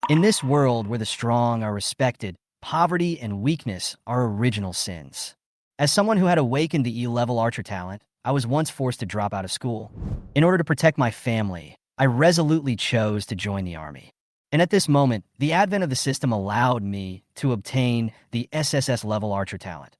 In this world where the strong are respected, poverty and weakness are original sins. As someone who had awakened the E-level archer talent, I was once forced to drop out of school. In order to protect my family, I resolutely chose to join the army. And at this moment, the advent of the system allowed me to obtain the SSS-level archer talent,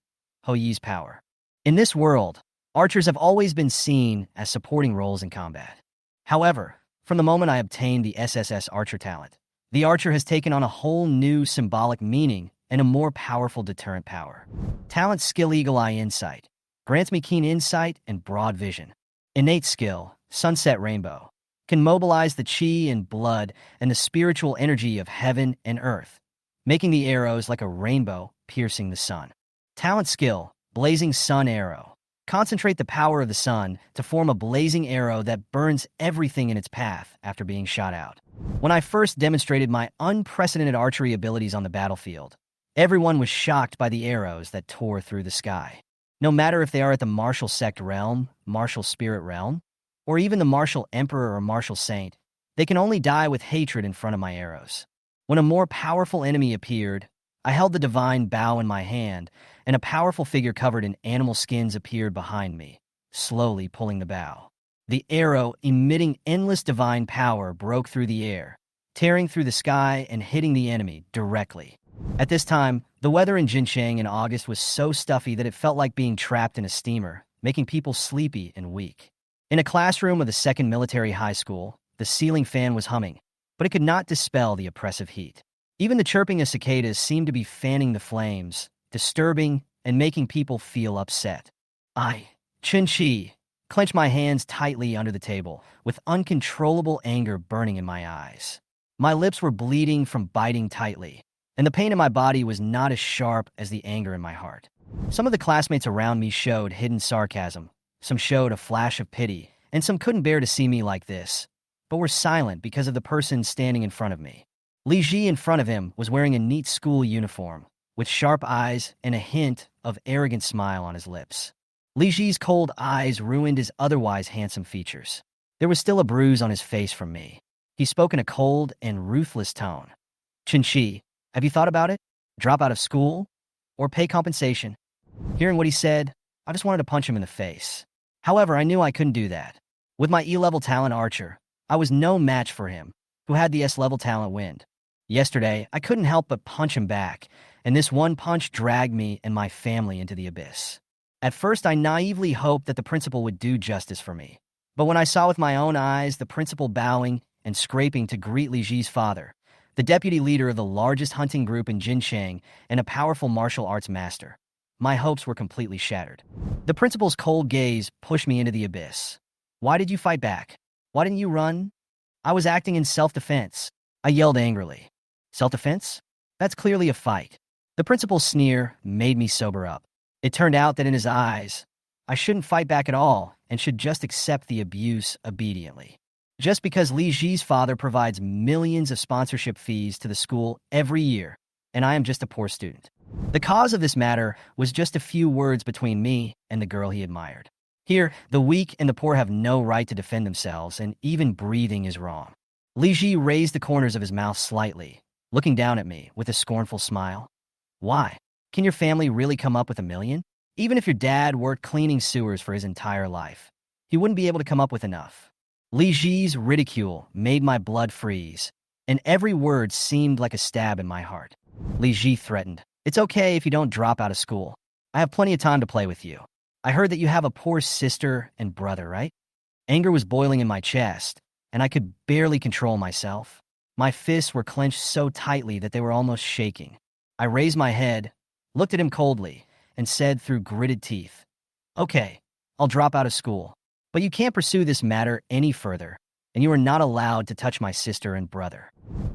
Hou Yi's power. In this world, archers have always been seen as supporting roles in combat. However, from the moment I obtained the SSS archer talent, the archer has taken on a whole new symbolic meaning and a more powerful deterrent power. Talent skill Eagle Eye Insight grants me keen insight and broad vision. Innate skill, Sunset Rainbow, can mobilize the chi and blood and the spiritual energy of heaven and earth, making the arrows like a rainbow piercing the sun. Talent skill, Blazing Sun Arrow, concentrate the power of the sun to form a blazing arrow that burns everything in its path after being shot out. When I first demonstrated my unprecedented archery abilities on the battlefield, everyone was shocked by the arrows that tore through the sky. No matter if they are at the martial sect realm, martial spirit realm, or even the martial emperor or martial saint, they can only die with hatred in front of my arrows. When a more powerful enemy appeared, I held the divine bow in my hand, and a powerful figure covered in animal skins appeared behind me, slowly pulling the bow. The arrow, emitting endless divine power, broke through the air, tearing through the sky and hitting the enemy directly. At this time, the weather in Jincheng in August was so stuffy that it felt like being trapped in a steamer, making people sleepy and weak. In a classroom of the second military high school, the ceiling fan was humming, but it could not dispel the oppressive heat. Even the chirping of cicadas seemed to be fanning the flames, disturbing and making people feel upset. I, Chun-Chi, clenched my hands tightly under the table, with uncontrollable anger burning in my eyes. My lips were bleeding from biting tightly, and the pain in my body was not as sharp as the anger in my heart. Some of the classmates around me showed hidden sarcasm, some showed a flash of pity, and some couldn't bear to see me like this, but were silent because of the person standing in front of me. Li Ji in front of him was wearing a neat school uniform, with sharp eyes and a hint of arrogant smile on his lips. Li Ji's cold eyes ruined his otherwise handsome features. There was still a bruise on his face from me. He spoke in a cold and ruthless tone. Chun-Chi, have you thought about it? Drop out of school? Or pay compensation? Hearing what he said, I just wanted to punch him in the face. However, I knew I couldn't do that. With my E-level talent archer, I was no match for him, who had the S-level talent wind. Yesterday, I couldn't help but punch him back, and this one punch dragged me and my family into the abyss. At first, I naively hoped that the principal would do justice for me. But when I saw with my own eyes the principal bowing and scraping to greet Li Ji's father, the deputy leader of the largest hunting group in Jincheng and a powerful martial arts master, my hopes were completely shattered. The principal's cold gaze pushed me into the abyss. Why did you fight back? Why didn't you run? I was acting in self-defense. I yelled angrily. Self-defense? That's clearly a fight. The principal's sneer made me sober up. It turned out that in his eyes, I shouldn't fight back at all and should just accept the abuse obediently. Just because Li Ji's father provides millions of sponsorship fees to the school every year, and I am just a poor student. The cause of this matter was just a few words between me and the girl he admired. Here, the weak and the poor have no right to defend themselves, and even breathing is wrong. Li Ji raised the corners of his mouth slightly, looking down at me with a scornful smile. Why? Can your family really come up with $1 million? Even if your dad worked cleaning sewers for his entire life, he wouldn't be able to come up with enough. Li Ji's ridicule made my blood freeze, and every word seemed like a stab in my heart. Li Ji threatened, "It's okay if you don't drop out of school. I have plenty of time to play with you. I heard that you have a poor sister and brother, right?" Anger was boiling in my chest, and I could barely control myself. My fists were clenched so tightly that they were almost shaking. I raised my head, looked at him coldly, and said through gritted teeth, "Okay, I'll drop out of school. But you can't pursue this matter any further, and you are not allowed to touch my sister and brother."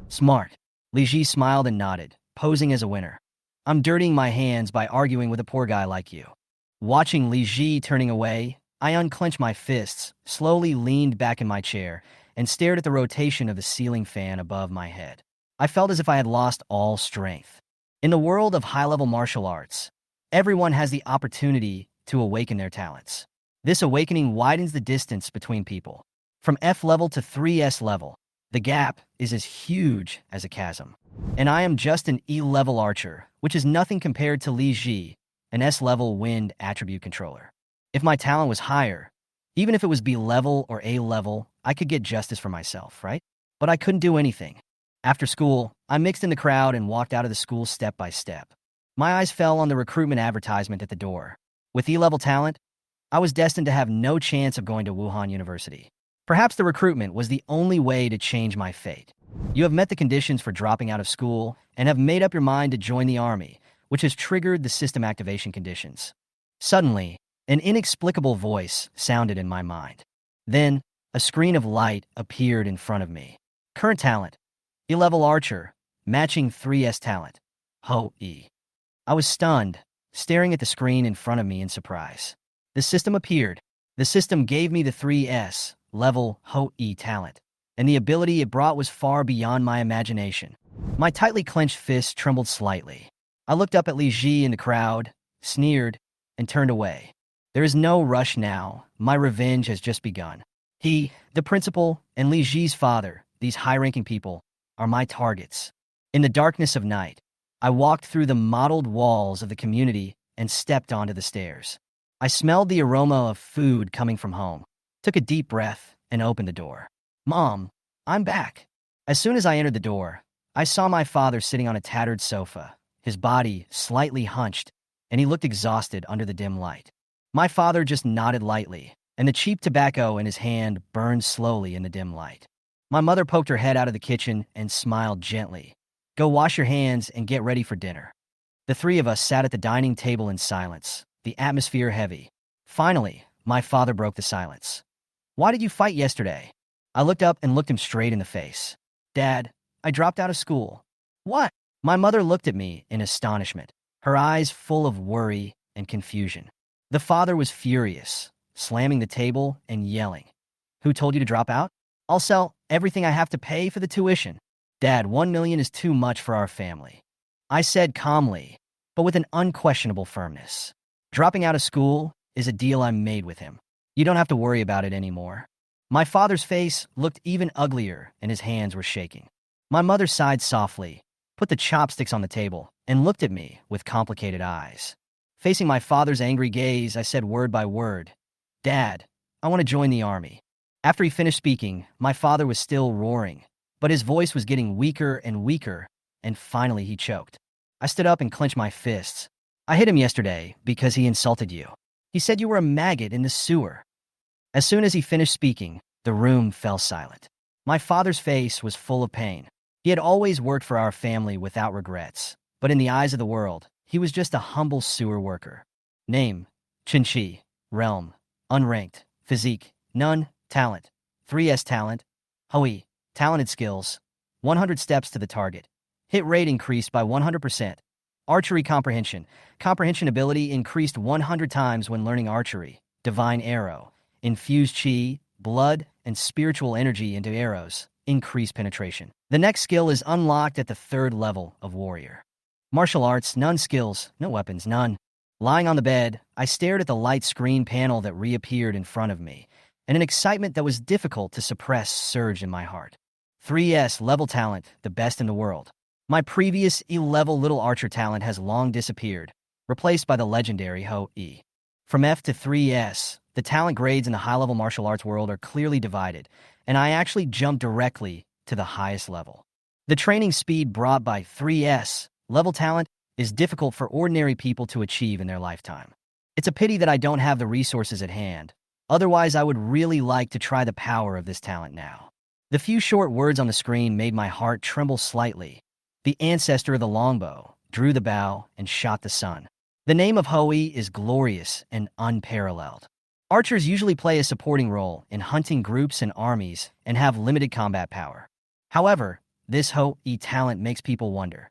Smart. Li Ji smiled and nodded, posing as a winner. I'm dirtying my hands by arguing with a poor guy like you. Watching Li Ji turning away, I unclenched my fists, slowly leaned back in my chair, and stared at the rotation of the ceiling fan above my head. I felt as if I had lost all strength. In the world of high-level martial arts, everyone has the opportunity to awaken their talents. This awakening widens the distance between people. From F level to 3S level, The gap is as huge as a chasm. And I am just an E-level archer, which is nothing compared to Li Ji, an S-level wind attribute controller. If my talent was higher, even if it was B-level or A-level, I could get justice for myself, right? But I couldn't do anything. After school, I mixed in the crowd and walked out of the school step by step. My eyes fell on the recruitment advertisement at the door. With E-level talent, I was destined to have no chance of going to Wuhan University. Perhaps the recruitment was the only way to change my fate. You have met the conditions for dropping out of school and have made up your mind to join the army, which has triggered the system activation conditions. Suddenly, an inexplicable voice sounded in my mind. Then, a screen of light appeared in front of me. Current talent, E-level archer, matching 3S talent, Hou Yi. I was stunned, staring at the screen in front of me in surprise. The system appeared. The system gave me the 3S-level Hou Yi talent, and the ability it brought was far beyond my imagination. My tightly clenched fist trembled slightly. I looked up at Li Ji in the crowd, sneered, and turned away. There is no rush now. My revenge has just begun. He, the principal, and Li Ji's father, these high-ranking people, are my targets. In the darkness of night, I walked through the mottled walls of the community and stepped onto the stairs. I smelled the aroma of food coming from home, took a deep breath, and opened the door. Mom, I'm back. As soon as I entered the door, I saw my father sitting on a tattered sofa, his body slightly hunched, and he looked exhausted under the dim light. My father just nodded lightly, and the cheap tobacco in his hand burned slowly in the dim light. My mother poked her head out of the kitchen and smiled gently. Go wash your hands and get ready for dinner. The three of us sat at the dining table in silence, the atmosphere heavy. Finally, my father broke the silence. Why did you fight yesterday? I looked up and looked him straight in the face. Dad, I dropped out of school. What? My mother looked at me in astonishment, her eyes full of worry and confusion. The father was furious, slamming the table and yelling. Who told you to drop out? I'll sell everything I have to pay for the tuition. Dad, 1 million is too much for our family. I said calmly, but with an unquestionable firmness. Dropping out of school is a deal I made with him. You don't have to worry about it anymore. My father's face looked even uglier and his hands were shaking. My mother sighed softly, put the chopsticks on the table, and looked at me with complicated eyes. Facing my father's angry gaze, I said word by word, Dad, I want to join the army. After he finished speaking, my father was still roaring, but his voice was getting weaker and weaker, and finally he choked. I stood up and clenched my fists. I hit him yesterday because he insulted you. He said you were a maggot in the sewer. As soon as he finished speaking, the room fell silent. My father's face was full of pain. He had always worked for our family without regrets, but in the eyes of the world, he was just a humble sewer worker. Name, Chinchi. Realm, unranked. Physique, none. Talent, 3S talent. Hou Yi, talented skills, 100 steps to the target. Hit rate increased by 100%. Archery comprehension. Comprehension ability increased 100 times when learning archery. Divine arrow. Infuse chi, blood, and spiritual energy into arrows. Increase penetration. The next skill is unlocked at the 3rd level of warrior. Martial arts, none skills, no weapons, none. Lying on the bed, I stared at the light screen panel that reappeared in front of me, and an excitement that was difficult to suppress surged in my heart. 3S level talent, the best in the world. My previous E-level little archer talent has long disappeared, replaced by the legendary Hou Yi. From F to 3S, the talent grades in the high-level martial arts world are clearly divided, and I actually jumped directly to the highest level. The training speed brought by 3S level talent is difficult for ordinary people to achieve in their lifetime. It's a pity that I don't have the resources at hand. Otherwise, I would really like to try the power of this talent now. The few short words on the screen made my heart tremble slightly. The ancestor of the longbow drew the bow and shot the sun. The name of Hou Yi is glorious and unparalleled. Archers usually play a supporting role in hunting groups and armies and have limited combat power. However, this Hou Yi talent makes people wonder.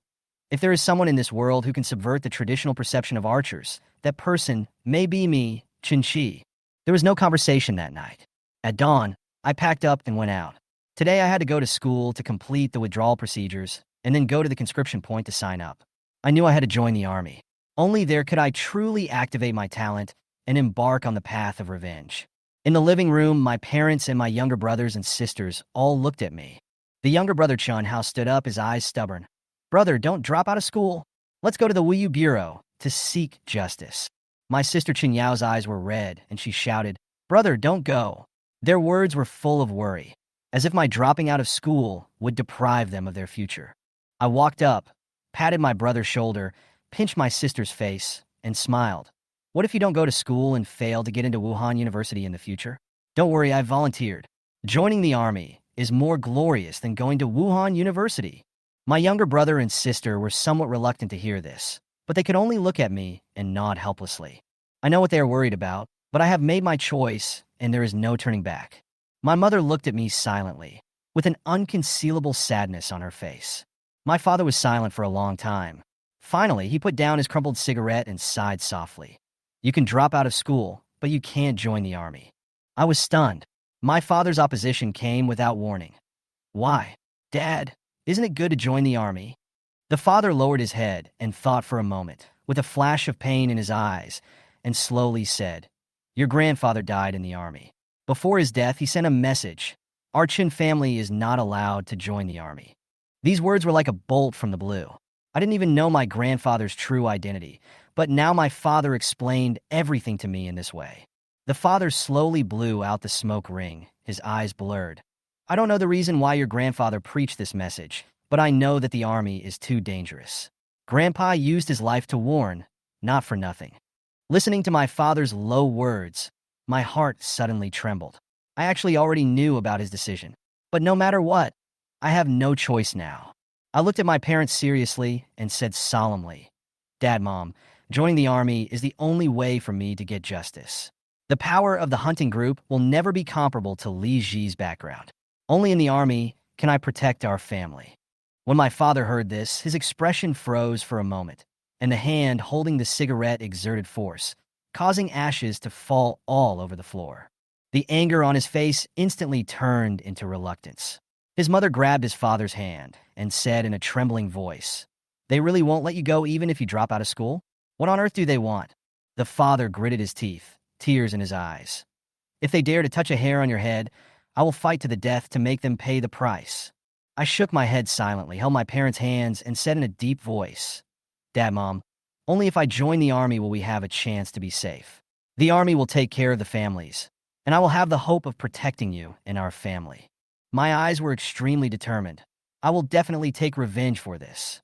If there is someone in this world who can subvert the traditional perception of archers, that person may be me, Chinchi. There was no conversation that night. At dawn, I packed up and went out. Today I had to go to school to complete the withdrawal procedures and then go to the conscription point to sign up. I knew I had to join the army. Only there could I truly activate my talent and embark on the path of revenge. In the living room, my parents and my younger brothers and sisters all looked at me. The younger brother Chun Hao stood up, his eyes stubborn. Brother, don't drop out of school. Let's go to the Hou Yi Bureau to seek justice. My sister Chen Yao's eyes were red, and she shouted, Brother, don't go. Their words were full of worry, as if my dropping out of school would deprive them of their future. I walked up, patted my brother's shoulder, pinched my sister's face, and smiled. What if you don't go to school and fail to get into Wuhan University in the future? Don't worry, I volunteered. Joining the army is more glorious than going to Wuhan University. My younger brother and sister were somewhat reluctant to hear this, but they could only look at me and nod helplessly. I know what they are worried about, but I have made my choice, and there is no turning back. My mother looked at me silently, with an unconcealable sadness on her face. My father was silent for a long time. Finally, he put down his crumpled cigarette and sighed softly. You can drop out of school, but you can't join the army. I was stunned. My father's opposition came without warning. Why? Dad, isn't it good to join the army? The father lowered his head and thought for a moment, with a flash of pain in his eyes, and slowly said, Your grandfather died in the army. Before his death, he sent a message. Our Chin family is not allowed to join the army. These words were like a bolt from the blue. I didn't even know my grandfather's true identity, but now my father explained everything to me in this way. The father slowly blew out the smoke ring, his eyes blurred. I don't know the reason why your grandfather preached this message, but I know that the army is too dangerous. Grandpa used his life to warn, not for nothing. Listening to my father's low words, my heart suddenly trembled. I actually already knew about his decision. But no matter what, I have no choice now. I looked at my parents seriously and said solemnly, Dad, Mom, joining the army is the only way for me to get justice. The power of the hunting group will never be comparable to Li Ji's background. Only in the army can I protect our family. When my father heard this, his expression froze for a moment, and the hand holding the cigarette exerted force, causing ashes to fall all over the floor. The anger on his face instantly turned into reluctance. His mother grabbed his father's hand and said in a trembling voice, They really won't let you go even if you drop out of school? What on earth do they want? The father gritted his teeth, tears in his eyes. If they dare to touch a hair on your head, I will fight to the death to make them pay the price. I shook my head silently, held my parents' hands, and said in a deep voice, Dad, Mom, only if I join the army will we have a chance to be safe. The army will take care of the families, and I will have the hope of protecting you and our family. My eyes were extremely determined. I will definitely take revenge for this.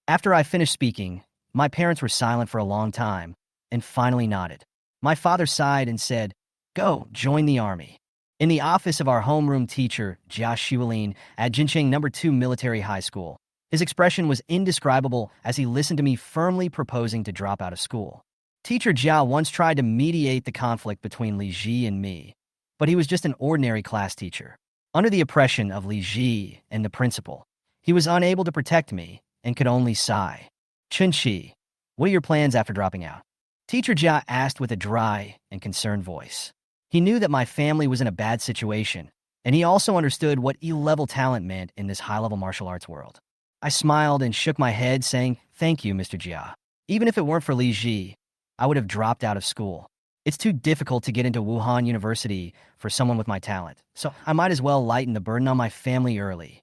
After I finished speaking, my parents were silent for a long time and finally nodded. My father sighed and said, Go, join the army. In the office of our homeroom teacher, Jia Xiulin, at Jincheng No. 2 Military High School, his expression was indescribable as he listened to me firmly proposing to drop out of school. Teacher Jia once tried to mediate the conflict between Li Ji and me, but he was just an ordinary class teacher. Under the oppression of Li Ji and the principal, he was unable to protect me and could only sigh. Chun-Chi, what are your plans after dropping out? Teacher Jia asked with a dry and concerned voice. He knew that my family was in a bad situation, and he also understood what E-level talent meant in this high-level martial arts world. I smiled and shook my head, saying, Thank you, Mr. Jia. Even if it weren't for Li Ji, I would have dropped out of school. It's too difficult to get into Wuhan University for someone with my talent, so I might as well lighten the burden on my family early.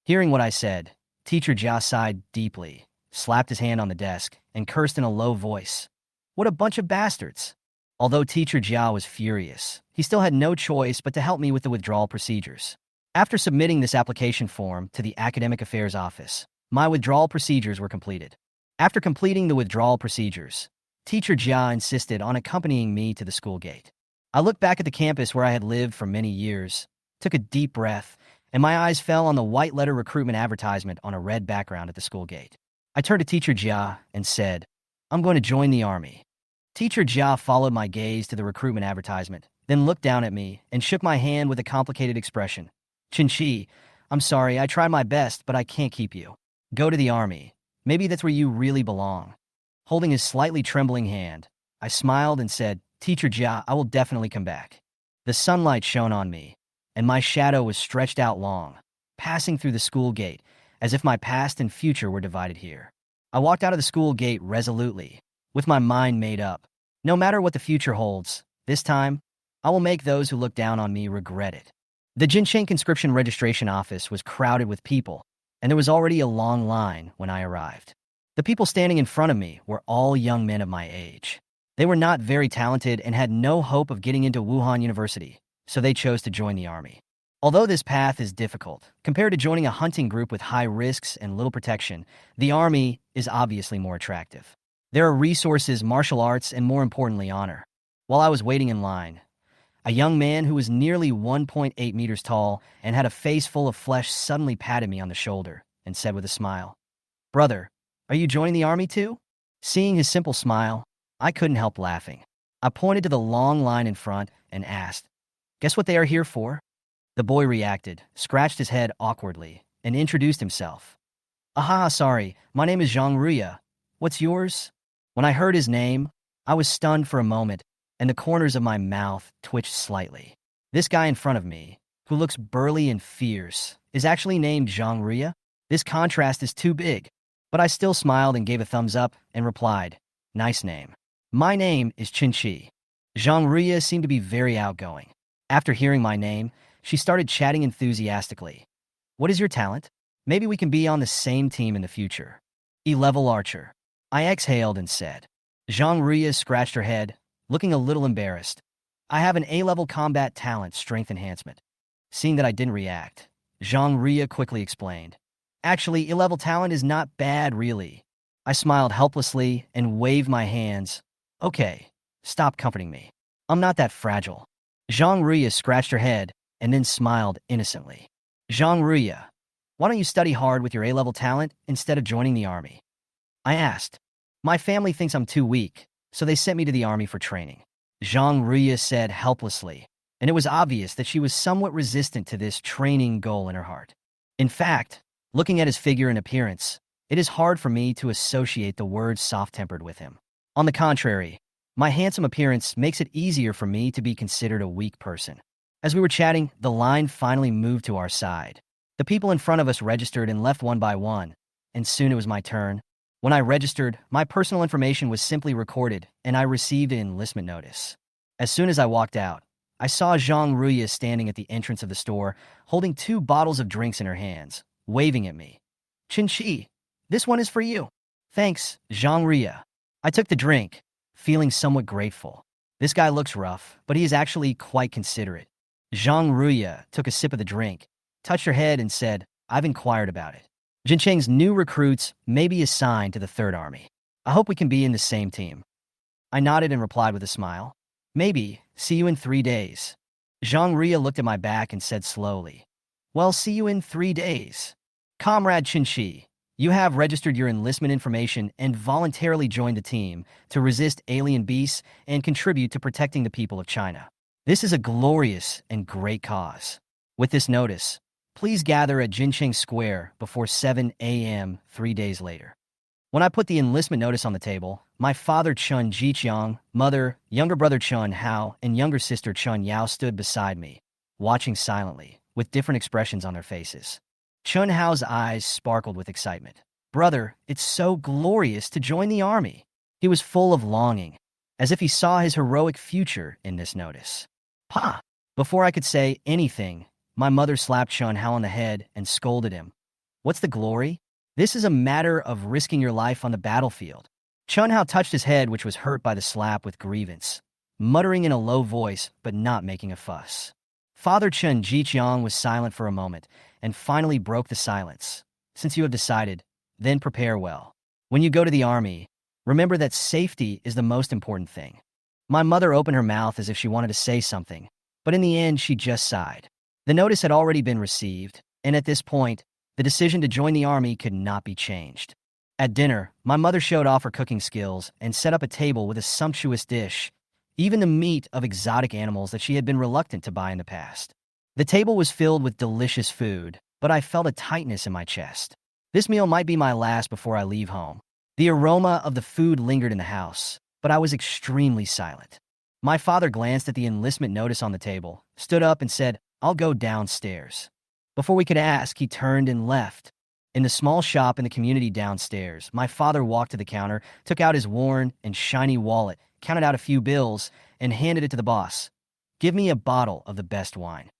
Hearing what I said, Teacher Jia sighed deeply, slapped his hand on the desk, and cursed in a low voice. What a bunch of bastards! Although Teacher Jia was furious, he still had no choice but to help me with the withdrawal procedures. After submitting this application form to the Academic Affairs Office, my withdrawal procedures were completed. After completing the withdrawal procedures, Teacher Jia insisted on accompanying me to the school gate. I looked back at the campus where I had lived for many years, took a deep breath, and my eyes fell on the white-letter recruitment advertisement on a red background at the school gate. I turned to Teacher Jia and said, I'm going to join the army. Teacher Jia followed my gaze to the recruitment advertisement, then looked down at me and shook my hand with a complicated expression. Chin-Chi, I'm sorry, I tried my best, but I can't keep you. Go to the army. Maybe that's where you really belong. Holding his slightly trembling hand, I smiled and said, Teacher Jia, I will definitely come back. The sunlight shone on me, and my shadow was stretched out long, passing through the school gate, as if my past and future were divided here. I walked out of the school gate resolutely, with my mind made up. No matter what the future holds, this time, I will make those who look down on me regret it. The Jincheng conscription registration office was crowded with people, and there was already a long line when I arrived. The people standing in front of me were all young men of my age. They were not very talented and had no hope of getting into Wuhan University, so they chose to join the army. Although this path is difficult, compared to joining a hunting group with high risks and little protection, the army is obviously more attractive. There are resources, martial arts, and more importantly, honor. While I was waiting in line, a young man who was nearly 1.8 meters tall and had a face full of flesh suddenly patted me on the shoulder and said with a smile, "Brother, are you joining the army too?" Seeing his simple smile, I couldn't help laughing. I pointed to the long line in front and asked, "Guess what they are here for?" The boy reacted, scratched his head awkwardly, and introduced himself. "Aha, sorry, my name is Zhang Ruya. What's yours?" When I heard his name, I was stunned for a moment, and the corners of my mouth twitched slightly. This guy in front of me, who looks burly and fierce, is actually named Zhang Ruya? This contrast is too big. But I still smiled and gave a thumbs up and replied, "Nice name. My name is Qinqi." Zhang Ruya seemed to be very outgoing. After hearing my name, she started chatting enthusiastically. "What is your talent? Maybe we can be on the same team in the future." "E-level archer." I exhaled and said. Zhang Ruya scratched her head, looking a little embarrassed. "I have an A-level combat talent, strength enhancement." Seeing that I didn't react, Zhang Ruya quickly explained. "Actually, A-level talent is not bad, really." I smiled helplessly and waved my hands. "Okay, stop comforting me. I'm not that fragile." Zhang Ruya scratched her head and then smiled innocently. "Zhang Ruya, why don't you study hard with your A-level talent instead of joining the army?" I asked. "My family thinks I'm too weak, so they sent me to the army for training." Zhang Ruya said helplessly, and it was obvious that she was somewhat resistant to this training goal in her heart. In fact, looking at his figure and appearance, it is hard for me to associate the word soft-tempered with him. On the contrary, my handsome appearance makes it easier for me to be considered a weak person. As we were chatting, the line finally moved to our side. The people in front of us registered and left one by one, and soon it was my turn. When I registered, my personal information was simply recorded, and I received an enlistment notice. As soon as I walked out, I saw Zhang Ruya standing at the entrance of the store, holding 2 bottles of drinks in her hands, waving at me. "Qinqi, this one is for you." "Thanks, Zhang Ruya." I took the drink, feeling somewhat grateful. This guy looks rough, but he is actually quite considerate. Zhang Ruya took a sip of the drink, touched her head, and said, "I've inquired about it. Jincheng's new recruits may be assigned to the Third Army. I hope we can be in the same team." I nodded and replied with a smile, "Maybe. See you in 3 days." Zhang Ruya looked at my back and said slowly, "Well, see you in 3 days. Comrade Qinqi, you have registered your enlistment information and voluntarily joined the team to resist alien beasts and contribute to protecting the people of China. This is a glorious and great cause. With this notice, please gather at Jincheng Square before 7 a.m. 3 days later." When I put the enlistment notice on the table, my father Chun Jiqiang, mother, younger brother Chun Hao, and younger sister Chun Yao stood beside me, watching silently, with different expressions on their faces. Chun Hao's eyes sparkled with excitement. "Brother, it's so glorious to join the army." He was full of longing, as if he saw his heroic future in this notice. "Pa!" Before I could say anything, my mother slapped Chun Hao on the head and scolded him. "What's the glory? This is a matter of risking your life on the battlefield." Chun Hao touched his head, which was hurt by the slap, with grievance, muttering in a low voice but not making a fuss. Father Chun Jiqiang was silent for a moment and finally broke the silence. "Since you have decided, then prepare well. When you go to the army, remember that safety is the most important thing." My mother opened her mouth as if she wanted to say something, but in the end she just sighed. The notice had already been received, and at this point, the decision to join the army could not be changed. At dinner, my mother showed off her cooking skills and set up a table with a sumptuous dish, even the meat of exotic animals that she had been reluctant to buy in the past. The table was filled with delicious food, but I felt a tightness in my chest. This meal might be my last before I leave home. The aroma of the food lingered in the house, but I was extremely silent. My father glanced at the enlistment notice on the table, stood up and said, "I'll go downstairs." Before we could ask, he turned and left. In the small shop in the community downstairs, my father walked to the counter, took out his worn and shiny wallet, counted out a few bills, and handed it to the boss. "Give me a bottle of the best wine."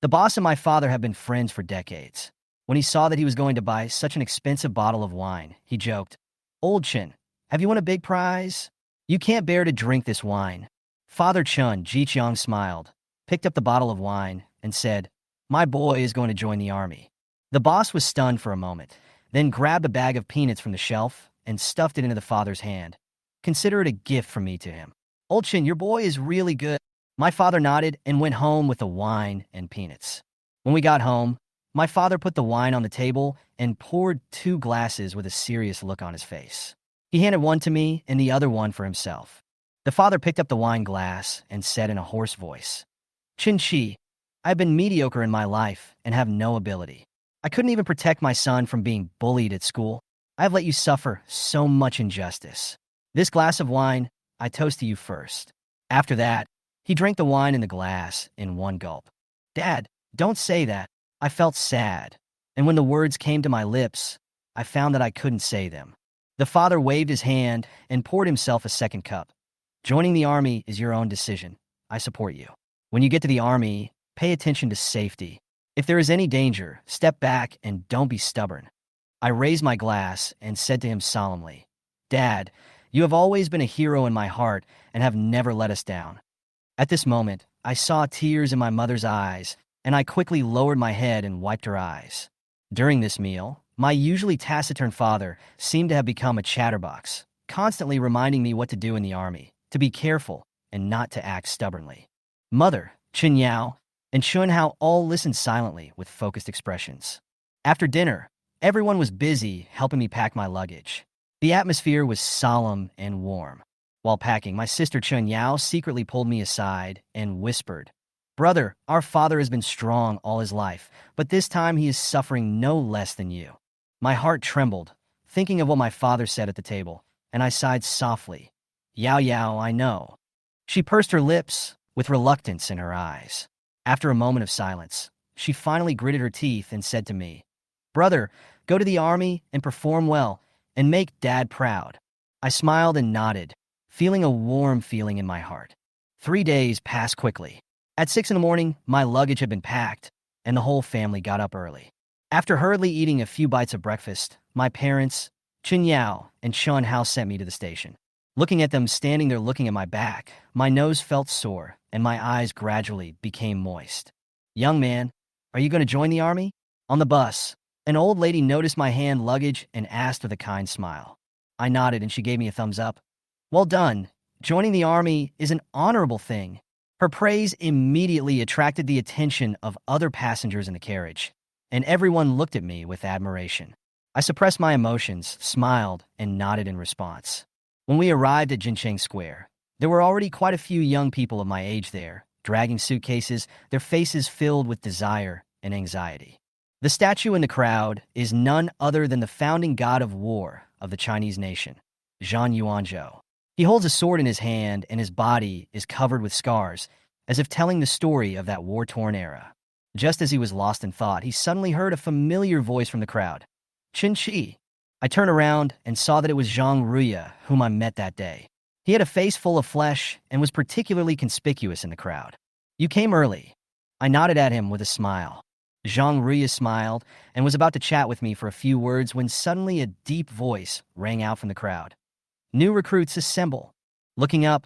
The boss and my father have been friends for decades. When he saw that he was going to buy such an expensive bottle of wine, he joked, "Old Chin, have you won a big prize? You can't bear to drink this wine." Father Chun, Ji Chiang, smiled, picked up the bottle of wine, and said, "My boy is going to join the army." The boss was stunned for a moment, then grabbed a bag of peanuts from the shelf and stuffed it into the father's hand. "Consider it a gift from me to him. Old Chin, your boy is really good." My father nodded and went home with the wine and peanuts. When we got home, my father put the wine on the table and poured 2 glasses with a serious look on his face. He handed one to me and the other one for himself. The father picked up the wine glass and said in a hoarse voice, "Chin Chi, I've been mediocre in my life and have no ability. I couldn't even protect my son from being bullied at school. I have let you suffer so much injustice. This glass of wine, I toast to you first." After that, he drank the wine in the glass in one gulp. "Dad, don't say that." I felt sad, and when the words came to my lips, I found that I couldn't say them. The father waved his hand and poured himself a second cup. "Joining the army is your own decision. I support you. When you get to the army, pay attention to safety. If there is any danger, step back and don't be stubborn." I raised my glass and said to him solemnly, "Dad, you have always been a hero in my heart and have never let us down." At this moment, I saw tears in my mother's eyes, and I quickly lowered my head and wiped her eyes. During this meal, my usually taciturn father seemed to have become a chatterbox, constantly reminding me what to do in the army, to be careful, and not to act stubbornly. Mother, Chen Yao, and Chun Hao all listened silently with focused expressions. After dinner, everyone was busy helping me pack my luggage. The atmosphere was solemn and warm. While packing, my sister Chun Yao secretly pulled me aside and whispered, "Brother, our father has been strong all his life, but this time he is suffering no less than you." My heart trembled, thinking of what my father said at the table, and I sighed softly. "Yao Yao, I know." She pursed her lips, with reluctance in her eyes. After a moment of silence, she finally gritted her teeth and said to me, "Brother, go to the army and perform well, and make Dad proud." I smiled and nodded, feeling a warm feeling in my heart. 3 days passed quickly. At 6 in the morning, my luggage had been packed, and the whole family got up early. After hurriedly eating a few bites of breakfast, my parents, Chen Yao and Chun Hao, sent me to the station. Looking at them standing there looking at my back, my nose felt sore, and my eyes gradually became moist. "Young man, are you going to join the army?" On the bus, an old lady noticed my hand luggage and asked with a kind smile. I nodded and she gave me a thumbs up. "Well done. Joining the army is an honorable thing." Her praise immediately attracted the attention of other passengers in the carriage, and everyone looked at me with admiration. I suppressed my emotions, smiled, and nodded in response. When we arrived at Jincheng Square, there were already quite a few young people of my age there, dragging suitcases, their faces filled with desire and anxiety. The statue in the crowd is none other than the founding god of war of the Chinese nation, Zhang Yuanzhou. He holds a sword in his hand, and his body is covered with scars, as if telling the story of that war-torn era. Just as he was lost in thought, he suddenly heard a familiar voice from the crowd. "Chin Chi." I turned around and saw that it was Zhang Ruya, whom I met that day. He had a face full of flesh and was particularly conspicuous in the crowd. "You came early." I nodded at him with a smile. Zhang Ruya smiled and was about to chat with me for a few words when suddenly a deep voice rang out from the crowd. "New recruits assemble." Looking up,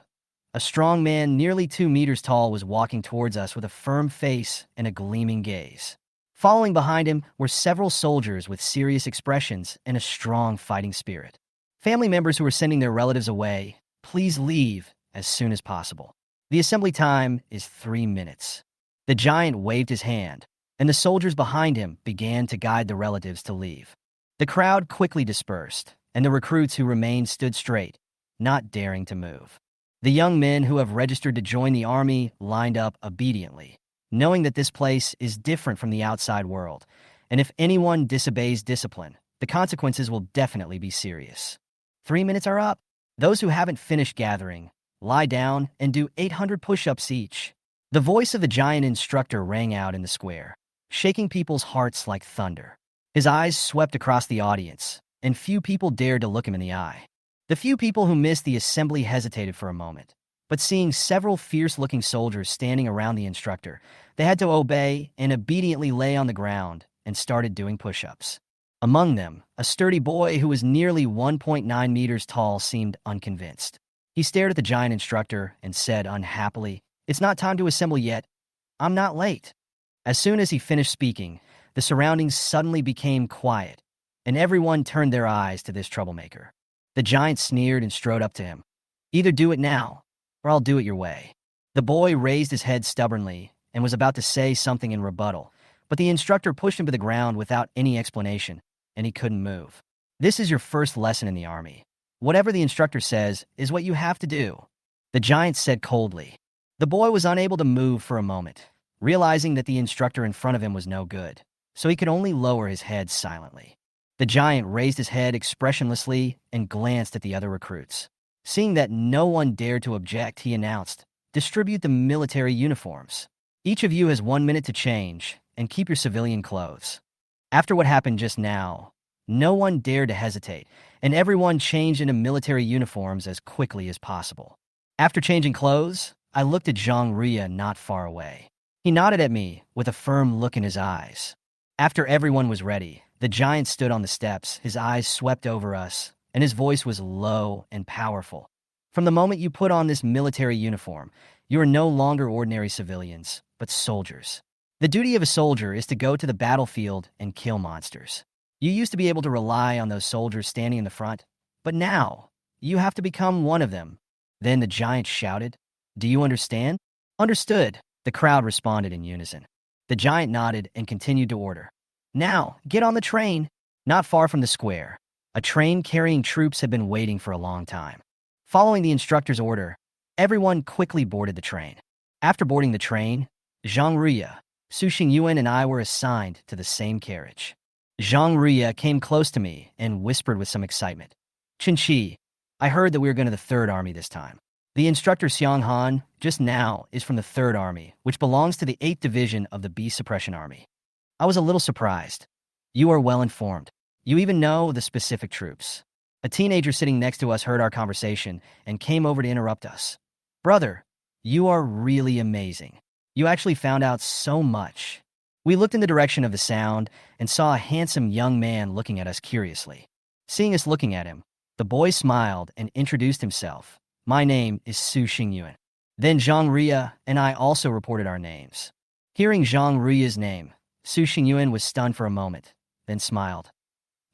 a strong man nearly 2 meters tall was walking towards us with a firm face and a gleaming gaze. Following behind him were several soldiers with serious expressions and a strong fighting spirit. Family members who were sending their relatives away, please leave as soon as possible. The assembly time is 3 minutes. The giant waved his hand, and the soldiers behind him began to guide the relatives to leave. The crowd quickly dispersed, and the recruits who remained stood straight, not daring to move. The young men who have registered to join the army lined up obediently, knowing that this place is different from the outside world, and if anyone disobeys discipline, the consequences will definitely be serious. 3 minutes are up. Those who haven't finished gathering, lie down and do 800 push-ups each. The voice of the giant instructor rang out in the square, shaking people's hearts like thunder. His eyes swept across the audience, and few people dared to look him in the eye. The few people who missed the assembly hesitated for a moment, but seeing several fierce-looking soldiers standing around the instructor, They had to obey and obediently lay on the ground and started doing push-ups. Among them, a sturdy boy who was nearly 1.9 meters tall seemed unconvinced. He stared at the giant instructor and said unhappily, "It's not time to assemble yet. I'm not late." As soon as he finished speaking, the surroundings suddenly became quiet, and everyone turned their eyes to this troublemaker. The giant sneered and strode up to him. "Either do it now, or I'll do it your way." The boy raised his head stubbornly and was about to say something in rebuttal, but the instructor pushed him to the ground without any explanation, and he couldn't move. "This is your first lesson in the army. Whatever the instructor says is what you have to do," the giant said coldly. The boy was unable to move for a moment, realizing that the instructor in front of him was no good, so he could only lower his head silently. The giant raised his head expressionlessly and glanced at the other recruits. Seeing that no one dared to object, he announced, "Distribute the military uniforms. Each of you has 1 minute to change, and keep your civilian clothes." After what happened just now, no one dared to hesitate, and everyone changed into military uniforms as quickly as possible. After changing clothes, I looked at Zhang Ria not far away. He nodded at me with a firm look in his eyes. After everyone was ready, the giant stood on the steps, his eyes swept over us, and his voice was low and powerful. "From the moment you put on this military uniform, you are no longer ordinary civilians, but soldiers. The duty of a soldier is to go to the battlefield and kill monsters. You used to be able to rely on those soldiers standing in the front, but now you have to become one of them." Then the giant shouted, "Do you understand?" "Understood," the crowd responded in unison. The giant nodded and continued to order, "Now, get on the train." Not far from the square, a train carrying troops had been waiting for a long time. Following the instructor's order, everyone quickly boarded the train. After boarding the train, Zhang Ria, Su Xingyuan, and I were assigned to the same carriage. Zhang Ria came close to me and whispered with some excitement, "Qinqi, I heard that we were going to the Third Army this time. The instructor Xiang Han just now is from the Third Army, which belongs to the 8th Division of the Beast Suppression Army." I was a little surprised. "You are well informed. You even know the specific troops." A teenager sitting next to us heard our conversation and came over to interrupt us. "Brother, you are really amazing. You actually found out so much." We looked in the direction of the sound and saw a handsome young man looking at us curiously. Seeing us looking at him, the boy smiled and introduced himself. "My name is Su Xingyuan." Then Zhang Ria and I also reported our names. Hearing Zhang Ria's name, Su Xingyuan was stunned for a moment, then smiled.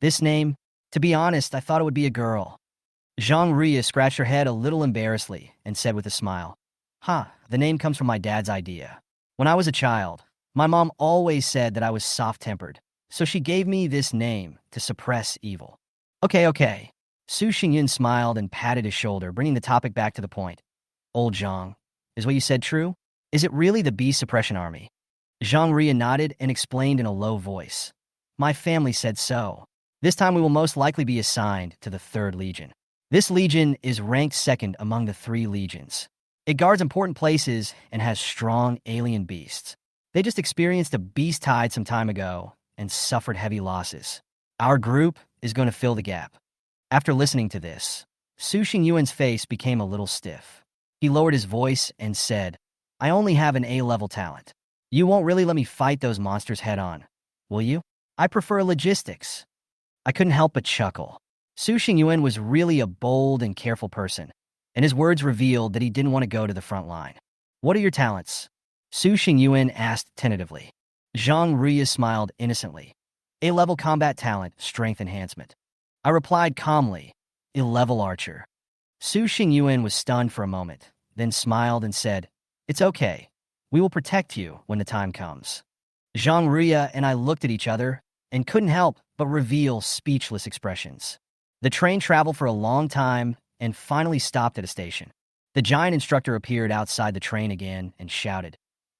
"This name? To be honest, I thought it would be a girl." Zhang Ria scratched her head a little embarrassedly and said with a smile, The name comes from my dad's idea. When I was a child, my mom always said that I was soft-tempered, so she gave me this name to suppress evil." Okay. Su Xingyun smiled and patted his shoulder, bringing the topic back to the point. "Old Zhang, is what you said true? Is it really the Beast Suppression Army?" Zhang Ria nodded and explained in a low voice. "My family said so. This time we will most likely be assigned to the 3rd Legion. This legion is ranked 2nd among the 3 legions. It guards important places and has strong alien beasts. They just experienced a beast tide some time ago and suffered heavy losses. Our group is going to fill the gap." After listening to this, Su Xingyuan's face became a little stiff. He lowered his voice and said, "I only have an A-level talent. You won't really let me fight those monsters head-on, will you? I prefer logistics." I couldn't help but chuckle. Su Xingyuan was really a bold and careful person, and his words revealed that he didn't want to go to the front line. "What are your talents?" Su Xingyuan asked tentatively. Zhang Ria smiled innocently. "A-level combat talent, strength enhancement." I replied calmly, "A-level archer." Su Xingyuan was stunned for a moment, then smiled and said, "It's okay. We will protect you when the time comes." Zhang Ria and I looked at each other and couldn't help but reveal speechless expressions. The train traveled for a long time and finally stopped at a station. The giant instructor appeared outside the train again and shouted,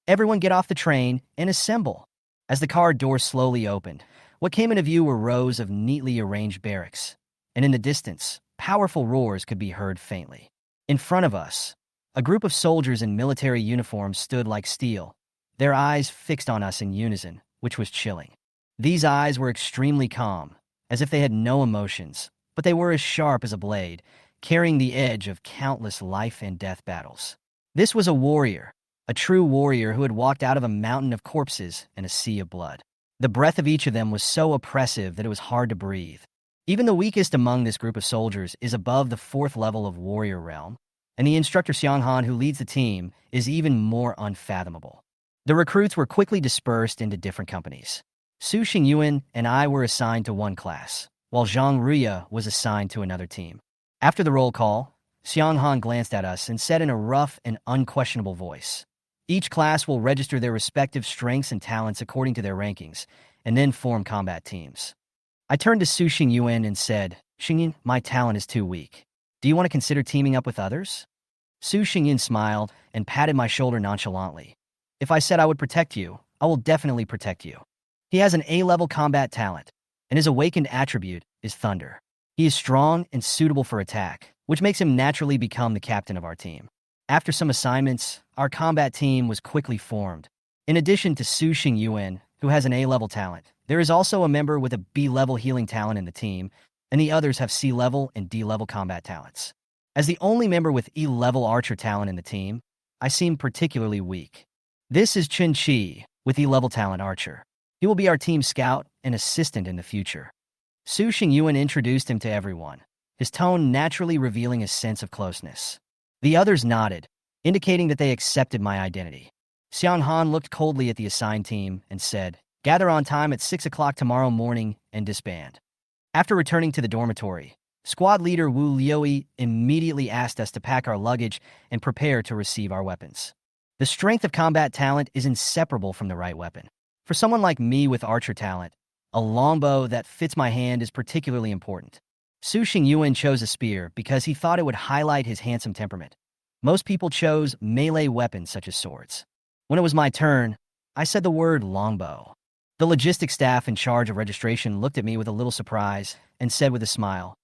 "Everyone get off the train and assemble." As the car door slowly opened, what came into view were rows of neatly arranged barracks, and in the distance, powerful roars could be heard faintly. In front of us, a group of soldiers in military uniforms stood like steel, their eyes fixed on us in unison, which was chilling. These eyes were extremely calm, as if they had no emotions, but they were as sharp as a blade, carrying the edge of countless life and death battles. This was a warrior, a true warrior who had walked out of a mountain of corpses and a sea of blood. The breath of each of them was so oppressive that it was hard to breathe. Even the weakest among this group of soldiers is above the 4th level of warrior realm, and the instructor Xianghan, who leads the team, is even more unfathomable. The recruits were quickly dispersed into different companies. Su Xingyuan and I were assigned to one class, while Zhang Ruya was assigned to another team. After the roll call, Xianghan glanced at us and said in a rough and unquestionable voice, "Each class will register their respective strengths and talents according to their rankings, and then form combat teams." I turned to Su Xingyuan and said, "Xingyuan, my talent is too weak. Do you want to consider teaming up with others?" Su Xingyuan smiled and patted my shoulder nonchalantly. "If I said I would protect you, I will definitely protect you." He has an A-level combat talent, and his awakened attribute is thunder. He is strong and suitable for attack, which makes him naturally become the captain of our team. After some assignments, our combat team was quickly formed. In addition to Su Xingyuan, who has an A-level talent, there is also a member with a B-level healing talent in the team, and the others have C-level and D-level combat talents. As the only member with E-level archer talent in the team, I seem particularly weak. This is Chen Qi, with E-level talent archer. He will be our team scout and assistant in the future. Su Xingyuan introduced him to everyone, his tone naturally revealing a sense of closeness. The others nodded, indicating that they accepted my identity. Xianghan looked coldly at the assigned team and said, "Gather on time at 6 o'clock tomorrow morning and disband." After returning to the dormitory, squad leader Hou Yi immediately asked us to pack our luggage and prepare to receive our weapons. The strength of combat talent is inseparable from the right weapon. For someone like me with archer talent, a longbow that fits my hand is particularly important. Su Xingyuan chose a spear because he thought it would highlight his handsome temperament. Most people chose melee weapons such as swords. When it was my turn, I said the word longbow. The logistics staff in charge of registration looked at me with a little surprise and said with a smile,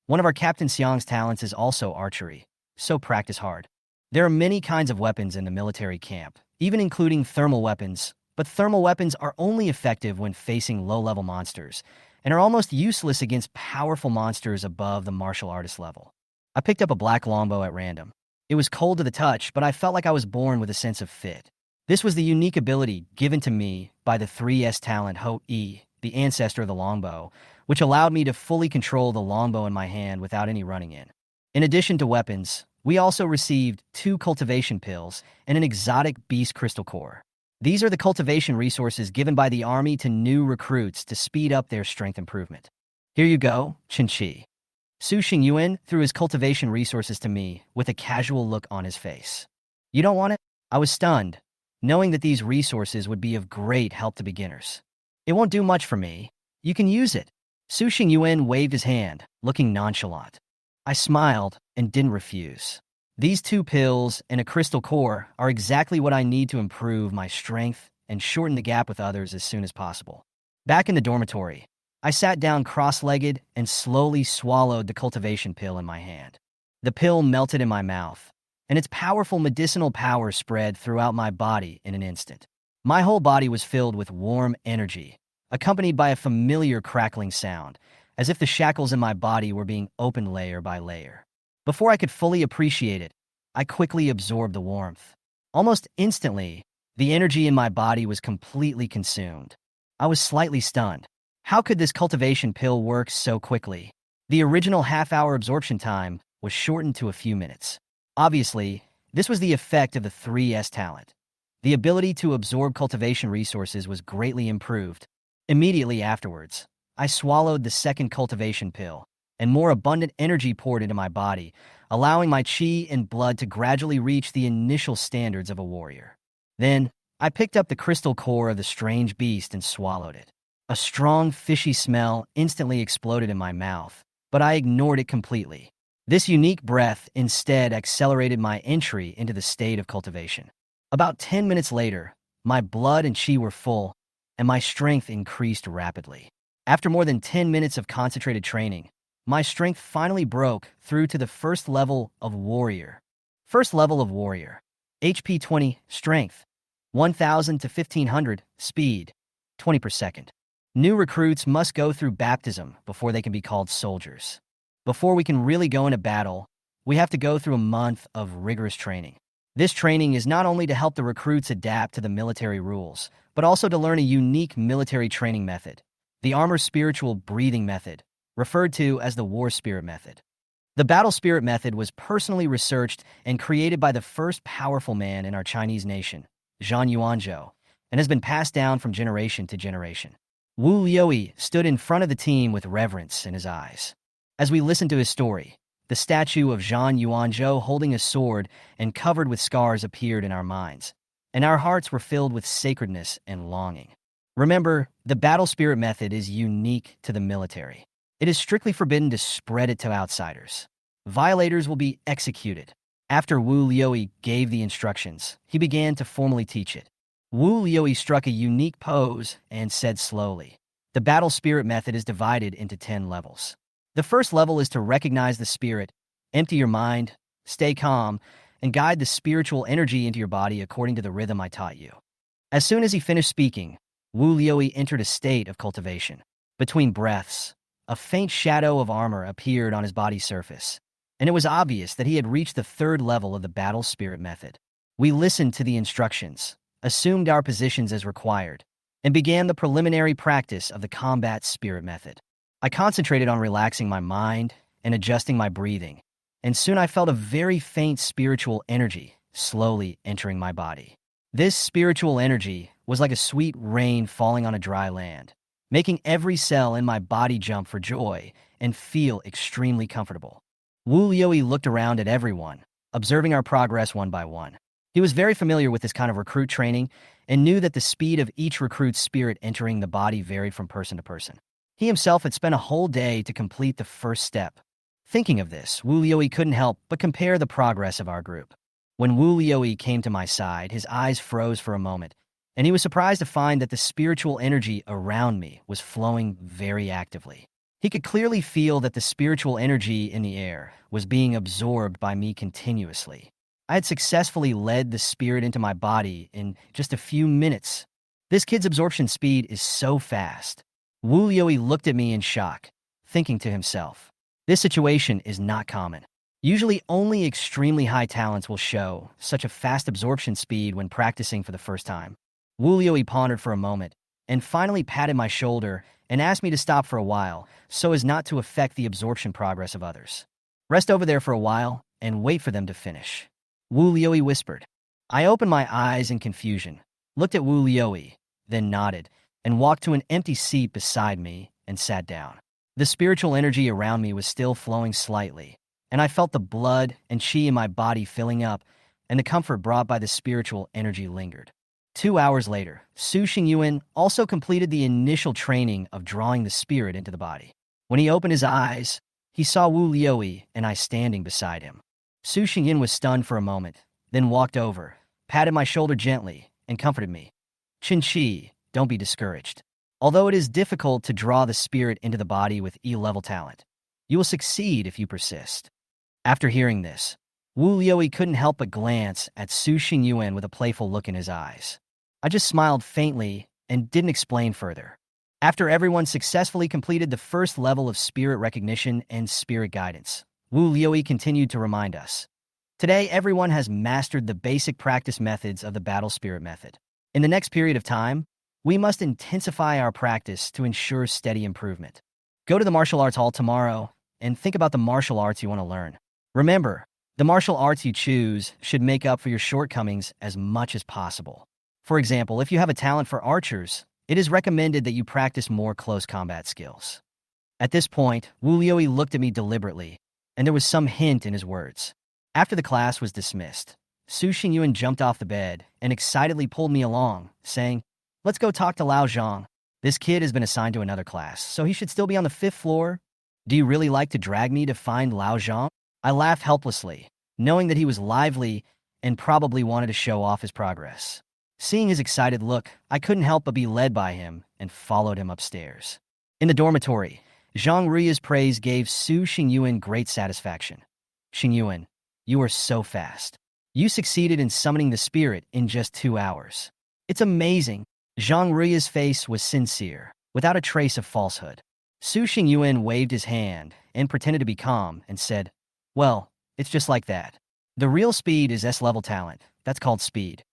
"One of our Captain Xiang's talents is also archery, so practice hard." There are many kinds of weapons in the military camp, even including thermal weapons, but thermal weapons are only effective when facing low-level monsters, and are almost useless against powerful monsters above the martial artist level. I picked up a black longbow at random. It was cold to the touch, but I felt like I was born with a sense of fit. This was the unique ability given to me by the 3S talent Hou Yi, the ancestor of the longbow, which allowed me to fully control the longbow in my hand without any running in. In addition to weapons, we also received 2 cultivation pills and an exotic beast crystal core. These are the cultivation resources given by the army to new recruits to speed up their strength improvement. "Here you go, Chen Qi." Su Xingyuan threw his cultivation resources to me with a casual look on his face. "You don't want it?" I was stunned, knowing that these resources would be of great help to beginners. "It won't do much for me. You can use it." Su Xingyuan waved his hand, looking nonchalant. I smiled and didn't refuse. These 2 pills and a crystal core are exactly what I need to improve my strength and shorten the gap with others as soon as possible. Back in the dormitory, I sat down cross-legged and slowly swallowed the cultivation pill in my hand. The pill melted in my mouth, and its powerful medicinal power spread throughout my body in an instant. My whole body was filled with warm energy, accompanied by a familiar crackling sound, as if the shackles in my body were being opened layer by layer. Before I could fully appreciate it, I quickly absorbed the warmth. Almost instantly, the energy in my body was completely consumed. I was slightly stunned. How could this cultivation pill work so quickly? The original half-hour absorption time was shortened to a few minutes. Obviously, this was the effect of the 3S talent. The ability to absorb cultivation resources was greatly improved. Immediately afterwards, I swallowed the second cultivation pill, and more abundant energy poured into my body, allowing my chi and blood to gradually reach the initial standards of a warrior. Then, I picked up the crystal core of the strange beast and swallowed it. A strong, fishy smell instantly exploded in my mouth, but I ignored it completely. This unique breath instead accelerated my entry into the state of cultivation. About 10 minutes later, my blood and chi were full, and my strength increased rapidly. After more than 10 minutes of concentrated training, my strength finally broke through to the first level of warrior. First level of warrior. HP 20, strength 1000 to 1500, speed 20 per second. New recruits must go through baptism before they can be called soldiers. Before we can really go into battle, we have to go through a month of rigorous training. This training is not only to help the recruits adapt to the military rules, but also to learn a unique military training method, the armor spiritual breathing method, referred to as the war spirit method. The battle spirit method was personally researched and created by the first powerful man in our Chinese nation, Zhang Yuanzhou, and has been passed down from generation to generation. Hou Yi stood in front of the team with reverence in his eyes. As we listened to his story, the statue of Zhang Yuanzhou holding a sword and covered with scars appeared in our minds, and our hearts were filled with sacredness and longing. Remember, the battle spirit method is unique to the military. It is strictly forbidden to spread it to outsiders. Violators will be executed. After Hou Yi gave the instructions, he began to formally teach it. Hou Yi struck a unique pose and said slowly, "The battle spirit method is divided into 10 levels. The first level is to recognize the spirit, empty your mind, stay calm, and guide the spiritual energy into your body according to the rhythm I taught you." As soon as he finished speaking, Hou Yi entered a state of cultivation. Between breaths, a faint shadow of armor appeared on his body's surface, and it was obvious that he had reached the third level of the battle spirit method. We listened to the instructions, assumed our positions as required, and began the preliminary practice of the combat spirit method. I concentrated on relaxing my mind and adjusting my breathing, and soon I felt a very faint spiritual energy slowly entering my body. This spiritual energy was like a sweet rain falling on a dry land, making every cell in my body jump for joy and feel extremely comfortable. Hou Yi looked around at everyone, observing our progress one by one. He was very familiar with this kind of recruit training and knew that the speed of each recruit's spirit entering the body varied from person to person. He himself had spent a whole day to complete the first step. Thinking of this, Hou Yi couldn't help but compare the progress of our group. When Hou Yi came to my side, his eyes froze for a moment, and he was surprised to find that the spiritual energy around me was flowing very actively. He could clearly feel that the spiritual energy in the air was being absorbed by me continuously. I had successfully led the spirit into my body in just a few minutes. This kid's absorption speed is so fast. Hou Yi looked at me in shock, thinking to himself, "This situation is not common. Usually only extremely high talents will show such a fast absorption speed when practicing for the first time." Hou Yi pondered for a moment, and finally patted my shoulder and asked me to stop for a while so as not to affect the absorption progress of others. "Rest over there for a while and wait for them to finish," Hou Yi whispered. I opened my eyes in confusion, looked at Hou Yi, then nodded, and walked to an empty seat beside me and sat down. The spiritual energy around me was still flowing slightly, and I felt the blood and chi in my body filling up, and the comfort brought by the spiritual energy lingered. 2 hours later, Su Xingyuan also completed the initial training of drawing the spirit into the body. When he opened his eyes, he saw Hou Yi and I standing beside him. Su Xingyuan was stunned for a moment, then walked over, patted my shoulder gently, and comforted me. "Qin-Chi, don't be discouraged. Although it is difficult to draw the spirit into the body with E-level talent, you will succeed if you persist." After hearing this, Hou Yi couldn't help but glance at Su Xingyuan with a playful look in his eyes. I just smiled faintly and didn't explain further. After everyone successfully completed the first level of spirit recognition and spirit guidance, Hou Yi continued to remind us, "Today, everyone has mastered the basic practice methods of the battle spirit method. In the next period of time, we must intensify our practice to ensure steady improvement. Go to the martial arts hall tomorrow and think about the martial arts you want to learn. Remember, the martial arts you choose should make up for your shortcomings as much as possible. For example, if you have a talent for archers, it is recommended that you practice more close combat skills." At this point, Hou Yi looked at me deliberately, and there was some hint in his words. After the class was dismissed, Su Xingyuan jumped off the bed and excitedly pulled me along, saying, "Let's go talk to Lao Zhang. This kid has been assigned to another class, so he should still be on the 5th floor. Do you really like to drag me to find Lao Zhang?" I laughed helplessly, knowing that he was lively and probably wanted to show off his progress. Seeing his excited look, I couldn't help but be led by him and followed him upstairs. In the dormitory, Zhang Rui's praise gave Su Xingyuan great satisfaction. "Xingyuan, you are so fast. You succeeded in summoning the spirit in just 2 hours. It's amazing." Zhang Rui's face was sincere, without a trace of falsehood. Su Xingyuan waved his hand and pretended to be calm and said, "Well, it's just like that. The real speed is S-level talent. That's called speed.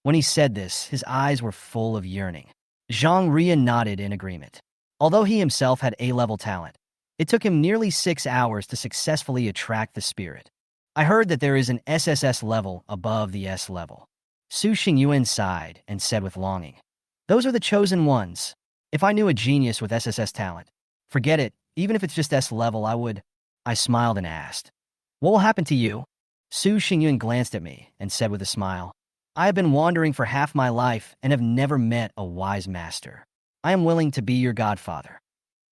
When he said this, his eyes were full of yearning. Zhang Ria nodded in agreement. Although he himself had A-level talent, it took him nearly 6 hours to successfully attract the spirit. I heard that there is an SSS level above the S level. Su Xingyuan sighed and said with longing, "Those are the chosen ones. If I knew a genius with SSS talent, forget it, even if it's just S level, I would." I smiled and asked, "What will happen to you?" Su Xingyuan glanced at me and said with a smile, "I have been wandering for half my life and have never met a wise master. I am willing to be your godfather."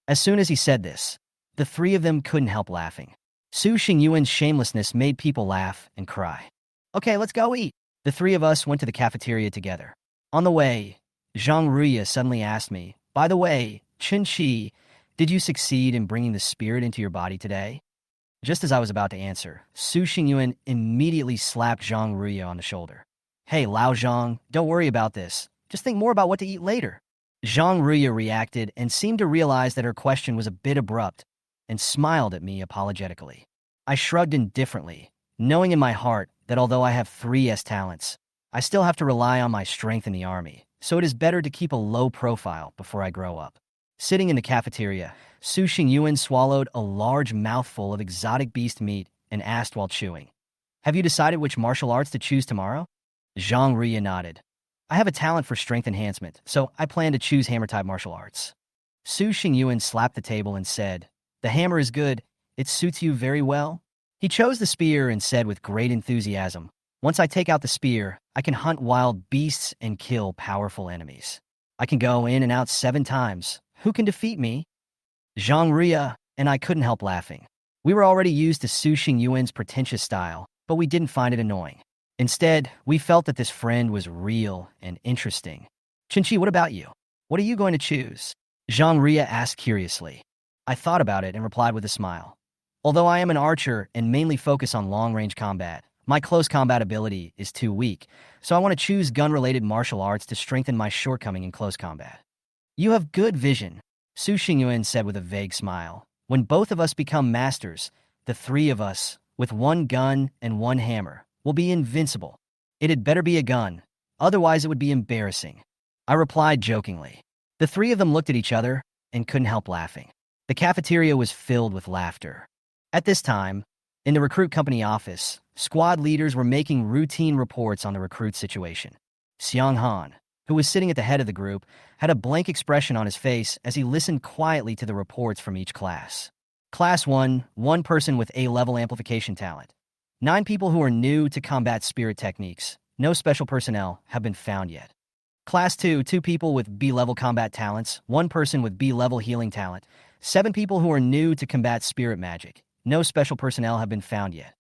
As soon as he said this, the three of them couldn't help laughing. Su Xingyuan's shamelessness made people laugh and cry. "Okay, let's go eat." The three of us went to the cafeteria together. On the way, Zhang Ruya suddenly asked me, "By the way, Chun-Chi, did you succeed in bringing the spirit into your body today?" Just as I was about to answer, Su Xingyuan immediately slapped Zhang Ruya on the shoulder. "Hey, Lao Zhang, don't worry about this. Just think more about what to eat later." Zhang Ruya reacted and seemed to realize that her question was a bit abrupt and smiled at me apologetically. I shrugged indifferently, knowing in my heart that although I have 3 S talents, I still have to rely on my strength in the army, so it is better to keep a low profile before I grow up. Sitting in the cafeteria, Su Xingyuan swallowed a large mouthful of exotic beast meat and asked while chewing, "Have you decided which martial arts to choose tomorrow?" Zhang Ruya nodded. "I have a talent for strength enhancement, so I plan to choose hammer-type martial arts." Su Xingyuan slapped the table and said, "The hammer is good. It suits you very well." He chose the spear and said with great enthusiasm, "Once I take out the spear, I can hunt wild beasts and kill powerful enemies. I can go in and out 7 times. Who can defeat me?" Zhang Ria and I couldn't help laughing. We were already used to Su Xingyuan's pretentious style, but we didn't find it annoying. Instead, we felt that this friend was real and interesting. "Chun-Chi, what about you? What are you going to choose?" Zhang Ria asked curiously. I thought about it and replied with a smile. "Although I am an archer and mainly focus on long-range combat, my close combat ability is too weak, so I want to choose gun-related martial arts to strengthen my shortcoming in close combat." "You have good vision," Su Xingyuan said with a vague smile. "When both of us become masters, the 3 of us, with 1 gun and 1 hammer, will be invincible. It had better be a gun, otherwise it would be embarrassing." I replied jokingly. The 3 of them looked at each other and couldn't help laughing. The cafeteria was filled with laughter. At this time, in the recruit company office, squad leaders were making routine reports on the recruit situation. Xiang Han, who was sitting at the head of the group, had a blank expression on his face as he listened quietly to the reports from each class. Class 1, 1 person with A-level amplification talent. 9 people who are new to combat spirit techniques. No special personnel have been found yet. Class 2, 2 people with B-level combat talents. 1 person with B-level healing talent. 7 people who are new to combat spirit magic. No special personnel have been found yet.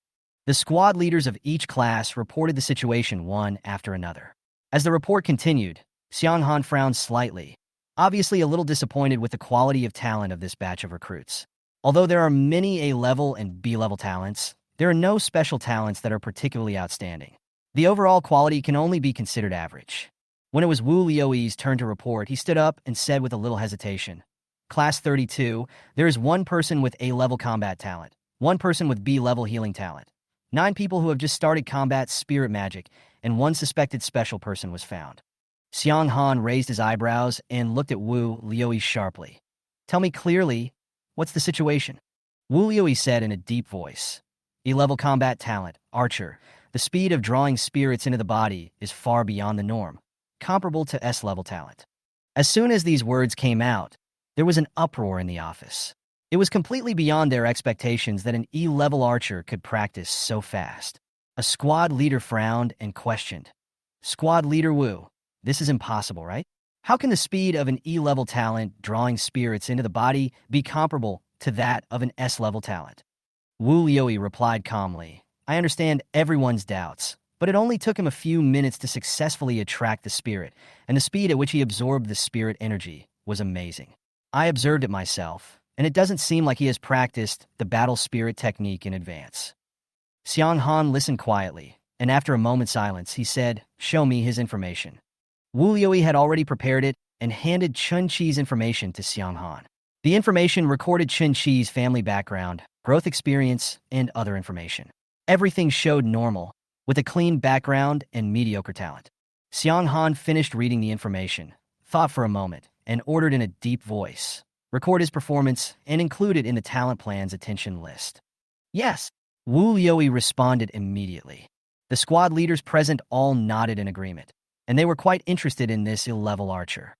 The squad leaders of each class reported the situation one after another. As the report continued, Xiang Han frowned slightly, obviously a little disappointed with the quality of talent of this batch of recruits. Although there are many A-level and B-level talents, there are no special talents that are particularly outstanding. The overall quality can only be considered average. When it was Wu Liuyi's turn to report, he stood up and said with a little hesitation, "Class 32, there is 1 person with A-level combat talent, 1 person with B-level healing talent, 9 people who have just started combat spirit magic, and 1 suspected special person was found." Xiang Han raised his eyebrows and looked at Wu Liuyi sharply. "Tell me clearly, what's the situation?" Wu Liuyi said in a deep voice, "E-level combat talent, archer. The speed of drawing spirits into the body is far beyond the norm, comparable to S-level talent." As soon as these words came out, there was an uproar in the office. It was completely beyond their expectations that an E-level archer could practice so fast. A squad leader frowned and questioned. "Squad leader Wu, this is impossible, right? How can the speed of an E-level talent drawing spirits into the body be comparable to that of an S-level talent?" Wu Liuyi replied calmly, "I understand everyone's doubts, but it only took him a few minutes to successfully attract the spirit, and the speed at which he absorbed the spirit energy was amazing. I observed it myself, and it doesn't seem like he has practiced the battle spirit technique in advance." Xiang Han listened quietly, and after a moment's silence, he said, "Show me his information." Wu Liuyi had already prepared it and handed Chun-Chi's information to Xiang Han. The information recorded Chun-Chi's family background, growth experience, and other information. Everything showed normal, with a clean background and mediocre talent. Xiang Han finished reading the information, thought for a moment, and ordered in a deep voice, record his performance and include it in the talent plan's attention list. Yes, Wu Yi responded immediately. The squad leaders present all nodded in agreement, and they were quite interested in this ill-level archer.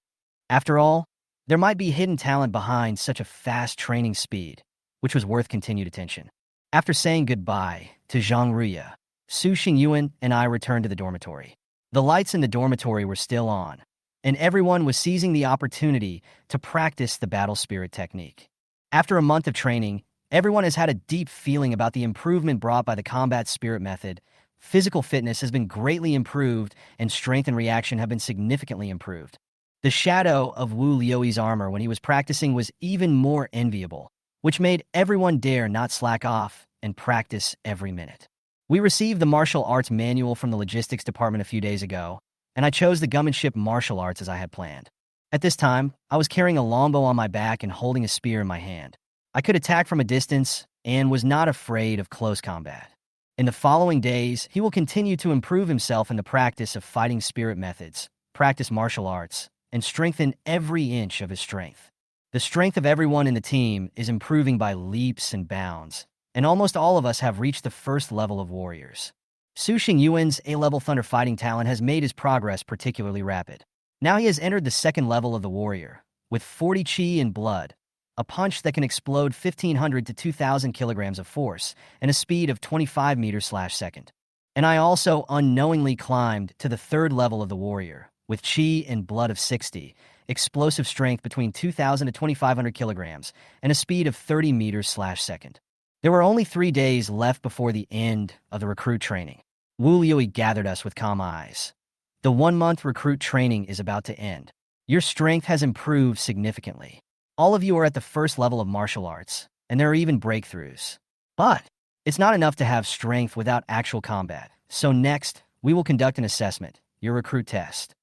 After all, there might be hidden talent behind such a fast training speed, which was worth continued attention. After saying goodbye to Zhang Ruya, Su Xingyuan and I returned to the dormitory. The lights in the dormitory were still on, and everyone was seizing the opportunity to practice the battle spirit technique. After a month of training, everyone has had a deep feeling about the improvement brought by the combat spirit method. Physical fitness has been greatly improved, and strength and reaction have been significantly improved. The shadow of Wu Liu's armor when he was practicing was even more enviable, which made everyone dare not slack off and practice every minute. We received the martial arts manual from the logistics department a few days ago, and I chose the gunmanship martial arts as I had planned. At this time, I was carrying a longbow on my back and holding a spear in my hand. I could attack from a distance and was not afraid of close combat. In the following days, he will continue to improve himself in the practice of fighting spirit methods, practice martial arts, and strengthen every inch of his strength. The strength of everyone in the team is improving by leaps and bounds, and almost all of us have reached the first level of warriors. Su Xingyuan's A-level thunder fighting talent has made his progress particularly rapid. Now he has entered the second level of the warrior, with 40 chi and blood, a punch that can explode 1,500 to 2,000 kilograms of force, and a speed of 25 meters/second. And I also unknowingly climbed to the third level of the warrior, with chi and blood of 60, explosive strength between 2,000 to 2,500 kilograms, and a speed of 30 meters/second. There were only 3 days left before the end of the recruit training. Wu Yi gathered us with calm eyes. The 1-month recruit training is about to end. Your strength has improved significantly. All of you are at the first level of martial arts, and there are even breakthroughs. But it's not enough to have strength without actual combat. So next, we will conduct an assessment, your recruit test.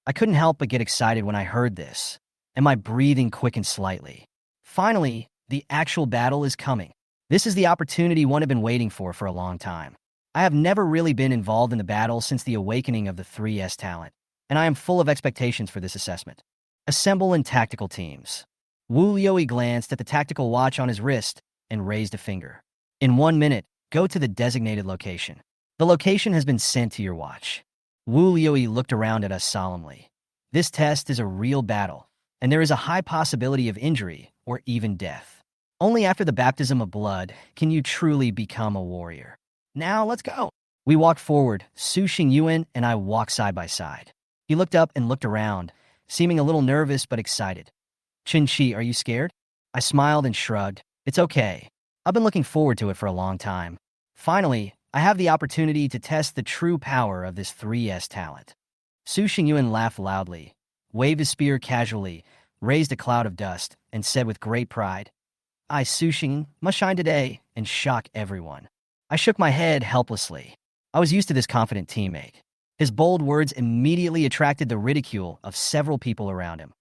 I couldn't help but get excited when I heard this, and my breathing quickened slightly. Finally, the actual battle is coming. This is the opportunity one had been waiting for a long time. I have never really been involved in the battle since the awakening of the 3S talent, and I am full of expectations for this assessment. Assemble in tactical teams. Wu Yi glanced at the tactical watch on his wrist and raised a finger. In 1 minute, go to the designated location. The location has been sent to your watch. Wu Yi looked around at us solemnly. This test is a real battle, and there is a high possibility of injury or even death. Only after the baptism of blood can you truly become a warrior. Now, let's go. We walked forward. Su Xingyuan and I walked side by side. He looked up and looked around, seeming a little nervous but excited. Qin, are you scared? I smiled and shrugged. It's okay. I've been looking forward to it for a long time. Finally, I have the opportunity to test the true power of this 3S talent. Su Xingyuan laughed loudly, waved his spear casually, raised a cloud of dust, and said with great pride, I, Su Xing, must shine today and shock everyone. I shook my head helplessly. I was used to this confident teammate. His bold words immediately attracted the ridicule of several people around him.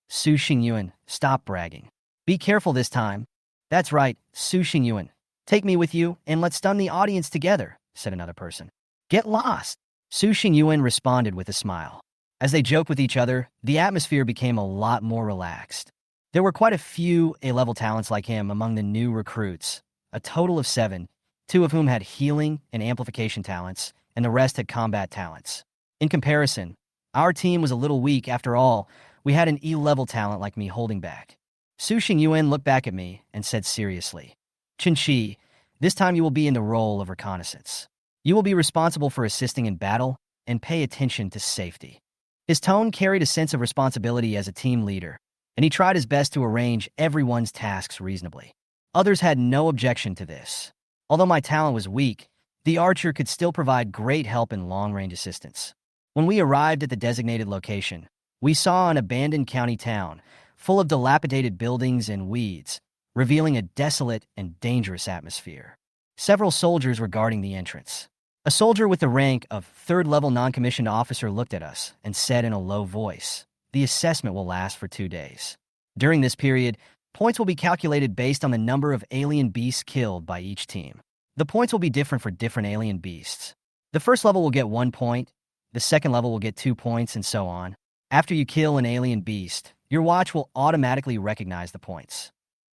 Su Xingyuan, stop bragging. Be careful this time. That's right, Su Xingyuan. Take me with you and let's stun the audience together, said another person. Get lost. Su Xingyuan responded with a smile. As they joked with each other, the atmosphere became a lot more relaxed. There were quite a few A-level talents like him among the new recruits, a total of 7, 2 of whom had healing and amplification talents, and the rest had combat talents. In comparison, our team was a little weak. After all, we had an E-level talent like me holding back. Su Xingyuan looked back at me and said seriously, Qin, this time you will be in the role of reconnaissance. You will be responsible for assisting in battle and pay attention to safety. His tone carried a sense of responsibility as a team leader, and he tried his best to arrange everyone's tasks reasonably. Others had no objection to this. Although my talent was weak, the archer could still provide great help in long-range assistance. When we arrived at the designated location, we saw an abandoned county town, full of dilapidated buildings and weeds, revealing a desolate and dangerous atmosphere. Several soldiers were guarding the entrance. A soldier with the rank of 3rd-level non-commissioned officer looked at us and said in a low voice, the assessment will last for 2 days. During this period, points will be calculated based on the number of alien beasts killed by each team. The points will be different for different alien beasts. The first level will get 1 point, the second level will get 2 points, and so on. After you kill an alien beast, your watch will automatically recognize the points.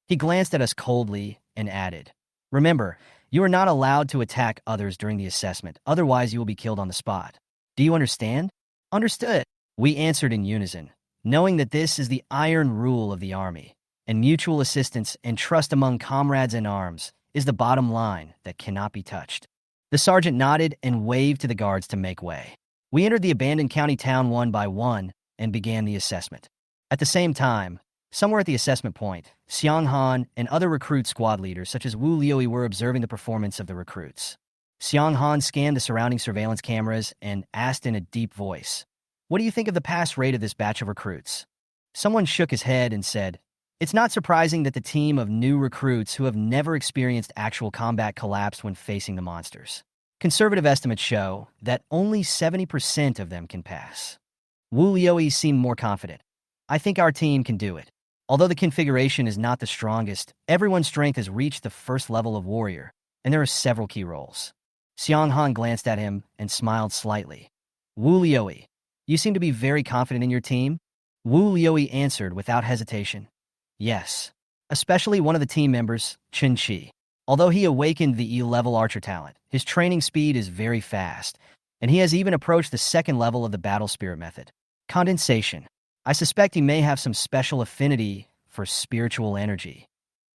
He glanced at us coldly and added, "Remember, you are not allowed to attack others during the assessment, otherwise you will be killed on the spot. Do you understand?" "Understood," we answered in unison, knowing that this is the iron rule of the army, and mutual assistance and trust among comrades in arms is the bottom line that cannot be touched. The sergeant nodded and waved to the guards to make way. We entered the abandoned county town one by one and began the assessment. At the same time, somewhere at the assessment point, Xiang Han and other recruit squad leaders such as Hou Yi were observing the performance of the recruits. Xiang Han scanned the surrounding surveillance cameras and asked in a deep voice, "What do you think of the pass rate of this batch of recruits?" Someone shook his head and said, "It's not surprising that the team of new recruits who have never experienced actual combat collapsed when facing the monsters. Conservative estimates show that only 70% of them can pass." Wu Liui seemed more confident. "I think our team can do it. Although the configuration is not the strongest, everyone's strength has reached the first level of warrior, and there are several key roles." Xiang Han glanced at him and smiled slightly. "Wu Liui, you seem to be very confident in your team?" Wu Liui answered without hesitation, "Yes, especially one of the team members, Chen Qi. Although he awakened the E-level archer talent, his training speed is very fast, and he has even approached the second level of the battle spirit method. Condensation. I suspect he may have some special affinity for spiritual energy."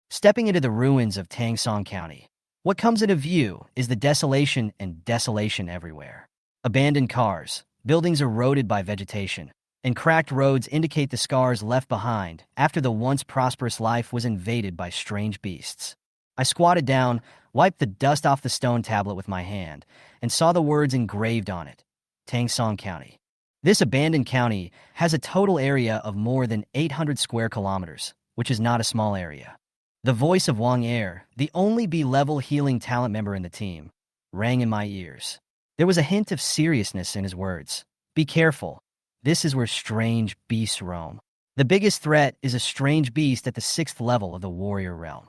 Stepping into the ruins of Tangsong County, what comes into view is the desolation and desolation everywhere. Abandoned cars, buildings eroded by vegetation, and cracked roads indicate the scars left behind after the once prosperous life was invaded by strange beasts. I squatted down, wiped the dust off the stone tablet with my hand, and saw the words engraved on it, Tangsong County. This abandoned county has a total area of more than 800 square kilometers, which is not a small area. The voice of Wang Er, the only B-level healing talent member in the team, rang in my ears. There was a hint of seriousness in his words. "Be careful. This is where strange beasts roam. The biggest threat is a strange beast at the 6th level of the warrior realm."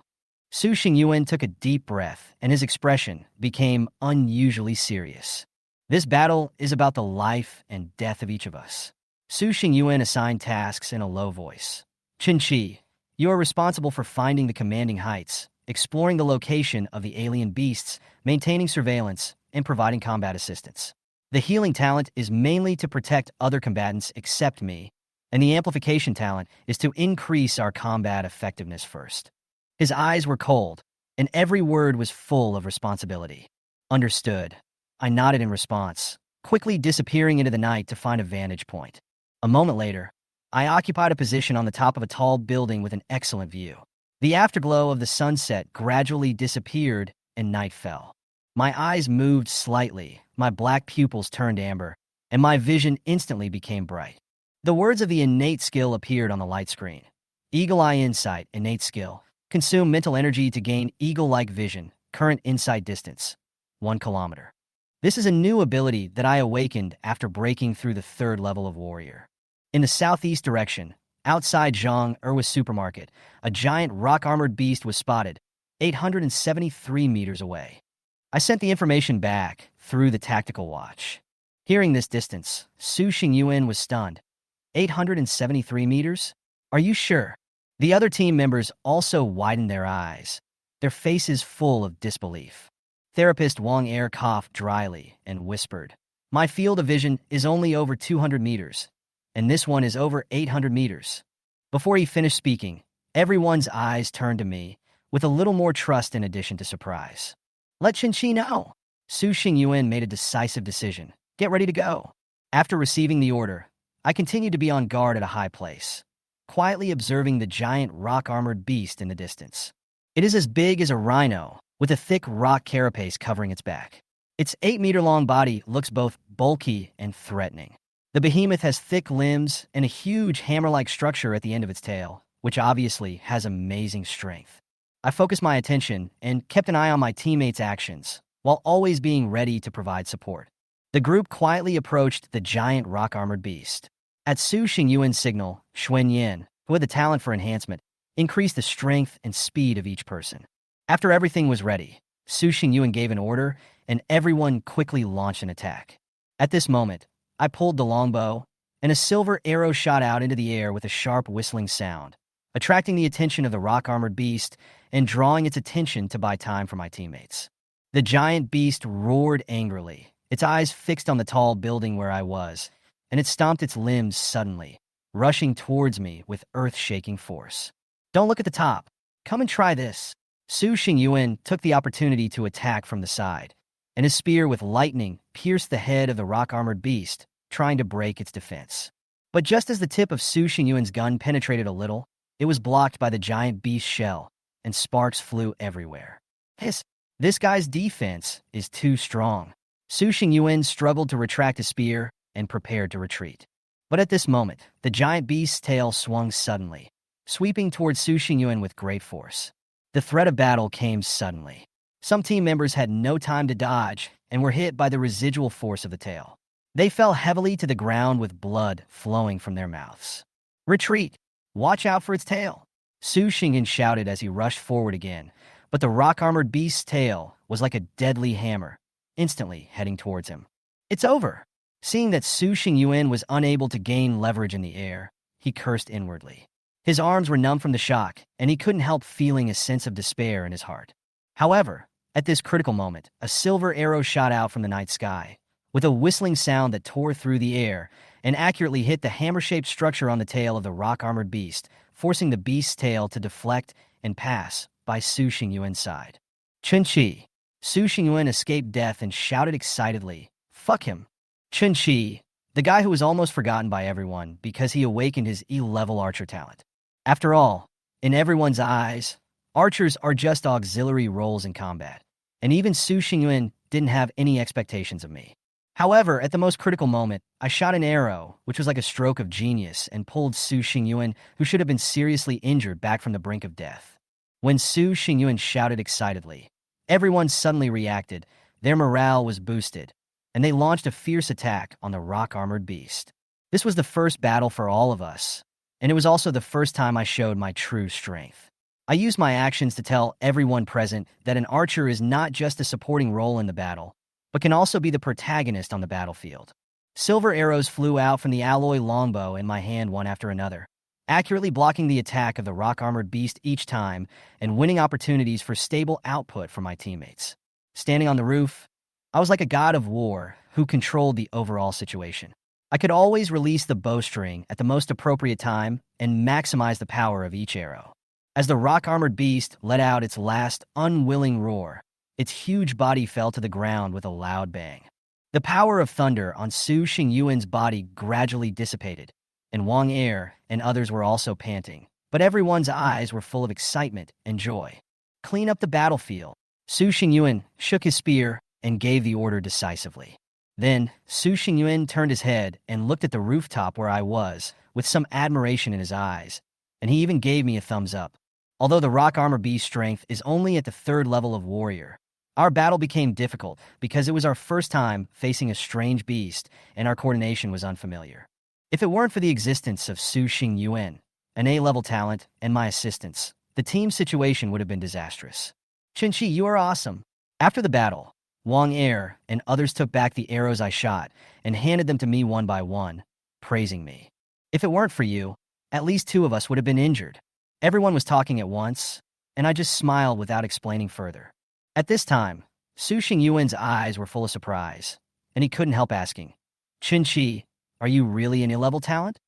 Su Xingyuan took a deep breath, and his expression became unusually serious. "This battle is about the life and death of each of us." Su Xingyuan assigned tasks in a low voice. "Qin Qi, you are responsible for finding the commanding heights, exploring the location of the alien beasts, maintaining surveillance, and providing combat assistance. The healing talent is mainly to protect other combatants except me, and the amplification talent is to increase our combat effectiveness first." His eyes were cold, and every word was full of responsibility. "Understood." I nodded in response, quickly disappearing into the night to find a vantage point. A moment later, I occupied a position on the top of a tall building with an excellent view. The afterglow of the sunset gradually disappeared and night fell. My eyes moved slightly, my black pupils turned amber, and my vision instantly became bright. The words of the innate skill appeared on the light screen. Eagle Eye Insight, innate skill. Consume mental energy to gain eagle-like vision. Current insight distance, 1 kilometer. This is a new ability that I awakened after breaking through the 3rd level of warrior. In the southeast direction, outside Zhang Erwa's supermarket, a giant rock-armored beast was spotted, 873 meters away. I sent the information back through the tactical watch. Hearing this distance, Su Xingyuan was stunned. 873 meters? Are you sure? The other team members also widened their eyes, their faces full of disbelief. Therapist Wang Er coughed dryly and whispered, "My field of vision is only over 200 meters, and this one is over 800 meters." Before he finished speaking, everyone's eyes turned to me, with a little more trust in addition to surprise. "Let Qinqi know." Su Xingyuan made a decisive decision. "Get ready to go." After receiving the order, I continued to be on guard at a high place, quietly observing the giant rock-armored beast in the distance. It is as big as a rhino, with a thick rock carapace covering its back. Its 8-meter-long body looks both bulky and threatening. The behemoth has thick limbs and a huge hammer-like structure at the end of its tail, which obviously has amazing strength. I focused my attention and kept an eye on my teammates' actions, while always being ready to provide support. The group quietly approached the giant rock-armored beast. At Su Xingyuan's signal, Xuan Yin, who had the talent for enhancement, increased the strength and speed of each person. After everything was ready, Su Xingyuan gave an order, and everyone quickly launched an attack. At this moment, I pulled the longbow, and a silver arrow shot out into the air with a sharp whistling sound, attracting the attention of the rock-armored beast and drawing its attention to buy time for my teammates. The giant beast roared angrily, its eyes fixed on the tall building where I was, and it stomped its limbs suddenly, rushing towards me with earth-shaking force. Don't look at the top. Come and try this. Su Xingyuan took the opportunity to attack from the side, and his spear with lightning pierced the head of the rock-armored beast, trying to break its defense. But just as the tip of Su Xingyuan's gun penetrated a little, it was blocked by the giant beast's shell, and sparks flew everywhere. This guy's defense is too strong. Su Xingyuan struggled to retract his spear and prepared to retreat. But at this moment, the giant beast's tail swung suddenly, sweeping towards Su Xingyuan with great force. The threat of battle came suddenly. Some team members had no time to dodge and were hit by the residual force of the tail. They fell heavily to the ground with blood flowing from their mouths. "Retreat! Watch out for its tail!" Su Xingyuan shouted as he rushed forward again, but the rock-armored beast's tail was like a deadly hammer, instantly heading towards him. "It's over!" Seeing that Su Xingyuan was unable to gain leverage in the air, he cursed inwardly. His arms were numb from the shock, and he couldn't help feeling a sense of despair in his heart. However, at this critical moment, a silver arrow shot out from the night sky, with a whistling sound that tore through the air and accurately hit the hammer-shaped structure on the tail of the rock-armored beast, forcing the beast's tail to deflect and pass by Su Xingyuan's side. "Chun-Chi!" Su Xingyuan escaped death and shouted excitedly, "Fuck him!" Chun-Chi, the guy who was almost forgotten by everyone because he awakened his E-level archer talent. After all, in everyone's eyes, archers are just auxiliary roles in combat, and even Su Xingyuan didn't have any expectations of me. However, at the most critical moment, I shot an arrow, which was like a stroke of genius, and pulled Su Xingyuan, who should have been seriously injured, back from the brink of death. When Su Xingyuan shouted excitedly, everyone suddenly reacted, their morale was boosted, and they launched a fierce attack on the rock-armored beast. This was the first battle for all of us, and it was also the first time I showed my true strength. I used my actions to tell everyone present that an archer is not just a supporting role in the battle, but can also be the protagonist on the battlefield. Silver arrows flew out from the alloy longbow in my hand one after another, accurately blocking the attack of the rock-armored beast each time and winning opportunities for stable output for my teammates. Standing on the roof, I was like a god of war who controlled the overall situation. I could always release the bowstring at the most appropriate time and maximize the power of each arrow. As the rock-armored beast let out its last unwilling roar, its huge body fell to the ground with a loud bang. The power of thunder on Su Xingyuan's body gradually dissipated, and Wang Er and others were also panting, but everyone's eyes were full of excitement and joy. "Clean up the battlefield." Su Xingyuan shook his spear and gave the order decisively. Then, Su Xingyuan turned his head and looked at the rooftop where I was, with some admiration in his eyes, and he even gave me a thumbs up. Although the rock armor beast's strength is only at the 3rd level of warrior, our battle became difficult because it was our first time facing a strange beast and our coordination was unfamiliar. If it weren't for the existence of Su Xingyuan, an A-level talent, and my assistants, the team's situation would have been disastrous. "Chun-Chi, you are awesome." After the battle, Wang Er and others took back the arrows I shot and handed them to me one by one, praising me. "If it weren't for you, at least 2 of us would have been injured." Everyone was talking at once, and I just smiled without explaining further. At this time, Su Xingyuan's eyes were full of surprise, and he couldn't help asking, "Chun-Chi, are you really an A-level talent?"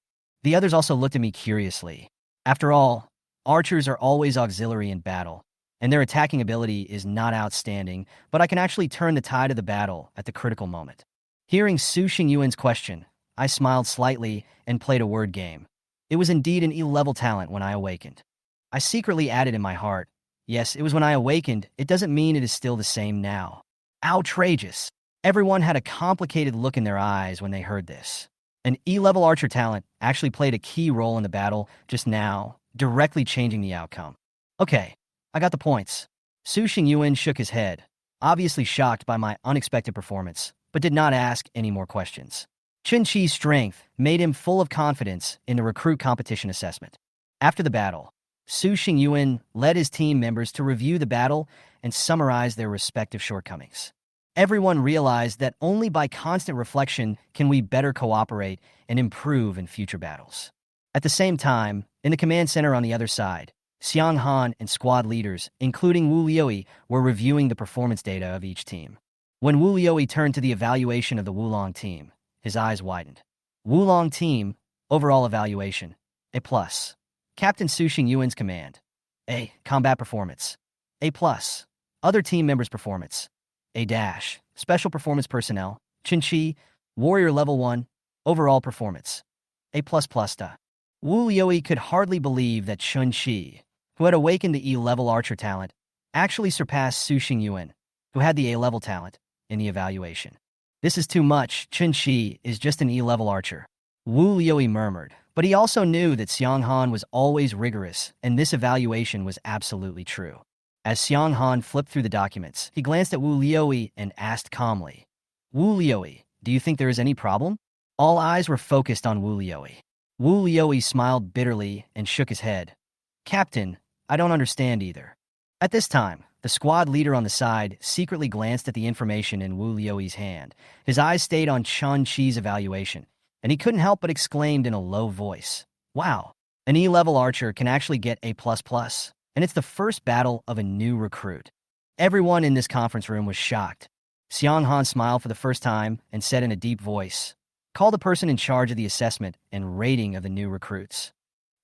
The others also looked at me curiously. After all, archers are always auxiliary in battle, and their attacking ability is not outstanding, but I can actually turn the tide of the battle at the critical moment. Hearing Su Xingyuan's question, I smiled slightly and played a word game. It was indeed an E-level talent when I awakened. I secretly added in my heart, yes, it was when I awakened, it doesn't mean it is still the same now. Outrageous. Everyone had a complicated look in their eyes when they heard this. An E-level archer talent actually played a key role in the battle just now, directly changing the outcome. Okay, I got the points. Su Xingyuan shook his head, obviously shocked by my unexpected performance, but did not ask any more questions. Chun-Chi's strength made him full of confidence in the recruit competition assessment. After the battle, Su Xingyuan led his team members to review the battle and summarize their respective shortcomings. Everyone realized that only by constant reflection can we better cooperate and improve in future battles. At the same time, in the command center on the other side, Xiang Han and squad leaders, including Wu Liuyi, were reviewing the performance data of each team. When Wu Liuyi turned to the evaluation of the Wulong team, his eyes widened. Wulong team, overall evaluation, A+. Captain Su Xingyuan's command, A. Combat performance, A+. Other team members' performance, A-. Special performance personnel, Qinchi, warrior level 1, overall performance, A++. Wu Liuyi could hardly believe that Qinchi, who had awakened the E-level archer talent, actually surpassed Su Xingyuan, who had the A-level talent, in the evaluation. This is too much. Qinchi is just an E-level archer. Wu Liuyi murmured, but he also knew that Xiang Han was always rigorous, and this evaluation was absolutely true. As Xiang Han flipped through the documents, he glanced at Wu Liuyi and asked calmly, Wu Liuyi, do you think there is any problem? All eyes were focused on Wu Liuyi. Wu Liuyi smiled bitterly and shook his head. Captain, I don't understand either. At this time, the squad leader on the side secretly glanced at the information in Wu Liuyi's hand. His eyes stayed on Qinchi's evaluation, and he couldn't help but exclaimed in a low voice, Wow, an E-level archer can actually get A++, and it's the first battle of a new recruit. Everyone in this conference room was shocked. Xiang Han smiled for the first time and said in a deep voice, Call the person in charge of the assessment and rating of the new recruits.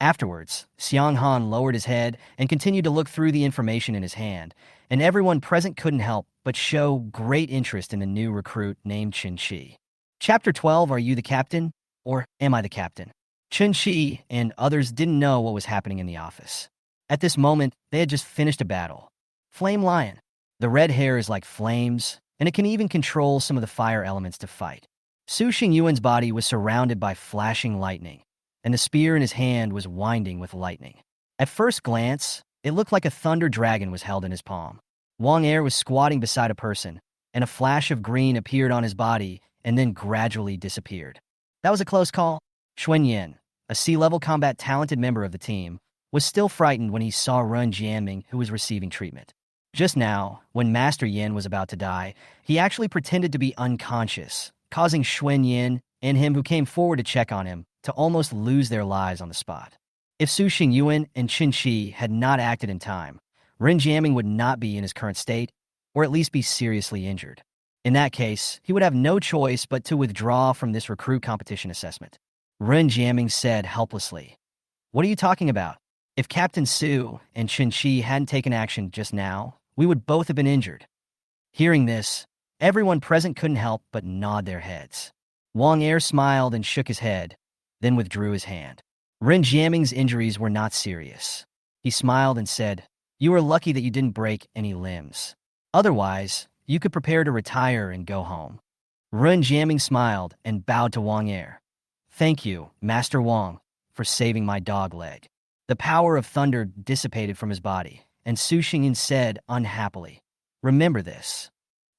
Afterwards, Xiang Han lowered his head and continued to look through the information in his hand, and everyone present couldn't help but show great interest in the new recruit named Qinchi. Chapter 12, Are You the Captain? Or Am I the Captain? Qinchi and others didn't know what was happening in the office. At this moment, they had just finished a battle. Flame Lion. The red hair is like flames, and it can even control some of the fire elements to fight. Su Xingyuan's body was surrounded by flashing lightning, and the spear in his hand was winding with lightning. At first glance, it looked like a thunder dragon was held in his palm. Wang Er was squatting beside a person, and a flash of green appeared on his body and then gradually disappeared. That was a close call. Xuan Yin, a C-level combat talented member of the team, was still frightened when he saw Ren Jianming, who was receiving treatment. Just now, when Master Yin was about to die, he actually pretended to be unconscious, causing Xuan Yin and him who came forward to check on him to almost lose their lives on the spot. If Su Xingyuan and Qinchi had not acted in time, Ren Jianming would not be in his current state, or at least be seriously injured. In that case, he would have no choice but to withdraw from this recruit competition assessment. Ren Jianming said helplessly, What are you talking about? If Captain Su and Qinchi hadn't taken action just now, we would both have been injured. Hearing this, everyone present couldn't help but nod their heads. Wang Er smiled and shook his head, then withdrew his hand. Ren Jianming's injuries were not serious. He smiled and said, You are lucky that you didn't break any limbs. Otherwise, you could prepare to retire and go home. Ren Jianming smiled and bowed to Wang Er. Thank you, Master Wang, for saving my dog leg. The power of thunder dissipated from his body, and Su Xingyin said unhappily, Remember this.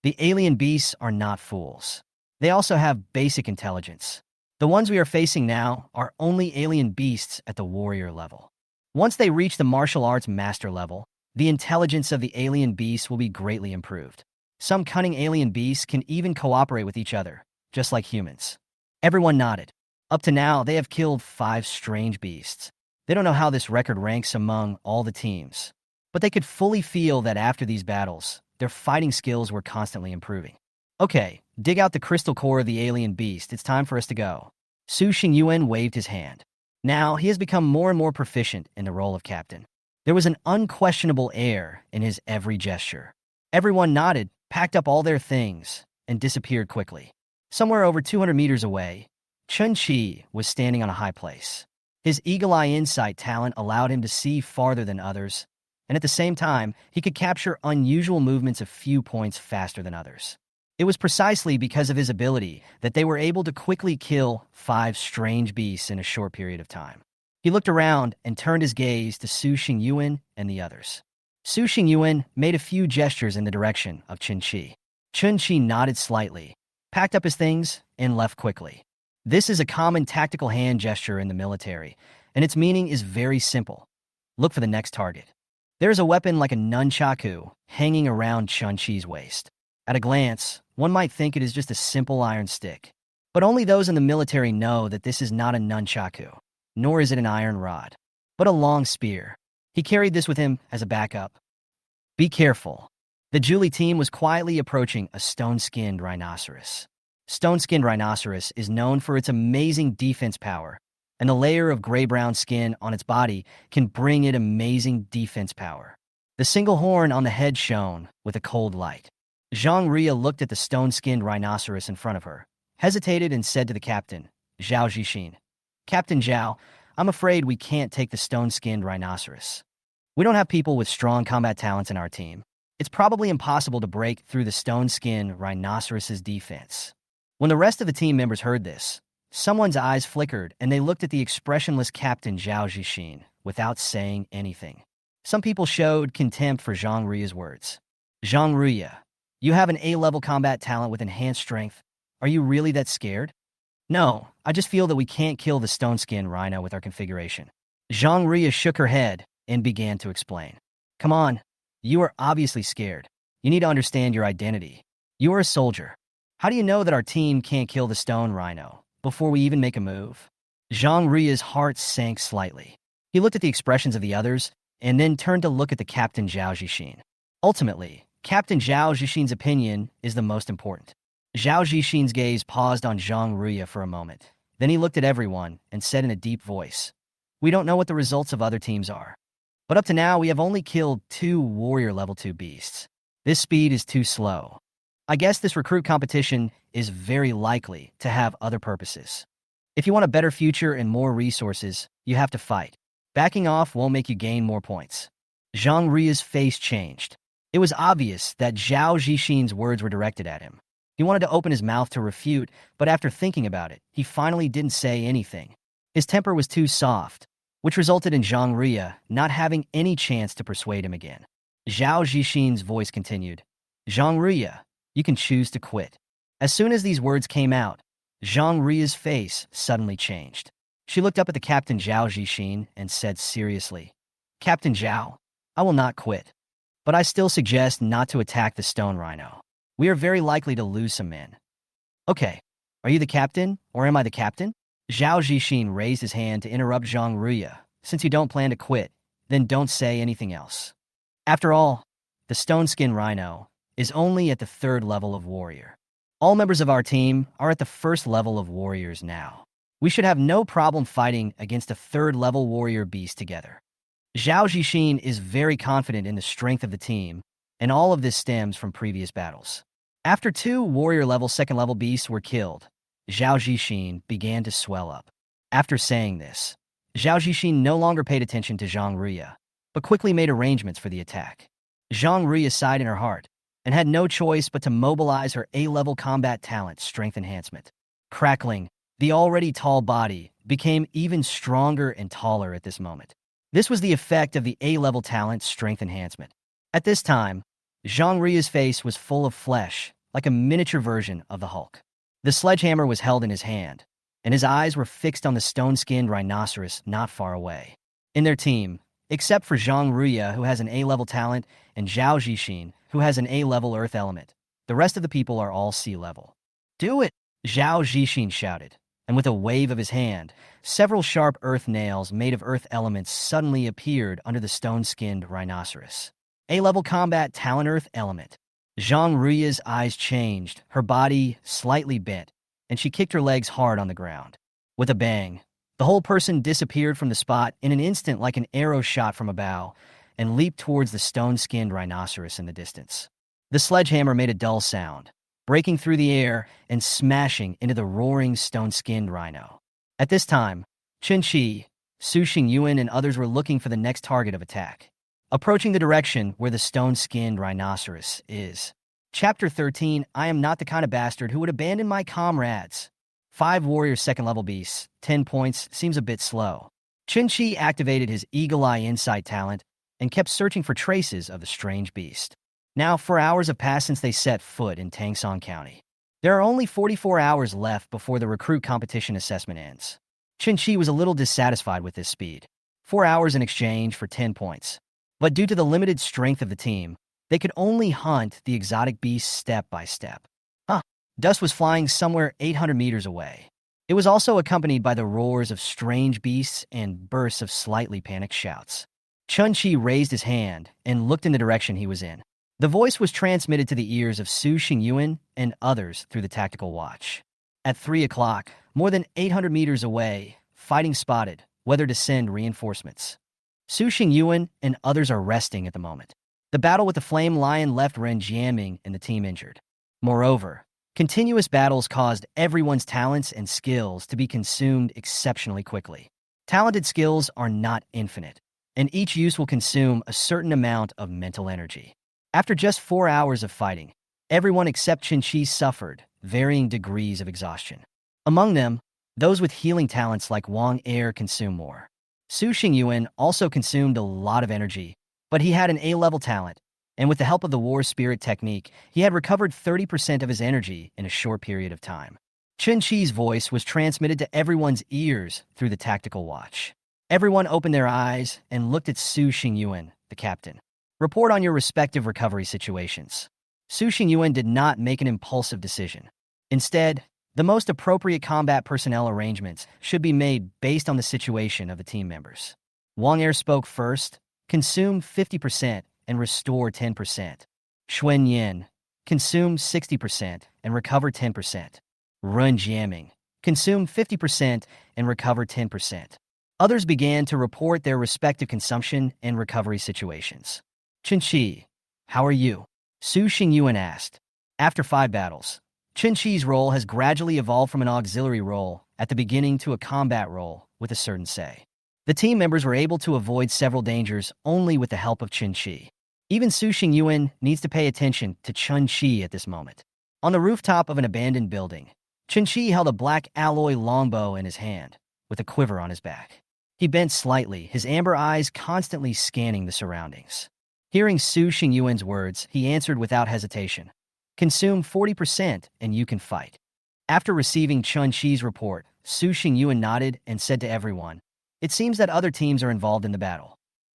The alien beasts are not fools. They also have basic intelligence. The ones we are facing now are only alien beasts at the warrior level. Once they reach the martial arts master level, the intelligence of the alien beasts will be greatly improved. Some cunning alien beasts can even cooperate with each other, just like humans. Everyone nodded. Up to now, they have killed 5 strange beasts. They don't know how this record ranks among all the teams, but they could fully feel that after these battles, their fighting skills were constantly improving. Okay, dig out the crystal core of the alien beast. It's time for us to go. Su Xingyuan waved his hand. Now, he has become more and more proficient in the role of captain. There was an unquestionable air in his every gesture. Everyone nodded, packed up all their things, and disappeared quickly. Somewhere over 200 meters away, Qinchi was standing on a high place. His eagle-eye insight talent allowed him to see farther than others, and at the same time, he could capture unusual movements a few points faster than others. It was precisely because of his ability that they were able to quickly kill 5 strange beasts in a short period of time. He looked around and turned his gaze to Su Xingyuan and the others. Su Xingyuan made a few gestures in the direction of Qinchi. Qinchi nodded slightly, packed up his things, and left quickly. This is a common tactical hand gesture in the military, and its meaning is very simple. Look for the next target. There is a weapon like a nunchaku hanging around Chun-Chi's waist. At a glance, one might think it is just a simple iron stick. But only those in the military know that this is not a nunchaku, nor is it an iron rod, but a long spear. He carried this with him as a backup. Be careful. The Julie team was quietly approaching a stone-skinned rhinoceros. Stone-skinned rhinoceros is known for its amazing defense power, and the layer of gray-brown skin on its body can bring it amazing defense power. The single horn on the head shone with a cold light. Zhang Ria looked at the stone-skinned rhinoceros in front of her, hesitated and said to the captain, Zhao Zixin, Captain Zhao, I'm afraid we can't take the stone-skinned rhinoceros. We don't have people with strong combat talents in our team. It's probably impossible to break through the stone-skinned rhinoceros's defense. When the rest of the team members heard this, someone's eyes flickered and they looked at the expressionless Captain Zhao Zixin without saying anything. Some people showed contempt for Zhang Ria's words. Zhang Ria, you have an A-level combat talent with enhanced strength. Are you really that scared? No, I just feel that we can't kill the stone-skinned rhino with our configuration. Zhang Ria shook her head and began to explain. Come on, you are obviously scared. You need to understand your identity. You are a soldier. How do you know that our team can't kill the stone rhino before we even make a move? Zhang Ria's heart sank slightly. He looked at the expressions of the others and then turned to look at the Captain Zhao Zixin. Ultimately, Captain Zhao Zixin's opinion is the most important. Zhao Zixin's gaze paused on Zhang Ria for a moment. Then he looked at everyone and said in a deep voice, We don't know what the results of other teams are. But up to now, we have only killed 2 warrior level 2 beasts. This speed is too slow. I guess this recruit competition is very likely to have other purposes. If you want a better future and more resources, you have to fight. Backing off won't make you gain more points. Zhang Ria's face changed. It was obvious that Zhao Zixin's words were directed at him. He wanted to open his mouth to refute, but after thinking about it, he finally didn't say anything. His temper was too soft, which resulted in Zhang Ria not having any chance to persuade him again. Zhao Zixin's voice continued, Zhang Ria, you can choose to quit. As soon as these words came out, Zhang Ria's face suddenly changed. She looked up at the Captain Zhao Zixin and said seriously, Captain Zhao, I will not quit. But I still suggest not to attack the stone rhino. We are very likely to lose some men. Okay, are you the captain, or am I the captain? Zhao Zixin raised his hand to interrupt Zhang Ria. Since you don't plan to quit, then don't say anything else. After all, the stone-skinned rhino is only at the 3rd level of warrior. All members of our team are at the 1st level of warriors now. We should have no problem fighting against a 3rd level warrior beast together. Zhao Zixin is very confident in the strength of the team, and all of this stems from previous battles. After 2 warrior level 2nd level beasts were killed, Zhao Zixin began to swell up. After saying this, Zhao Zixin no longer paid attention to Zhang Ria, but quickly made arrangements for the attack. Zhang Ria sighed in her heart and had no choice but to mobilize her A-level combat talent, Strength Enhancement. Crackling, the already tall body became even stronger and taller at this moment. This was the effect of the A-level talent, Strength Enhancement. At this time, Zhang Ria's face was full of flesh, like a miniature version of the Hulk. The sledgehammer was held in his hand, and his eyes were fixed on the stone-skinned rhinoceros not far away. In their team, except for Zhang Ria, who has an A-level talent, and Zhao Zixin, who has an A-level earth element, the rest of the people are all C-level. Do it! Zhao Zixin shouted, and with a wave of his hand, several sharp earth nails made of earth elements suddenly appeared under the stone-skinned rhinoceros. A-level combat talent earth element. Zhang Ria's eyes changed, her body slightly bent, and she kicked her legs hard on the ground. With a bang, the whole person disappeared from the spot in an instant like an arrow shot from a bow, and leaped towards the stone-skinned rhinoceros in the distance. The sledgehammer made a dull sound, breaking through the air and smashing into the roaring stone-skinned rhino. At this time, Chun-Chi, Su Xingyuan, and others were looking for the next target of attack, approaching the direction where the stone-skinned rhinoceros is. Chapter 13, I am not the kind of bastard who would abandon my comrades. 5 warriors 2nd level beasts, 10 points, seems a bit slow. Chun-Chi activated his Eagle Eye Insight talent and kept searching for traces of the strange beast. Now 4 hours have passed since they set foot in Tangsong County. There are only 44 hours left before the recruit competition assessment ends. Chun-Chi was a little dissatisfied with this speed. 4 hours in exchange for 10 points. But due to the limited strength of the team, they could only hunt the exotic beasts step by step. Dust was flying somewhere 800 meters away. It was also accompanied by the roars of strange beasts and bursts of slightly panicked shouts. Chun-Chi raised his hand and looked in the direction he was in. The voice was transmitted to the ears of Su Xingyuan and others through the tactical watch. At 3 o'clock, more than 800 meters away, fighting spotted, whether to send reinforcements. Su Xingyuan and others are resting at the moment. The battle with the Flame Lion left Ren Jiaming and the team injured. Moreover, continuous battles caused everyone's talents and skills to be consumed exceptionally quickly. Talented skills are not infinite, and each use will consume a certain amount of mental energy. After just 4 hours of fighting, everyone except Chun-Chi suffered varying degrees of exhaustion. Among them, those with healing talents like Wang Er consume more. Su Xingyuan also consumed a lot of energy, but he had an A-level talent, and with the help of the War Spirit technique, he had recovered 30% of his energy in a short period of time. Chun-Chi's voice was transmitted to everyone's ears through the tactical watch. Everyone opened their eyes and looked at Su Xingyuan, the captain. Report on your respective recovery situations. Su Xingyuan did not make an impulsive decision. Instead, the most appropriate combat personnel arrangements should be made based on the situation of the team members. Wang Er spoke first, consume 50%, and restore 10%. Xuan Yin, consume 60% and recover 10%. Ren Jiaming, consume 50% and recover 10%. Others began to report their respective consumption and recovery situations. Chun-Chi, how are you? Su Xingyuan asked. After 5 battles, Chun-Chi's role has gradually evolved from an auxiliary role at the beginning to a combat role with a certain say. The team members were able to avoid several dangers only with the help of Chun-Chi. Even Su Xingyuan needs to pay attention to Chun-Chi at this moment. On the rooftop of an abandoned building, Chun-Chi held a black alloy longbow in his hand, with a quiver on his back. He bent slightly, his amber eyes constantly scanning the surroundings. Hearing Su Xingyuan's words, he answered without hesitation. Consume 40% and you can fight. After receiving Chun-Chi's report, Su Xingyuan nodded and said to everyone, "It seems that other teams are involved in the battle."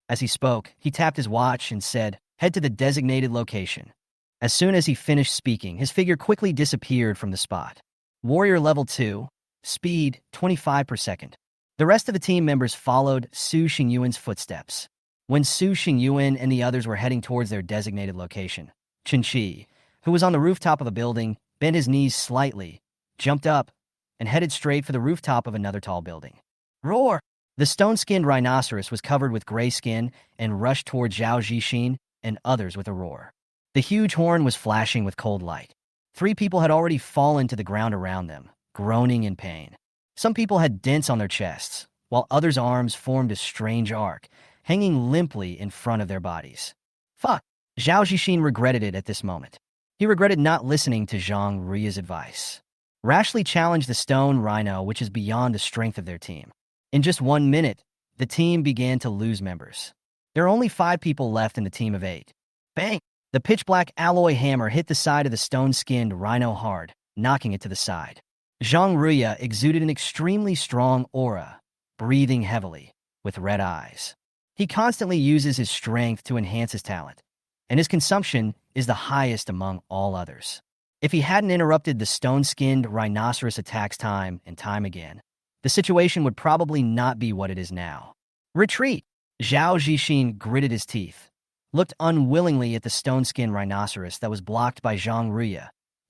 As he spoke, he tapped his watch and said, "Head to the designated location." As soon as he finished speaking, his figure quickly disappeared from the spot. Warrior level 2, speed 25 per second. The rest of the team members followed Su Xingyuan's footsteps. When Su Xingyuan and the others were heading towards their designated location, Chun-Chi, who was on the rooftop of a building, bent his knees slightly, jumped up, and headed straight for the rooftop of another tall building. Roar! The stone-skinned rhinoceros was covered with gray skin and rushed toward Zhao Zixin and others with a roar. The huge horn was flashing with cold light. 3 people had already fallen to the ground around them, groaning in pain. Some people had dents on their chests, while others' arms formed a strange arc, hanging limply in front of their bodies. Fuck! Zhao Zixin regretted it at this moment. He regretted not listening to Zhang Rui's advice. Rashly challenged the stone rhino, which is beyond the strength of their team. In just 1 minute, the team began to lose members. There are only 5 people left in the team of 8. Bang! The pitch-black alloy hammer hit the side of the stone-skinned rhino hard, knocking it to the side. Zhang Rui exuded an extremely strong aura, breathing heavily, with red eyes. He constantly uses his strength to enhance his talent, and his consumption is the highest among all others. If he hadn't interrupted the stone-skinned rhinoceros attacks time and time again, the situation would probably not be what it is now. Retreat! Zhao Zixin gritted his teeth, looked unwillingly at the stone-skinned rhinoceros that was blocked by Zhang Rui,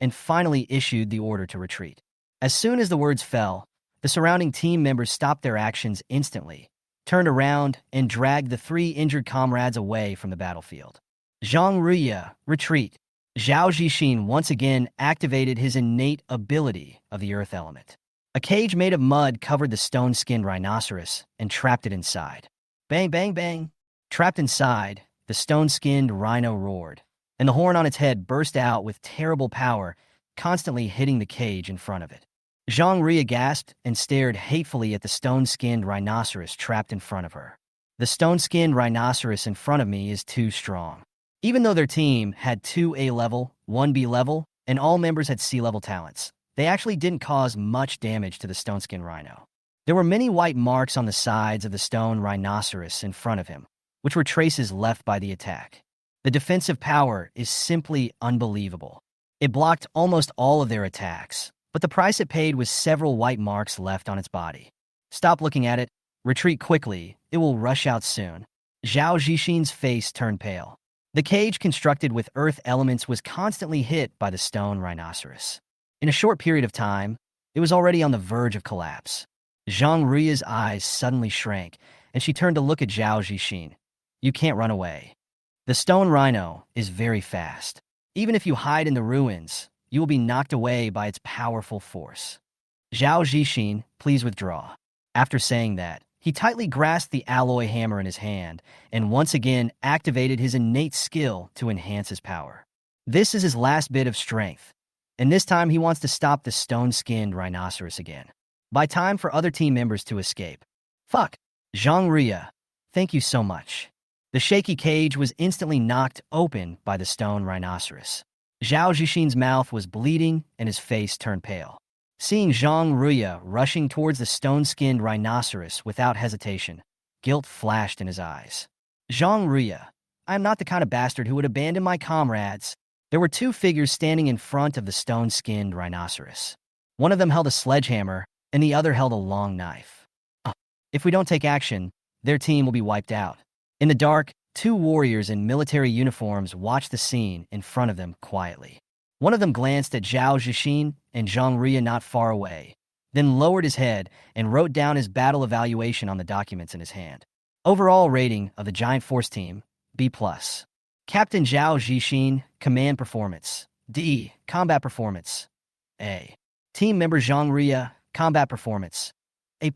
and finally issued the order to retreat. As soon as the words fell, the surrounding team members stopped their actions instantly, turned around, and dragged the 3 injured comrades away from the battlefield. Zhang Rui, retreat! Zhao Zixin once again activated his innate ability of the earth element. A cage made of mud covered the stone-skinned rhinoceros and trapped it inside. Bang, bang, bang! Trapped inside, the stone-skinned rhino roared, and the horn on its head burst out with terrible power, constantly hitting the cage in front of it. Zhang Rui gasped and stared hatefully at the stone-skinned rhinoceros trapped in front of her. The stone-skinned rhinoceros in front of me is too strong. Even though their team had 2 A-level, 1 B-level, and all members had C-level talents, they actually didn't cause much damage to the stone-skinned rhino. There were many white marks on the sides of the stone rhinoceros in front of him, which were traces left by the attack. The defensive power is simply unbelievable. It blocked almost all of their attacks, but the price it paid was several white marks left on its body. Stop looking at it. Retreat quickly. It will rush out soon. Zhao Zixin's face turned pale. The cage constructed with earth elements was constantly hit by the stone rhinoceros. In a short period of time, it was already on the verge of collapse. Zhang Rui's eyes suddenly shrank, and she turned to look at Zhao Zixin. You can't run away. The stone rhino is very fast. Even if you hide in the ruins, you will be knocked away by its powerful force. Zhao Zixin, please withdraw. After saying that, he tightly grasped the alloy hammer in his hand and once again activated his innate skill to enhance his power. This is his last bit of strength, and this time he wants to stop the stone-skinned rhinoceros again. By time for other team members to escape. Fuck. Zhang Ria, thank you so much. The shaky cage was instantly knocked open by the stone rhinoceros. Zhao Zixin's mouth was bleeding and his face turned pale. Seeing Zhang Ruya rushing towards the stone-skinned rhinoceros without hesitation, guilt flashed in his eyes. Zhang Ruya, I am not the kind of bastard who would abandon my comrades. There were two figures standing in front of the stone-skinned rhinoceros. One of them held a sledgehammer, and the other held a long knife. If we don't take action, their team will be wiped out. In the dark, two warriors in military uniforms watched the scene in front of them quietly. One of them glanced at Zhao Zixin and Zhang Ria not far away, then lowered his head and wrote down his battle evaluation on the documents in his hand. Overall rating of the Giant Force Team, B+. Captain Zhao Zixin, Command Performance, D. Combat Performance, A. Team Member Zhang Ria, Combat Performance, A+.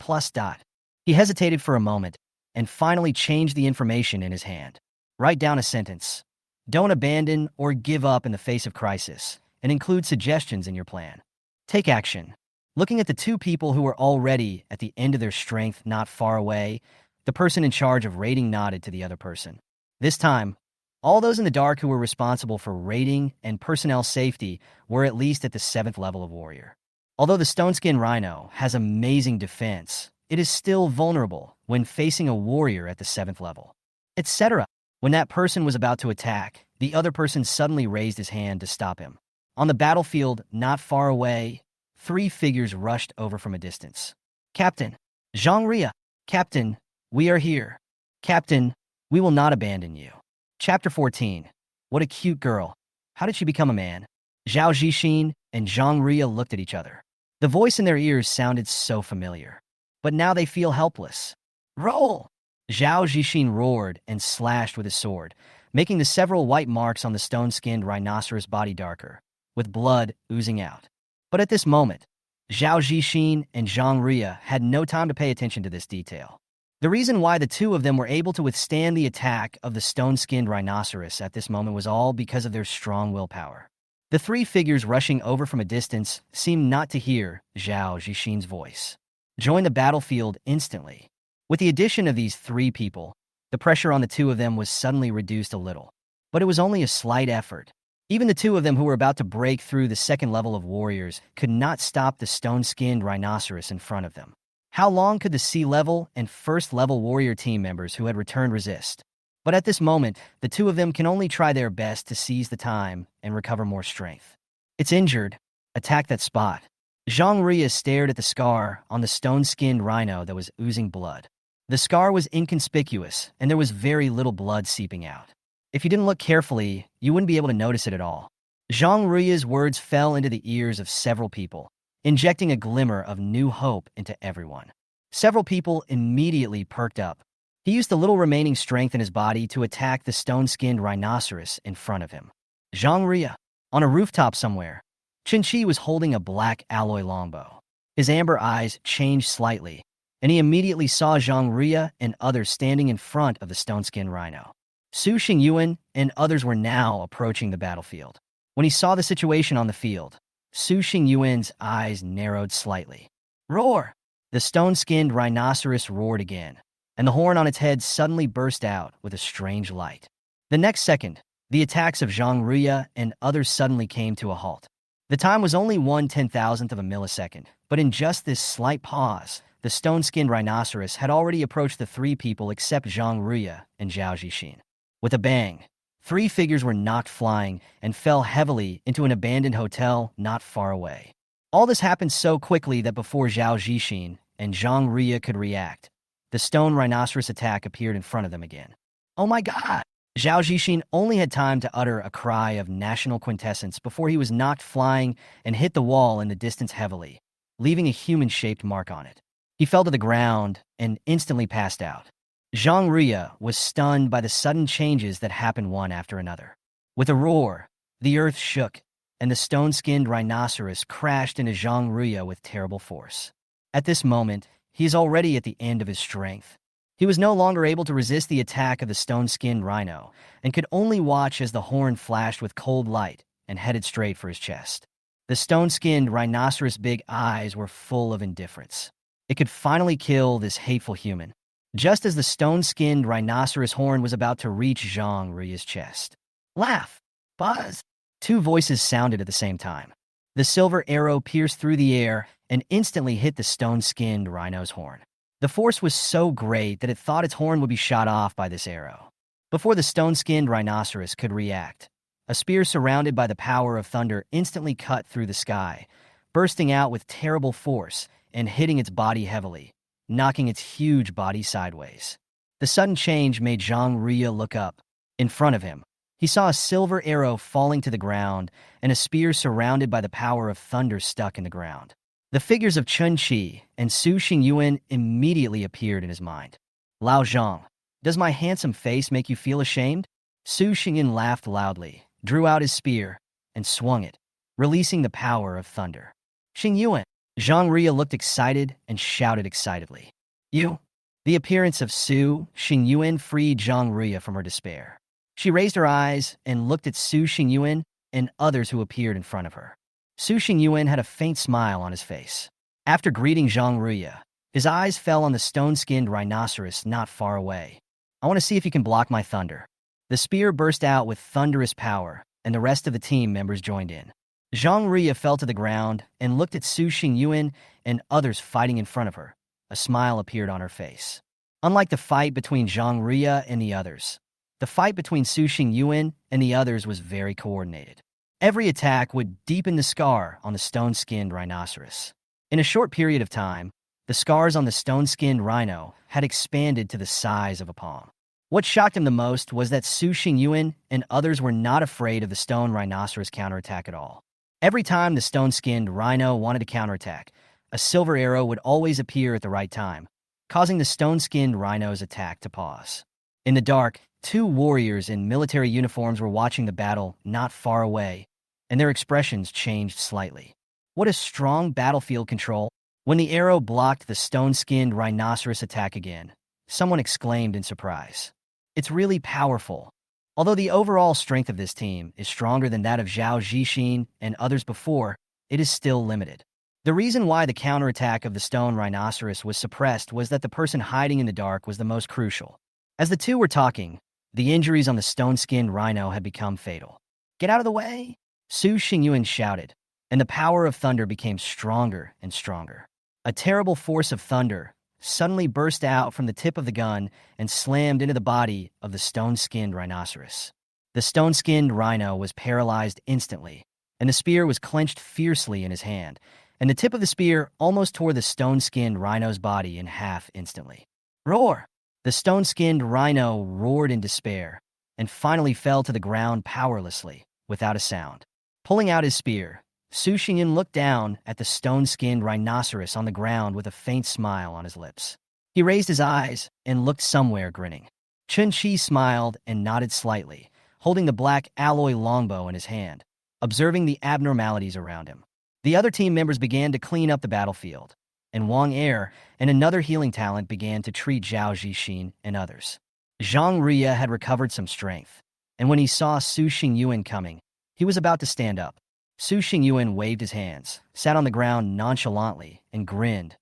He hesitated for a moment and finally changed the information in his hand. Write down a sentence. Don't abandon or give up in the face of crisis, and include suggestions in your plan. Take action. Looking at the two people who were already at the end of their strength not far away, the person in charge of raiding nodded to the other person. This time, all those in the dark who were responsible for raiding and personnel safety were at least at the 7th level of warrior. Although the Stoneskin Rhino has amazing defense, it is still vulnerable when facing a warrior at the 7th level, etc. When that person was about to attack, the other person suddenly raised his hand to stop him. On the battlefield, not far away, three figures rushed over from a distance. Captain, Zhang Ria. Captain, we are here. Captain, we will not abandon you. Chapter 14. What a cute girl. How did she become a man? Zhao Zixin and Zhang Ria looked at each other. The voice in their ears sounded so familiar. But now they feel helpless. Roll! Zhao Zixin roared and slashed with his sword, making the several white marks on the stone-skinned rhinoceros body darker, with blood oozing out. But at this moment, Zhao Zixin and Zhang Ria had no time to pay attention to this detail. The reason why the two of them were able to withstand the attack of the stone-skinned rhinoceros at this moment was all because of their strong willpower. The three figures rushing over from a distance seemed not to hear Zhao Zixin's voice. Join the battlefield instantly. With the addition of these three people, the pressure on the two of them was suddenly reduced a little. But it was only a slight effort. Even the two of them who were about to break through the 2nd level of warriors could not stop the stone-skinned rhinoceros in front of them. How long could the C-level and 1st level warrior team members who had returned resist? But at this moment, the two of them can only try their best to seize the time and recover more strength. It's injured. Attack that spot. Zhang Ria stared at the scar on the stone-skinned rhino that was oozing blood. The scar was inconspicuous, and there was very little blood seeping out. If you didn't look carefully, you wouldn't be able to notice it at all. Zhang Ria's words fell into the ears of several people, injecting a glimmer of new hope into everyone. Several people immediately perked up. He used the little remaining strength in his body to attack the stone-skinned rhinoceros in front of him. Zhang Ria, on a rooftop somewhere, Qinchi was holding a black alloy longbow. His amber eyes changed slightly, and he immediately saw Zhang Ria and others standing in front of the stone-skinned rhino. Su Xingyuan and others were now approaching the battlefield. When he saw the situation on the field, Su Xingyuan's eyes narrowed slightly. Roar! The stone-skinned rhinoceros roared again, and the horn on its head suddenly burst out with a strange light. The next second, the attacks of Zhang Ria and others suddenly came to a halt. The time was only 1/10,000th of a millisecond, but in just this slight pause, the stone-skinned rhinoceros had already approached the three people except Zhang Ruya and Zhao Zixin. With a bang, three figures were knocked flying and fell heavily into an abandoned hotel not far away. All this happened so quickly that before Zhao Zixin and Zhang Ruya could react, the stone rhinoceros attack appeared in front of them again. Oh my god! Zhao Zixin only had time to utter a cry of national quintessence before he was knocked flying and hit the wall in the distance heavily, leaving a human-shaped mark on it. He fell to the ground and instantly passed out. Zhang Ruya was stunned by the sudden changes that happened one after another. With a roar, the earth shook, and the stone-skinned rhinoceros crashed into Zhang Ruya with terrible force. At this moment, he is already at the end of his strength. He was no longer able to resist the attack of the stone-skinned rhino and could only watch as the horn flashed with cold light and headed straight for his chest. The stone-skinned rhinoceros' big eyes were full of indifference. It could finally kill this hateful human. Just as the stone-skinned rhinoceros horn was about to reach Zhang Ruya's chest. Laugh! Buzz! Two voices sounded at the same time. The silver arrow pierced through the air and instantly hit the stone-skinned rhino's horn. The force was so great that it thought its horn would be shot off by this arrow. Before the stone-skinned rhinoceros could react, a spear surrounded by the power of thunder instantly cut through the sky, bursting out with terrible force and hitting its body heavily, knocking its huge body sideways. The sudden change made Zhang Ruya look up. In front of him, he saw a silver arrow falling to the ground and a spear surrounded by the power of thunder stuck in the ground. The figures of Chun Qi and Su Xingyuan immediately appeared in his mind. Lao Zhang, does my handsome face make you feel ashamed? Su Xingyuan laughed loudly, drew out his spear, and swung it, releasing the power of thunder. Xingyuan! Zhang Ruya looked excited and shouted excitedly. You! The appearance of Su Xingyuan freed Zhang Ruya from her despair. She raised her eyes and looked at Su Xingyuan and others who appeared in front of her. Su Xingyuan had a faint smile on his face. After greeting Zhang Ruya, his eyes fell on the stone-skinned rhinoceros not far away. I want to see if you can block my thunder. The spear burst out with thunderous power, and the rest of the team members joined in. Zhang Ruya fell to the ground and looked at Su Xingyuan and others fighting in front of her. A smile appeared on her face. Unlike the fight between Zhang Ruya and the others, the fight between Su Xingyuan and the others was very coordinated. Every attack would deepen the scar on the stone-skinned rhinoceros. In a short period of time, the scars on the stone-skinned rhino had expanded to the size of a palm. What shocked him the most was that Su Xingyuan and others were not afraid of the stone rhinoceros counterattack at all. Every time the stone-skinned rhino wanted to counterattack, a silver arrow would always appear at the right time, causing the stone-skinned rhino's attack to pause. In the dark, two warriors in military uniforms were watching the battle not far away, and their expressions changed slightly. What a strong battlefield control! When the arrow blocked the stone-skinned rhinoceros attack again, someone exclaimed in surprise. It's really powerful. Although the overall strength of this team is stronger than that of Zhao Zixin and others before, it is still limited. The reason why the counterattack of the stone rhinoceros was suppressed was that the person hiding in the dark was the most crucial. As the two were talking, the injuries on the stone-skinned rhino had become fatal. Get out of the way! Su Xingyuan shouted, and the power of thunder became stronger and stronger. A terrible force of thunder suddenly burst out from the tip of the gun and slammed into the body of the stone-skinned rhinoceros. The stone-skinned rhino was paralyzed instantly, and the spear was clenched fiercely in his hand, and the tip of the spear almost tore the stone-skinned rhino's body in half instantly. Roar! The stone-skinned rhino roared in despair and finally fell to the ground powerlessly, without a sound. Pulling out his spear, Su Xingyuan looked down at the stone-skinned rhinoceros on the ground with a faint smile on his lips. He raised his eyes and looked somewhere, grinning. Chun Qi smiled and nodded slightly, holding the black alloy longbow in his hand, observing the abnormalities around him. The other team members began to clean up the battlefield, and Wang Er and another healing talent began to treat Zhao Zixin and others. Zhang Ruya had recovered some strength, and when he saw Su Xingyuan coming, he was about to stand up. Su Xingyuan waved his hands, sat on the ground nonchalantly, and grinned.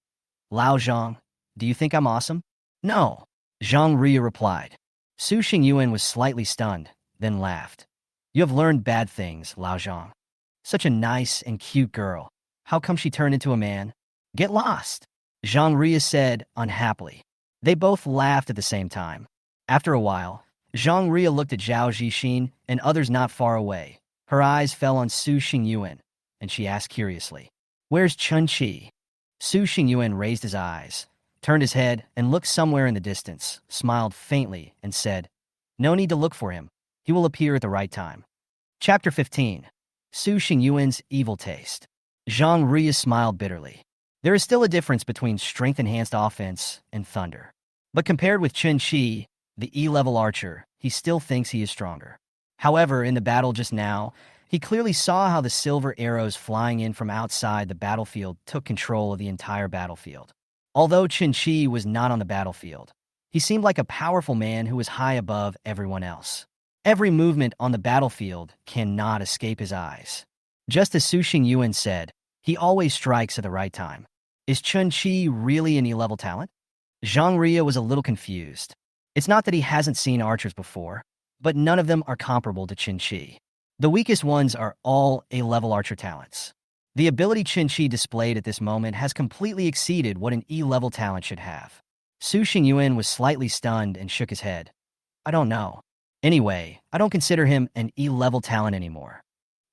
Lao Zhang, do you think I'm awesome? No, Zhang Ruya replied. Su Xingyuan was slightly stunned, then laughed. You have learned bad things, Lao Zhang. Such a nice and cute girl. How come she turned into a man? Get lost! Zhang Ria said unhappily. They both laughed at the same time. After a while, Zhang Ria looked at Zhao Zixin and others not far away. Her eyes fell on Su Xingyuan, and she asked curiously, "Where's Chun Qi?" Su Xingyuan raised his eyes, turned his head, and looked somewhere in the distance, smiled faintly, and said, "No need to look for him. He will appear at the right time." Chapter 15. Su Xingyuan's Evil Taste. Zhang Ria smiled bitterly. There is still a difference between strength-enhanced offense and thunder. But compared with Chun Qi, the E-level archer, he still thinks he is stronger. However, in the battle just now, he clearly saw how the silver arrows flying in from outside the battlefield took control of the entire battlefield. Although Chun Qi was not on the battlefield, he seemed like a powerful man who was high above everyone else. Every movement on the battlefield cannot escape his eyes. Just as Su Xingyuan said, he always strikes at the right time. Is Chun Qi really an E-level talent? Zhang Ria was a little confused. It's not that he hasn't seen archers before, but none of them are comparable to Chun Qi. The weakest ones are all A-level archer talents. The ability Chun Qi displayed at this moment has completely exceeded what an E-level talent should have. Su Xingyuan was slightly stunned and shook his head. I don't know. Anyway, I don't consider him an E-level talent anymore.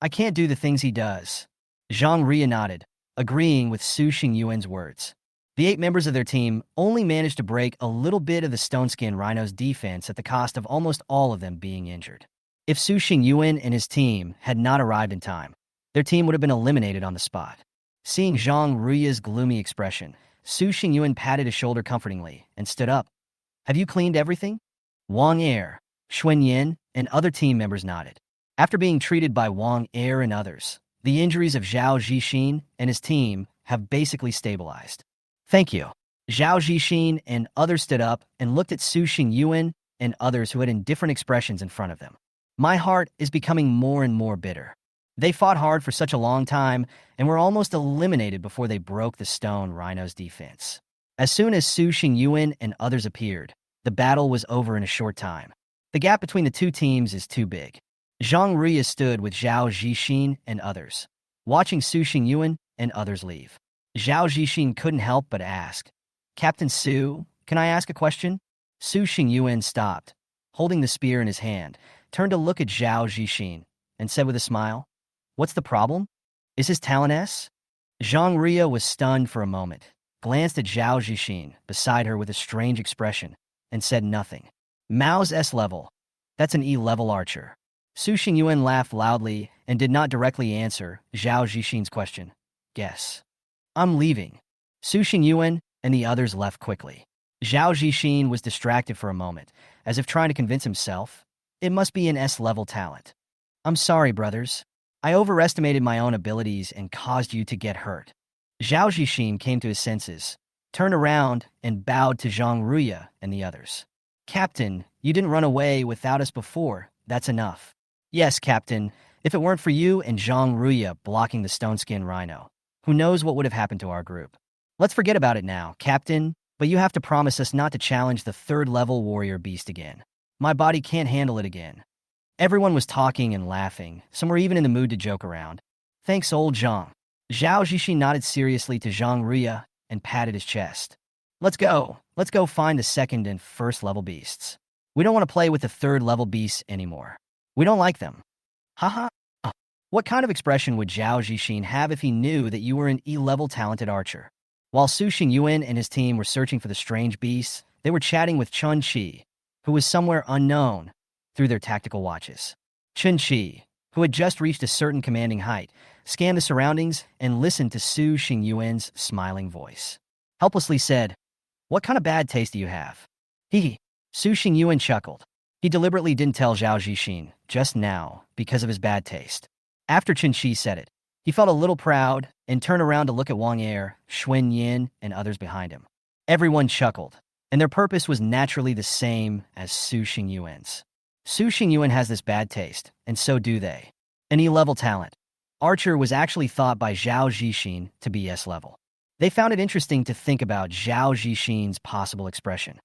I can't do the things he does. Zhang Ria nodded, agreeing with Su Xingyuan's words. The 8 members of their team only managed to break a little bit of the Stoneskin Rhino's defense at the cost of almost all of them being injured. If Su Xingyuan and his team had not arrived in time, their team would have been eliminated on the spot. Seeing Zhang Ria's gloomy expression, Su Xingyuan patted his shoulder comfortingly and stood up. Have you cleaned everything? Wang Er, Xuan Yin, and other team members nodded. After being treated by Wang Er and others, the injuries of Zhao Zixin and his team have basically stabilized. Thank you. Zhao Zixin and others stood up and looked at Su Xingyuan and others who had indifferent expressions in front of them. My heart is becoming more and more bitter. They fought hard for such a long time and were almost eliminated before they broke the Stone Rhino's defense. As soon as Su Xingyuan and others appeared, the battle was over in a short time. The gap between the two teams is too big. Zhang Ria stood with Zhao Zixin and others, watching Su Xingyuan and others leave. Zhao Zixin couldn't help but ask, Captain Su, can I ask a question? Su Xingyuan stopped, holding the spear in his hand, turned to look at Zhao Zixin, and said with a smile, What's the problem? Is his talent S? Zhang Ria was stunned for a moment, glanced at Zhao Zixin beside her with a strange expression, and said nothing. Mao's S-level. That's an E-level archer. Su Xingyuan laughed loudly and did not directly answer Zhao Zixin's question. Guess. I'm leaving. Su Xingyuan and the others left quickly. Zhao Zixin was distracted for a moment, as if trying to convince himself. It must be an S-level talent. I'm sorry, brothers. I overestimated my own abilities and caused you to get hurt. Zhao Zixin came to his senses, turned around, and bowed to Zhang Ria and the others. Captain, you didn't run away without us before. That's enough. Yes, Captain. If it weren't for you and Zhang Ria blocking the Stoneskin Rhino, who knows what would have happened to our group? Let's forget about it now, Captain, but you have to promise us not to challenge the 3rd-level warrior beast again. My body can't handle it again. Everyone was talking and laughing. Some were even in the mood to joke around. Thanks, old Zhang. Zhao Zixin nodded seriously to Zhang Ria and patted his chest. Let's go. Let's go find the 2nd and 1st-level beasts. We don't want to play with the 3rd-level beasts anymore. We don't like them. Haha. What kind of expression would Zhao Zixin have if he knew that you were an E-level talented archer? While Su Xingyuan and his team were searching for the strange beasts, they were chatting with Chun Qi, who was somewhere unknown, through their tactical watches. Chun Qi, who had just reached a certain commanding height, scanned the surroundings and listened to Su Xingyuan's smiling voice. Helplessly said, What kind of bad taste do you have? Hee. Su Xingyuan chuckled. He deliberately didn't tell Zhao Zixin just now because of his bad taste. After Chun Qi said it, he felt a little proud and turned around to look at Wang Er, Xuan Yin, and others behind him. Everyone chuckled, and their purpose was naturally the same as Su Xingyuan's. Su Xingyuan has this bad taste, and so do they. An E-level talent. Archer was actually thought by Zhao Zixin to be S-level. They found it interesting to think about Zhao Zixin's possible expression.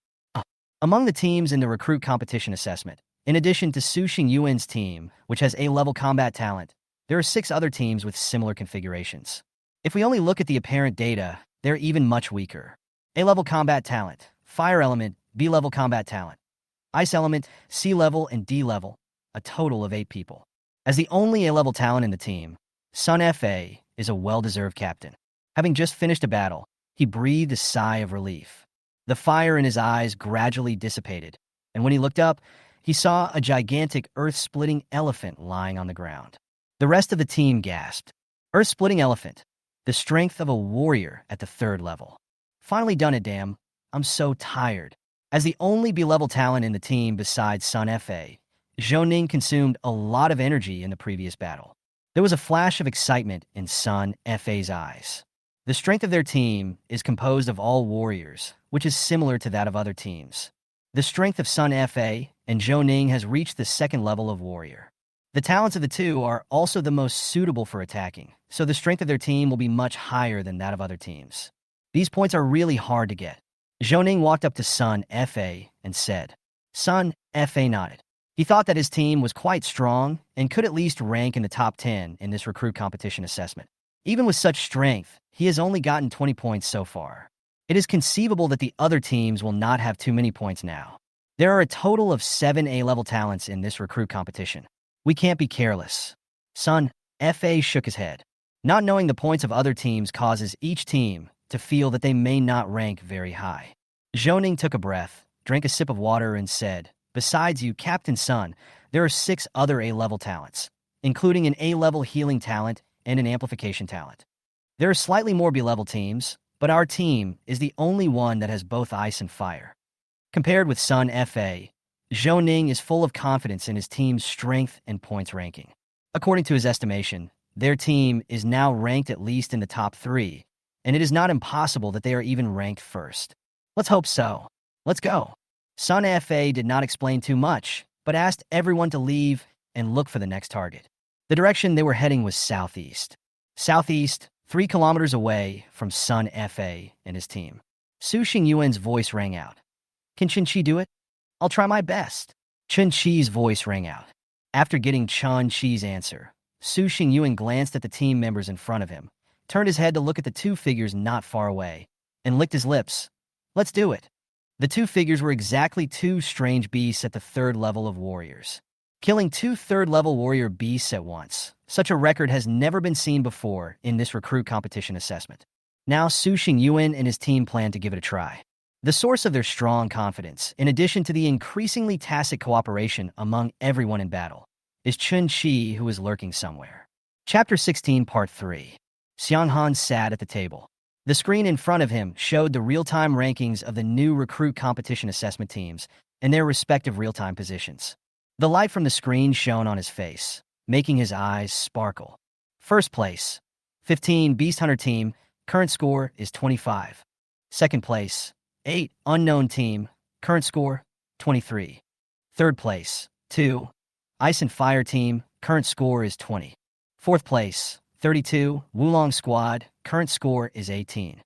Among the teams in the recruit competition assessment, in addition to Su Xingyuan's team, which has A-level combat talent, there are 6 other teams with similar configurations. If we only look at the apparent data, they're even much weaker. A-level combat talent, fire element, B-level combat talent, ice element, C-level, and D-level, a total of 8 people. As the only A-level talent in the team, Sun Fa is a well-deserved captain. Having just finished a battle, he breathed a sigh of relief. The fire in his eyes gradually dissipated, and when he looked up, he saw a gigantic earth-splitting elephant lying on the ground. The rest of the team gasped. Earth-splitting elephant, the strength of a warrior at the 3rd level. Finally done it, damn. I'm so tired. As the only B-level talent in the team besides Sun Fa, Zhou Ning consumed a lot of energy in the previous battle. There was a flash of excitement in Sun Fa's eyes. The strength of their team is composed of all warriors, which is similar to that of other teams. The strength of Sun Fa and Zhou Ning has reached the 2nd level of warrior. The talents of the two are also the most suitable for attacking, so the strength of their team will be much higher than that of other teams. These points are really hard to get. Zhou Ning walked up to Sun Fa and said. Sun Fa nodded. He thought that his team was quite strong and could at least rank in the top 10 in this recruit competition assessment. Even with such strength, he has only gotten 20 points so far. It is conceivable that the other teams will not have too many points now. There are a total of 7 A-level talents in this recruit competition. We can't be careless. Sun Fa shook his head. Not knowing the points of other teams causes each team to feel that they may not rank very high. Zhou Ning took a breath, drank a sip of water, and said, Besides you, Captain Sun, there are 6 other A-level talents, including an A-level healing talent and an amplification talent. There are slightly more B-level teams, but our team is the only one that has both ice and fire. Compared with Sun Fa, Zhou Ning is full of confidence in his team's strength and points ranking. According to his estimation, their team is now ranked at least in the top 3, and it is not impossible that they are even ranked first. Let's hope so. Let's go. Sun Fa did not explain too much, but asked everyone to leave and look for the next target. The direction they were heading was southeast. Southeast, 3 kilometers away from Sun Fa and his team. Su Xingyuan's voice rang out. Can Chen Qi do it? I'll try my best. Chen Qi's voice rang out. After getting Chen Qi's answer, Su Xingyuan glanced at the team members in front of him, turned his head to look at the 2 figures not far away, and licked his lips. Let's do it. The 2 figures were exactly 2 strange beasts at the 3rd level of warriors. Killing 2 3rd-level warrior beasts at once. Such a record has never been seen before in this recruit competition assessment. Now Su Xingyuan and his team plan to give it a try. The source of their strong confidence, in addition to the increasingly tacit cooperation among everyone in battle, is Chen Qi, who is lurking somewhere. Chapter 16, Part 3. Xiang Han sat at the table. The screen in front of him showed the real-time rankings of the new recruit competition assessment teams and their respective real-time positions. The light from the screen shone on his face, making his eyes sparkle. First place, 15 Beast Hunter team, current score is 25. Second place, 8 Unknown team, current score, 23. Third place, 2 Ice and Fire team, current score is 20. Fourth place, 32 Wulong squad, current score is 18.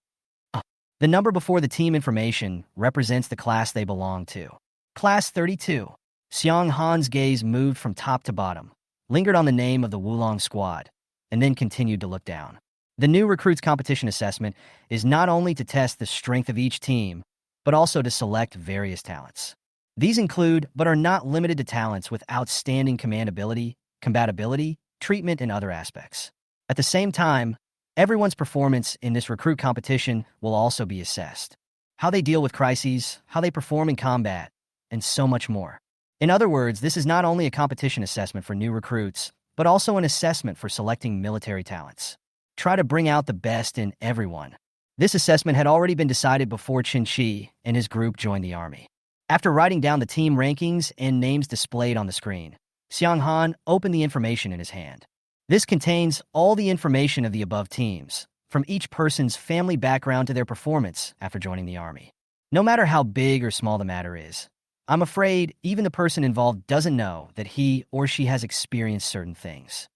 The number before the team information represents the class they belong to. Class 32. Xiang Han's gaze moved from top to bottom, lingered on the name of the Wulong squad, and then continued to look down. The new recruits competition assessment is not only to test the strength of each team, but also to select various talents. These include, but are not limited to, talents with outstanding command ability, compatibility, treatment, and other aspects. At the same time, everyone's performance in this recruit competition will also be assessed. How they deal with crises, how they perform in combat, and so much more. In other words, this is not only a competition assessment for new recruits, but also an assessment for selecting military talents. Try to bring out the best in everyone. This assessment had already been decided before Chen Qi and his group joined the army. After writing down the team rankings and names displayed on the screen, Xiang Han opened the information in his hand. This contains all the information of the above teams, from each person's family background to their performance after joining the army. No matter how big or small the matter is, I'm afraid even the person involved doesn't know that he or she has experienced certain things.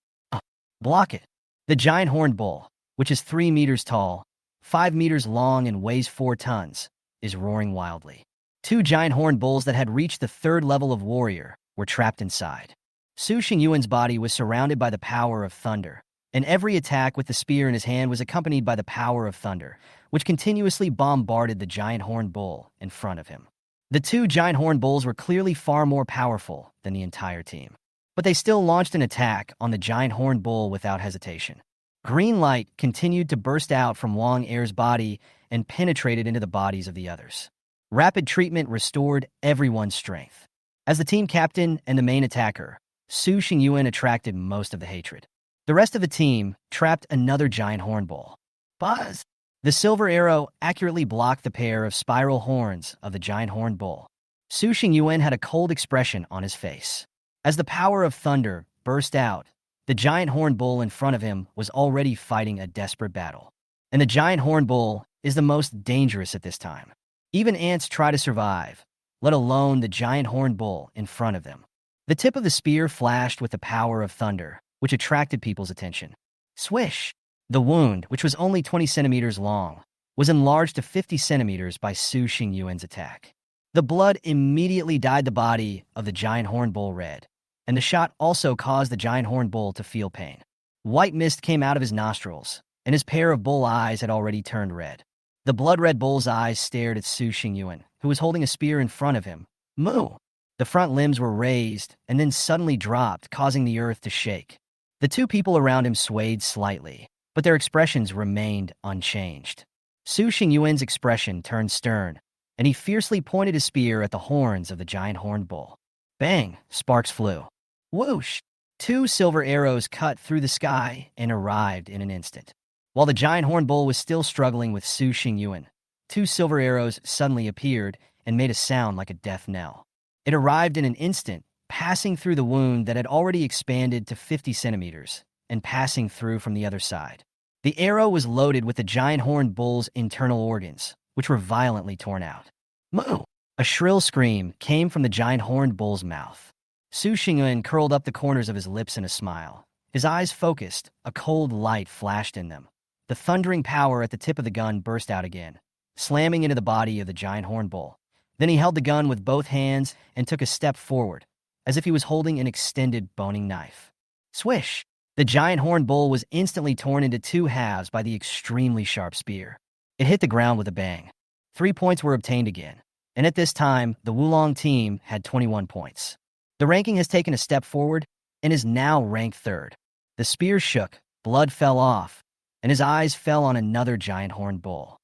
Block it. The giant horned bull, which is 3 meters tall, 5 meters long, and weighs 4 tons, is roaring wildly. 2 giant horned bulls that had reached the 3rd level of warrior were trapped inside. Su Xingyuan's body was surrounded by the power of thunder, and every attack with the spear in his hand was accompanied by the power of thunder, which continuously bombarded the giant horned bull in front of him. The two giant horned bulls were clearly far more powerful than the entire team, but they still launched an attack on the giant horned bull without hesitation. Green light continued to burst out from Wang Er's body and penetrated into the bodies of the others. Rapid treatment restored everyone's strength. As the team captain and the main attacker, Su Xingyuan attracted most of the hatred. The rest of the team trapped another giant horn bull. Buzz! The silver arrow accurately blocked the pair of spiral horns of the giant horn bull. Su Xingyuan had a cold expression on his face. As the power of thunder burst out, the giant horn bull in front of him was already fighting a desperate battle. And the giant horn bull is the most dangerous at this time. Even ants try to survive, let alone the giant horn bull in front of them. The tip of the spear flashed with the power of thunder, which attracted people's attention. Swish! The wound, which was only 20 centimeters long, was enlarged to 50 centimeters by Su Xingyuan's attack. The blood immediately dyed the body of the giant horn bull red, and the shot also caused the giant horn bull to feel pain. White mist came out of his nostrils, and his pair of bull eyes had already turned red. The blood-red bull's eyes stared at Su Xingyuan, who was holding a spear in front of him. Moo! The front limbs were raised and then suddenly dropped, causing the earth to shake. The two people around him swayed slightly, but their expressions remained unchanged. Su Xingyuan's expression turned stern, and he fiercely pointed his spear at the horns of the giant horned bull. Bang! Sparks flew. Whoosh! Two silver arrows cut through the sky and arrived in an instant. While the giant horned bull was still struggling with Su Xingyuan, two silver arrows suddenly appeared and made a sound like a death knell. It arrived in an instant, passing through the wound that had already expanded to 50 centimeters, and passing through from the other side. The arrow was loaded with the giant horned bull's internal organs, which were violently torn out. Moo! A shrill scream came from the giant horned bull's mouth. Su Xingyuan curled up the corners of his lips in a smile. His eyes focused, a cold light flashed in them. The thundering power at the tip of the gun burst out again, slamming into the body of the giant horned bull. Then he held the gun with both hands and took a step forward, as if he was holding an extended boning knife. Swish! The giant horned bull was instantly torn into two halves by the extremely sharp spear. It hit the ground with a bang. 3 points were obtained again, and at this time, the Wulong team had 21 points. The ranking has taken a step forward and is now ranked third. The spear shook, blood fell off, and his eyes fell on another giant horned bull.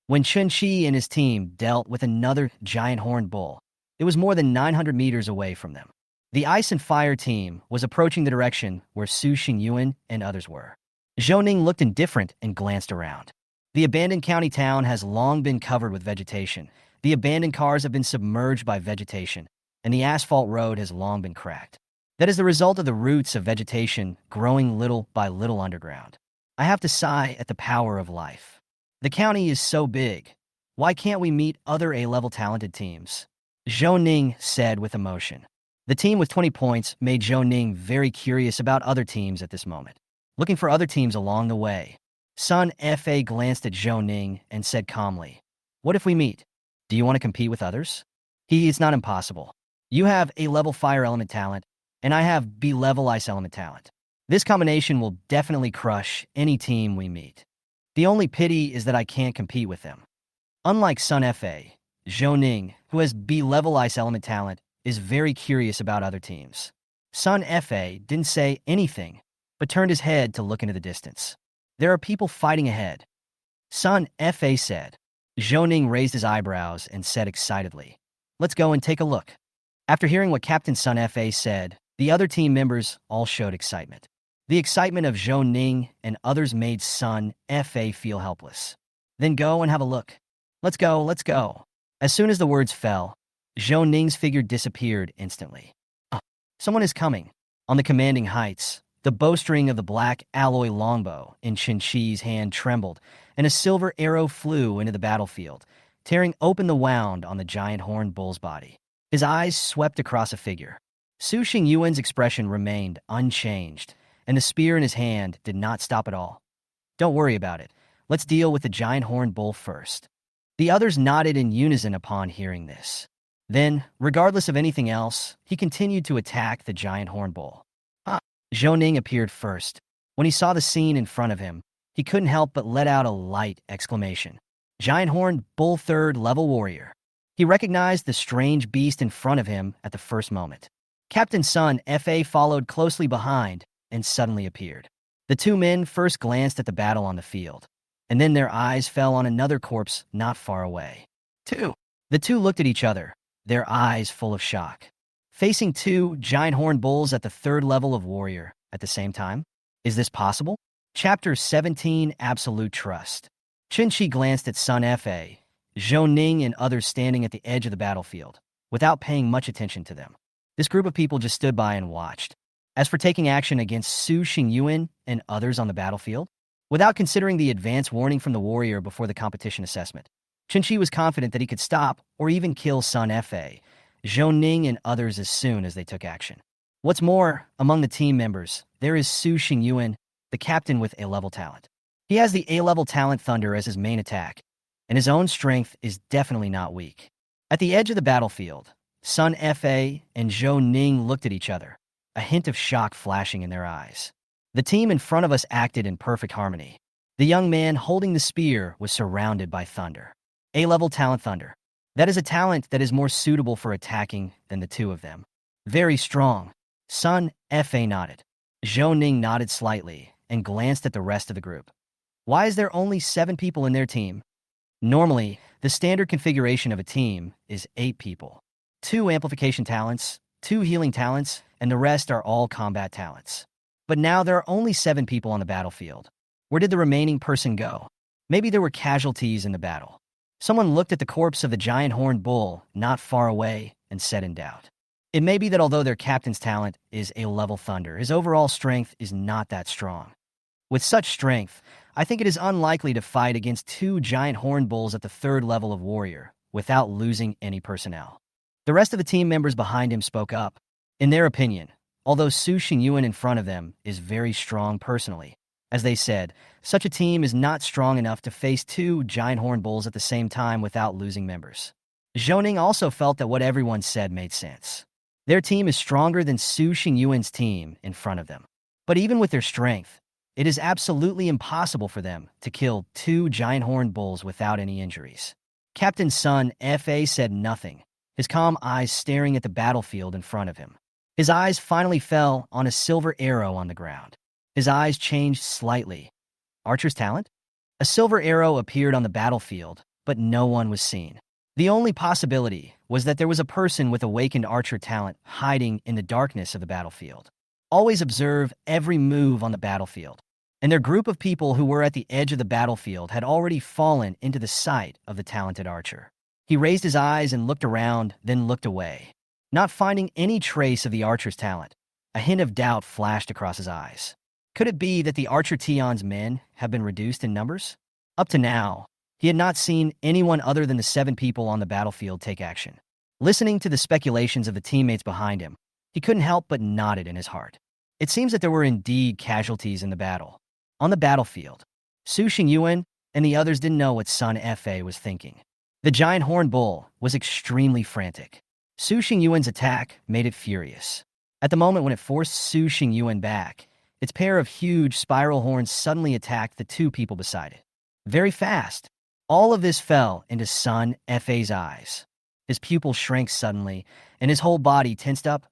When Chun Chi and his team dealt with another giant horned bull, it was more than 900 meters away from them. The Ice and Fire team was approaching the direction where Su Xingyuan and others were. Zhou Ning looked indifferent and glanced around. The abandoned county town has long been covered with vegetation. The abandoned cars have been submerged by vegetation, and the asphalt road has long been cracked. That is the result of the roots of vegetation growing little by little underground. I have to sigh at the power of life. The county is so big. Why can't we meet other A-level talented teams? Zhou Ning said with emotion. The team with 20 points made Zhou Ning very curious about other teams at this moment, looking for other teams along the way. Sun Fa glanced at Zhou Ning and said calmly, "What if we meet? Do you want to compete with others?" It's not impossible. You have A-level fire element talent, and I have B-level ice element talent. This combination will definitely crush any team we meet. The only pity is that I can't compete with them. Unlike Sun Fa, Zhou Ning, who has B-level ice element talent, is very curious about other teams. Sun Fa didn't say anything, but turned his head to look into the distance. There are people fighting ahead. Sun Fa said. Zhou Ning raised his eyebrows and said excitedly, "Let's go and take a look." After hearing what Captain Sun Fa said, the other team members all showed excitement. The excitement of Zhou Ning and others made Sun Fa feel helpless. "Then go and have a look. Let's go, let's go." As soon as the words fell, Zhou Ning's figure disappeared instantly. Someone is coming. On the commanding heights, the bowstring of the black alloy longbow in Chen Chi's hand trembled, and a silver arrow flew into the battlefield, tearing open the wound on the giant horned bull's body. His eyes swept across a figure. Su Xingyuan's expression remained unchanged, and the spear in his hand did not stop at all. "Don't worry about it. Let's deal with the giant horned bull first." The others nodded in unison upon hearing this. Then, regardless of anything else, he continued to attack the giant horned bull. Zhou Ning appeared first. When he saw the scene in front of him, he couldn't help but let out a light exclamation. Giant horned bull third-level warrior. He recognized the strange beast in front of him at the first moment. Captain Sun Fa followed closely behind and suddenly appeared. The two men first glanced at the battle on the field, and then their eyes fell on another corpse not far away. The two looked at each other, their eyes full of shock. Facing two giant horned bulls at the third level of warrior at the same time? Is this possible? Chapter 17, Absolute Trust. Qin glanced at Sun Fa, Zhou Ning, and others standing at the edge of the battlefield, without paying much attention to them. This group of people just stood by and watched. As for taking action against Su Xingyuan and others on the battlefield, without considering the advance warning from the warrior before the competition assessment, Qin was confident that he could stop or even kill Sun Fa, Zhou Ning, and others as soon as they took action. What's more, among the team members, there is Su Xingyuan, the captain with A-level talent. He has the A-level talent Thunder as his main attack, and his own strength is definitely not weak. At the edge of the battlefield, Sun Fa and Zhou Ning looked at each other, a hint of shock flashing in their eyes. The team in front of us acted in perfect harmony. The young man holding the spear was surrounded by Thunder. A-level talent Thunder. That is a talent that is more suitable for attacking than the two of them. Very strong. Sun Fa nodded. Zhou Ning nodded slightly and glanced at the rest of the group. Why is there only 7 people in their team? Normally, the standard configuration of a team is 8 people. 2 amplification talents, 2 healing talents, and the rest are all combat talents. But now there are only 7 people on the battlefield. Where did the remaining person go? Maybe there were casualties in the battle. Someone looked at the corpse of the giant horned bull not far away and said in doubt. It may be that although their captain's talent is A-level Thunder, his overall strength is not that strong. With such strength, I think it is unlikely to fight against 2 giant horned bulls at the 3rd level of warrior without losing any personnel. The rest of the team members behind him spoke up. In their opinion, although Su Xingyuan in front of them is very strong personally, as they said, such a team is not strong enough to face 2 giant horned bulls at the same time without losing members. Zhou Ning also felt that what everyone said made sense. Their team is stronger than Su Xingyuan's team in front of them. But even with their strength, it is absolutely impossible for them to kill 2 giant horned bulls without any injuries. Captain Sun Fa said nothing, his calm eyes staring at the battlefield in front of him. His eyes finally fell on a silver arrow on the ground. His eyes changed slightly. Archer's talent? A silver arrow appeared on the battlefield, but no one was seen. The only possibility was that there was a person with awakened archer talent hiding in the darkness of the battlefield. Always observe every move on the battlefield. And their group of people who were at the edge of the battlefield had already fallen into the sight of the talented archer. He raised his eyes and looked around, then looked away. Not finding any trace of the archer's talent, a hint of doubt flashed across his eyes. Could it be that the Archer Tion's men have been reduced in numbers? Up to now, he had not seen anyone other than the 7 people on the battlefield take action. Listening to the speculations of the teammates behind him, he couldn't help but nodded in his heart. It seems that there were indeed casualties in the battle. On the battlefield, Su Xingyuan and the others didn't know what Sun Fa was thinking. The giant horned bull was extremely frantic. Su Xingyuan's attack made it furious. At the moment when it forced Su Xingyuan back, its pair of huge spiral horns suddenly attacked the 2 people beside it. Very fast. All of this fell into Sun Fa's eyes. His pupils shrank suddenly, and his whole body tensed up.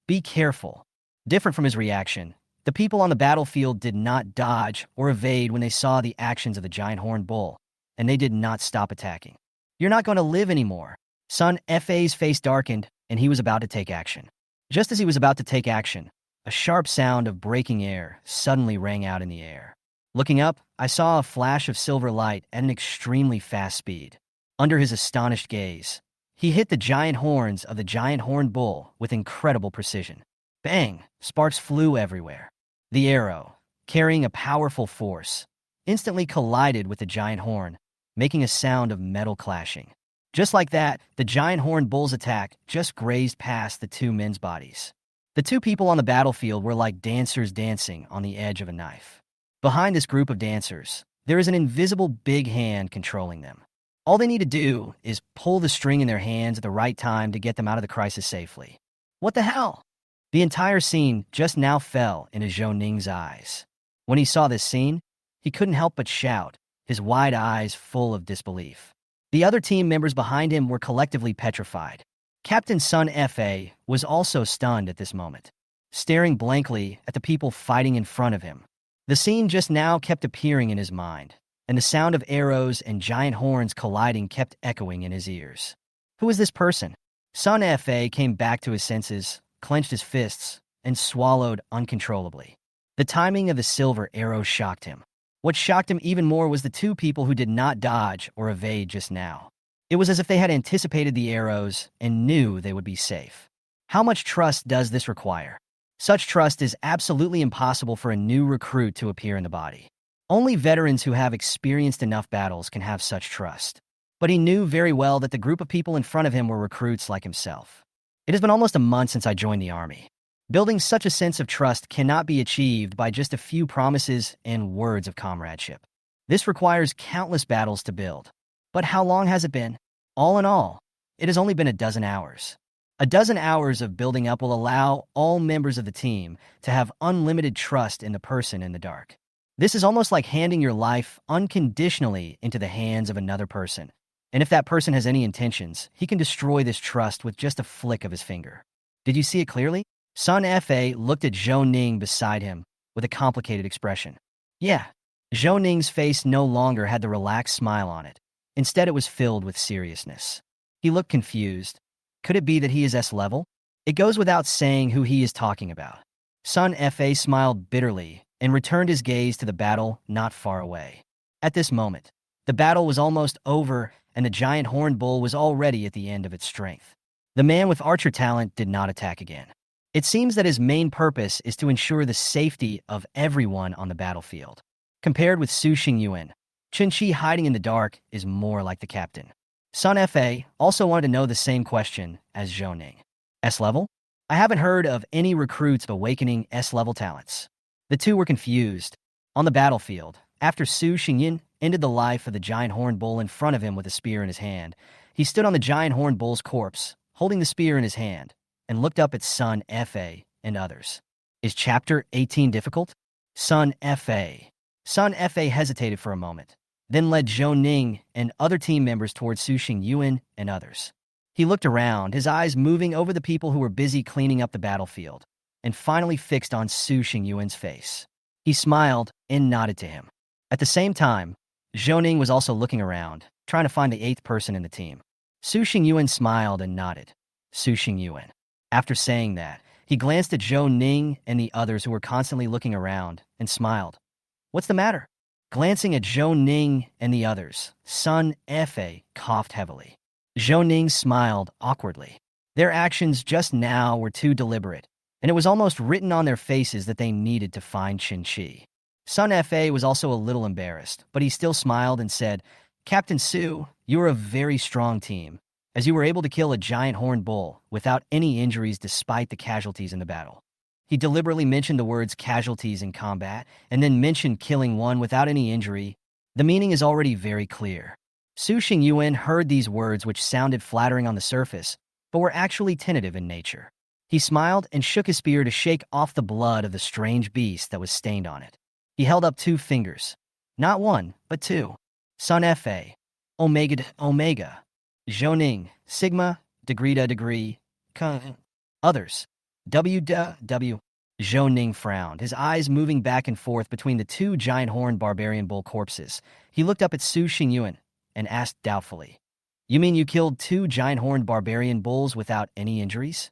Be careful. Different from his reaction, the people on the battlefield did not dodge or evade when they saw the actions of the giant horned bull, and they did not stop attacking. You're not going to live anymore. Sun Fa's face darkened, and he was about to take action. Just as he was about to take action, a sharp sound of breaking air suddenly rang out in the air. Looking up, I saw a flash of silver light at an extremely fast speed. Under his astonished gaze, he hit the giant horns of the giant horned bull with incredible precision. Bang! Sparks flew everywhere. The arrow, carrying a powerful force, instantly collided with the giant horn, making a sound of metal clashing. Just like that, the giant horned bull's attack just grazed past the 2 men's bodies. The 2 people on the battlefield were like dancers dancing on the edge of a knife. Behind this group of dancers, there is an invisible big hand controlling them. All they need to do is pull the string in their hands at the right time to get them out of the crisis safely. What the hell? The entire scene just now fell into Zhou Ning's eyes. When he saw this scene, he couldn't help but shout, his wide eyes full of disbelief. The other team members behind him were collectively petrified. Captain Sun Fa was also stunned at this moment, staring blankly at the people fighting in front of him. The scene just now kept appearing in his mind, and the sound of arrows and giant horns colliding kept echoing in his ears. Who was this person? Sun Fa came back to his senses, clenched his fists, and swallowed uncontrollably. The timing of the silver arrow shocked him. What shocked him even more was the two people who did not dodge or evade just now. It was as if they had anticipated the arrows and knew they would be safe. How much trust does this require? Such trust is absolutely impossible for a new recruit to appear in the body. Only veterans who have experienced enough battles can have such trust. But he knew very well that the group of people in front of him were recruits like himself. It has been almost a month since I joined the army. Building such a sense of trust cannot be achieved by just a few promises and words of comradeship. This requires countless battles to build. But how long has it been? All in all, it has only been a dozen hours. A dozen hours of building up will allow all members of the team to have unlimited trust in the person in the dark. This is almost like handing your life unconditionally into the hands of another person. And if that person has any intentions, he can destroy this trust with just a flick of his finger. Did you see it clearly? Sun Fa looked at Zhou Ning beside him with a complicated expression. Yeah, Zhou Ning's face no longer had the relaxed smile on it. Instead, it was filled with seriousness. He looked confused. Could it be that he is S-level? It goes without saying who he is talking about. Sun Fa smiled bitterly and returned his gaze to the battle not far away. At this moment, the battle was almost over and the giant horned bull was already at the end of its strength. The man with archer talent did not attack again. It seems that his main purpose is to ensure the safety of everyone on the battlefield. Compared with Su Xingyuan, Chen Qi hiding in the dark is more like the captain. Sun Fa also wanted to know the same question as Zhou Ning. S-level? I haven't heard of any recruits awakening S-level talents. The two were confused. On the battlefield, after Su Xingyan ended the life of the giant horned bull in front of him with a spear in his hand, he stood on the giant horned bull's corpse, holding the spear in his hand, and looked up at Sun Fa and others. Is Chapter 18 difficult? Sun Fa. Sun Fa hesitated for a moment, then led Zhou Ning and other team members towards Su Xingyuan and others. He looked around, his eyes moving over the people who were busy cleaning up the battlefield, and finally fixed on Su Xingyuan's face. He smiled and nodded to him. At the same time, Zhou Ning was also looking around, trying to find the eighth person in the team. Su Xingyuan smiled and nodded. Su Xingyuan. After saying that, he glanced at Zhou Ning and the others who were constantly looking around and smiled. What's the matter? Glancing at Zhou Ning and the others, Sun Fa coughed heavily. Zhou Ning smiled awkwardly. Their actions just now were too deliberate, and it was almost written on their faces that they needed to find Qin Qi. Sun Fa was also a little embarrassed, but he still smiled and said, Captain Su, you are a very strong team, as you were able to kill a giant horned bull without any injuries despite the casualties in the battle. He deliberately mentioned the words casualties in combat, and then mentioned killing one without any injury. The meaning is already very clear. Su Xingyuan heard these words which sounded flattering on the surface, but were actually tentative in nature. He smiled and shook his spear to shake off the blood of the strange beast that was stained on it. He held up 2 fingers. Not 1, but 2. Sun Fa. Omega Omega. Zhou Ning, Sigma, degree to degree, others. W. Zhou Ning frowned, his eyes moving back and forth between the 2 giant horned barbarian bull corpses. He looked up at Su Xingyuan and asked doubtfully, You mean you killed 2 giant horned barbarian bulls without any injuries?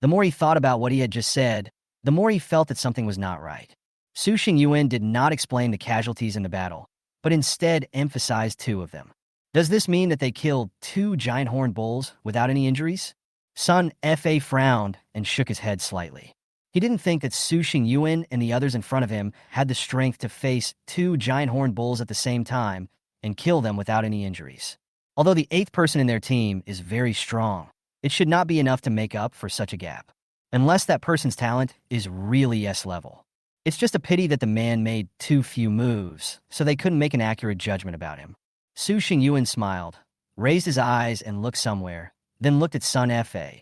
The more he thought about what he had just said, the more he felt that something was not right. Su Xingyuan did not explain the casualties in the battle, but instead emphasized 2 of them. Does this mean that they killed 2 giant horned bulls without any injuries? Sun Fa frowned and shook his head slightly. He didn't think that Su Xingyuan and the others in front of him had the strength to face 2 giant horned bulls at the same time and kill them without any injuries. Although the 8th person in their team is very strong, it should not be enough to make up for such a gap, unless that person's talent is really S-level. It's just a pity that the man made too few moves, so they couldn't make an accurate judgment about him. Su Xingyuan smiled, raised his eyes and looked somewhere, then looked at Sun Fa,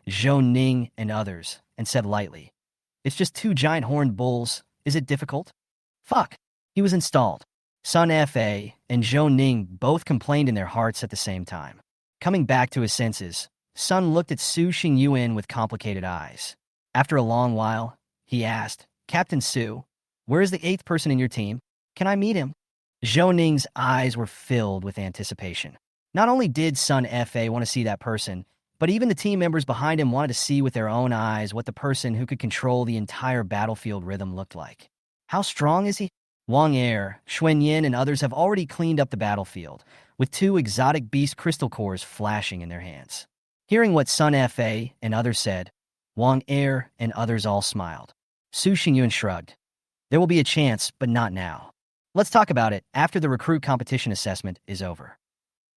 Zhou Ning, and others, and said lightly, It's just 2 giant horned bulls. Is it difficult? Fuck. He was installed. Sun Fa and Zhou Ning both complained in their hearts at the same time. Coming back to his senses, Sun looked at Su Xingyuan with complicated eyes. After a long while, he asked, Captain Su, where is the 8th person in your team? Can I meet him? Zhou Ning's eyes were filled with anticipation. Not only did Sun Fa want to see that person, but even the team members behind him wanted to see with their own eyes what the person who could control the entire battlefield rhythm looked like. How strong is he? Wang Er, Xuan Yin, and others have already cleaned up the battlefield, with 2 exotic beast crystal cores flashing in their hands. Hearing what Sun Fa and others said, Wang Er and others all smiled. Su Xingyuan shrugged. There will be a chance, but not now. Let's talk about it after the recruit competition assessment is over.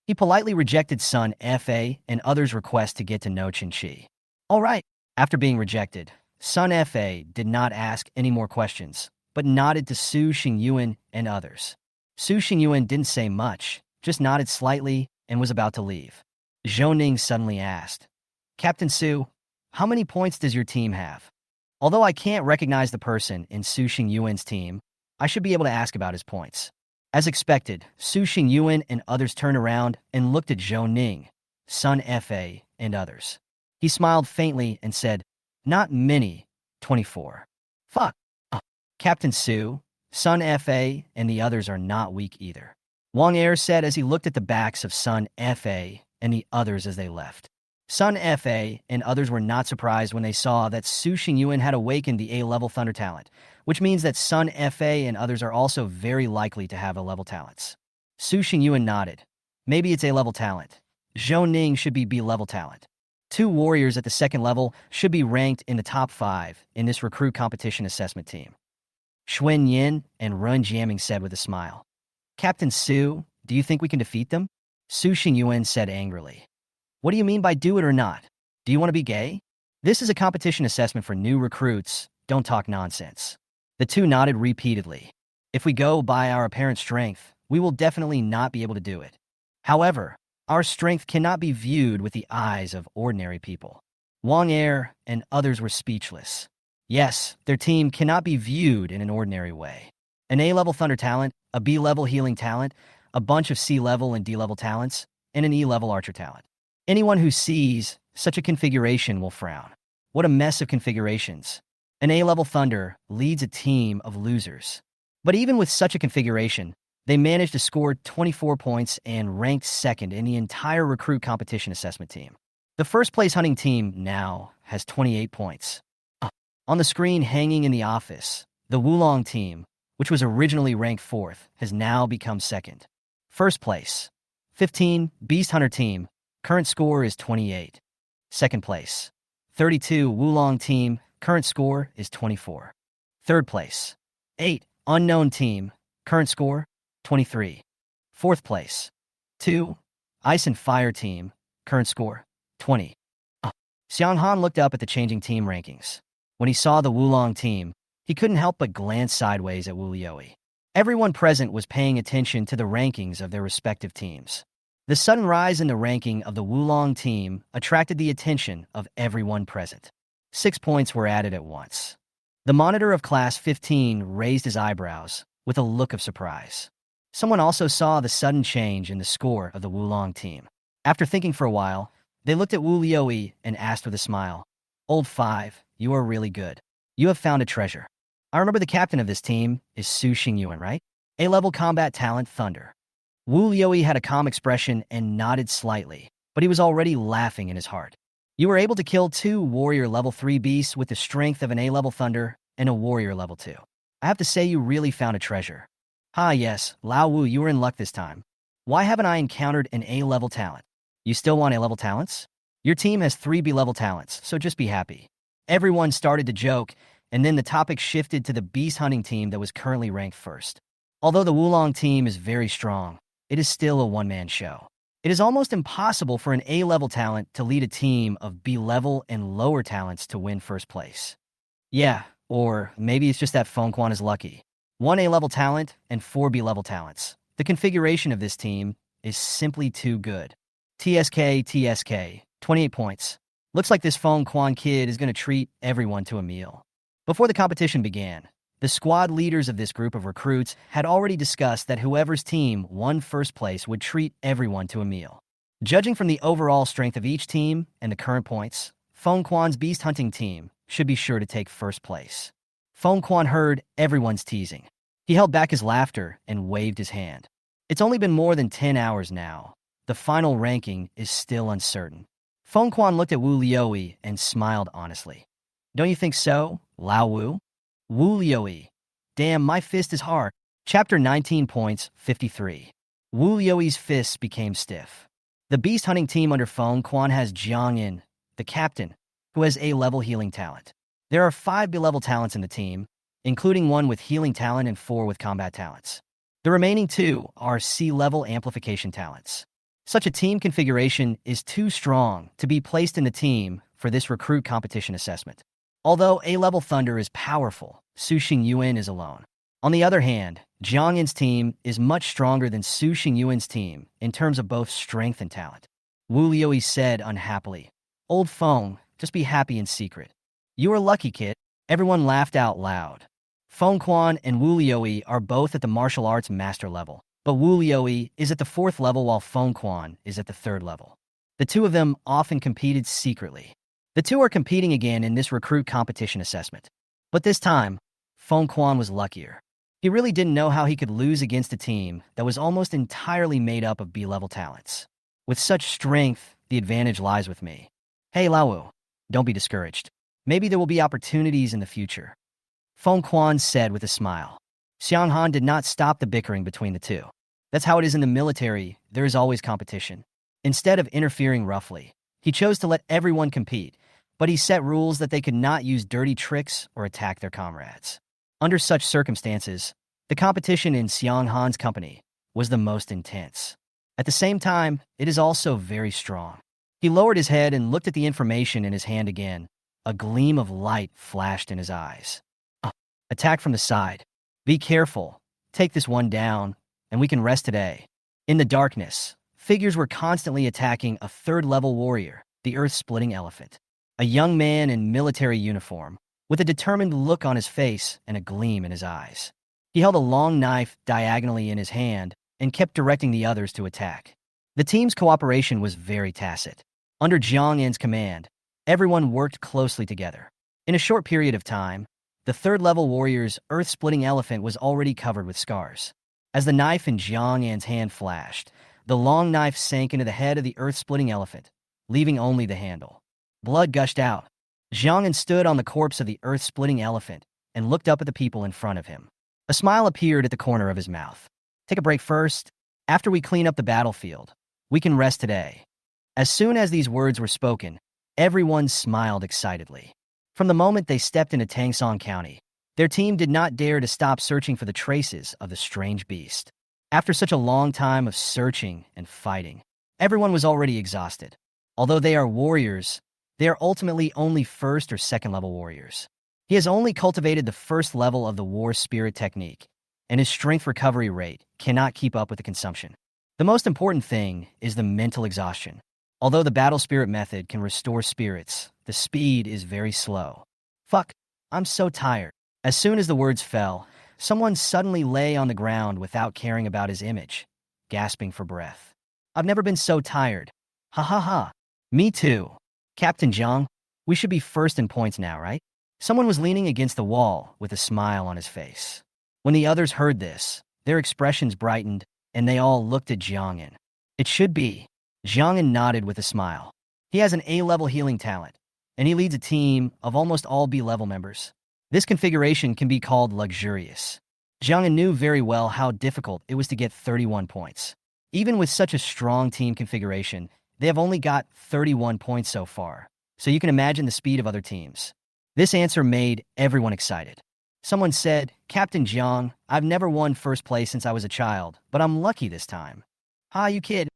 He politely rejected Sun Fa and others' request to get to know Qin. All right. After being rejected, Sun Fa did not ask any more questions, but nodded to Su Xingyuan and others. Su Xingyuan didn't say much, just nodded slightly and was about to leave. Zhou Ning suddenly asked, Captain Su, how many points does your team have? Although I can't recognize the person in Su Xingyuan's team, I should be able to ask about his points. As expected, Su Xingyuan and others turned around and looked at Zhou Ning, Sun Fa, and others. He smiled faintly and said, Not many, 24. Fuck. Captain Su, Sun Fa, and the others are not weak either. Wang Er said as he looked at the backs of Sun Fa and the others as they left. Sun Fa and others were not surprised when they saw that Su Xingyuan had awakened the A-level Thunder talent, which means that Sun Fa and others are also very likely to have A-level talents. Su Xingyuan nodded. Maybe it's A-level talent. Zhou Ning should be B-level talent. 2 warriors at the 2nd level should be ranked in the top 5 in this recruit competition assessment team. Xuan Yin and Run Jiaming said with a smile. Captain Su, do you think we can defeat them? Su Xingyuan said angrily. What do you mean by do it or not? Do you want to be gay? This is a competition assessment for new recruits. Don't talk nonsense. The 2 nodded repeatedly. If we go by our apparent strength, we will definitely not be able to do it. However, our strength cannot be viewed with the eyes of ordinary people. Wang Er and others were speechless. Yes, their team cannot be viewed in an ordinary way. An A-level Thunder talent, a B-level Healing talent, a bunch of C-level and D-level talents, and an E-level Archer talent. Anyone who sees such a configuration will frown. What a mess of configurations. An A-level Thunder leads a team of losers. But even with such a configuration, they managed to score 24 points and ranked 2nd in the entire recruit competition assessment team. The first-place hunting team now has 28 points. On the screen hanging in the office, the Wulong team, which was originally ranked 4th, has now become 2nd. First place, 15, Beast Hunter team, current score is 28. Second place, 32, Wulong team, current score is 24. Third place, 8, Unknown team, current score, 23. Fourth place, 2, Ice and Fire team, current score, 20. Xiang Han looked up at the changing team rankings. When he saw the Wulong team, he couldn't help but glance sideways at Wu Liuyi. Everyone present was paying attention to the rankings of their respective teams. The sudden rise in the ranking of the Wulong team attracted the attention of everyone present. 6 points were added at once. The monitor of Class 15 raised his eyebrows with a look of surprise. Someone also saw the sudden change in the score of the Wulong team. After thinking for a while, they looked at Wu Liuyi and asked with a smile, Old 5, you are really good. You have found a treasure. I remember the captain of this team is Su Xingyuan, right? A-level combat talent Thunder. Wu Liuyi had a calm expression and nodded slightly, but he was already laughing in his heart. You were able to kill 2 warrior level 3 beasts with the strength of an A-level Thunder and a warrior level 2. I have to say you really found a treasure. Yes, Lao Wu, you were in luck this time. Why haven't I encountered an A-level talent? You still want A-level talents? Your team has 3 B-level talents, so just be happy. Everyone started to joke, and then the topic shifted to the beast hunting team that was currently ranked 1st. Although the Wulong team is very strong, it is still a one-man show. It is almost impossible for an A-level talent to lead a team of B-level and lower talents to win 1st place. Yeah, or maybe it's just that Feng Quan is lucky. 1 A-level talent and 4 B-level talents. The configuration of this team is simply too good. TSK, 28 points. Looks like this Feng Quan kid is going to treat everyone to a meal. Before the competition began, The squad leaders of this group of recruits had already discussed that whoever's team won first place would treat everyone to a meal. Judging from the overall strength of each team and the current points, Feng Quan's beast hunting team should be sure to take first place. Feng Quan heard everyone's teasing. He held back his laughter and waved his hand. It's only been more than 10 hours now. The final ranking is still uncertain. Feng Quan looked at Hou Yi and smiled honestly. Don't you think so, Lao Wu? Hou Yi. Damn, my fist is hard. Chapter 19.53. Hou Yi's fists became stiff. The beast hunting team under Feng Quan has Jiang Yin, the captain, who has A-level healing talent. There are 5 B-level talents in the team, including 1 with healing talent and 4 with combat talents. The remaining 2 are C-level amplification talents. Such a team configuration is too strong to be placed in the team for this recruit competition assessment. Although A-level Thunder is powerful, Su Xingyuan is alone. On the other hand, Jiang Yin's team is much stronger than Su Xingyuan's team in terms of both strength and talent. Hou Yi said unhappily, "Old Feng, just be happy in secret." "You are lucky, kid." Everyone laughed out loud. Feng Quan and Hou Yi are both at the martial arts master level, but Hou Yi is at the 4th level while Feng Quan is at the 3rd level. The two of them often competed secretly. The two are competing again in this recruit competition assessment. But this time, Feng Quan was luckier. He really didn't know how he could lose against a team that was almost entirely made up of B-level talents. With such strength, the advantage lies with me. Hey Lao, don't be discouraged. Maybe there will be opportunities in the future. Feng Quan said with a smile. Xiang Han did not stop the bickering between the two. That's how it is in the military, there is always competition. Instead of interfering roughly, he chose to let everyone compete, but he set rules that they could not use dirty tricks or attack their comrades. Under such circumstances, the competition in Xiang Han's company was the most intense. At the same time, it is also very strong. He lowered his head and looked at the information in his hand again. A gleam of light flashed in his eyes. Attack from the side. Be careful. Take this one down, and we can rest today. In the darkness, figures were constantly attacking a 3rd-level warrior, the earth-splitting elephant. A young man in military uniform, with a determined look on his face and a gleam in his eyes. He held a long knife diagonally in his hand and kept directing the others to attack. The team's cooperation was very tacit. Under Jiang Yin's command, everyone worked closely together. In a short period of time, the 3rd-level warrior's earth-splitting elephant was already covered with scars. As the knife in Jiang Yin's hand flashed, the long knife sank into the head of the earth-splitting elephant, leaving only the handle. Blood gushed out. Jiang Yin stood on the corpse of the earth-splitting elephant and looked up at the people in front of him. A smile appeared at the corner of his mouth. Take a break first. After we clean up the battlefield, we can rest today. As soon as these words were spoken, everyone smiled excitedly. From the moment they stepped into Tangsong County, their team did not dare to stop searching for the traces of the strange beast. After such a long time of searching and fighting, everyone was already exhausted. Although they are warriors, they are ultimately only 1st or 2nd level warriors. He has only cultivated the 1st level of the war spirit technique, and his strength recovery rate cannot keep up with the consumption. The most important thing is the mental exhaustion. Although the battle spirit method can restore spirits, the speed is very slow. Fuck, I'm so tired. As soon as the words fell, someone suddenly lay on the ground without caring about his image, gasping for breath. I've never been so tired. Ha ha ha. Me too. Captain Zhang, we should be 1st in points now, right? Someone was leaning against the wall with a smile on his face. When the others heard this, their expressions brightened, and they all looked at Jiang Yin. It should be. Jiang Yin nodded with a smile. He has an A-level healing talent, and he leads a team of almost all B-level members. This configuration can be called luxurious. Jiang Yin knew very well how difficult it was to get 31 points. Even with such a strong team configuration, they have only got 31 points so far, so you can imagine the speed of other teams. This answer made everyone excited. Someone said, Captain Jiang, I've never won 1st place since I was a child, but I'm lucky this time. Ha, you kid.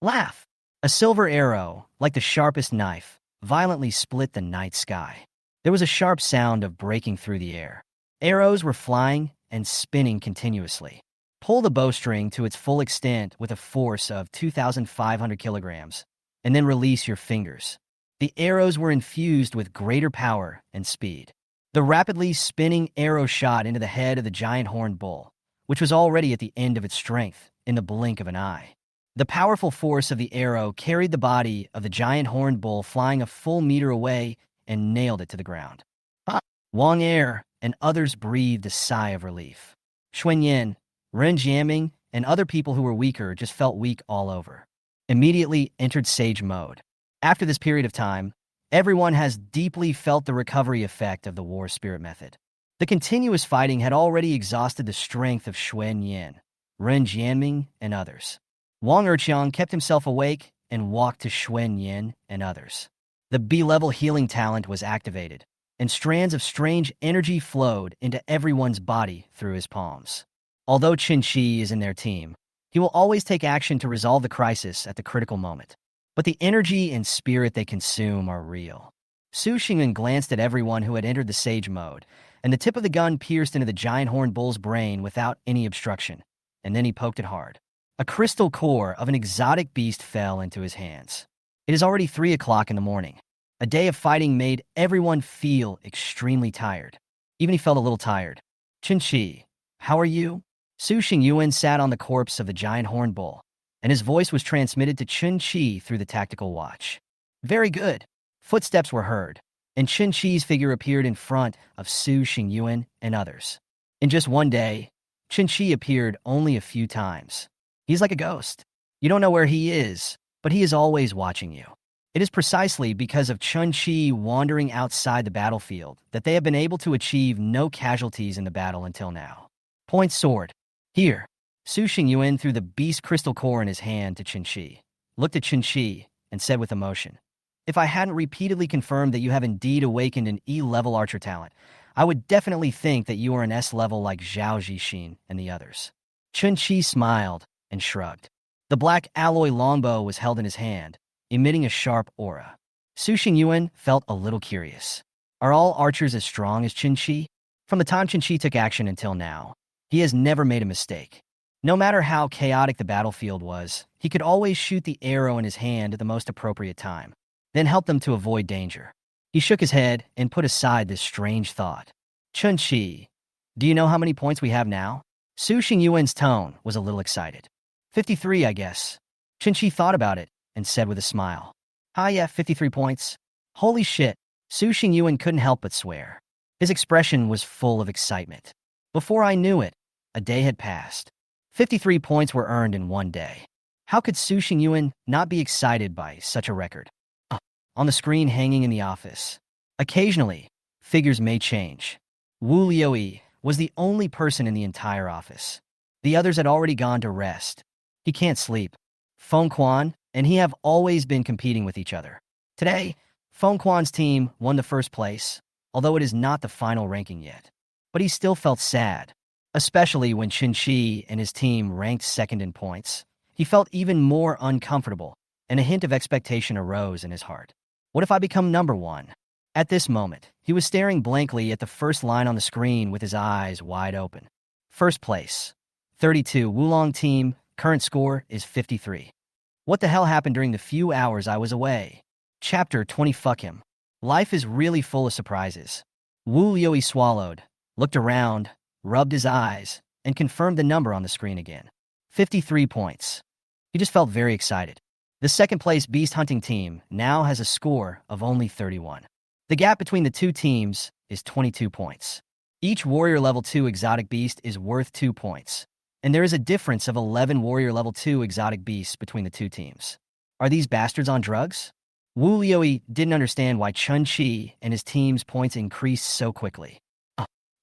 Laugh. A silver arrow, like the sharpest knife, violently split the night sky. There was a sharp sound of breaking through the air. Arrows were flying and spinning continuously. Pull the bowstring to its full extent with a force of 2,500 kilograms, and then release your fingers. The arrows were infused with greater power and speed. The rapidly spinning arrow shot into the head of the giant horned bull, which was already at the end of its strength, in the blink of an eye. The powerful force of the arrow carried the body of the giant horned bull flying a full meter away and nailed it to the ground. Wang Er and others breathed a sigh of relief. Xuanyan, Ren Jiaming, and other people who were weaker just felt weak all over. Immediately entered sage mode. After this period of time, everyone has deeply felt the recovery effect of the war spirit method. The continuous fighting had already exhausted the strength of Xuanyan, Ren Jianming, and others. Wang Erqiang kept himself awake and walked to Xuanyan and others. The B-level healing talent was activated, and strands of strange energy flowed into everyone's body through his palms. Although Qin Shi is in their team, he will always take action to resolve the crisis at the critical moment. But the energy and spirit they consume are real. Su Xingyan glanced at everyone who had entered the sage mode, and the tip of the gun pierced into the giant horned bull's brain without any obstruction, and then he poked it hard. A crystal core of an exotic beast fell into his hands. It is already 3 o'clock in the morning. A day of fighting made everyone feel extremely tired. Even he felt a little tired. Qin Shi, how are you? Su Xingyuan sat on the corpse of the giant horned bull, and his voice was transmitted to Qin Shi through the tactical watch. Very good. Footsteps were heard, and Qin Shi's figure appeared in front of Su Xingyuan and others. In just one day, Qin Shi appeared only a few times. He's like a ghost. You don't know where he is, but he is always watching you. It is precisely because of Qin Shi wandering outside the battlefield that they have been able to achieve no casualties in the battle until now. Point sword. Here. Su Xingyuan threw the beast crystal core in his hand to Qin Shi, looked at Qin Shi, and said with emotion, if I hadn't repeatedly confirmed that you have indeed awakened an E-level archer talent, I would definitely think that you are an S-level like Zhao Zixin and the others. Qin Shi smiled and shrugged. The black alloy longbow was held in his hand, emitting a sharp aura. Su Xingyuan felt a little curious. Are all archers as strong as Qin Shi? From the time Qin Shi took action until now, he has never made a mistake. No matter how chaotic the battlefield was, he could always shoot the arrow in his hand at the most appropriate time, then help them to avoid danger. He shook his head and put aside this strange thought. Qin Shi, do you know how many points we have now? Su Xingyuan's tone was a little excited. 53, I guess. Qin Shi thought about it and said with a smile. Yeah, 53 points. Holy shit. Su Xingyuan couldn't help but swear. His expression was full of excitement. Before I knew it, a day had passed. 53 points were earned in one day. How could Su Xingyuan not be excited by such a record? On the screen hanging in the office. Occasionally, figures may change. Hou Yi was the only person in the entire office. The others had already gone to rest. He can't sleep. Feng Quan and he have always been competing with each other. Today, Feng Quan's team won the first place, although it is not the final ranking yet. But he still felt sad, especially when Qin Shi and his team ranked second in points. He felt even more uncomfortable, and a hint of expectation arose in his heart. What if I become number one? At this moment, he was staring blankly at the first line on the screen with his eyes wide open. First place, 32 Wulong team, current score is 53. What the hell happened during the few hours I was away? Chapter 20. Fuck him. Life is really full of surprises. Hou Yi swallowed, looked around, rubbed his eyes, and confirmed the number on the screen again. 53 points. He just felt very excited. The second-place beast hunting team now has a score of only 31. The gap between the two teams is 22 points. Each warrior level 2 exotic beast is worth 2 points, and there is a difference of 11 warrior level 2 exotic beasts between the two teams. Are these bastards on drugs? Hou Yi didn't understand why Qin Shi and his team's points increased so quickly.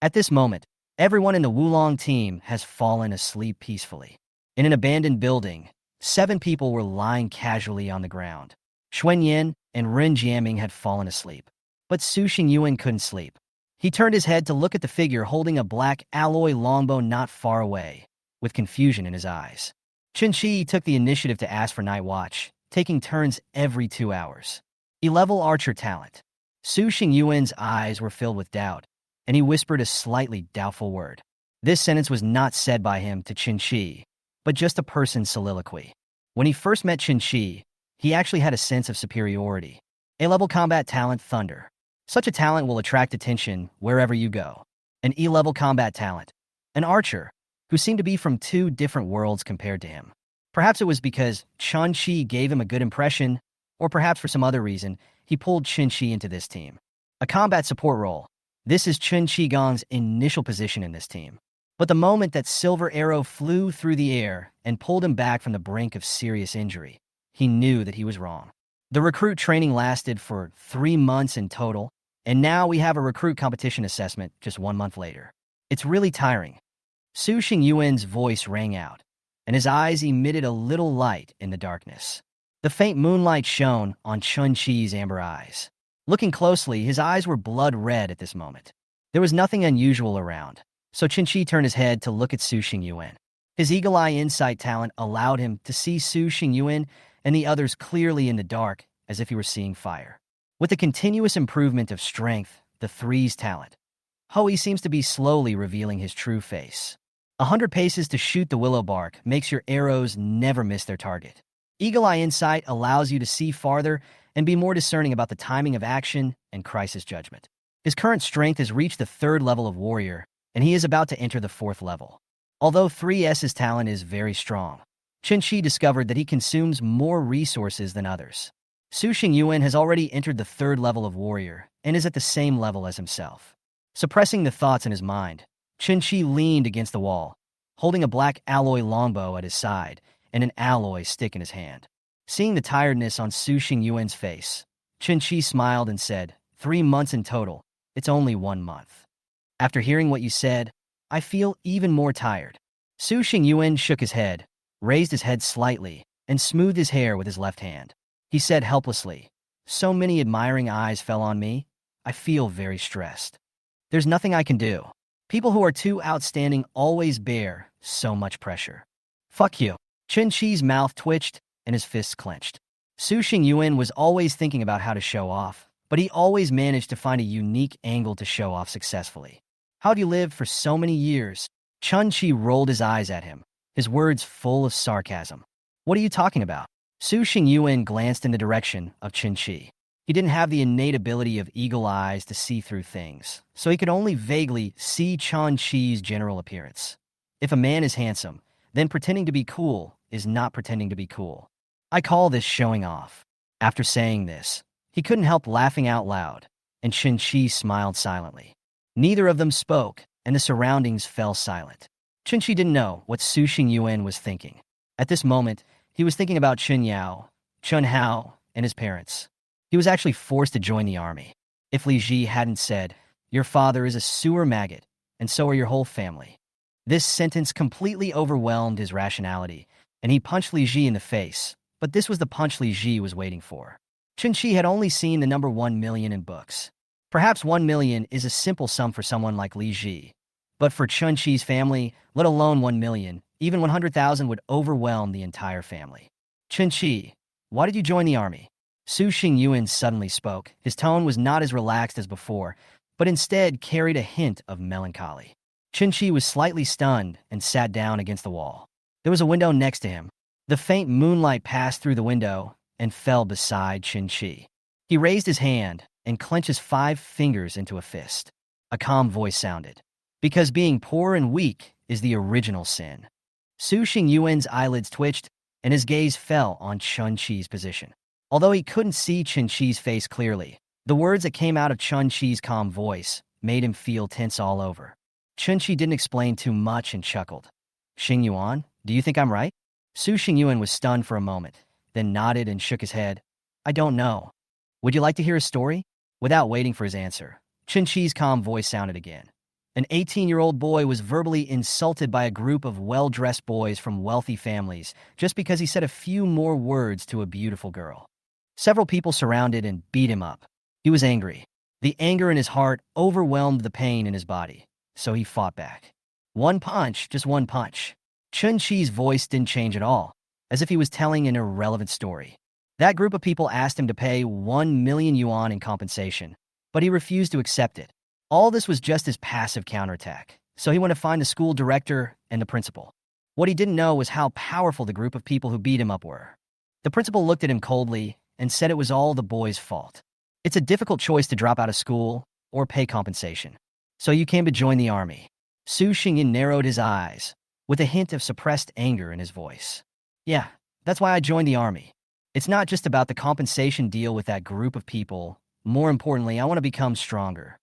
At this moment, everyone in the Wulong team has fallen asleep peacefully. In an abandoned building, 7 people were lying casually on the ground. Xuanyan and Ren Jiaming had fallen asleep. But Su Xingyuan couldn't sleep. He turned his head to look at the figure holding a black alloy longbow not far away, with confusion in his eyes. Qin Shi took the initiative to ask for night watch, taking turns every 2 hours. E-level archer talent. Su Xingyuan's eyes were filled with doubt, and he whispered a slightly doubtful word. This sentence was not said by him to Qin Shi, but just a person's soliloquy. When he first met Qin Shi, he actually had a sense of superiority. A-level combat talent Thunder. Such a talent will attract attention wherever you go. An E-level combat talent. An archer, who seemed to be from two different worlds compared to him. Perhaps it was because Chun-Chi gave him a good impression, or perhaps for some other reason, he pulled Chun-Chi into this team. A combat support role. This is Chun-Chi Gong's initial position in this team. But the moment that Silver Arrow flew through the air and pulled him back from the brink of serious injury, he knew that he was wrong. The recruit training lasted for 3 months in total, and now we have a recruit competition assessment just 1 month later. It's really tiring. Su Xingyuan's voice rang out, and his eyes emitted a little light in the darkness. The faint moonlight shone on Chun-Chi's amber eyes. Looking closely, his eyes were blood red at this moment. There was nothing unusual around, so Chun-Chi turned his head to look at Su Xingyuan. His eagle-eye insight talent allowed him to see Su Xingyuan and the others clearly in the dark, as if he were seeing fire. With the continuous improvement of strength, the three's talent, Hou Yi seems to be slowly revealing his true face. 100 paces to shoot the willow bark makes your arrows never miss their target. Eagle-eye insight allows you to see farther and be more discerning about the timing of action and crisis judgment. His current strength has reached the 3rd level of warrior, and he is about to enter the 4th level. Although 3S's talent is very strong, Chun-Chi discovered that he consumes more resources than others. Su Xingyuan has already entered the 3rd level of warrior and is at the same level as himself. Suppressing the thoughts in his mind, Chun-Chi leaned against the wall, holding a black alloy longbow at his side and an alloy stick in his hand. Seeing the tiredness on Su Xingyuan's face, Chun-Chi smiled and said, 3 months in total, it's only 1 month. After hearing what you said, I feel even more tired. Su Xingyuan shook his head, raised his head slightly, and smoothed his hair with his left hand. He said helplessly, so many admiring eyes fell on me, I feel very stressed. There's nothing I can do. People who are too outstanding always bear so much pressure. Fuck you. Chun-Chi's mouth twitched and his fists clenched. Su Xingyuan was always thinking about how to show off, but he always managed to find a unique angle to show off successfully. How'd you live for so many years? Chun-Chi rolled his eyes at him, his words full of sarcasm. What are you talking about? Su Xingyuan glanced in the direction of Chun-Chi. He didn't have the innate ability of eagle eyes to see through things, so he could only vaguely see Chun-Chi's general appearance. If a man is handsome, then pretending to be cool is not pretending to be cool. I call this showing off. After saying this, he couldn't help laughing out loud, and Chun-Chi smiled silently. Neither of them spoke, and the surroundings fell silent. Chun-Chi didn't know what Su Xingyuan was thinking. At this moment, he was thinking about Chun Yao, Chun Hao, and his parents. He was actually forced to join the army. If Li Ji hadn't said, your father is a sewer maggot, and so are your whole family. This sentence completely overwhelmed his rationality, and he punched Li Ji in the face, but this was the punch Li Ji was waiting for. Chun-Chi had only seen the number 1 million in books. Perhaps 1 million is a simple sum for someone like Li Ji, but for Chun-Chi's family, let alone 1 million, even 100,000 would overwhelm the entire family. Chun-Chi, why did you join the army? Su Xingyuan suddenly spoke. His tone was not as relaxed as before, but instead carried a hint of melancholy. Chun-Chi was slightly stunned and sat down against the wall. There was a window next to him. The faint moonlight passed through the window and fell beside Chun-Chi. He raised his hand and clenched his 5 fingers into a fist. A calm voice sounded. Because being poor and weak is the original sin. Su Xingyuan's eyelids twitched, and his gaze fell on Chun-Chi's position. Although he couldn't see Chun-Chi's face clearly, the words that came out of Chun-Chi's calm voice made him feel tense all over. Chun-Chi didn't explain too much and chuckled. Xingyuan, do you think I'm right? Su Xingyuan was stunned for a moment, then nodded and shook his head. I don't know. Would you like to hear a story? Without waiting for his answer, Chun-Chi's calm voice sounded again. An 18-year-old boy was verbally insulted by a group of well-dressed boys from wealthy families just because he said a few more words to a beautiful girl. Several people surrounded and beat him up. He was angry. The anger in his heart overwhelmed the pain in his body, so he fought back. 1 punch, just 1 punch. Chun-Chi's voice didn't change at all, as if he was telling an irrelevant story. That group of people asked him to pay 1 million yuan in compensation, but he refused to accept it. All this was just his passive counterattack, so he went to find the school director and the principal. What he didn't know was how powerful the group of people who beat him up were. The principal looked at him coldly and said it was all the boy's fault. It's a difficult choice to drop out of school or pay compensation. So you came to join the army. Su Xingyin narrowed his eyes, with a hint of suppressed anger in his voice. Yeah, that's why I joined the army. It's not just about the compensation deal with that group of people. More importantly, I want to become stronger.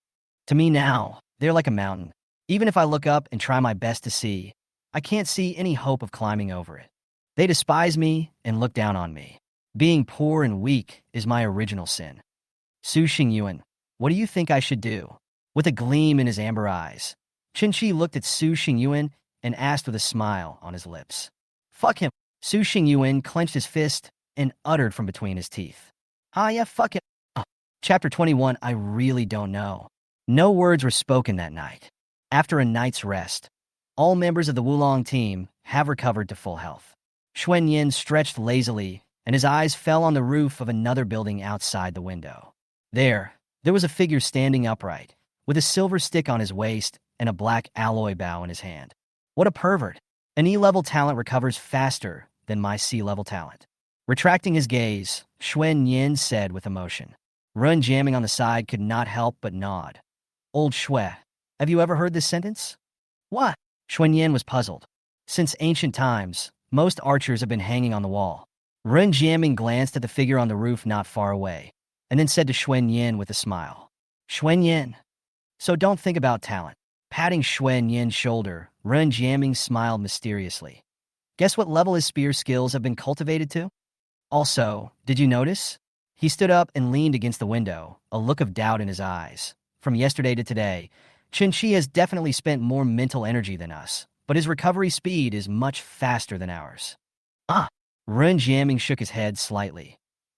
To me now, they're like a mountain. Even if I look up and try my best to see, I can't see any hope of climbing over it. They despise me and look down on me. Being poor and weak is my original sin. Su Xingyuan, what do you think I should do? With a gleam in his amber eyes, Qinshi looked at Su Xingyuan and asked with a smile on his lips. Fuck him. Su Xingyuan clenched his fist and uttered from between his teeth. Ah, yeah, fuck him. Chapter 21, I really don't know. No words were spoken that night. After a night's rest, all members of the Wulong team have recovered to full health. Xuan Yin stretched lazily, and his eyes fell on the roof of another building outside the window. There was a figure standing upright, with a silver stick on his waist and a black alloy bow in his hand. What a pervert. An E-level talent recovers faster than my C-level talent. Retracting his gaze, Xuan Yin said with emotion. Run jamming on the side could not help but nod. Old Xue, have you ever heard this sentence? What? Xuan Yin was puzzled. Since ancient times, most archers have been hanging on the wall. Run jamming glanced at the figure on the roof not far away, and then said to Xuan Yin with a smile. Xuan Yin. So don't think about talent. Patting Xuan Yin's shoulder, Run jamming smiled mysteriously. Guess what level his spear skills have been cultivated to? Also, did you notice? He stood up and leaned against the window, a look of doubt in his eyes. From yesterday to today, Qinshi has definitely spent more mental energy than us, but his recovery speed is much faster than ours. Ren Jiaming shook his head slightly.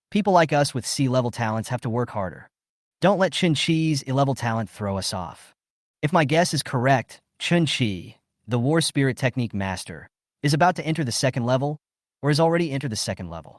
People like us with C-level talents have to work harder. Don't let Qinqi's E-level talent throw us off. If my guess is correct, Qinqi, the War Spirit Technique Master, is about to enter the second level, or has already entered the second level.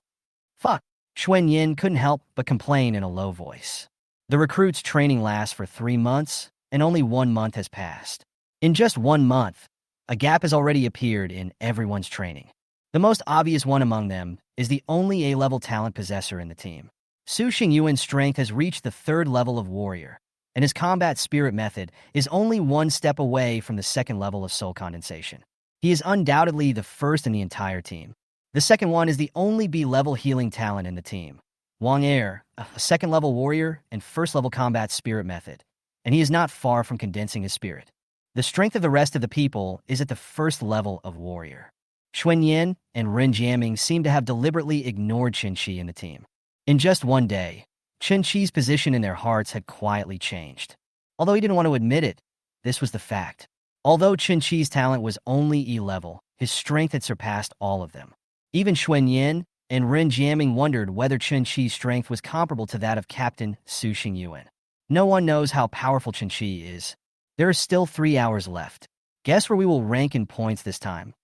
Fuck. Xuan Yin couldn't help but complain in a low voice. The recruit's training lasts for 3 months, and only 1 month has passed. In just 1 month, a gap has already appeared in everyone's training. The most obvious one among them is the only A-level talent possessor in the team. Su Xingyuan's strength has reached the 3rd level of warrior, and his combat spirit method is only 1 step away from the 2nd level of soul condensation. He is undoubtedly the first in the entire team. The second one is the only B-level healing talent in the team. Wang Er, a 2nd level warrior and 1st level combat spirit method, and he is not far from condensing his spirit. The strength of the rest of the people is at the 1st level of warrior. Xuan Yin and Ren Jiaming seem to have deliberately ignored Qinqi in the team. In just 1 day, Qinqi's position in their hearts had quietly changed. Although he didn't want to admit it, this was the fact. Although Qinqi's talent was only E-level, his strength had surpassed all of them. Even Xuan Yin and Ren Jiaming wondered whether Qinqi's strength was comparable to that of Captain Su Xingyuan. No one knows how powerful Qinqi is. There are still 3 hours left. Guess where we will rank in points this time?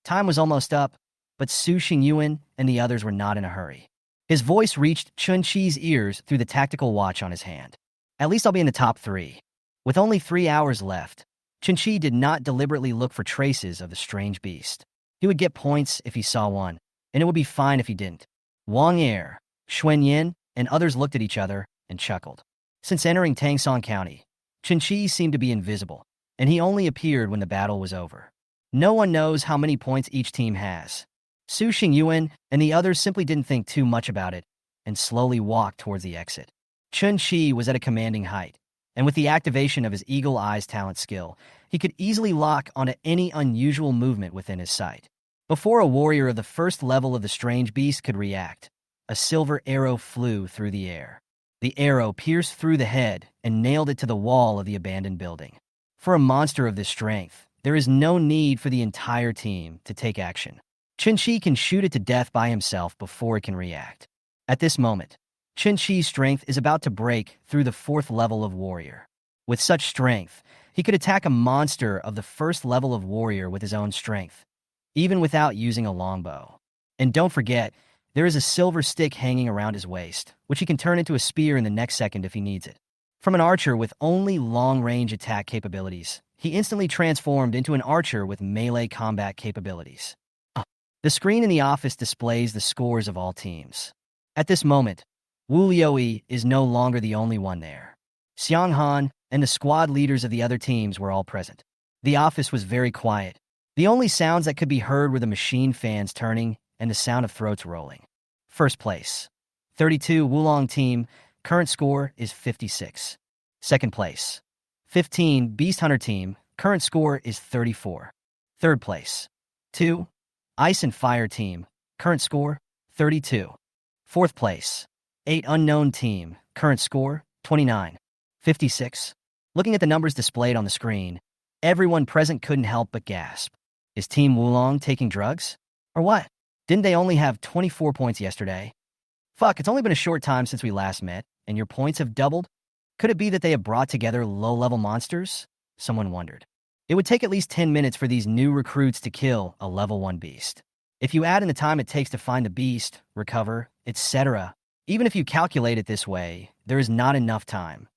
Time was almost up, but Su Xingyuan and the others were not in a hurry. His voice reached Qinqi's ears through the tactical watch on his hand. At least I'll be in the top 3. With only 3 hours left, Qinqi did not deliberately look for traces of the strange beast. He would get points if he saw one, and it would be fine if he didn't. Wang Er, Xuan Yin, and others looked at each other and chuckled. Since entering Tangsong County, Qinqi seemed to be invisible, and he only appeared when the battle was over. No one knows how many points each team has. Su Xingyuan and the others simply didn't think too much about it and slowly walked towards the exit. Qinqi was at a commanding height, and with the activation of his Eagle Eyes talent skill, he could easily lock onto any unusual movement within his sight. Before a warrior of the 1st level of the strange beast could react, a silver arrow flew through the air. The arrow pierced through the head and nailed it to the wall of the abandoned building. For a monster of this strength, there is no need for the entire team to take action. Qinqi can shoot it to death by himself before it can react. At this moment, Qinqi's strength is about to break through the 4th level of warrior. With such strength, he could attack a monster of the 1st level of warrior with his own strength, even without using a longbow. And don't forget, there is a silver stick hanging around his waist, which he can turn into a spear in the next second if he needs it. From an archer with only long-range attack capabilities, he instantly transformed into an archer with melee combat capabilities. The screen in the office displays the scores of all teams. At this moment, Hou Yi is no longer the only one there. Xiang Han and the squad leaders of the other teams were all present. The office was very quiet. The only sounds that could be heard were the machine fans turning and the sound of throats rolling. First place, 32 Wulong team, current score is 56. Second place, 15 Beast Hunter team, current score is 34. Third place, 2 Ice and Fire team, current score 32. Fourth place, 8 Unknown team, current score 29. 56. Looking at the numbers displayed on the screen, everyone present couldn't help but gasp. Is Team Wulong taking drugs? Or what? Didn't they only have 24 points yesterday? Fuck, it's only been a short time since we last met, and your points have doubled? Could it be that they have brought together low-level monsters? Someone wondered. It would take at least 10 minutes for these new recruits to kill a level 1 beast. If you add in the time it takes to find the beast, recover, etc., even if you calculate it this way, there is not enough time.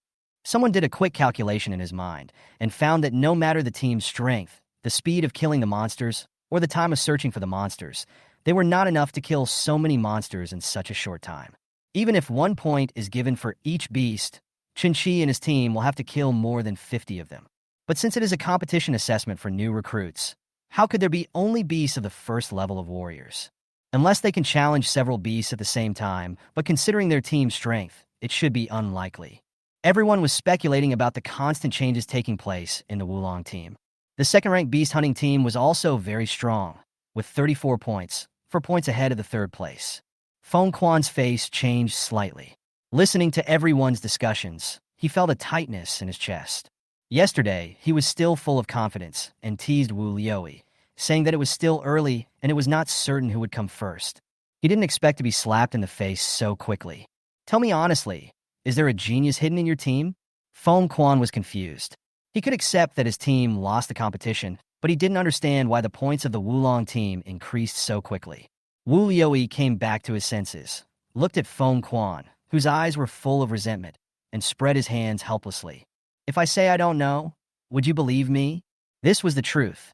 Someone did a quick calculation in his mind and found that no matter the team's strength, the speed of killing the monsters, or the time of searching for the monsters, they were not enough to kill so many monsters in such a short time. Even if 1 point is given for each beast, Qin and his team will have to kill more than 50 of them. But since it is a competition assessment for new recruits, how could there be only beasts of the first level of warriors? Unless they can challenge several beasts at the same time, but considering their team's strength, it should be unlikely. Everyone was speculating about the constant changes taking place in the Wulong team. The second-ranked beast hunting team was also very strong, with 34 points, 4 points ahead of the third place. Feng Quan's face changed slightly. Listening to everyone's discussions, he felt a tightness in his chest. Yesterday, he was still full of confidence and teased Hou Yi, saying that it was still early and it was not certain who would come first. He didn't expect to be slapped in the face so quickly. Tell me honestly, is there a genius hidden in your team? Feng Quan was confused. He could accept that his team lost the competition, but he didn't understand why the points of the Wulong team increased so quickly. Hou Yi came back to his senses, looked at Feng Quan, whose eyes were full of resentment, and spread his hands helplessly. If I say I don't know, would you believe me? This was the truth.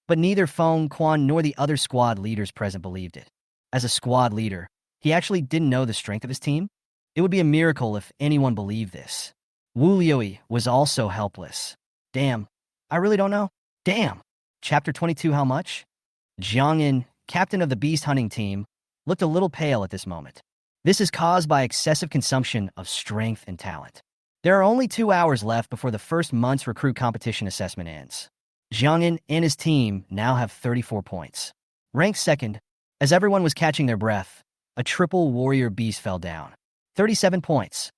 But neither Feng Quan nor the other squad leaders present believed it. As a squad leader, he actually didn't know the strength of his team. It would be a miracle if anyone believed this. Hou Yi was also helpless. Damn, I really don't know. Damn. Chapter 22, how much? Jiangyin, captain of the beast hunting team, looked a little pale at this moment. This is caused by excessive consumption of strength and talent. There are only 2 hours left before the first month's recruit competition assessment ends. Jiangyin and his team now have 34 points. Ranked second, as everyone was catching their breath, a triple warrior beast fell down. 37 points.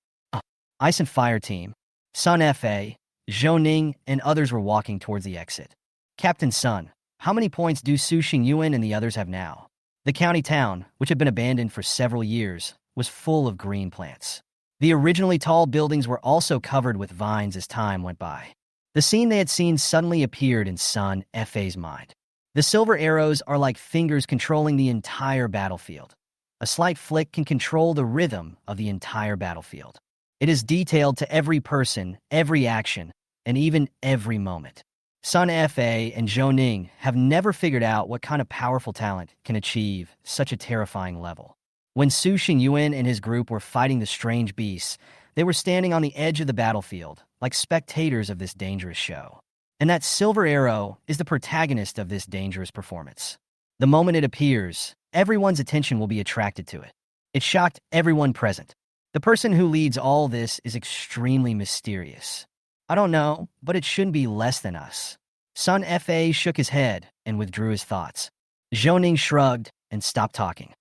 Ice and Fire team, Sun Fa, Zhou Ning, and others were walking towards the exit. Captain Sun, how many points do Su Xingyuan and the others have now? The county town, which had been abandoned for several years, was full of green plants. The originally tall buildings were also covered with vines as time went by. The scene they had seen suddenly appeared in Sun Fa's mind. The silver arrows are like fingers controlling the entire battlefield. A slight flick can control the rhythm of the entire battlefield. It is detailed to every person, every action, and even every moment. Sun Fa and Zhou Ning have never figured out what kind of powerful talent can achieve such a terrifying level. When Su Xingyuan and his group were fighting the strange beasts, they were standing on the edge of the battlefield, like spectators of this dangerous show. And that silver arrow is the protagonist of this dangerous performance. The moment it appears, everyone's attention will be attracted to it. It shocked everyone present. The person who leads all this is extremely mysterious. I don't know, but it shouldn't be less than us. Sun Fa shook his head and withdrew his thoughts. Zhou Ning shrugged and stopped talking.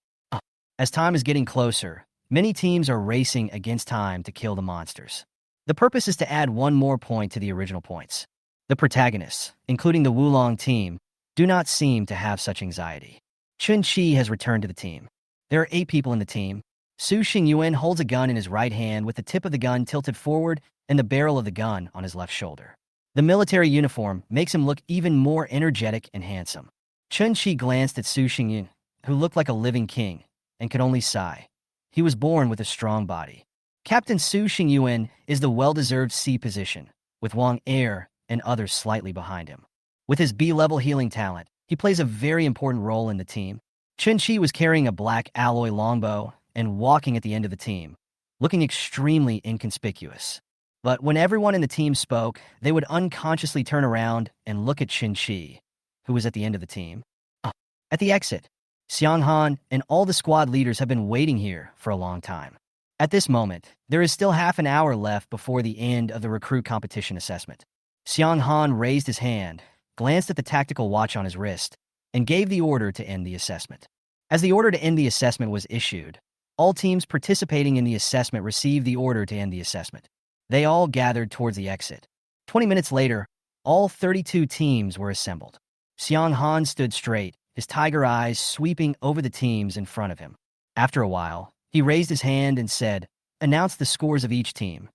As time is getting closer, many teams are racing against time to kill the monsters. The purpose is to add 1 more point to the original points. The protagonists, including the Wulong team, do not seem to have such anxiety. Qin has returned to the team. There are 8 people in the team. Su Xingyuan holds a gun in his right hand with the tip of the gun tilted forward and the barrel of the gun on his left shoulder. The military uniform makes him look even more energetic and handsome. Qin glanced at Su Xingyuan, who looked like a living king, and could only sigh. He was born with a strong body. Captain Su Xingyuan is the well-deserved C position, with Wang Er and others slightly behind him. With his B-level healing talent, he plays a very important role in the team. Qin was carrying a black alloy longbow and walking at the end of the team, looking extremely inconspicuous. But when everyone in the team spoke, they would unconsciously turn around and look at Qi, who was at the end of the team. At the exit, Xianghan and all the squad leaders have been waiting here for a long time. At this moment, there is still half an hour left before the end of the recruit competition assessment. Xianghan raised his hand, glanced at the tactical watch on his wrist, and gave the order to end the assessment. As the order to end the assessment was issued, all teams participating in the assessment received the order to end the assessment. They all gathered towards the exit. 20 minutes later, all 32 teams were assembled. Xianghan stood straight, his tiger eyes sweeping over the teams in front of him. After a while, he raised his hand and said, "Announce the scores of each team."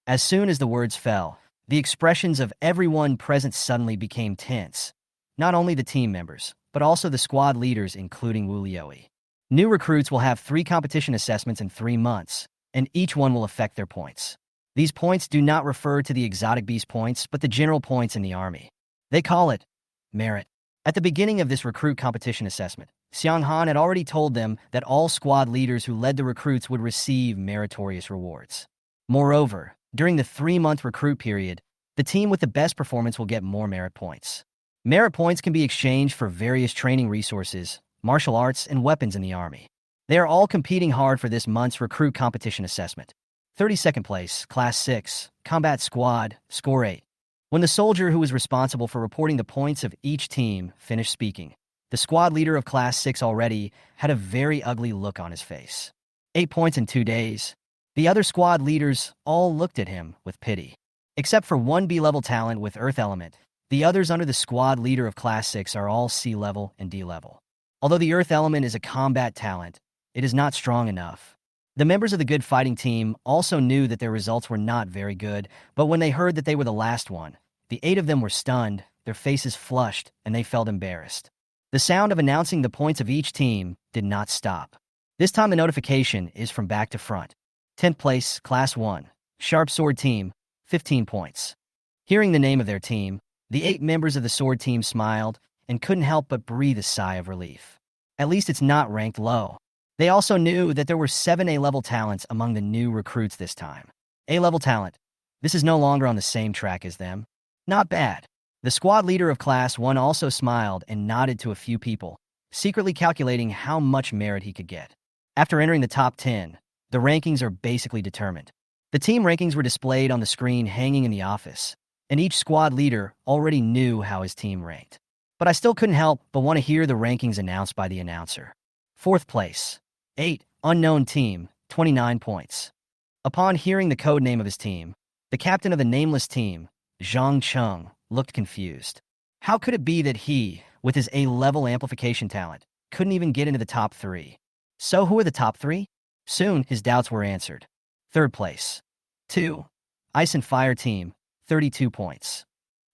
As soon as the words fell, the expressions of everyone present suddenly became tense. Not only the team members, but also the squad leaders, including Hou Yi. New recruits will have 3 competition assessments in 3 months, and each one will affect their points. These points do not refer to the exotic beast points, but the general points in the army. They call it merit. At the beginning of this recruit competition assessment, Xianghan had already told them that all squad leaders who led the recruits would receive meritorious rewards. Moreover, during the 3-month recruit period, the team with the best performance will get more merit points. Merit points can be exchanged for various training resources, martial arts, and weapons in the army. They are all competing hard for this month's recruit competition assessment. 32nd place, Class 6, Combat Squad, Score 8. When the soldier who was responsible for reporting the points of each team finished speaking, the squad leader of Class 6 already had a very ugly look on his face. 8 points in 2 days. The other squad leaders all looked at him with pity. Except for one B-level talent with Earth Element, the others under the squad leader of Class 6 are all C-level and D-level. Although the Earth Element is a combat talent, it is not strong enough. The members of the good fighting team also knew that their results were not very good, but when they heard that they were the last one, the 8 of them were stunned, their faces flushed, and they felt embarrassed. The sound of announcing the points of each team did not stop. This time the notification is from back to front. 10th place, Class 1, Sharp Sword Team, 15 points. Hearing the name of their team, the 8 members of the sword team smiled and couldn't help but breathe a sigh of relief. At least it's not ranked low. They also knew that there were 7 A-level talents among the new recruits this time. A-level talent. This is no longer on the same track as them. Not bad. The squad leader of Class 1 also smiled and nodded to a few people, secretly calculating how much merit he could get. After entering the top 10, the rankings are basically determined. The team rankings were displayed on the screen hanging in the office, and each squad leader already knew how his team ranked. But I still couldn't help but want to hear the rankings announced by the announcer. 4th place, 8, Unknown Team, 29 points. Upon hearing the code name of his team, the captain of the nameless team, Zhang Cheng, looked confused. How could it be that he, with his A-level amplification talent, couldn't even get into the top 3? So who are the top 3? Soon, his doubts were answered. 3rd place, 2, Ice and Fire Team, 32 points.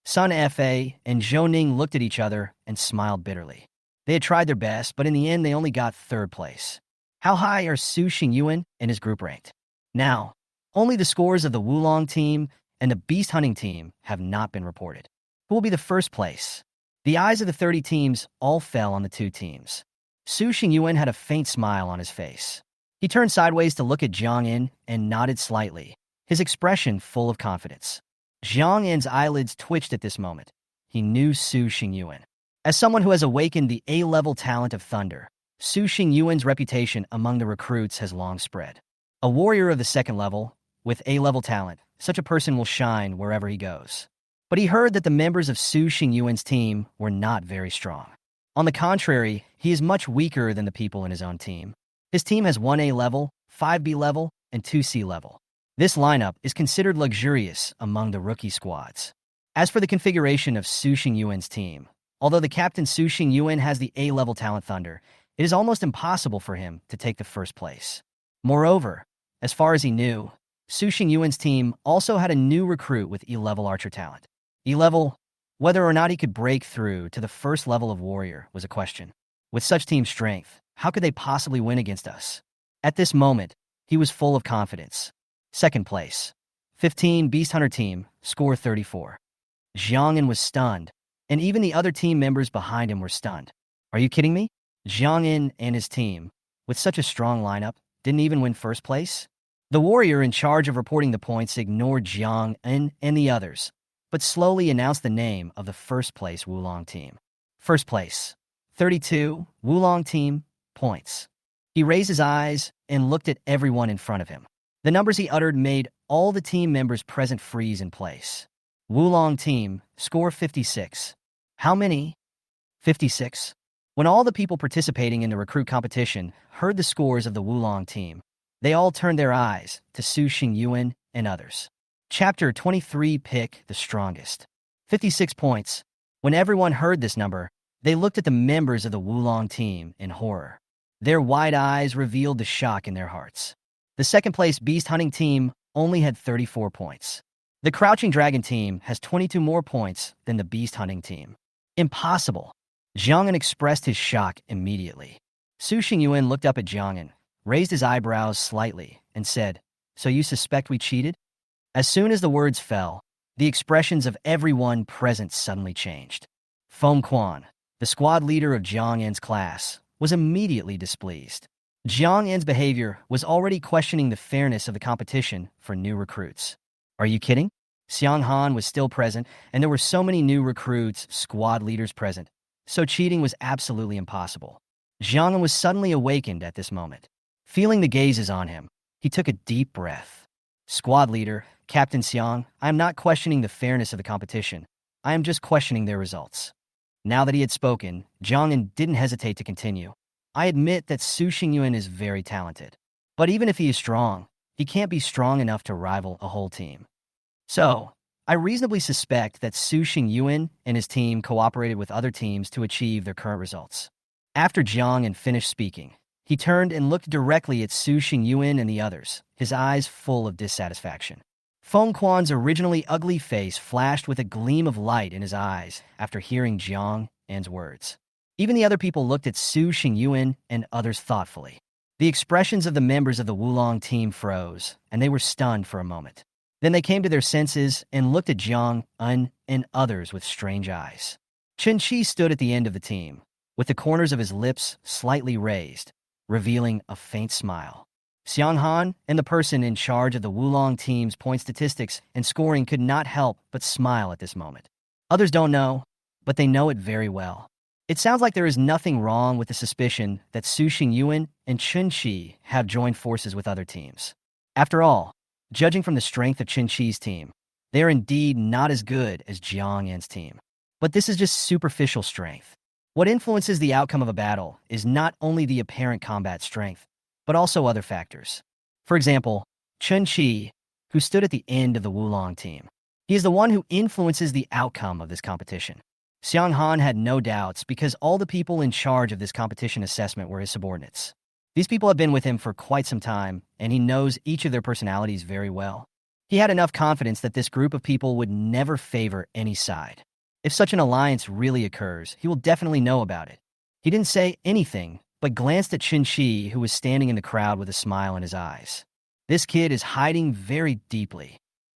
Sun Fa and Zhou Ning looked at each other and smiled bitterly. They had tried their best, but in the end they only got 3rd place. How high are Su Xingyuan and his group ranked? Now, only the scores of the Wulong team and the Beast Hunting team have not been reported. Who will be the 1st place? The eyes of the 30 teams all fell on the 2 teams. Su Xingyuan had a faint smile on his face. He turned sideways to look at Jiang Yin and nodded slightly, his expression full of confidence. Jiang Yin's eyelids twitched at this moment. He knew Su Xingyuan. As someone who has awakened the A-level talent of Thunder, Su Xingyuan's reputation among the recruits has long spread. A warrior of the 2nd level, with A-level talent, such a person will shine wherever he goes. But he heard that the members of Su Xingyuan's team were not very strong. On the contrary, he is much weaker than the people in his own team. His team has 1 A-level, 5 B-level, and 2 C-level. This lineup is considered luxurious among the rookie squads. As for the configuration of Su Xingyuan's team, although the captain Su Xingyuan has the A-level talent Thunder, it is almost impossible for him to take the 1st place. Moreover, as far as he knew, Su Xingyuan's team also had a new recruit with E-level archer talent. E-level, whether or not he could break through to the 1st level of warrior was a question. With such team strength, how could they possibly win against us? At this moment, he was full of confidence. 2nd place, 15 Beast Hunter Team, score 34. Jiang Yin was stunned, and even the other team members behind him were stunned. Are you kidding me? Jiang Yin and his team, with such a strong lineup, didn't even win 1st place? The warrior in charge of reporting the points ignored Jiang and the others, but slowly announced the name of the first place Wulong team. First place, 32, Wulong team, points. He raised his eyes and looked at everyone in front of him. The numbers he uttered made all the team members present freeze in place. Wulong team, score 56. How many? 56. When all the people participating in the recruit competition heard the scores of the Wulong team, they all turned their eyes to Su Xingyuan and others. Chapter 23, Pick the Strongest. 56 points. When everyone heard this number, they looked at the members of the Wulong team in horror. Their wide eyes revealed the shock in their hearts. The second-place beast hunting team only had 34 points. The crouching dragon team has 22 more points than the beast hunting team. Impossible. Jiang'an expressed his shock immediately. Su Xingyuan looked up at Jiang'an, raised his eyebrows slightly, and said, "So you suspect we cheated?" As soon as the words fell, the expressions of everyone present suddenly changed. Feng Quan, the squad leader of Jiang'an's class, was immediately displeased. Jiang'an's behavior was already questioning the fairness of the competition for new recruits. Are you kidding? Xiang Han was still present, and there were so many new recruits, squad leaders present, so cheating was absolutely impossible. Jiang'an was suddenly awakened at this moment. Feeling the gazes on him, he took a deep breath. Squad leader, Captain Xiang, I am not questioning the fairness of the competition. I am just questioning their results. Now that he had spoken, Jiang'an didn't hesitate to continue. I admit that Su Xingyuan is very talented. But even if he is strong, he can't be strong enough to rival a whole team. So, I reasonably suspect that Su Xingyuan and his team cooperated with other teams to achieve their current results. After Jiang'an finished speaking, he turned and looked directly at Su Xingyuan and the others, his eyes full of dissatisfaction. Feng Quan's originally ugly face flashed with a gleam of light in his eyes after hearing Jiang'an's words. Even the other people looked at Su Xingyuan and others thoughtfully. The expressions of the members of the Wulong team froze, and they were stunned for a moment. Then they came to their senses and looked at Jiang'an and others with strange eyes. Chen Qi stood at the end of the team, with the corners of his lips slightly raised, revealing a faint smile. Xiang Han and the person in charge of the Wulong team's point statistics and scoring could not help but smile at this moment. Others don't know, but they know it very well. It sounds like there is nothing wrong with the suspicion that Su Xingyuan and Chen Qi have joined forces with other teams. After all, judging from the strength of Chen Qi's team, they are indeed not as good as Jiang'an's team. But this is just superficial strength. What influences the outcome of a battle is not only the apparent combat strength, but also other factors. For example, Chen Qi, who stood at the end of the Wulong team. He is the one who influences the outcome of this competition. Xiang Han had no doubts because all the people in charge of this competition assessment were his subordinates. These people have been with him for quite some time, and he knows each of their personalities very well. He had enough confidence that this group of people would never favor any side. If such an alliance really occurs, he will definitely know about it. He didn't say anything, but glanced at Chen Qi, who was standing in the crowd with a smile in his eyes. This kid is hiding very deeply.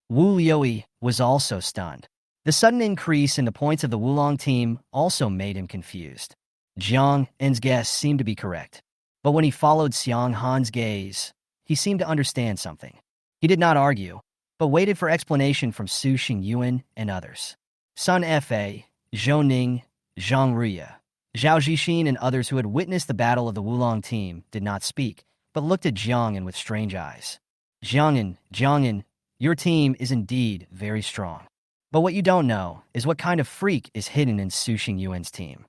Wu Yi was also stunned. The sudden increase in the points of the Wulong team also made him confused. Jiang'an's guess seemed to be correct, but when he followed Xiang Han's gaze, he seemed to understand something. He did not argue, but waited for explanation from Su Xingyuan and others. Sun Fa, Zhou Ning, Zhang Ruya, Zhao Zhixin and others who had witnessed the battle of the Wulong team did not speak, but looked at Jiang'an with strange eyes. Jiang'an, your team is indeed very strong. But what you don't know is what kind of freak is hidden in Su Xingyuan's team.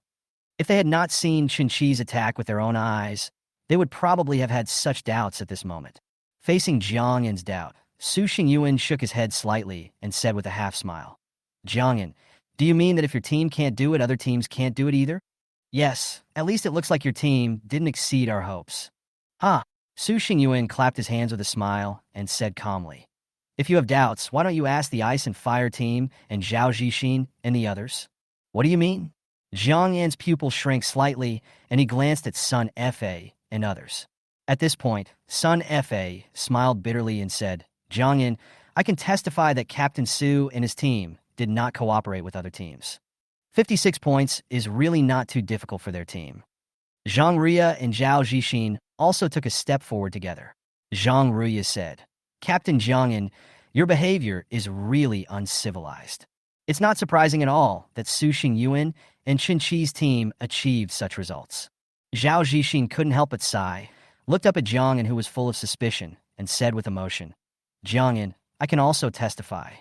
If they had not seen Chen Qi's attack with their own eyes, they would probably have had such doubts at this moment. Facing Jiang'an's doubt, Su Xingyuan shook his head slightly and said with a half-smile, Jiang'an, do you mean that if your team can't do it, other teams can't do it either? Yes, at least it looks like your team didn't exceed our hopes. Su Xingyuan clapped his hands with a smile and said calmly, if you have doubts, why don't you ask the Ice and Fire team and Zhao Zhixin and the others? What do you mean? Jiang'an's pupil shrank slightly, and he glanced at Sun Fa and others. At this point, Sun Fa smiled bitterly and said, Jiang'an, I can testify that Captain Su and his team did not cooperate with other teams. 56 points is really not too difficult for their team. Zhang Ruya and Zhao Zhixin also took a step forward together. Zhang Ruya said, Captain Jiangin, your behavior is really uncivilized. It's not surprising at all that Su Xingyuan and Qin Shi's team achieved such results. Zhao Zixin couldn't help but sigh, looked up at Jiangin, who was full of suspicion, and said with emotion, Jiangin, I can also testify.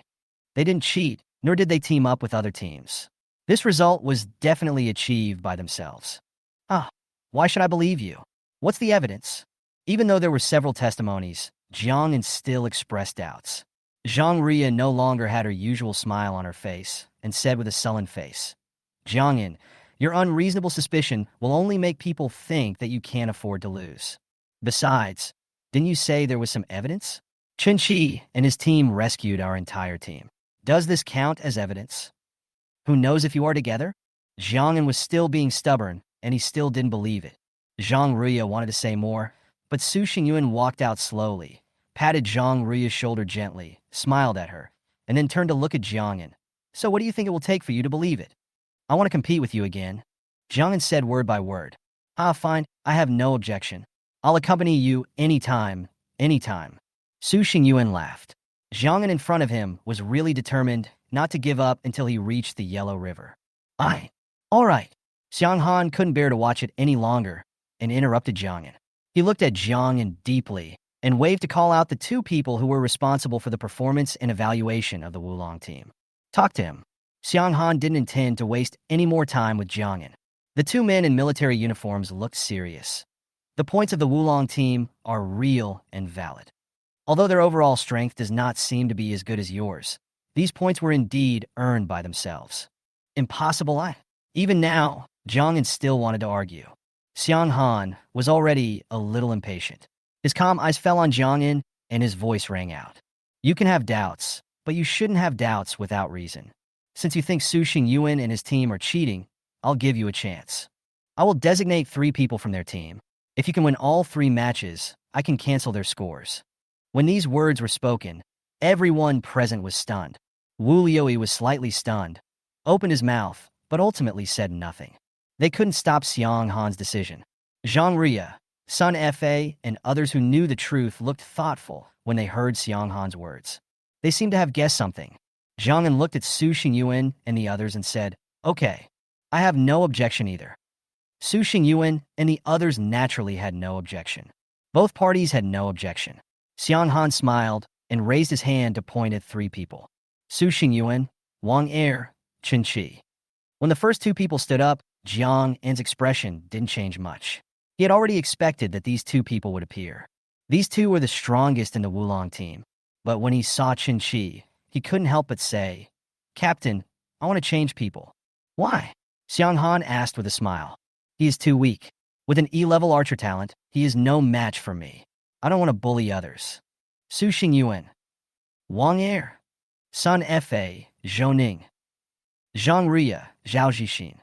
They didn't cheat, nor did they team up with other teams. This result was definitely achieved by themselves. Ah, why should I believe you? What's the evidence? Even though there were several testimonies, Jiangin still expressed doubts. Zhang Ria no longer had her usual smile on her face and said with a sullen face, Jiangin, your unreasonable suspicion will only make people think that you can't afford to lose. Besides, didn't you say there was some evidence? Qin Shi and his team rescued our entire team. Does this count as evidence? Who knows if you are together? Jiangin was still being stubborn, and he still didn't believe it. Zhang Ria wanted to say more, but Su Xingyuan walked out slowly, patted Zhang Ria's shoulder gently, smiled at her, and then turned to look at Jiangin. So what do you think it will take for you to believe it? I want to compete with you again. Jiangin said word by word. Ah, fine, I have no objection. I'll accompany you anytime, anytime. Su Xingyuan laughed. Jiangin in front of him was really determined not to give up until he reached the Yellow River. All right. Xiang Han couldn't bear to watch it any longer and interrupted Jiangin. He looked at Jiangin deeply and waved to call out the two people who were responsible for the performance and evaluation of the Wulong team. Talk to him. Xiang Han didn't intend to waste any more time with Jiangin. The two men in military uniforms looked serious. The points of the Wulong team are real and valid. Although their overall strength does not seem to be as good as yours, these points were indeed earned by themselves. Impossible. Even now, Jiangin still wanted to argue. Xiang Han was already a little impatient. His calm eyes fell on Jiangin, and his voice rang out. You can have doubts, but you shouldn't have doubts without reason. Since you think Su Xingyuan and his team are cheating, I'll give you a chance. I will designate 3 people from their team. If you can win all 3 matches, I can cancel their scores. When these words were spoken, everyone present was stunned. Wu Liuyi was slightly stunned, opened his mouth, but ultimately said nothing. They couldn't stop Xiang Han's decision. Zhang Ria, Sun Fa, and others who knew the truth looked thoughtful when they heard Xiang Han's words. They seemed to have guessed something. Jiangin looked at Su Xingyuan and the others and said, Okay, I have no objection either. Su Xingyuan and the others naturally had no objection. Both parties had no objection. Xiang Han smiled and raised his hand to point at 3 people. Su Xingyuan, Wang Er, Qin Shi. When the first 2 people stood up, Jiang's expression didn't change much. He had already expected that these 2 people would appear. These 2 were the strongest in the Wulong team. But when he saw Qin Shi, he couldn't help but say, Captain, I want to change people. Why? Xiang Han asked with a smile. He is too weak. With an E-level archer talent, he is no match for me. I don't want to bully others. Su Xingyuan, Wang Er, Sun Fa, Zhou Ning, Zhang Ria, Zhao Zixin.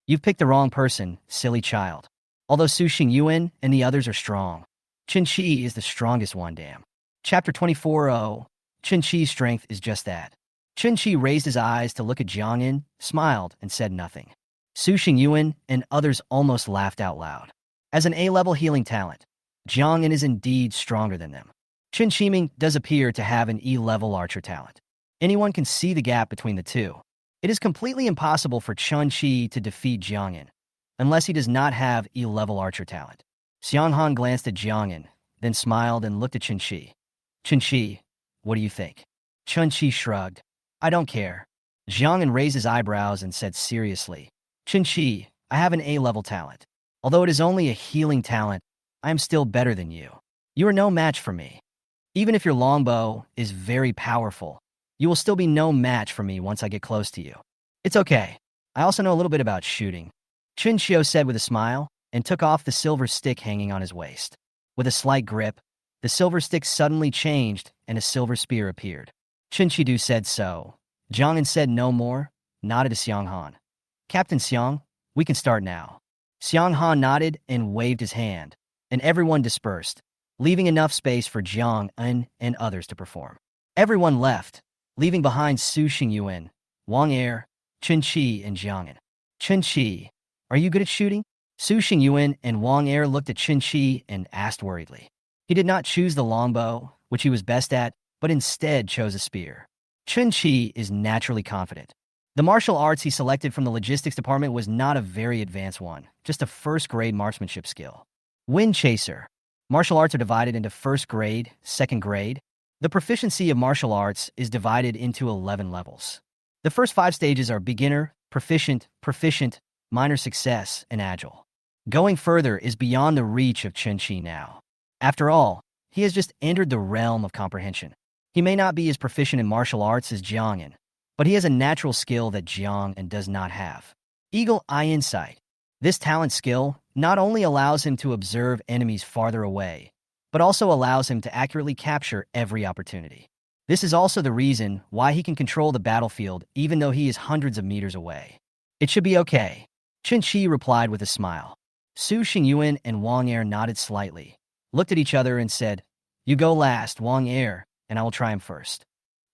You've picked the wrong person, silly child. Although Su Xingyuan and the others are strong, Qin Shi is the strongest one, damn. Chapter 24. Qin Shi's strength is just that. Qin Shi raised his eyes to look at Jiangin, smiled, and said nothing. Su Xingyuan and others almost laughed out loud. As an A-level healing talent, Jiangin is indeed stronger than them. Qin Shiming does appear to have an E-level archer talent. Anyone can see the gap between the two. It is completely impossible for Qin Shi to defeat Jiangin, unless he does not have E-level archer talent. Xiang Han glanced at Jiangin, then smiled and looked at Qin Shi. Qin Shi, what do you think? Qin Shi shrugged. I don't care. Jiangin raised his eyebrows and said seriously, Qin Shi, I have an A-level talent. Although it is only a healing talent, I am still better than you. You are no match for me. Even if your longbow is very powerful, you will still be no match for me once I get close to you. It's okay. I also know a little bit about shooting. Qin Xiu said with a smile and took off the silver stick hanging on his waist. With a slight grip, the silver stick suddenly changed and a silver spear appeared. Qin Shidu said so. Jiangin said no more, nodded to Xiang Han. Captain Xiang, we can start now. Xiang Han nodded and waved his hand, and everyone dispersed, leaving enough space for Jiang En and others to perform. Everyone left, leaving behind Su Xingyuan, Wang Er, Qin Shi, and Jiangin. Qin Shi, are you good at shooting? Su Xingyuan and Wang Er looked at Qin Shi and asked worriedly. He did not choose the longbow, which he was best at, but instead chose a spear. Chun-Chi is naturally confident. The martial arts he selected from the logistics department was not a very advanced one, just a first-grade marksmanship skill. Wind Chaser. Martial arts are divided into first grade, second grade. The proficiency of martial arts is divided into 11 levels. The first 5 stages are beginner, proficient, minor success, and agile. Going further is beyond the reach of Chun-Chi now. After all, he has just entered the realm of comprehension. He may not be as proficient in martial arts as Jiangyan, but he has a natural skill that Jiangyan does not have. Eagle Eye Insight. This talent skill not only allows him to observe enemies farther away, but also allows him to accurately capture every opportunity. This is also the reason why he can control the battlefield even though he is hundreds of meters away. It should be okay, Chun-Chi replied with a smile. Su Xingyuan and Wang Er nodded slightly, looked at each other and said, "You go last, Wang Er, and I will try him first."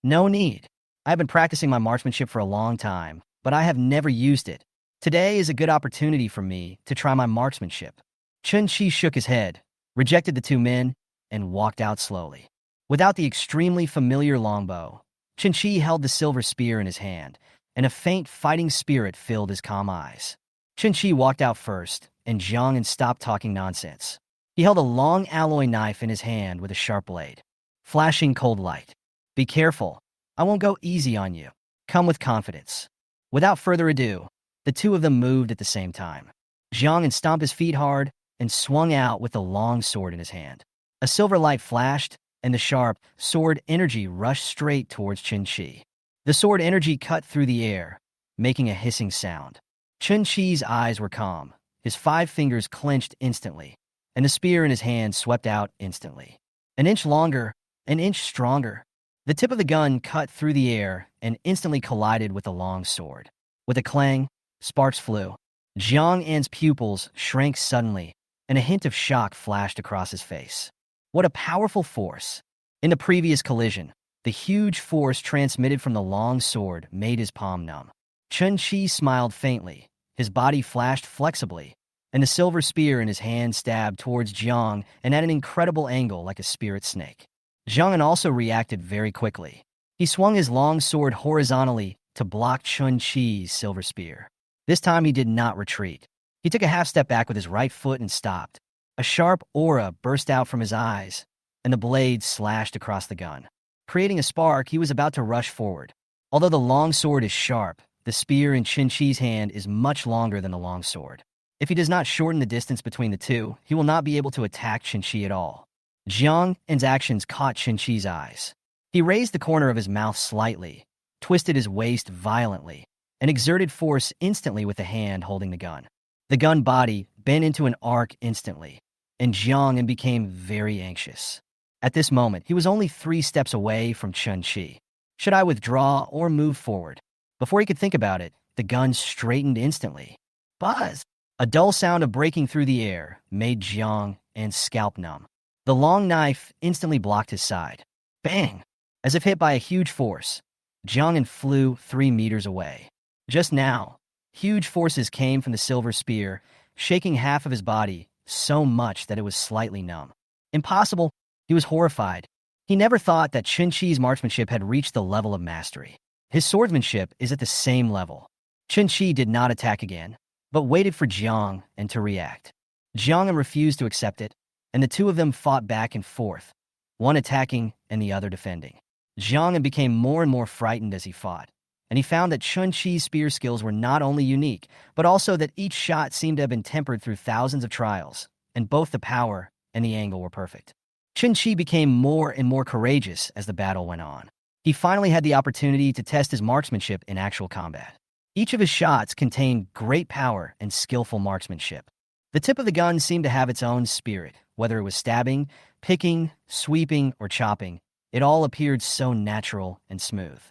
"No need. I have been practicing my marksmanship for a long time, but I have never used it. Today is a good opportunity for me to try my marksmanship." Chun-Chi shook his head, rejected the 2 men, and walked out slowly. Without the extremely familiar longbow, Chun-Chi held the silver spear in his hand, and a faint fighting spirit filled his calm eyes. Chun-Chi walked out first, and Jiangyan stopped talking nonsense. He held a long alloy knife in his hand with a sharp blade, flashing cold light. "Be careful. I won't go easy on you. Come with confidence." Without further ado, the 2 of them moved at the same time. Jiangyan stomped his feet hard and swung out with the long sword in his hand. A silver light flashed, and the sharp sword energy rushed straight towards Chun-Chi. The sword energy cut through the air, making a hissing sound. Chun-Chi's eyes were calm, his 5 fingers clenched instantly, and the spear in his hand swept out instantly. An inch longer, an inch stronger. The tip of the gun cut through the air and instantly collided with the long sword. With a clang, sparks flew. Jiangyan's pupils shrank suddenly, and a hint of shock flashed across his face. What a powerful force! In the previous collision, the huge force transmitted from the long sword made his palm numb. Chun-Chi smiled faintly, his body flashed flexibly, and the silver spear in his hand stabbed towards Jiang and at an incredible angle like a spirit snake. Jiangyan also reacted very quickly. He swung his long sword horizontally to block Chun-Chi's silver spear. This time he did not retreat. He took a half step back with his right foot and stopped. A sharp aura burst out from his eyes, and the blade slashed across the gun. Creating a spark, he was about to rush forward. Although the long sword is sharp, the spear in Chun-Chi's hand is much longer than the long sword. If he does not shorten the distance between the 2, he will not be able to attack Chun-Chi at all. Jiangyan's actions caught Chun-Chi's eyes. He raised the corner of his mouth slightly, twisted his waist violently, and exerted force instantly with the hand holding the gun. The gun body bent into an arc instantly, and Jiangyan became very anxious. At this moment, he was only 3 steps away from Chun-Chi. Should I withdraw or move forward? Before he could think about it, the gun straightened instantly. Buzz! A dull sound of breaking through the air made Jiangyan's scalp numb. The long knife instantly blocked his side. Bang! As if hit by a huge force, Jiangyan flew 3 meters away. Just now, huge forces came from the silver spear, shaking half of his body so much that it was slightly numb. Impossible! He was horrified. He never thought that Chun-Chi's marksmanship had reached the level of mastery. His swordsmanship is at the same level. Chun-Chi did not attack again, but waited for Jiangyan to react. Jiangyan refused to accept it, and the 2 of them fought back and forth, one attacking and the other defending. Jiangyan became more and more frightened as he fought, and he found that Chun-Chi's spear skills were not only unique, but also that each shot seemed to have been tempered through thousands of trials, and both the power and the angle were perfect. Chun-Chi became more and more courageous as the battle went on. He finally had the opportunity to test his marksmanship in actual combat. Each of his shots contained great power and skillful marksmanship. The tip of the gun seemed to have its own spirit, whether it was stabbing, picking, sweeping, or chopping. It all appeared so natural and smooth.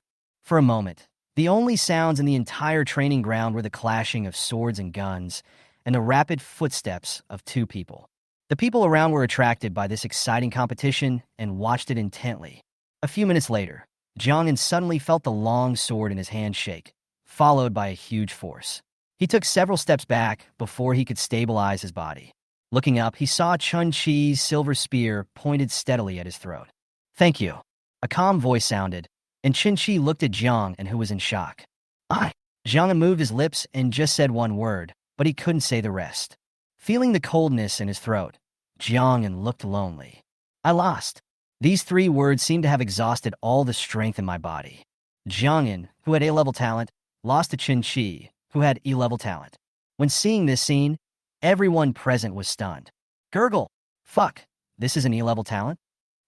For a moment, the only sounds in the entire training ground were the clashing of swords and guns and the rapid footsteps of 2 people. The people around were attracted by this exciting competition and watched it intently. A few minutes later, Jiangyan suddenly felt the long sword in his hand shake, followed by a huge force. He took several steps back before he could stabilize his body. Looking up, he saw Chun-Chi's silver spear pointed steadily at his throat. Thank you. A calm voice sounded, and Qin looked at Jiang and who was in shock. I. Jiang moved his lips and just said one word, but he couldn't say the rest. Feeling the coldness in his throat, Jiang looked lonely. I lost. These 3 words seemed to have exhausted all the strength in my body. Jiang, who had A-level talent, lost to Qin, who had E-level talent. When seeing this scene, everyone present was stunned. Gurgle. Fuck. This is an E-level talent?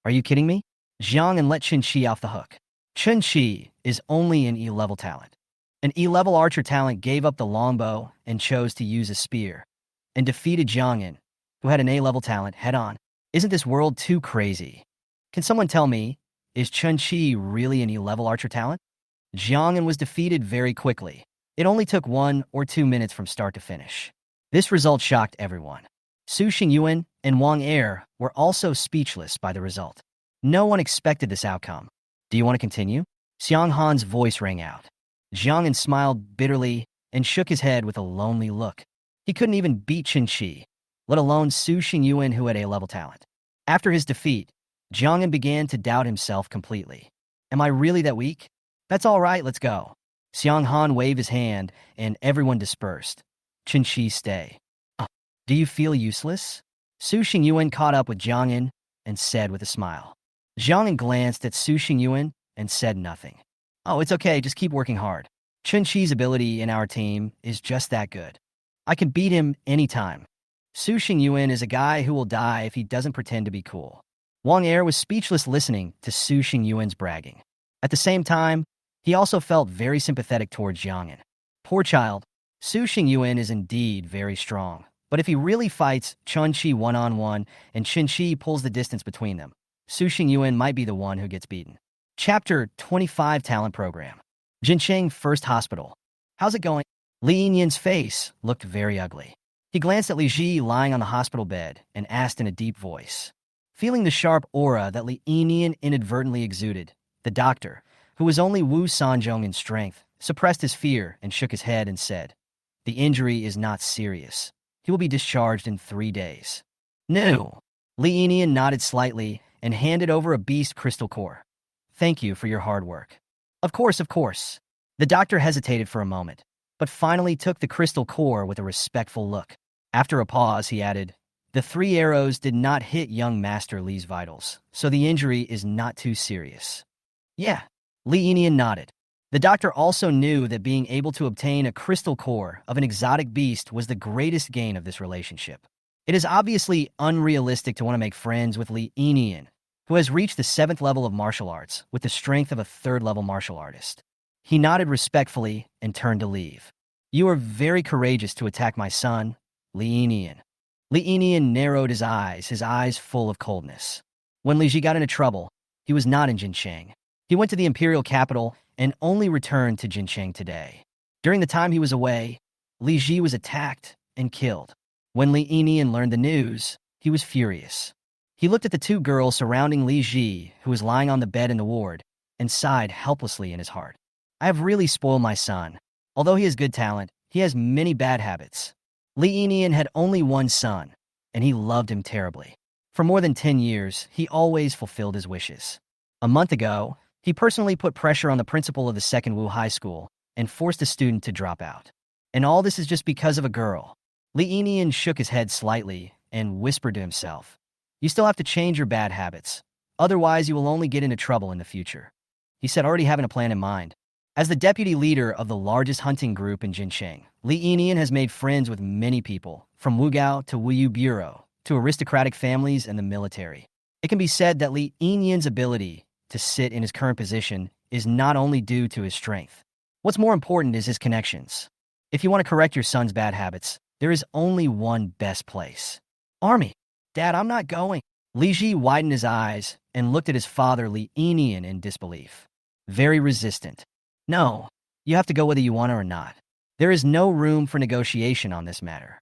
Are you kidding me? Jiang let Qin off the hook. Qin is only an E-level talent. An E-level archer talent gave up the longbow and chose to use a spear, and defeated Jiang, who had an A-level talent, head-on. Isn't this world too crazy? Can someone tell me, is Qin really an E-level archer talent? Jiang was defeated very quickly. It only took 1 or 2 minutes from start to finish. This result shocked everyone. Su Xingyuan and Wang Er were also speechless by the result. No one expected this outcome. Do you want to continue? Xiang Han's voice rang out. Jiang smiled bitterly and shook his head with a lonely look. He couldn't even beat Qin, let alone Su Xingyuan, who had A-level talent. After his defeat, Jiang began to doubt himself completely. Am I really that weak? That's all right, let's go. Xiang Han waved his hand, and everyone dispersed. Qin stay. Do you feel useless? Su Xingyuan caught up with Jiang and said with a smile. Jiang glanced at Su Xingyuan and said nothing. Oh, it's okay, just keep working hard. Qin's ability in our team is just that good. I can beat him anytime. Su Xingyuan is a guy who will die if he doesn't pretend to be cool. Wang Er was speechless listening to Su Xingyuan's bragging. At the same time, he also felt very sympathetic towards Jiang. Poor child. Su Xingyuan is indeed very strong, but if he really fights Qin one-on-one and Qin pulls the distance between them, Su Xingyuan might be the one who gets beaten. Chapter 25 Talent Program. Jincheng First Hospital. How's it going? Li Yinyan's face looked very ugly. He glanced at Li Ji lying on the hospital bed and asked in a deep voice. Feeling the sharp aura that Li Yinyan inadvertently exuded, the doctor, who was only Wu Sanzhong in strength, suppressed his fear and shook his head and said, "The injury is not serious. He will be discharged in 3 days." No. Li Yinyan nodded slightly and handed over a beast crystal core. Thank you for your hard work. Of course, of course. The doctor hesitated for a moment, but finally took the crystal core with a respectful look. After a pause, he added, the 3 arrows did not hit young Master Li's vitals, so the injury is not too serious. Yeah. Li Yinyan nodded. The doctor also knew that being able to obtain a crystal core of an exotic beast was the greatest gain of this relationship. It is obviously unrealistic to want to make friends with Li Yinyan, who has reached the 7th level of martial arts with the strength of a 3rd-level martial artist. He nodded respectfully and turned to leave. You are very courageous to attack my son, Li Yinyan. Li Yinyan narrowed his eyes full of coldness. When Li Ji got into trouble, he was not in Jincheng. He went to the imperial capital and only returned to Jincheng today. During the time he was away, Li Ji was attacked and killed. When Li Yinyan learned the news, he was furious. He looked at the 2 girls surrounding Li Ji, who was lying on the bed in the ward, and sighed helplessly in his heart. I have really spoiled my son. Although he has good talent, he has many bad habits. Li Yinyan had only one son, and he loved him terribly. For more than 10 years, he always fulfilled his wishes. A month ago, he personally put pressure on the principal of the 2nd Wu High School and forced a student to drop out. And all this is just because of a girl. Li Yinyan shook his head slightly and whispered to himself, you still have to change your bad habits. Otherwise, you will only get into trouble in the future. He said, already having a plan in mind. As the deputy leader of the largest hunting group in Jincheng, Li Yinyan has made friends with many people, from Wugao to Wuyu Bureau, to aristocratic families and the military. It can be said that Li Yinyan's ability to sit in his current position is not only due to his strength. What's more important is his connections. If you want to correct your son's bad habits, there is only one best place. Army. Dad, I'm not going. Li Ji widened his eyes and looked at his father Li Yinyan in disbelief. Very resistant. No, you have to go whether you want to or not. There is no room for negotiation on this matter.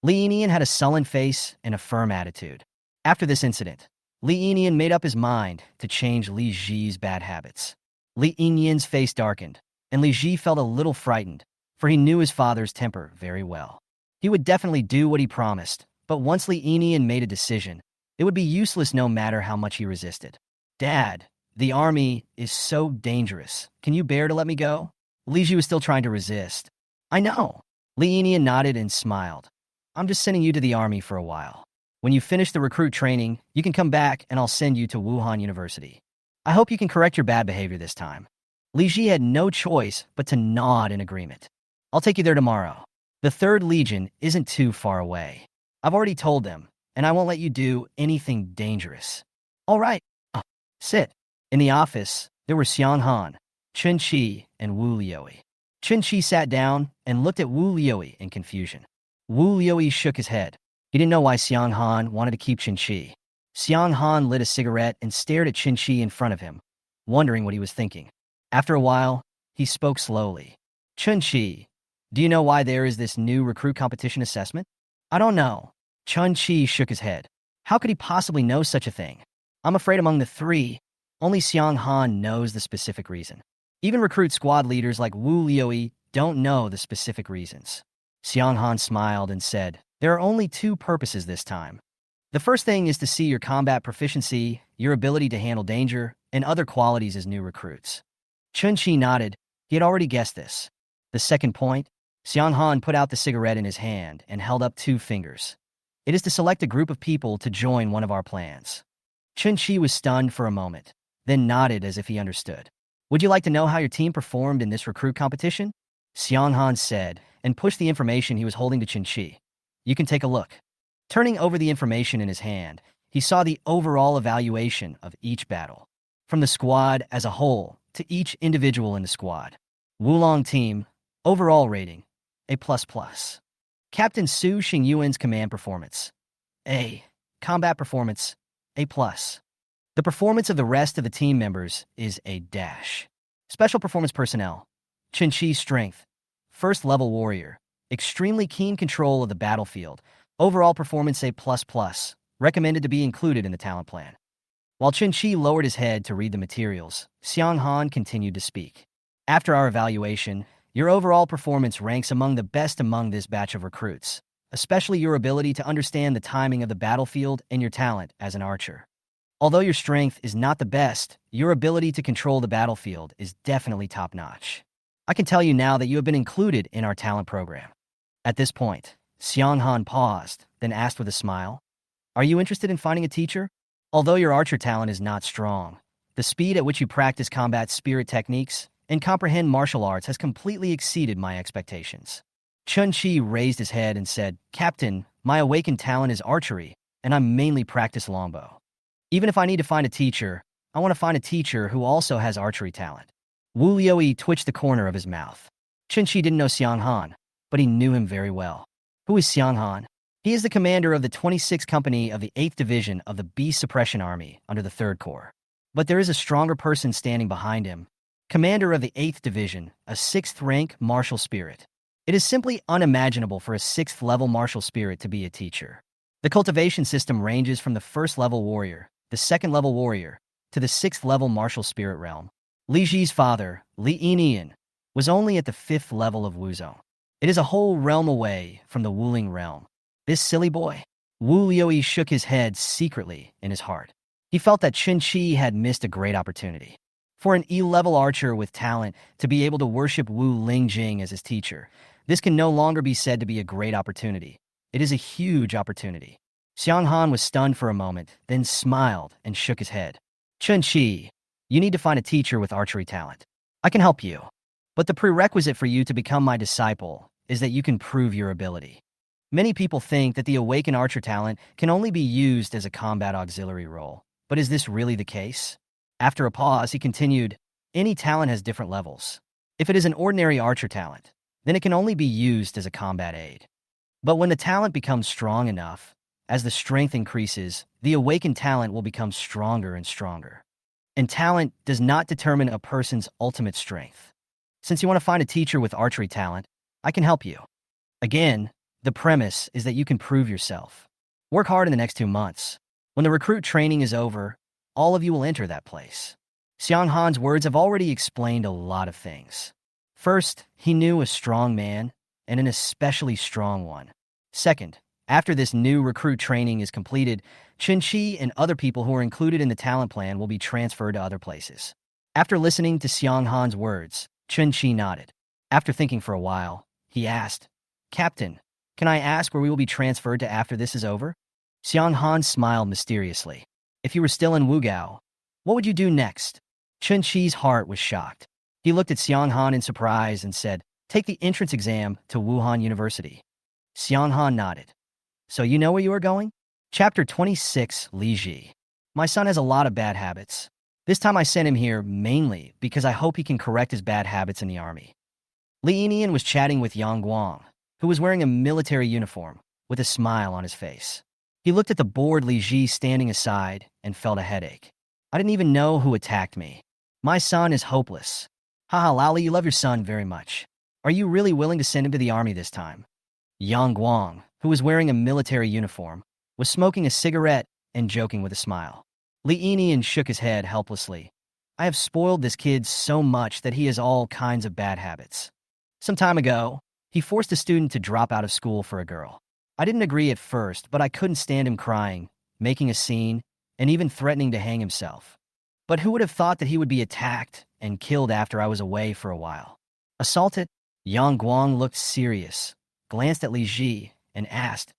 Li Yinyan had a sullen face and a firm attitude. After this incident, Li Yinyan made up his mind to change Li Ji's bad habits. Li Yinyan's face darkened, and Li Ji felt a little frightened, for he knew his father's temper very well. He would definitely do what he promised, but once Li Yinyan made a decision, it would be useless no matter how much he resisted. Dad, the army is so dangerous. Can you bear to let me go? Li Ji was still trying to resist. I know. Li Yinian nodded and smiled. I'm just sending you to the army for a while. When you finish the recruit training, you can come back and I'll send you to Wuhan University. I hope you can correct your bad behavior this time. Li Ji had no choice but to nod in agreement. I'll take you there tomorrow. The 3rd Legion isn't too far away. I've already told them, and I won't let you do anything dangerous. All right. Sit. In the office, there were Xiang Han, Chen Qi, and Wu Liuyi. Chen Qi sat down and looked at Wu Liuyi in confusion. Wu Liuyi shook his head. He didn't know why Xiang Han wanted to keep Chen Qi. Xiang Han lit a cigarette and stared at Chen Qi in front of him, wondering what he was thinking. After a while, he spoke slowly. Chen Qi, do you know why there is this new recruit competition assessment? I don't know. Chen Qi shook his head. How could he possibly know such a thing? I'm afraid among the 3, only Xiang Han knows the specific reason. Even recruit squad leaders like Wu Liuyi don't know the specific reasons. Xiang Han smiled and said, there are only 2 purposes this time. The first thing is to see your combat proficiency, your ability to handle danger, and other qualities as new recruits. Chen Qi nodded. He had already guessed this. The second point, Xiang Han put out the cigarette in his hand and held up 2 fingers. It is to select a group of people to join one of our plans. Chen Qi was stunned for a moment, then nodded as if he understood. Would you like to know how your team performed in this recruit competition? Xiang Han said, and pushed the information he was holding to Chen Qi. You can take a look. Turning over the information in his hand, he saw the overall evaluation of each battle, from the squad as a whole to each individual in the squad. Wulong team, overall rating, A++. Captain Su Xingyuan's command performance, A. Combat performance, A+. The performance of the rest of the team members is A-. Special performance personnel, Chen Qi's strength, 1st level warrior, extremely keen control of the battlefield, overall performance A++, recommended to be included in the talent plan. While Chen Qi lowered his head to read the materials, Xiang Han continued to speak. After our evaluation, your overall performance ranks among the best among this batch of recruits, especially your ability to understand the timing of the battlefield and your talent as an archer. Although your strength is not the best, your ability to control the battlefield is definitely top-notch. I can tell you now that you have been included in our talent program. At this point, Xiang Han paused, then asked with a smile, are you interested in finding a teacher? Although your archer talent is not strong, the speed at which you practice combat spirit techniques and comprehend martial arts has completely exceeded my expectations. Chen Qi raised his head and said, Captain, my awakened talent is archery, and I mainly practice longbow. Even if I need to find a teacher, I want to find a teacher who also has archery talent. Wu Liuyi twitched the corner of his mouth. Chen Qi didn't know Xiang Han, but he knew him very well. Who is Xiang Han? He is the commander of the 26th Company of the 8th Division of the Beast Suppression Army under the 3rd Corps. But there is a stronger person standing behind him, commander of the 8th Division, a 6th-rank martial spirit. It is simply unimaginable for a 6th-level martial spirit to be a teacher. The cultivation system ranges from the 1st-level warrior, the 2nd-level warrior, to the 6th-level martial spirit realm. Li Ji's father, Li Yinian, was only at the 5th level of Wuzhou. It is a whole realm away from the Wuling realm. This silly boy. Wu Liuyi shook his head secretly in his heart. He felt that Chen Qi had missed a great opportunity. For an E-level archer with talent to be able to worship Wu Lingjing as his teacher, this can no longer be said to be a great opportunity. It is a huge opportunity. Xiang Han was stunned for a moment, then smiled and shook his head. Chen Qi, you need to find a teacher with archery talent. I can help you. But the prerequisite for you to become my disciple is that you can prove your ability. Many people think that the awakened archer talent can only be used as a combat auxiliary role. But is this really the case? After a pause, he continued, any talent has different levels. If it is an ordinary archer talent, then it can only be used as a combat aid. But when the talent becomes strong enough, as the strength increases, the awakened talent will become stronger and stronger. And talent does not determine a person's ultimate strength. Since you want to find a teacher with archery talent, I can help you. Again, the premise is that you can prove yourself. Work hard in the next 2 months. When the recruit training is over, all of you will enter that place. Xiang Han's words have already explained a lot of things. First, he knew a strong man, and an especially strong one. Second, After this new recruit training is completed, Chun-Chi and other people who are included in the talent plan will be transferred to other places. After listening to Xiang Han's words, Chun-Chi nodded. After thinking for a while, he asked, "Captain, can I ask where we will be transferred to after this is over?" Xiang Han smiled mysteriously. "If you were still in Wugao, what would you do next?" Chun-Chi's heart was shocked. He looked at Xiang Han in surprise and said, "Take the entrance exam to Wuhan University." Xiang Han nodded. "So you know where you are going?" Chapter 26, Li Ji. My son has a lot of bad habits. This time I sent him here mainly because I hope he can correct his bad habits in the army. Li Yinian was chatting with Yang Guang, who was wearing a military uniform, with a smile on his face. He looked at the bored Li Ji standing aside and felt a headache. "I didn't even know who attacked me. My son is hopeless." "Haha, Lali, you love your son very much. Are you really willing to send him to the army this time?" Yang Guang, who was wearing a military uniform, was smoking a cigarette and joking with a smile. Li Yinian shook his head helplessly. "I have spoiled this kid so much that he has all kinds of bad habits. Some time ago, he forced a student to drop out of school for a girl. I didn't agree at first, but I couldn't stand him crying, making a scene, and even threatening to hang himself. But who would have thought that he would be attacked and killed after I was away for a while? Assaulted?" Yang Guang looked serious, glanced at Li Ji, and asked,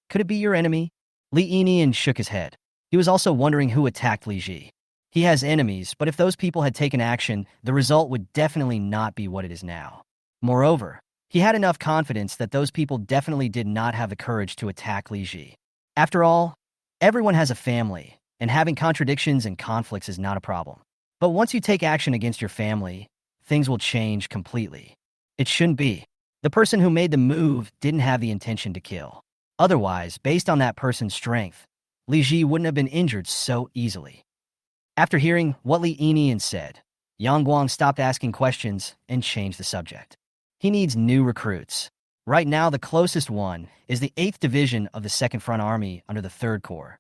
"Could it be your enemy?" Li Yinian shook his head. He was also wondering who attacked Li Ji. He has enemies, but if those people had taken action, the result would definitely not be what it is now. Moreover, he had enough confidence that those people definitely did not have the courage to attack Li Ji. After all, everyone has a family, and having contradictions and conflicts is not a problem. But once you take action against your family, things will change completely. It shouldn't be. The person who made the move didn't have the intention to kill. Otherwise, based on that person's strength, Li Ji wouldn't have been injured so easily. After hearing what Li Yinian said, Yang Guang stopped asking questions and changed the subject. He needs new recruits. Right now, the closest one is the 8th Division of the 2nd Front Army under the 3rd Corps.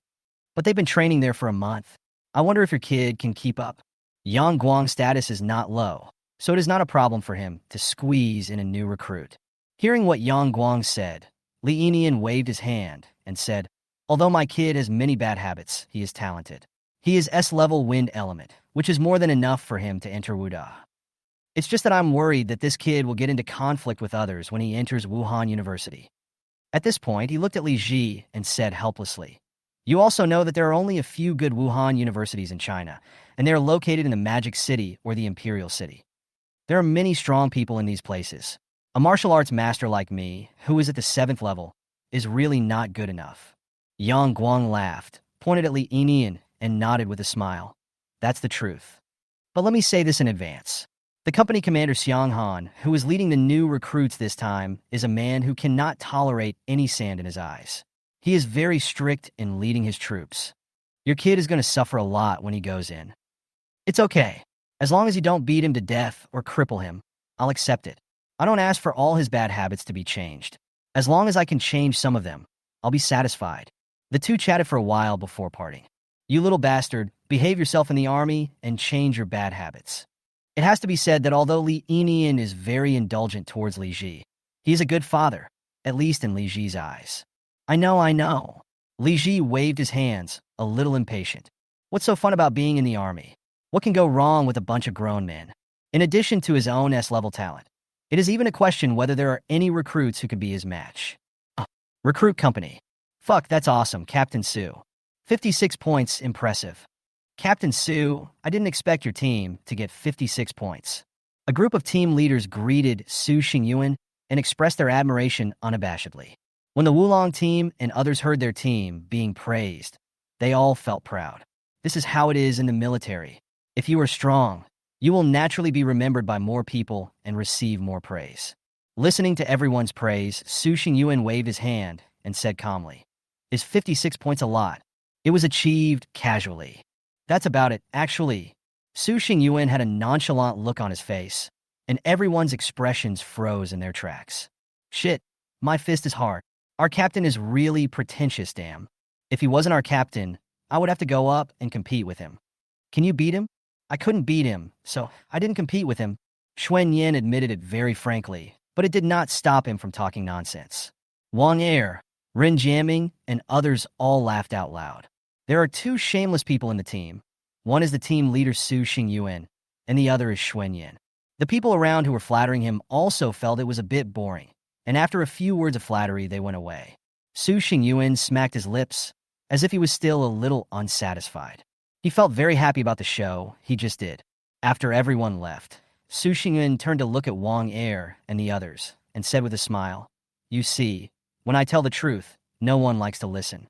But they've been training there for a month. I wonder if your kid can keep up. Yang Guang's status is not low, so it is not a problem for him to squeeze in a new recruit. Hearing what Yang Guang said, Li Yinian waved his hand and said, "Although my kid has many bad habits, he is talented. He is S-level wind element, which is more than enough for him to enter Wuda. It's just that I'm worried that this kid will get into conflict with others when he enters Wuhan University." At this point, he looked at Li Ji and said helplessly, "You also know that there are only a few good Wuhan universities in China, and they are located in the Magic City or the Imperial City. There are many strong people in these places. A martial arts master like me, who is at the 7th level, is really not good enough." Yang Guang laughed, pointed at Li Yinian, and nodded with a smile. "That's the truth. But let me say this in advance. The company commander Xiang Han, who is leading the new recruits this time, is a man who cannot tolerate any sand in his eyes. He is very strict in leading his troops. Your kid is going to suffer a lot when he goes in. It's okay. As long as you don't beat him to death or cripple him, I'll accept it. I don't ask for all his bad habits to be changed. As long as I can change some of them, I'll be satisfied." The two chatted for a while before parting. "You little bastard, behave yourself in the army and change your bad habits." It has to be said that although Li Yinian is very indulgent towards Li Ji, he is a good father, at least in Li Ji's eyes. I know. Li Ji waved his hands, a little impatient. What's so fun about being in the army? What can go wrong with a bunch of grown men? In addition to his own S-level talent, it is even a question whether there are any recruits who can be his match. Recruit company. Fuck, that's awesome, Captain Su. 56 points, impressive. Captain Su, I didn't expect your team to get 56 points. A group of team leaders greeted Su Xingyuan and expressed their admiration unabashedly. When the Wulong team and others heard their team being praised, they all felt proud. This is how it is in the military. If you are strong, you will naturally be remembered by more people and receive more praise. Listening to everyone's praise, Su Xingyuan waved his hand and said calmly, "Is 56 points a lot?" It was achieved casually. That's about it, actually. Su Xingyuan had a nonchalant look on his face, and everyone's expressions froze in their tracks. Shit, my fist is hard. Our captain is really pretentious, damn. If he wasn't our captain, I would have to go up and compete with him. Can you beat him? I couldn't beat him, so I didn't compete with him. Xuan Yin admitted it very frankly, but it did not stop him from talking nonsense. Wang Er, Rin Jiaming, and others all laughed out loud. There are two shameless people in the team. One is the team leader Su Xingyuan, and the other is Xuanyan. The people around who were flattering him also felt it was a bit boring, and after a few words of flattery, they went away. Su Xingyuan smacked his lips, as if he was still a little unsatisfied. He felt very happy about the show, he just did. After everyone left, Su Xingyuan turned to look at Wang Er and the others, and said with a smile, "You see, when I tell the truth, no one likes to listen.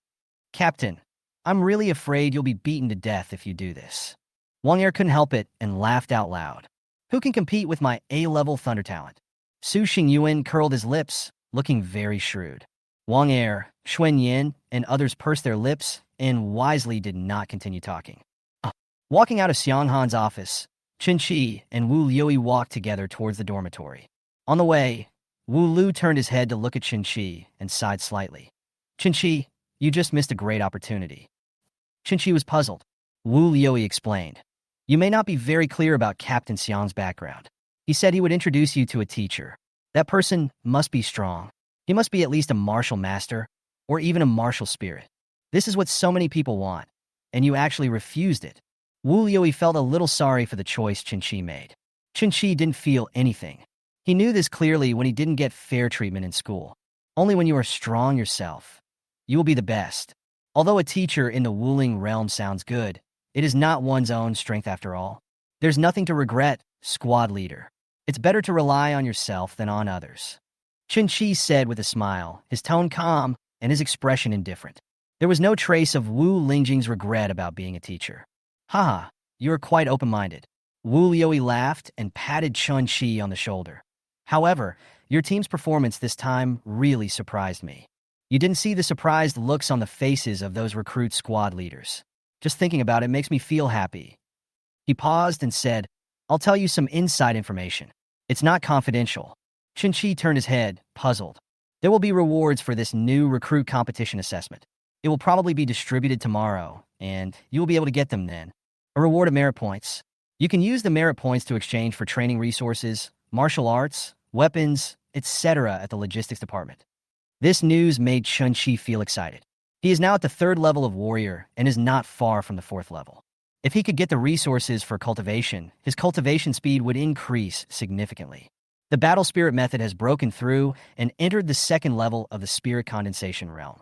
Captain, I'm really afraid you'll be beaten to death if you do this." Wang Er couldn't help it and laughed out loud. "Who can compete with my A-level thunder talent?" Su Xingyuan curled his lips, looking very shrewd. Wang Er, Xuanyan, and others pursed their lips and wisely did not continue talking. Walking out of Xiang Han's office, Chen Qi and Wu Liuyi walked together towards the dormitory. On the way, Wu Lu turned his head to look at Chen Qi and sighed slightly. "Chen Qi, you just missed a great opportunity." Chen Qi was puzzled. Wu Liuyi explained, "You may not be very clear about Captain Xiang's background. He said he would introduce you to a teacher. That person must be strong. He must be at least a martial master, or even a martial spirit. This is what so many people want, and you actually refused it." Wu Liuyi felt a little sorry for the choice Chen Qi made. Chen Qi didn't feel anything. He knew this clearly when he didn't get fair treatment in school. Only when you are strong yourself, you will be the best. Although a teacher in the Wuling realm sounds good, it is not one's own strength after all. There's nothing to regret, squad leader. It's better to rely on yourself than on others. Chen Qi said with a smile, his tone calm and his expression indifferent. There was no trace of Wu Lingjing's regret about being a teacher. "Haha, you are quite open-minded." Wu Liuyi laughed and patted Chen Qi on the shoulder. "However, your team's performance this time really surprised me. You didn't see the surprised looks on the faces of those recruit squad leaders. Just thinking about it makes me feel happy." He paused and said, "I'll tell you some inside information. It's not confidential." Chen Qi turned his head, puzzled. "There will be rewards for this new recruit competition assessment. It will probably be distributed tomorrow, and you will be able to get them then. A reward of merit points. You can use the merit points to exchange for training resources, martial arts, weapons, etc. at the logistics department." This news made Chen Qi feel excited. He is now at the 3rd level of warrior and is not far from the 4th level. If he could get the resources for cultivation, his cultivation speed would increase significantly. The battle spirit method has broken through and entered the 2nd level of the spirit condensation realm.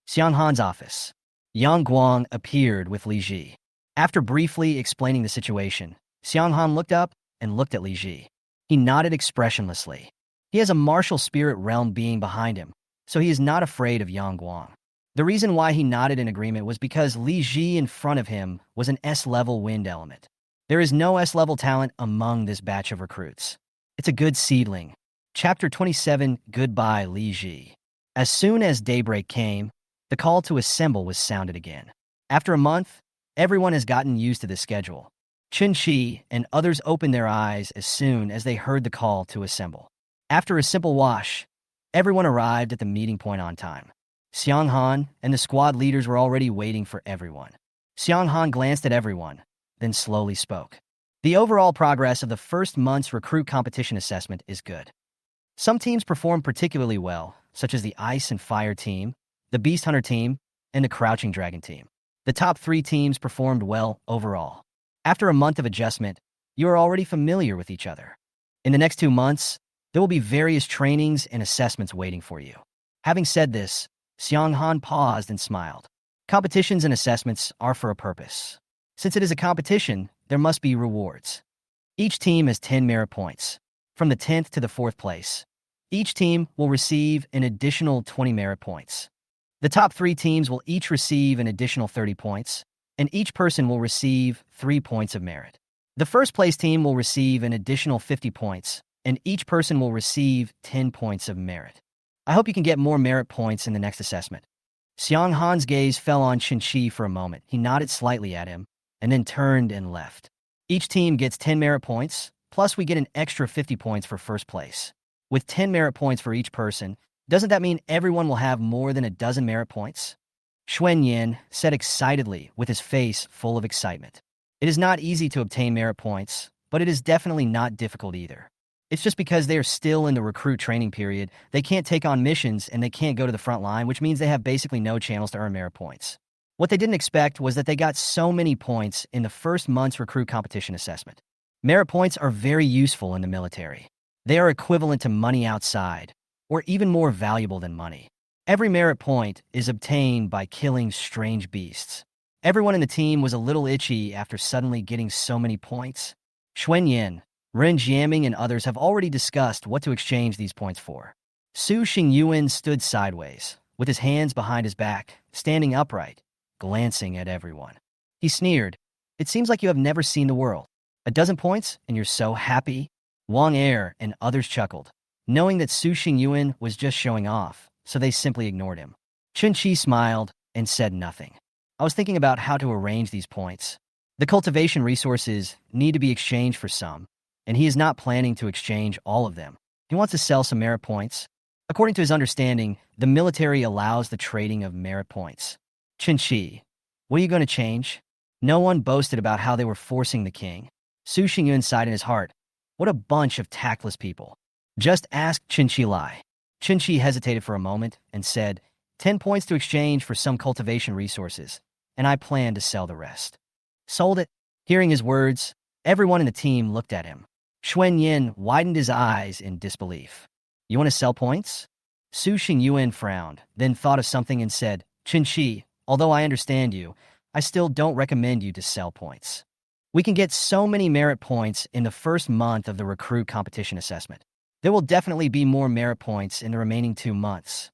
Xiang Han's office. Yang Guang appeared with Li Ji. After briefly explaining the situation, Xiang Han looked up and looked at Li Ji. He nodded expressionlessly. He has a martial spirit realm being behind him, so he is not afraid of Yang Guang. The reason why he nodded in agreement was because Li Ji in front of him was an S-level wind element. There is no S-level talent among this batch of recruits. It's a good seedling. Chapter 27, Goodbye, Li Ji. As soon as daybreak came, the call to assemble was sounded again. After a month, everyone has gotten used to this schedule. Chen Qi and others opened their eyes as soon as they heard the call to assemble. After a simple wash, everyone arrived at the meeting point on time. Xiang Han and the squad leaders were already waiting for everyone. Xiang Han glanced at everyone, then slowly spoke. The overall progress of the first month's recruit competition assessment is good. Some teams performed particularly well, such as the Ice and Fire team, the Beast Hunter team, and the Crouching Dragon team. The top 3 teams performed well overall. After a month of adjustment, you are already familiar with each other. In the next 2 months, there will be various trainings and assessments waiting for you. Having said this, Xiang Han paused and smiled. Competitions and assessments are for a purpose. Since it is a competition, there must be rewards. Each team has 10 merit points, from the 10th to the 4th place. Each team will receive an additional 20 merit points. The top 3 teams will each receive an additional 30 points, and each person will receive 3 points of merit. The first place team will receive an additional 50 points, and each person will receive 10 points of merit. I hope you can get more merit points in the next assessment. Xiang Han's gaze fell on Chen Qi for a moment. He nodded slightly at him, and then turned and left. Each team gets 10 merit points, plus we get an extra 50 points for first place. With 10 merit points for each person, doesn't that mean everyone will have more than a dozen merit points? Xuanyan said excitedly, with his face full of excitement. It is not easy to obtain merit points, but it is definitely not difficult either. It's just because they are still in the recruit training period, they can't take on missions and they can't go to the front line, which means they have basically no channels to earn merit points. What they didn't expect was that they got so many points in the first month's recruit competition assessment. Merit points are very useful in the military. They are equivalent to money outside, or even more valuable than money. Every merit point is obtained by killing strange beasts. Everyone in the team was a little itchy after suddenly getting so many points. Xuan Yin, Ren Jiaming, and others have already discussed what to exchange these points for. Su Xingyuan stood sideways, with his hands behind his back, standing upright, glancing at everyone. He sneered, "It seems like you have never seen the world. A dozen points, and you're so happy?" Wang Er and others chuckled, knowing that Su Xingyuan was just showing off, so they simply ignored him. Chun Chi smiled and said nothing. "I was thinking about how to arrange these points. The cultivation resources need to be exchanged for some, and he is not planning to exchange all of them. He wants to sell some merit points. According to his understanding, the military allows the trading of merit points. Chun Chi, what are you going to change?" No one boasted about how they were forcing the king. Su Xingyuan sighed in his heart. What a bunch of tactless people. "Just ask Chun Chi Lai." Chun Chi hesitated for a moment and said, 10 points to exchange for some cultivation resources, and I plan to sell the rest. Sold it. Hearing his words, everyone in the team looked at him. Xuan Yin widened his eyes in disbelief. "You want to sell points?" Su Xingyuan frowned, then thought of something and said, "Chun Chi, although I understand you, I still don't recommend you to sell points. We can get so many merit points in the first month of the recruit competition assessment. There will definitely be more merit points in the remaining 2 months.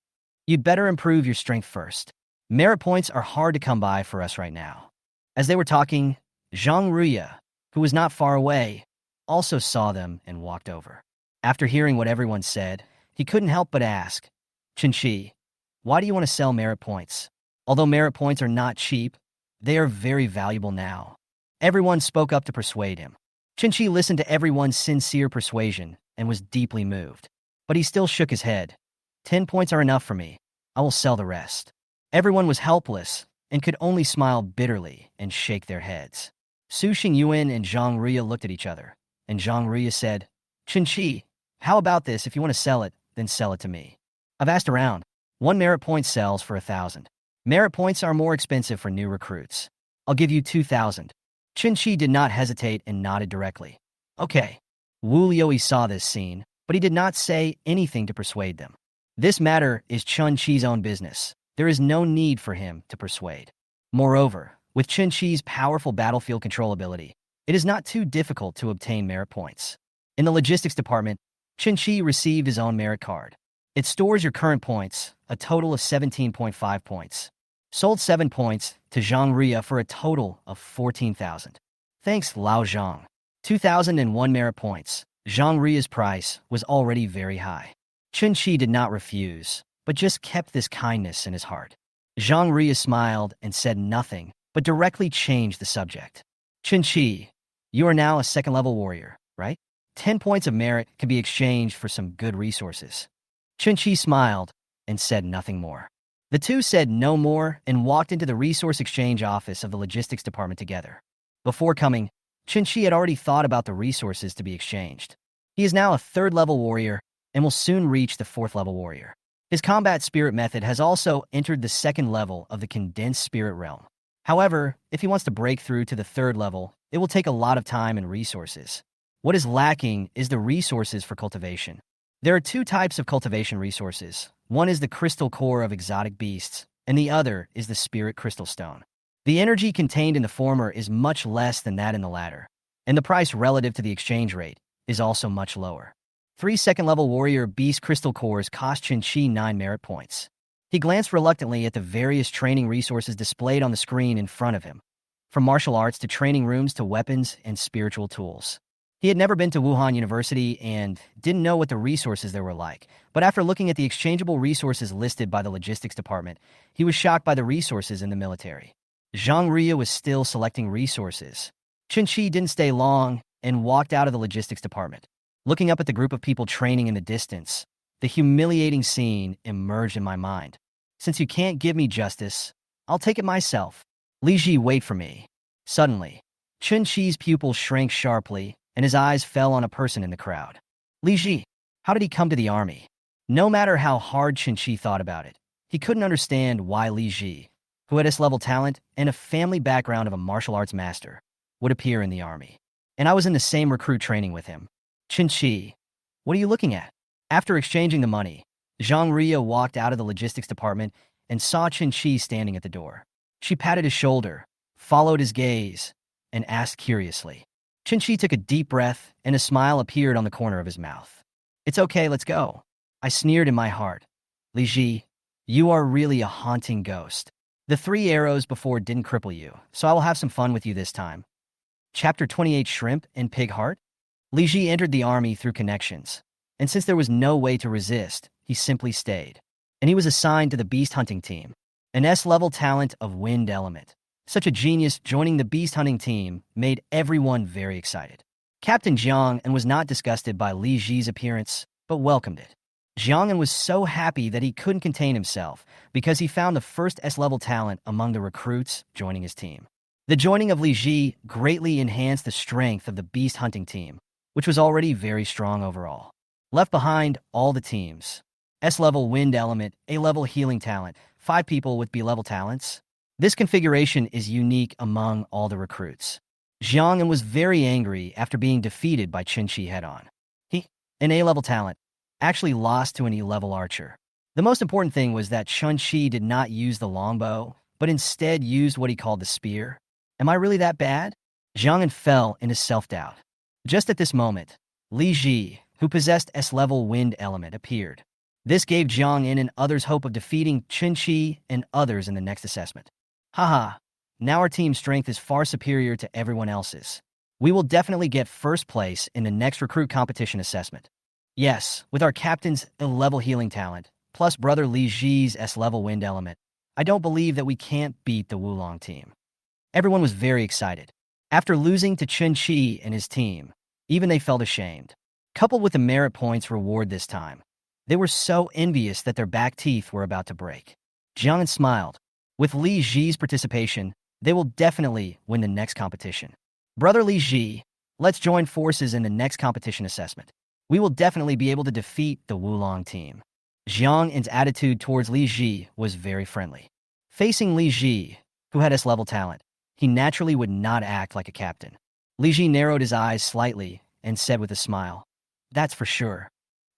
You'd better improve your strength first. Merit points are hard to come by for us right now." As they were talking, Zhang Ruya, who was not far away, also saw them and walked over. After hearing what everyone said, he couldn't help but ask, "Chun Chi, why do you want to sell merit points? Although merit points are not cheap, they are very valuable now." Everyone spoke up to persuade him. Chun Chi listened to everyone's sincere persuasion and was deeply moved. But he still shook his head. 10 points are enough for me. I will sell the rest." Everyone was helpless and could only smile bitterly and shake their heads. Su Xingyuan and Zhang Ruya looked at each other, and Zhang Ruya said, "Chun Chi, how about this? If you want to sell it, then sell it to me. I've asked around. 1 merit point sells for 1,000. Merit points are more expensive for new recruits. I'll give you 2,000. Chun Chi did not hesitate and nodded directly. "Okay." Wu Liuyi saw this scene, but he did not say anything to persuade them. This matter is Chun Chi's own business. There is no need for him to persuade. Moreover, with Chun Chi's powerful battlefield control ability, it is not too difficult to obtain merit points. In the logistics department, Chun Chi received his own merit card. It stores your current points, a total of 17.5 points. Sold 7 points to Zhang Ruya for a total of 14,000. Thanks, Lao Zhang. 2,001 merit points. Zhang Ruya's price was already very high. Chun Chi did not refuse, but just kept this kindness in his heart. Zhang Ruya smiled and said nothing, but directly changed the subject. "Chun Chi, you are now a second-level warrior, right? 10 points of merit can be exchanged for some good resources." Chun Chi smiled and said nothing more. The two said no more and walked into the resource exchange office of the logistics department together. Before coming, Chun Chi had already thought about the resources to be exchanged. He is now a 3rd-level warrior and will soon reach the 4th-level warrior. His combat spirit method has also entered the 2nd level of the condensed spirit realm. However, if he wants to break through to the 3rd level, it will take a lot of time and resources. What is lacking is the resources for cultivation. There are 2 types of cultivation resources. One is the crystal core of exotic beasts, and the other is the spirit crystal stone. The energy contained in the former is much less than that in the latter, and the price relative to the exchange rate is also much lower. 3 second-level warrior beast crystal cores cost Chun Chi 9 merit points. He glanced reluctantly at the various training resources displayed on the screen in front of him, from martial arts to training rooms to weapons and spiritual tools. He had never been to Wuhan University and didn't know what the resources there were like, but after looking at the exchangeable resources listed by the logistics department, he was shocked by the resources in the military. Zhang Ruya was still selecting resources. Chun Chi didn't stay long and walked out of the logistics department. Looking up at the group of people training in the distance, the humiliating scene emerged in my mind. "Since you can't give me justice, I'll take it myself. Li Ji, wait for me." Suddenly, Chun Chi's pupil shrank sharply, and his eyes fell on a person in the crowd. Li Ji, how did he come to the army? No matter how hard Qin thought about it, he couldn't understand why Li Ji, who had S-level talent and a family background of a martial arts master, would appear in the army. And I was in the same recruit training with him. Qin, what are you looking at? After exchanging the money, Zhang Ria walked out of the logistics department and saw Qin standing at the door. She patted his shoulder, followed his gaze, and asked curiously. Qin took a deep breath, and a smile appeared on the corner of his mouth. It's okay, let's go. I sneered in my heart. Li Ji, you are really a haunting ghost. The 3 arrows before didn't cripple you, so I will have some fun with you this time. Chapter 28 Shrimp and Pig Heart? Li Ji entered the army through connections, and since there was no way to resist, he simply stayed. And he was assigned to the beast hunting team, an S-level talent of wind element. Such a genius joining the beast hunting team made everyone very excited. Captain Jiang was not disgusted by Li Ji's appearance, but welcomed it. Jiang was so happy that he couldn't contain himself because he found the first S-level talent among the recruits joining his team. The joining of Li Ji greatly enhanced the strength of the beast hunting team, which was already very strong overall. Left behind, all the teams. S-level wind element, A-level healing talent, 5 people with B-level talents. This configuration is unique among all the recruits. Jiang was very angry after being defeated by Qin head-on. He, an A-level talent, actually lost to an E-level archer. The most important thing was that Qin did not use the longbow, but instead used what he called the spear. Am I really that bad? Jiang fell into self-doubt. Just at this moment, Li Ji, who possessed S-level wind element, appeared. This gave Jiang and others hope of defeating Qin and others in the next assessment. Haha, now our team's strength is far superior to everyone else's. We will definitely get first place in the next recruit competition assessment. Yes, with our captain's E-level healing talent, plus brother Li Ji's S-level wind element, I don't believe that we can't beat the Wulong team. Everyone was very excited. After losing to Qin and his team, even they felt ashamed. Coupled with the merit points reward this time, they were so envious that their back teeth were about to break. Jiang smiled. With Li Ji's participation, they will definitely win the next competition. Brother Li Ji, let's join forces in the next competition assessment. We will definitely be able to defeat the Wulong team. Jiang's attitude towards Li Ji was very friendly. Facing Li Ji, who had S-level talent, he naturally would not act like a captain. Li Ji narrowed his eyes slightly and said with a smile, "That's for sure.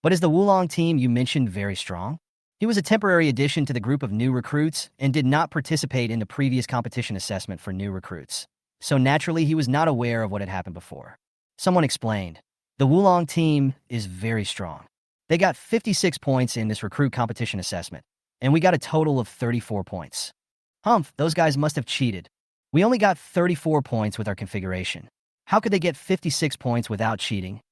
But is the Wulong team you mentioned very strong?" He was a temporary addition to the group of new recruits and did not participate in the previous competition assessment for new recruits. So naturally, he was not aware of what had happened before. Someone explained, "The Wulong team is very strong. They got 56 points in this recruit competition assessment, and we got a total of 34 points. Humph, those guys must have cheated. We only got 34 points with our configuration. How could they get 56 points without cheating?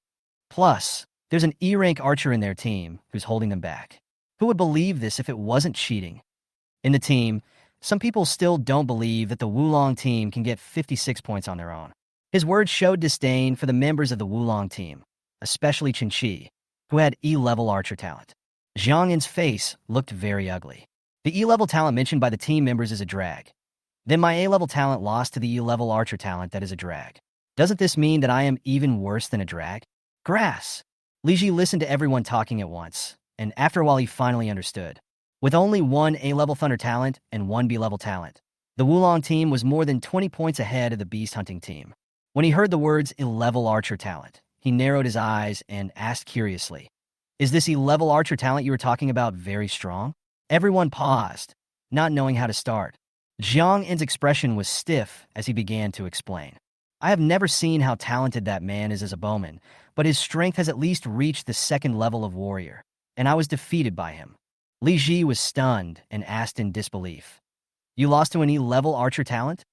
Plus, there's an E-rank archer in their team who's holding them back. Who would believe this if it wasn't cheating?" In the team, some people still don't believe that the Wulong team can get 56 points on their own. His words showed disdain for the members of the Wulong team, especially Qin, who had E-level archer talent. Jiang's face looked very ugly. The E-level talent mentioned by the team members is a drag. Then my A-level talent lost to the E-level archer talent that is a drag. Doesn't this mean that I am even worse than a drag? Grass. Li Ji listened to everyone talking at once, and after a while he finally understood. With only 1 A-level thunder talent and 1 B-level talent, the Wulong team was more than 20 points ahead of the beast hunting team. When he heard the words E-level archer talent, he narrowed his eyes and asked curiously, "Is this E-level archer talent you were talking about very strong?" Everyone paused, not knowing how to start. Jiang's expression was stiff as he began to explain. "I have never seen how talented that man is as a bowman, but his strength has at least reached the 2nd level of warrior, and I was defeated by him." Li Ji was stunned and asked in disbelief, "You lost to an E-level archer talent?"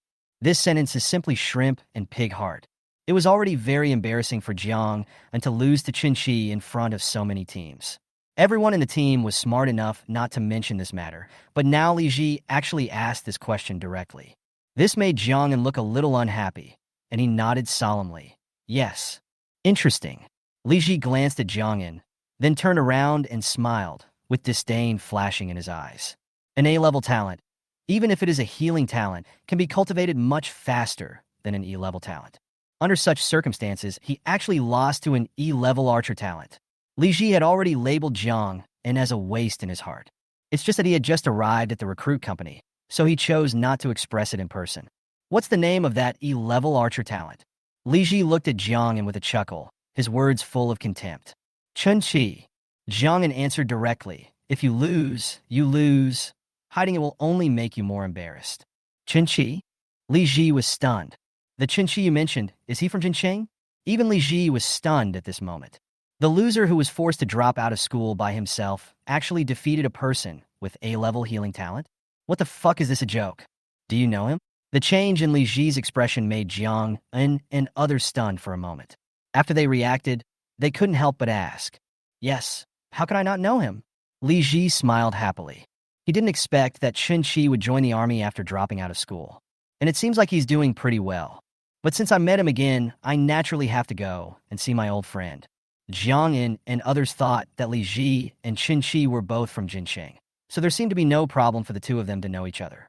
This sentence is simply shrimp and pig heart. It was already very embarrassing for Jiang and to lose to Qin in front of so many teams. Everyone in the team was smart enough not to mention this matter, but now Li Ji actually asked this question directly. This made Jiang look a little unhappy, and he nodded solemnly. "Yes." "Interesting." Li Ji glanced at Jiang, then turned around and smiled, with disdain flashing in his eyes. An A-level talent, even if it is a healing talent, can be cultivated much faster than an E-level talent. Under such circumstances, he actually lost to an E-level archer talent. Li Ji had already labeled Jiang and as a waste in his heart. It's just that he had just arrived at the recruit company, so he chose not to express it in person. What's the name of that E-level archer talent? Li Ji looked at Jiang with a chuckle, his words full of contempt. Chun Chi. Jiang answered directly, if you lose, you lose. Hiding it will only make you more embarrassed. Chun Chi? Li Ji was stunned. The Chun Chi you mentioned, is he from Jincheng? Even Li Ji was stunned at this moment. The loser who was forced to drop out of school by himself actually defeated a person with A-level healing talent? What the fuck, is this a joke? Do you know him? The change in Li Ji's expression made Jiang and others stunned for a moment. After they reacted, they couldn't help but ask, yes, how could I not know him? Li Ji smiled happily. He didn't expect that Chun Chi would join the army after dropping out of school. And it seems like he's doing pretty well. But since I met him again, I naturally have to go and see my old friend. Jiang and others thought that Li Ji and Chun Chi were both from Jincheng, so there seemed to be no problem for the two of them to know each other.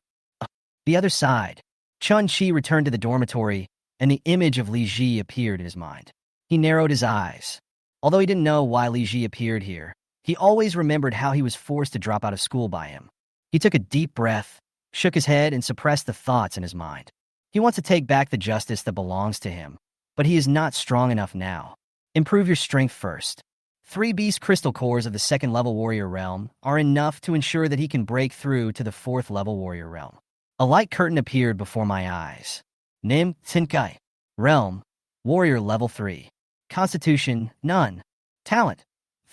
The other side. Chun Chi returned to the dormitory, and the image of Li Ji appeared in his mind. He narrowed his eyes. Although he didn't know why Li Ji appeared here, he always remembered how he was forced to drop out of school by him. He took a deep breath, shook his head, and suppressed the thoughts in his mind. He wants to take back the justice that belongs to him, but he is not strong enough now. Improve your strength first. 3 beast crystal cores of the 2nd level warrior realm are enough to ensure that he can break through to the 4th level warrior realm. A light curtain appeared before my eyes. Nim Tsinkai. Realm. Warrior level 3. Constitution, none. Talent.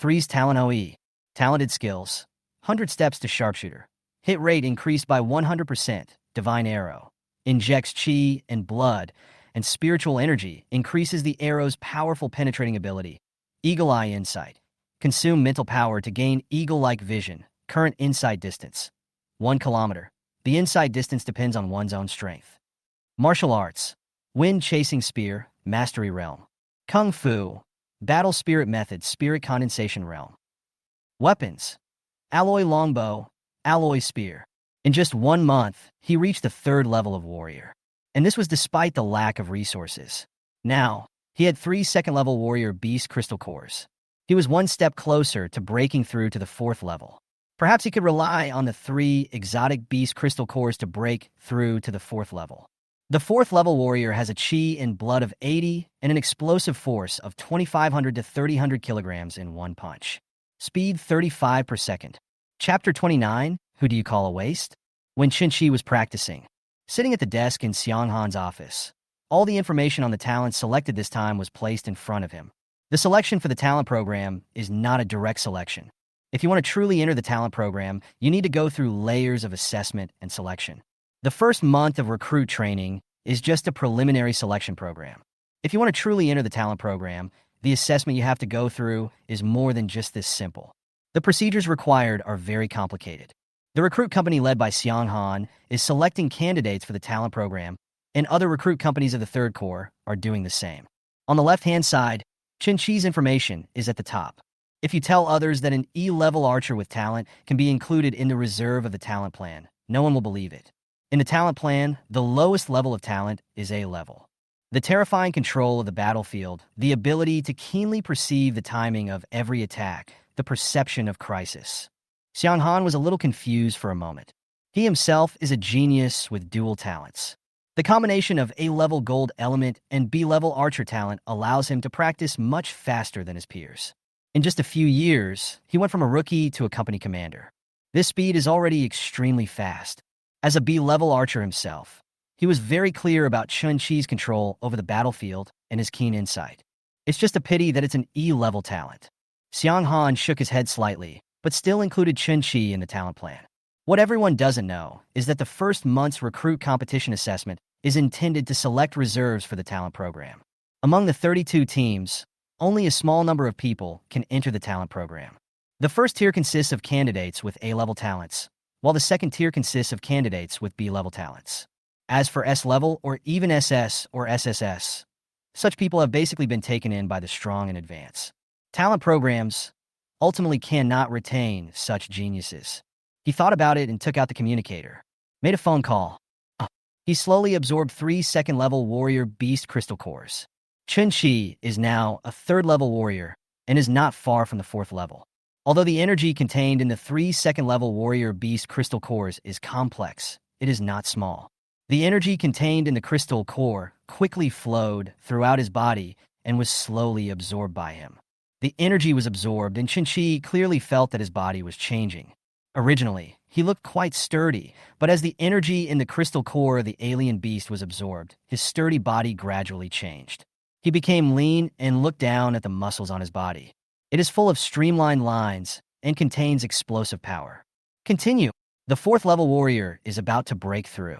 3's talent Hou Yi. Talented skills. 100 steps to sharpshooter. Hit rate increased by 100%. Divine arrow. Injects chi and blood, and spiritual energy, increases the arrow's powerful penetrating ability. Eagle Eye Insight. Consume mental power to gain eagle-like vision. Current insight distance. 1 kilometer. The insight distance depends on one's own strength. Martial arts. Wind Chasing Spear, Mastery Realm. Kung Fu. Battle Spirit Method, Spirit Condensation Realm. Weapons. Alloy Longbow, Alloy Spear. In just 1 month, he reached the 3rd level of warrior. And this was despite the lack of resources. Now, he had 3 2nd-level warrior beast crystal cores. He was 1 step closer to breaking through to the 4th level. Perhaps he could rely on the 3 exotic beast crystal cores to break through to the 4th level. The 4th level warrior has a chi and blood of 80 and an explosive force of 2,500 to 3,000 kilograms in 1 punch. Speed 35 per second. Chapter 29, Who Do You Call a Waste? When Chun Chi was practicing, sitting at the desk in Xiang Han's office, all the information on the talent selected this time was placed in front of him. The selection for the talent program is not a direct selection. If you want to truly enter the talent program, you need to go through layers of assessment and selection. The first month of recruit training is just a preliminary selection program. If you want to truly enter the talent program, the assessment you have to go through is more than just this simple. The procedures required are very complicated. The recruit company led by Xiang Han is selecting candidates for the talent program, and other recruit companies of the 3rd Corps are doing the same. On the left-hand side, Chun Chi's information is at the top. If you tell others that an E-level archer with talent can be included in the reserve of the talent plan, no one will believe it. In the talent plan, the lowest level of talent is A-level. The terrifying control of the battlefield, the ability to keenly perceive the timing of every attack, the perception of crisis. Xiang Han was a little confused for a moment. He himself is a genius with dual talents. The combination of A-level gold element and B-level archer talent allows him to practice much faster than his peers. In just a few years, he went from a rookie to a company commander. This speed is already extremely fast. As a B-level archer himself, he was very clear about Chun Chi's control over the battlefield and his keen insight. It's just a pity that it's an E-level talent. Xiang Han shook his head slightly, but still included Chun Chi in the talent plan. What everyone doesn't know is that the first month's recruit competition assessment is intended to select reserves for the talent program. Among the 32 teams, only a small number of people can enter the talent program. The first tier consists of candidates with A-level talents, while the second tier consists of candidates with B-level talents. As for S-level or even SS or SSS, such people have basically been taken in by the strong in advance. Talent programs ultimately cannot retain such geniuses. He thought about it and took out the communicator. Made a phone call. He slowly absorbed 3 2nd-level warrior beast crystal cores. Chun Chi is now a 3rd-level warrior, and is not far from the 4th level. Although the energy contained in the 3 second-level warrior beast crystal cores is complex, it is not small. The energy contained in the crystal core quickly flowed throughout his body and was slowly absorbed by him. The energy was absorbed, and Qin clearly felt that his body was changing. Originally, he looked quite sturdy, but as the energy in the crystal core of the alien beast was absorbed, his sturdy body gradually changed. He became lean and looked down at the muscles on his body. It is full of streamlined lines and contains explosive power. Continue. The 4th level warrior is about to break through.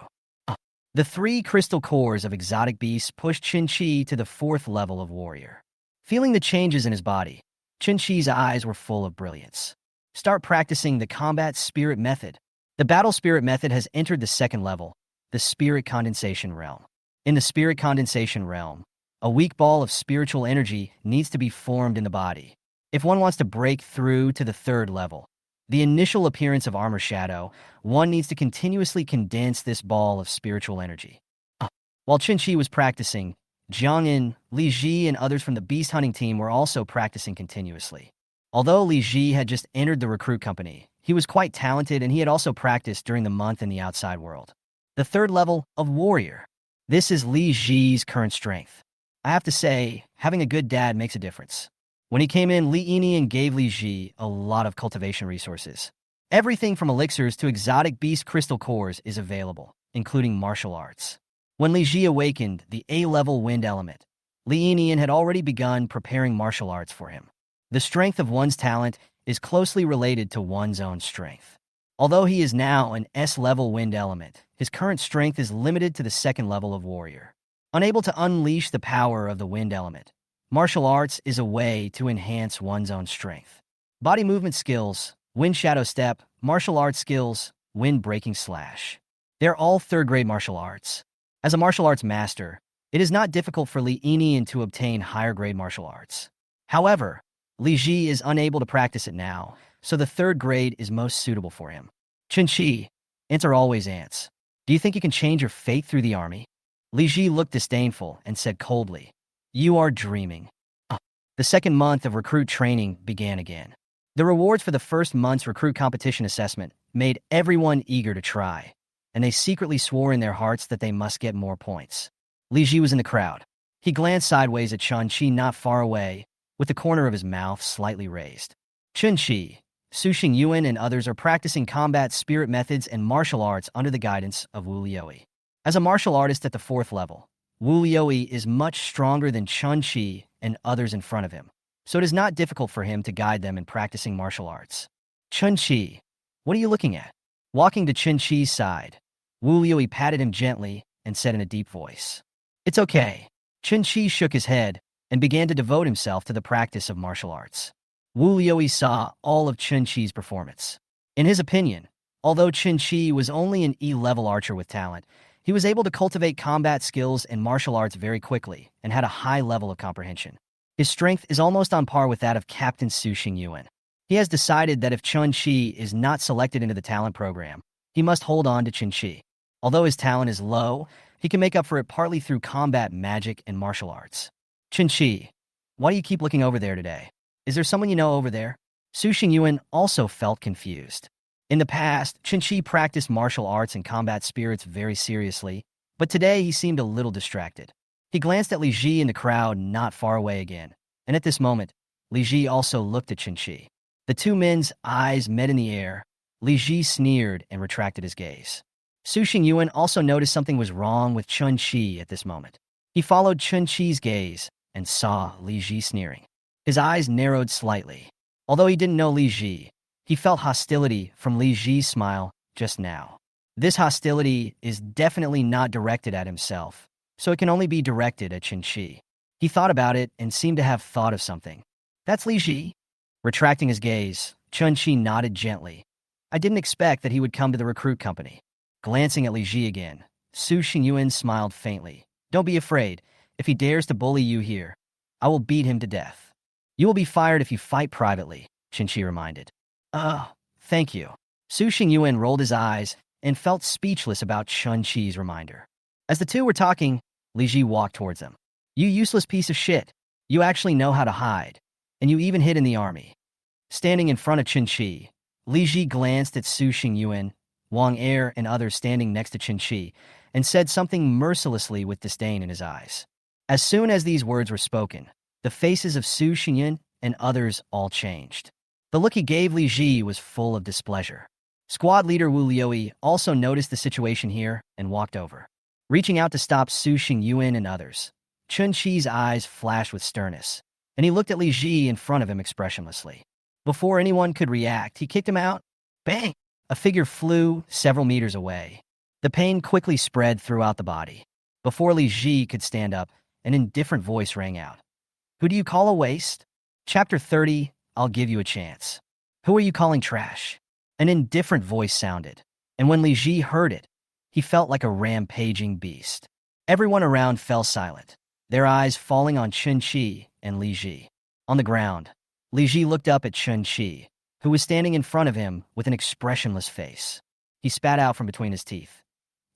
The 3 crystal cores of exotic beasts pushed Qin to the 4th level of warrior. Feeling the changes in his body, Qin eyes were full of brilliance. Start practicing the combat spirit method. The battle spirit method has entered the 2nd level, the spirit condensation realm. In the spirit condensation realm, a weak ball of spiritual energy needs to be formed in the body. If one wants to break through to the 3rd level, the initial appearance of armor shadow, one needs to continuously condense this ball of spiritual energy. While Qin was practicing, Jiang Yin, Li Ji, and others from the beast hunting team were also practicing continuously. Although Li Ji had just entered the recruit company, he was quite talented and he had also practiced during the month in the outside world. The 3rd level of warrior. This is Li Ji's current strength. I have to say, having a good dad makes a difference. When he came in, Li Yinian gave Li Ji a lot of cultivation resources. Everything from elixirs to exotic beast crystal cores is available, including martial arts. When Li Ji awakened the A-level wind element, Li Yinian had already begun preparing martial arts for him. The strength of one's talent is closely related to one's own strength. Although he is now an S-level wind element, his current strength is limited to the 2nd level of warrior. Unable to unleash the power of the wind element, martial arts is a way to enhance one's own strength. Body movement skills, wind shadow step, martial arts skills, wind breaking slash. They're all 3rd-grade martial arts. As a martial arts master, it is not difficult for Li Yinian to obtain higher-grade martial arts. However, Li Ji is unable to practice it now, so the 3rd grade is most suitable for him. Qin, ants are always ants. Do you think you can change your fate through the army? Li Ji looked disdainful and said coldly, "You are dreaming." The 2nd month of recruit training began again. The rewards for the 1st month's recruit competition assessment made everyone eager to try, and they secretly swore in their hearts that they must get more points. Li Ji was in the crowd. He glanced sideways at Qin not far away, with the corner of his mouth slightly raised. Qin, Su Xingyuan, and others are practicing combat spirit methods and martial arts under the guidance of Hou Yi. As a martial artist at the 4th level, Hou Yi is much stronger than Qin and others in front of him, so it is not difficult for him to guide them in practicing martial arts. Qin, what are you looking at? Walking to Qin's side, Hou Yi patted him gently and said in a deep voice, "It's okay." Qin shook his head and began to devote himself to the practice of martial arts. Hou Yi saw all of Qin's performance. In his opinion, although Qin was only an E-level archer with talent, he was able to cultivate combat skills and martial arts very quickly and had a high level of comprehension. His strength is almost on par with that of Captain Su Xingyuan. He has decided that if Qin is not selected into the talent program, he must hold on to Qin. Although his talent is low, he can make up for it partly through combat magic and martial arts. Qin, why do you keep looking over there today? Is there someone you know over there? Su Xingyuan also felt confused. In the past, Qin practiced martial arts and combat spirits very seriously, but today he seemed a little distracted. He glanced at Li Ji in the crowd not far away again, and at this moment, Li Ji also looked at Qin. The 2 men's eyes met in the air. Li Ji sneered and retracted his gaze. Su Xingyuan also noticed something was wrong with Qin at this moment. He followed Qin's gaze and saw Li Ji sneering. His eyes narrowed slightly. Although he didn't know Li Ji, he felt hostility from Li Ji's smile just now. This hostility is definitely not directed at himself, so it can only be directed at Qin. He thought about it and seemed to have thought of something. "That's Li Ji?" Retracting his gaze, Qin nodded gently. "I didn't expect that he would come to the recruit company." Glancing at Li Ji again, Su Xingyuan smiled faintly. "Don't be afraid. If he dares to bully you here, I will beat him to death." "You will be fired if you fight privately," Qin reminded. "Oh, thank you." Su Xingyuan rolled his eyes and felt speechless about Qin's reminder. As the 2 were talking, Li Ji walked towards them. "You useless piece of shit. You actually know how to hide. and you even hid in the army. Standing in front of Chen Qi, Li Ji glanced at Su Xingyuan, Wang Er, and others standing next to Chen Qi, and said something mercilessly with disdain in his eyes. As soon as these words were spoken, the faces of Su Xingyuan and others all changed. The look he gave Li Ji was full of displeasure. Squad leader Wu Liuyi also noticed the situation here and walked over. Reaching out to stop Su Xingyuan and others, Chen Qi's eyes flashed with sternness, and he looked at Li Ji in front of him expressionlessly. Before anyone could react, he kicked him out. Bang! A figure flew several meters away. The pain quickly spread throughout the body. Before Li Ji could stand up, an indifferent voice rang out. Who do you call a waste? Chapter 30, I'll give you a chance. Who are you calling trash? An indifferent voice sounded, and when Li Ji heard it, he felt like a rampaging beast. Everyone around fell silent, their eyes falling on Chen Qi and Li Ji. On the ground, Li Ji looked up at Chen Qi, who was standing in front of him with an expressionless face. He spat out from between his teeth.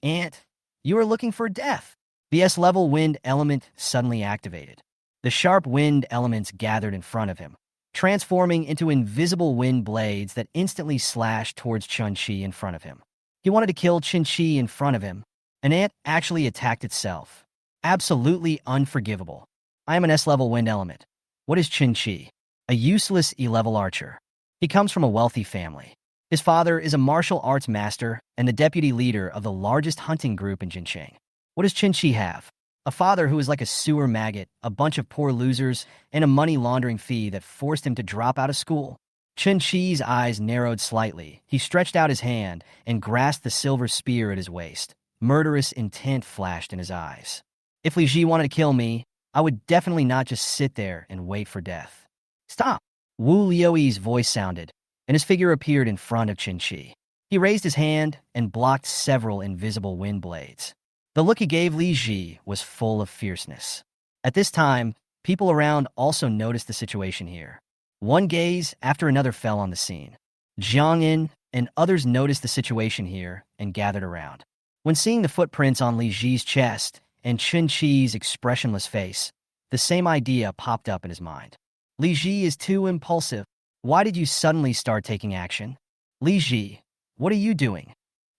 Ant, you are looking for death. The S-level wind element suddenly activated. The sharp wind elements gathered in front of him, transforming into invisible wind blades that instantly slashed towards Chen Qi in front of him. He wanted to kill Chen Qi in front of him. An ant actually attacked itself. Absolutely unforgivable. I am an S-level wind element. What is Chen Qi? A useless E-level archer. He comes from a wealthy family. His father is a martial arts master and the deputy leader of the largest hunting group in Jincheng. What does Chen Qi have? A father who is like a sewer maggot, a bunch of poor losers, and a money laundering fee that forced him to drop out of school. Chen Qi's eyes narrowed slightly. He stretched out his hand and grasped the silver spear at his waist. Murderous intent flashed in his eyes. If Li Ji wanted to kill me, I would definitely not just sit there and wait for death. Stop! Wu Liuyi's voice sounded, and his figure appeared in front of Chen Qi. He raised his hand and blocked several invisible wind blades. The look he gave Li Ji was full of fierceness. At this time, people around also noticed the situation here. One gaze after another fell on the scene. Jiang Yin and others noticed the situation here and gathered around. When seeing the footprints on Li Ji's chest and Chen Qi's expressionless face, the same idea popped up in his mind. Li Ji is too impulsive. Why did you suddenly start taking action? Li Ji, what are you doing?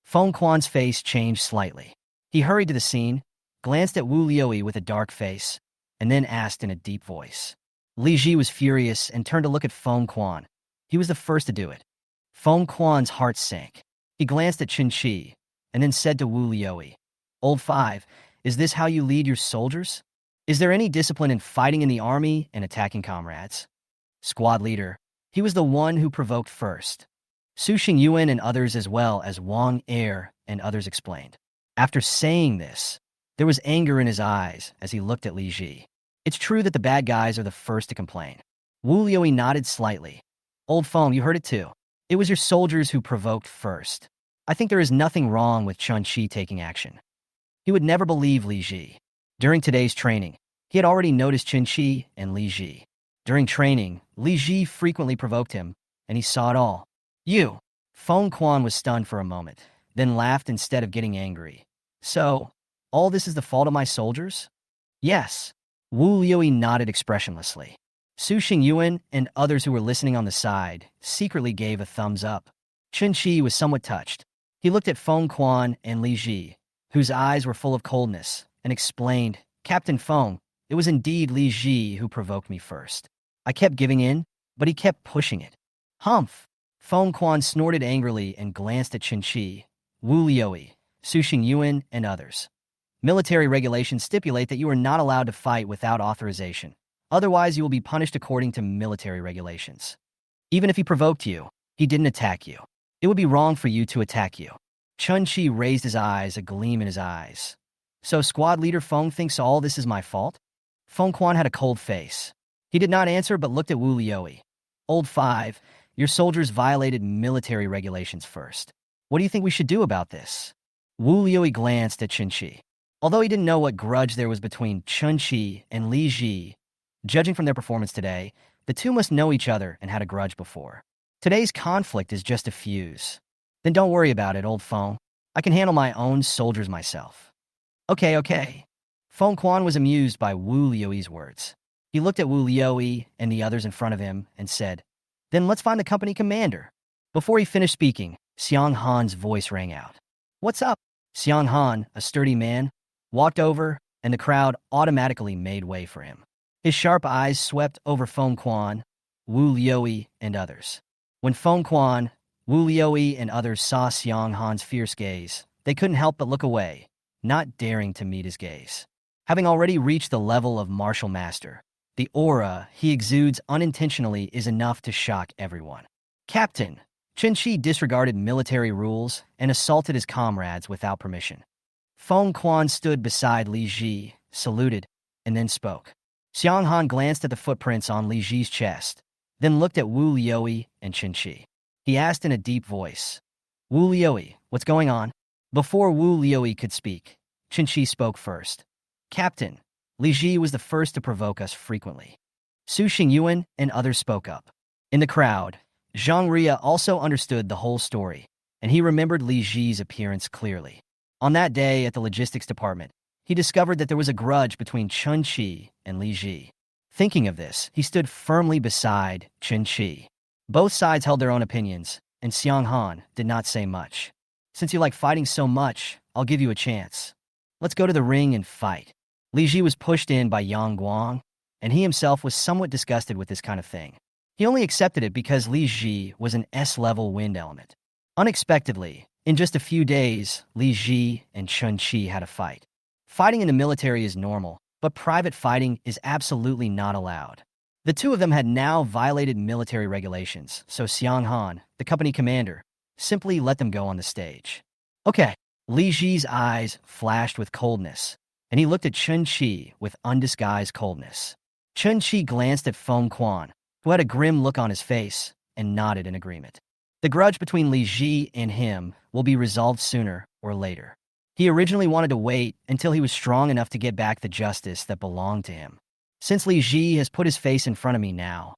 Feng Quan's face changed slightly. He hurried to the scene, glanced at Wu Liuyi with a dark face, and then asked in a deep voice. Li Ji was furious and turned to look at Feng Quan. He was the first to do it. Feng Quan's heart sank. He glanced at Chen Qi, and then said to Wu Liuyi, Old Five, is this how you lead your soldiers? Is there any discipline in fighting in the army and attacking comrades? Squad leader, he was the one who provoked first. Su Xingyuan and others as well as Wang Er and others explained. After saying this, there was anger in his eyes as he looked at Li Ji. It's true that the bad guys are the first to complain. Wu Liuyi nodded slightly. Old Feng, you heard it too. It was your soldiers who provoked first. I think there is nothing wrong with Chen Qi taking action. He would never believe Li Ji. During today's training, he had already noticed Chen Qi and Li Ji. During training, Li Ji frequently provoked him, and he saw it all. You! Feng Quan was stunned for a moment, then laughed instead of getting angry. So, all this is the fault of my soldiers? Yes. Wu Liuyi nodded expressionlessly. Su Xingyuan and others who were listening on the side secretly gave a thumbs up. Chen Qi was somewhat touched. He looked at Feng Quan and Li Ji, whose eyes were full of coldness, and explained, Captain Feng, it was indeed Li Ji who provoked me first. I kept giving in, but he kept pushing it. Humph! Feng Quan snorted angrily and glanced at Chen Qi, Wu Liuyi, Su Xingyuan, and others. Military regulations stipulate that you are not allowed to fight without authorization. Otherwise, you will be punished according to military regulations. Even if he provoked you, he didn't attack you. It would be wrong for you to attack you. Chen Qi raised his eyes, a gleam in his eyes. So squad leader Feng thinks all this is my fault? Feng Quan had a cold face. He did not answer but looked at Wu Liuyi. Old Five, your soldiers violated military regulations first. What do you think we should do about this? Wu Liuyi glanced at Chen Qi. Although he didn't know what grudge there was between Chen Qi and Li Ji, judging from their performance today, the two must know each other and had a grudge before. Today's conflict is just a fuse. Then don't worry about it, old Feng. I can handle my own soldiers myself. Okay. Feng Quan was amused by Wu Liuyi's words. He looked at Wu Yi and the others in front of him and said, "Then let's find the company commander." Before he finished speaking, Xiang Han's voice rang out. "What's up?" Xiang Han, a sturdy man, walked over, and the crowd automatically made way for him. His sharp eyes swept over Feng Quan, Wu Yi, and others. When Feng Quan, Wu Yi, and others saw Xiang Han's fierce gaze, they couldn't help but look away, not daring to meet his gaze. Having already reached the level of martial master, the aura he exudes unintentionally is enough to shock everyone. Captain, Chen Qi disregarded military rules and assaulted his comrades without permission. Feng Quan stood beside Li Ji, saluted, and then spoke. Xiang Han glanced at the footprints on Li Ji's chest, then looked at Wu Yi and Chen Qi. He asked in a deep voice, "Wu Yi, what's going on?" Before Wu Yi could speak, Chen Qi spoke first. "Captain, Li Ji was the first to provoke us frequently." Su Xingyuan and others spoke up. In the crowd, Zhang Ria also understood the whole story, and he remembered Li Ji's appearance clearly. On that day at the logistics department, he discovered that there was a grudge between Chen Qi and Li Ji. Thinking of this, he stood firmly beside Chen Qi. Both sides held their own opinions, and Xiang Han did not say much. "Since you like fighting so much, I'll give you a chance. Let's go to the ring and fight." Li Ji was pushed in by Yang Guang, and he himself was somewhat disgusted with this kind of thing. He only accepted it because Li Ji was an S-level wind element. Unexpectedly, in just a few days, Li Ji and Chen Qi had a fight. Fighting in the military is normal, but private fighting is absolutely not allowed. The two of them had now violated military regulations, so Xiang Han, the company commander, simply let them go on the stage. "Okay." Li Ji's eyes flashed with coldness, and he looked at Chen Qi with undisguised coldness. Chen Qi glanced at Feng Quan, who had a grim look on his face, and nodded in agreement. The grudge between Li Ji and him will be resolved sooner or later. He originally wanted to wait until he was strong enough to get back the justice that belonged to him. Since Li Ji has put his face in front of me now,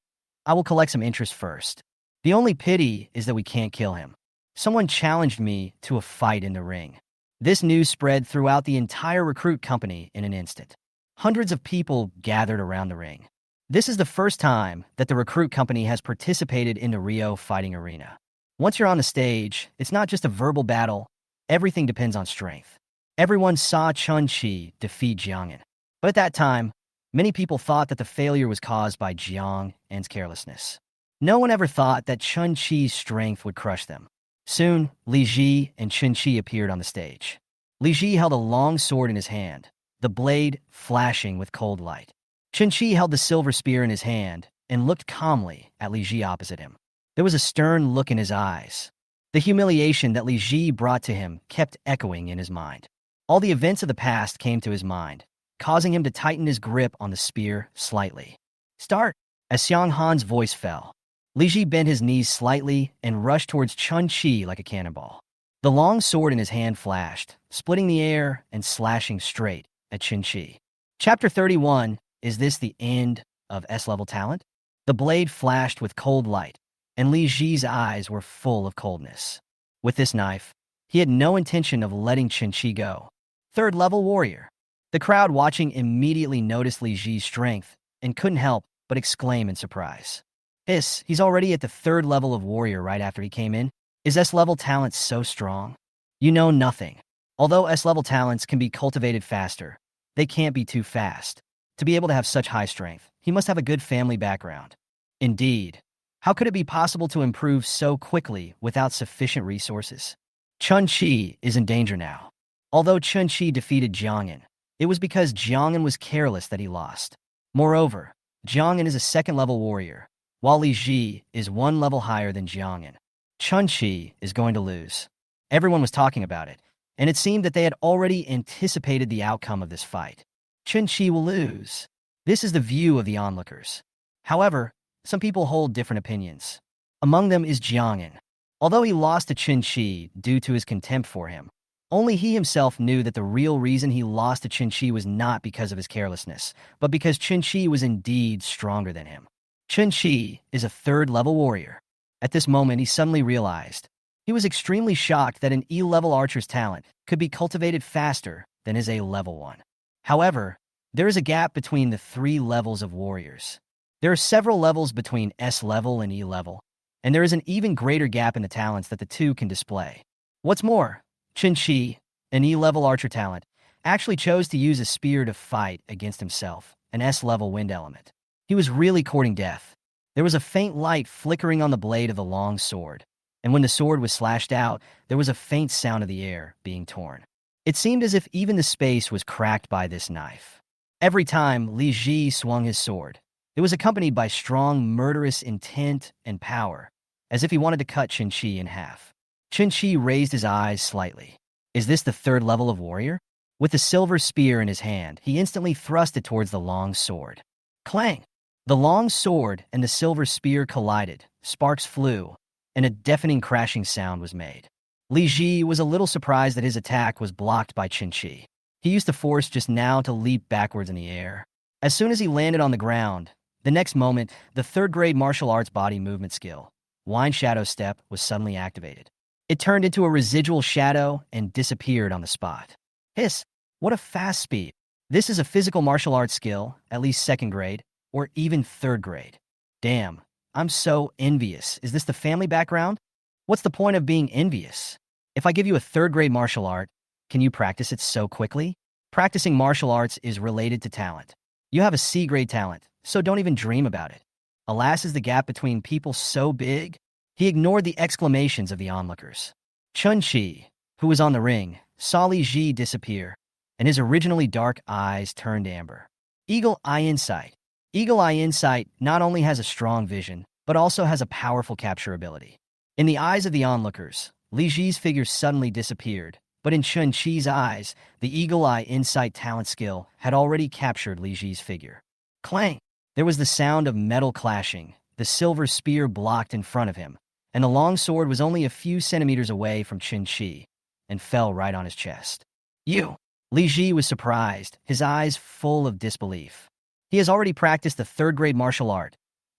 I will collect some interest first. The only pity is that we can't kill him. Someone challenged me to a fight in the ring. This news spread throughout the entire recruit company in an instant. Hundreds of people gathered around the ring. This is the first time that the recruit company has participated in the Rio fighting arena. Once you're on the stage, it's not just a verbal battle. Everything depends on strength. Everyone saw Chen Qi defeat Jiang'an. But at that time, many people thought that the failure was caused by Jiang'an's carelessness. No one ever thought that Chen Qi's strength would crush them. Soon, Li Ji and Chen Qi appeared on the stage. Li Ji held a long sword in his hand, the blade flashing with cold light. Chen Qi held the silver spear in his hand and looked calmly at Li Ji opposite him. There was a stern look in his eyes. The humiliation that Li Ji brought to him kept echoing in his mind. All the events of the past came to his mind, causing him to tighten his grip on the spear slightly. "Start!" As Xiang Han's voice fell, Li Ji bent his knees slightly and rushed towards Chen Qi like a cannonball. The long sword in his hand flashed, splitting the air and slashing straight at Chen Qi. Chapter 31. Is this the end of S-level talent? The blade flashed with cold light, and Li Ji's eyes were full of coldness. With this knife, he had no intention of letting Chen Qi go. Third-level warrior. The crowd watching immediately noticed Li Ji's strength and couldn't help but exclaim in surprise. He's already at the third level of warrior right after he came in. Is S-level talent so strong? You know nothing. Although S-level talents can be cultivated faster, they can't be too fast. To be able to have such high strength, he must have a good family background. Indeed, how could it be possible to improve so quickly without sufficient resources? Chen Qi is in danger now. Although Chen Qi defeated Jiang'an, it was because Jiang'an was careless that he lost. Moreover, Jiang'an is a second-level warrior, while Li Ji is one level higher than Jiang'an. Chen Qi is going to lose. Everyone was talking about it, and it seemed that they had already anticipated the outcome of this fight. Chen Qi will lose. This is the view of the onlookers. However, some people hold different opinions. Among them is Jiang'an. Although he lost to Chen Qi due to his contempt for him, only he himself knew that the real reason he lost to Chen Qi was not because of his carelessness, but because Chen Qi was indeed stronger than him. Chen Qi is a third-level warrior. At this moment, he suddenly realized. He was extremely shocked that an E-level archer's talent could be cultivated faster than his A-level one. However, There is a gap between the three levels of warriors. There are several levels between S level and E level, and there is an even greater gap in the talents that the two can display. What's more, Chen Qi, an E-level archer talent, actually chose to use a spear to fight against himself, an S-level wind element. He was really courting death. There was a faint light flickering on the blade of the long sword, and when the sword was slashed out, there was a faint sound of the air being torn. It seemed as if even the space was cracked by this knife. Every time Li Ji swung his sword, it was accompanied by strong, murderous intent and power, as if he wanted to cut Chen Qi in half. Chen Qi raised his eyes slightly. Is this the third level of warrior? With the silver spear in his hand, he instantly thrust it towards the long sword. Clang! The long sword and the silver spear collided, sparks flew, and a deafening crashing sound was made. Li Ji was a little surprised that his attack was blocked by Chen Qi. He used the force just now to leap backwards in the air. As soon as he landed on the ground, the next moment, the third-grade martial arts body movement skill, Wine Shadow Step, was suddenly activated. It turned into a residual shadow and disappeared on the spot. Hiss! What a fast speed! This is a physical martial arts skill, at least second grade, or even third grade. Damn, I'm so envious. Is this the family background? What's the point of being envious? If I give you a third-grade martial art, can you practice it so quickly? Practicing martial arts is related to talent. You have a C-grade talent, so don't even dream about it. Alas, is the gap between people so big? He ignored the exclamations of the onlookers. Chen Qi, who was on the ring, saw Li Ji disappear, and his originally dark eyes turned amber. Eagle Eye Insight. Eagle Eye Insight not only has a strong vision, but also has a powerful capture ability. In the eyes of the onlookers, Li Ji's figure suddenly disappeared, but in Chen Qi's eyes, the Eagle Eye Insight talent skill had already captured Li Ji's figure. Clang! There was the sound of metal clashing, the silver spear blocked in front of him, and the long sword was only a few centimeters away from Chen Qi, and fell right on his chest. You! Li Ji was surprised, his eyes full of disbelief. He has already practiced the third-grade martial art,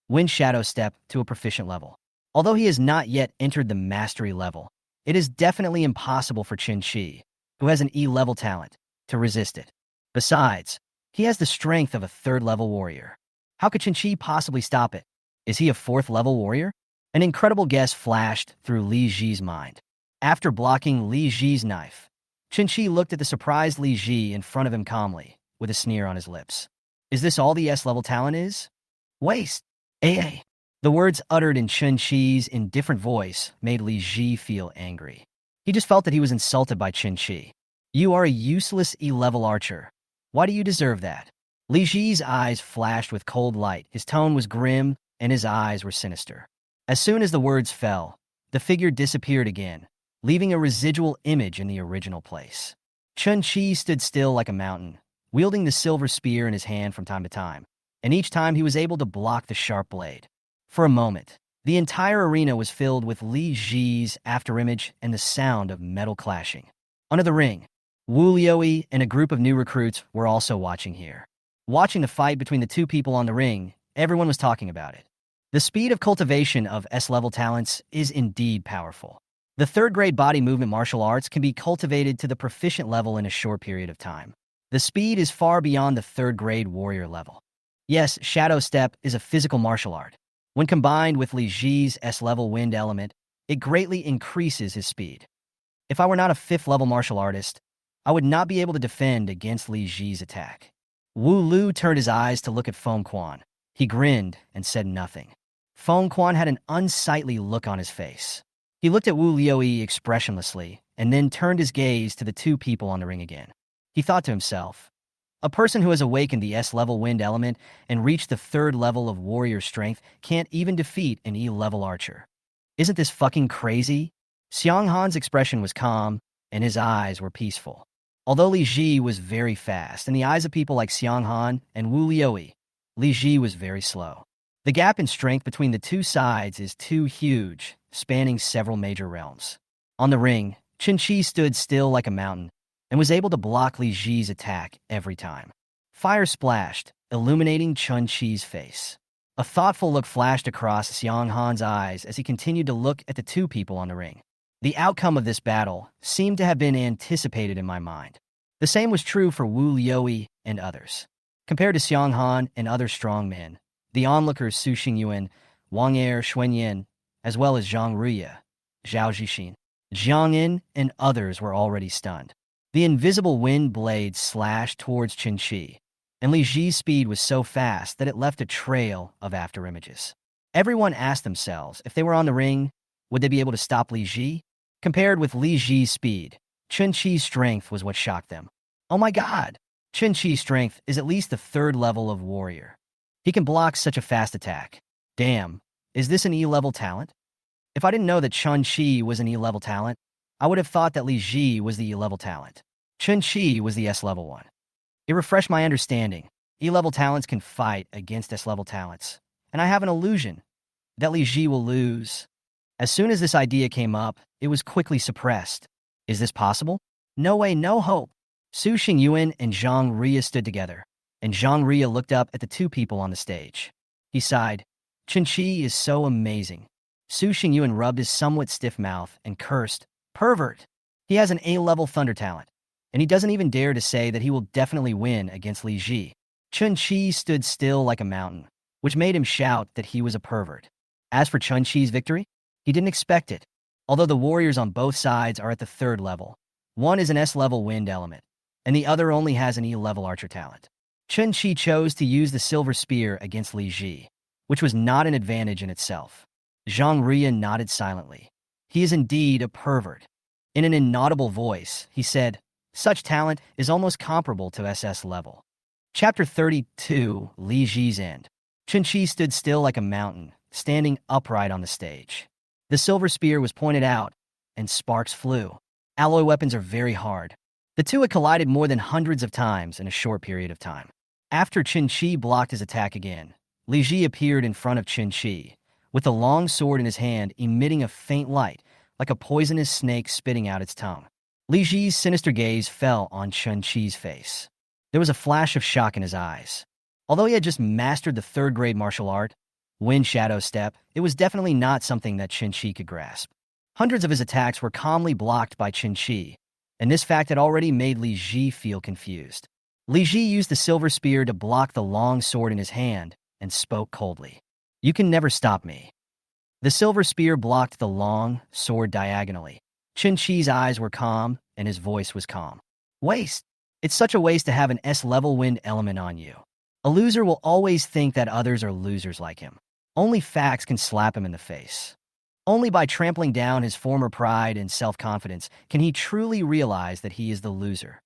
Wind Shadow Step, to a proficient level. Although he has not yet entered the mastery level, it is definitely impossible for Chen Qi, who has an E-level talent, to resist it. Besides, he has the strength of a third-level warrior. How could Chen Qi possibly stop it? Is he a fourth-level warrior? An incredible guess flashed through Li Ji's mind. After blocking Li Ji's knife, Chen Qi looked at the surprised Li Ji in front of him calmly, with a sneer on his lips. Is this all the S-level talent is? Waste. AA. The words uttered in Chen Qi's indifferent voice made Li Ji feel angry. He just felt that he was insulted by Chen Qi. You are a useless E-level archer. Why do you deserve that? Li Ji's eyes flashed with cold light. His tone was grim, and his eyes were sinister. As soon as the words fell, the figure disappeared again, leaving a residual image in the original place. Chen Qi stood still like a mountain, wielding the silver spear in his hand from time to time, and each time he was able to block the sharp blade. For a moment, the entire arena was filled with Li Ji's afterimage and the sound of metal clashing. Under the ring, Hou Yi and a group of new recruits were also watching here. Watching the fight between the two people on the ring, everyone was talking about it. The speed of cultivation of S-level talents is indeed powerful. The third-grade body movement martial arts can be cultivated to the proficient level in a short period of time. The speed is far beyond the third-grade warrior level. Yes, Shadow Step is a physical martial art. When combined with Li Ji's S-level wind element, it greatly increases his speed. If I were not a fifth-level martial artist, I would not be able to defend against Li Ji's attack. Wu Lu turned his eyes to look at Feng Quan. He grinned and said nothing. Feng Quan had an unsightly look on his face. He looked at Hou Yi expressionlessly and then turned his gaze to the two people on the ring again. He thought to himself, a person who has awakened the S-level wind element and reached the third level of warrior strength can't even defeat an E-level archer. Isn't this fucking crazy? Xiang Han's expression was calm, and his eyes were peaceful. Although Li Ji was very fast, in the eyes of people like Xiang Han and Hou Yi, Li Ji was very slow. The gap in strength between the two sides is too huge, spanning several major realms. On the ring, Chen Qi stood still like a mountain and was able to block Li Ji's attack every time. Fire splashed, illuminating Chen Qi's face. A thoughtful look flashed across Xiang Han's eyes as he continued to look at the two people on the ring. The outcome of this battle seemed to have been anticipated in my mind. The same was true for Hou Yi and others. Compared to Xiang Han and other strong men, the onlookers Su Xingyuan, Wang Er, Xuanyan, as well as Zhang Ruya, Zhao Zixin, Jiang Yin, and others were already stunned. The invisible wind blade slashed towards Qin Shi, and Li Ji's speed was so fast that it left a trail of afterimages. Everyone asked themselves if they were on the ring, would they be able to stop Li Ji? Compared with Li Ji's speed, Qin Shi's strength was what shocked them. Oh my god! Qin Shi's strength is at least the third level of warrior. He can block such a fast attack. Damn, is this an E-level talent? If I didn't know that Qin Shi was an E-level talent, I would have thought that Li Ji was the E-level talent. Qin Shi was the S-level one. It refreshed my understanding. E-level talents can fight against S-level talents, and I have an illusion that Li Ji will lose. As soon as this idea came up, it was quickly suppressed. Is this possible? No way, no hope. Su Xingyuan and Zhang Ruya stood together, and Zhang Ruya looked up at the two people on the stage. He sighed. Qin Shi is so amazing. Su Xingyuan rubbed his somewhat stiff mouth and cursed, "Pervert! He has an A-level thunder talent, and he doesn't even dare to say that he will definitely win against Li Ji." Qin Shi stood still like a mountain, which made him shout that he was a pervert. As for Qin Shi's victory, he didn't expect it. Although the warriors on both sides are at the third level, one is an S-level wind element, and the other only has an E-level archer talent. Qin Shi chose to use the silver spear against Li Ji, which was not an advantage in itself. Zhang Ruya nodded silently. He is indeed a pervert. In an inaudible voice, he said, "Such talent is almost comparable to SS-level." Chapter 32, Li Ji's End. Qin Shi stood still like a mountain, standing upright on the stage. The silver spear was pointed out, and sparks flew. Alloy weapons are very hard. The two had collided more than hundreds of times in a short period of time. After Qin Shi blocked his attack again, Li Ji appeared in front of Qin Shi, with the long sword in his hand emitting a faint light, like a poisonous snake spitting out its tongue. Li Ji's sinister gaze fell on Qin Shi's face. There was a flash of shock in his eyes. Although he had just mastered the third-grade martial art, Wind Shadow Step, it was definitely not something that Qin Shi could grasp. Hundreds of his attacks were calmly blocked by Qin Shi, and this fact had already made Li Ji feel confused. Li Ji used the silver spear to block the long sword in his hand and spoke coldly. "You can never stop me." The silver spear blocked the long sword diagonally. Qin Shi's eyes were calm, and his voice was calm. "Waste. It's such a waste to have an S-level wind element on you. A loser will always think that others are losers like him. Only facts can slap him in the face. Only by trampling down his former pride and self-confidence can he truly realize that he is the loser."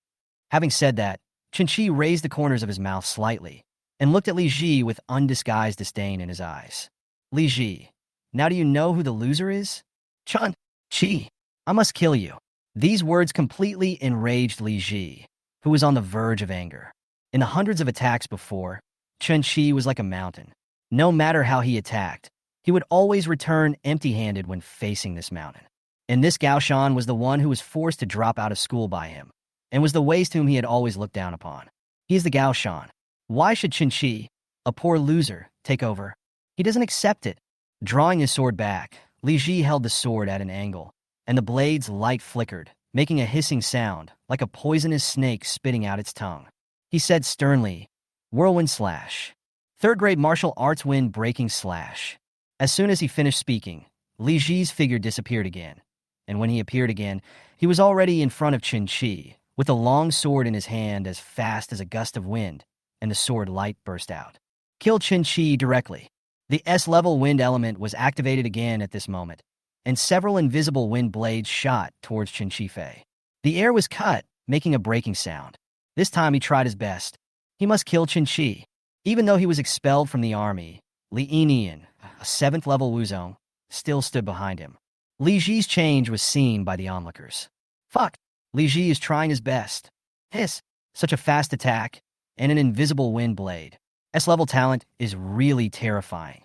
Having said that, Qin Shi raised the corners of his mouth slightly and looked at Li Ji with undisguised disdain in his eyes. "Li Ji, now do you know who the loser is?" "Qin Shi, I must kill you." These words completely enraged Li Ji, who was on the verge of anger. In the hundreds of attacks before, Qin Shi was like a mountain. No matter how he attacked, he would always return empty-handed when facing this mountain. And this Gao Shan was the one who was forced to drop out of school by him, and was the waste whom he had always looked down upon. He is the Gao Shan. Why should Qin Shi, a poor loser, take over? He doesn't accept it. Drawing his sword back, Li Ji held the sword at an angle, and the blade's light flickered, making a hissing sound, like a poisonous snake spitting out its tongue. He said sternly, "Whirlwind slash." Third-grade martial arts wind-breaking slash. As soon as he finished speaking, Li Ji's figure disappeared again, and when he appeared again, he was already in front of Qin Shi, with a long sword in his hand as fast as a gust of wind, and the sword light burst out. "Kill Qin Shi directly." The S-level wind element was activated again at this moment, and several invisible wind blades shot towards Qin Shi Fei. The air was cut, making a breaking sound. This time he tried his best. He must kill Qin Shi. Even though he was expelled from the army, Li Yinian, a 7th-level Wuzong, still stood behind him. Li Ji's change was seen by the onlookers. "Fuck! Li Ji is trying his best." Hiss! Such a fast attack, and an invisible wind blade. S-level talent is really terrifying.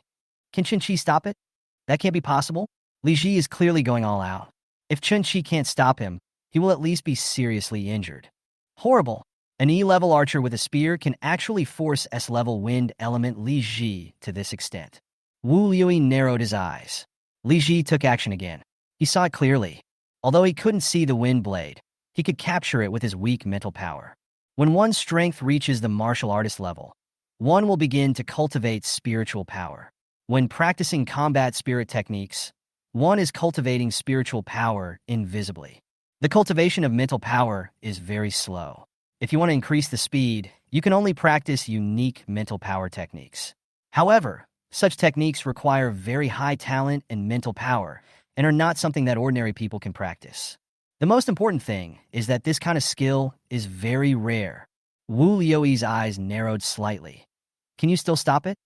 Can Qin Shi stop it? That can't be possible. Li Ji is clearly going all out. If Qin Shi can't stop him, he will at least be seriously injured. Horrible! An E-level archer with a spear can actually force S-level wind element Li Ji to this extent. Wu Yui narrowed his eyes. Li Ji took action again. He saw it clearly. Although he couldn't see the wind blade, he could capture it with his weak mental power. When one's strength reaches the martial artist level, one will begin to cultivate spiritual power. When practicing combat spirit techniques, one is cultivating spiritual power invisibly. The cultivation of mental power is very slow. If you want to increase the speed, you can only practice unique mental power techniques. However, such techniques require very high talent and mental power and are not something that ordinary people can practice. The most important thing is that this kind of skill is very rare. Wu Liuyi's eyes narrowed slightly. Can you still stop it?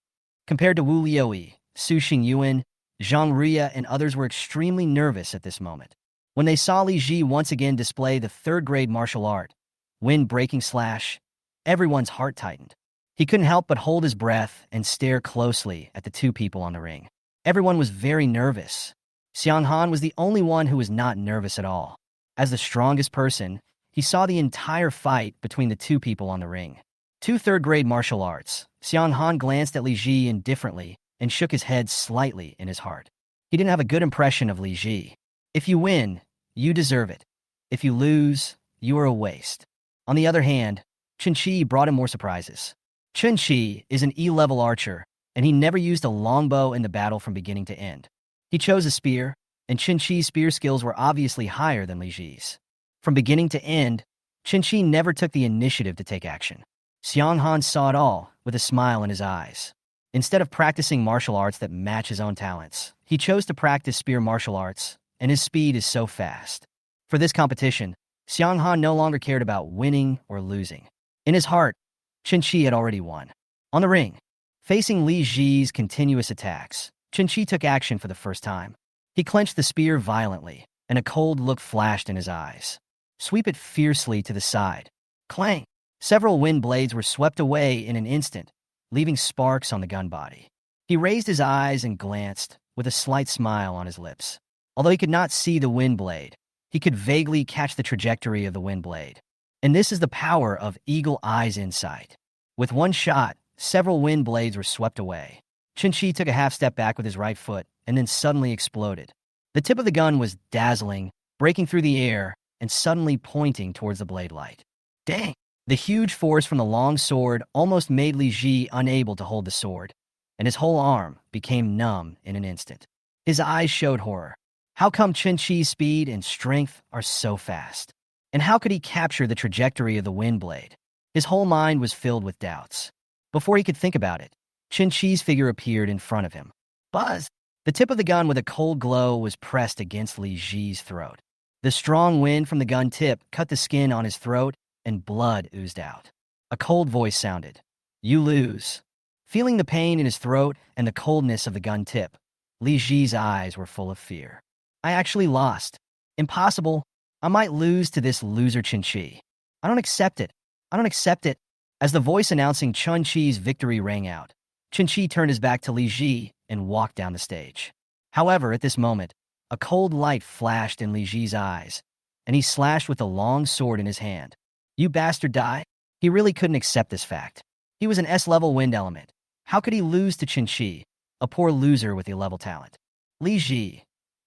Compared to Wu Liuyi, Su Xingyuan, Zhang Ria, and others were extremely nervous at this moment. When they saw Li Ji once again display the third-grade martial art, wind-breaking slash, everyone's heart tightened. He couldn't help but hold his breath and stare closely at the two people on the ring. Everyone was very nervous. Xiang Han was the only one who was not nervous at all. As the strongest person, he saw the entire fight between the two people on the ring. Two third-grade martial arts. Xiang Han glanced at Li Ji indifferently and shook his head slightly in his heart. He didn't have a good impression of Li Ji. If you win, you deserve it. If you lose, you are a waste. On the other hand, Chen Qi brought him more surprises. Chen Qi is an E-level archer, and he never used a longbow in the battle from beginning to end. He chose a spear, and Chen Qi's spear skills were obviously higher than Li Ji's. From beginning to end, Chen Qi never took the initiative to take action. Xiang Han saw it all with a smile in his eyes. Instead of practicing martial arts that match his own talents, he chose to practice spear martial arts, and his speed is so fast. For this competition, Xiang Han no longer cared about winning or losing. In his heart, Chen Qi had already won. On the ring, facing Li Ji's continuous attacks, Chen Qi took action for the first time. He clenched the spear violently, and a cold look flashed in his eyes. Sweep it fiercely to the side. Clang! Several wind blades were swept away in an instant, leaving sparks on the gun body. He raised his eyes and glanced, with a slight smile on his lips. Although he could not see the wind blade, he could vaguely catch the trajectory of the wind blade. And this is the power of eagle eye's insight. With one shot, several wind blades were swept away. Chen Qi took a half step back with his right foot and then suddenly exploded. The tip of the gun was dazzling, breaking through the air and suddenly pointing towards the blade light. Dang! The huge force from the long sword almost made Li Ji unable to hold the sword, and his whole arm became numb in an instant. His eyes showed horror. How come Chen Qi's speed and strength are so fast? And how could he capture the trajectory of the wind blade? His whole mind was filled with doubts. Before he could think about it, Chen Qi's figure appeared in front of him. Buzz! The tip of the gun with a cold glow was pressed against Li Ji's throat. The strong wind from the gun tip cut the skin on his throat, and blood oozed out. A cold voice sounded. You lose. Feeling the pain in his throat and the coldness of the gun tip, Li Ji's eyes were full of fear. I actually lost. Impossible. I might lose to this loser Chen Qi. I don't accept it. I don't accept it. As the voice announcing Chen Qi's victory rang out, Chen Qi turned his back to Li Ji and walked down the stage. However, at this moment, a cold light flashed in Li Ji's eyes, and he slashed with a long sword in his hand. You bastard die? He really couldn't accept this fact. He was an S-level wind element. How could he lose to Chen Qi, a poor loser with E-level talent? Li Ji,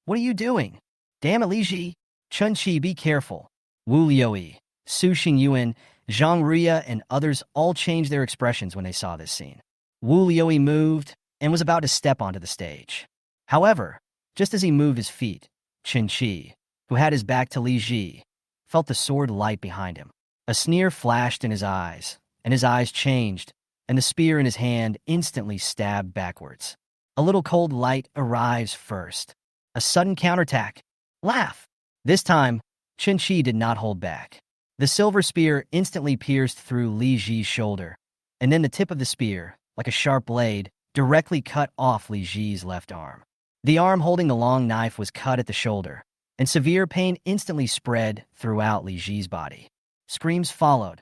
what are you doing? Damn it, Li Ji. Chen Qi, be careful. Wu Liuyi, Su Xingyuan, Zhang Ria, and others all changed their expressions when they saw this scene. Wu Liuyi moved and was about to step onto the stage. However, just as he moved his feet, Chen Qi, who had his back to Li Ji, felt the sword light behind him. A sneer flashed in his eyes, and his eyes changed, and the spear in his hand instantly stabbed backwards. A little cold light arrives first. A sudden counterattack. Laugh! This time, Chen Qi did not hold back. The silver spear instantly pierced through Li Ji's shoulder, and then the tip of the spear, like a sharp blade, directly cut off Li Ji's left arm. The arm holding the long knife was cut at the shoulder, and severe pain instantly spread throughout Li Ji's body. Screams followed.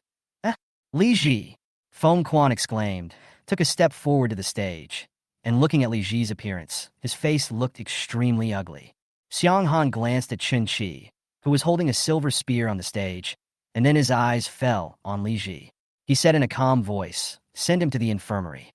Li Ji, Feng Quan exclaimed, took a step forward to the stage, and looking at Li Ji's appearance, his face looked extremely ugly. Xiang Han glanced at Chen Qi, who was holding a silver spear on the stage, and then his eyes fell on Li Ji. He said in a calm voice, "Send him to the infirmary."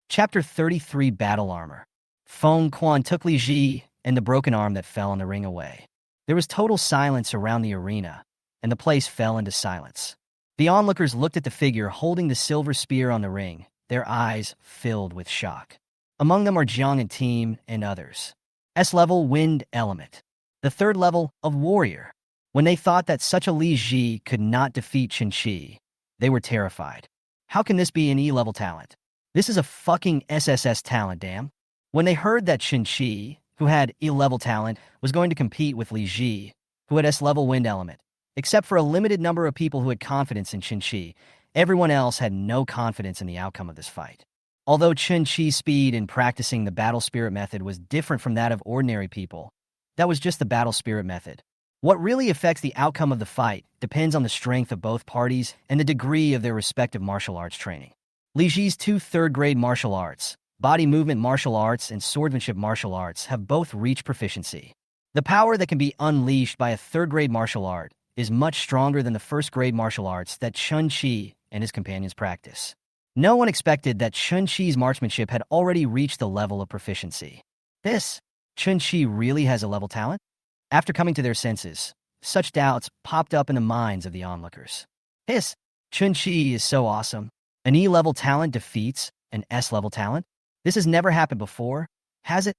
Chapter 33 Battle Armor. Feng Quan took Li Ji and the broken arm that fell on the ring away. There was total silence around the arena, and the place fell into silence. The onlookers looked at the figure holding the silver spear on the ring, their eyes filled with shock. Among them are Jiang and team and others. S-level wind element. The third level of warrior. When they thought that such a Li Ji could not defeat Qin Shi, they were terrified. How can this be an E-level talent? This is a fucking SSS talent, damn. When they heard that Qin Shi, who had E-level talent, was going to compete with Li Ji, who had S-level wind element, except for a limited number of people who had confidence in Qin Shi, everyone else had no confidence in the outcome of this fight. Although Qin Shi's speed in practicing the battle spirit method was different from that of ordinary people, that was just the battle spirit method. What really affects the outcome of the fight depends on the strength of both parties and the degree of their respective martial arts training. Li Ji's 2 third-grade martial arts, body movement martial arts and swordsmanship martial arts, have both reached proficiency. The power that can be unleashed by a third-grade martial art is much stronger than the first-grade martial arts that Qin Shi and his companions practice. No one expected that Qin Shi's marksmanship had already reached the level of proficiency. Qin Shi really has a level talent? After coming to their senses, such doubts popped up in the minds of the onlookers. Qin Shi is so awesome. An E-level talent defeats an S-level talent? This has never happened before, has it?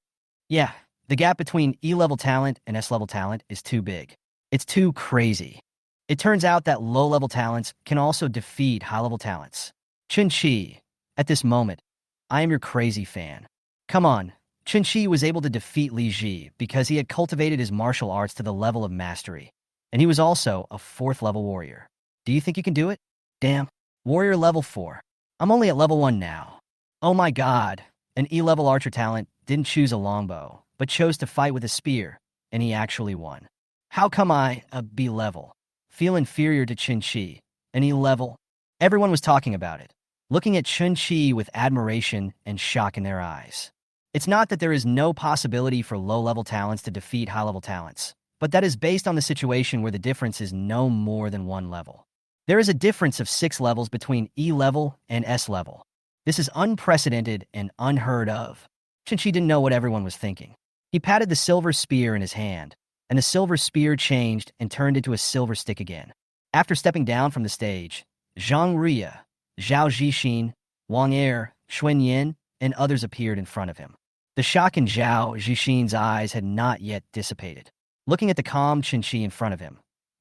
Yeah, the gap between E-level talent and S-level talent is too big. It's too crazy. It turns out that low-level talents can also defeat high-level talents. Qin Shi, at this moment, I am your crazy fan. Come on, Qin Shi was able to defeat Li Ji because he had cultivated his martial arts to the level of mastery, and he was also a 4th-level warrior. Do you think you can do it? Damn, warrior level 4. I'm only at level 1 now. Oh my god, an E-level archer talent didn't choose a longbow, but chose to fight with a spear, and he actually won. How come I, a B-level, feel inferior to Qin Shi, an E-level? Everyone was talking about it, looking at Qin Shi with admiration and shock in their eyes. It's not that there is no possibility for low-level talents to defeat high-level talents, but that is based on the situation where the difference is no more than 1 level. There is a difference of 6 levels between E-level and S-level. This is unprecedented and unheard of. Qin Shi didn't know what everyone was thinking. He patted the silver spear in his hand, and the silver spear changed and turned into a silver stick again. After stepping down from the stage, Zhang Ruya, Zhao Zixin, Wang Er, Xuan Yin, and others appeared in front of him. The shock in Zhao Zixin's eyes had not yet dissipated. Looking at the calm Qin Shi in front of him,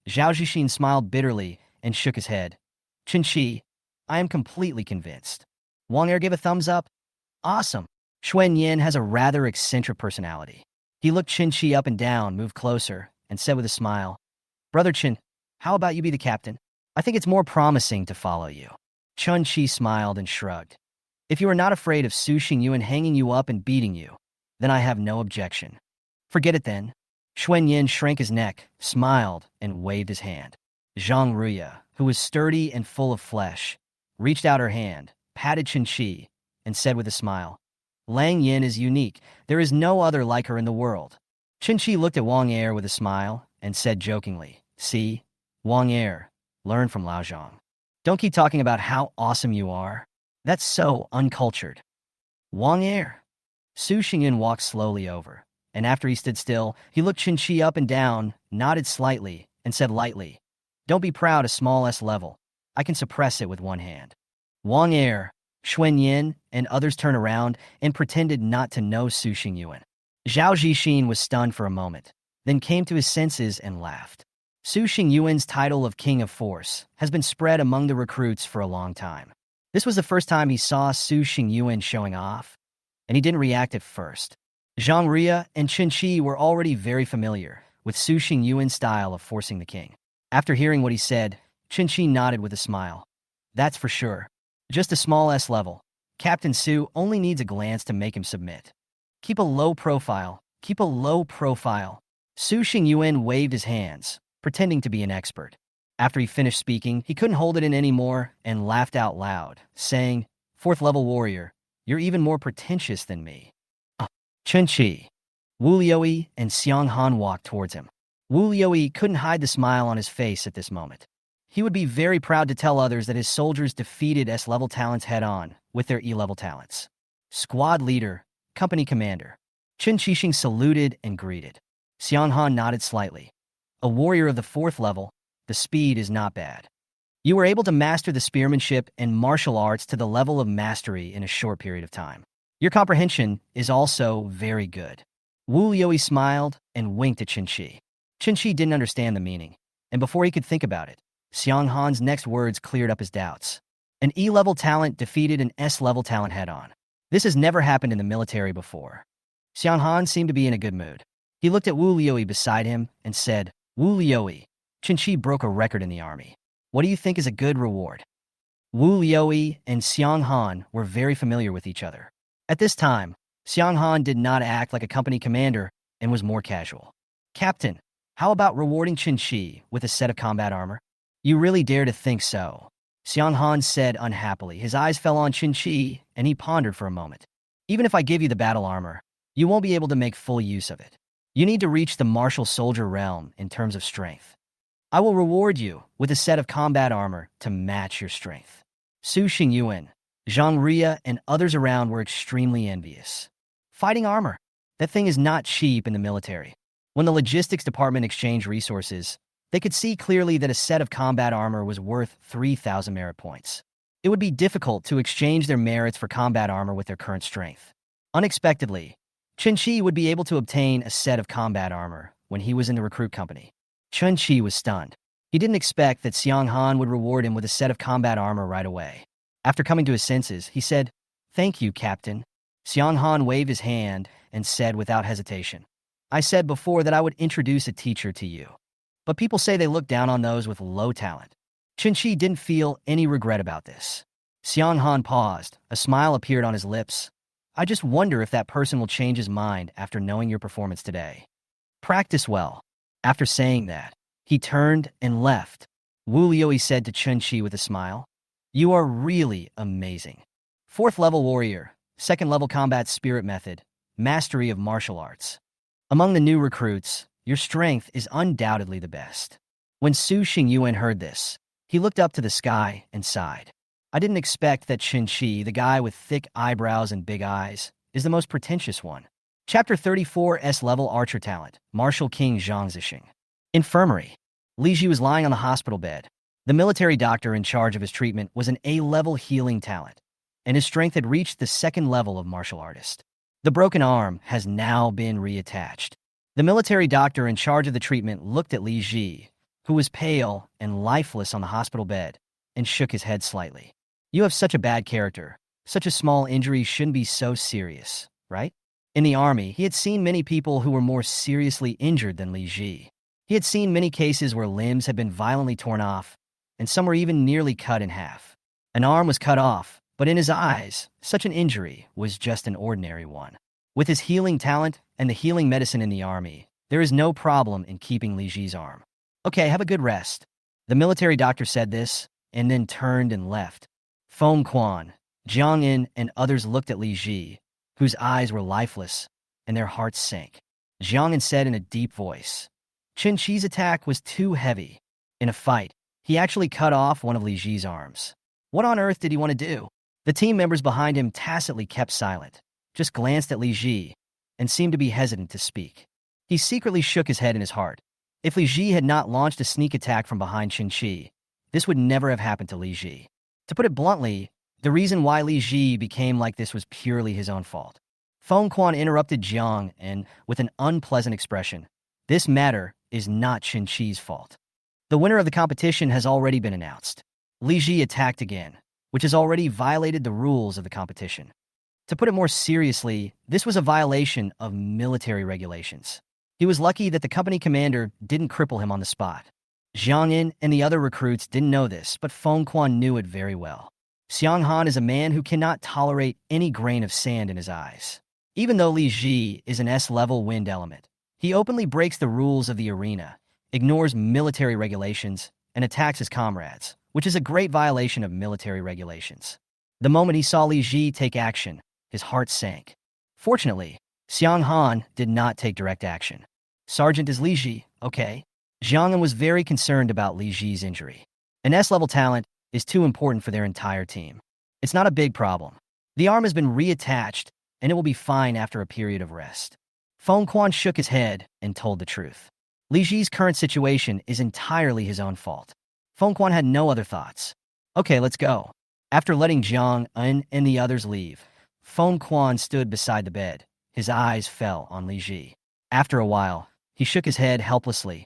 Zhao Zixin smiled bitterly and shook his head. Qin Shi, I am completely convinced. Wang Er gave a thumbs up. Awesome. Xuan Yin has a rather eccentric personality. He looked Qin Shi up and down, moved closer, and said with a smile, Brother Qin, how about you be the captain? I think it's more promising to follow you. Qin Shi smiled and shrugged. If you are not afraid of Su Xingyuan hanging you up and beating you, then I have no objection. Forget it then. Xuan Yin shrank his neck, smiled, and waved his hand. Zhang Ruya, who was sturdy and full of flesh, reached out her hand, patted Qin Shi, and said with a smile, Lang Yin is unique. There is no other like her in the world. Qin Shi looked at Wang Er with a smile and said jokingly, See, Wang Er, learn from Lao Zhang. Don't keep talking about how awesome you are. That's so uncultured. Wang Er. Su Xingyun walked slowly over, and after he stood still, he looked Qin Shi up and down, nodded slightly, and said lightly, Don't be proud of small S-level. I can suppress it with one hand. Wang Er, Xuan Yin, and others turned around and pretended not to know Su Xingyuan. Zhao Zixin was stunned for a moment, then came to his senses and laughed. Su Xingyuan's title of King of Force has been spread among the recruits for a long time. This was the first time he saw Su Xingyuan showing off, and he didn't react at first. Zhang Ruya and Qin Shi were already very familiar with Su Xingyuan's style of forcing the king. After hearing what he said, Qin Shi nodded with a smile. That's for sure. Just a small S-level. Captain Su only needs a glance to make him submit. Keep a low profile. Keep a low profile. Su Xingyuan waved his hands, pretending to be an expert. After he finished speaking, he couldn't hold it in anymore and laughed out loud, saying, 4th-level warrior, you're even more pretentious than me. Qin Shi. Wu Liuyi and Xiang Han walked towards him. Wu Liuyi couldn't hide the smile on his face at this moment. He would be very proud to tell others that his soldiers defeated S-level talents head-on with their E-level talents. Squad leader, company commander. Qin Shixing saluted and greeted. Xiang Han nodded slightly. A warrior of the 4th level, the speed is not bad. You were able to master the spearmanship and martial arts to the level of mastery in a short period of time. Your comprehension is also very good. Wu Yi smiled and winked at Qin Shi didn't understand the meaning, and before he could think about it, Xiang Han's next words cleared up his doubts. An E-level talent defeated an S-level talent head-on. This has never happened in the military before. Xiang Han seemed to be in a good mood. He looked at Wu Yi beside him and said, Wu Yi, Qin Shi broke a record in the army. What do you think is a good reward? Wu Yi and Xiang Han were very familiar with each other. At this time, Xiang Han did not act like a company commander and was more casual. Captain, how about rewarding Qin Shi with a set of combat armor? You really dare to think so? Xiang Han said unhappily. His eyes fell on Qin Shi, and he pondered for a moment. Even if I give you the battle armor, you won't be able to make full use of it. You need to reach the martial soldier realm in terms of strength. I will reward you with a set of combat armor to match your strength. Su Xingyuan, Zhang Ria, and others around were extremely envious. Fighting armor. That thing is not cheap in the military. When the logistics department exchanged resources, they could see clearly that a set of combat armor was worth 3,000 merit points. It would be difficult to exchange their merits for combat armor with their current strength. Unexpectedly, Qin Shi would be able to obtain a set of combat armor when he was in the recruit company. Qin Shi was stunned. He didn't expect that Xiang Han would reward him with a set of combat armor right away. After coming to his senses, he said, Thank you, Captain. Xiang Han waved his hand and said without hesitation, I said before that I would introduce a teacher to you. But people say they look down on those with low talent. Qin Shi didn't feel any regret about this. Xiang Han paused. A smile appeared on his lips. I just wonder if that person will change his mind after knowing your performance today. Practice well. After saying that, he turned and left. Wu Yi said to Qin Shi with a smile, You are really amazing. 4th level warrior, 2nd level combat spirit method, mastery of martial arts. Among the new recruits, your strength is undoubtedly the best. When Su Xingyuan heard this, he looked up to the sky and sighed. I didn't expect that Qin Shi, the guy with thick eyebrows and big eyes, is the most pretentious one. Chapter 34 S-level archer talent, Martial King Zhang Zixing. Infirmary. Li Ji was lying on the hospital bed. The military doctor in charge of his treatment was an A-level healing talent, and his strength had reached the 2nd level of martial artist. The broken arm has now been reattached. The military doctor in charge of the treatment looked at Li Ji, who was pale and lifeless on the hospital bed, and shook his head slightly. You have such a bad character. Such a small injury shouldn't be so serious, right? In the army, he had seen many people who were more seriously injured than Li Ji. He had seen many cases where limbs had been violently torn off, and some were even nearly cut in half. An arm was cut off, but in his eyes, such an injury was just an ordinary one. With his healing talent and the healing medicine in the army, there is no problem in keeping Li Ji's arm. Okay, have a good rest. The military doctor said this, and then turned and left. Feng Quan, Jiang En, and others looked at Li Ji, whose eyes were lifeless, and their hearts sank. Jiang En said in a deep voice, Qin Shi's attack was too heavy. In a fight, he actually cut off one of Li Ji's arms. What on earth did he want to do? The team members behind him tacitly kept silent, just glanced at Li Ji, and seemed to be hesitant to speak. He secretly shook his head in his heart. If Li Ji had not launched a sneak attack from behind Qin Shi, this would never have happened to Li Ji. To put it bluntly, the reason why Li Ji became like this was purely his own fault. Feng Quan interrupted Jiang and, with an unpleasant expression, This matter is not Qin Shi's fault. The winner of the competition has already been announced. Li Ji attacked again, which has already violated the rules of the competition. To put it more seriously, this was a violation of military regulations. He was lucky that the company commander didn't cripple him on the spot. Jiang En and the other recruits didn't know this, but Feng Quan knew it very well. Xiang Han is a man who cannot tolerate any grain of sand in his eyes. Even though Li Ji is an S-level wind element, he openly breaks the rules of the arena, ignores military regulations, and attacks his comrades, which is a great violation of military regulations. The moment he saw Li Ji take action, his heart sank. Fortunately, Xiang Han did not take direct action. Sergeant is Li Ji, okay? Jiang En was very concerned about Li Ji's injury. An S-level talent is too important for their entire team. It's not a big problem. The arm has been reattached, and it will be fine after a period of rest. Feng Quan shook his head and told the truth. Li Ji's current situation is entirely his own fault. Feng Quan had no other thoughts. Okay, let's go. After letting Jiang, Un, and the others leave, Feng Quan stood beside the bed. His eyes fell on Li Ji. After a while, he shook his head helplessly.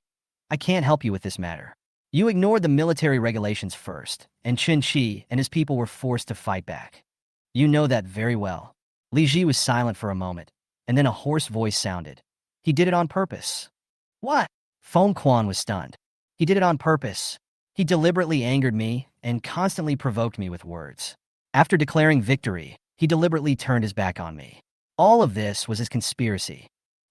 I can't help you with this matter. You ignored the military regulations first, and Qin Shi and his people were forced to fight back. You know that very well. Li Ji was silent for a moment, and then a hoarse voice sounded. He did it on purpose. What? Feng Quan was stunned. He did it on purpose. He deliberately angered me and constantly provoked me with words. After declaring victory, he deliberately turned his back on me. All of this was his conspiracy.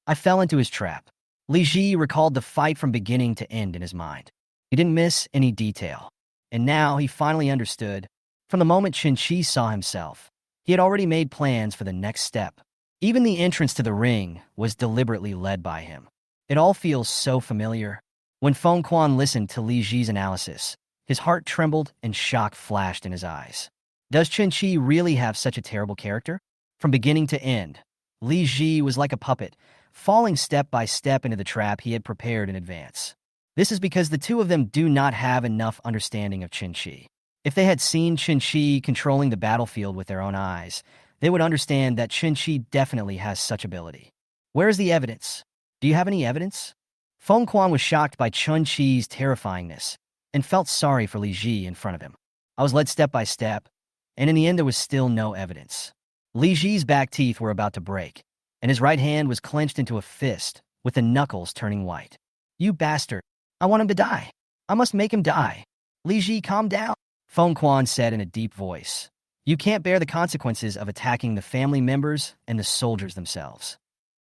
I fell into his trap. Li Ji recalled the fight from beginning to end in his mind. He didn't miss any detail. And now he finally understood. From the moment Qin Shi saw himself, he had already made plans for the next step. Even the entrance to the ring was deliberately led by him. It all feels so familiar. When Feng Quan listened to Li Ji's analysis, his heart trembled and shock flashed in his eyes. Does Qin Shi really have such a terrible character? From beginning to end, Li Ji was like a puppet, falling step by step into the trap he had prepared in advance. This is because the two of them do not have enough understanding of Qin Shi. If they had seen Qin Shi controlling the battlefield with their own eyes, they would understand that Qin Shi definitely has such ability. Where is the evidence? Do you have any evidence? Feng Quan was shocked by Qin Shi's terrifyingness and felt sorry for Li Ji in front of him. I was led step by step, and in the end there was still no evidence. Li Ji's back teeth were about to break, and his right hand was clenched into a fist, with the knuckles turning white. You bastard! I want him to die. I must make him die. Li Ji, calm down, Feng Quan said in a deep voice. You can't bear the consequences of attacking the family members and the soldiers themselves.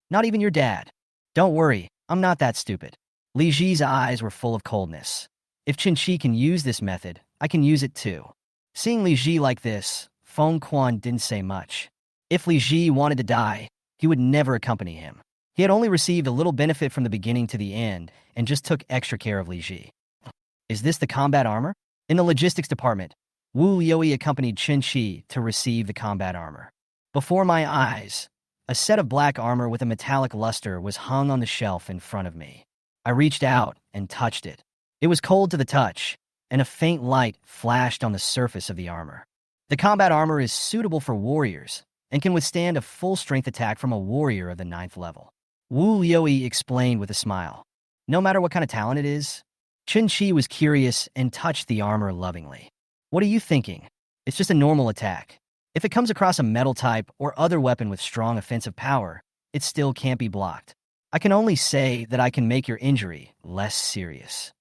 Not even your dad. Don't worry, I'm not that stupid. Li Ji's eyes were full of coldness. If Qin Shi can use this method, I can use it too. Seeing Li Ji like this, Feng Quan didn't say much. If Li Ji wanted to die, he would never accompany him. He had only received a little benefit from the beginning to the end and just took extra care of Li Ji. Is this the combat armor? In the logistics department, Hou Yi accompanied Qin Shi to receive the combat armor. Before my eyes, a set of black armor with a metallic luster was hung on the shelf in front of me. I reached out and touched it. It was cold to the touch, and a faint light flashed on the surface of the armor. The combat armor is suitable for warriors and can withstand a full-strength attack from a warrior of the 9th level. Hou Yi explained with a smile. No matter what kind of talent it is, Qin Shi was curious and touched the armor lovingly. What are you thinking? It's just a normal attack. If it comes across a metal type or other weapon with strong offensive power, it still can't be blocked. I can only say that I can make your injury less serious.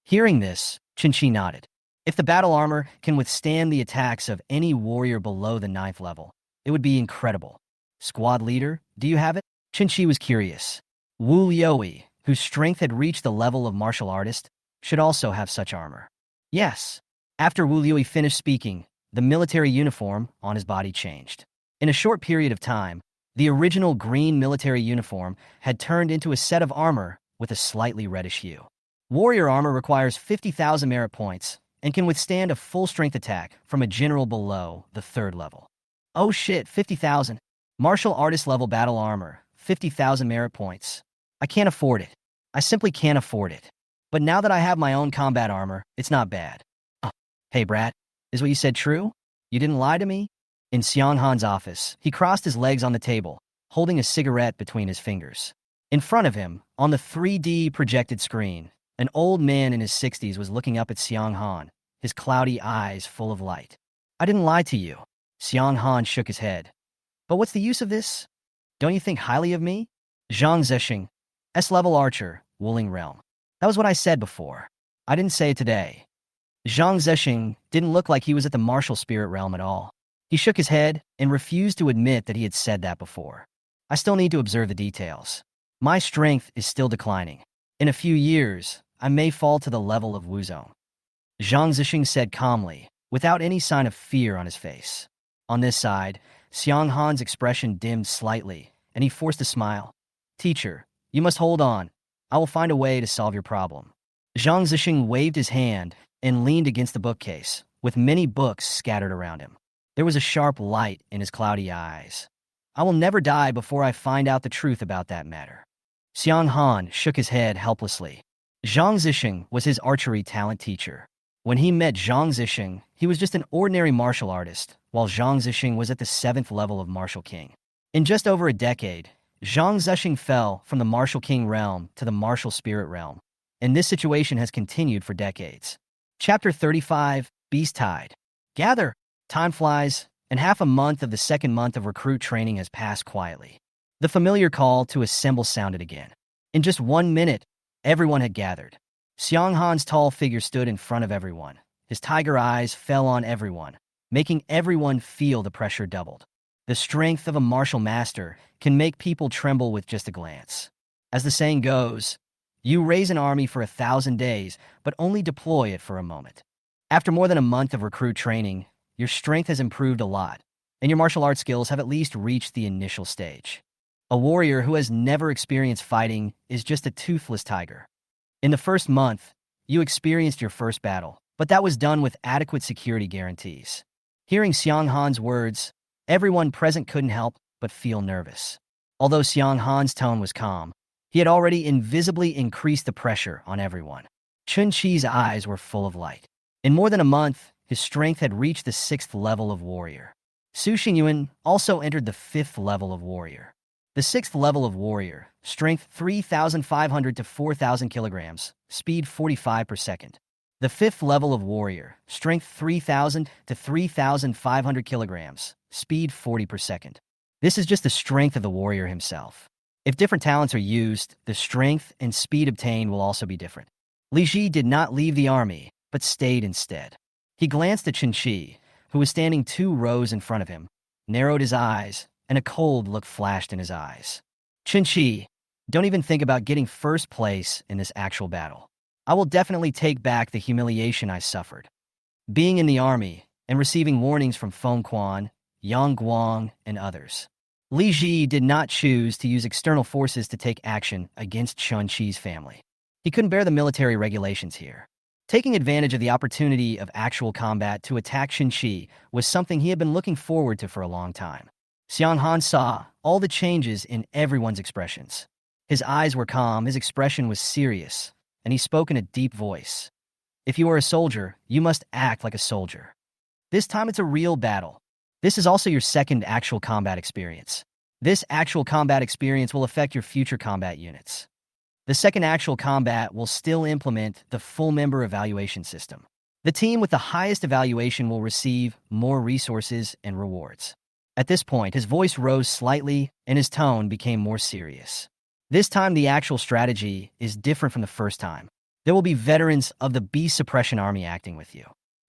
Hearing this, Qin Shi nodded. If the battle armor can withstand the attacks of any warrior below the 9th level, it would be incredible. Squad leader, do you have it? Qin Shi was curious. Hou Yi, whose strength had reached the level of martial artist, should also have such armor. Yes. After Hou Yi finished speaking, the military uniform on his body changed. In a short period of time, the original green military uniform had turned into a set of armor with a slightly reddish hue. Warrior armor requires 50,000 merit points and can withstand a full-strength attack from a general below the 3rd level. Oh shit, 50,000. Martial artist level battle armor, 50,000 merit points. I can't afford it. I simply can't afford it. But now that I have my own combat armor, it's not bad. Hey brat, is what you said true? You didn't lie to me? In Xiang Han's office, he crossed his legs on the table, holding a cigarette between his fingers. In front of him, on the 3D projected screen, an old man in his 60s was looking up at Xiang Han, his cloudy eyes full of light. I didn't lie to you. Xiang Han shook his head. But what's the use of this? Don't you think highly of me? Zhang Zexing, S-level archer, Wuling Realm. That was what I said before. I didn't say it today. Zhang Zexing didn't look like he was at the martial spirit realm at all. He shook his head and refused to admit that he had said that before. I still need to observe the details. My strength is still declining. In a few years, I may fall to the level of Wuzong. Zhang Zexing said calmly, without any sign of fear on his face. On this side, Xiang Han's expression dimmed slightly, and he forced a smile. Teacher, you must hold on. I will find a way to solve your problem. Zhang Zexing waved his hand and leaned against the bookcase, with many books scattered around him. There was a sharp light in his cloudy eyes. I will never die before I find out the truth about that matter. Xiang Han shook his head helplessly. Zhang Zexing was his archery talent teacher. When he met Zhang Zixing, he was just an ordinary martial artist, while Zhang Zixing was at the 7th level of Martial King. In just over a decade, Zhang Zixing fell from the Martial King realm to the Martial Spirit realm, and this situation has continued for decades. Chapter 35, Beast Tide. Gather. Time flies, and half a month of the second month of recruit training has passed quietly. The familiar call to assemble sounded again. In just 1 minute, everyone had gathered. Xiang Han's tall figure stood in front of everyone. His tiger eyes fell on everyone, making everyone feel the pressure doubled. The strength of a martial master can make people tremble with just a glance. As the saying goes, you raise an army for 1,000 days, but only deploy it for a moment. After more than a month of recruit training, your strength has improved a lot, and your martial arts skills have at least reached the initial stage. A warrior who has never experienced fighting is just a toothless tiger. In the first month, you experienced your first battle, but that was done with adequate security guarantees. Hearing Xiang Han's words, everyone present couldn't help but feel nervous. Although Xiang Han's tone was calm, he had already invisibly increased the pressure on everyone. Chun Chi's eyes were full of light. In more than a month, his strength had reached the 6th level of warrior. Su Xingyuan also entered the 5th level of warrior. The 6th level of warrior, strength 3,500 to 4,000 kilograms, speed 45 per second. The 5th level of warrior, strength 3,000 to 3,500 kilograms, speed 40 per second. This is just the strength of the warrior himself. If different talents are used, the strength and speed obtained will also be different. Li Ji did not leave the army, but stayed instead. He glanced at Chun Chi, who was standing 2 rows in front of him, narrowed his eyes, and a cold look flashed in his eyes. Chun Chi, don't even think about getting first place in this actual battle. I will definitely take back the humiliation I suffered. Being in the army and receiving warnings from Feng Quan, Yang Guang, and others. Li Ji did not choose to use external forces to take action against Chun Chi's family. He couldn't bear the military regulations here. Taking advantage of the opportunity of actual combat to attack Chun Chi was something he had been looking forward to for a long time. Xiang Han saw all the changes in everyone's expressions. His eyes were calm, his expression was serious, and he spoke in a deep voice. If you are a soldier, you must act like a soldier. This time it's a real battle. This is also your second actual combat experience. This actual combat experience will affect your future combat units. The second actual combat will still implement the full member evaluation system. The team with the highest evaluation will receive more resources and rewards. At this point, his voice rose slightly and his tone became more serious. This time, the actual strategy is different from the first time. There will be veterans of the Beast Suppression Army acting with you.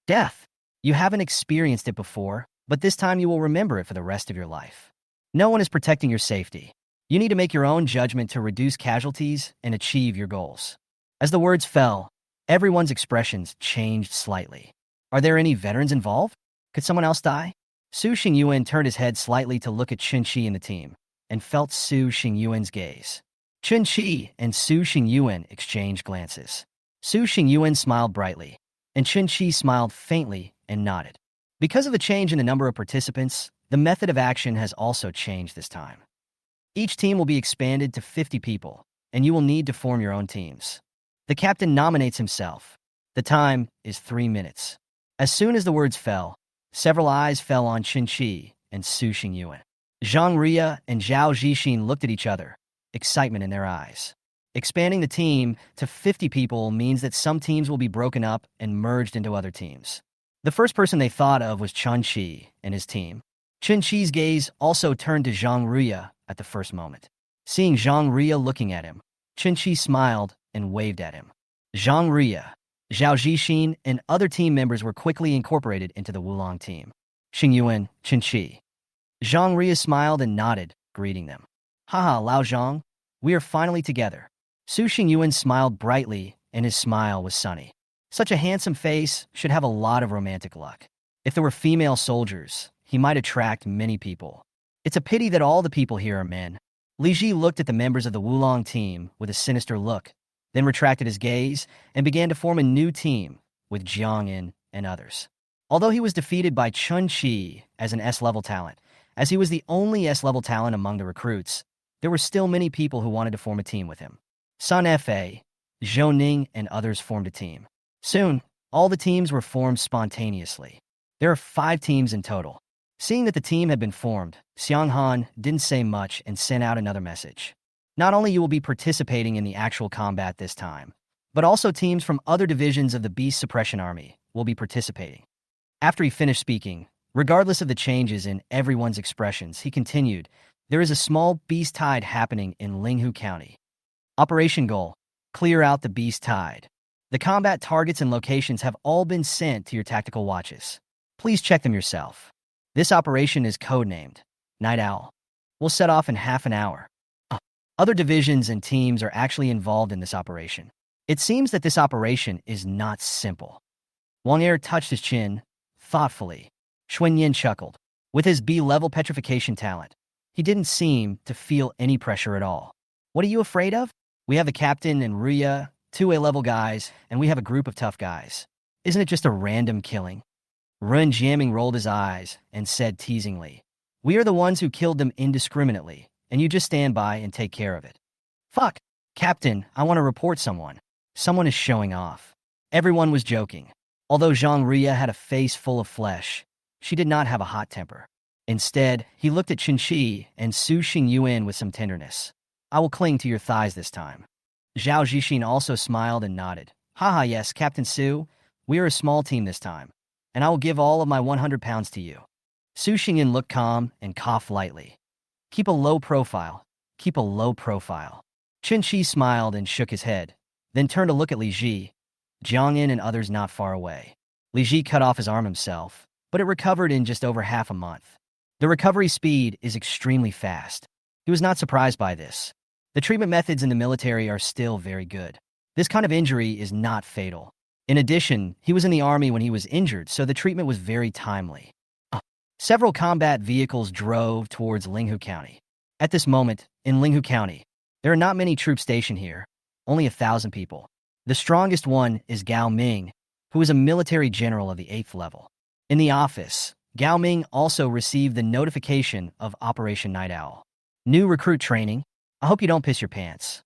Death. You haven't experienced it before, but this time you will remember it for the rest of your life. No one is protecting your safety. You need to make your own judgment to reduce casualties and achieve your goals. As the words fell, everyone's expressions changed slightly. Are there any veterans involved? Could someone else die? Su Xingyuan turned his head slightly to look at Chun Chi and the team, and felt Su Xingyuan's gaze. Chun Chi and Su Xingyuan exchanged glances. Su Xingyuan smiled brightly, and Chun Chi smiled faintly and nodded. Because of the change in the number of participants, the method of action has also changed this time. Each team will be expanded to 50 people, and you will need to form your own teams. The captain nominates himself. The time is 3 minutes. As soon as the words fell, several eyes fell on Chun Chi and Su Xingyuan. Zhang Ria and Zhao Zixin looked at each other, excitement in their eyes. Expanding the team to 50 people means that some teams will be broken up and merged into other teams. The first person they thought of was Chun Chi and his team. Chun Chi's gaze also turned to Zhang Ria at the first moment. Seeing Zhang Ria looking at him, Chun Chi smiled and waved at him. Zhang Ria, Zhao Zixin, and other team members were quickly incorporated into the Wulong team. Xingyuan, Chun Chi. Zhang Ria smiled and nodded, greeting them. Haha, Lao Zhang, we are finally together. Su Xingyuan smiled brightly, and his smile was sunny. Such a handsome face should have a lot of romantic luck. If there were female soldiers, he might attract many people. It's a pity that all the people here are men. Li Ji looked at the members of the Wulong team with a sinister look, then retracted his gaze and began to form a new team with Jiang In and others. Although he was defeated by Chun Chi as an S-level talent, as he was the only S-level talent among the recruits, there were still many people who wanted to form a team with him. Sun Fa, Zhou Ning, and others formed a team. Soon, All the teams were formed spontaneously. There are 5 teams in total. Seeing that the team had been formed, Xiang Han didn't say much and sent out another message. Not only you will be participating in the actual combat this time, but also teams from other divisions of the Beast Suppression Army will be participating. After he finished speaking, regardless of the changes in everyone's expressions, he continued, there is a small beast tide happening in Linhu County. Operation goal, clear out the beast tide. The combat targets and locations have all been sent to your tactical watches. Please check them yourself. This operation is codenamed Night Owl. We'll set off in half an hour. Other divisions and teams are actually involved in this operation. It seems that this operation is not simple. Wang Er touched his chin, thoughtfully. Xuan Yin chuckled. With his B-level petrification talent, he didn't seem to feel any pressure at all. What are you afraid of? We have the captain and Ruya, 2 A-level guys, and we have a group of tough guys. Isn't it just a random killing? Run Jiaming rolled his eyes and said teasingly, we are the ones who killed them indiscriminately, and you just stand by and take care of it. Fuck. Captain, I want to report someone. Someone is showing off. Everyone was joking. Although Zhang Ruya had a face full of flesh, she did not have a hot temper. Instead, he looked at Qinshi and Su Xingyuan with some tenderness. I will cling to your thighs this time. Zhao Zixin also smiled and nodded. Haha, yes, Captain Su, we are a small team this time, and I will give all of my 100 pounds to you. Su Xingyan looked calm and coughed lightly. Keep a low profile. Keep a low profile. Qinshi smiled and shook his head, then turned to look at Li Ji, Jiangyin and others not far away. Li Ji cut off his arm himself, but it recovered in just over half a month. The recovery speed is extremely fast. He was not surprised by this. The treatment methods in the military are still very good. This kind of injury is not fatal. In addition, he was in the army when he was injured, so the treatment was very timely. Several combat vehicles drove towards Linhu County. At this moment, in Linhu County, there are not many troops stationed here, only 1,000 people. The strongest one is Gao Ming, who is a military general of the 8th level. In the office, Gao Ming also received the notification of Operation Night Owl. New recruit training. I hope you don't piss your pants.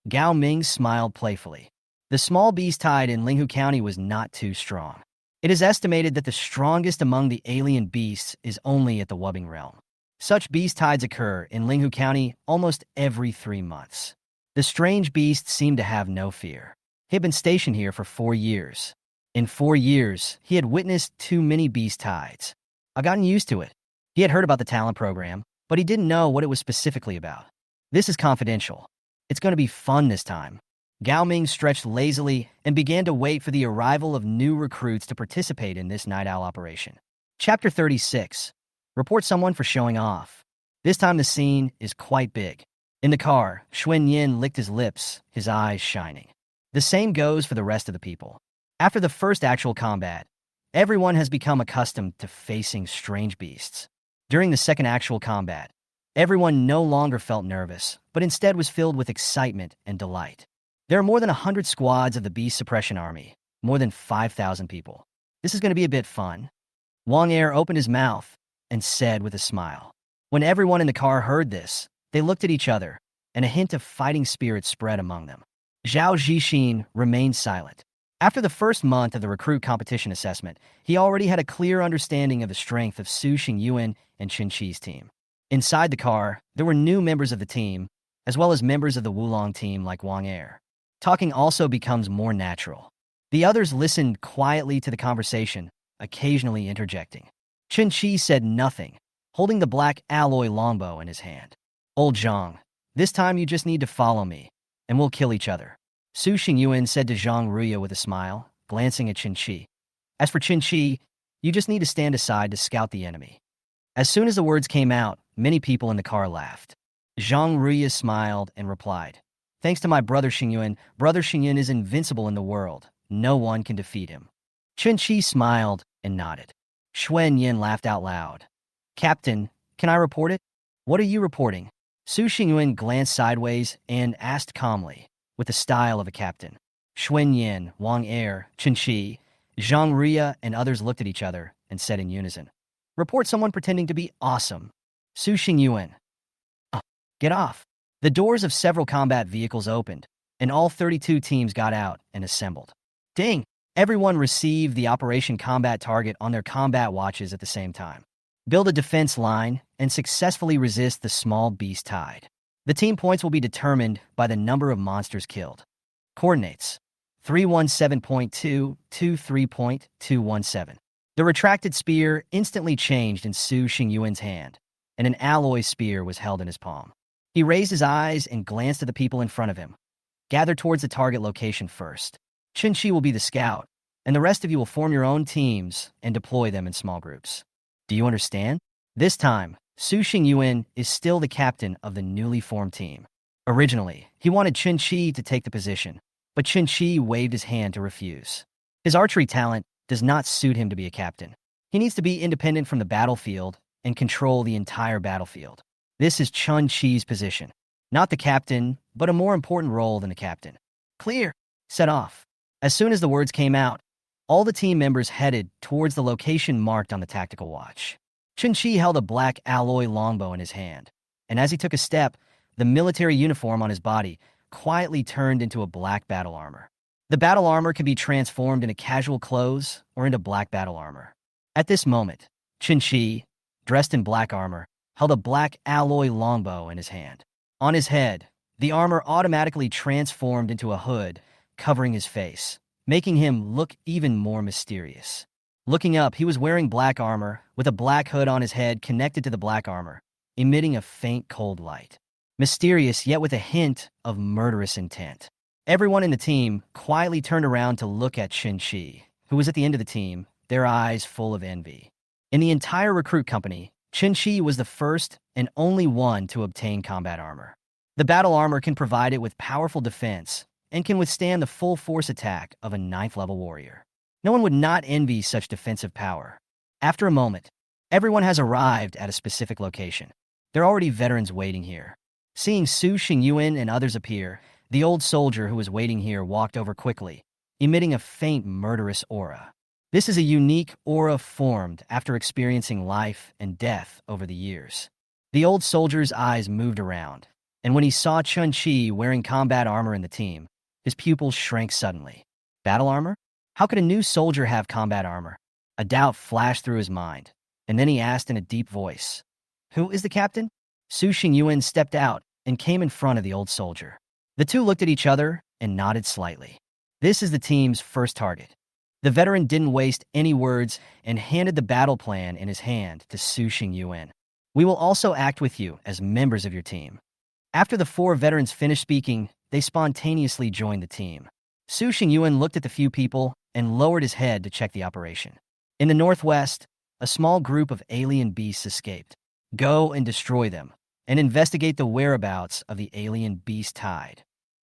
Gao Ming smiled playfully. The small beast tide in Linhu County was not too strong. It is estimated that the strongest among the alien beasts is only at the Wubbing realm. Such beast tides occur in Linhu County almost every 3 months. The strange beast seemed to have no fear. He had been stationed here for 4 years. In 4 years, he had witnessed too many beast tides. I've gotten used to it. He had heard about the talent program, but he didn't know what it was specifically about. This is confidential. It's going to be fun this time. Gao Ming stretched lazily and began to wait for the arrival of new recruits to participate in this night owl operation. Chapter 36. Report someone for showing off. This time the scene is quite big. In the car, Xuan Yin licked his lips, his eyes shining. The same goes for the rest of the people. After the first actual combat, everyone has become accustomed to facing strange beasts. During the second actual combat, everyone no longer felt nervous, but instead was filled with excitement and delight. There are more than 100 squads of the Beast Suppression Army, more than 5,000 people. This is going to be a bit fun. Wang Er opened his mouth and said with a smile. When everyone in the car heard this, they looked at each other, and a hint of fighting spirit spread among them. Zhao Zixin remained silent. After the first month of the recruit competition assessment, he already had a clear understanding of the strength of Su Xingyuan and Qinshi's team. Inside the car, there were new members of the team, as well as members of the Wulong team like Wang Er. Talking also becomes more natural. The others listened quietly to the conversation, occasionally interjecting. Qinshi said nothing, holding the black alloy longbow in his hand. Old Zhang, this time you just need to follow me, and we'll kill each other. Su Xingyuan said to Zhang Ruya with a smile, glancing at Qinshi. As for Qinshi, you just need to stand aside to scout the enemy. As soon as the words came out, many people in the car laughed. Zhang Ruya smiled and replied, Thanks to my brother Xingyuan is invincible in the world. No one can defeat him. Qinshi smiled and nodded. Xuan Yin laughed out loud. Captain, can I report it? What are you reporting? Su Xingyuan glanced sideways and asked calmly, with the style of a captain. Xuan Yin, Wang Er, Qinshi, Zhang Ruya, and others looked at each other and said in unison, Report someone pretending to be awesome. Su Xingyuan. Get off. The doors of several combat vehicles opened, and all 32 teams got out and assembled. Ding! Everyone received the Operation Combat target on their combat watches at the same time. Build a defense line and successfully resist the small beast tide. The team points will be determined by the number of monsters killed. Coordinates: 317.2 to 3.217. The retracted spear instantly changed in Su Xingyuan's hand, and an alloy spear was held in his palm. He raised his eyes and glanced at the people in front of him. Gather towards the target location first. Qin will be the scout, and the rest of you will form your own teams and deploy them in small groups. Do you understand? This time, Su Xingyuan is still the captain of the newly formed team. Originally, he wanted Qin to take the position, but Qin waved his hand to refuse. His archery talent does not suit him to be a captain. He needs to be independent from the battlefield and control the entire battlefield. This is Qin position. Not the captain, but a more important role than the captain. Clear. Set off. As soon as the words came out, all the team members headed towards the location marked on the tactical watch. Qin held a black alloy longbow in his hand, and as he took a step, the military uniform on his body quietly turned into a black battle armor. The battle armor can be transformed into casual clothes or into black battle armor. At this moment, Qin, dressed in black armor, held a black alloy longbow in his hand. On his head, the armor automatically transformed into a hood, covering his face, making him look even more mysterious. Looking up, he was wearing black armor, with a black hood on his head connected to the black armor, emitting a faint cold light. Mysterious, yet with a hint of murderous intent. Everyone in the team quietly turned around to look at Qin, who was at the end of the team, their eyes full of envy. In the entire recruit company, Qin was the first and only one to obtain combat armor. The battle armor can provide it with powerful defense and can withstand the full force attack of a 9th level warrior. No one would not envy such defensive power. After a moment, everyone has arrived at a specific location. There are already veterans waiting here. Seeing Su Xingyuan and others appear, the old soldier who was waiting here walked over quickly, emitting a faint murderous aura. This is a unique aura formed after experiencing life and death over the years. The old soldier's eyes moved around, and when he saw Qin wearing combat armor in the team, his pupils shrank suddenly. Battle armor? How could a new soldier have combat armor? A doubt flashed through his mind, and then he asked in a deep voice, "Who is the captain?" Su Xingyuan stepped out and came in front of the old soldier. The two looked at each other and nodded slightly. This is the team's first target. The veteran didn't waste any words and handed the battle plan in his hand to Su Xingyuan. "We will also act with you as members of your team." After the 4 veterans finished speaking, they spontaneously joined the team. Su Xingyuan looked at the few people and lowered his head to check the operation. In the northwest, a small group of alien beasts escaped. Go and destroy them, and investigate the whereabouts of the alien beast tide.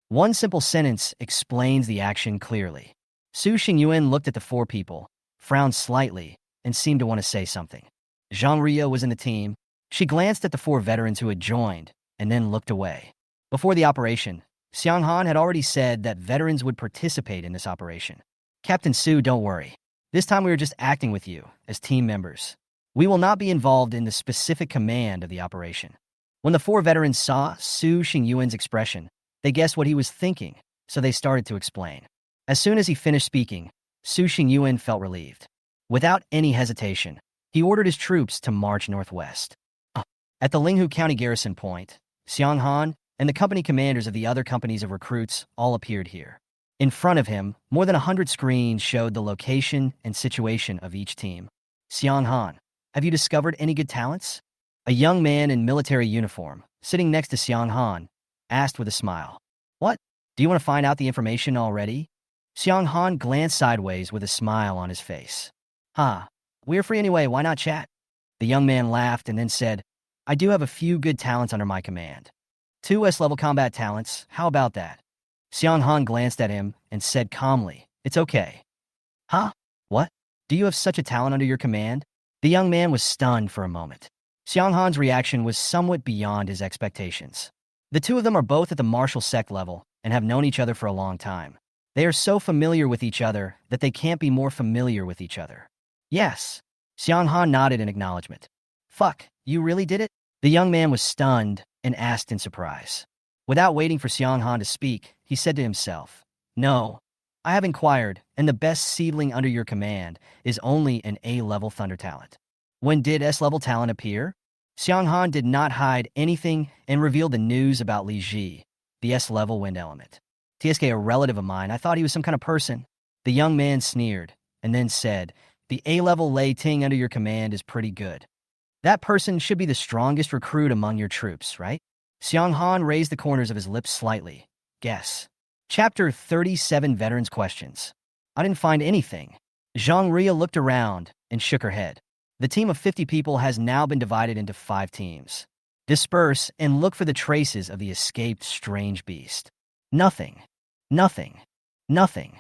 One simple sentence explains the action clearly. Su Xingyuan looked at the 4 people, frowned slightly, and seemed to want to say something. Zhang Ria was in the team. She glanced at the 4 veterans who had joined, and then looked away. Before the operation, Xiang Han had already said that veterans would participate in this operation. "Captain Su, don't worry. This time we are just acting with you, as team members. We will not be involved in the specific command of the operation." When the 4 veterans saw Su Xingyuan's expression, they guessed what he was thinking, so they started to explain. As soon as he finished speaking, Su Xingyuan felt relieved. Without any hesitation, he ordered his troops to march northwest. At the Linghu County garrison point, Xiang Han and the company commanders of the other companies of recruits all appeared here. In front of him, more than 100 screens showed the location and situation of each team. "Xiang Han, have you discovered any good talents?" A young man in military uniform, sitting next to Xiang Han, asked with a smile. "What? Do you want to find out the information already?" Xiang Han glanced sideways with a smile on his face. We're free anyway, why not chat?" The young man laughed and then said, "I do have a few good talents under my command. 2 S-level combat talents, how about that?" Xiang Han glanced at him and said calmly, "It's okay." "Huh? What? Do you have such a talent under your command?" The young man was stunned for a moment. Xiang Han's reaction was somewhat beyond his expectations. The 2 of them are both at the martial sect level and have known each other for a long time. They are so familiar with each other that they can't be more familiar with each other. "Yes." Xiang Han nodded in acknowledgement. "Fuck, you really did it?" The young man was stunned and asked in surprise. Without waiting for Xiang Han to speak, he said to himself, "No, I have inquired, and the best seedling under your command is only an A-level thunder talent. When did S-level talent appear? Xianghan did not hide anything and revealed the news about Li Ji, the S-level wind element. TSK, a relative of mine, I thought he was some kind of person. The young man sneered, and then said, the A-level Lei Ting under your command is pretty good. That person should be the strongest recruit among your troops, right? Xianghan raised the corners of his lips slightly. Guess. Chapter 37 Veterans Questions. I didn't find anything. Zhang Ria looked around and shook her head. The team of 50 people has now been divided into 5 teams. Disperse and look for the traces of the escaped strange beast. Nothing. Nothing. Nothing.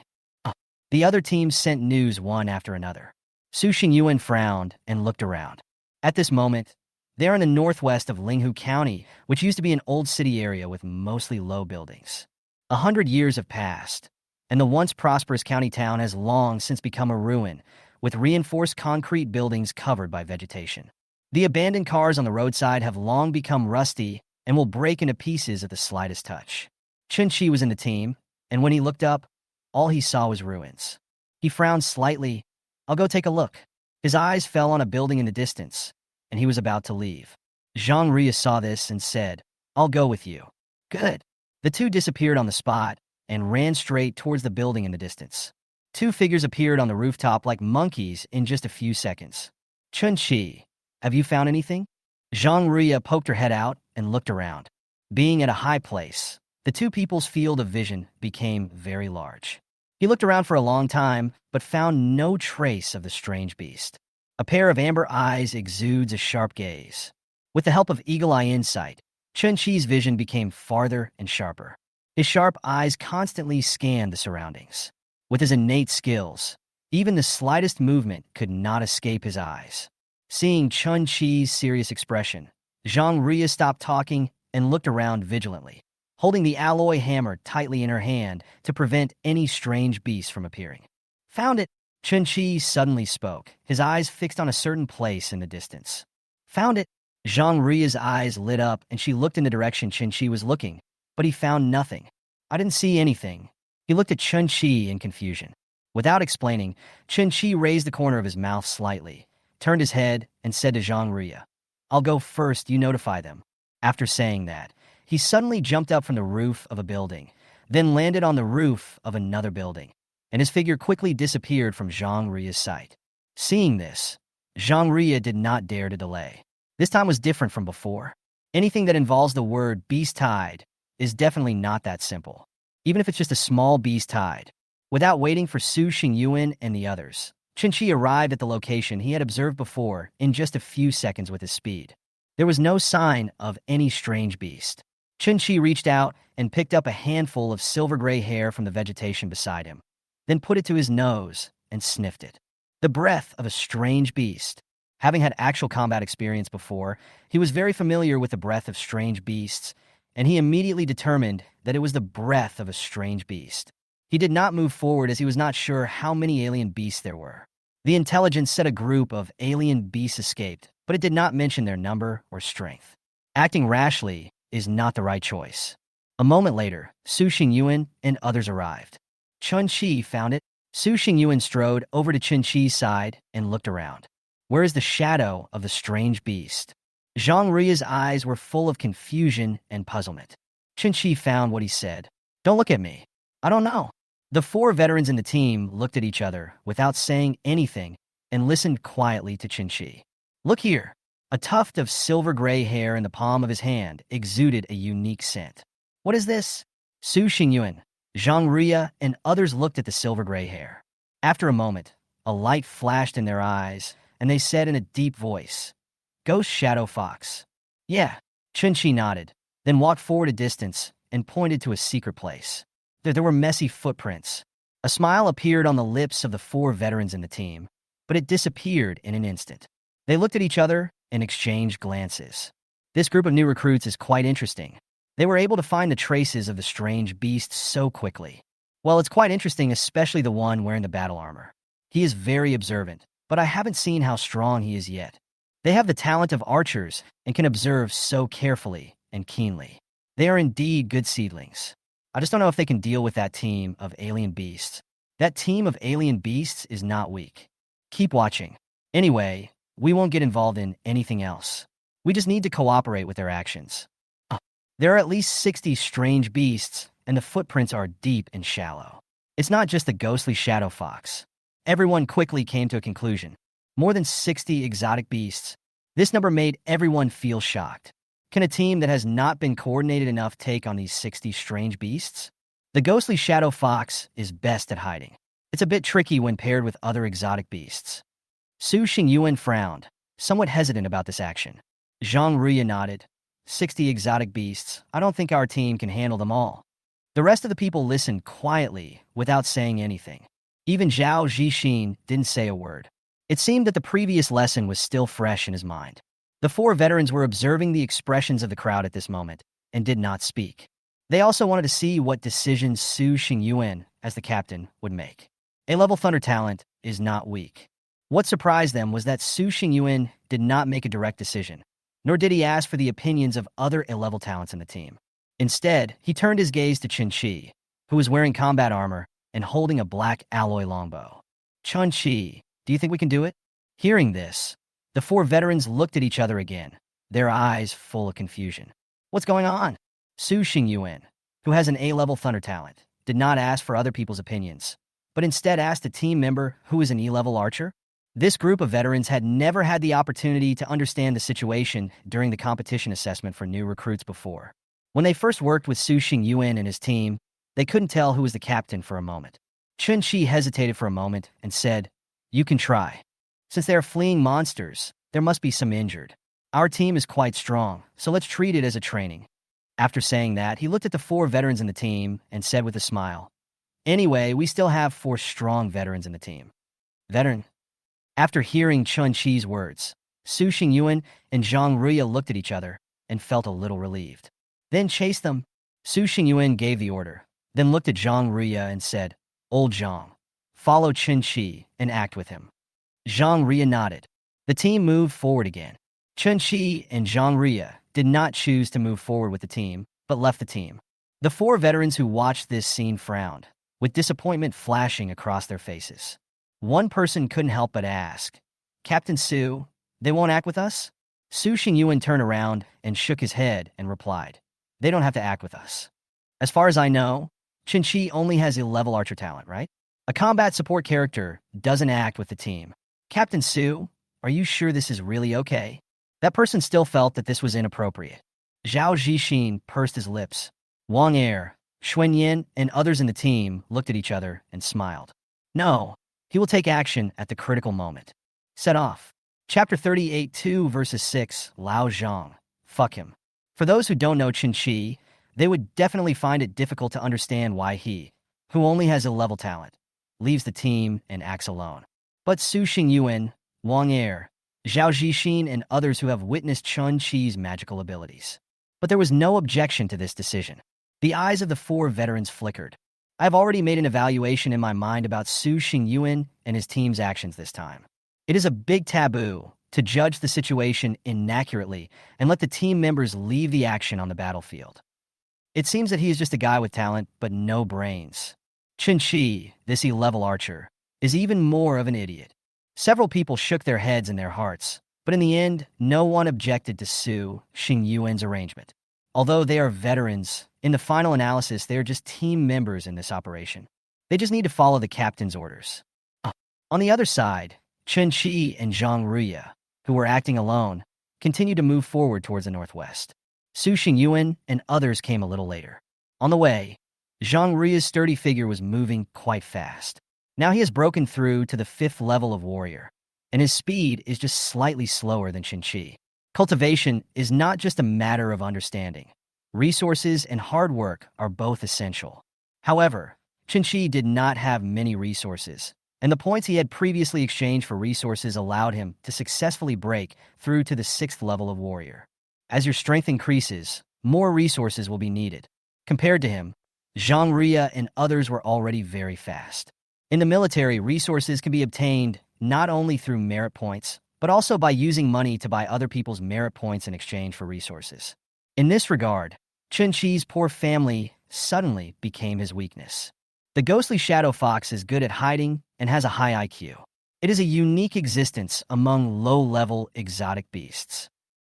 The other teams sent news one after another. Su Xingyuan frowned and looked around. At this moment, they're in the northwest of Linghu County, which used to be an old city area with mostly low buildings. 100 years have passed, and the once prosperous county town has long since become a ruin, with reinforced concrete buildings covered by vegetation. The abandoned cars on the roadside have long become rusty and will break into pieces at the slightest touch. Chen Qi was in the team, and when he looked up, all he saw was ruins. He frowned slightly. I'll go take a look. His eyes fell on a building in the distance, and he was about to leave. Zhang Ria saw this and said, I'll go with you. Good. The two disappeared on the spot and ran straight towards the building in the distance. 2 figures appeared on the rooftop like monkeys in just a few seconds. Chen Qi, have you found anything? Zhang Ria poked her head out and looked around. Being at a high place, the 2 people's field of vision became very large. He looked around for a long time, but found no trace of the strange beast. A pair of amber eyes exudes a sharp gaze. With the help of eagle-eye insight, Chen Qi's vision became farther and sharper. His sharp eyes constantly scanned the surroundings. With his innate skills, even the slightest movement could not escape his eyes. Seeing Chen Qi's serious expression, Zhang Ria stopped talking and looked around vigilantly, holding the alloy hammer tightly in her hand to prevent any strange beast from appearing. Found it! Chen Qi suddenly spoke, his eyes fixed on a certain place in the distance. Found it! Zhang Ria's eyes lit up and she looked in the direction Chen Qi was looking, but he found nothing. I didn't see anything. He looked at Chen Qi in confusion. Without explaining, Chen Qi raised the corner of his mouth slightly, turned his head, and said to Zhang Ria, I'll go first, you notify them. After saying that, he suddenly jumped up from the roof of a building, then landed on the roof of another building, and his figure quickly disappeared from Zhang Ria's sight. Seeing this, Zhang Ria did not dare to delay. This time was different from before. Anything that involves the word beast tide is definitely not that simple, even if it's just a small beast tide. Without waiting for Su Xingyuan and the others, Chen Qi arrived at the location he had observed before in just a few seconds with his speed. There was no sign of any strange beast. Chen Qi reached out and picked up a handful of silver-gray hair from the vegetation beside him, then put it to his nose and sniffed it. The breath of a strange beast. Having had actual combat experience before, he was very familiar with the breath of strange beasts, and he immediately determined that it was the breath of a strange beast. He did not move forward as he was not sure how many alien beasts there were. The intelligence said a group of alien beasts escaped, but it did not mention their number or strength. Acting rashly is not the right choice. A moment later, Su Xingyuan and others arrived. Chen Qi found it. Su Xingyuan strode over to Chen Qi's side and looked around. Where is the shadow of the strange beast? Zhang Ria's eyes were full of confusion and puzzlement. Chen Qi found what he said. Don't look at me. I don't know. The 4 veterans in the team looked at each other without saying anything and listened quietly to Chen Qi. Look here. A tuft of silver-gray hair in the palm of his hand exuded a unique scent. What is this? Su Xingyuan, Zhang Ria, and others looked at the silver-gray hair. After a moment, a light flashed in their eyes, and they said in a deep voice, Ghost Shadow Fox. Yeah, Chen Qi nodded, then walked forward a distance and pointed to a secret place. There were messy footprints. A smile appeared on the lips of the 4 veterans in the team, but it disappeared in an instant. They looked at each other and exchanged glances. This group of new recruits is quite interesting. They were able to find the traces of the strange beast so quickly. Well, it's quite interesting, especially the one wearing the battle armor. He is very observant, but I haven't seen how strong he is yet. They have the talent of archers and can observe so carefully and keenly. They are indeed good seedlings. I just don't know if they can deal with that team of alien beasts. That team of alien beasts is not weak. Keep watching. Anyway, we won't get involved in anything else. We just need to cooperate with their actions. There are at least 60 strange beasts, and the footprints are deep and shallow. It's not just the ghostly shadow fox. Everyone quickly came to a conclusion. More than 60 exotic beasts. This number made everyone feel shocked. Can a team that has not been coordinated enough take on these 60 strange beasts? The ghostly shadow fox is best at hiding. It's a bit tricky when paired with other exotic beasts. Su Xingyuan frowned, somewhat hesitant about this action. Zhang Ruya nodded. 60 exotic beasts. I don't think our team can handle them all. The rest of the people listened quietly, without saying anything. Even Zhao Zhixin didn't say a word. It seemed that the previous lesson was still fresh in his mind. The four veterans were observing the expressions of the crowd at this moment, and did not speak. They also wanted to see what decisions Su Xingyuan, as the captain, would make. A-level Thunder talent is not weak. What surprised them was that Su Xingyuan did not make a direct decision, nor did he ask for the opinions of other A-level talents in the team. Instead, he turned his gaze to Chen Qi, who was wearing combat armor and holding a black alloy longbow. Chen Qi, do you think we can do it? Hearing this, the four veterans looked at each other again, their eyes full of confusion. What's going on? Su Xingyuan, who has an A-level Thunder talent, did not ask for other people's opinions, but instead asked a team member who is an E-level archer. This group of veterans had never had the opportunity to understand the situation during the competition assessment for new recruits before. When they first worked with Su Xingyuan and his team, they couldn't tell who was the captain for a moment. Chen Qi hesitated for a moment and said, "You can try. Since they are fleeing monsters, there must be some injured. Our team is quite strong, so let's treat it as a training." After saying that, he looked at the four veterans in the team and said with a smile, "Anyway, we still have 4 strong veterans in the team." Veteran. After hearing Chen Qi's words, Su Xingyuan and Zhang Ruya looked at each other and felt a little relieved. "Then chase them." Su Xingyuan gave the order, then looked at Zhang Ruya and said, "Old Zhang, follow Chen Qi and act with him." Zhang Ruya nodded. The team moved forward again. Chen Qi and Zhang Ruya did not choose to move forward with the team, but left the team. The 4 veterans who watched this scene frowned, with disappointment flashing across their faces. One person couldn't help but ask, "Captain Su, they won't act with us?" Su Xingyuan turned around and shook his head and replied, "They don't have to act with us. As far as I know, Chen Qi only has a level archer talent, right? A combat support character doesn't act with the team. Captain Su, are you sure this is really okay?" That person still felt that this was inappropriate. Zhao Zhixin pursed his lips. Wang Er, Xuan Yin, and others in the team looked at each other and smiled. No, he will take action at the critical moment. Set off. Chapter 38 2 verses 6, Lao Zhang. Fuck him. For those who don't know Chen Qi, they would definitely find it difficult to understand why he, who only has a level talent, leaves the team and acts alone. But Su Xingyuan, Wang Er, Zhao Zhixin, and others who have witnessed Chen Qi's magical abilities. But there was no objection to this decision. The eyes of the 4 veterans flickered. I've already made an evaluation in my mind about Su Xingyuan and his team's actions this time. It is a big taboo to judge the situation inaccurately and let the team members leave the action on the battlefield. It seems that he is just a guy with talent but no brains. Chen Qi, this E-level archer, is even more of an idiot. Several people shook their heads in their hearts, but in the end, no one objected to Su Xingyuan's arrangement. Although they are veterans, in the final analysis, they are just team members in this operation. They just need to follow the captain's orders. On the other side, Chen Qi and Zhang Ruya, who were acting alone, continued to move forward towards the northwest. Su Xingyuan and others came a little later. On the way, Zhang Ruya's sturdy figure was moving quite fast. Now he has broken through to the 5th level of warrior, and his speed is just slightly slower than Chen Qi. Cultivation is not just a matter of understanding. Resources and hard work are both essential. However, Chen Qi did not have many resources, and the points he had previously exchanged for resources allowed him to successfully break through to the 6th level of warrior. As your strength increases, more resources will be needed. Compared to him, Zhang Ruya and others were already very fast. In the military, resources can be obtained not only through merit points, but also by using money to buy other people's merit points in exchange for resources. In this regard, Chen Qi's poor family suddenly became his weakness. The ghostly shadow fox is good at hiding and has a high IQ. It is a unique existence among low-level exotic beasts.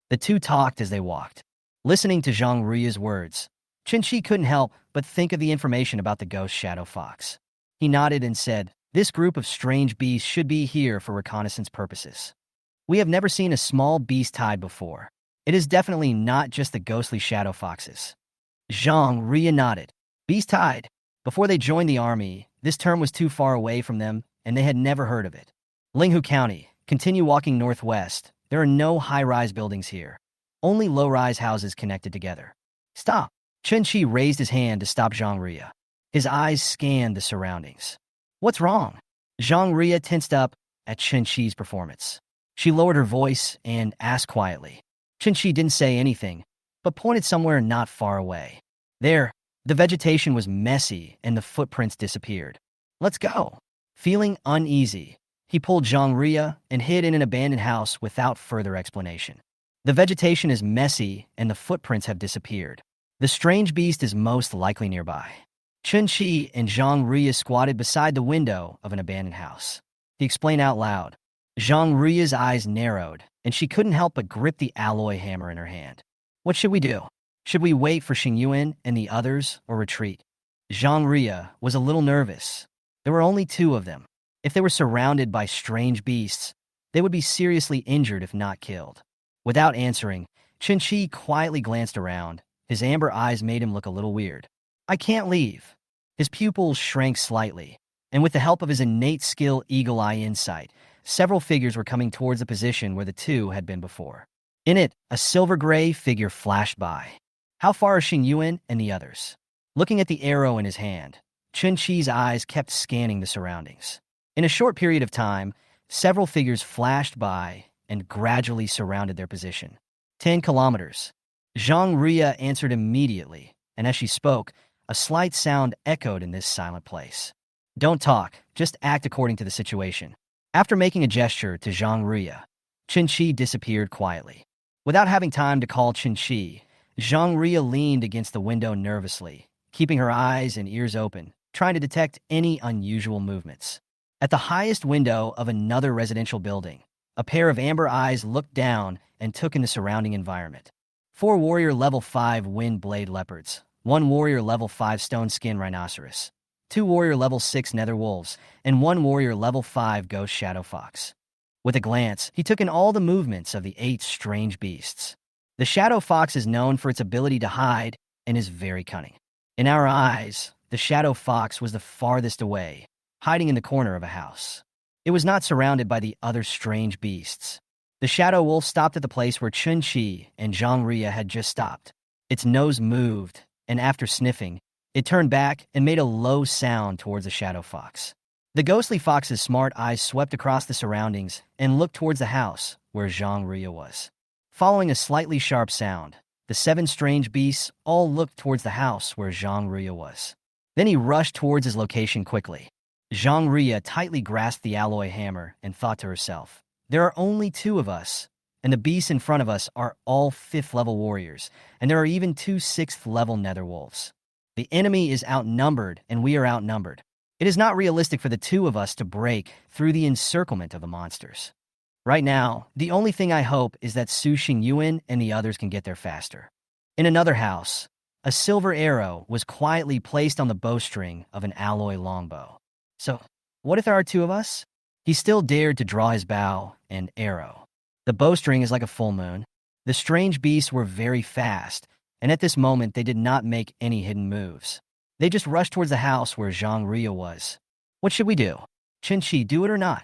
The two talked as they walked. Listening to Zhang Ruya's words, Qinshi couldn't help but think of the information about the ghost shadow fox. He nodded and said, "This group of strange beasts should be here for reconnaissance purposes. We have never seen a small beast hide before. It is definitely not just the ghostly shadow foxes." Zhang Ruya nodded. Beast hide. Before they joined the army, this term was too far away from them, and they had never heard of it. Linghu County. Continue walking northwest. There are no high-rise buildings here. Only low-rise houses connected together. Stop. Qinshi raised his hand to stop Zhang Ruya. His eyes scanned the surroundings. What's wrong? Zhang Ruya tensed up at Qinshi's performance. She lowered her voice and asked quietly. Qinshi didn't say anything, but pointed somewhere not far away. There, the vegetation was messy and the footprints disappeared. Let's go. Feeling uneasy, he pulled Zhang Ruya and hid in an abandoned house without further explanation. The vegetation is messy and the footprints have disappeared. The strange beast is most likely nearby. Qinshi and Zhang Ruya squatted beside the window of an abandoned house. He explained out loud. Zhang Ruya's eyes narrowed, and she couldn't help but grip the alloy hammer in her hand. What should we do? Should we wait for Xingyuan and the others or retreat? Zhang Ruya was a little nervous. There were only two of them. If they were surrounded by strange beasts, they would be seriously injured if not killed. Without answering, Qinshi quietly glanced around. His amber eyes made him look a little weird. I can't leave. His pupils shrank slightly, and with the help of his innate skill eagle eye insight, several figures were coming towards the position where the two had been before. In it, a silver-gray figure flashed by. How far are Xingyuan and the others? Looking at the arrow in his hand, Qinshi's eyes kept scanning the surroundings. In a short period of time, several figures flashed by and gradually surrounded their position. 10 kilometers. Zhang Ruya answered immediately, and as she spoke, a slight sound echoed in this silent place. Don't talk, just act according to the situation. After making a gesture to Zhang Ruya, Qinshi disappeared quietly. Without having time to call Qinshi, Zhang Ruya leaned against the window nervously, keeping her eyes and ears open, trying to detect any unusual movements. At the highest window of another residential building, a pair of amber eyes looked down and took in the surrounding environment. 4 warrior level 5 wind blade leopards, 1 warrior level 5 stone skin rhinoceros, 2 warrior level 6 nether wolves, and 1 warrior level 5 ghost shadow fox. With a glance, he took in all the movements of the 8 strange beasts. The shadow fox is known for its ability to hide and is very cunning. In our eyes, the shadow fox was the farthest away, hiding in the corner of a house. It was not surrounded by the other strange beasts. The shadow wolf stopped at the place where Qinshi and Zhang Ruya had just stopped. Its nose moved, and after sniffing, it turned back and made a low sound towards the shadow fox. The ghostly fox's smart eyes swept across the surroundings and looked towards the house where Zhang Ruya was. Following a slightly sharp sound, the 7 strange beasts all looked towards the house where Zhang Ruya was. Then he rushed towards his location quickly. Zhang Ruya tightly grasped the alloy hammer and thought to herself, there are only 2 of us, and the beasts in front of us are all 5th-level warriors, and there are even 2 6th-level nether wolves. The enemy is outnumbered, and we are outnumbered. It is not realistic for the 2 of us to break through the encirclement of the monsters. Right now, the only thing I hope is that Su Xingyuan and the others can get there faster. In another house, a silver arrow was quietly placed on the bowstring of an alloy longbow. So, what if there are 2 of us? He still dared to draw his bow and arrow. The bowstring is like a full moon. The strange beasts were very fast, and at this moment they did not make any hidden moves. They just rushed towards the house where Zhang Ruya was. What should we do? Qinshi, do it or not?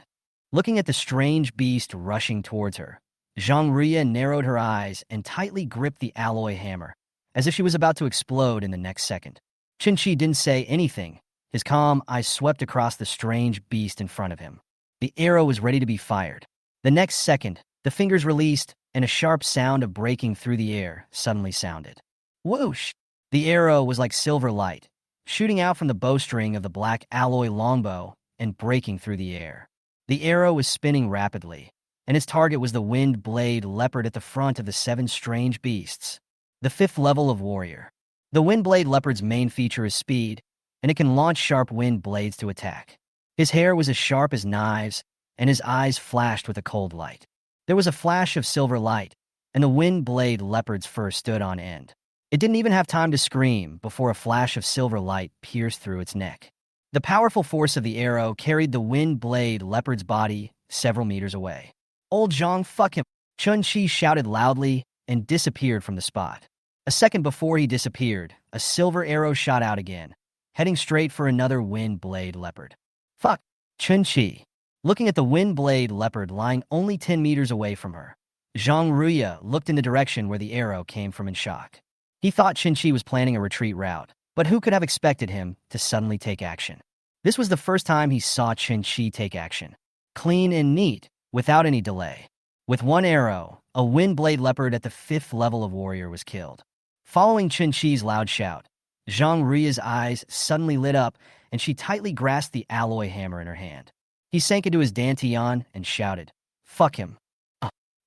Looking at the strange beast rushing towards her, Zhang Ruya narrowed her eyes and tightly gripped the alloy hammer, as if she was about to explode in the next second. Qinshi didn't say anything. His calm eyes swept across the strange beast in front of him. The arrow was ready to be fired. The next second, the fingers released, and a sharp sound of breaking through the air suddenly sounded. Whoosh! The arrow was like silver light, shooting out from the bowstring of the black alloy longbow and breaking through the air. The arrow was spinning rapidly, and its target was the wind blade leopard at the front of the 7 strange beasts, the 5th level of warrior. The wind blade leopard's main feature is speed, and it can launch sharp wind blades to attack. His hair was as sharp as knives, and his eyes flashed with a cold light. There was a flash of silver light, and the wind blade leopard's fur stood on end. It didn't even have time to scream before a flash of silver light pierced through its neck. The powerful force of the arrow carried the wind blade leopard's body several meters away. "Old Zhang, fuck him!" Chun-Chi shouted loudly and disappeared from the spot. A second before he disappeared, a silver arrow shot out again, heading straight for another wind blade leopard. "Fuck!" Chun-Chi, looking at the wind blade leopard lying only 10 meters away from her. Zhang Ruya looked in the direction where the arrow came from in shock. He thought Chun-Chi was planning a retreat route, but who could have expected him to suddenly take action? This was the first time he saw Chun-Chi take action. Clean and neat, without any delay. With one arrow, a wind blade leopard at the 5th level of warrior was killed. Following Chun-Chi's loud shout, Zhang Ruya's eyes suddenly lit up and she tightly grasped the alloy hammer in her hand. He sank into his dantian and shouted, "Fuck him."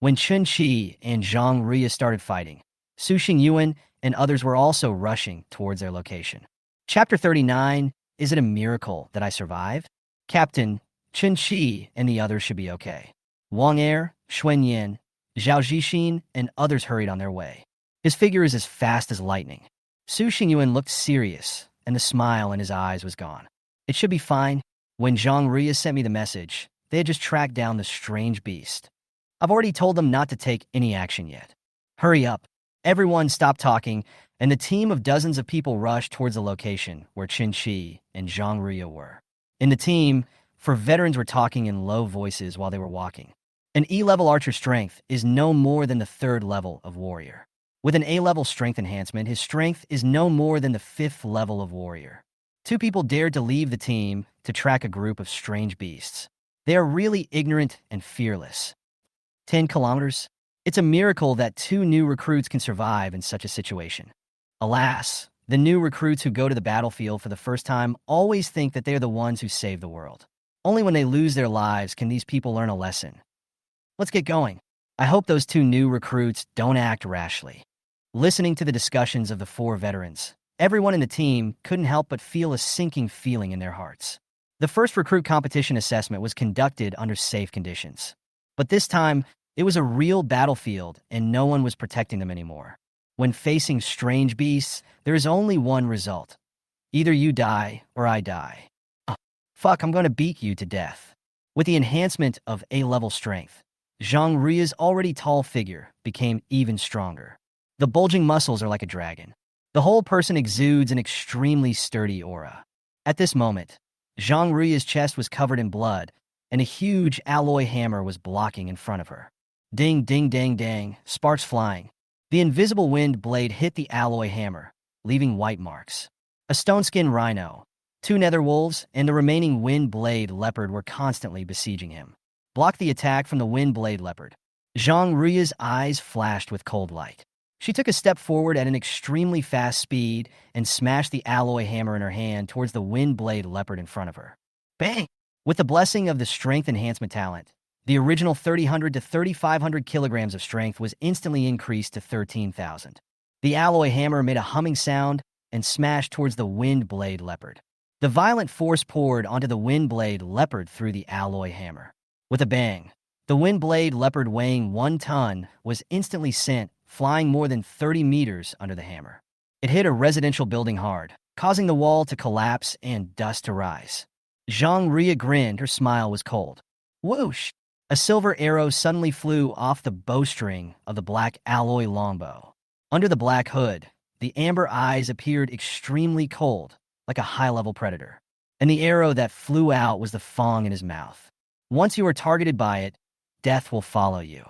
When Chun-Chi and Zhang Ruya started fighting, Su Xingyuan and others were also rushing towards their location. Chapter 39, Is it a miracle that I survived? Captain, Chun-Chi and the others should be okay. Wang Er, Xuan Yin, Zhao Zixin, and others hurried on their way. His figure is as fast as lightning. Su Xingyuan looked serious, and the smile in his eyes was gone. It should be fine. When Zhang Ruya sent me the message, they had just tracked down the strange beast. I've already told them not to take any action yet. Hurry up. Everyone stopped talking, and the team of dozens of people rushed towards the location where Chun-Chi and Zhang Ruya were. In the team, veterans were talking in low voices while they were walking. An E-level archer strength is no more than the 3rd level of warrior. With an A-level strength enhancement, his strength is no more than the 5th level of warrior. 2 people dared to leave the team to track a group of strange beasts. They are really ignorant and fearless. 10 kilometers? It's a miracle that 2 new recruits can survive in such a situation. Alas, the new recruits who go to the battlefield for the first time always think that they are the ones who save the world. Only when they lose their lives can these people learn a lesson. Let's get going. I hope those 2 new recruits don't act rashly. Listening to the discussions of the 4 veterans, everyone in the team couldn't help but feel a sinking feeling in their hearts. The first recruit competition assessment was conducted under safe conditions. But this time, it was a real battlefield and no one was protecting them anymore. When facing strange beasts, there is only one result. Either you die or I die. Fuck, I'm going to beat you to death. With the enhancement of A-level strength, Zhang Ruya's already tall figure became even stronger. The bulging muscles are like a dragon. The whole person exudes an extremely sturdy aura. At this moment, Zhang Ruya's chest was covered in blood, and a huge alloy hammer was blocking in front of her. Ding, ding, dang, dang, sparks flying. The invisible wind blade hit the alloy hammer, leaving white marks. A stone-skin rhino, 2 nether wolves, and the remaining wind blade leopard were constantly besieging him. Block the attack from the wind blade leopard. Zhang Ruya's eyes flashed with cold light. She took a step forward at an extremely fast speed and smashed the alloy hammer in her hand towards the wind blade leopard in front of her. Bang! With the blessing of the strength enhancement talent, the original 3,000 to 3,500 kilograms of strength was instantly increased to 13,000. The alloy hammer made a humming sound and smashed towards the wind blade leopard. The violent force poured onto the wind blade leopard through the alloy hammer. With a bang, the wind blade leopard weighing 1 ton was instantly sent flying more than 30 meters under the hammer. It hit a residential building hard, causing the wall to collapse and dust to rise. Zhang Ruya grinned, her smile was cold. Whoosh! A silver arrow suddenly flew off the bowstring of the black alloy longbow. Under the black hood, the amber eyes appeared extremely cold, like a high-level predator. And the arrow that flew out was the fong in his mouth. Once you are targeted by it, death will follow you.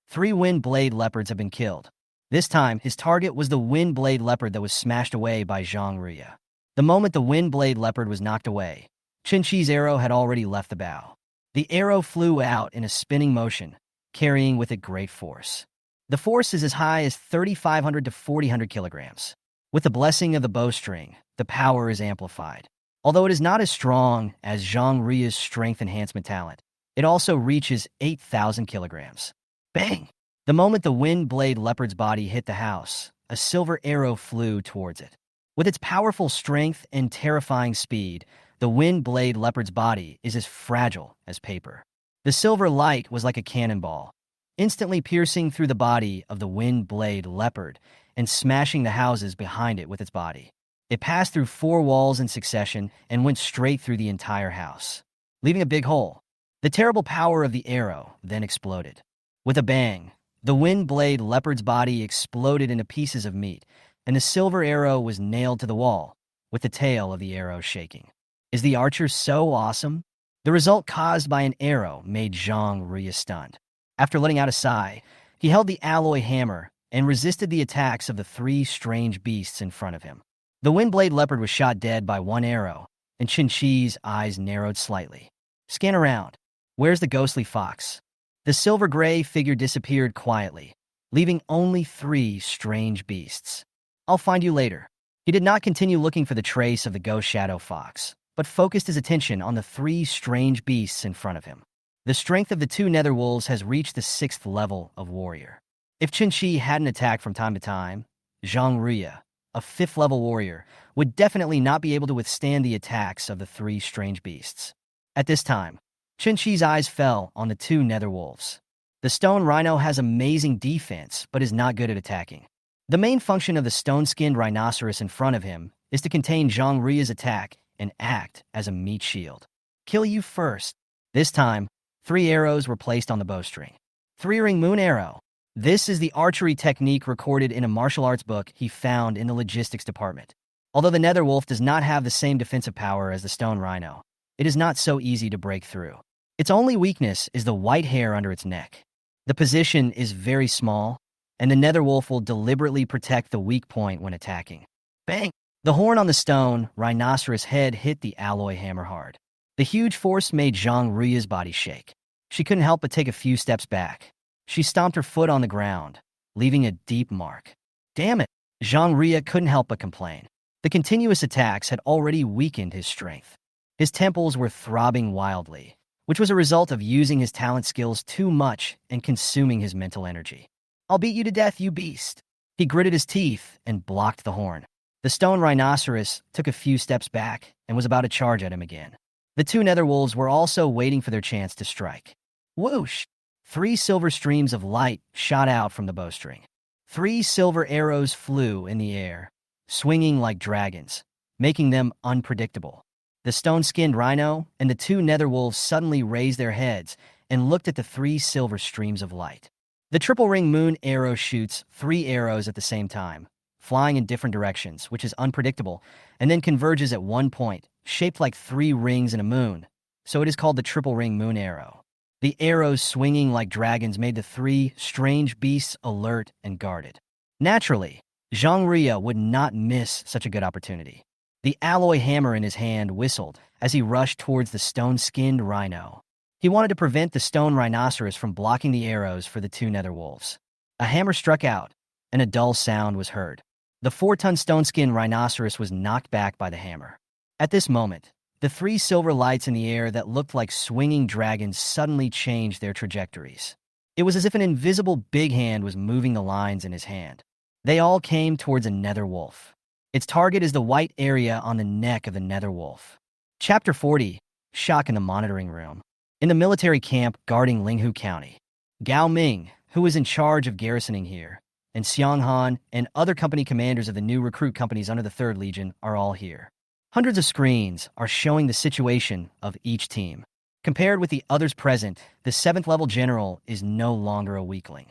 3 wind blade leopards have been killed. This time, his target was the wind blade leopard that was smashed away by Zhang Ruya. The moment the wind blade leopard was knocked away, Chun-Chi's arrow had already left the bow. The arrow flew out in a spinning motion, carrying with it great force. The force is as high as 3,500 to 4,000 kilograms. With the blessing of the bowstring, the power is amplified. Although it is not as strong as Zhang Ruya's strength enhancement talent, it also reaches 8,000 kilograms. Bang! The moment the wind blade leopard's body hit the house, a silver arrow flew towards it. With its powerful strength and terrifying speed, the wind blade leopard's body is as fragile as paper. The silver light was like a cannonball, instantly piercing through the body of the wind blade leopard and smashing the houses behind it with its body. It passed through 4 walls in succession and went straight through the entire house, leaving a big hole. The terrible power of the arrow then exploded. With a bang, the wind blade leopard's body exploded into pieces of meat, and the silver arrow was nailed to the wall, with the tail of the arrow shaking. Is the archer so awesome? The result caused by an arrow made Zhang Ruya stunned. After letting out a sigh, he held the alloy hammer and resisted the attacks of the 3 strange beasts in front of him. The windblade leopard was shot dead by 1 arrow, and Qin Shi's eyes narrowed slightly. Scan around. Where's the ghostly fox? The silver-gray figure disappeared quietly, leaving only 3 strange beasts. I'll find you later. He did not continue looking for the trace of the ghost shadow fox, but focused his attention on the 3 strange beasts in front of him. The strength of the 2 netherwolves has reached the 6th level of warrior. If Qin Shi hadn't attacked from time to time, Zhang Ruya, a 5th level warrior, would definitely not be able to withstand the attacks of the 3 strange beasts. At this time, Qin Shi's eyes fell on the 2 netherwolves. The stone rhino has amazing defense, but is not good at attacking. The main function of the stone-skinned rhinoceros in front of him is to contain Zhang Ruya's attack and act as a meat shield. Kill you first. This time, 3 arrows were placed on the bowstring. 3-ring moon arrow. This is the archery technique recorded in a martial arts book he found in the logistics department. Although the netherwolf does not have the same defensive power as the stone rhino, it is not so easy to break through. Its only weakness is the white hair under its neck. The position is very small, and the netherwolf will deliberately protect the weak point when attacking. Bang! The horn on the stone rhinoceros head hit the alloy hammer hard. The huge force made Zhang Ruya's body shake. She couldn't help but take a few steps back. She stomped her foot on the ground, leaving a deep mark. Damn it! Zhang Ruya couldn't help but complain. The continuous attacks had already weakened his strength. His temples were throbbing wildly, which was a result of using his talent skills too much and consuming his mental energy. I'll beat you to death, you beast! He gritted his teeth and blocked the horn. The stone rhinoceros took a few steps back and was about to charge at him again. The 2 netherwolves were also waiting for their chance to strike. Whoosh! 3 silver streams of light shot out from the bowstring. 3 silver arrows flew in the air, swinging like dragons, making them unpredictable. The stone-skinned rhino and the 2 netherwolves suddenly raised their heads and looked at the 3 silver streams of light. The triple-ring moon arrow shoots 3 arrows at the same time, flying in different directions, which is unpredictable, and then converges at one point, shaped like 3 rings in a moon, so it is called the triple-ring moon arrow. The arrows swinging like dragons made the 3 strange beasts alert and guarded. Naturally, Zhang Ruya would not miss such a good opportunity. The alloy hammer in his hand whistled as he rushed towards the stone-skinned rhino. He wanted to prevent the stone rhinoceros from blocking the arrows for the 2 netherwolves. A hammer struck out, and a dull sound was heard. The 4-ton stone-skinned rhinoceros was knocked back by the hammer. At this moment, the 3 silver lights in the air that looked like swinging dragons suddenly changed their trajectories. It was as if an invisible big hand was moving the lines in his hand. They all came towards a netherwolf. Its target is the white area on the neck of the netherwolf. Chapter 40, Shock in the Monitoring Room. In the military camp guarding Linghu County, Gao Ming, who was in charge of garrisoning here, and Xiang Han and other company commanders of the new recruit companies under the 3rd Legion are all here. Hundreds of screens are showing the situation of each team. Compared with the others present, the 7th level general is no longer a weakling.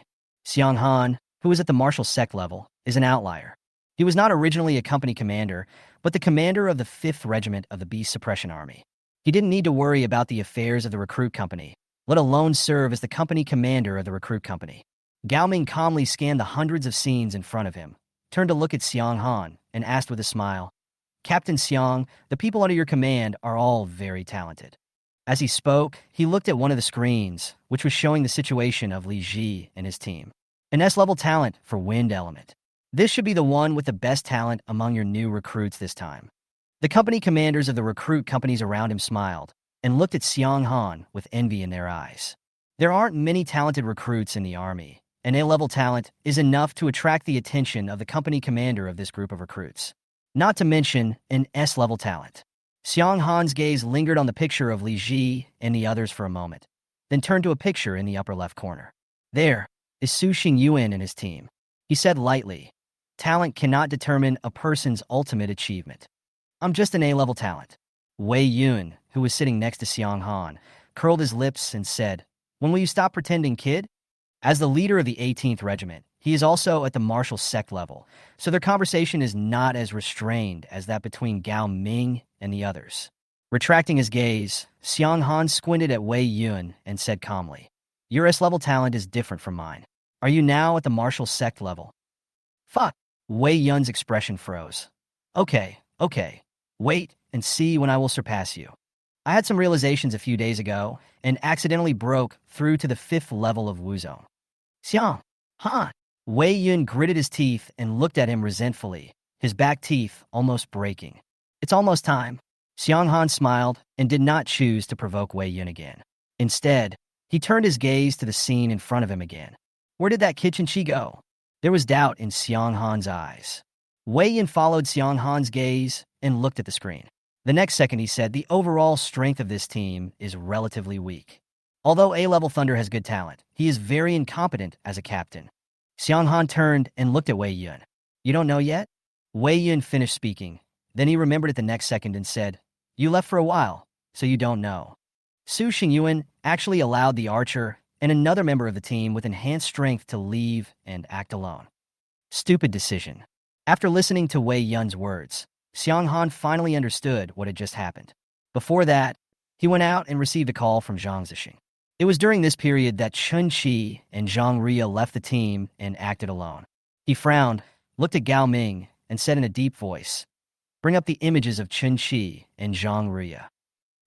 Xiang Han, who is at the marshal sec level, is an outlier. He was not originally a company commander, but the commander of the 5th Regiment of the Beast Suppression Army. He didn't need to worry about the affairs of the recruit company, let alone serve as the company commander of the recruit company. Gao Ming calmly scanned the hundreds of scenes in front of him, turned to look at Xiang Han, and asked with a smile, Captain Xiang, the people under your command are all very talented. As he spoke, he looked at one of the screens, which was showing the situation of Li Ji and his team. An S-level talent for Wind Element. This should be the one with the best talent among your new recruits this time. The company commanders of the recruit companies around him smiled and looked at Xiang Han with envy in their eyes. There aren't many talented recruits in the army, and A-level talent is enough to attract the attention of the company commander of this group of recruits. not to mention an S-level talent. Xiang Han's gaze lingered on the picture of Li Ji and the others for a moment, then turned to a picture in the upper left corner. There is Su Xingyuan and his team. He said lightly, talent cannot determine a person's ultimate achievement. I'm just an A-level talent. Wei Yun, who was sitting next to Xiang Han, curled his lips and said, when will you stop pretending, kid? As the leader of the 18th Regiment, he is also at the martial sect level, so their conversation is not as restrained as that between Gao Ming and the others. Retracting his gaze, Xiang Han squinted at Wei Yun and said calmly, your S-level talent is different from mine. Are you now at the martial sect level? Fuck. Wei Yun's expression froze. Okay. Wait and see when I will surpass you. I had some realizations a few days ago and accidentally broke through to the 5th level of Wuzong. Xiang Han. Wei Yun gritted his teeth and looked at him resentfully, his back teeth almost breaking. It's almost time. Xiang Han smiled and did not choose to provoke Wei Yun again. Instead, he turned his gaze to the scene in front of him again. Where did that kitchen chi go? There was doubt in Xiang Han's eyes. Wei Yun followed Xiang Han's gaze and looked at the screen. The next second he said the overall strength of this team is relatively weak. Although A-level Thunder has good talent, he is very incompetent as a captain. Xiang Han turned and looked at Wei Yun. You don't know yet? Wei Yun finished speaking. Then he remembered it the next second and said, you left for a while, so you don't know. Su Xingyuan actually allowed the archer and another member of the team with enhanced strength to leave and act alone. Stupid decision. After listening to Wei Yun's words, Xiang Han finally understood what had just happened. Before that, he went out and received a call from Zhang Zixing. It was during this period that Chun Qi and Zhang Ria left the team and acted alone. He frowned, looked at Gao Ming, and said in a deep voice, bring up the images of Chun Qi and Zhang Ria.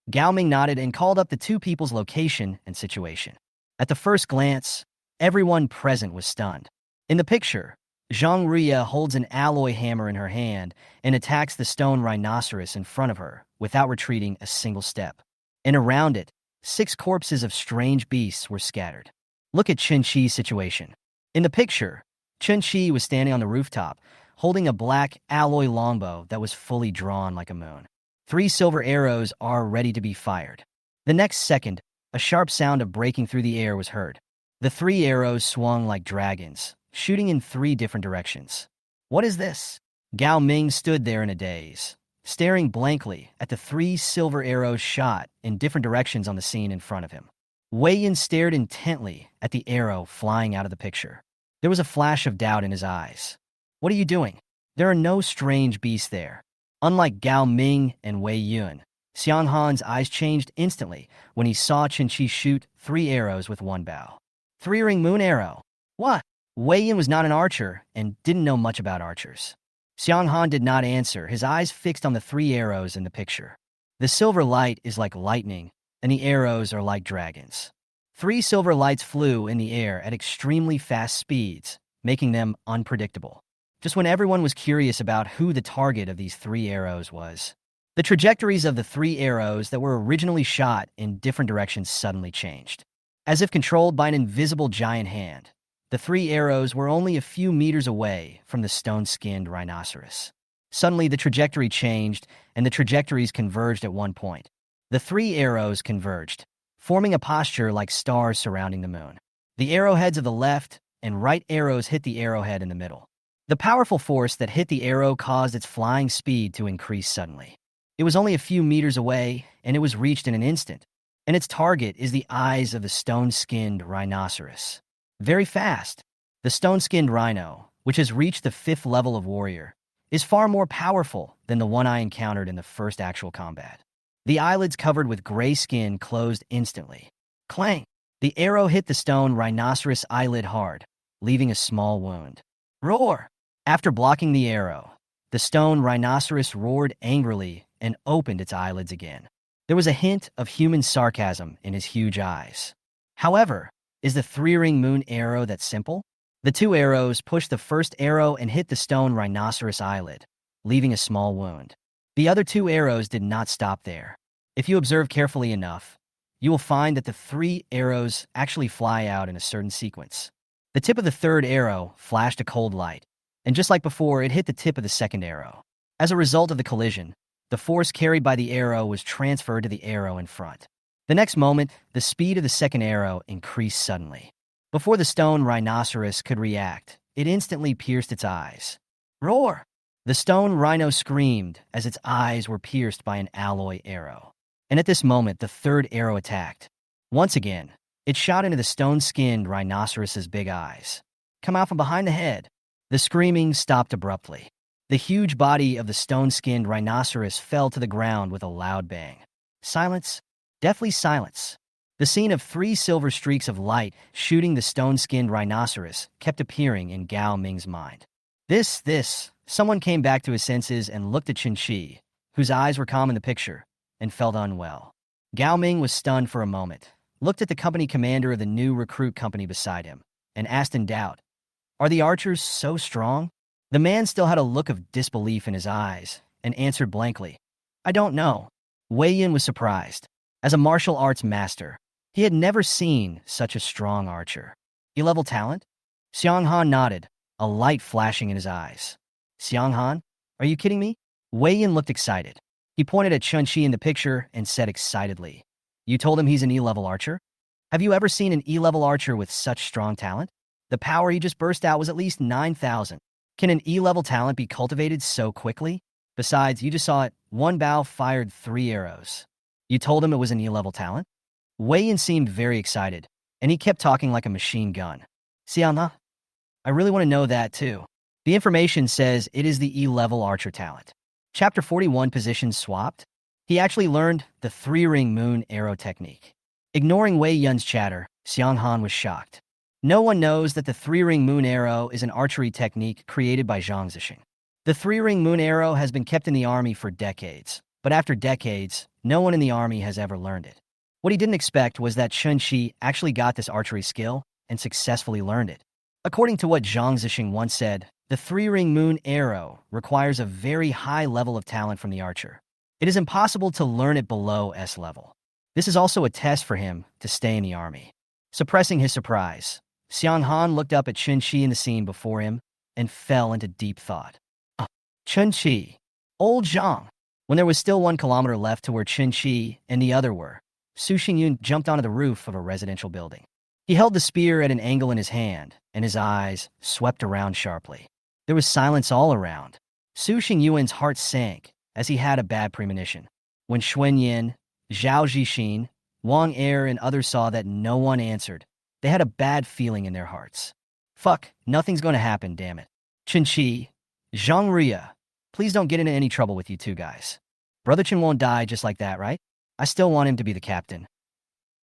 Gao Ming nodded and called up the two people's location and situation. At the first glance, everyone present was stunned. In the picture, Zhang Ria holds an alloy hammer in her hand and attacks the stone rhinoceros in front of her without retreating a single step. And around it, 6 corpses of strange beasts were scattered. Look at Chun Qi's situation. In the picture, Chun Qi was standing on the rooftop, holding a black alloy longbow that was fully drawn like a moon. 3 silver arrows are ready to be fired. The next second, a sharp sound of breaking through the air was heard. The 3 arrows swung like dragons, shooting in 3 different directions. What is this? Gao Ming stood there in a daze, staring blankly at the 3 silver arrows shot in different directions on the scene in front of him. Wei Yun stared intently at the arrow flying out of the picture. There was a flash of doubt in his eyes. What are you doing? There are no strange beasts there. Unlike Gao Ming and Wei Yun, Xiang Han's eyes changed instantly when he saw Chun Qi shoot 3 arrows with 1 bow. 3-ring moon arrow. What? Wei Yun was not an archer and didn't know much about archers. Xiang Han did not answer, his eyes fixed on the 3 arrows in the picture. The silver light is like lightning, and the arrows are like dragons. 3 silver lights flew in the air at extremely fast speeds, making them unpredictable. Just when everyone was curious about who the target of these 3 arrows was, the trajectories of the 3 arrows that were originally shot in different directions suddenly changed. As if controlled by an invisible giant hand, the 3 arrows were only a few meters away from the stone-skinned rhinoceros. Suddenly, the trajectory changed, and the trajectories converged at one point. The 3 arrows converged, forming a posture like stars surrounding the moon. The arrowheads of the left and right arrows hit the arrowhead in the middle. The powerful force that hit the arrow caused its flying speed to increase suddenly. It was only a few meters away, and it was reached in an instant, and its target is the eyes of the stone-skinned rhinoceros. Very fast. The stone-skinned rhino, which has reached the 5th level of warrior, is far more powerful than the one I encountered in the first actual combat. The eyelids covered with gray skin closed instantly. Clang! The arrow hit the stone rhinoceros eyelid hard, leaving a small wound. Roar! After blocking the arrow, the stone rhinoceros roared angrily and opened its eyelids again. There was a hint of human sarcasm in his huge eyes. However, is the 3-ring moon arrow that simple? The 2 arrows pushed the first arrow and hit the stone rhinoceros eyelid, leaving a small wound. The other 2 arrows did not stop there. If you observe carefully enough, you will find that the 3 arrows actually fly out in a certain sequence. The tip of the 3rd arrow flashed a cold light, and just like before, it hit the tip of the 2nd arrow. As a result of the collision, the force carried by the arrow was transferred to the arrow in front. The next moment, the speed of the second arrow increased suddenly. Before the stone rhinoceros could react, it instantly pierced its eyes. Roar! The stone rhino screamed as its eyes were pierced by an alloy arrow. And at this moment, the third arrow attacked. Once again, it shot into the stone-skinned rhinoceros's big eyes. Come out from behind the head. The screaming stopped abruptly. The huge body of the stone-skinned rhinoceros fell to the ground with a loud bang. Silence. Deathly silence. The scene of 3 silver streaks of light shooting the stone-skinned rhinoceros kept appearing in Gao Ming's mind. Someone came back to his senses and looked at Qin, whose eyes were calm in the picture, and felt unwell. Gao Ming was stunned for a moment, looked at the company commander of the new recruit company beside him, and asked in doubt, "Are the archers so strong?" The man still had a look of disbelief in his eyes, and answered blankly, "I don't know." Wei Yin was surprised. As a martial arts master, he had never seen such a strong archer. E-level talent? Xiang Han nodded, a light flashing in his eyes. Xiang Han? Are you kidding me? Wei Yin looked excited. He pointed at Chun-Chi in the picture and said excitedly, "You told him he's an E-level archer? Have you ever seen an E-level archer with such strong talent? The power he just burst out was at least 9,000. Can an E-level talent be cultivated so quickly? Besides, you just saw it. One bow fired 3 arrows. You told him it was an E-level talent?" Wei Yin seemed very excited, and he kept talking like a machine gun. "Xiang, I really want to know that too. The information says it is the E-level archer talent." Chapter 41, Positions Swapped. He actually learned the 3-ring moon arrow technique. Ignoring Wei Yun's chatter, Xiang Han was shocked. No one knows that the 3-ring moon arrow is an archery technique created by Zhang Zixing. The 3-ring moon arrow has been kept in the army for decades, but after decades, no one in the army has ever learned it. What he didn't expect was that Chun-Chi actually got this archery skill and successfully learned it. According to what Zhang Zixing once said, the 3-ring moon arrow requires a very high level of talent from the archer. It is impossible to learn it below S-level. This is also a test for him to stay in the army. Suppressing his surprise, Xiang Han looked up at Chun-Chi in the scene before him and fell into deep thought. Chun-Chi. Old Zhang. When there was still 1 kilometer left to where Chun-Chi and the other were, Su Xingyun jumped onto the roof of a residential building. He held the spear at an angle in his hand, and his eyes swept around sharply. There was silence all around. Su Xingyuan's heart sank, as he had a bad premonition. When Xuan Yin, Zhao Zixin, Wang Er, and others saw that no one answered, they had a bad feeling in their hearts. Fuck, nothing's going to happen, damn it. Qin-Chi, Zhang Ria, please don't get into any trouble with you two guys. Brother Chen won't die just like that, right? I still want him to be the captain.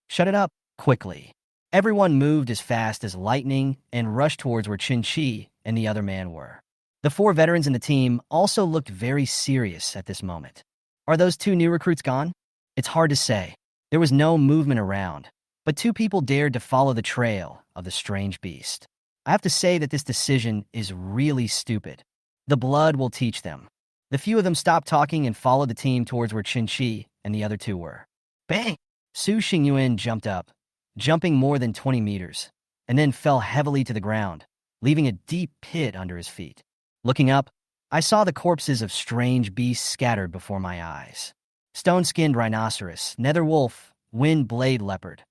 Shut it up, quickly. Everyone moved as fast as lightning and rushed towards where Qin-Chi and the other man were. The 4 veterans in the team also looked very serious at this moment. Are those 2 new recruits gone? It's hard to say. There was no movement around, but 2 people dared to follow the trail of the strange beast. I have to say that this decision is really stupid. The blood will teach them. The few of them stopped talking and followed the team towards where Qin-Chi and the other 2 were. Bang! Su Xingyuan jumped up, jumping more than 20 meters, and then fell heavily to the ground, leaving a deep pit under his feet. Looking up, I saw the corpses of strange beasts scattered before my eyes. Stone-skinned rhinoceros, nether wolf, wind-blade leopard.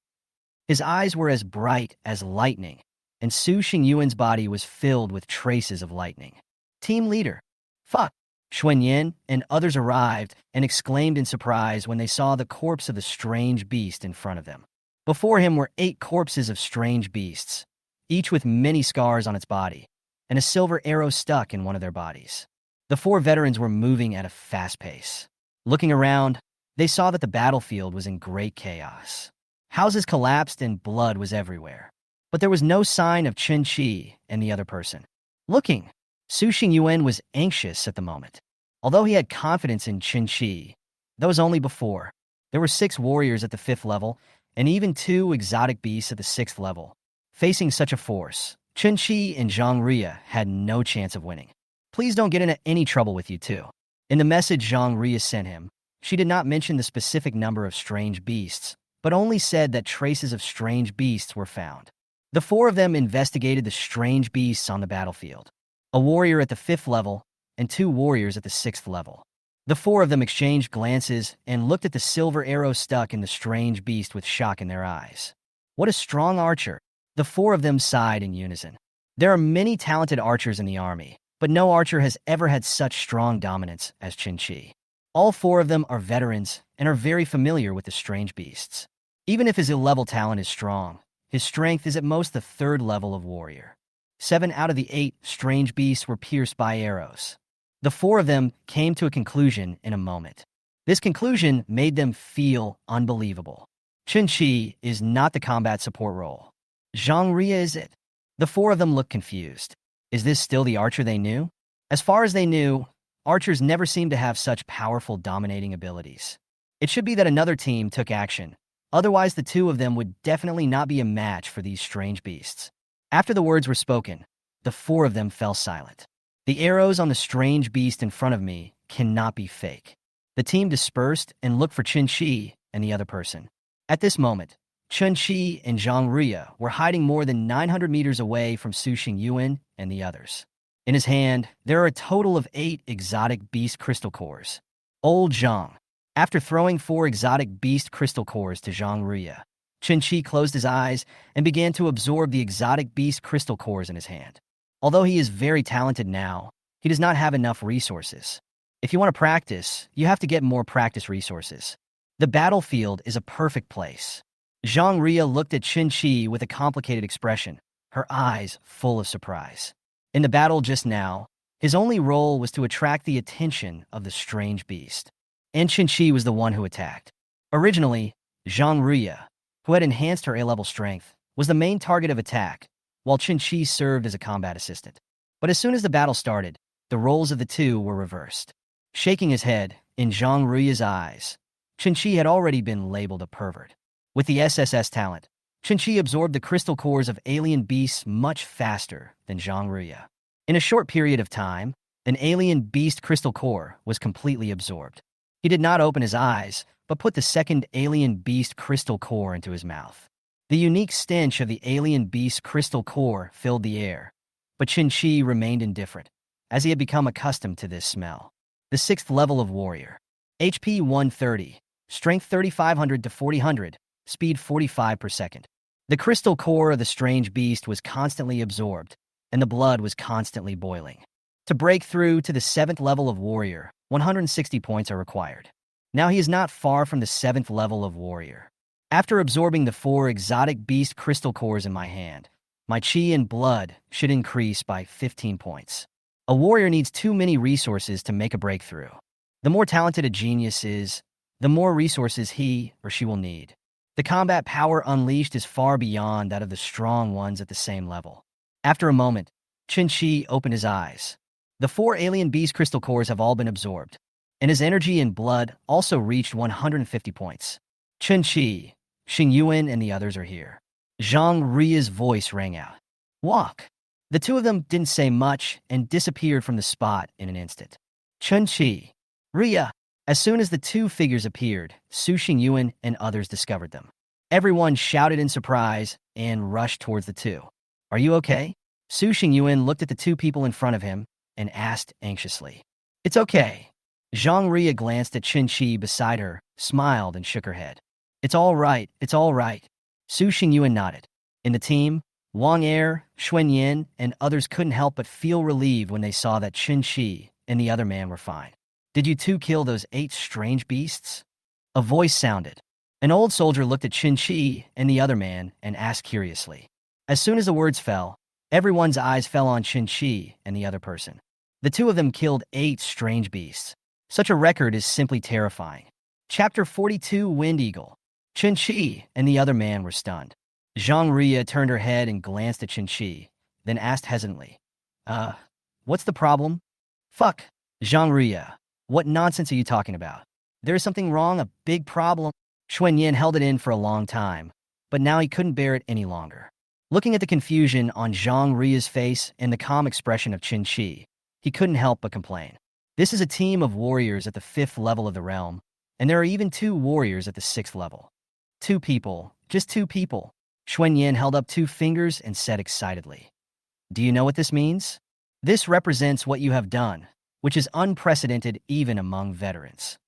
His eyes were as bright as lightning, and Su Xingyuan's body was filled with traces of lightning. Team leader. Fuck. Xuan Yin and others arrived and exclaimed in surprise when they saw the corpse of the strange beast in front of them. Before him were 8 corpses of strange beasts, each with many scars on its body, and a silver arrow stuck in one of their bodies. The 4 veterans were moving at a fast pace. Looking around, they saw that the battlefield was in great chaos. Houses collapsed and blood was everywhere. But there was no sign of Qin-Chi and the other person. Looking, Su Xingyuan was anxious at the moment. Although he had confidence in Qin-Chi, that was only before. There were 6 warriors at the 5th level, and even 2 exotic beasts at the 6th level. Facing such a force, Qin-Chi and Zhang Ria had no chance of winning. Please don't get into any trouble with you two. In the message Zhang Ria sent him, she did not mention the specific number of strange beasts, but only said that traces of strange beasts were found. The 4 of them investigated the strange beasts on the battlefield. A warrior at the 5th level, and 2 warriors at the 6th level. The 4 of them exchanged glances and looked at the silver arrow stuck in the strange beast with shock in their eyes. What a strong archer! The 4 of them sighed in unison. There are many talented archers in the army, but no archer has ever had such strong dominance as Qin. All 4 of them are veterans and are very familiar with the strange beasts. Even if his ill-level talent is strong, his strength is at most the 3rd level of warrior. 7 out of the 8 strange beasts were pierced by arrows. The 4 of them came to a conclusion in a moment. This conclusion made them feel unbelievable. Qin is not the combat support role. Zhang Ria is it. The 4 of them looked confused. Is this still the archer they knew? As far as they knew, archers never seemed to have such powerful dominating abilities. It should be that another team took action. Otherwise, the 2 of them would definitely not be a match for these strange beasts. After the words were spoken, the 4 of them fell silent. The arrows on the strange beast in front of me cannot be fake. The team dispersed and looked for Qin and the other person. At this moment, Qin and Zhang Ria were hiding more than 900 meters away from Su Xingyuan and the others. In his hand, there are a total of 8 exotic beast crystal cores. Old Zhang. After throwing 4 exotic beast crystal cores to Zhang Ria, Qin closed his eyes and began to absorb the exotic beast crystal cores in his hand. Although he is very talented now, he does not have enough resources. If you want to practice, you have to get more practice resources. The battlefield is a perfect place. Zhang Ria looked at Qin with a complicated expression, her eyes full of surprise. In the battle just now, his only role was to attract the attention of the strange beast. And Qin was the one who attacked. Originally, Zhang Ria, who had enhanced her A-level strength, was the main target of attack, while Qin served as a combat assistant. But as soon as the battle started, the roles of the 2 were reversed. Shaking his head, in Zhang Ria's eyes, Qin had already been labeled a pervert. With the SSS talent, Qin absorbed the crystal cores of alien beasts much faster than Zhang Ria. In a short period of time, an alien beast crystal core was completely absorbed. He did not open his eyes, but put the second alien beast crystal core into his mouth. The unique stench of the alien beast crystal core filled the air, but Qin remained indifferent, as he had become accustomed to this smell. The 6th level of warrior. HP 130, strength 3500 to 4000, speed 45 per second. The crystal core of the strange beast was constantly absorbed, and the blood was constantly boiling. To break through to the 7th level of warrior, 160 points are required. Now he is not far from the 7th level of warrior. After absorbing the 4 exotic beast crystal cores in my hand, my chi and blood should increase by 15 points. A warrior needs too many resources to make a breakthrough. The more talented a genius is, the more resources he or she will need. The combat power unleashed is far beyond that of the strong ones at the same level. After a moment, Qin opened his eyes. The 4 alien beast crystal cores have all been absorbed, and his energy and blood also reached 150 points. Qin, Xingyuan, and the others are here. Zhang Ria's voice rang out. Walk. The 2 of them didn't say much and disappeared from the spot in an instant. Qin, Ria. As soon as the 2 figures appeared, Su Xingyuan and others discovered them. Everyone shouted in surprise and rushed towards the 2. Are you okay? Su Xingyuan looked at the 2 people in front of him and asked anxiously. It's okay. Zhang Ria glanced at Qin beside her, smiled, and shook her head. It's all right, it's all right. Su Xingyuan nodded. In the team, Wang Er, Xuan Yin, and others couldn't help but feel relieved when they saw that Qin and the other man were fine. Did you 2 kill those 8 strange beasts? A voice sounded. An old soldier looked at Qin and the other man and asked curiously. As soon as the words fell, everyone's eyes fell on Qin and the other person. The 2 of them killed 8 strange beasts. Such a record is simply terrifying. Chapter 42, Wind Eagle. Qin and the other man were stunned. Zhang Ria turned her head and glanced at Qin, then asked hesitantly, what's the problem? Fuck. Zhang Ria, what nonsense are you talking about? There is something wrong, a big problem. Xuan Yin held it in for a long time, but now he couldn't bear it any longer. Looking at the confusion on Zhang Ria's face and the calm expression of Qin, he couldn't help but complain. This is a team of warriors at the 5th level of the realm, and there are even 2 warriors at the 6th level. 2 people, just 2 people. Xuan Yin held up 2 fingers and said excitedly, Do you know what this means? This represents what you have done. which is unprecedented even among veterans.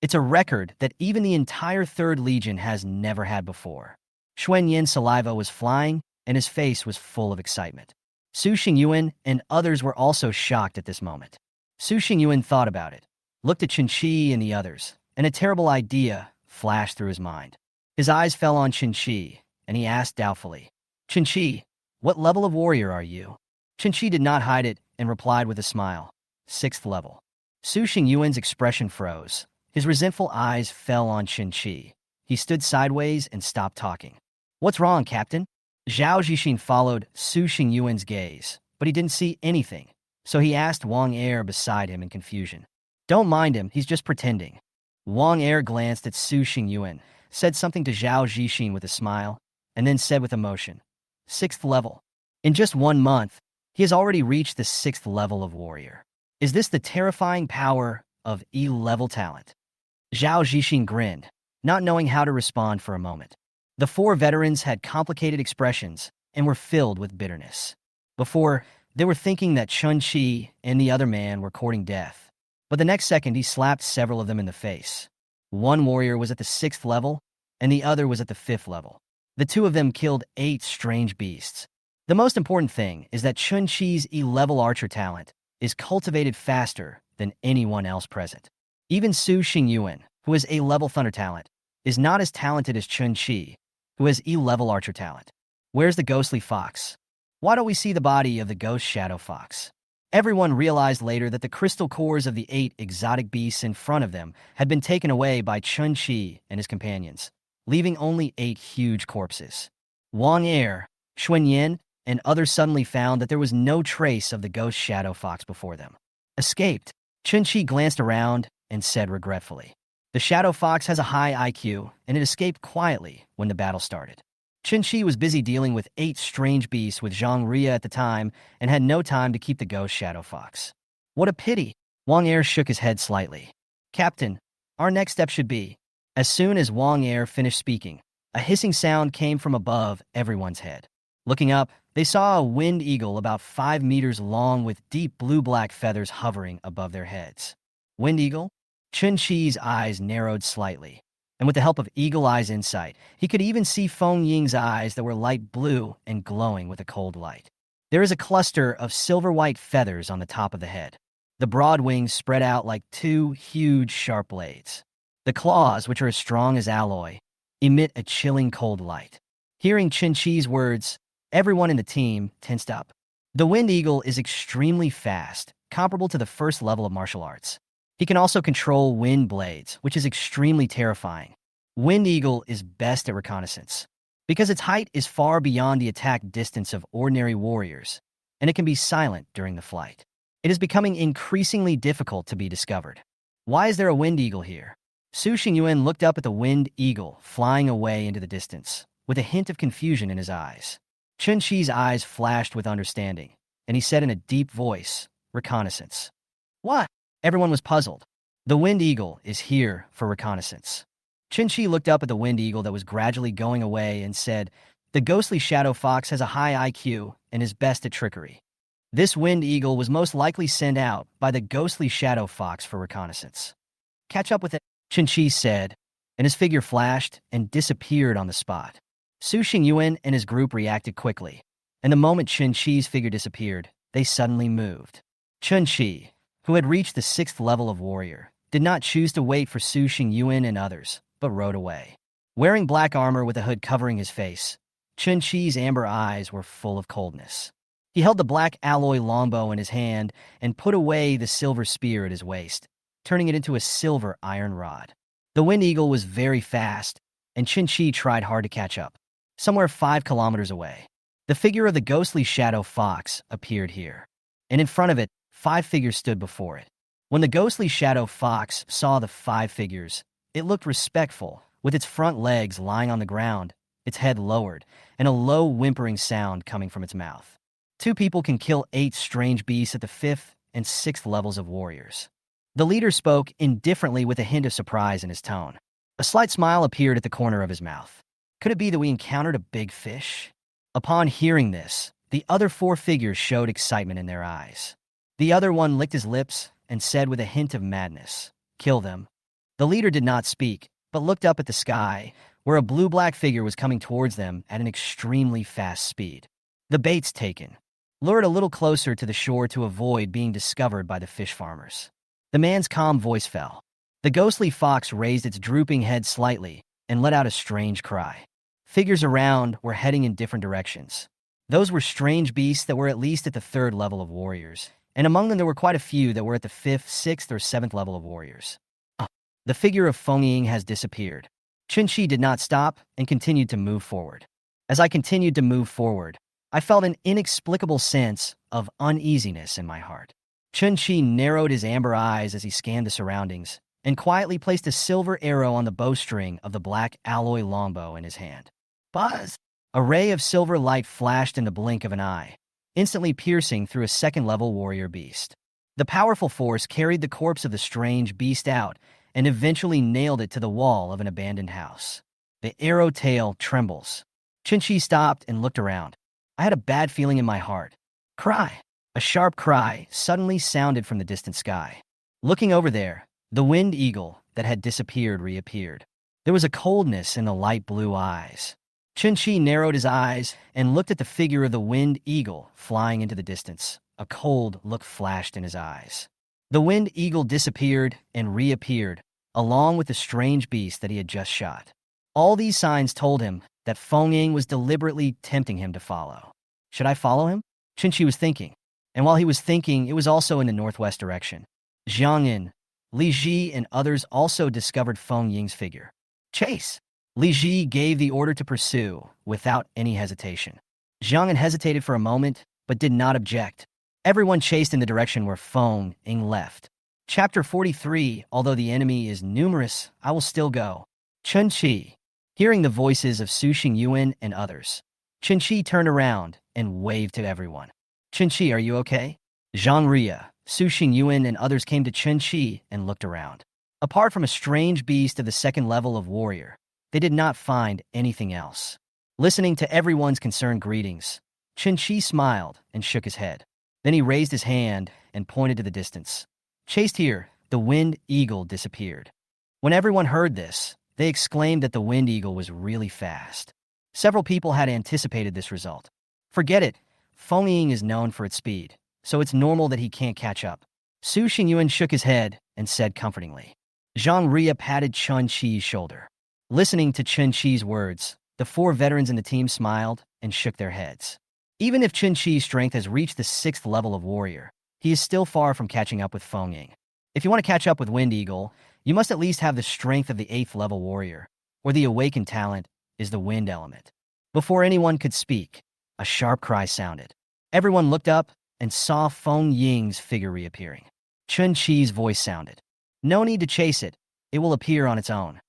It's a record that even the entire 3rd Legion has never had before. Xuan Yin's saliva was flying, and his face was full of excitement. Su Xingyuan and others were also shocked at this moment. Su Xingyuan thought about it, looked at Qinchi and the others, and a terrible idea flashed through his mind. His eyes fell on Qinchi, and he asked doubtfully, "Qinchi, what level of warrior are you?" Qinchi did not hide it and replied with a smile, "6th level." Su Xingyuan's expression froze. His resentful eyes fell on Qinchi. He stood sideways and stopped talking. "What's wrong, Captain?" Zhao Zixin followed Su Xingyuan's gaze, but he didn't see anything, so he asked Wang Er beside him in confusion. "Don't mind him, he's just pretending." Wang Er glanced at Su Xingyuan, said something to Zhao Zixin with a smile, and then said with emotion, "6th level. In just 1 month, he has already reached the 6th level of warrior. Is this the terrifying power of E-level talent?" Zhao Zixin grinned, not knowing how to respond for a moment. The 4 veterans had complicated expressions and were filled with bitterness. Before, they were thinking that Chun-Chi and the other man were courting death, but the next second he slapped several of them in the face. One warrior was at the 6th level, and the other was at the 5th level. The 2 of them killed 8 strange beasts. The most important thing is that Chun-Chi's E-level archer talent is cultivated faster than anyone else present. Even Su Xingyuan, who has A-level thunder talent, is not as talented as Chun-Chi, who has E-level archer talent. Where's the ghostly fox? Why don't we see the body of the ghost shadow fox? Everyone realized later that the crystal cores of the 8 exotic beasts in front of them had been taken away by Chun-Chi and his companions, leaving only 8 huge corpses. Wang Er, Xuan Yin, and others suddenly found that there was no trace of the ghost shadow fox before them. Escaped. Chun-Chi glanced around and said regretfully, "The shadow fox has a high IQ, and it escaped quietly when the battle started." Chun-Chi was busy dealing with 8 strange beasts with Zhang Ria at the time and had no time to keep the ghost shadow fox. What a pity. Wang Er shook his head slightly. "Captain, our next step should be..." As soon as Wang Er finished speaking, a hissing sound came from above everyone's head. Looking up, they saw a wind eagle about 5 meters long with deep blue-black feathers hovering above their heads. Wind eagle? Chun-Chi's eyes narrowed slightly, and with the help of Eagle Eye's insight, he could even see Feng Ying's eyes that were light blue and glowing with a cold light. There is a cluster of silver-white feathers on the top of the head. The broad wings spread out like 2 huge sharp blades. The claws, which are as strong as alloy, emit a chilling cold light. Hearing Chun-Chi's words, everyone in the team tensed up. The Wind Eagle is extremely fast, comparable to the 1st level of martial arts. He can also control wind blades, which is extremely terrifying. Wind Eagle is best at reconnaissance, because its height is far beyond the attack distance of ordinary warriors, and it can be silent during the flight. It is becoming increasingly difficult to be discovered. Why is there a Wind Eagle here? Su Xingyuan looked up at the Wind Eagle flying away into the distance, with a hint of confusion in his eyes. Chun-Chi's eyes flashed with understanding, and he said in a deep voice, "Reconnaissance." "What?" Everyone was puzzled. "The Wind Eagle is here for reconnaissance." Chun-Chi looked up at the Wind Eagle that was gradually going away and said, "The ghostly shadow fox has a high IQ and is best at trickery. This Wind Eagle was most likely sent out by the ghostly shadow fox for reconnaissance. Catch up with it," Chun-Chi said, and his figure flashed and disappeared on the spot. Su Xingyuan and his group reacted quickly, and the moment Chun-Chi's figure disappeared, they suddenly moved. Chun-Chi, who had reached the 6th level of warrior, did not choose to wait for Su Xingyuan and others, but rode away. Wearing black armor with a hood covering his face, Chun-Chi's amber eyes were full of coldness. He held the black alloy longbow in his hand and put away the silver spear at his waist, turning it into a silver iron rod. The Wind Eagle was very fast, and Chun-Chi tried hard to catch up. Somewhere 5 kilometers away, the figure of the ghostly shadow fox appeared here, and in front of it, 5 figures stood before it. When the ghostly shadow fox saw the 5 figures, it looked respectful, with its front legs lying on the ground, its head lowered, and a low whimpering sound coming from its mouth. 2 people can kill 8 strange beasts at the 5th and 6th levels of warriors. The leader spoke indifferently with a hint of surprise in his tone. A slight smile appeared at the corner of his mouth. Could it be that we encountered a big fish? Upon hearing this, the other 4 figures showed excitement in their eyes. The other one licked his lips and said with a hint of madness, "Kill them." The leader did not speak, but looked up at the sky, where a blue-black figure was coming towards them at an extremely fast speed. The bait's taken. Lured a little closer to the shore to avoid being discovered by the fish farmers. The man's calm voice fell. The ghostly fox raised its drooping head slightly and let out a strange cry. Figures around were heading in different directions. Those were strange beasts that were at least at the 3rd level of warriors, and among them there were quite a few that were at the 5th, 6th, or 7th level of warriors. The figure of Feng Ying has disappeared. Chun-Chi did not stop and continued to move forward. As I continued to move forward, I felt an inexplicable sense of uneasiness in my heart. Chun-Chi narrowed his amber eyes as he scanned the surroundings and quietly placed a silver arrow on the bowstring of the black alloy longbow in his hand. Buzz! A ray of silver light flashed in the blink of an eye, instantly piercing through a 2nd-level warrior beast. The powerful force carried the corpse of the strange beast out and eventually nailed it to the wall of an abandoned house. The arrow tail trembles. Chun-Chi stopped and looked around. I had a bad feeling in my heart. Cry! A sharp cry suddenly sounded from the distant sky. Looking over there, the winged eagle that had disappeared reappeared. There was a coldness in the light blue eyes. Chun-Chi narrowed his eyes and looked at the figure of the winged eagle flying into the distance. A cold look flashed in his eyes. The winged eagle disappeared and reappeared, along with the strange beast that he had just shot. All these signs told him that Feng Ying was deliberately tempting him to follow. Should I follow him? Chun-Chi was thinking. And while he was thinking, it was also in the northwest direction. Jiang Yin, Li Ji, and others also discovered Feng Ying's figure. Chase! Li Ji gave the order to pursue without any hesitation. Jiang Yin hesitated for a moment, but did not object. Everyone chased in the direction where Feng Ying left. Chapter 43, although the enemy is numerous, I will still go. Chun-Chi. Hearing the voices of Su Xingyuan and others, Chun-Chi turned around and waved to everyone. Chun-Chi, are you okay? Zhang Ria, Su Xingyuan, and others came to Chun-Chi and looked around. Apart from a strange beast of the 2nd level of warrior, they did not find anything else. Listening to everyone's concerned greetings, Chun-Chi smiled and shook his head. Then he raised his hand and pointed to the distance. Chased here, the winged eagle disappeared. When everyone heard this, they exclaimed that the winged eagle was really fast. Several people had anticipated this result. Forget it, Feng Ying is known for its speed, so it's normal that he can't catch up. Su Xingyuan shook his head and said comfortingly. Zhang Ria patted Chun-Chi's shoulder. Listening to Chun-Chi's words, the 4 veterans in the team smiled and shook their heads. Even if Chun-Chi's strength has reached the 6th level of warrior, he is still far from catching up with Feng Ying. If you want to catch up with Wind Eagle, you must at least have the strength of the 8th level warrior, or the awakened talent is the wind element. Before anyone could speak, a sharp cry sounded. Everyone looked up and saw Feng Ying's figure reappearing. Chun-Chi's voice sounded. No need to chase it. It will appear on its own.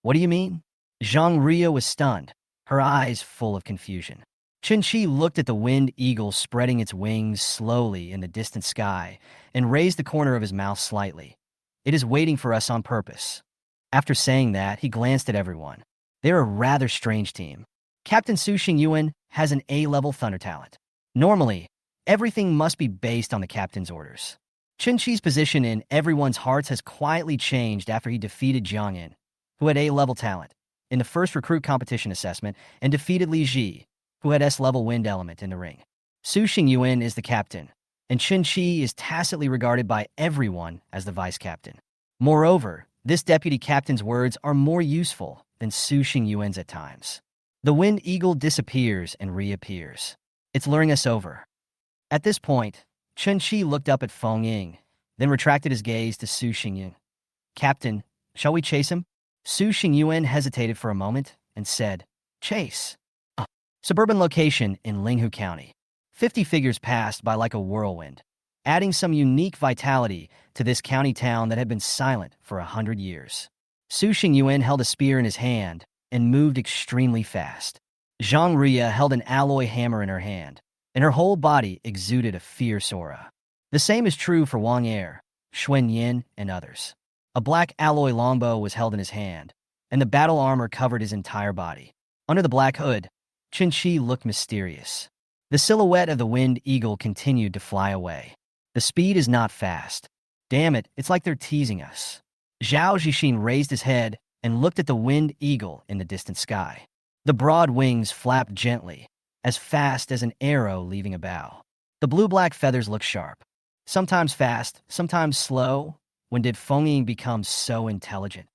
What do you mean? Zhang Ria was stunned, her eyes full of confusion. Chun-Chi looked at the wind eagle spreading its wings slowly in the distant sky and raised the corner of his mouth slightly. It is waiting for us on purpose. After saying that, he glanced at everyone. They're a rather strange team. Captain Su Xingyuan has an A-level thunder talent. Normally, everything must be based on the captain's orders. Chun-Chi's position in everyone's hearts has quietly changed after he defeated Jiang Yin, who had A-level talent, in the first recruit competition assessment, and defeated Li Ji, who had S-level wind element in the ring. Su Xingyuan is the captain, and Chun-Chi is tacitly regarded by everyone as the vice-captain. Moreover, this deputy captain's words are more useful than Su Xingyuan's at times. The wind eagle disappears and reappears. It's luring us over. At this point, Chun-Chi looked up at Feng Ying, then retracted his gaze to Su Xingyuan. Captain, shall we chase him? Su Xingyuan hesitated for a moment and said, Chase. Suburban location in Linghu County. 50 figures passed by like a whirlwind, adding some unique vitality to this county town that had been silent for 100 years. Su Xingyuan held a spear in his hand and moved extremely fast. Zhang Ria held an alloy hammer in her hand, and her whole body exuded a fierce aura. The same is true for Wang Er, Xuan Yin, and others. A black alloy longbow was held in his hand, and the battle armor covered his entire body. Under the black hood, Chun-Chi looked mysterious. The silhouette of the wind eagle continued to fly away. The speed is not fast. Damn it, it's like they're teasing us. Zhao Zixin raised his head and looked at the winged eagle in the distant sky. The broad wings flapped gently, as fast as an arrow leaving a bow. The blue-black feathers looked sharp. Sometimes fast, sometimes slow. When did Feng Ying become so intelligent?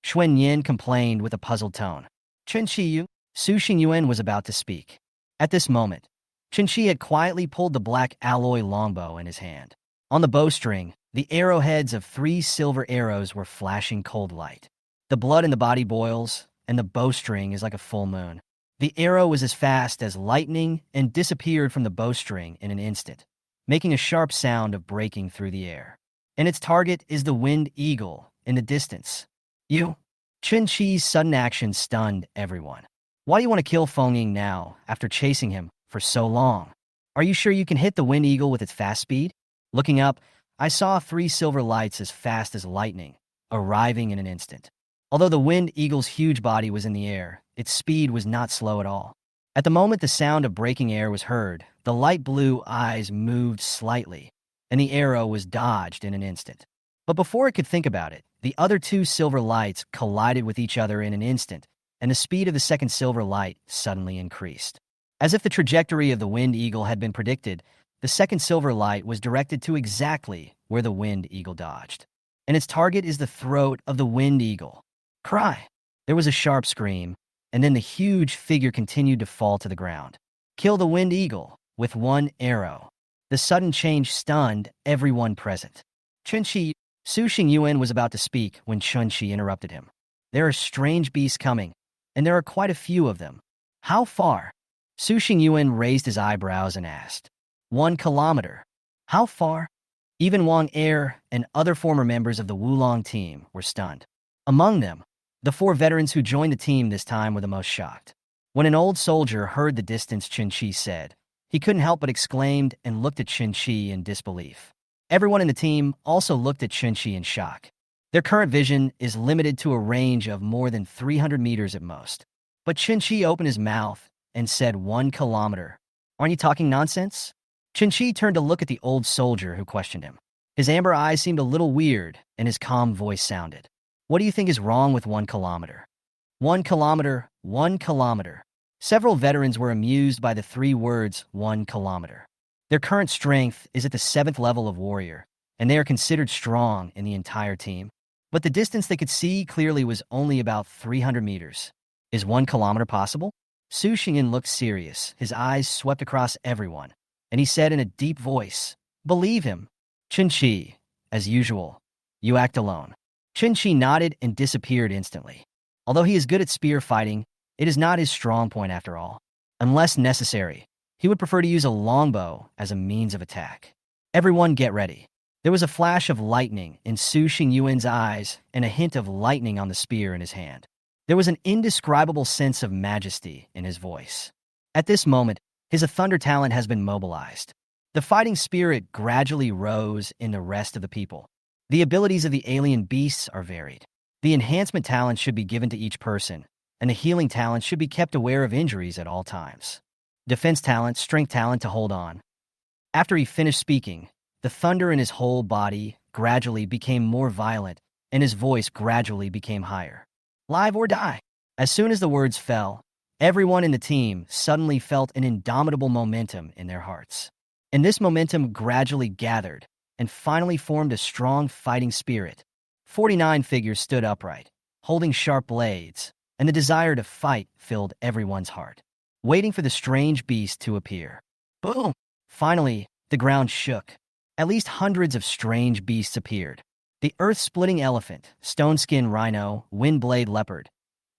Xuan Yin complained with a puzzled tone. Chen Qiyu, Su Xingyuan was about to speak. At this moment, Chen Qi had quietly pulled the black alloy longbow in his hand. On the bowstring, the arrowheads of 3 silver arrows were flashing cold light. The blood in the body boils, and the bowstring is like a full moon. The arrow was as fast as lightning and disappeared from the bowstring in an instant, making a sharp sound of breaking through the air. And its target is the winged eagle in the distance. You? Chen Qi's sudden action stunned everyone. Why do you want to kill Feng Ying now, after chasing him for so long? Are you sure you can hit the winged eagle with its fast speed? Looking up, I saw 3 silver lights as fast as lightning, arriving in an instant. Although the winged eagle's huge body was in the air, its speed was not slow at all. At the moment the sound of breaking air was heard, the light blue eyes moved slightly, and the arrow was dodged in an instant. But before it could think about it, the other 2 silver lights collided with each other in an instant, and the speed of the second silver light suddenly increased. As if the trajectory of the winged eagle had been predicted, the second silver light was directed to exactly where the winged eagle dodged. And its target is the throat of the winged eagle. Cry! There was a sharp scream, and then the huge figure continued to fall to the ground. Kill the winged eagle with 1 arrow. The sudden change stunned everyone present. Chen Qi, Su Xingyuan was about to speak when Chen Qi interrupted him. There are strange beasts coming, and there are quite a few of them. How far? Su Xingyuan raised his eyebrows and asked. 1 kilometer. How far? Even Wang Er and other former members of the Wulong team were stunned. Among them, the 4 veterans who joined the team this time were the most shocked. When an old soldier heard the distance Chen Qi said, he couldn't help but exclaimed and looked at Chen Qi in disbelief. Everyone in the team also looked at Chen Qi in shock. Their current vision is limited to a range of more than 300 meters at most. But Chen Qi opened his mouth and said 1 kilometer. Aren't you talking nonsense? Chen Qi turned to look at the old soldier who questioned him. His amber eyes seemed a little weird, and his calm voice sounded. What do you think is wrong with 1 kilometer? 1 kilometer, 1 kilometer. Several veterans were amused by the 3 words 1 kilometer. Their current strength is at the 7th level of warrior, and they are considered strong in the entire team. But the distance they could see clearly was only about 300 meters. Is 1 kilometer possible? Su Xingyan looked serious. His eyes swept across everyone, and he said in a deep voice, Believe him. Chen Qi, as usual, you act alone. Chen Qi nodded and disappeared instantly. Although he is good at spear fighting, it is not his strong point after all. Unless necessary, he would prefer to use a longbow as a means of attack. Everyone get ready. There was a flash of lightning in Su Xingyuan's eyes and a hint of lightning on the spear in his hand. There was an indescribable sense of majesty in his voice. At this moment, his thunder talent has been mobilized. The fighting spirit gradually rose in the rest of the people. The abilities of the alien beasts are varied. The enhancement talent should be given to each person, and the healing talent should be kept aware of injuries at all times. Defense talent, strength talent to hold on. After he finished speaking, the thunder in his whole body gradually became more violent, and his voice gradually became higher. Live or die. As soon as the words fell, everyone in the team suddenly felt an indomitable momentum in their hearts. And this momentum gradually gathered and finally formed a strong fighting spirit. 49 figures stood upright, holding sharp blades, and the desire to fight filled everyone's heart, waiting for the strange beast to appear. Boom! Finally, the ground shook. At least hundreds of strange beasts appeared. The earth-splitting elephant, stone-skin rhino, wind-blade leopard,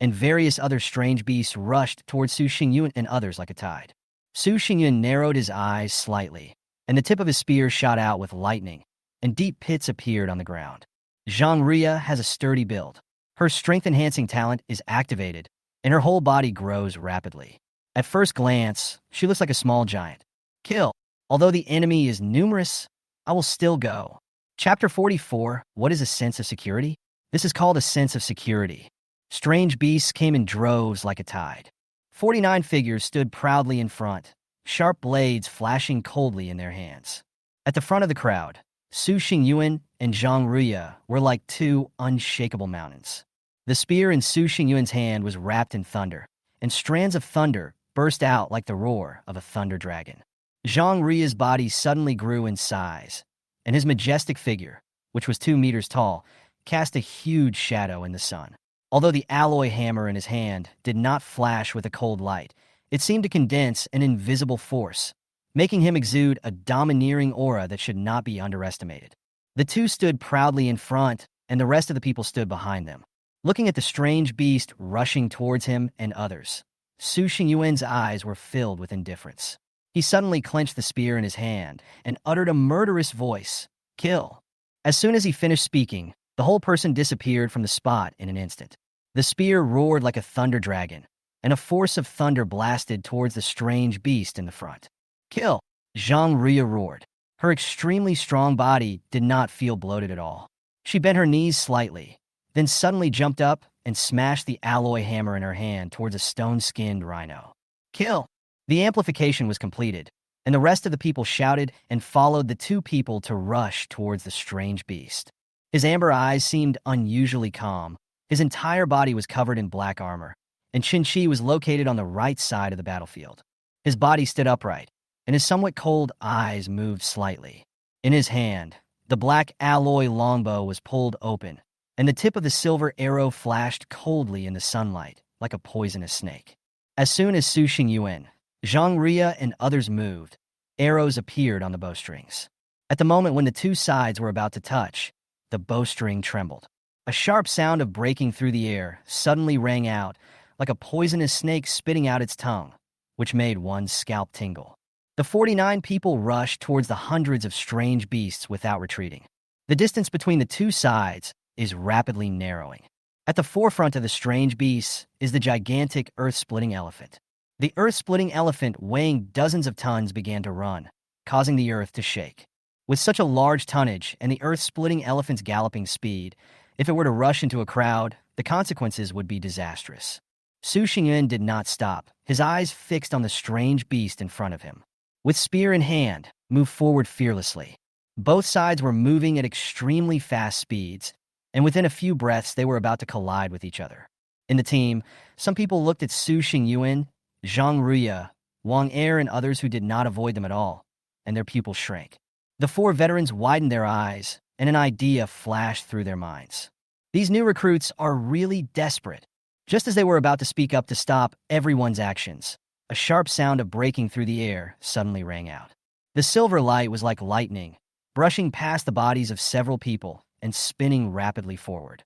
and various other strange beasts rushed towards Su Xingyuan and others like a tide. Su Xingyuan narrowed his eyes slightly, and the tip of his spear shot out with lightning, and deep pits appeared on the ground. Zhang Ria has a sturdy build. Her strength-enhancing talent is activated, and her whole body grows rapidly. At first glance, she looks like a small giant. Kill. Although the enemy is numerous, I will still go. Chapter 44, What is a sense of security? This is called a sense of security. Strange beasts came in droves like a tide. 49 figures stood proudly in front, sharp blades flashing coldly in their hands. At the front of the crowd, Su Xingyuan and Zhang Ruya were like two unshakable mountains. The spear in Su Xingyuan's hand was wrapped in thunder, and strands of thunder burst out like the roar of a thunder dragon. Zhang Ruya's body suddenly grew in size, and his majestic figure, which was 2 meters tall, cast a huge shadow in the sun. Although the alloy hammer in his hand did not flash with a cold light, it seemed to condense an invisible force, making him exude a domineering aura that should not be underestimated. The two stood proudly in front, and the rest of the people stood behind them, looking at the strange beast rushing towards him and others. Su Xingyuan's eyes were filled with indifference. He suddenly clenched the spear in his hand and uttered a murderous voice, "Kill." As soon as he finished speaking, the whole person disappeared from the spot in an instant. The spear roared like a thunder dragon, and a force of thunder blasted towards the strange beast in the front. "Kill!" Zhang Ruya roared. Her extremely strong body did not feel bloated at all. She bent her knees slightly, then suddenly jumped up and smashed the alloy hammer in her hand towards a stone-skinned rhino. "Kill!" The amplification was completed, and the rest of the people shouted and followed the two people to rush towards the strange beast. His amber eyes seemed unusually calm. His entire body was covered in black armor, and Qin was located on the right side of the battlefield. His body stood upright, and his somewhat cold eyes moved slightly. In his hand, the black alloy longbow was pulled open, and the tip of the silver arrow flashed coldly in the sunlight like a poisonous snake. As soon as Su Xingyuan, Zhang Ruya, and others moved, arrows appeared on the bowstrings. At the moment when the two sides were about to touch, the bowstring trembled. A sharp sound of breaking through the air suddenly rang out, like a poisonous snake spitting out its tongue, which made one's scalp tingle. The 49 people rushed towards the hundreds of strange beasts without retreating. The distance between the two sides is rapidly narrowing. At the forefront of the strange beasts is the gigantic earth-splitting elephant. The earth-splitting elephant, weighing dozens of tons, began to run, causing the earth to shake. With such a large tonnage and the earth-splitting elephant's galloping speed, if it were to rush into a crowd, the consequences would be disastrous. Su Xingyuan did not stop, his eyes fixed on the strange beast in front of him. With spear in hand, moved forward fearlessly. Both sides were moving at extremely fast speeds, and within a few breaths they were about to collide with each other. In the team, some people looked at Su Xingyuan, Zhang Ruya, Wang Er, and others who did not avoid them at all, and their pupils shrank. The four veterans widened their eyes, and an idea flashed through their minds. These new recruits are really desperate. Just as they were about to speak up to stop everyone's actions, a sharp sound of breaking through the air suddenly rang out. The silver light was like lightning, brushing past the bodies of several people and spinning rapidly forward.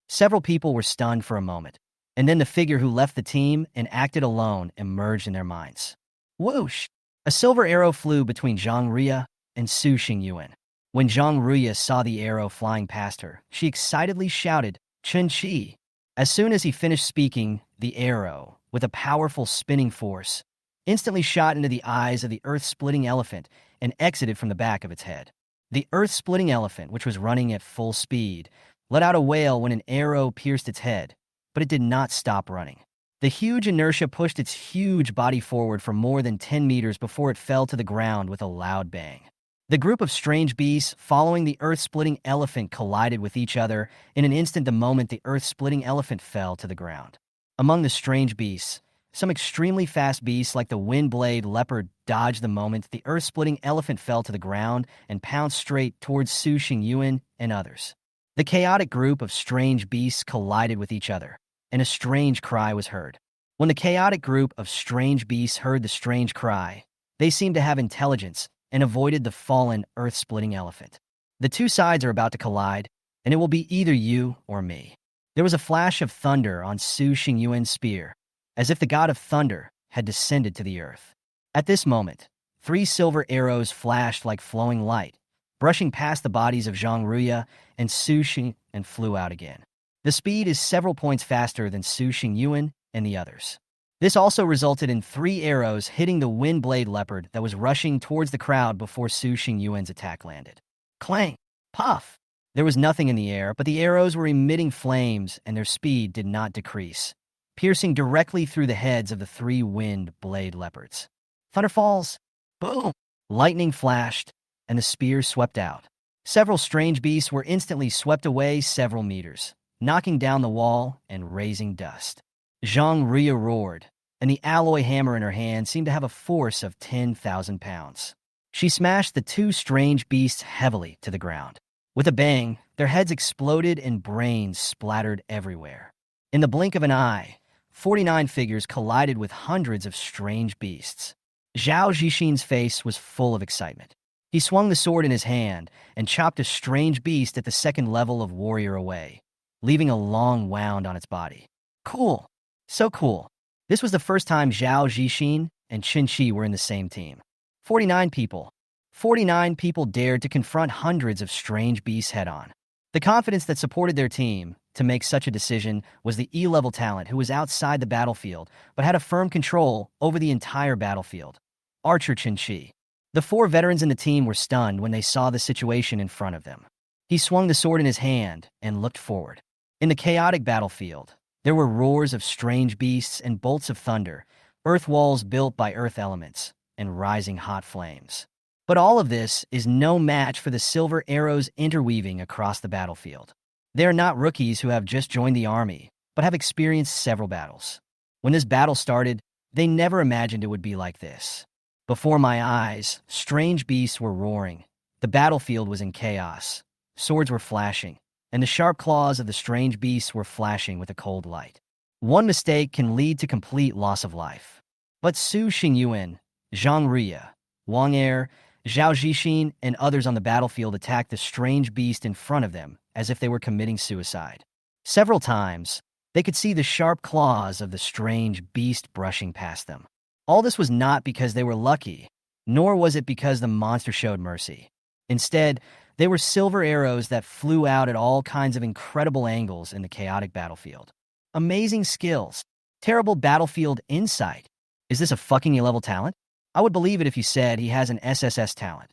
Several people were stunned for a moment, and then the figure who left the team and acted alone emerged in their minds. Whoosh! A silver arrow flew between Zhang Ruya and Su Xingyuan. When Zhang Ruya saw the arrow flying past her, she excitedly shouted, "Qin!" As soon as he finished speaking, the arrow, with a powerful spinning force, instantly shot into the eyes of the earth-splitting elephant and exited from the back of its head. The earth-splitting elephant, which was running at full speed, let out a wail when an arrow pierced its head, but it did not stop running. The huge inertia pushed its huge body forward for more than 10 meters before it fell to the ground with a loud bang. The group of strange beasts following the earth-splitting elephant collided with each other in an instant the moment the earth-splitting elephant fell to the ground. Among the strange beasts, some extremely fast beasts like the wind-blade leopard dodged the moment the earth-splitting elephant fell to the ground and pounced straight towards Su Xingyuan and others. The chaotic group of strange beasts collided with each other, and a strange cry was heard. When the chaotic group of strange beasts heard the strange cry, they seemed to have intelligence and avoided the fallen earth-splitting elephant. The two sides are about to collide, and it will be either you or me. There was a flash of thunder on Su Xingyuan's spear, as if the god of thunder had descended to the earth. At this moment, 3 silver arrows flashed like flowing light, brushing past the bodies of Zhang Ruya and Su Xing and flew out again. The speed is several points faster than Su Xingyuan and the others. This also resulted in 3 arrows hitting the wind-blade leopard that was rushing towards the crowd before Su Xingyuan's attack landed. Clang! Puff! There was nothing in the air, but the arrows were emitting flames and their speed did not decrease, piercing directly through the heads of the 3 wind-blade leopards. Thunder falls! Boom! Lightning flashed, and the spear swept out. Several strange beasts were instantly swept away several meters, knocking down the wall and raising dust. Zhang Ria roared, and the alloy hammer in her hand seemed to have a force of 10,000 pounds. She smashed the two strange beasts heavily to the ground. With a bang, their heads exploded and brains splattered everywhere. In the blink of an eye, 49 figures collided with hundreds of strange beasts. Zhao Zixin's face was full of excitement. He swung the sword in his hand and chopped a strange beast at the second level of warrior away, leaving a long wound on its body. Cool. So cool. This was the first time Zhao Zixin and Qin Shi were in the same team. 49 people. 49 people dared to confront hundreds of strange beasts head-on. The confidence that supported their team to make such a decision was the E-level talent who was outside the battlefield but had a firm control over the entire battlefield. Archer Qin Shi. The four veterans in the team were stunned when they saw the situation in front of them. He swung the sword in his hand and looked forward. In the chaotic battlefield, there were roars of strange beasts and bolts of thunder, earth walls built by earth elements, and rising hot flames. But all of this is no match for the silver arrows interweaving across the battlefield. They are not rookies who have just joined the army, but have experienced several battles. When this battle started, they never imagined it would be like this. Before my eyes, strange beasts were roaring. The battlefield was in chaos. Swords were flashing, and the sharp claws of the strange beasts were flashing with a cold light. One mistake can lead to complete loss of life. But Su Xingyuan, Zhang Ria, Wang Er, Zhao Zixin, and others on the battlefield attacked the strange beast in front of them as if they were committing suicide. Several times, they could see the sharp claws of the strange beast brushing past them. All this was not because they were lucky, nor was it because the monster showed mercy. Instead, they were silver arrows that flew out at all kinds of incredible angles in the chaotic battlefield. Amazing skills. Terrible battlefield insight. Is this a fucking E-level talent? I would believe it if you said he has an SSS talent.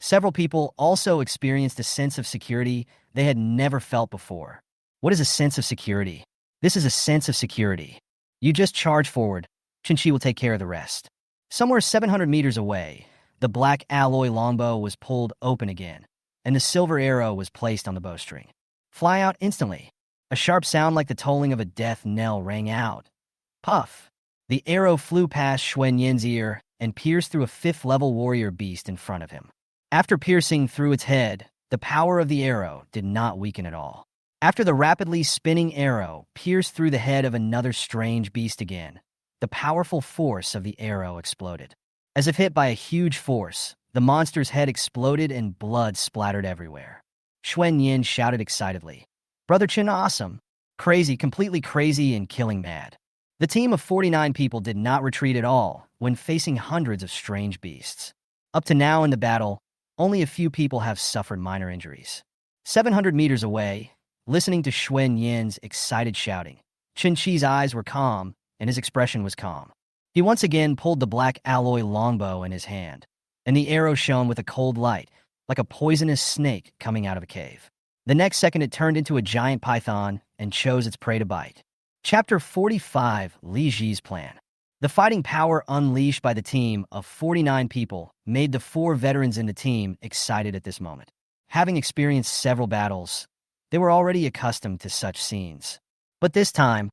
Several people also experienced a sense of security they had never felt before. What is a sense of security? This is a sense of security. You just charge forward. Qin Shi will take care of the rest. Somewhere 700 meters away, the black alloy longbow was pulled open again, and the silver arrow was placed on the bowstring. Fly out instantly. A sharp sound like the tolling of a death knell rang out. Puff! The arrow flew past Xuan Yin's ear and pierced through a fifth-level warrior beast in front of him. After piercing through its head, the power of the arrow did not weaken at all. After the rapidly spinning arrow pierced through the head of another strange beast again, the powerful force of the arrow exploded. As if hit by a huge force, the monster's head exploded and blood splattered everywhere. Xuan Yin shouted excitedly, "Brother Qin, awesome! Crazy, completely crazy and killing mad." The team of 49 people did not retreat at all when facing hundreds of strange beasts. Up to now in the battle, only a few people have suffered minor injuries. 700 meters away, listening to Xuan Yin's excited shouting, Qin Shi's eyes were calm and his expression was calm. He once again pulled the black alloy longbow in his hand, and the arrow shone with a cold light, like a poisonous snake coming out of a cave. The next second it turned into a giant python and chose its prey to bite. Chapter 45, Li Ji's Plan. The fighting power unleashed by the team of 49 people made the four veterans in the team excited at this moment. Having experienced several battles, they were already accustomed to such scenes. But this time,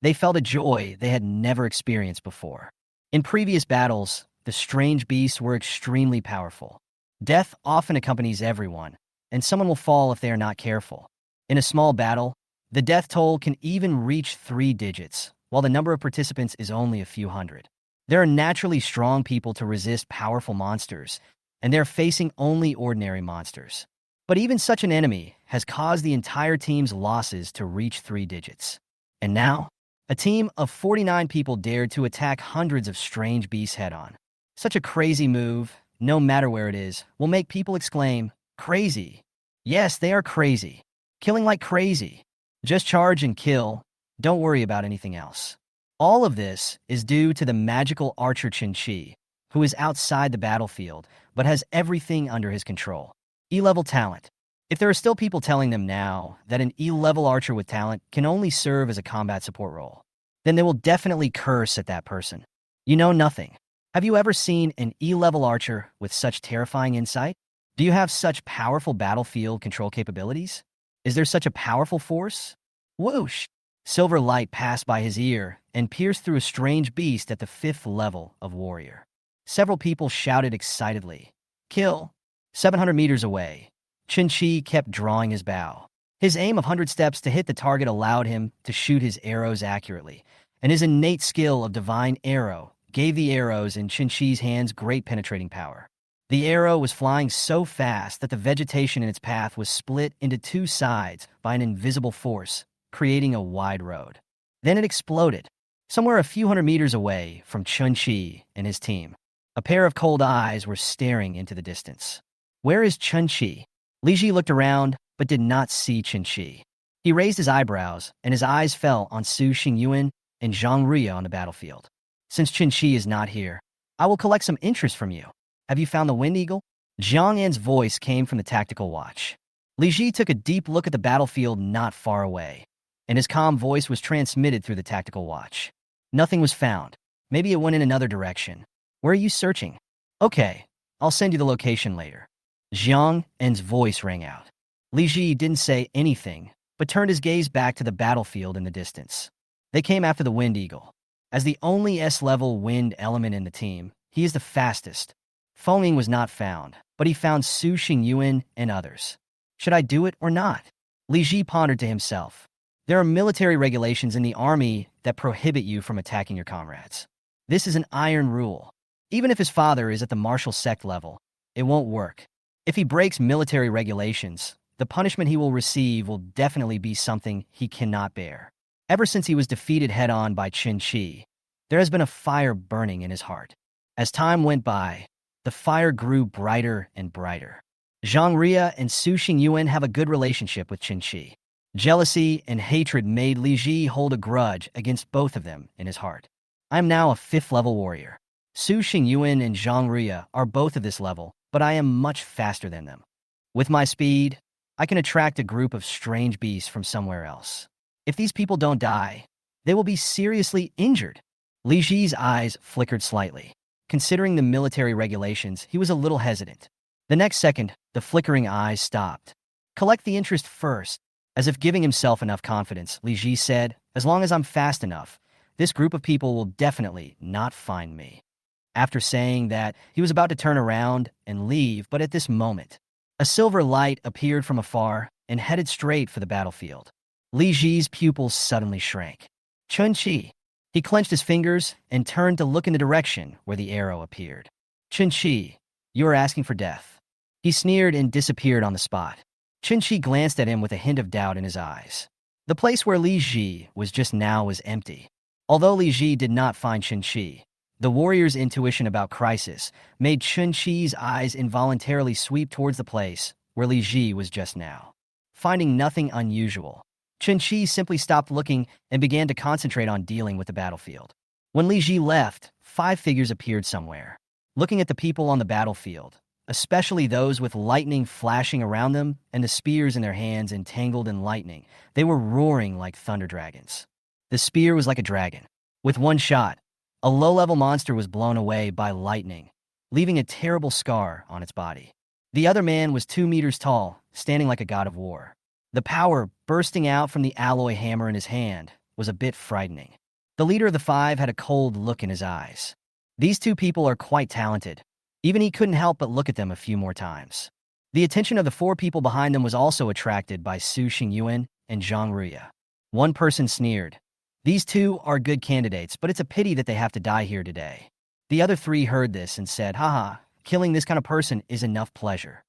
they felt a joy they had never experienced before. In previous battles, the strange beasts were extremely powerful. Death often accompanies everyone, and someone will fall if they are not careful. In a small battle, the death toll can even reach 3 digits, while the number of participants is only a few hundred. There are naturally strong people to resist powerful monsters, and they're facing only ordinary monsters. But even such an enemy has caused the entire team's losses to reach 3 digits. And now, a team of 49 people dared to attack hundreds of strange beasts head-on. Such a crazy move, no matter where it is, will make people exclaim, "Crazy!" Yes, they are crazy. Killing like crazy. Just charge and kill. Don't worry about anything else. All of this is due to the magical archer Qin Shi, who is outside the battlefield, but has everything under his control. E-level talent. If there are still people telling them now that an E-level archer with talent can only serve as a combat support role, then they will definitely curse at that person. You know nothing. Have you ever seen an E-level archer with such terrifying insight? Do you have such powerful battlefield control capabilities? Is there such a powerful force? Whoosh! Silver light passed by his ear and pierced through a strange beast at the 5th level of warrior. Several people shouted excitedly, "Kill!" 700 meters away, Chi kept drawing his bow. His aim of 100 steps to hit the target allowed him to shoot his arrows accurately, and his innate skill of divine arrow gave the arrows in Chi's hands great penetrating power. The arrow was flying so fast that the vegetation in its path was split into two sides by an invisible force, creating a wide road. Then it exploded, somewhere a few hundred meters away from Chi and his team. A pair of cold eyes were staring into the distance. Where is Chi? Li Ji looked around, but did not see Chi. He raised his eyebrows, and his eyes fell on Su Xingyuan and Zhang Ria on the battlefield. Since Chi is not here, I will collect some interest from you. Have you found the Wind Eagle? Zhang An's voice came from the tactical watch. Li Ji took a deep look at the battlefield not far away, and his calm voice was transmitted through the tactical watch. Nothing was found. Maybe it went in another direction. Where are you searching? Okay, I'll send you the location later. Zhang An's voice rang out. Li Ji didn't say anything, but turned his gaze back to the battlefield in the distance. They came after the Wind Eagle. As the only S-level wind element in the team, he is the fastest. Fengming was not found, but he found Su Xingyuan and others. Should I do it or not? Li Ji pondered to himself. There are military regulations in the army that prohibit you from attacking your comrades. This is an iron rule. Even if his father is at the martial sect level, it won't work. If he breaks military regulations, the punishment he will receive will definitely be something he cannot bear. Ever since he was defeated head-on by Chi, there has been a fire burning in his heart. As time went by, the fire grew brighter and brighter. Zhang Ria and Su Xingyuan have a good relationship with Chi. Jealousy and hatred made Li Ji hold a grudge against both of them in his heart. I am now a 5th-level warrior. Su Xingyuan and Zhang Ria are both of this level, but I am much faster than them. With my speed, I can attract a group of strange beasts from somewhere else. If these people don't die, they will be seriously injured. Li Ji's eyes flickered slightly. Considering the military regulations, he was a little hesitant. The next second, the flickering eyes stopped. Collect the interest first. As if giving himself enough confidence, Li Ji said, as long as I'm fast enough, this group of people will definitely not find me. After saying that, he was about to turn around and leave, but at this moment, a silver light appeared from afar and headed straight for the battlefield. Li Ji's pupils suddenly shrank. Chi. He clenched his fingers and turned to look in the direction where the arrow appeared. Chi, you are asking for death. He sneered and disappeared on the spot. Chi glanced at him with a hint of doubt in his eyes. The place where Li Ji was just now was empty. Although Li Ji did not find Chi, the warrior's intuition about crisis made Chi's eyes involuntarily sweep towards the place where Li Ji was just now. Finding nothing unusual, Chi simply stopped looking and began to concentrate on dealing with the battlefield. When Li Ji left, 5 figures appeared somewhere. Looking at the people on the battlefield, especially those with lightning flashing around them and the spears in their hands entangled in lightning, they were roaring like thunder dragons. The spear was like a dragon. With one shot, a low-level monster was blown away by lightning, leaving a terrible scar on its body. The other man was 2 meters tall, standing like a god of war. The power bursting out from the alloy hammer in his hand was a bit frightening. The leader of the 5 had a cold look in his eyes. These 2 people are quite talented. Even he couldn't help but look at them a few more times. The attention of the 4 people behind them was also attracted by Su Xingyuan and Zhang Ria. One person sneered. These 2 are good candidates, but it's a pity that they have to die here today. The other 3 heard this and said, haha, killing this kind of person is enough pleasure.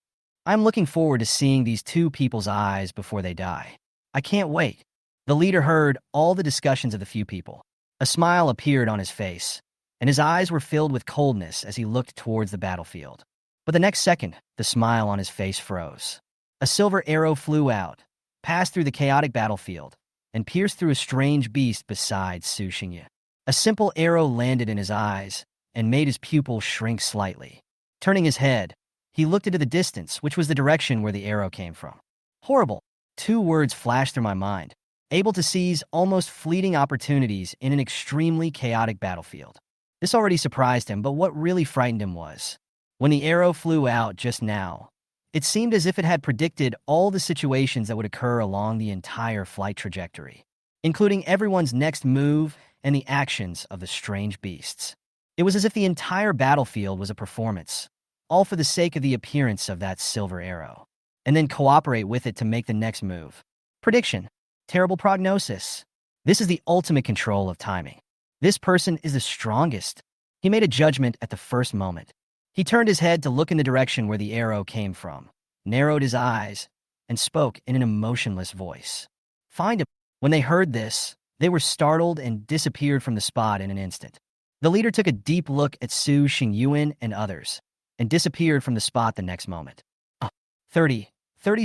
I'm looking forward to seeing these 2 people's eyes before they die. I can't wait. The leader heard all the discussions of the few people. A smile appeared on his face, and his eyes were filled with coldness as he looked towards the battlefield. But the next second, the smile on his face froze. A silver arrow flew out, passed through the chaotic battlefield, and pierced through a strange beast beside Su Xingye. A simple arrow landed in his eyes and made his pupil shrink slightly. Turning his head, he looked into the distance, which was the direction where the arrow came from. Horrible. 2 words flashed through my mind, able to seize almost fleeting opportunities in an extremely chaotic battlefield. This already surprised him, but what really frightened him was, when the arrow flew out just now, It seemed as if it had predicted all the situations that would occur along the entire flight trajectory, including everyone's next move and the actions of the strange beasts. It was as if the entire battlefield was a performance, all for the sake of the appearance of that silver arrow, and then cooperate with it to make the next move. Prediction. Terrible prognosis. This is the ultimate control of timing. This person is the strongest. He made a judgment at the first moment. He turned his head to look in the direction where the arrow came from, narrowed his eyes, and spoke in an emotionless voice. Find him. When they heard this, they were startled and disappeared from the spot in an instant. The leader took a deep look at Su Xingyuan and others, and disappeared from the spot the next moment. 30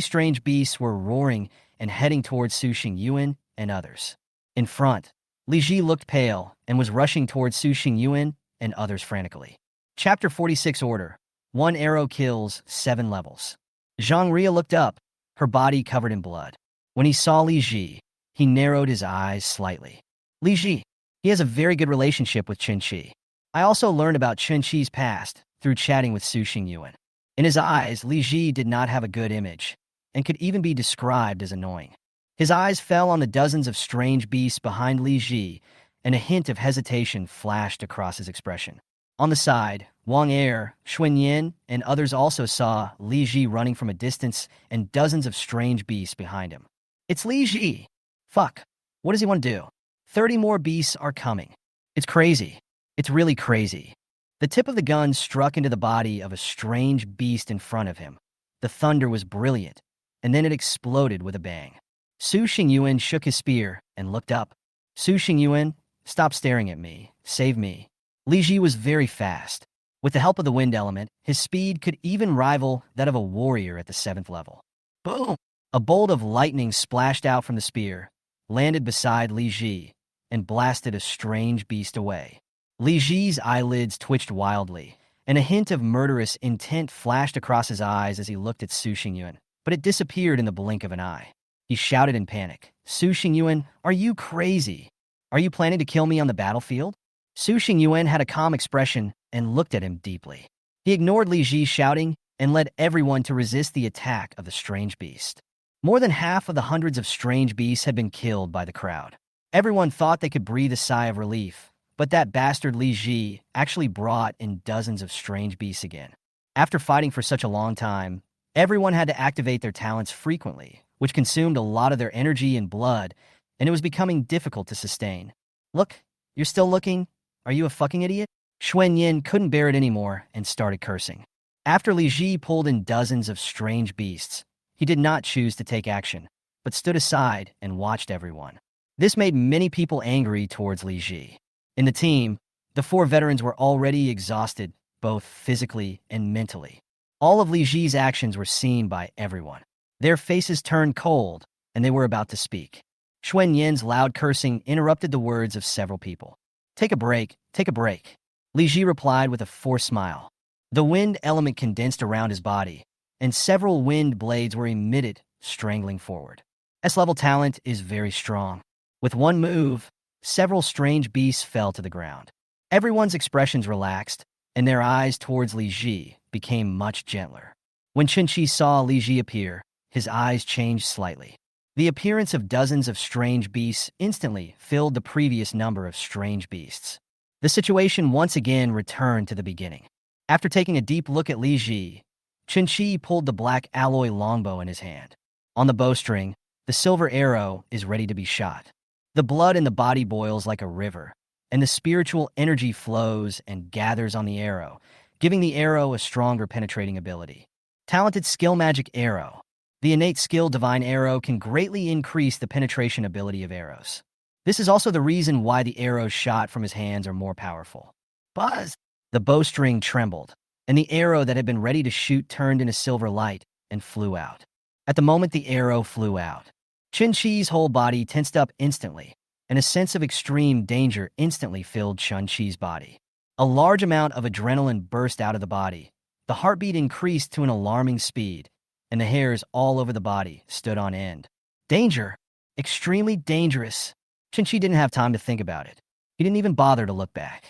strange beasts were roaring and heading towards Su Xingyuan and others. In front, Li Ji looked pale and was rushing towards Su Xingyuan and others frantically. Chapter 46 Order. 1 arrow kills 7 levels. Zhang Ria looked up, her body covered in blood. When he saw Li Ji, he narrowed his eyes slightly. Li Ji. He has a very good relationship with Chen Qi. I also learned about Chen Qi's past through chatting with Su Xingyuan. In his eyes, Li Ji did not have a good image, and could even be described as annoying. His eyes fell on the dozens of strange beasts behind Li Ji, and a hint of hesitation flashed across his expression. On the side, Wang Er, Xuanyan, and others also saw Li Ji running from a distance and dozens of strange beasts behind him. It's Li Ji! Fuck. What does he want to do? 30 more beasts are coming. It's crazy. It's really crazy. The tip of the gun struck into the body of a strange beast in front of him. The thunder was brilliant, and then it exploded with a bang. Su Xingyuan shook his spear and looked up. Su Xingyuan, stop staring at me. Save me. Li Ji was very fast. With the help of the wind element, his speed could even rival that of a warrior at the 7th level. Boom! A bolt of lightning splashed out from the spear, landed beside Li Ji, and blasted a strange beast away. Li Ji's eyelids twitched wildly, and a hint of murderous intent flashed across his eyes as he looked at Su Xingyuan, but it disappeared in the blink of an eye. He shouted in panic, Su Xingyuan, are you crazy? Are you planning to kill me on the battlefield? Su Xingyuan had a calm expression and looked at him deeply. He ignored Li Ji's shouting and led everyone to resist the attack of the strange beast. More than half of the hundreds of strange beasts had been killed by the crowd. Everyone thought they could breathe a sigh of relief, but that bastard Li Ji actually brought in dozens of strange beasts again. After fighting for such a long time, everyone had to activate their talents frequently, which consumed a lot of their energy and blood, and it was becoming difficult to sustain. Look, you're still looking? Are you a fucking idiot? Xuanyan couldn't bear it anymore and started cursing. After Li Ji pulled in dozens of strange beasts, he did not choose to take action, but stood aside and watched everyone. This made many people angry towards Li Ji. In the team, the 4 veterans were already exhausted, both physically and mentally. All of Li Ji's actions were seen by everyone. Their faces turned cold, and they were about to speak. Xuanyan's loud cursing interrupted the words of several people. Take a break, take a break. Li Ji replied with a forced smile. The wind element condensed around his body, and several wind blades were emitted, strangling forward. S-level talent is very strong. With one move, several strange beasts fell to the ground. Everyone's expressions relaxed, and their eyes towards Li Ji became much gentler. When Chen Qi saw Li Ji appear, his eyes changed slightly. The appearance of dozens of strange beasts instantly filled the previous number of strange beasts. The situation once again returned to the beginning. After taking a deep look at Li Ji, Chen Qi pulled the black alloy longbow in his hand. On the bowstring, the silver arrow is ready to be shot. The blood in the body boils like a river, and the spiritual energy flows and gathers on the arrow, giving the arrow a stronger penetrating ability. Talented skill magic arrow. The innate skill divine arrow can greatly increase the penetration ability of arrows. This is also the reason why the arrows shot from his hands are more powerful. Buzz! The bowstring trembled, and the arrow that had been ready to shoot turned into silver light and flew out. At the moment the arrow flew out, Chen Qi's whole body tensed up instantly, and a sense of extreme danger instantly filled Chen Qi's body. A large amount of adrenaline burst out of the body. The heartbeat increased to an alarming speed, and the hairs all over the body stood on end. Danger! Extremely dangerous! Chen Qi didn't have time to think about it. He didn't even bother to look back.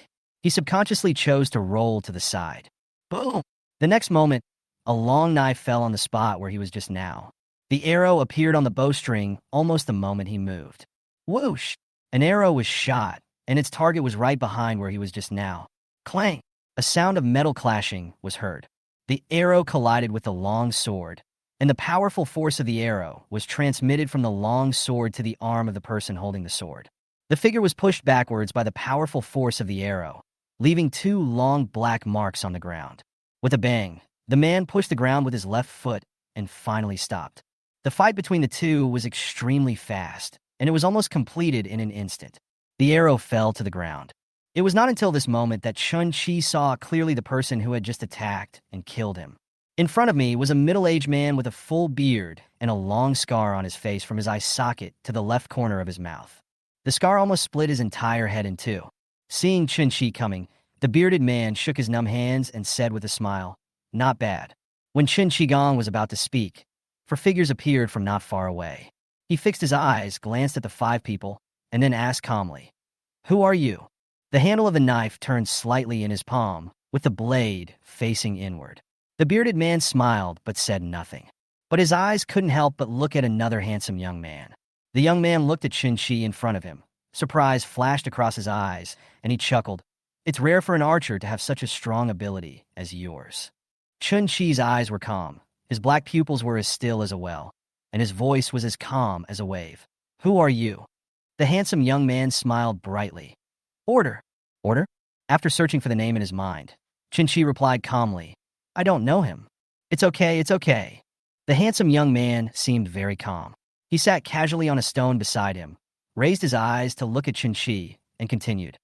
He subconsciously chose to roll to the side. Boom! The next moment, A long knife fell on the spot where he was just now. The arrow appeared on the bowstring almost the moment he moved. Whoosh! An arrow was shot, and its target was right behind where he was just now. Clang! A sound of metal clashing was heard. The arrow collided with the long sword, and the powerful force of the arrow was transmitted from the long sword to the arm of the person holding the sword. The figure was pushed backwards by the powerful force of the arrow, leaving two long black marks on the ground. With a bang, the man pushed the ground with his left foot and finally stopped. The fight between the two was extremely fast, and it was almost completed in an instant. The arrow fell to the ground. It was not until this moment that Chun-Chi saw clearly the person who had just attacked and killed him. In front of me was a middle-aged man with a full beard and a long scar on his face from his eye socket to the left corner of his mouth. The scar almost split his entire head in two. Seeing Chun-Chi coming, the bearded man shook his numb hands and said with a smile, "Not bad." When Chun-Chi Gong was about to speak, four figures appeared from not far away. He fixed his eyes, glanced at the five people, and then asked calmly, "Who are you?" The handle of the knife turned slightly in his palm, with the blade facing inward. The bearded man smiled but said nothing. But his eyes couldn't help but look at another handsome young man. The young man looked at Chun-Chi in front of him. Surprise flashed across his eyes, and he chuckled. "It's rare for an archer to have such a strong ability as yours." Chun-Chi's eyes were calm. His black pupils were as still as a well, and his voice was as calm as a wave. "Who are you?" The handsome young man smiled brightly. "Order." "Order?" After searching for the name in his mind, Chun-Chi replied calmly, "I don't know him." It's okay, it's okay." The handsome young man seemed very calm. He sat casually on a stone beside him, raised his eyes to look at Chun-Chi, and continued,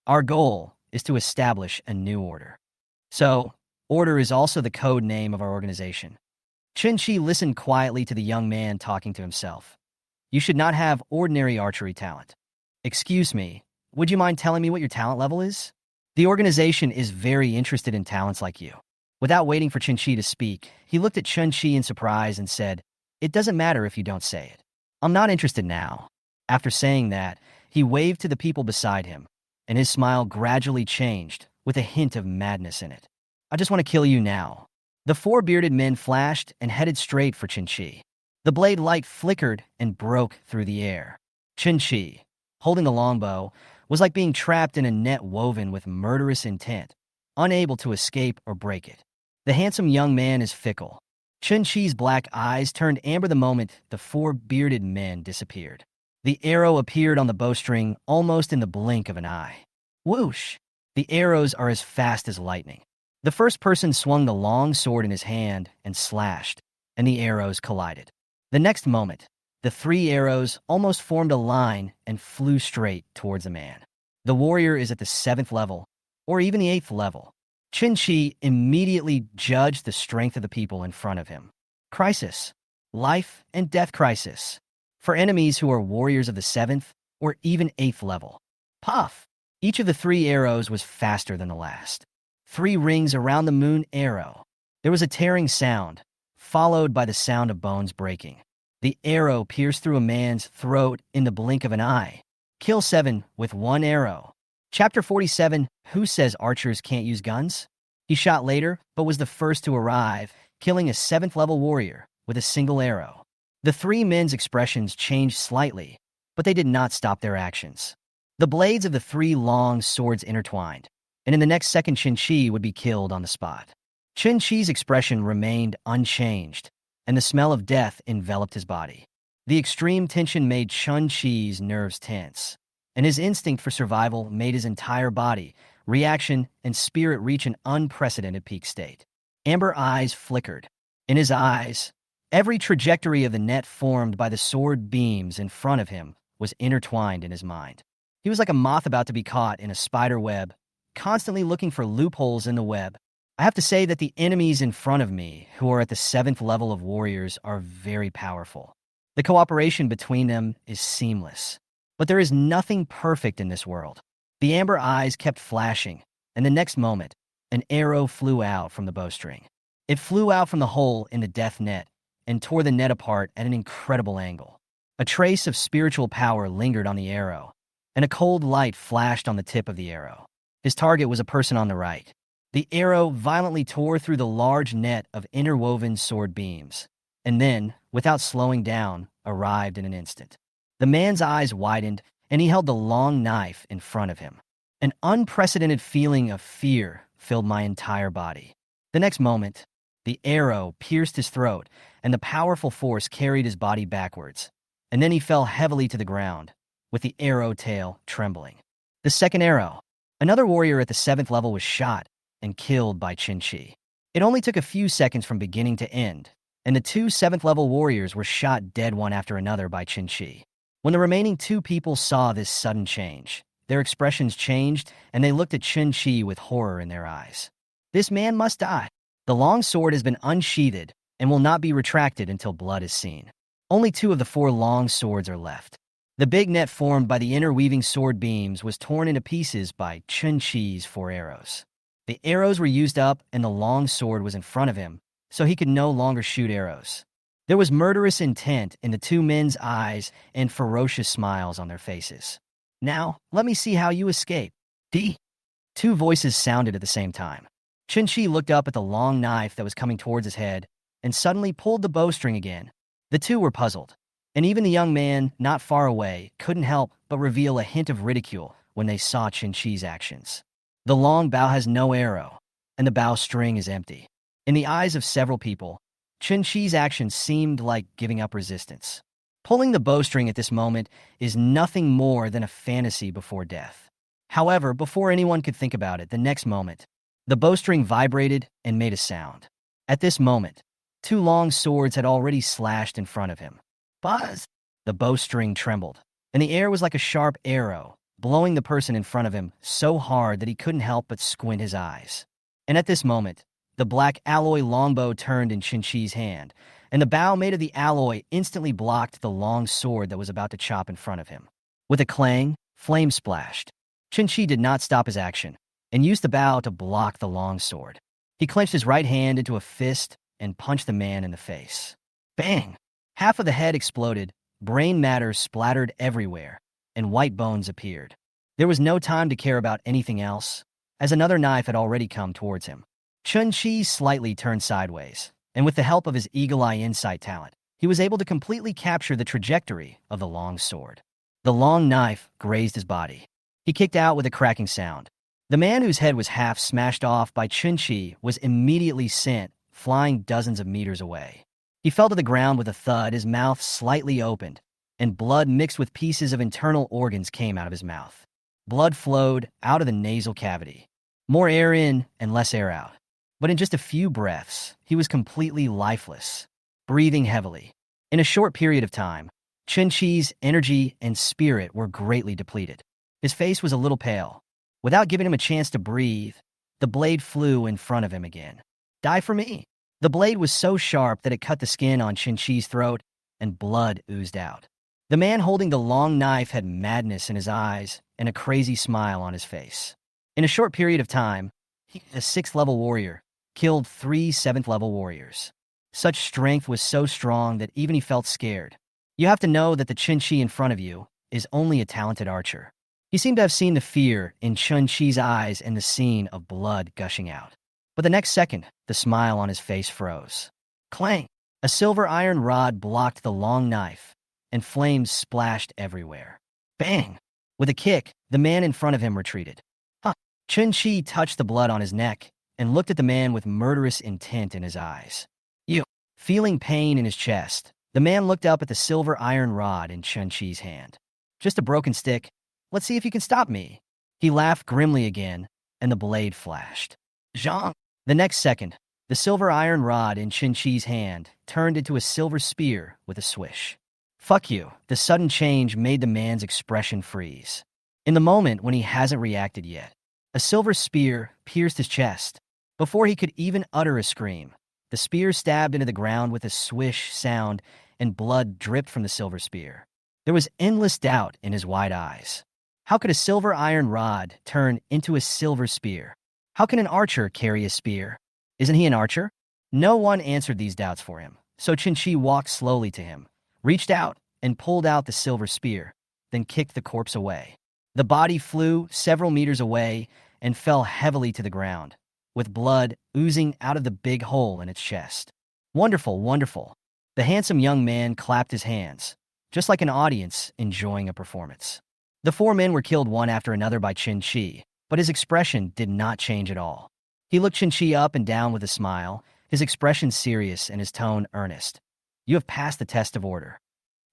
"Our goal is to establish a new order. So, order is also the code name of our organization." Chun-Chi listened quietly to the young man talking to himself. "You should not have ordinary archery talent." "Excuse me, would you mind telling me what your talent level is?" "The organization is very interested in talents like you." Without waiting for Chun-Chi to speak, he looked at Chun-Chi in surprise and said, "It doesn't matter if you don't say it. I'm not interested now." After saying that, he waved to the people beside him, and his smile gradually changed, with a hint of madness in it. "I just want to kill you now." The four bearded men flashed and headed straight for Chun-Chi. The blade light flickered and broke through the air. Chun-Chi, holding the longbow, was like being trapped in a net woven with murderous intent, unable to escape or break it. The handsome young man is fickle. Chun-Chi's black eyes turned amber the moment the four bearded men disappeared. The arrow appeared on the bowstring almost in the blink of an eye. Whoosh! The arrows are as fast as lightning. The first person swung the long sword in his hand and slashed, and the arrows collided. The next moment, the three arrows almost formed a line and flew straight towards the man. The warrior is at the 7th level, or even the 8th level. Chun-Chi immediately judged the strength of the people in front of him. Crisis. Life and death crisis. For enemies who are warriors of the 7th or even 8th level. Puff! Each of the three arrows was faster than the last. 3 rings around the moon arrow. There was a tearing sound, followed by the sound of bones breaking. The arrow pierced through a man's throat in the blink of an eye. Kill 7 with 1 arrow. Chapter 47, Who Says Archers Can't Use Guns? He shot later, but was the first to arrive, killing a 7th level warrior with a single arrow. The 3 men's expressions changed slightly, but they did not stop their actions. The blades of the 3 long swords intertwined, and in the next second Chun-Chi would be killed on the spot. Chun-Chi's expression remained unchanged, and the smell of death enveloped his body. The extreme tension made Chun-Chi's nerves tense, and his instinct for survival made his entire body, reaction, and spirit reach an unprecedented peak state. Amber eyes flickered. In his eyes, every trajectory of the net formed by the sword beams in front of him was intertwined in his mind. He was like a moth about to be caught in a spider web, constantly looking for loopholes in the web. I have to say that the enemies in front of me, who are at the 7th level of warriors, are very powerful. The cooperation between them is seamless. But there is nothing perfect in this world. The amber eyes kept flashing, and the next moment, an arrow flew out from the bowstring. It flew out from the hole in the death net and tore the net apart at an incredible angle. A trace of spiritual power lingered on the arrow, and a cold light flashed on the tip of the arrow. His target was a person on the right. The arrow violently tore through the large net of interwoven sword beams, and then, without slowing down, arrived in an instant. The man's eyes widened, and he held the long knife in front of him. An unprecedented feeling of fear filled my entire body. The next moment, the arrow pierced his throat, and the powerful force carried his body backwards. And then he fell heavily to the ground, with the arrow tail trembling. The second arrow. Another warrior at the 7th level was shot and killed by Qin Shi. It only took a few seconds from beginning to end, and the two 7th level warriors were shot dead one after another by Qin Shi. When the remaining two people saw this sudden change, their expressions changed, and they looked at Qin Shi with horror in their eyes. This man must die. The long sword has been unsheathed and will not be retracted until blood is seen. Only 2 of the 4 long swords are left. The big net formed by the interweaving sword beams was torn into pieces by Qin Shi's 4 arrows. The arrows were used up, and the long sword was in front of him, so he could no longer shoot arrows. There was murderous intent in the 2 men's eyes and ferocious smiles on their faces. Now, let me see how you escape. 2 voices sounded at the same time. Qin Shi looked up at the long knife that was coming towards his head and suddenly pulled the bowstring again. The 2 were puzzled, and even the young man, not far away, couldn't help but reveal a hint of ridicule when they saw Qin Shi's actions. The long bow has no arrow, and the bowstring is empty. In the eyes of several people, Qin Shi's actions seemed like giving up resistance. Pulling the bowstring at this moment is nothing more than a fantasy before death. However, before anyone could think about it, the next moment, the bowstring vibrated and made a sound. At this moment, 2 long swords had already slashed in front of him. Buzz! The bowstring trembled, and the air was like a sharp arrow, blowing the person in front of him so hard that he couldn't help but squint his eyes. And at this moment, the black alloy longbow turned in Qin Shi's hand, and the bow made of the alloy instantly blocked the long sword that was about to chop in front of him. With a clang, flame splashed. Qin Shi did not stop his action, and used the bow to block the long sword. He clenched his right hand into a fist and punched the man in the face. Bang! Half of the head exploded, brain matter splattered everywhere, and white bones appeared. There was no time to care about anything else, as another knife had already come towards him. Qin Shi slightly turned sideways, and with the help of his eagle-eye insight talent, he was able to completely capture the trajectory of the long sword. The long knife grazed his body. He kicked out with a cracking sound. The man whose head was half smashed off by Qin Shi was immediately sent flying dozens of meters away. He fell to the ground with a thud, his mouth slightly opened, and blood mixed with pieces of internal organs came out of his mouth. Blood flowed out of the nasal cavity. More air in and less air out. But in just a few breaths, he was completely lifeless, breathing heavily. In a short period of time, Qin Shi's energy and spirit were greatly depleted. His face was a little pale. Without giving him a chance to breathe, the blade flew in front of him again. Die for me. The blade was so sharp that it cut the skin on Qin Shi's throat, and blood oozed out. The man holding the long knife had madness in his eyes and a crazy smile on his face. In a short period of time, he, a 6th level warrior, killed 3 7th level warriors. Such strength was so strong that even he felt scared. You have to know that the Qin Shi in front of you is only a talented archer. He seemed to have seen the fear in Qin Shi's eyes and the scene of blood gushing out. But the next second, the smile on his face froze. Clang! A silver iron rod blocked the long knife, and flames splashed everywhere. Bang! With a kick, the man in front of him retreated. Qin Shi touched the blood on his neck and looked at the man with murderous intent in his eyes. You! Feeling pain in his chest, the man looked up at the silver iron rod in Qin Shi's hand. Just a broken stick. Let's see if you can stop me. He laughed grimly again, and the blade flashed. Zhang! The next second, the silver iron rod in Qin Shi's hand turned into a silver spear with a swish. Fuck you. The sudden change made the man's expression freeze. In the moment when he hasn't reacted yet, a silver spear pierced his chest. Before he could even utter a scream, the spear stabbed into the ground with a swish sound, and blood dripped from the silver spear. There was endless doubt in his wide eyes. How could a silver iron rod turn into a silver spear? How can an archer carry a spear? Isn't he an archer? No one answered these doubts for him, so Qin Shi walked slowly to him, reached out, and pulled out the silver spear, then kicked the corpse away. The body flew several meters away and fell heavily to the ground, with blood oozing out of the big hole in its chest. Wonderful, wonderful. The handsome young man clapped his hands, just like an audience enjoying a performance. The four men were killed one after another by Qin Shi, but his expression did not change at all. He looked Qin Shi up and down with a smile, his expression serious and his tone earnest. You have passed the test of order.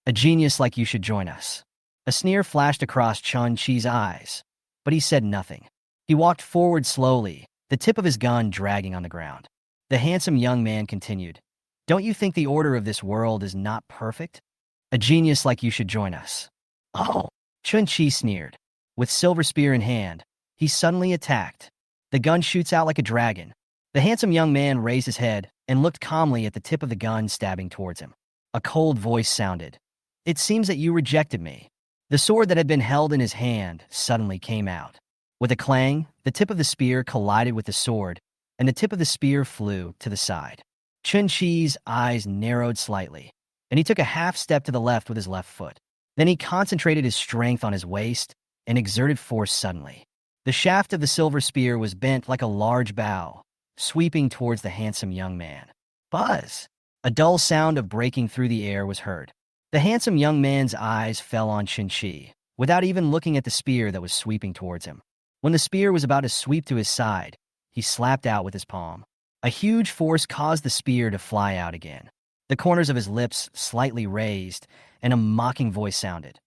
A genius like you should join us. A sneer flashed across Qin Shi's eyes, but he said nothing. He walked forward slowly, the tip of his gun dragging on the ground. The handsome young man continued, Don't you think the order of this world is not perfect? A genius like you should join us. Oh, Qin Shi sneered. With silver spear in hand, he suddenly attacked. The gun shoots out like a dragon. The handsome young man raised his head and looked calmly at the tip of the gun stabbing towards him. A cold voice sounded. It seems that you rejected me. The sword that had been held in his hand suddenly came out. With a clang, the tip of the spear collided with the sword, and the tip of the spear flew to the side. Qin Shi's eyes narrowed slightly, and he took a half step to the left with his left foot. Then he concentrated his strength on his waist and exerted force suddenly. The shaft of the silver spear was bent like a large bow, sweeping towards the handsome young man. Buzz! A dull sound of breaking through the air was heard. The handsome young man's eyes fell on Qin Shi, without even looking at the spear that was sweeping towards him. When the spear was about to sweep to his side, he slapped out with his palm. A huge force caused the spear to fly out again. The corners of his lips slightly raised, and a mocking voice sounded.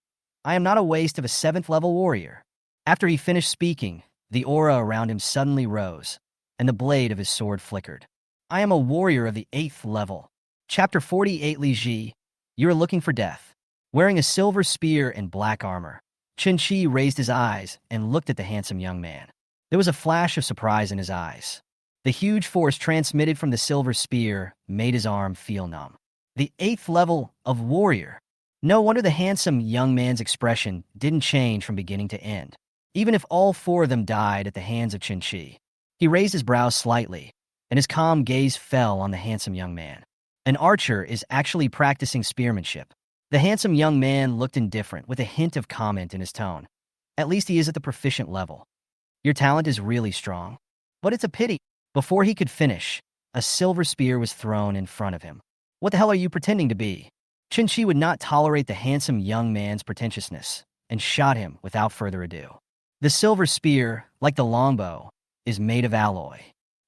I am not a waste of a 7th-level warrior. After he finished speaking, the aura around him suddenly rose, and the blade of his sword flickered. I am a warrior of the 8th level. Chapter 48 Li Ji. You are looking for death. Wearing a silver spear and black armor, Qin Shi raised his eyes and looked at the handsome young man. There was a flash of surprise in his eyes. The huge force transmitted from the silver spear made his arm feel numb. The 8th level of warrior. No wonder the handsome young man's expression didn't change from beginning to end, even if all four of them died at the hands of Qin Shi. He raised his brows slightly, and his calm gaze fell on the handsome young man. An archer is actually practicing spearmanship. The handsome young man looked indifferent with a hint of comment in his tone. At least he is at the proficient level. Your talent is really strong. But it's a pity. Before he could finish, a silver spear was thrown in front of him. What the hell are you pretending to be? Qin Shi would not tolerate the handsome young man's pretentiousness and shot him without further ado. The silver spear, like the longbow, is made of alloy.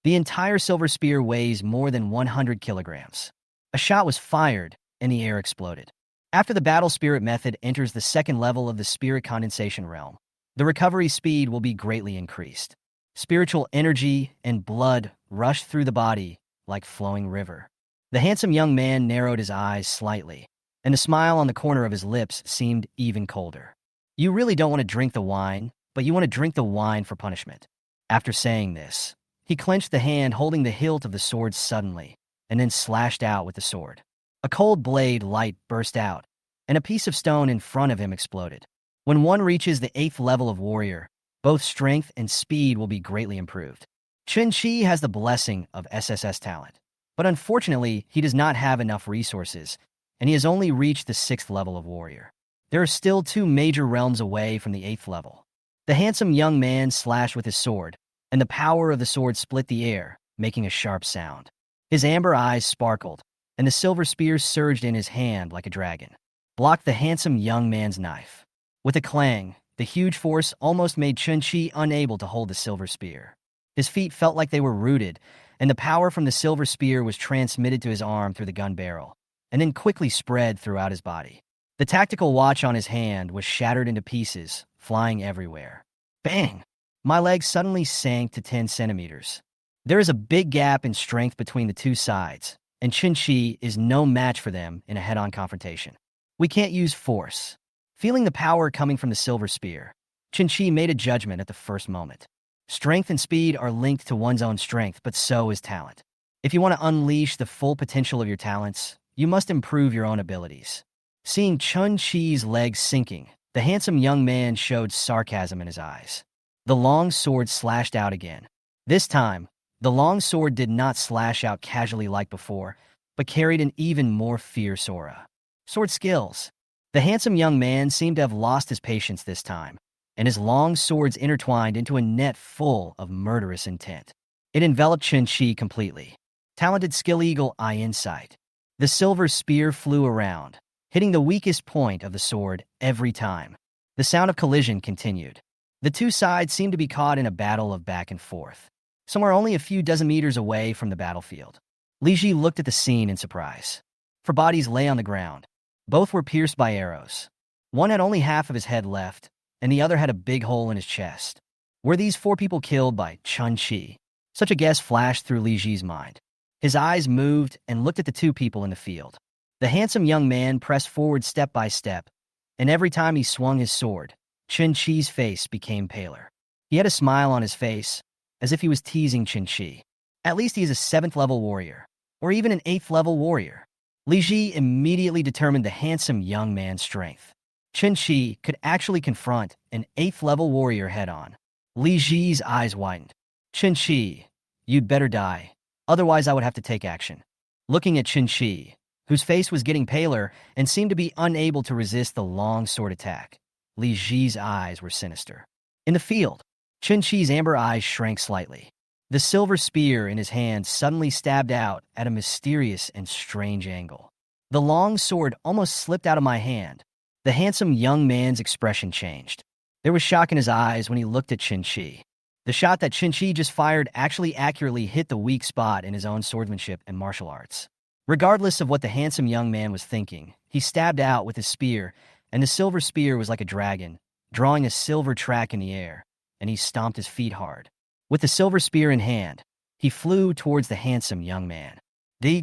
The entire silver spear weighs more than 100 kilograms. A shot was fired, and the air exploded. After the battle spirit method enters the 2nd level of the spirit condensation realm, the recovery speed will be greatly increased. Spiritual energy and blood rush through the body like flowing river. The handsome young man narrowed his eyes slightly, and the smile on the corner of his lips seemed even colder. You really don't want to drink the wine, but you want to drink the wine for punishment. After saying this, he clenched the hand holding the hilt of the sword suddenly, and then slashed out with the sword. A cold blade light burst out, and a piece of stone in front of him exploded. When one reaches the 8th level of warrior, both strength and speed will be greatly improved. Qin Shi has the blessing of SSS talent, but unfortunately he does not have enough resources, and he has only reached the 6th level of warrior. There are still 2 major realms away from the 8th level. The handsome young man slashed with his sword, and the power of the sword split the air, making a sharp sound. His amber eyes sparkled, and the silver spear surged in his hand like a dragon, blocked the handsome young man's knife. With a clang, the huge force almost made Qin Shi unable to hold the silver spear. His feet felt like they were rooted, and the power from the silver spear was transmitted to his arm through the gun barrel, and then quickly spread throughout his body. The tactical watch on his hand was shattered into pieces, flying everywhere. Bang! My leg suddenly sank to 10 centimeters. There is a big gap in strength between the two sides, and Qin Shi is no match for them in a head-on confrontation. We can't use force. Feeling the power coming from the silver spear, Qin Shi made a judgment at the first moment. Strength and speed are linked to one's own strength, but so is talent. If you want to unleash the full potential of your talents, you must improve your own abilities. Seeing Qin Shi's legs sinking, the handsome young man showed sarcasm in his eyes. The long sword slashed out again. This time, the long sword did not slash out casually like before, but carried an even more fierce aura. Sword skills. The handsome young man seemed to have lost his patience this time, and his long swords intertwined into a net full of murderous intent. It enveloped Qin completely. Talented skill eagle eye insight. The silver spear flew around, hitting the weakest point of the sword every time. The sound of collision continued. The two sides seemed to be caught in a battle of back and forth, somewhere only a few dozen meters away from the battlefield. Li Ji looked at the scene in surprise. Four bodies lay on the ground. Both were pierced by arrows. One had only half of his head left, and the other had a big hole in his chest. Were these four people killed by Qi? Such a guess flashed through Li Ji's mind. His eyes moved and looked at the two people in the field. The handsome young man pressed forward step by step, and every time he swung his sword, Qi's face became paler. He had a smile on his face, as if he was teasing Qi. At least he is a 7th-level warrior, or even an 8th-level warrior. Li Ji immediately determined the handsome young man's strength. Qi could actually confront an 8th-level warrior head-on. Li Ji's eyes widened. Qi, you'd better die, otherwise I would have to take action. Looking at Qi, whose face was getting paler and seemed to be unable to resist the long sword attack, Li Ji's eyes were sinister. In the field, Qi's amber eyes shrank slightly. The silver spear in his hand suddenly stabbed out at a mysterious and strange angle. The long sword almost slipped out of my hand. The handsome young man's expression changed. There was shock in his eyes when he looked at Qi. The shot that Qi just fired actually accurately hit the weak spot in his own swordsmanship and martial arts. Regardless of what the handsome young man was thinking, he stabbed out with his spear, and the silver spear was like a dragon, drawing a silver track in the air, and he stomped his feet hard. With the silver spear in hand, he flew towards the handsome young man. Li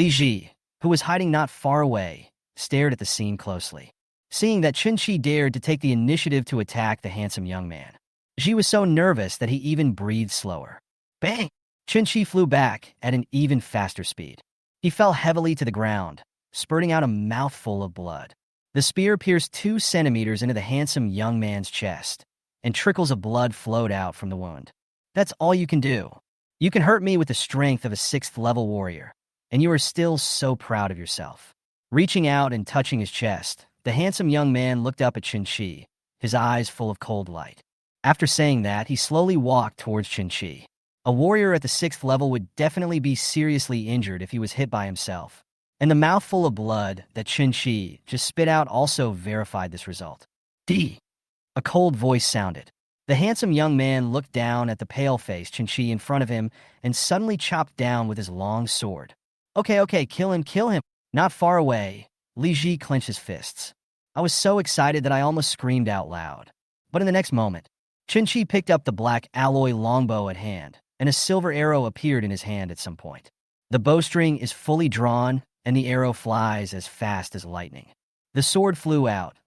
Ji, who was hiding not far away, stared at the scene closely. Seeing that Qi dared to take the initiative to attack the handsome young man, Ji was so nervous that he even breathed slower. Bang! Qi flew back at an even faster speed. He fell heavily to the ground, spurting out a mouthful of blood. The spear pierced 2 centimeters into the handsome young man's chest, and trickles of blood flowed out from the wound. That's all you can do. You can hurt me with the strength of a 6th-level warrior, and you are still so proud of yourself. Reaching out and touching his chest, the handsome young man looked up at Qi, his eyes full of cold light. After saying that, he slowly walked towards Qi. A warrior at the 6th level would definitely be seriously injured if he was hit by himself, and the mouthful of blood that Qi just spit out also verified this result. A cold voice sounded. The handsome young man looked down at the pale-faced Qi in front of him and suddenly chopped down with his long sword. Okay, kill him. Not far away, Li Ji clenched his fists. I was so excited that I almost screamed out loud. But in the next moment, Qi picked up the black alloy longbow at hand, and a silver arrow appeared in his hand at some point. The bowstring is fully drawn, and the arrow flies as fast as lightning. The sword flew out,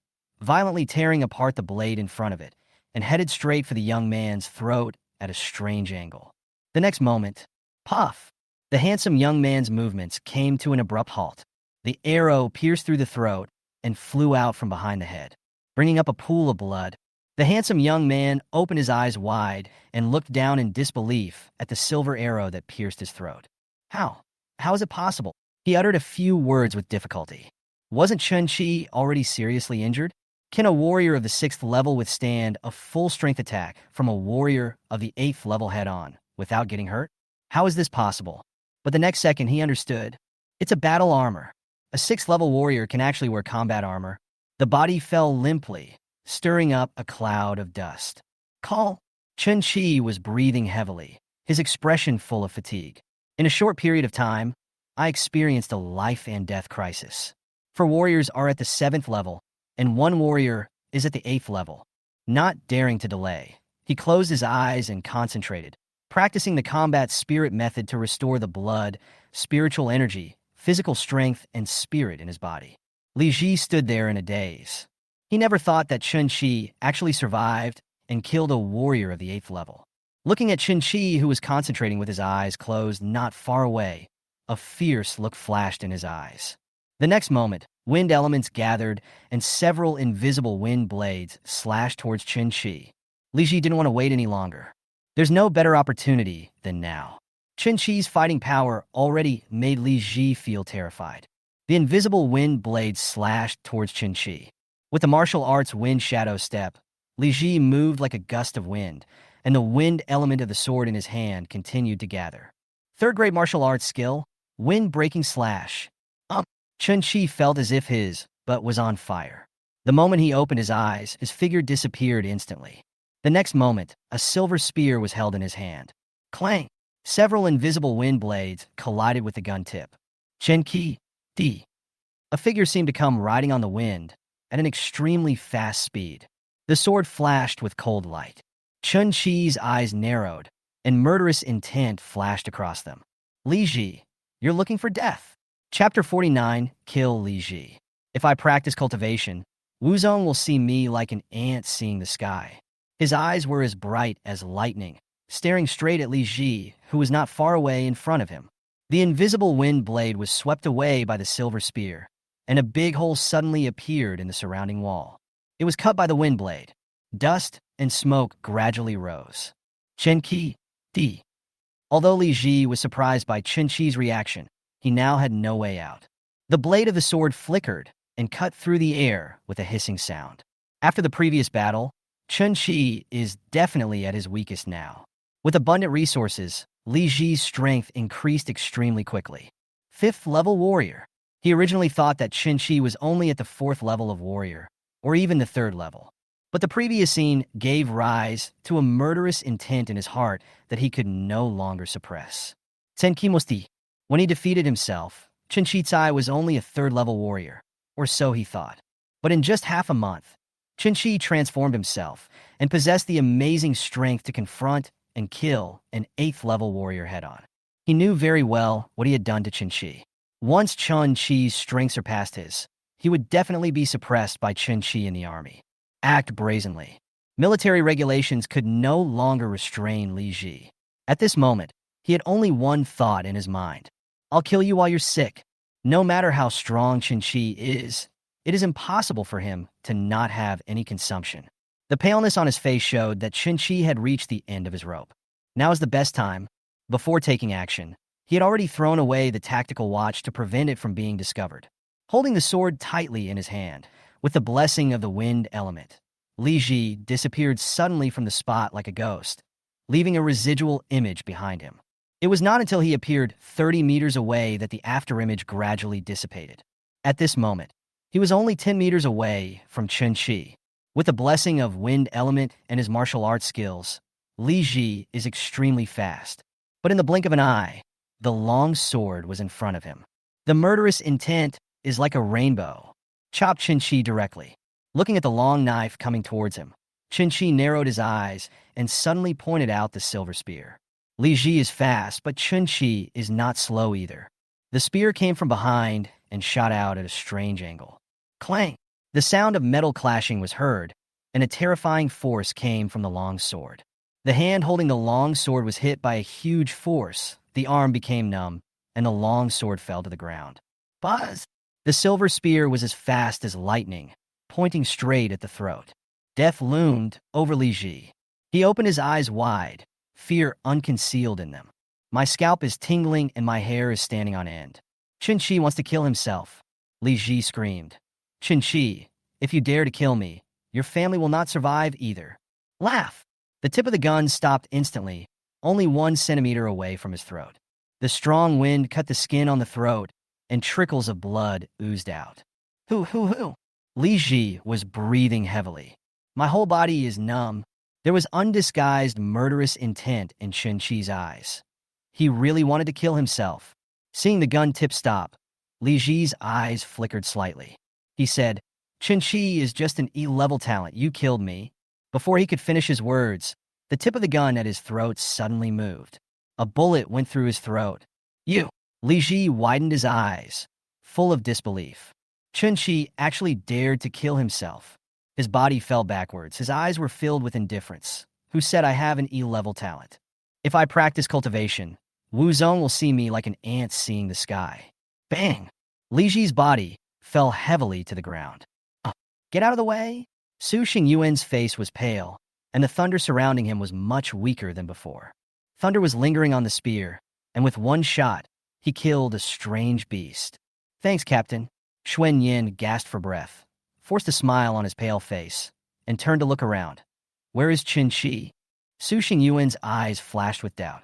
violently tearing apart the blade in front of it, and headed straight for the young man's throat at a strange angle. The next moment, puff! The handsome young man's movements came to an abrupt halt. The arrow pierced through the throat and flew out from behind the head, bringing up a pool of blood. The handsome young man opened his eyes wide and looked down in disbelief at the silver arrow that pierced his throat. How? How is it possible? He uttered a few words with difficulty. Wasn't Qi already seriously injured? Can a warrior of the 6th level withstand a full-strength attack from a warrior of the 8th level head-on without getting hurt? How is this possible? But the next second he understood. It's a battle armor. A 6th level warrior can actually wear combat armor. The body fell limply, stirring up a cloud of dust. Call. Qi was breathing heavily, his expression full of fatigue. In a short period of time, I experienced a life-and-death crisis. 4 warriors are at the 7th level, and 1 warrior is at the 8th level. Not daring to delay, he closed his eyes and concentrated, practicing the combat spirit method to restore the blood, spiritual energy, physical strength, and spirit in his body. Li Ji stood there in a daze. He never thought that Qi actually survived and killed a warrior of the 8th level. Looking at Qi, who was concentrating with his eyes closed not far away, a fierce look flashed in his eyes. The next moment, wind elements gathered, and several invisible wind blades slashed towards Qi. Li Ji didn't want to wait any longer. There's no better opportunity than now. Qi's fighting power already made Li Ji feel terrified. The invisible wind blades slashed towards Qi. With the martial arts wind shadow step, Li Ji moved like a gust of wind, and the wind element of the sword in his hand continued to gather. Third-grade martial arts skill, wind-breaking slash. Chun-Chi felt as if his butt was on fire. The moment he opened his eyes, his figure disappeared instantly. The next moment, a silver spear was held in his hand. Clang! Several invisible wind blades collided with the gun tip. Chen-Ki, D. A figure seemed to come riding on the wind at an extremely fast speed. The sword flashed with cold light. Chun-Chi's eyes narrowed, and murderous intent flashed across them. Li Ji, you're looking for death. Chapter 49, Kill Li Ji. If I practice cultivation, Wuzong will see me like an ant seeing the sky. His eyes were as bright as lightning, staring straight at Li Ji, who was not far away in front of him. The invisible wind blade was swept away by the silver spear, and a big hole suddenly appeared in the surrounding wall. It was cut by the wind blade. Dust and smoke gradually rose. Chen-Ki, D. Although Li Ji was surprised by Chen-Chi's reaction, he now had no way out. The blade of the sword flickered and cut through the air with a hissing sound. After the previous battle, Chen-Chi is definitely at his weakest now. With abundant resources, Li Ji's strength increased extremely quickly. 5th level warrior. He originally thought that Chen-Chi was only at the 4th level of warrior, or even the 3rd level. But the previous scene gave rise to a murderous intent in his heart that he could no longer suppress. Tenkimosti. When he defeated himself, Chen-Chi was only a 3rd level warrior, or so he thought. But in just half a month, Chen-Chi transformed himself and possessed the amazing strength to confront and kill an 8th level warrior head-on. He knew very well what he had done to Chen-Chi. Once Chen-Chi's strength surpassed his, he would definitely be suppressed by Chen-Chi in the army. Act brazenly. Military regulations could no longer restrain Li Ji. At this moment, he had only one thought in his mind. I'll kill you while you're sick. No matter how strong Chen-Chi is, it is impossible for him to not have any consumption. The paleness on his face showed that Chen-Chi had reached the end of his rope. Now is the best time. Before taking action, he had already thrown away the tactical watch to prevent it from being discovered. Holding the sword tightly in his hand, with the blessing of the wind element, Li Ji disappeared suddenly from the spot like a ghost, leaving a residual image behind him. It was not until he appeared 30 meters away that the afterimage gradually dissipated. At this moment, he was only 10 meters away from Chen-Chi. With the blessing of wind element and his martial arts skills, Li Ji is extremely fast. But in the blink of an eye, the long sword was in front of him. The murderous intent is like a rainbow. Chop Chen-Chi directly. Looking at the long knife coming towards him, Chen-Chi narrowed his eyes and suddenly pointed out the silver spear. Li Ji is fast, but Chen-Chi is not slow either. The spear came from behind and shot out at a strange angle. Clang! The sound of metal clashing was heard, and a terrifying force came from the long sword. The hand holding the long sword was hit by a huge force. The arm became numb, and the long sword fell to the ground. Buzz! The silver spear was as fast as lightning, pointing straight at the throat. Death loomed over Li Ji. He opened his eyes wide, fear unconcealed in them. My scalp is tingling and my hair is standing on end. Chen-Chi wants to kill himself. Li Ji screamed. Chen-Chi, if you dare to kill me, your family will not survive either. Laugh! The tip of the gun stopped instantly, only 1 centimeter away from his throat. The strong wind cut the skin on the throat, and trickles of blood oozed out. Hoo! Li Ji was breathing heavily. My whole body is numb. There was undisguised murderous intent in Chen-Chi's eyes. He really wanted to kill himself. Seeing the gun tip stop, Li Ji's eyes flickered slightly. He said, Chen-Chi is just an E-level talent. You killed me. Before he could finish his words, the tip of the gun at his throat suddenly moved. A bullet went through his throat. You! Li Ji widened his eyes, full of disbelief. Chen-Chi actually dared to kill himself. His body fell backwards. His eyes were filled with indifference. Who said I have an E-level talent? If I practice cultivation, Wuzong will see me like an ant seeing the sky. Bang! Li Ji's body fell heavily to the ground. Get out of the way! Su Xingyuan's face was pale, and the thunder surrounding him was much weaker than before. Thunder was lingering on the spear, and with one shot, he killed a strange beast. Thanks, Captain. Xuan Yin gasped for breath, forced a smile on his pale face, and turned to look around. Where is Chen-Chi? Su Xingyuan's eyes flashed with doubt.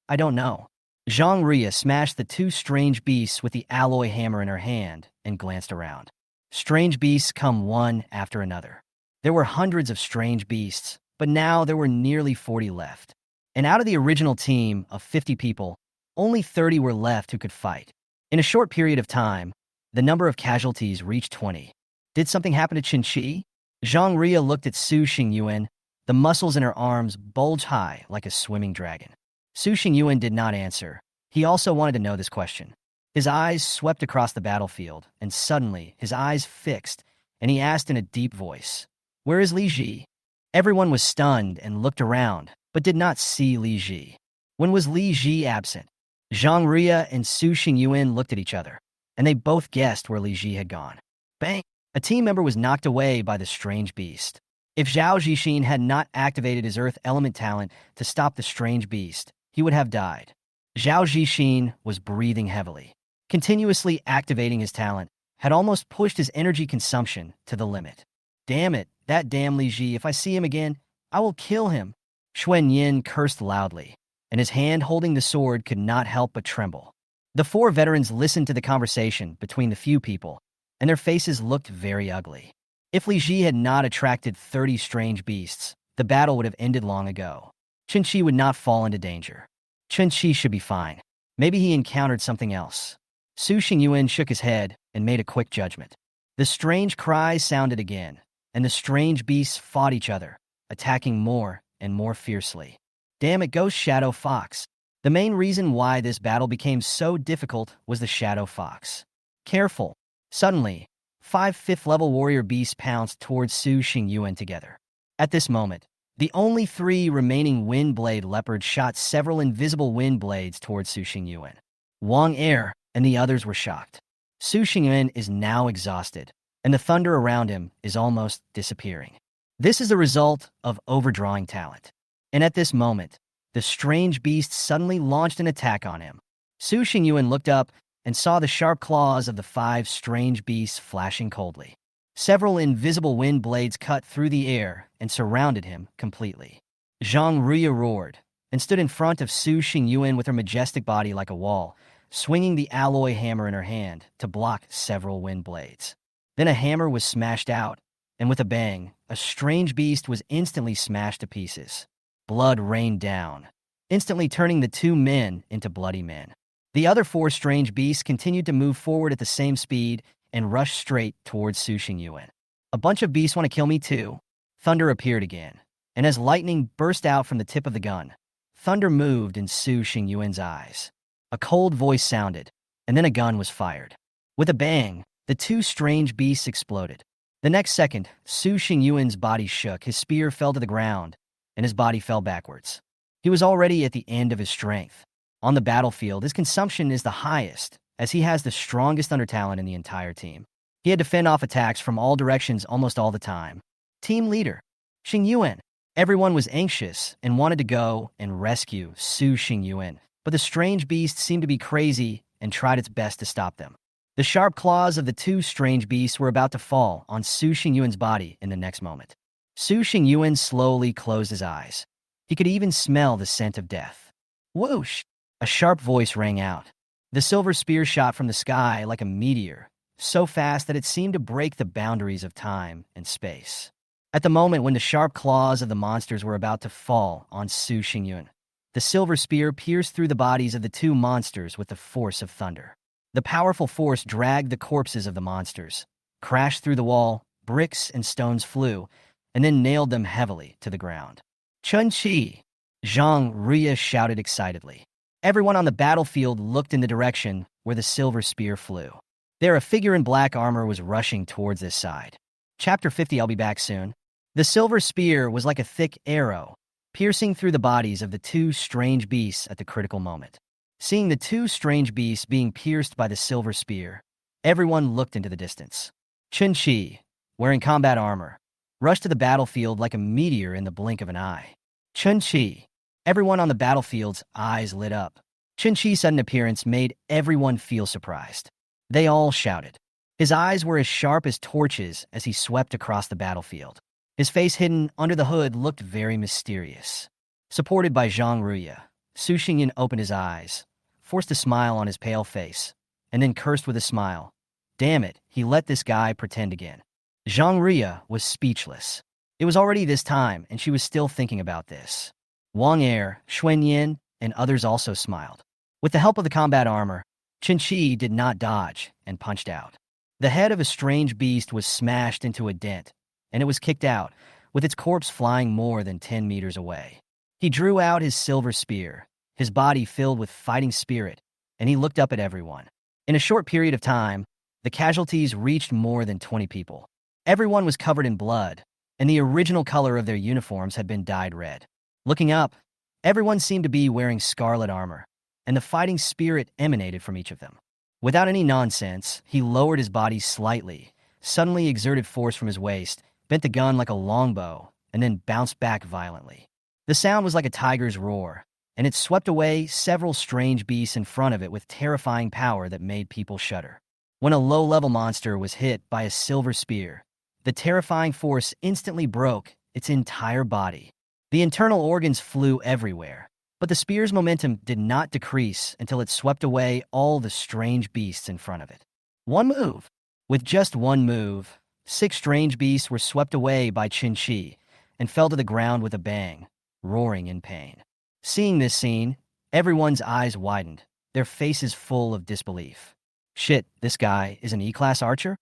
I don't know. Zhang Ria smashed the two strange beasts with the alloy hammer in her hand and glanced around. Strange beasts come one after another. There were hundreds of strange beasts, but now there were nearly 40 left. And out of the original team of 50 people, only 30 were left who could fight. In a short period of time, the number of casualties reached 20. Did something happen to Qinqi? Zhang Ria looked at Su Xingyuan. The muscles in her arms bulged high like a swimming dragon. Su Xingyuan did not answer. He also wanted to know this question. His eyes swept across the battlefield, and suddenly his eyes fixed, and he asked in a deep voice, "Where is Li Ji?" Everyone was stunned and looked around, but did not see Li Ji. When was Li Ji absent? Zhang Ria and Su Xingyuan looked at each other, and they both guessed where Li Ji had gone. Bang! A team member was knocked away by the strange beast. If Zhao Zixin had not activated his earth element talent to stop the strange beast, he would have died. Zhao Zixin was breathing heavily. Continuously activating his talent had almost pushed his energy consumption to the limit. Damn it, that damn Li Ji, if I see him again, I will kill him. Xuan Yin cursed loudly, and his hand holding the sword could not help but tremble. The four veterans listened to the conversation between the few people, and their faces looked very ugly. If Li Ji had not attracted 30 strange beasts, the battle would have ended long ago. Qinqi would not fall into danger. Qinqi should be fine. Maybe he encountered something else. Su Xingyuan shook his head and made a quick judgment. The strange cries sounded again, and the strange beasts fought each other, attacking more and more fiercely. Damn it, Ghost Shadow Fox. The main reason why this battle became so difficult was the Shadow Fox. Careful. Suddenly, 5 5th-level warrior beasts pounced towards Su Xingyuan together. At this moment, the only 3 remaining wind blade leopards shot several invisible wind blades towards Su Xingyuan. Wang Er and the others were shocked. Su Xingyuan is now exhausted, and the thunder around him is almost disappearing. This is a result of overdrawing talent. And at this moment, the strange beast suddenly launched an attack on him. Su Xingyuan looked up and saw the sharp claws of the 5 strange beasts flashing coldly. Several invisible wind blades cut through the air and surrounded him completely. Zhang Ria roared and stood in front of Su Xingyuan with her majestic body like a wall, swinging the alloy hammer in her hand to block several wind blades. Then a hammer was smashed out, and with a bang, a strange beast was instantly smashed to pieces. Blood rained down, instantly turning the 2 men into bloody men. The other 4 strange beasts continued to move forward at the same speed and rushed straight towards Su Xingyuan. A bunch of beasts want to kill me too. Thunder appeared again, and as lightning burst out from the tip of the gun, thunder moved in Su Xingyuan's eyes. A cold voice sounded, and then a gun was fired. With a bang, the 2 strange beasts exploded. The next second, Su Xingyuan's body shook, his spear fell to the ground, and his body fell backwards. He was already at the end of his strength. On the battlefield, his consumption is the highest, as he has the strongest undertalent in the entire team. He had to fend off attacks from all directions almost all the time. Team leader, Xingyuan. Everyone was anxious and wanted to go and rescue Su Xingyuan, but the strange beast seemed to be crazy and tried its best to stop them. The sharp claws of the 2 strange beasts were about to fall on Su Xingyuan's body in the next moment. Su Xingyuan slowly closed his eyes. He could even smell the scent of death. Whoosh! A sharp voice rang out. The silver spear shot from the sky like a meteor, so fast that it seemed to break the boundaries of time and space. At the moment when the sharp claws of the monsters were about to fall on Su Xingyuan, the silver spear pierced through the bodies of the 2 monsters with the force of thunder. The powerful force dragged the corpses of the monsters, crashed through the wall, bricks and stones flew, and then nailed them heavily to the ground. Qinqi! Zhang Ria shouted excitedly. Everyone on the battlefield looked in the direction where the silver spear flew. There, a figure in black armor was rushing towards this side. Chapter 50, I'll be back soon. The silver spear was like a thick arrow, piercing through the bodies of the 2 strange beasts at the critical moment. Seeing the 2 strange beasts being pierced by the silver spear, everyone looked into the distance. Qinqi, wearing combat armor, rushed to the battlefield like a meteor in the blink of an eye. Qinqi. Everyone on the battlefield's eyes lit up. Qinqi's sudden appearance made everyone feel surprised. They all shouted. His eyes were as sharp as torches as he swept across the battlefield. His face hidden under the hood looked very mysterious. Supported by Zhang Ruya, Su Xingyan opened his eyes, forced a smile on his pale face, and then cursed with a smile. Damn it, he let this guy pretend again. Zhang Ruya was speechless. It was already this time, and she was still thinking about this. Wang Er, Xuan Yin, and others also smiled. With the help of the combat armor, Qin Shi did not dodge and punched out. The head of a strange beast was smashed into a dent, and it was kicked out, with its corpse flying more than 10 meters away. He drew out his silver spear, his body filled with fighting spirit, and he looked up at everyone. In a short period of time, the casualties reached more than 20 people. Everyone was covered in blood, and the original color of their uniforms had been dyed red. Looking up, everyone seemed to be wearing scarlet armor, and the fighting spirit emanated from each of them. Without any nonsense, he lowered his body slightly, suddenly exerted force from his waist, bent the gun like a longbow, and then bounced back violently. The sound was like a tiger's roar, and it swept away several strange beasts in front of it with terrifying power that made people shudder. When a low-level monster was hit by a silver spear, the terrifying force instantly broke its entire body. The internal organs flew everywhere, but the spear's momentum did not decrease until it swept away all the strange beasts in front of it. One move. With just one move, 6 strange beasts were swept away by Qin Shi and fell to the ground with a bang, roaring in pain. Seeing this scene, everyone's eyes widened, their faces full of disbelief. Shit, this guy is an E-class archer?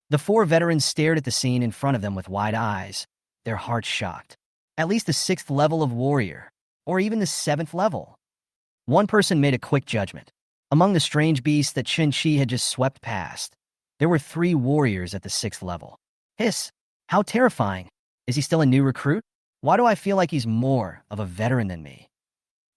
The 4 veterans stared at the scene in front of them with wide eyes, their hearts shocked. At least the 6th level of warrior, or even the 7th level. One person made a quick judgment. Among the strange beasts that Qin Shi had just swept past, there were 3 warriors at the 6th level. Hiss, how terrifying. Is he still a new recruit? Why do I feel like he's more of a veteran than me?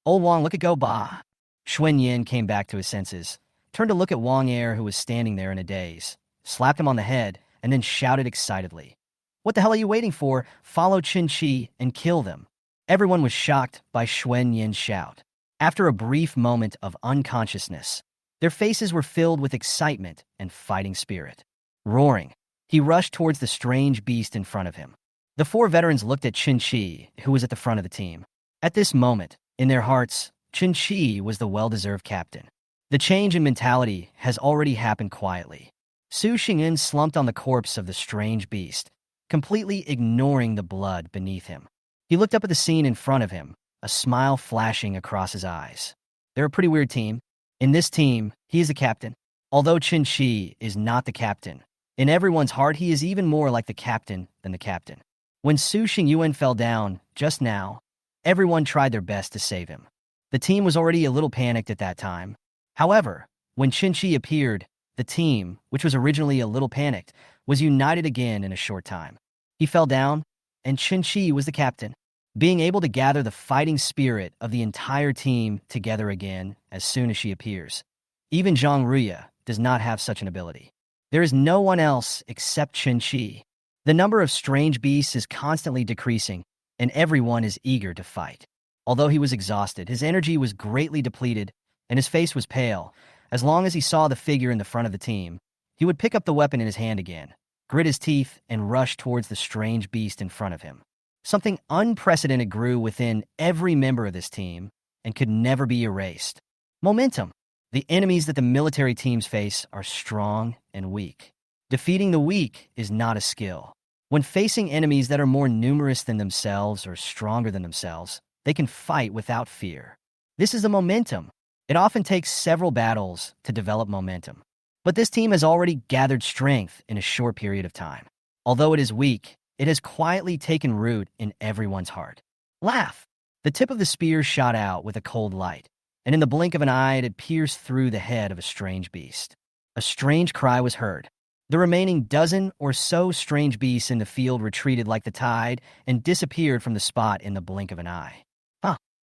Old Wang, look at go bah. Xuan Yin came back to his senses, turned to look at Wang Er, who was standing there in a daze, slapped him on the head, and then shouted excitedly. What the hell are you waiting for? Follow Qin Shi and kill them. Everyone was shocked by Xuan Yin's shout. After a brief moment of unconsciousness, their faces were filled with excitement and fighting spirit. Roaring, he rushed towards the strange beast in front of him. The 4 veterans looked at Qin Shi, who was at the front of the team. At this moment, in their hearts, Qin Shi was the well-deserved captain. The change in mentality has already happened quietly. Su Xingyan slumped on the corpse of the strange beast, completely ignoring the blood beneath him. He looked up at the scene in front of him, a smile flashing across his eyes. They're a pretty weird team. In this team, he is the captain. Although Qin Shi is not the captain, in everyone's heart he is even more like the captain than the captain. When Su Xingyuan fell down, just now, everyone tried their best to save him. The team was already a little panicked at that time. However, when Qin Shi appeared, the team, which was originally a little panicked, was united again in a short time. He fell down, and Qin Shi was the captain. Being able to gather the fighting spirit of the entire team together again as soon as she appears. Even Zhang Ruya does not have such an ability. There is no one else except Qin Shi. The number of strange beasts is constantly decreasing, and everyone is eager to fight. Although he was exhausted, his energy was greatly depleted, and his face was pale. As long as he saw the figure in the front of the team, he would pick up the weapon in his hand again, grit his teeth, and rush towards the strange beast in front of him. Something unprecedented grew within every member of this team and could never be erased. Momentum. The enemies that the military teams face are strong and weak. Defeating the weak is not a skill. When facing enemies that are more numerous than themselves or stronger than themselves, they can fight without fear. This is the momentum. It often takes several battles to develop momentum. But this team has already gathered strength in a short period of time. Although it is weak, it has quietly taken root in everyone's heart. Laugh! The tip of the spear shot out with a cold light, and in the blink of an eye it had pierced through the head of a strange beast. A strange cry was heard. The remaining dozen or so strange beasts in the field retreated like the tide and disappeared from the spot in the blink of an eye.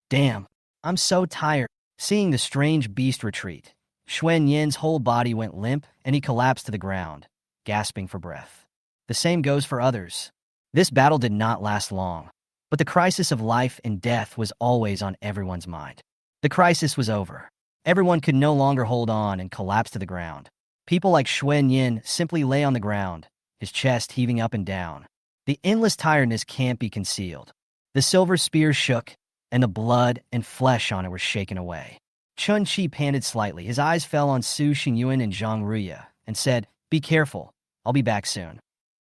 Damn, I'm so tired. Seeing the strange beast retreat, Xuan Yin's whole body went limp and he collapsed to the ground, gasping for breath. The same goes for others. This battle did not last long, but the crisis of life and death was always on everyone's mind. The crisis was over. Everyone could no longer hold on and collapsed to the ground. People like Xuan Yin simply lay on the ground, his chest heaving up and down. The endless tiredness can't be concealed. The silver spear shook, and the blood and flesh on it were shaken away. Chun Chi panted slightly. His eyes fell on Su Xingyuan and Zhang Ruya and said, "Be careful. I'll be back soon."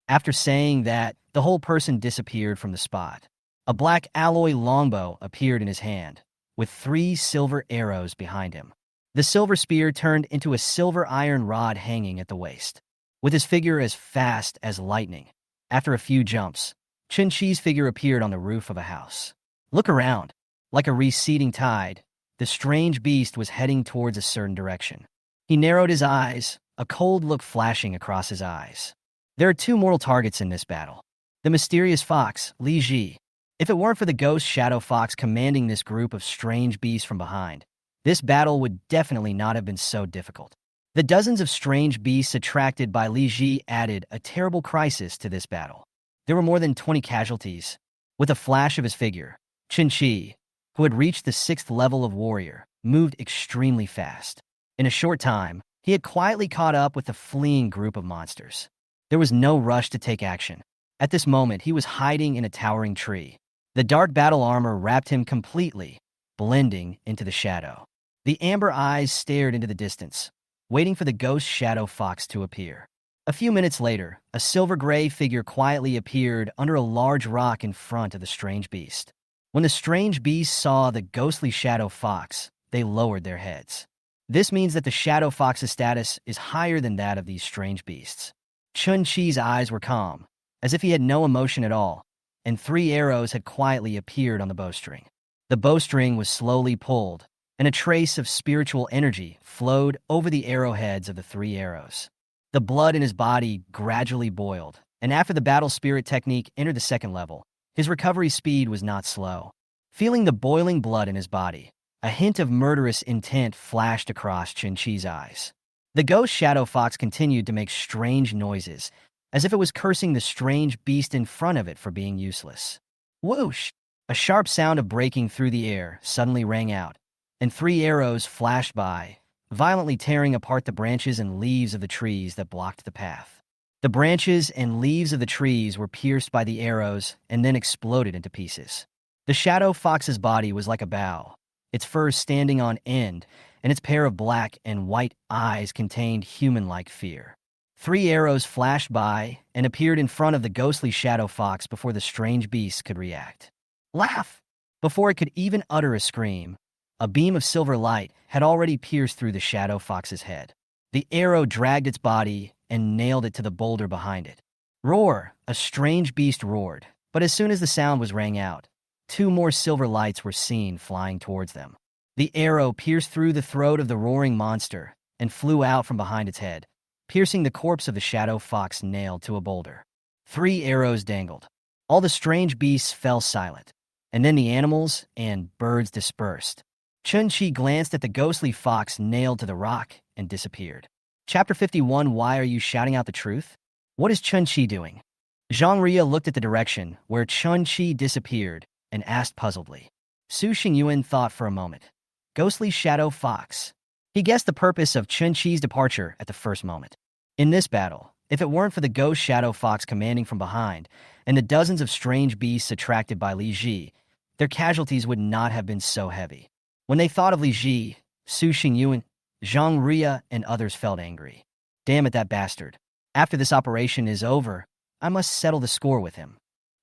After saying that, the whole person disappeared from the spot. A black alloy longbow appeared in his hand, with 3 silver arrows behind him. The silver spear turned into a silver iron rod hanging at the waist, with his figure as fast as lightning. After a few jumps, Chun Chi's figure appeared on the roof of a house. Look around. Like a receding tide, the strange beast was heading towards a certain direction. He narrowed his eyes, a cold look flashing across his eyes. There are 2 mortal targets in this battle. The mysterious fox, Li Ji. If it weren't for the ghost shadow fox commanding this group of strange beasts from behind, this battle would definitely not have been so difficult. The dozens of strange beasts attracted by Li Ji added a terrible crisis to this battle. There were more than 20 casualties. With a flash of his figure, Chun Chi, who had reached the 6th level of warrior, moved extremely fast. In a short time, he had quietly caught up with the fleeing group of monsters. There was no rush to take action. At this moment, he was hiding in a towering tree. The dark battle armor wrapped him completely, blending into the shadow. The amber eyes stared into the distance, waiting for the ghost shadow fox to appear. A few minutes later, a silver-gray figure quietly appeared under a large rock in front of the strange beast. When the strange beast saw the ghostly shadow fox, they lowered their heads. This means that the shadow fox's status is higher than that of these strange beasts. Chun Chi's eyes were calm, as if he had no emotion at all, and 3 arrows had quietly appeared on the bowstring. The bowstring was slowly pulled, and a trace of spiritual energy flowed over the arrowheads of the 3 arrows. The blood in his body gradually boiled, and after the battle spirit technique entered the 2nd level, his recovery speed was not slow. Feeling the boiling blood in his body, a hint of murderous intent flashed across Chun Chi's eyes. The ghost shadow fox continued to make strange noises, as if it was cursing the strange beast in front of it for being useless. Whoosh! A sharp sound of breaking through the air suddenly rang out, and 3 arrows flashed by, violently tearing apart the branches and leaves of the trees that blocked the path. The branches and leaves of the trees were pierced by the arrows and then exploded into pieces. The shadow fox's body was like a bow, its fur standing on end, and its pair of black and white eyes contained human-like fear. 3 arrows flashed by and appeared in front of the ghostly shadow fox before the strange beast could react. Laugh! Before it could even utter a scream, a beam of silver light had already pierced through the shadow fox's head. The arrow dragged its body and nailed it to the boulder behind it. Roar! A strange beast roared, but as soon as the sound was rang out, 2 more silver lights were seen flying towards them. The arrow pierced through the throat of the roaring monster and flew out from behind its head, piercing the corpse of the shadow fox nailed to a boulder. 3 arrows dangled. All the strange beasts fell silent, and then the animals and birds dispersed. Chun Chi glanced at the ghostly fox nailed to the rock and disappeared. Chapter 51. Why are you shouting out the truth? What is Chun Chi doing? Zhang Ria looked at the direction where Chun Chi disappeared and asked puzzledly. Su Xingyuan thought for a moment. Ghostly shadow fox. He guessed the purpose of Chun Chi's departure at the first moment. In this battle, if it weren't for the ghost shadow fox commanding from behind and the dozens of strange beasts attracted by Li Ji, their casualties would not have been so heavy. When they thought of Li Ji, Su Xingyuan, Zhang Ria, and others felt angry. Damn it, that bastard. After this operation is over, I must settle the score with him.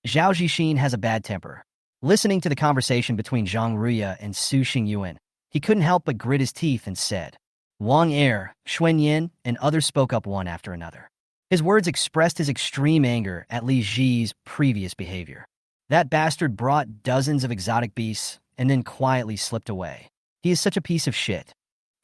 Zhao Zixin has a bad temper. Listening to the conversation between Zhang Ria and Su Xingyuan, he couldn't help but grit his teeth and said, Wang Er, Xuan Yin, and others spoke up one after another. His words expressed his extreme anger at Li Ji's previous behavior. That bastard brought dozens of exotic beasts and then quietly slipped away. He is such a piece of shit.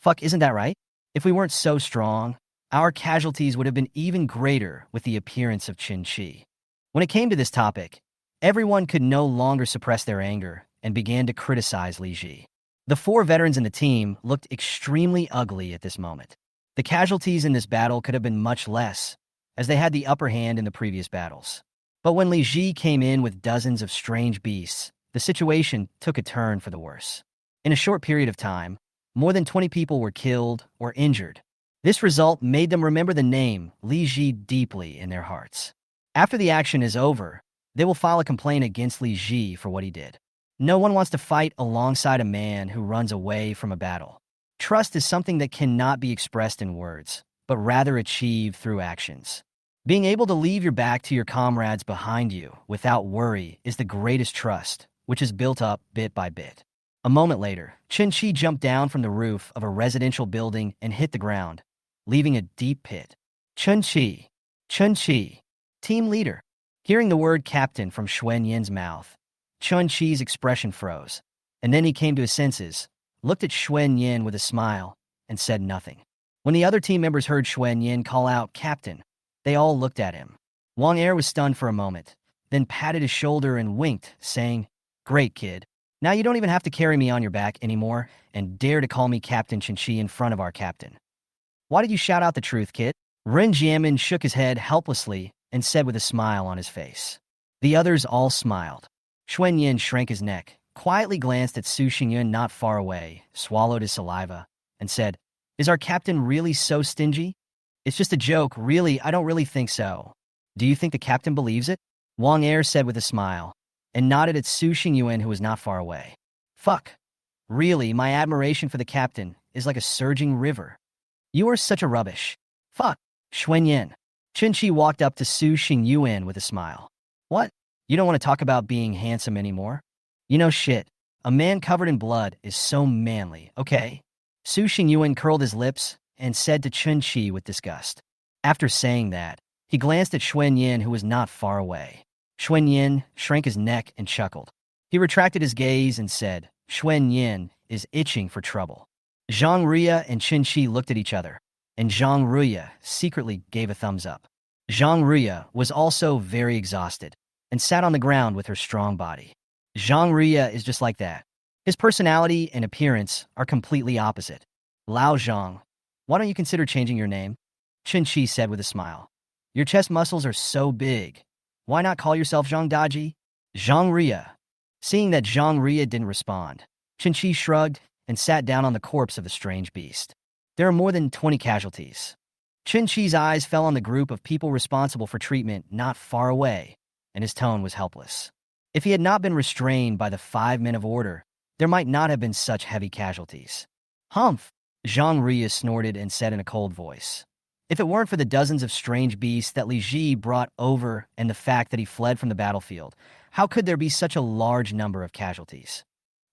Fuck, isn't that right? If we weren't so strong, our casualties would have been even greater with the appearance of Chun Chi. When it came to this topic, everyone could no longer suppress their anger and began to criticize Li Ji. The 4 veterans in the team looked extremely ugly at this moment. The casualties in this battle could have been much less, as they had the upper hand in the previous battles. But when Li Ji came in with dozens of strange beasts, the situation took a turn for the worse. In a short period of time, more than 20 people were killed or injured. This result made them remember the name Li Ji deeply in their hearts. After the action is over, they will file a complaint against Li Ji for what he did. No one wants to fight alongside a man who runs away from a battle. Trust is something that cannot be expressed in words, but rather achieved through actions. Being able to leave your back to your comrades behind you without worry is the greatest trust, which is built up bit by bit. A moment later, Chen-Chi jumped down from the roof of a residential building and hit the ground, leaving a deep pit. Chen-Chi. Chen-Chi. Team leader. Hearing the word captain from Xuan Yin's mouth, Chen-Chi's expression froze, and then he came to his senses, looked at Xuan Yin with a smile, and said nothing. When the other team members heard Xuan Yin call out captain, they all looked at him. Wang Er was stunned for a moment, then patted his shoulder and winked, saying, "Great, kid. Now you don't even have to carry me on your back anymore and dare to call me Captain Chen-Chi in front of our captain." "Why did you shout out the truth, kid?" Ren Jianmin shook his head helplessly and said with a smile on his face. The others all smiled. Xuan Yin shrank his neck, quietly glanced at Su Xingyun not far away, swallowed his saliva, and said, "Is our captain really so stingy?" "It's just a joke, really, I don't really think so." "Do you think the captain believes it?" Wang Er said with a smile, and nodded at Su Xingyun who was not far away. "Fuck. Really, my admiration for the captain is like a surging river. You are such a rubbish. Fuck." Xuan Yin. Chen-Chi walked up to Su Xingyun with a smile. "What? You don't want to talk about being handsome anymore? You know shit. A man covered in blood is so manly, okay?" Su Xingyun curled his lips and said to Chen-Chi with disgust. After saying that, he glanced at Xuan Yin who was not far away. Xuan Yin shrank his neck and chuckled. He retracted his gaze and said, "Xuan Yin is itching for trouble." Zhang Ruya and Chen-Chi looked at each other, and Zhang Ruya secretly gave a thumbs up. Zhang Ruya was also very exhausted and sat on the ground with her strong body. Zhang Ruya is just like that. His personality and appearance are completely opposite. "Lao Zhang, why don't you consider changing your name?" Chen-Chi said with a smile. "Your chest muscles are so big. Why not call yourself Zhang Daji?" Zhang Ruya. Seeing that Zhang Ruya didn't respond, Chen-Chi shrugged and sat down on the corpse of the strange beast. There are more than 20 casualties. Chen-Chi's eyes fell on the group of people responsible for treatment not far away, and his tone was helpless. If he had not been restrained by the 5 men of order, there might not have been such heavy casualties. "Humph," Zhang Ruya snorted and said in a cold voice. "If it weren't for the dozens of strange beasts that Li Ji brought over and the fact that he fled from the battlefield, how could there be such a large number of casualties?"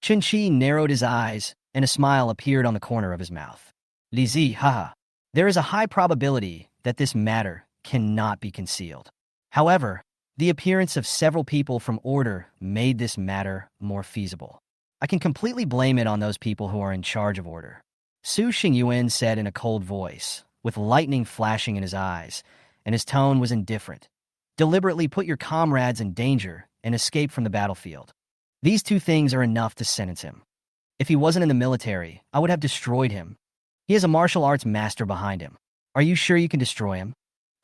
Chen-Chi narrowed his eyes, and a smile appeared on the corner of his mouth. "Li Ji, haha. There is a high probability that this matter cannot be concealed. However, the appearance of several people from order made this matter more feasible. I can completely blame it on those people who are in charge of order." Su Xingyun said in a cold voice, with lightning flashing in his eyes, and his tone was indifferent. "Deliberately put your comrades in danger and escape from the battlefield. These 2 things are enough to sentence him. If he wasn't in the military, I would have destroyed him. He has a martial arts master behind him. Are you sure you can destroy him?"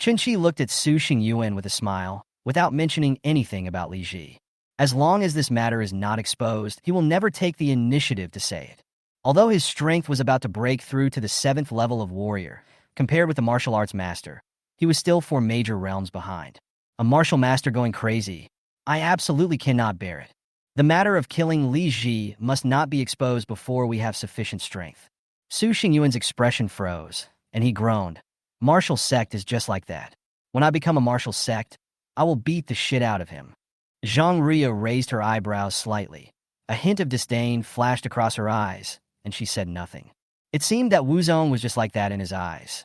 Chen-Chi looked at Su Xingyun with a smile, without mentioning anything about Li Ji. As long as this matter is not exposed, he will never take the initiative to say it. Although his strength was about to break through to the 7th level of warrior, compared with the martial arts master, he was still 4 major realms behind. A martial master going crazy. I absolutely cannot bear it. The matter of killing Li Ji must not be exposed before we have sufficient strength. Su Xingyuan's expression froze, and he groaned. "Martial sect is just like that. When I become a martial sect, I will beat the shit out of him." Zhang Ruya raised her eyebrows slightly. A hint of disdain flashed across her eyes, and she said nothing. It seemed that Wu Zong was just like that in his eyes.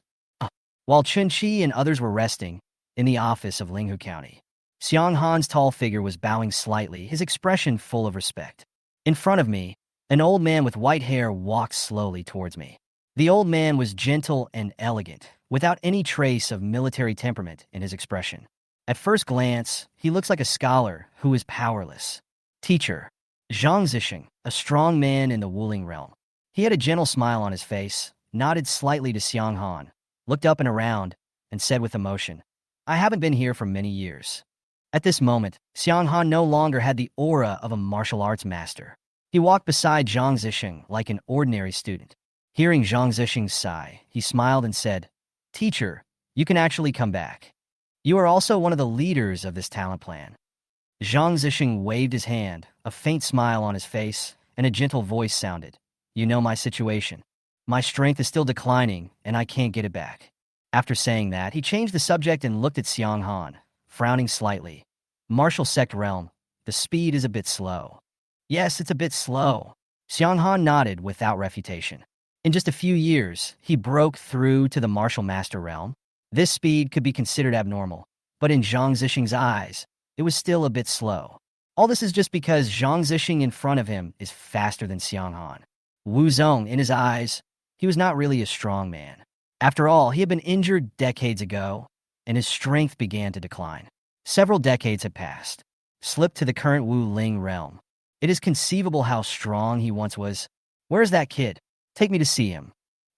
While Chen-Chi and others were resting in the office of Linghu County, Xiang Han's tall figure was bowing slightly, his expression full of respect. In front of me, an old man with white hair walked slowly towards me. The old man was gentle and elegant, without any trace of military temperament in his expression. At first glance, he looks like a scholar who is powerless. Teacher. Zhang Zixing, a strong man in the Wuling realm. He had a gentle smile on his face, nodded slightly to Xiang Han, looked up and around, and said with emotion, "I haven't been here for many years." At this moment, Xiang Han no longer had the aura of a martial arts master. He walked beside Zhang Zixing like an ordinary student. Hearing Zhang Zixing's sigh, he smiled and said, "Teacher, you can actually come back. You are also one of the leaders of this talent plan." Zhang Zixing waved his hand, a faint smile on his face, and a gentle voice sounded. You know my situation. My strength is still declining, and I can't get it back. After saying that, he changed the subject and looked at Xiang Han, frowning slightly. Martial sect realm. The speed is a bit slow. Yes, it's a bit slow. Xiang Han nodded without refutation. In just a few years, he broke through to the martial master realm. This speed could be considered abnormal, but in Zhang Zixing's eyes, it was still a bit slow. All this is just because Zhang Zixing in front of him is faster than Xiang Han. Wu Zong, in his eyes, he was not really a strong man. After all, he had been injured decades ago, and his strength began to decline. Several decades had passed, slipped to the current Wu Ling realm. It is conceivable how strong he once was. Where is that kid? Take me to see him.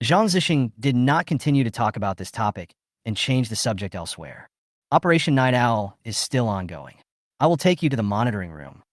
Zhang Zixing did not continue to talk about this topic and changed the subject elsewhere. Operation Night Owl is still ongoing. I will take you to the monitoring room.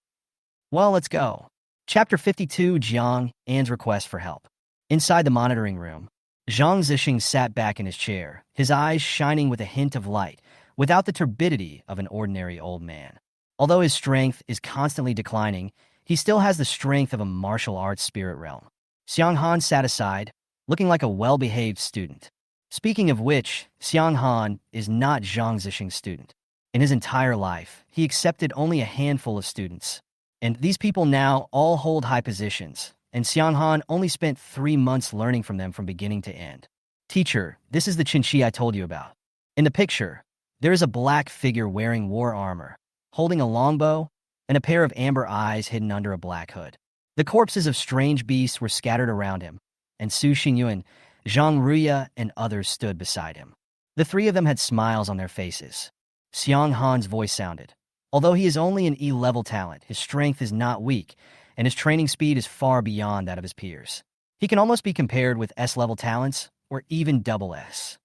Well, let's go. Chapter 52, Jiang An's request for help. Inside the monitoring room, Zhang Zixing sat back in his chair, his eyes shining with a hint of light, without the turbidity of an ordinary old man. Although his strength is constantly declining, he still has the strength of a martial arts spirit realm. Xiang Han sat aside, looking like a well-behaved student. Speaking of which, Xiang Han is not Zhang Zixing's student. In his entire life, he accepted only a handful of students. And these people now all hold high positions, and Xiang Han only spent 3 months learning from them from beginning to end. Teacher, this is the Qinshi I told you about. In the picture, there is a black figure wearing war armor, holding a longbow, and a pair of amber eyes hidden under a black hood. The corpses of strange beasts were scattered around him, and Su Xingyuan, Zhang Ruya, and others stood beside him. The three of them had smiles on their faces. Xiang Han's voice sounded. Although he is only an E-level talent, his strength is not weak, and his training speed is far beyond that of his peers. He can almost be compared with S-level talents, or even double S.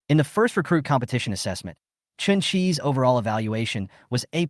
In the first recruit competition assessment, Chun Chi's overall evaluation was A++.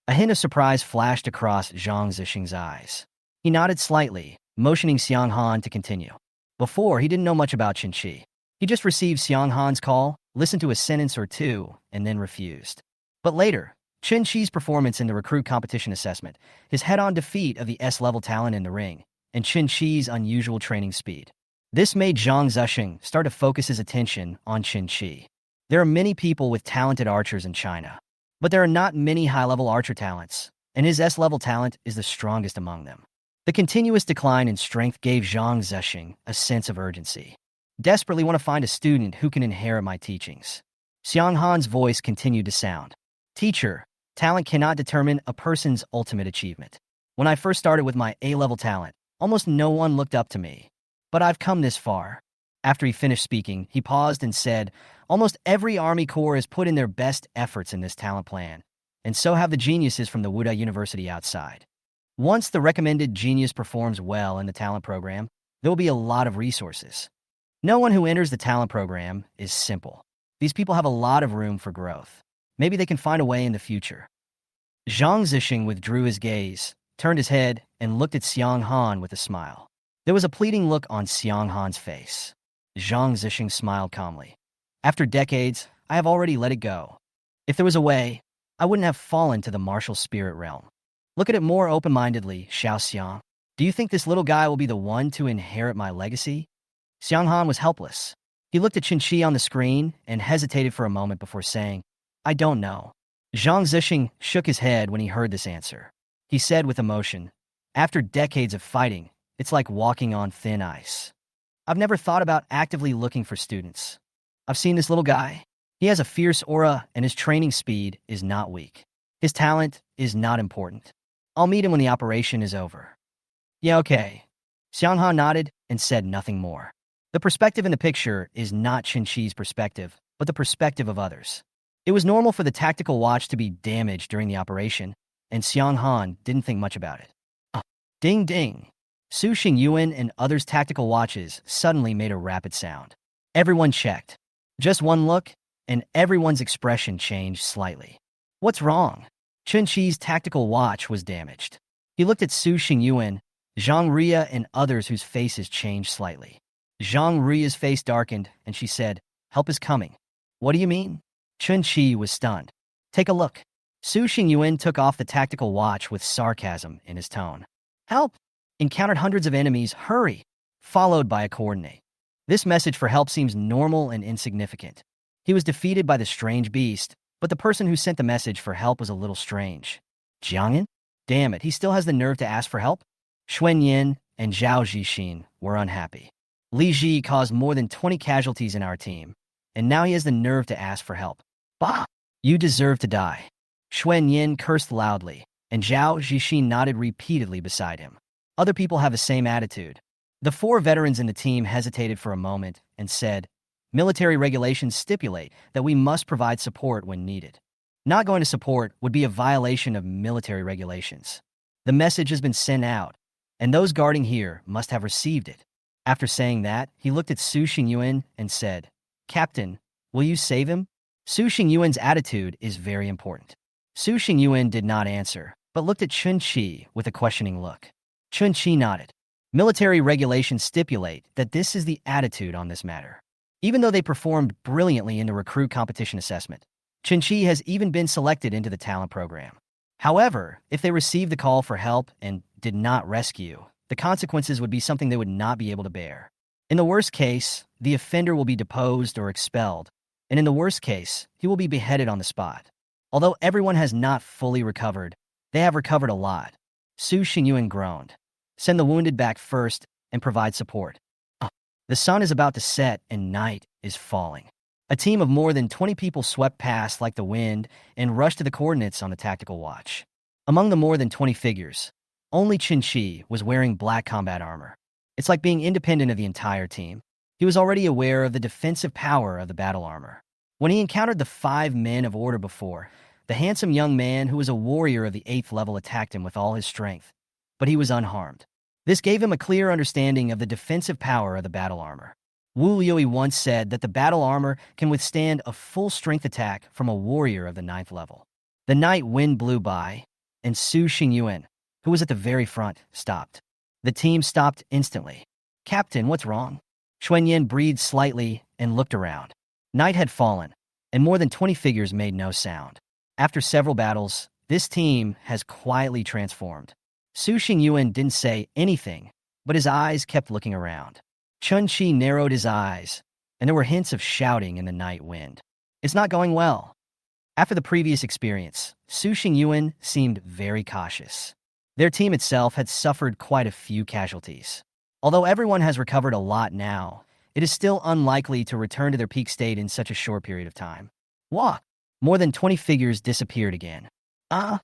A hint of surprise flashed across Zhang Zixing's eyes. He nodded slightly, motioning Xiang Han to continue. Before, he didn't know much about Chun Chi. He just received Xiang Han's call, listened to a sentence or two, and then refused. But later, Chun Chi's performance in the recruit competition assessment, his head-on defeat of the S-level talent in the ring, and Chun Chi's unusual training speed. This made Zhang Zixing start to focus his attention on Chun Chi. There are many people with talented archers in China, but there are not many high-level archer talents, and his S-level talent is the strongest among them. The continuous decline in strength gave Zhang Zixing a sense of urgency. Desperately want to find a student who can inherit my teachings. Xiang Han's voice continued to sound. Teacher, talent cannot determine a person's ultimate achievement. When I first started with my A-level talent, almost no one looked up to me. But I've come this far. After he finished speaking, he paused and said, almost every Army Corps has put in their best efforts in this talent plan, and so have the geniuses from the Wuda University outside. Once the recommended genius performs well in the talent program, there will be a lot of resources. No one who enters the talent program is simple. These people have a lot of room for growth. Maybe they can find a way in the future. Zhang Zixing withdrew his gaze, turned his head, and looked at Xiang Han with a smile. There was a pleading look on Xiang Han's face. Zhang Zixing smiled calmly. After decades, I have already let it go. If there was a way, I wouldn't have fallen to the martial spirit realm. Look at it more open-mindedly, Xiao Xiang. Do you think this little guy will be the one to inherit my legacy? Xiang Han was helpless. He looked at Chun Chi on the screen and hesitated for a moment before saying, I don't know. Zhang Zixing shook his head when he heard this answer. He said with emotion, after decades of fighting, it's like walking on thin ice. I've never thought about actively looking for students. I've seen this little guy. He has a fierce aura and his training speed is not weak. His talent is not important. I'll meet him when the operation is over. Yeah, okay. Xiang Han nodded and said nothing more. The perspective in the picture is not Chun Chi's perspective, but the perspective of others. It was normal for the tactical watch to be damaged during the operation, and Xiang Han didn't think much about it. Ding ding. Su Xingyuan and others' tactical watches suddenly made a rapid sound. Everyone checked. Just one look, and everyone's expression changed slightly. What's wrong? Chun Chi's tactical watch was damaged. He looked at Su Xingyuan, Zhang Ruya, and others whose faces changed slightly. Zhang Ruya's face darkened, and she said, help is coming. What do you mean? Chun Chi was stunned. Take a look. Su Xingyuan took off the tactical watch with sarcasm in his tone. Help! Encountered hundreds of enemies, hurry! Followed by a coordinate. This message for help seems normal and insignificant. He was defeated by the strange beast, but the person who sent the message for help was a little strange. Jiangyan? Damn it, he still has the nerve to ask for help? Xuan Yin and Zhao Zixin were unhappy. Li Ji caused more than 20 casualties in our team, and now he has the nerve to ask for help. Bah! You deserve to die. Xuan Yin cursed loudly, and Zhao Zixin nodded repeatedly beside him. Other people have the same attitude. The 4 veterans in the team hesitated for a moment and said, military regulations stipulate that we must provide support when needed. Not going to support would be a violation of military regulations. The message has been sent out, and those guarding here must have received it. After saying that, he looked at Su Xingyuan and said, Captain, will you save him? Su Xingyuan's attitude is very important. Su Xingyuan did not answer, but looked at Chun Chi with a questioning look. Chun Chi nodded. Military regulations stipulate that this is the attitude on this matter. Even though they performed brilliantly in the recruit competition assessment, Chun Chi has even been selected into the talent program. However, if they received the call for help and did not rescue, the consequences would be something they would not be able to bear. In the worst case, the offender will be deposed or expelled, and in the worst case, he will be beheaded on the spot. Although everyone has not fully recovered, they have recovered a lot. Su Xingyuan groaned. Send the wounded back first and provide support. The sun is about to set and night is falling. A team of more than 20 people swept past like the wind and rushed to the coordinates on the tactical watch. Among the more than 20 figures, only Qin Shi was wearing black combat armor. It's like being independent of the entire team. He was already aware of the defensive power of the battle armor. When he encountered the 5 men of order before, the handsome young man who was a warrior of the 8th level attacked him with all his strength, but he was unharmed. This gave him a clear understanding of the defensive power of the battle armor. Hou Yi once said that the battle armor can withstand a full-strength attack from a warrior of the 9th level. The night wind blew by, and Su Xingyuan, who was at the very front, stopped. The team stopped instantly. Captain, what's wrong? Xuan Yin breathed slightly and looked around. Night had fallen, and more than 20 figures made no sound. After several battles, this team has quietly transformed. Su Xingyuan didn't say anything, but his eyes kept looking around. Chun Chi narrowed his eyes, and there were hints of shouting in the night wind. It's not going well. After the previous experience, Su Xingyuan seemed very cautious. Their team itself had suffered quite a few casualties. Although everyone has recovered a lot now, it is still unlikely to return to their peak state in such a short period of time. Wah! More than 20 figures disappeared again. A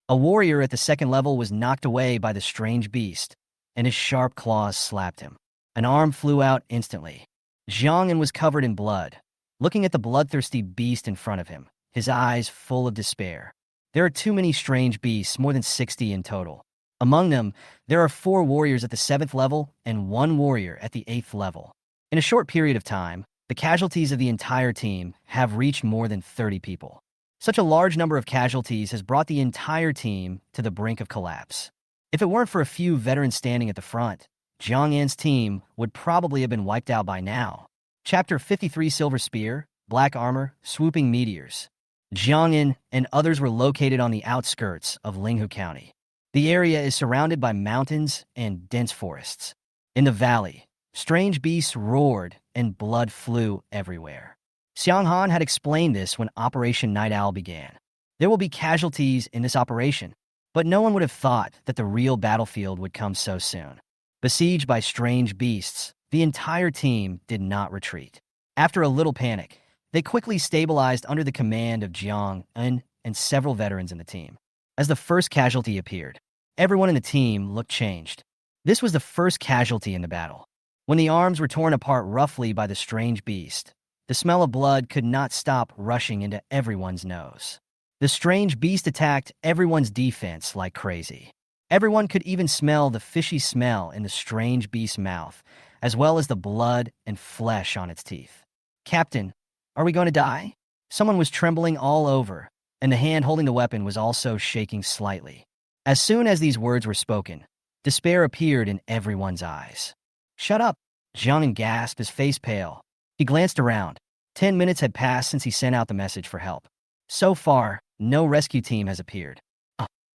warrior at the 2nd level was knocked away by the strange beast, and his sharp claws slapped him. An arm flew out instantly. Jiangyan was covered in blood, looking at the bloodthirsty beast in front of him, his eyes full of despair. There are too many strange beasts, more than 60 in total. Among them, there are 4 warriors at the 7th level and 1 warrior at the 8th level. In a short period of time, the casualties of the entire team have reached more than 30 people. Such a large number of casualties has brought the entire team to the brink of collapse. If it weren't for a few veterans standing at the front, Jiangyan's team would probably have been wiped out by now. Chapter 53 Silver Spear, Black Armor, Swooping Meteors. Jiangyan and others were located on the outskirts of Linghu County. The area is surrounded by mountains and dense forests. In the valley, strange beasts roared and blood flew everywhere. Xiang Han had explained this when Operation Night Owl began. There will be casualties in this operation, but no one would have thought that the real battlefield would come so soon. Besieged by strange beasts, the entire team did not retreat. After a little panic, they quickly stabilized under the command of Jiang En and several veterans in the team. As the first casualty appeared, everyone in the team looked changed. This was the first casualty in the battle. When the arms were torn apart roughly by the strange beast, the smell of blood could not stop rushing into everyone's nose. The strange beast attacked everyone's defense like crazy. Everyone could even smell the fishy smell in the strange beast's mouth, as well as the blood and flesh on its teeth. Captain, are we going to die? Someone was trembling all over, and the hand holding the weapon was also shaking slightly. As soon as these words were spoken, despair appeared in everyone's eyes. Shut up! Jiangyan gasped, his face pale. He glanced around. 10 minutes had passed since he sent out the message for help. So far, no rescue team has appeared.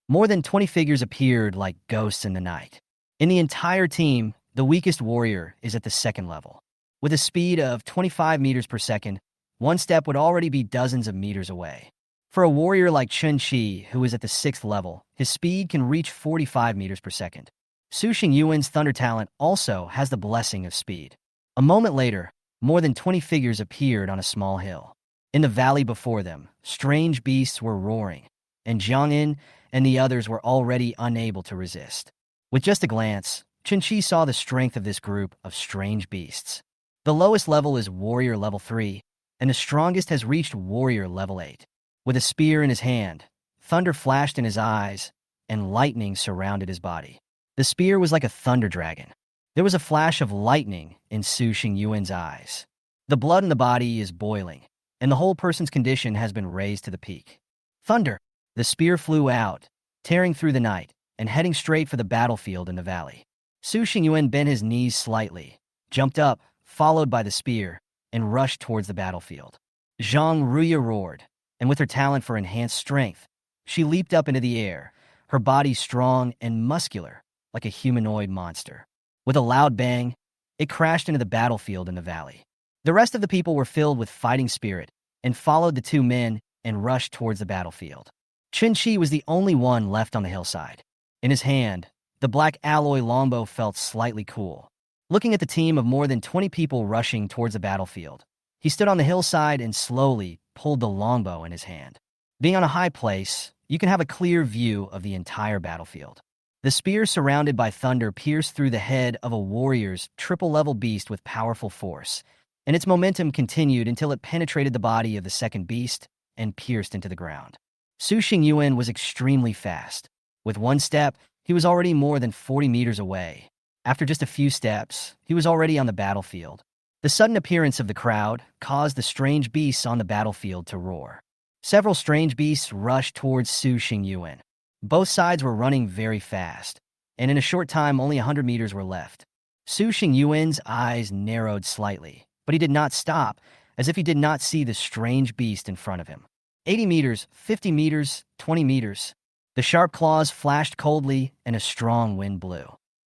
More than 20 figures appeared like ghosts in the night. In the entire team, the weakest warrior is at the second level. With a speed of 25 meters per second, one step would already be dozens of meters away. For a warrior like Chun-Chi, who is at the 6th level, his speed can reach 45 meters per second. Su Xingyuan's thunder talent also has the blessing of speed. A moment later, more than 20 figures appeared on a small hill. In the valley before them, strange beasts were roaring, and Jiang Yin and the others were already unable to resist. With just a glance, Chun-Chi saw the strength of this group of strange beasts. The lowest level is Warrior Level 3, and the strongest has reached Warrior Level 8. With a spear in his hand, thunder flashed in his eyes, and lightning surrounded his body. The spear was like a thunder dragon. There was a flash of lightning in Su Xingyuan's eyes. The blood in the body is boiling, and the whole person's condition has been raised to the peak. Thunder! The spear flew out, tearing through the night, and heading straight for the battlefield in the valley. Su Xingyuan bent his knees slightly, jumped up, followed by the spear, and rushed towards the battlefield. Zhang Ruya roared, and with her talent for enhanced strength, she leaped up into the air, her body strong and muscular, like a humanoid monster. With a loud bang, it crashed into the battlefield in the valley. The rest of the people were filled with fighting spirit and followed the two men and rushed towards the battlefield. Chun-Chi was the only one left on the hillside. In his hand, the black alloy longbow felt slightly cool. Looking at the team of more than 20 people rushing towards the battlefield, he stood on the hillside and slowly pulled the longbow in his hand. Being on a high place, you can have a clear view of the entire battlefield. The spear surrounded by thunder pierced through the head of a warrior's triple-level beast with powerful force, and its momentum continued until it penetrated the body of the second beast and pierced into the ground. Su Xingyuan was extremely fast. With one step, he was already more than 40 meters away. After just a few steps, he was already on the battlefield. The sudden appearance of the crowd caused the strange beasts on the battlefield to roar. Several strange beasts rushed towards Su Xingyuan. Both sides were running very fast, and in a short time only 100 meters were left. Su Xingyuan's eyes narrowed slightly, but he did not stop, as if he did not see the strange beast in front of him. 80 meters, 50 meters, 20 meters. The sharp claws flashed coldly, and a strong wind blew.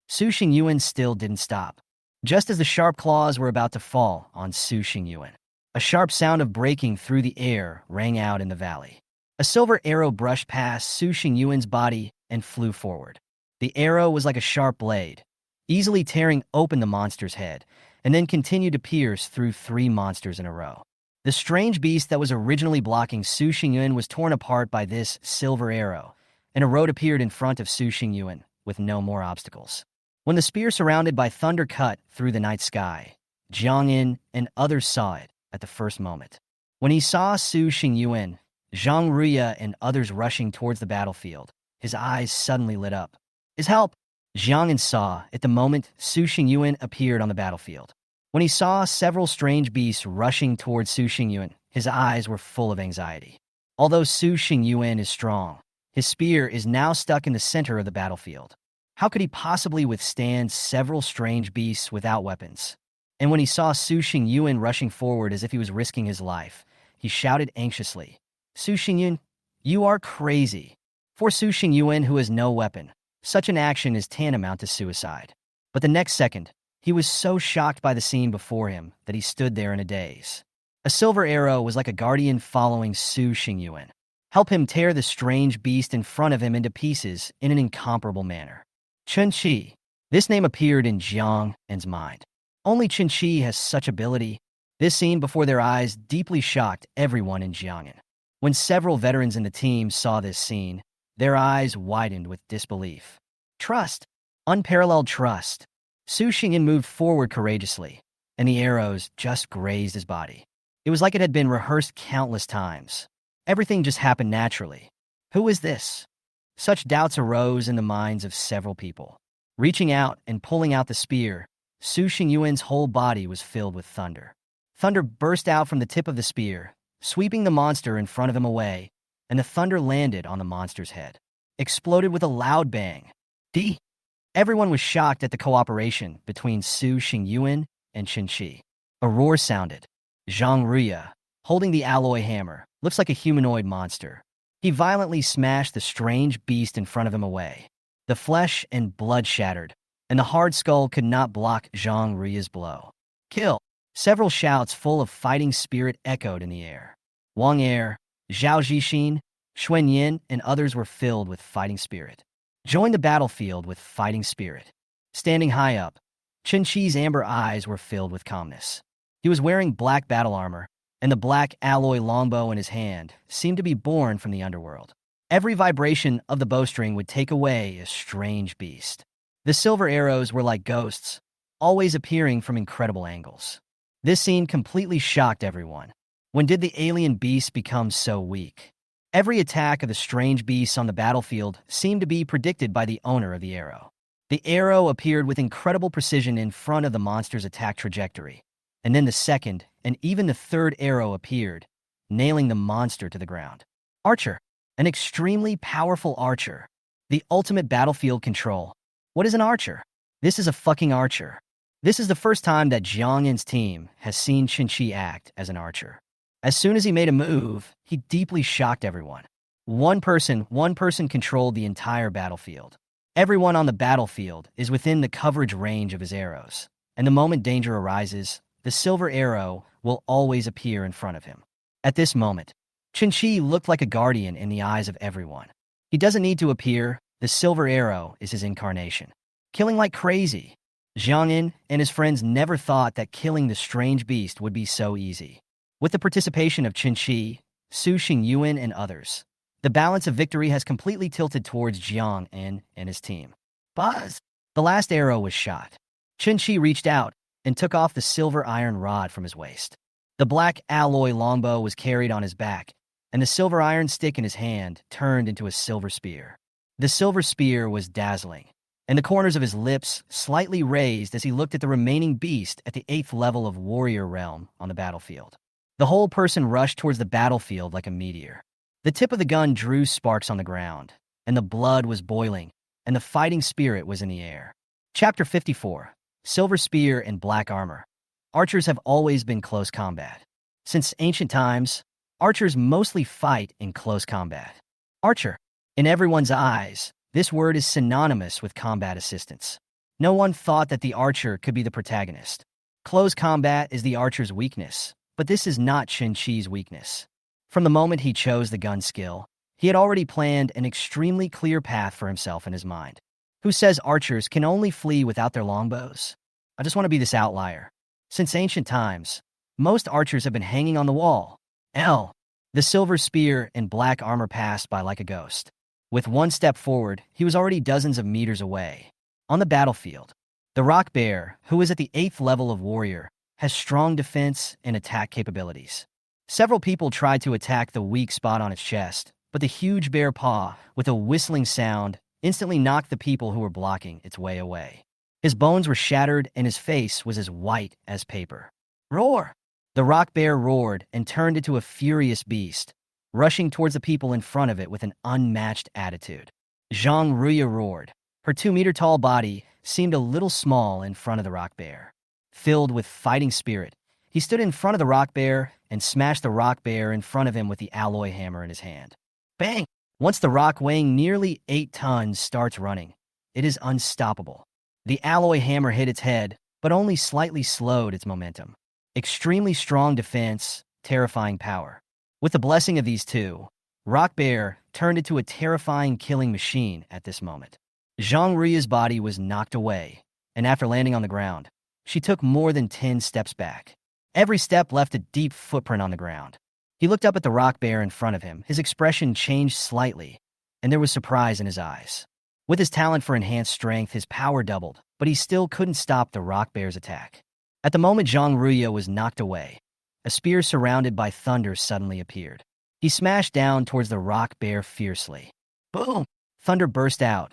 Su Xingyuan still didn't stop. Just as the sharp claws were about to fall on Su Xingyuan, a sharp sound of breaking through the air rang out in the valley. A silver arrow brushed past Su Xingyuan's body and flew forward. The arrow was like a sharp blade, easily tearing open the monster's head, and then continued to pierce through 3 monsters in a row. The strange beast that was originally blocking Su Xingyuan was torn apart by this silver arrow, and a road appeared in front of Su Xingyuan with no more obstacles. When the spear surrounded by thunder cut through the night sky, Jiang Yin and others saw it at the first moment. When he saw Su Xingyuan, Zhang Ruya and others rushing towards the battlefield, his eyes suddenly lit up. His help! Jiang Yin saw at the moment Su Xingyuan appeared on the battlefield. When he saw several strange beasts rushing towards Su Xingyuan, his eyes were full of anxiety. Although Su Xingyuan is strong, his spear is now stuck in the center of the battlefield. How could he possibly withstand several strange beasts without weapons? And when he saw Su Xingyuan rushing forward as if he was risking his life, he shouted anxiously, "Su Xingyuan, you are crazy." For Su Xingyuan, who has no weapon, such an action is tantamount to suicide. But the next second, he was so shocked by the scene before him that he stood there in a daze. A silver arrow was like a guardian following Su Xingyuan. Help him tear the strange beast in front of him into pieces in an incomparable manner. Chun-Chi. This name appeared in Jiang Yin's mind. Only Chun-Chi has such ability. This scene before their eyes deeply shocked everyone in Jiang Yin. When several veterans in the team saw this scene, their eyes widened with disbelief. Trust. Unparalleled trust. Su Xingyuan moved forward courageously, and the arrows just grazed his body. It was like it had been rehearsed countless times. Everything just happened naturally. Who is this? Such doubts arose in the minds of several people. Reaching out and pulling out the spear, Su Xingyuan's whole body was filled with thunder. Thunder burst out from the tip of the spear, sweeping the monster in front of him away, and the thunder landed on the monster's head. Exploded with a loud bang. Everyone was shocked at the cooperation between Su Xingyuan and Chun-Chi. A roar sounded. Zhang Ruya, holding the alloy hammer, looks like a humanoid monster. He violently smashed the strange beast in front of him away. The flesh and blood shattered, and the hard skull could not block Zhang Rui's blow. Kill! Several shouts full of fighting spirit echoed in the air. Wang Er, Zhao Zixin, Xuan Yin, and others were filled with fighting spirit. Joined the battlefield with fighting spirit. Standing high up, Chen Qi's amber eyes were filled with calmness. He was wearing black battle armor, and the black alloy longbow in his hand seemed to be born from the underworld. Every vibration of the bowstring would take away a strange beast. The silver arrows were like ghosts, always appearing from incredible angles. This scene completely shocked everyone. When did the alien beast become so weak? Every attack of the strange beasts on the battlefield seemed to be predicted by the owner of the arrow. The arrow appeared with incredible precision in front of the monster's attack trajectory, and then the second and even the third arrow appeared, nailing the monster to the ground. Archer, an extremely powerful archer. The ultimate battlefield control. What is an archer? This is a fucking archer. This is the first time that Jiang Yin's team has seen Chen Qi act as an archer. As soon as he made a move, he deeply shocked everyone. One person controlled the entire battlefield. Everyone on the battlefield is within the coverage range of his arrows, and the moment danger arises, the silver arrow will always appear in front of him. At this moment, Chen Qi looked like a guardian in the eyes of everyone. He doesn't need to appear, the silver arrow is his incarnation. Killing like crazy. Jiang Yin and his friends never thought that killing the strange beast would be so easy. With the participation of Chen Qi, Su Xingyuan, and others, the balance of victory has completely tilted towards Jiang Yin and his team. Buzz! The last arrow was shot. Chen Qi reached out and took off the silver iron rod from his waist. The black alloy longbow was carried on his back, and the silver iron stick in his hand turned into a silver spear. The silver spear was dazzling, and the corners of his lips slightly raised as he looked at the remaining beast at the 8th level of warrior realm on the battlefield. The whole person rushed towards the battlefield like a meteor. The tip of the gun drew sparks on the ground, and the blood was boiling, and the fighting spirit was in the air. Chapter 54. Silver Spear and Black Armor. Archers have always been close combat. Since ancient times, archers mostly fight in close combat. Archer. In everyone's eyes, this word is synonymous with combat assistance. No one thought that the archer could be the protagonist. Close combat is the archer's weakness, but this is not Chen Qi's weakness. From the moment he chose the gun skill, he had already planned an extremely clear path for himself in his mind. Who says archers can only flee without their longbows? I just want to be this outlier. Since ancient times, most archers have been hanging on the wall. The silver spear and black armor passed by like a ghost. With one step forward, he was already dozens of meters away. On the battlefield, the rock bear, who is at the 8th level of warrior, has strong defense and attack capabilities. Several people tried to attack the weak spot on its chest, but the huge bear paw, with a whistling sound, instantly knocked the people who were blocking its way away. His bones were shattered and his face was as white as paper. Roar! The rock bear roared and turned into a furious beast, rushing towards the people in front of it with an unmatched attitude. Zhang Ruiyi roared. Her 2-meter-tall body seemed a little small in front of the rock bear. Filled with fighting spirit, he stood in front of the rock bear and smashed the rock bear in front of him with the alloy hammer in his hand. Bang! Once the rock weighing nearly 8 tons starts running, it is unstoppable. The alloy hammer hit its head, but only slightly slowed its momentum. Extremely strong defense, terrifying power. With the blessing of these two, Rock Bear turned into a terrifying killing machine at this moment. Zhang Ruiyi's body was knocked away, and after landing on the ground, she took more than 10 steps back. Every step left a deep footprint on the ground. He looked up at the rock bear in front of him. His expression changed slightly, and there was surprise in his eyes. With his talent for enhanced strength, his power doubled, but he still couldn't stop the rock bear's attack. At the moment Zhang Ruiyi was knocked away, a spear surrounded by thunder suddenly appeared. He smashed down towards the rock bear fiercely. Boom! Thunder burst out,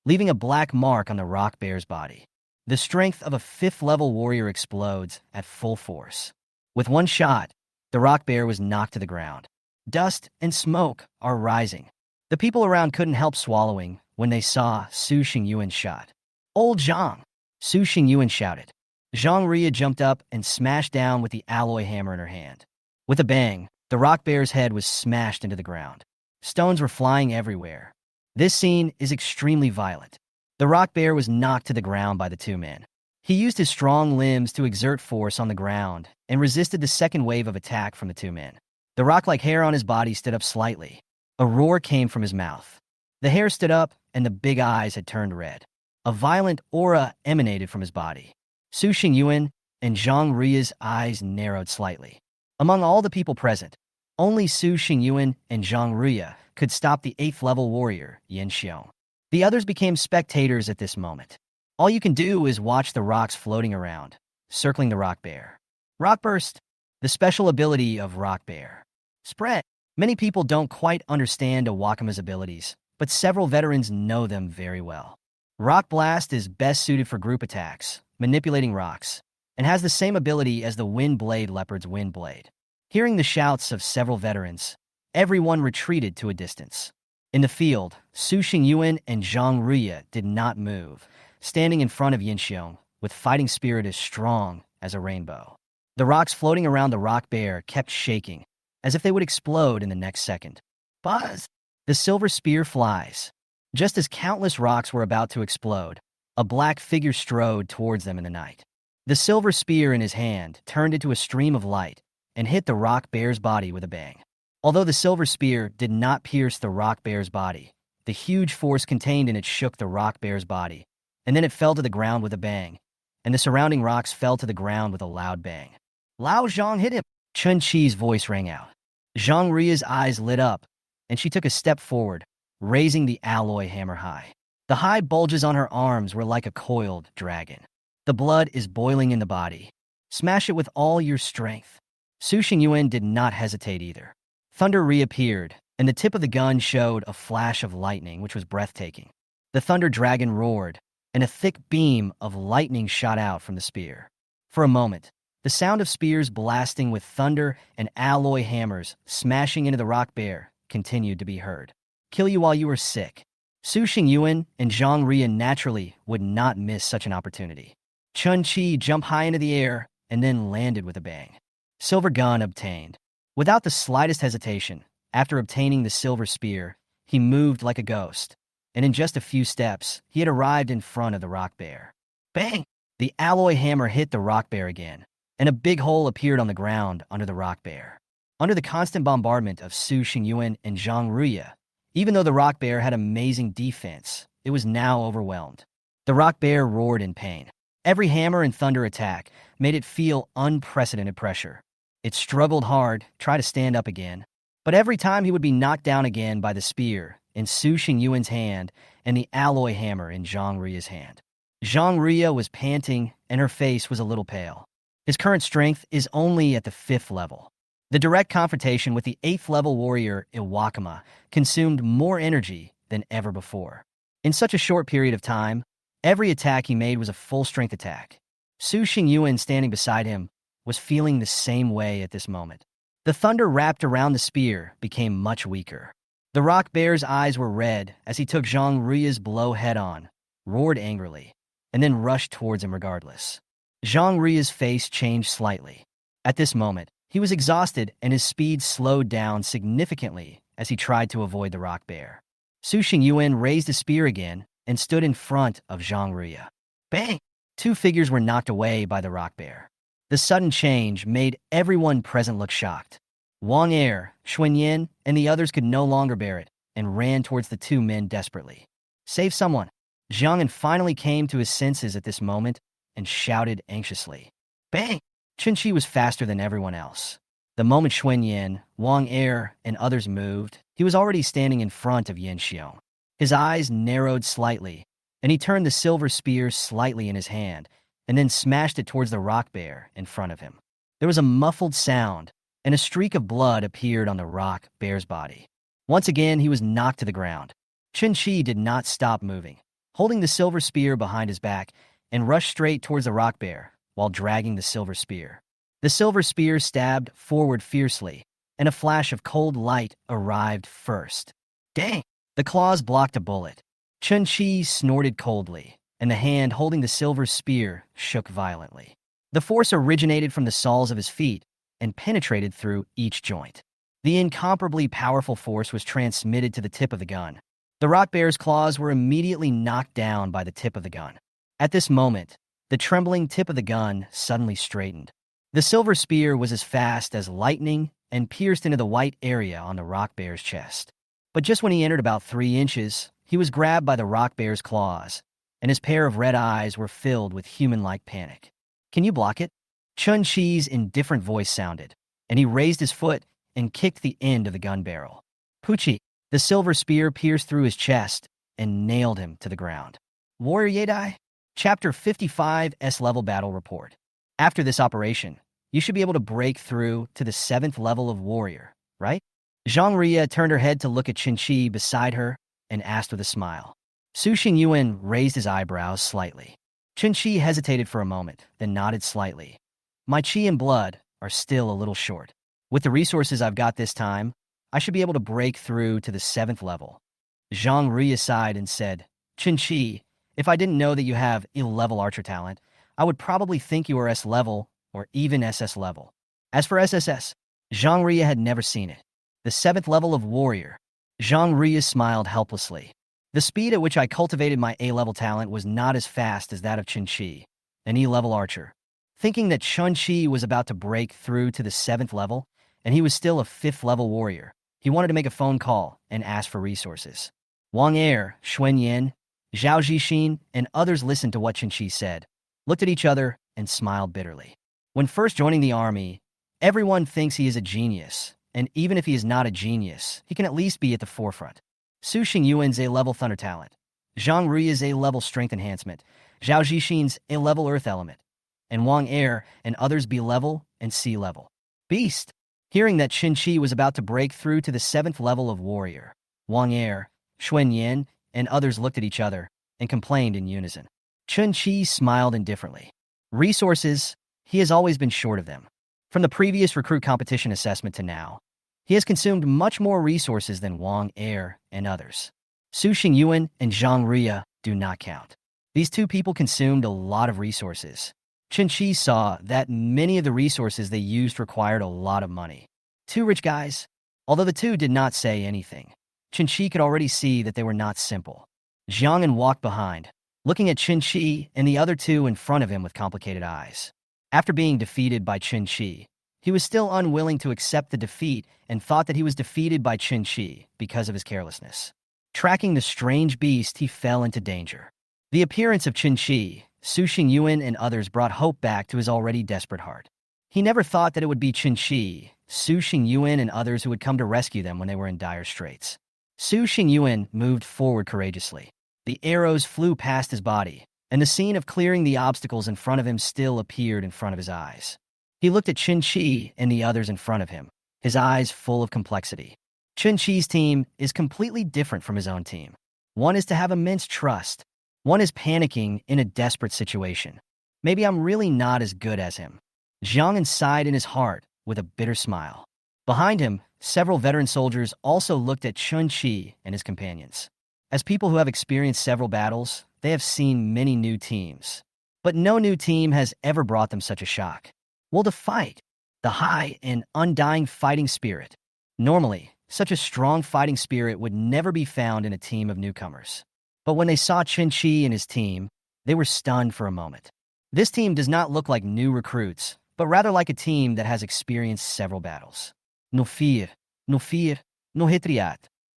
leaving a black mark on the rock bear's body. The strength of a 5th-level warrior explodes at full force. With one shot, the rock bear was knocked to the ground. Dust and smoke are rising. The people around couldn't help swallowing when they saw Su Xingyuan's shot. Old Zhang! Su Xingyuan shouted. Zhang Ruiyi jumped up and smashed down with the alloy hammer in her hand. With a bang, the rock bear's head was smashed into the ground. Stones were flying everywhere. This scene is extremely violent. The rock bear was knocked to the ground by the two men. He used his strong limbs to exert force on the ground and resisted the second wave of attack from the two men. The rock-like hair on his body stood up slightly. A roar came from his mouth. The hair stood up, and the big eyes had turned red. A violent aura emanated from his body. Su Xingyuan and Zhang Rui's eyes narrowed slightly. Among all the people present, only Su Xingyuan and Zhang Rui could stop the 8th-level warrior, Yin Xiong. The others became spectators at this moment. All you can do is watch the rocks floating around, circling the rock bear. Rock burst, the special ability of rock bear. Spread. Many people don't quite understand Awakama's abilities, but several veterans know them very well. Rock Blast is best suited for group attacks, manipulating rocks, and has the same ability as the Wind Blade Leopard's Wind Blade. Hearing the shouts of several veterans, everyone retreated to a distance. In the field, Su Xingyuan and Zhang Rui did not move, standing in front of Yin Xiong, with fighting spirit as strong as a rainbow. The rocks floating around the rock bear kept shaking, as if they would explode in the next second. Buzz! The silver spear flies. Just as countless rocks were about to explode, a black figure strode towards them in the night. The silver spear in his hand turned into a stream of light and hit the rock bear's body with a bang. Although the silver spear did not pierce the rock bear's body, the huge force contained in it shook the rock bear's body, and then it fell to the ground with a bang, and the surrounding rocks fell to the ground with a loud bang. Lao Zhang hit him! Chun Chi's voice rang out. Zhang Rui's eyes lit up, and she took a step forward, raising the alloy hammer high. The high bulges on her arms were like a coiled dragon. The blood is boiling in the body. Smash it with all your strength. Su Xingyuan did not hesitate either. Thunder reappeared, and the tip of the gun showed a flash of lightning, which was breathtaking. The thunder dragon roared, and a thick beam of lightning shot out from the spear. For a moment, the sound of spears blasting with thunder and alloy hammers smashing into the rock bear continued to be heard. Kill you while you were sick. Su Xingyuan and Zhang Rui naturally would not miss such an opportunity. Chun Chi jumped high into the air and then landed with a bang. Silver gun obtained. Without the slightest hesitation, after obtaining the silver spear, he moved like a ghost, and in just a few steps, he had arrived in front of the rock bear. Bang! The alloy hammer hit the rock bear again, and a big hole appeared on the ground under the rock bear. Under the constant bombardment of Su Xingyuan and Zhang Rui, even though the rock bear had amazing defense, it was now overwhelmed. The rock bear roared in pain. Every hammer and thunder attack made it feel unprecedented pressure. It struggled hard, tried to stand up again, but every time he would be knocked down again by the spear in Su Xingyuan's hand and the alloy hammer in Zhang Rui's hand. Zhang Rui was panting, and her face was a little pale. His current strength is only at the 5th level. The direct confrontation with the 8th-level warrior Iwakama consumed more energy than ever before. In such a short period of time, every attack he made was a full-strength attack. Su Xingyuan, standing beside him, was feeling the same way at this moment. The thunder wrapped around the spear became much weaker. The rock bear's eyes were red as he took Zhang Rui's blow head-on, roared angrily, and then rushed towards him regardless. Zhang Rui's face changed slightly. At this moment, he was exhausted and his speed slowed down significantly as he tried to avoid the rock bear. Su Xingyuan raised his spear again and stood in front of Zhang Rui. Bang! Two figures were knocked away by the rock bear. The sudden change made everyone present look shocked. Wang Er, Xuanyan, and the others could no longer bear it and ran towards the two men desperately. Save someone! Zhang finally came to his senses at this moment and shouted anxiously. Bang! Chun Chi was faster than everyone else. The moment Xuanyan, Wang Er, and others moved, he was already standing in front of Yin Xiong. His eyes narrowed slightly, and he turned the silver spear slightly in his hand and then smashed it towards the rock bear in front of him. There was a muffled sound, and a streak of blood appeared on the rock bear's body. Once again, he was knocked to the ground. Chun Chi did not stop moving, holding the silver spear behind his back, and rushed straight towards the rock bear while dragging the silver spear. The silver spear stabbed forward fiercely, and a flash of cold light arrived first. Dang! The claws blocked a bullet. Chun Chi snorted coldly, and the hand holding the silver spear shook violently. The force originated from the soles of his feet and penetrated through each joint. The incomparably powerful force was transmitted to the tip of the gun. The rock bear's claws were immediately knocked down by the tip of the gun. At this moment, the trembling tip of the gun suddenly straightened. The silver spear was as fast as lightning and pierced into the white area on the rock bear's chest. But just when he entered about 3 inches, he was grabbed by the rock bear's claws, and his pair of red eyes were filled with human-like panic. "Can you block it?" Chun-Chi's indifferent voice sounded, and he raised his foot and kicked the end of the gun barrel. Puchi, the silver spear pierced through his chest and nailed him to the ground. Warrior Yedai, Chapter 55 S-level battle report. After this operation, you should be able to break through to the 7th level of warrior, right? Zhang Ria turned her head to look at Chun-Chi beside her and asked with a smile. Su Xingyuan raised his eyebrows slightly. Chun-Chi hesitated for a moment, then nodded slightly. My chi and blood are still a little short. With the resources I've got this time, I should be able to break through to the 7th level. Zhang Ria sighed and said, Chun-Chi, if I didn't know that you have E-level archer talent, I would probably think you were S-level or even SS-level. As for SSS, Zhang Ria had never seen it. The 7th level of warrior. Zhang Ria smiled helplessly. The speed at which I cultivated my A-level talent was not as fast as that of Chun-Chi, an E-level archer. Thinking that Chun-Chi was about to break through to the 7th level, and he was still a 5th level warrior, he wanted to make a phone call and ask for resources. Wang Er, Xuan Yin, Zhao Zixin, and others listened to what Chun-Chi said, looked at each other, and smiled bitterly. When first joining the army, everyone thinks he is a genius, and even if he is not a genius, he can at least be at the forefront. Su Xingyuan's A-level thunder talent, Zhang Ria's A-level strength enhancement, Zhao Zixin's A-level earth element, and Wang Er and others B-level and C-level. Beast! Hearing that Chun-Chi was about to break through to the 7th level of warrior, Wang Er, Xuan Yin, and others looked at each other and complained in unison. Chun-Chi smiled indifferently. Resources, he has always been short of them. From the previous recruit competition assessment to now, he has consumed much more resources than Wang Er and others. Su Xingyuan and Zhang Ria do not count. These two people consumed a lot of resources. Chun-Chi saw that many of the resources they used required a lot of money. Two rich guys. Although the two did not say anything, Chun-Chi could already see that they were not simple. Jiang'an walked behind, looking at Chun-Chi and the other two in front of him with complicated eyes. After being defeated by Chun-Chi, he was still unwilling to accept the defeat and thought that he was defeated by Chun-Chi because of his carelessness. Tracking the strange beast, he fell into danger. The appearance of Chun-Chi, Su Xingyuan and others brought hope back to his already desperate heart. He never thought that it would be Chun-Chi, Su Xingyuan and others who would come to rescue them when they were in dire straits. Su Xingyuan moved forward courageously. The arrows flew past his body, and the scene of clearing the obstacles in front of him still appeared in front of his eyes. He looked at Chun-Chi and the others in front of him, his eyes full of complexity. Chun-Chi's team is completely different from his own team. One is to have immense trust. One is panicking in a desperate situation. Maybe I'm really not as good as him. Jiang'an sighed in his heart with a bitter smile. Behind him, several veteran soldiers also looked at Chun-Chi and his companions. As people who have experienced several battles, they have seen many new teams. But no new team has ever brought them such a shock. Will to fight, the high and undying fighting spirit. Normally, such a strong fighting spirit would never be found in a team of newcomers. But when they saw Chun-Chi and his team, they were stunned for a moment. This team does not look like new recruits, but rather like a team that has experienced several battles. No fear, no hitriat.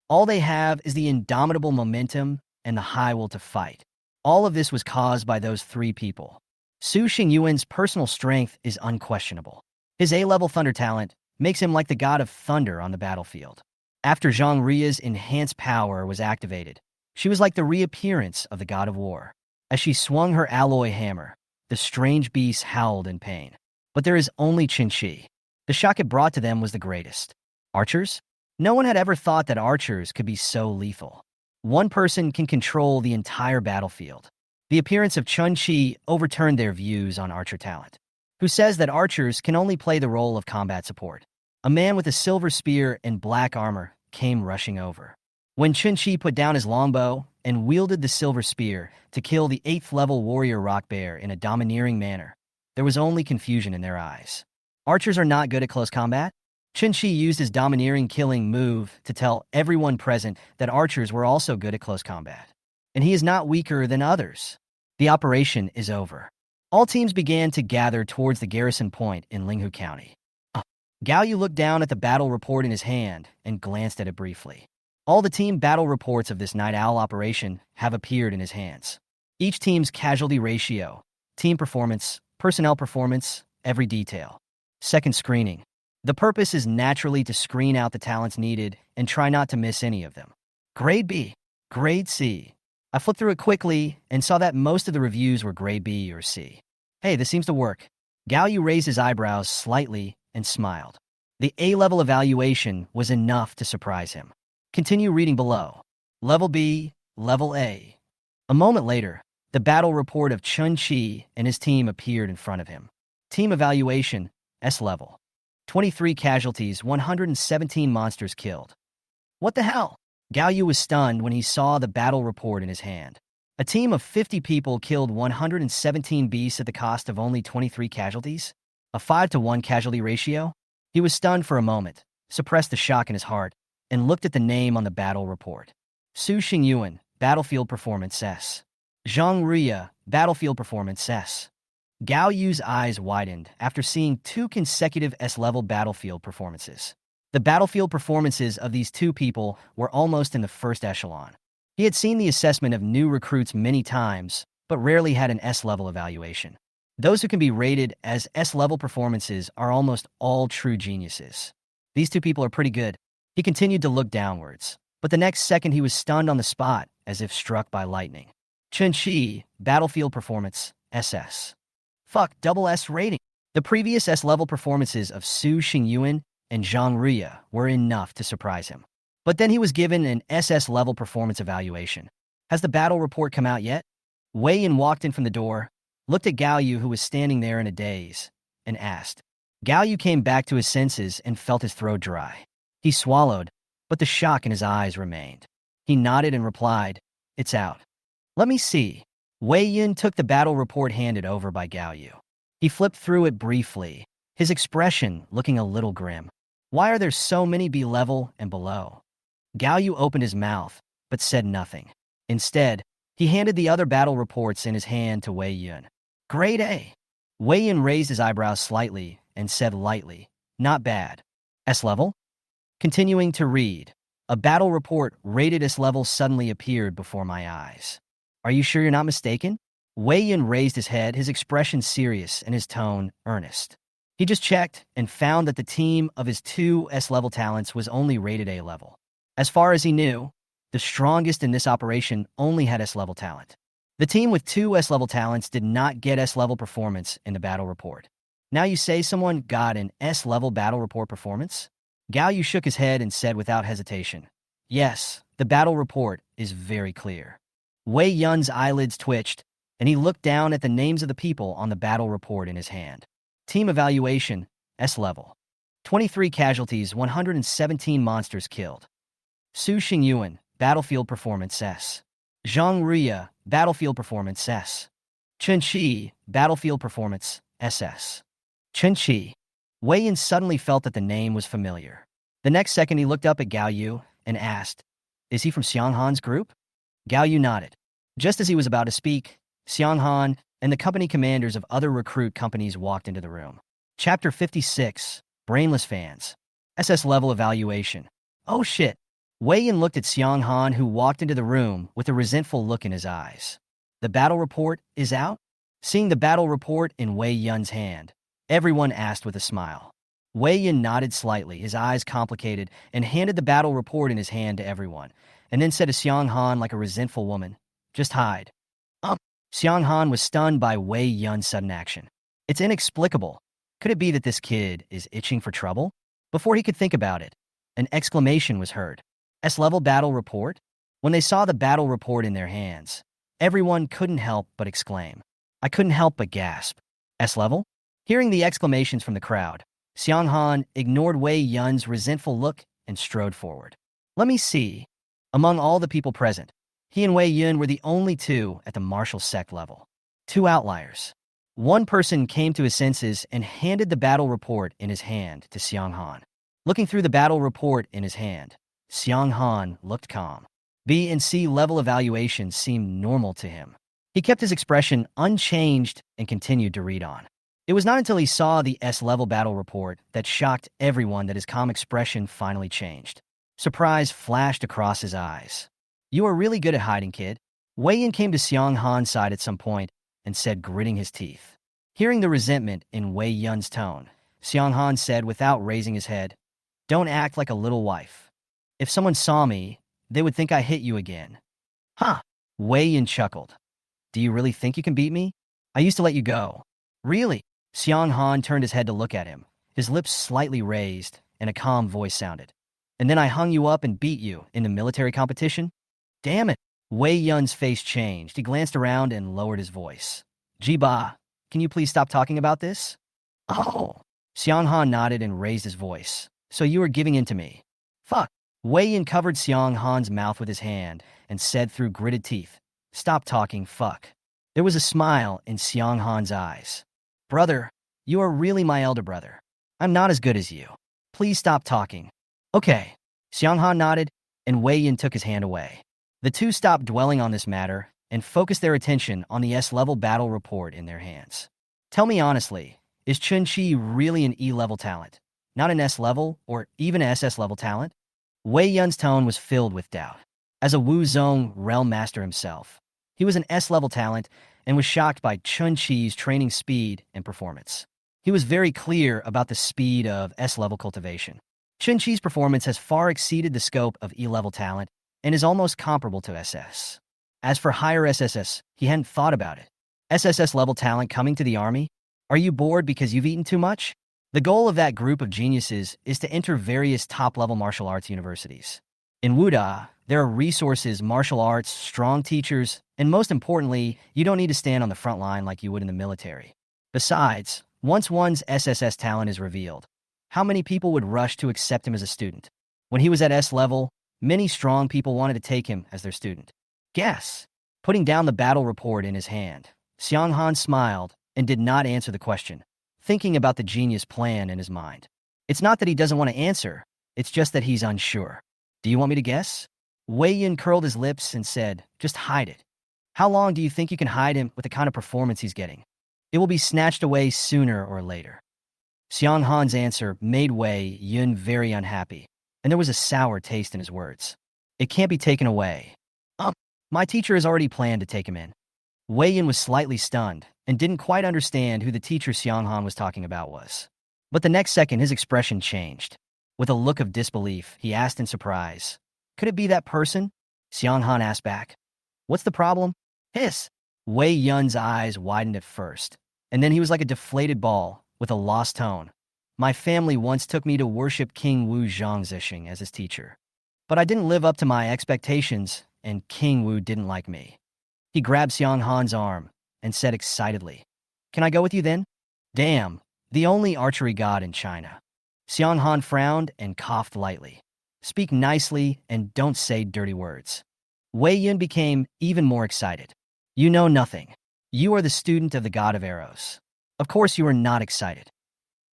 All they have is the indomitable momentum and the high will to fight. All of this was caused by those three people. Su Xingyuan's personal strength is unquestionable. His A-level thunder talent makes him like the god of thunder on the battlefield. After Zhang Ria's enhanced power was activated, she was like the reappearance of the god of war. As she swung her alloy hammer, the strange beast howled in pain. But there is only Chun-Chi. The shock it brought to them was the greatest. Archers? No one had ever thought that archers could be so lethal. One person can control the entire battlefield. The appearance of Chun-Chi overturned their views on archer talent, who says that archers can only play the role of combat support. A man with a silver spear and black armor came rushing over. When Chun-Chi put down his longbow and wielded the silver spear to kill the 8th level warrior rock bear in a domineering manner, there was only confusion in their eyes. Archers are not good at close combat? Chen Shi used his domineering killing move to tell everyone present that archers were also good at close combat. And he is not weaker than others. The operation is over. All teams began to gather towards the garrison point in Linghu County. Gao Yu looked down at the battle report in his hand and glanced at it briefly. All the team battle reports of this night owl operation have appeared in his hands. Each team's casualty ratio, team performance, personnel performance, every detail. Second screening. The purpose is naturally to screen out the talents needed and try not to miss any of them. Grade B. Grade C. I flipped through it quickly and saw that most of the reviews were grade B or C. Hey, this seems to work. Gao Yu raised his eyebrows slightly and smiled. The A-level evaluation was enough to surprise him. Continue reading below. Level B, Level A. A moment later, the battle report of Chen Shi and his team appeared in front of him. Team evaluation, S-level. 23 casualties, 117 monsters killed. What the hell? Gao Yu was stunned when he saw the battle report in his hand. A team of 50 people killed 117 beasts at the cost of only 23 casualties? A 5-to-1 casualty ratio? He was stunned for a moment, suppressed the shock in his heart, and looked at the name on the battle report. Su Xingyuan, Battlefield Performance S. Zhang Ruya, Battlefield Performance S. Gao Yu's eyes widened after seeing 2 consecutive S-level battlefield performances. The battlefield performances of these 2 people were almost in the first echelon. He had seen the assessment of new recruits many times, but rarely had an S-level evaluation. Those who can be rated as S-level performances are almost all true geniuses. These 2 people are pretty good. He continued to look downwards, but the next second he was stunned on the spot as if struck by lightning. Chen Shi, Battlefield Performance, SS. Double S rating. The previous S-level performances of Su Xingyuan and Zhang Ruya were enough to surprise him. But then he was given an SS-level performance evaluation. Has the battle report come out yet? Wei Yin walked in from the door, looked at Gao Yu, who was standing there in a daze, and asked. Gao Yu came back to his senses and felt his throat dry. He swallowed, but the shock in his eyes remained. He nodded and replied, "It's out." "Let me see." Wei Yin took the battle report handed over by Gao Yu. He flipped through it briefly, his expression looking a little grim. Why are there so many B-level and below? Gao Yu opened his mouth, but said nothing. Instead, he handed the other battle reports in his hand to Wei Yin. Grade A. Wei Yin raised his eyebrows slightly and said lightly, "Not bad." S-level? Continuing to read, a battle report rated S-level suddenly appeared before my eyes. Are you sure you're not mistaken? Wei Yin raised his head, his expression serious and his tone earnest. He just checked and found that the team of his 2 S-level talents was only rated A-level. As far as he knew, the strongest in this operation only had S-level talent. The team with 2 S-level talents did not get S-level performance in the battle report. Now you say someone got an S-level battle report performance? Gao Yu shook his head and said without hesitation, "Yes, the battle report is very clear." Wei Yun's eyelids twitched, and he looked down at the names of the people on the battle report in his hand. Team evaluation, S-level. 23 casualties, 117 monsters killed. Su Xingyuan, Battlefield Performance S. Zhang Ruya, Battlefield Performance S. Chen Shi, Battlefield Performance SS. Chen Shi. Wei Yin suddenly felt that the name was familiar. The next second he looked up at Gao Yu and asked, "Is he from Xiang Han's group?" Gao Yu nodded. Just as he was about to speak, Xiang Han and the company commanders of other recruit companies walked into the room. Chapter 56, Brainless Fans. SS-level evaluation. Oh shit. Wei Yin looked at Xiang Han, who walked into the room with a resentful look in his eyes. The battle report is out? Seeing the battle report in Wei Yun's hand, everyone asked with a smile. Wei Yin nodded slightly, his eyes complicated, and handed the battle report in his hand to everyone, and then said to Xiang Han like a resentful woman, "Just hide." Xiang Han was stunned by Wei Yun's sudden action. It's inexplicable. Could it be that this kid is itching for trouble? Before he could think about it, an exclamation was heard. S-level battle report? When they saw the battle report in their hands, everyone couldn't help but exclaim. I couldn't help but gasp. S-level? Hearing the exclamations from the crowd, Xiang Han ignored Wei Yun's resentful look and strode forward. Let me see. Among all the people present, he and Wei Yun were the only 2 at the martial sect level. 2 outliers. One person came to his senses and handed the battle report in his hand to Xiang Han. Looking through the battle report in his hand, Xiang Han looked calm. B and C level evaluations seemed normal to him. He kept his expression unchanged and continued to read on. It was not until he saw the S-level battle report that shocked everyone that his calm expression finally changed. Surprise flashed across his eyes. "You are really good at hiding, kid." Wei Yin came to Xiang Han's side at some point and said, gritting his teeth. Hearing the resentment in Wei Yun's tone, Xiang Han said without raising his head, "Don't act like a little wife. If someone saw me, they would think I hit you again." "Huh." Wei Yin chuckled. "Do you really think you can beat me? I used to let you go." "Really?" Xiang Han turned his head to look at him, his lips slightly raised, and a calm voice sounded. "And then I hung you up and beat you in the military competition?" "Damn it." Wei Yun's face changed. He glanced around and lowered his voice. "Jiba, can you please stop talking about this?" "Oh." Xiang Han nodded and raised his voice. "So you were giving in to me." "Fuck." Wei Yin covered Xiang Han's mouth with his hand and said through gritted teeth, "Stop talking, fuck." There was a smile in Xiang Han's eyes. "Brother, you are really my elder brother. I'm not as good as you. Please stop talking." "Okay." Xiang Han nodded, and Wei Yin took his hand away. The two stopped dwelling on this matter and focused their attention on the S-level battle report in their hands. "Tell me honestly, is Chun Chi really an E-level talent, not an S-level or even SS-level talent?" Wei Yun's tone was filled with doubt. As a Wu Zong realm master himself, he was an S-level talent and was shocked by Chun Chi's training speed and performance. He was very clear about the speed of S-level cultivation. Chun Chi's performance has far exceeded the scope of E-level talent and is almost comparable to SS. As for higher SSS, he hadn't thought about it. SSS-level talent coming to the army? Are you bored because you've eaten too much? The goal of that group of geniuses is to enter various top-level martial arts universities. In Wuda, there are resources, martial arts, strong teachers, and most importantly, you don't need to stand on the front line like you would in the military. Besides, once one's SSS talent is revealed, how many people would rush to accept him as a student? When he was at S level, many strong people wanted to take him as their student. Guess. Putting down the battle report in his hand, Xiang Han smiled and did not answer the question, thinking about the genius plan in his mind. It's not that he doesn't want to answer, it's just that he's unsure. "Do you want me to guess?" Wei Yin curled his lips and said, "Just hide it." "How long do you think you can hide him with the kind of performance he's getting?" "It will be snatched away sooner or later." Xiang Han's answer made Wei Yin very unhappy, and there was a sour taste in his words. "It can't be taken away." My teacher has already planned to take him in." Wei Yin was slightly stunned and didn't quite understand who the teacher Xiang Han was talking about was. But the next second, his expression changed. With a look of disbelief, he asked in surprise, "Could it be that person?" Xiang Han asked back, "What's the problem?" "Hiss." Wei Yun's eyes widened at first, and then he was like a deflated ball with a lost tone. "My family once took me to worship King Wu Zhangzixing as his teacher. But I didn't live up to my expectations, and King Wu didn't like me." He grabbed Xiang Han's arm and said excitedly, "Can I go with you then?" "Damn, the only archery god in China." Xiang Han frowned and coughed lightly. "Speak nicely and don't say dirty words." Wei Yin became even more excited. "You know nothing. You are the student of the god of arrows. Of course you are not excited.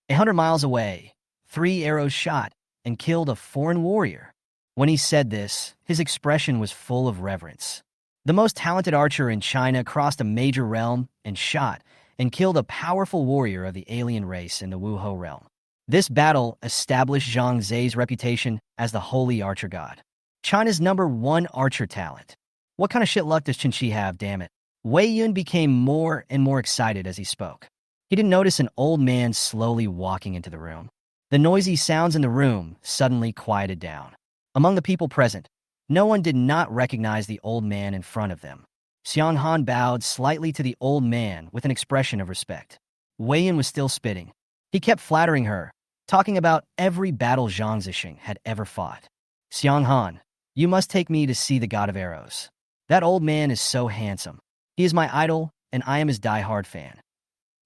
100 miles away, 3 arrows shot and killed a foreign warrior." When he said this, his expression was full of reverence. The most talented archer in China crossed a major realm and shot and killed a powerful warrior of the alien race in the Wuho realm. This battle established Zhang Zei's reputation as the holy archer god. China's #1 archer talent. What kind of shit luck does Qin Shi have, damn it? Wei Yun became more and more excited as he spoke. He didn't notice an old man slowly walking into the room. The noisy sounds in the room suddenly quieted down. Among the people present, no one did not recognize the old man in front of them. Xiang Han bowed slightly to the old man with an expression of respect. Wei Yin was still spitting. He kept flattering her, talking about every battle Zhang Zixing had ever fought. "Xiang Han, you must take me to see the god of arrows. That old man is so handsome. He is my idol, and I am his die-hard fan."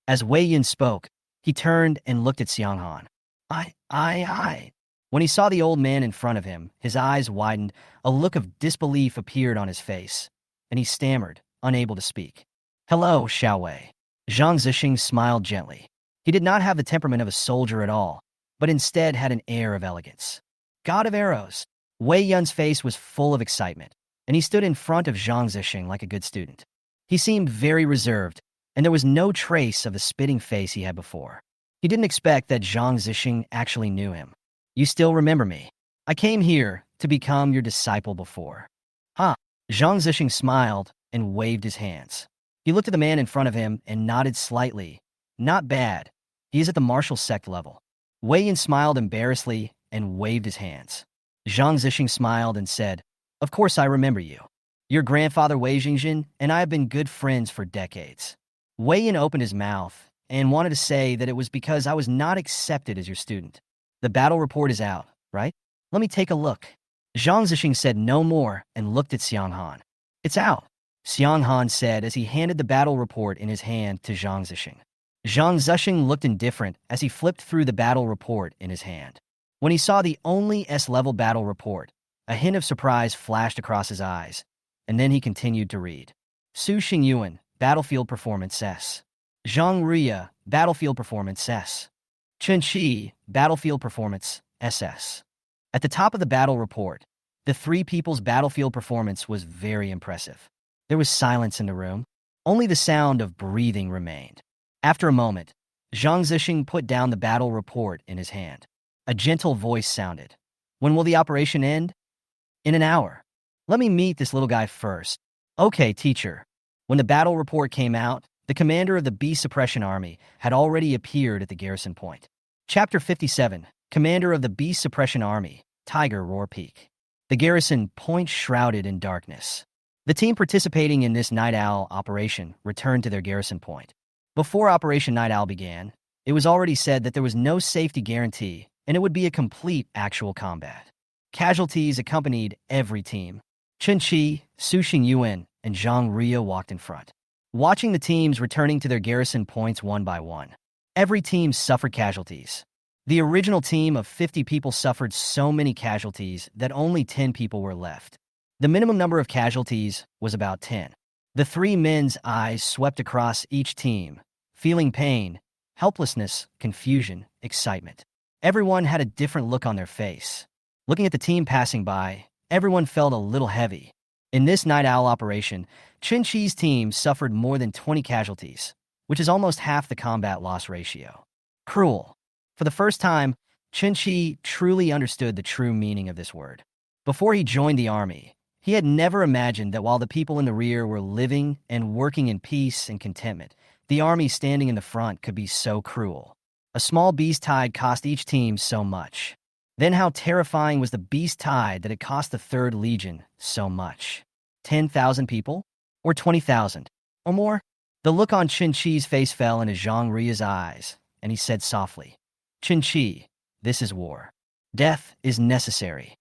As Wei Yin spoke, he turned and looked at Xiang Han. I. When he saw the old man in front of him, his eyes widened, a look of disbelief appeared on his face, and he stammered, unable to speak. "Hello, Xiao Wei." Zhang Zixing smiled gently. He did not have the temperament of a soldier at all, but instead had an air of elegance. God of Arrows. Wei Yun's face was full of excitement, and he stood in front of Zhang Zixing like a good student. He seemed very reserved, and there was no trace of the spitting face he had before. He didn't expect that Zhang Zixing actually knew him. You still remember me? I came here to become your disciple before. Huh? Zhang Zixing smiled and waved his hands. He looked at the man in front of him and nodded slightly. Not bad. He is at the martial sect level. Wei Yan smiled embarrassedly and waved his hands. Zhang Zixing smiled and said, "Of course I remember you. Your grandfather Wei Jingxin and I have been good friends for decades." Wei Yan opened his mouth and wanted to say that it was because I was not accepted as your student. The battle report is out, right? Let me take a look. Zhang Zixing said no more and looked at Xiang Han. It's out, Xiang Han said as he handed the battle report in his hand to Zhang Zixing. Zhang Zixing looked indifferent as he flipped through the battle report in his hand. When he saw the only S-level battle report, a hint of surprise flashed across his eyes, and then he continued to read. Su Xingyuan, Battlefield Performance S. Zhang Ruya, Battlefield Performance S. Chen Qi, Battlefield Performance SS. At the top of the battle report, the three people's battlefield performance was very impressive. There was silence in the room. Only the sound of breathing remained. After a moment, Zhang Zixing put down the battle report in his hand. A gentle voice sounded. When will the operation end? In an hour. Let me meet this little guy first. Okay, teacher. When the battle report came out, the commander of the Beast Suppression Army had already appeared at the garrison point. Chapter 57, Commander of the Beast Suppression Army, Tiger Roar Peak. The garrison point shrouded in darkness. The team participating in this Night Owl operation returned to their garrison point. Before Operation Night Owl began, it was already said that there was no safety guarantee and it would be a complete actual combat. Casualties accompanied every team. Chen Qi, Su Xingyuan, and Zhang Ruya walked in front, watching the teams returning to their garrison points one by one. Every team suffered casualties. The original team of 50 people suffered so many casualties that only 10 people were left. The minimum number of casualties was about 10. The three men's eyes swept across each team, feeling pain, helplessness, confusion, excitement. Everyone had a different look on their face. Looking at the team passing by, everyone felt a little heavy. In this Night Owl operation, Chen Qi's team suffered more than 20 casualties, which is almost half the combat loss ratio. Cruel. For the first time, Chen Qi truly understood the true meaning of this word. Before he joined the army, he had never imagined that while the people in the rear were living and working in peace and contentment, the army standing in the front could be so cruel. A small beast tide cost each team so much. Then how terrifying was the beast tide that it cost the 3rd Legion so much? 10,000 people? Or 20,000? Or more? The look on Chen Qi's face fell into Zhang Ruya's eyes, and he said softly, Chen Qi, this is war. Death is necessary.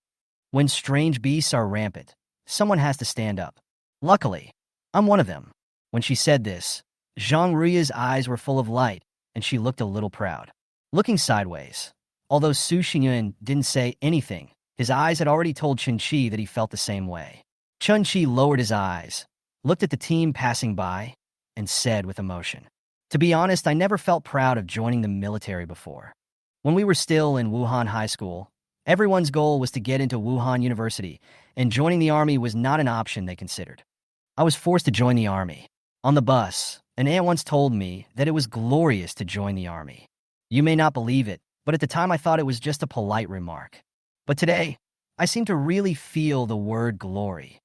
When strange beasts are rampant, someone has to stand up. Luckily, I'm one of them. When she said this, Zhang Ruya's eyes were full of light, and she looked a little proud. Looking sideways, although Su Xingyuan didn't say anything, his eyes had already told Chen Qi that he felt the same way. Chen Qi lowered his eyes, looked at the team passing by, and said with emotion, To be honest, I never felt proud of joining the military before. When we were still in Wuhan High School, everyone's goal was to get into Wuhan University, and joining the army was not an option they considered. I was forced to join the army. On the bus, an aunt once told me that it was glorious to join the army. You may not believe it, but at the time I thought it was just a polite remark. But today, I seem to really feel the word glory.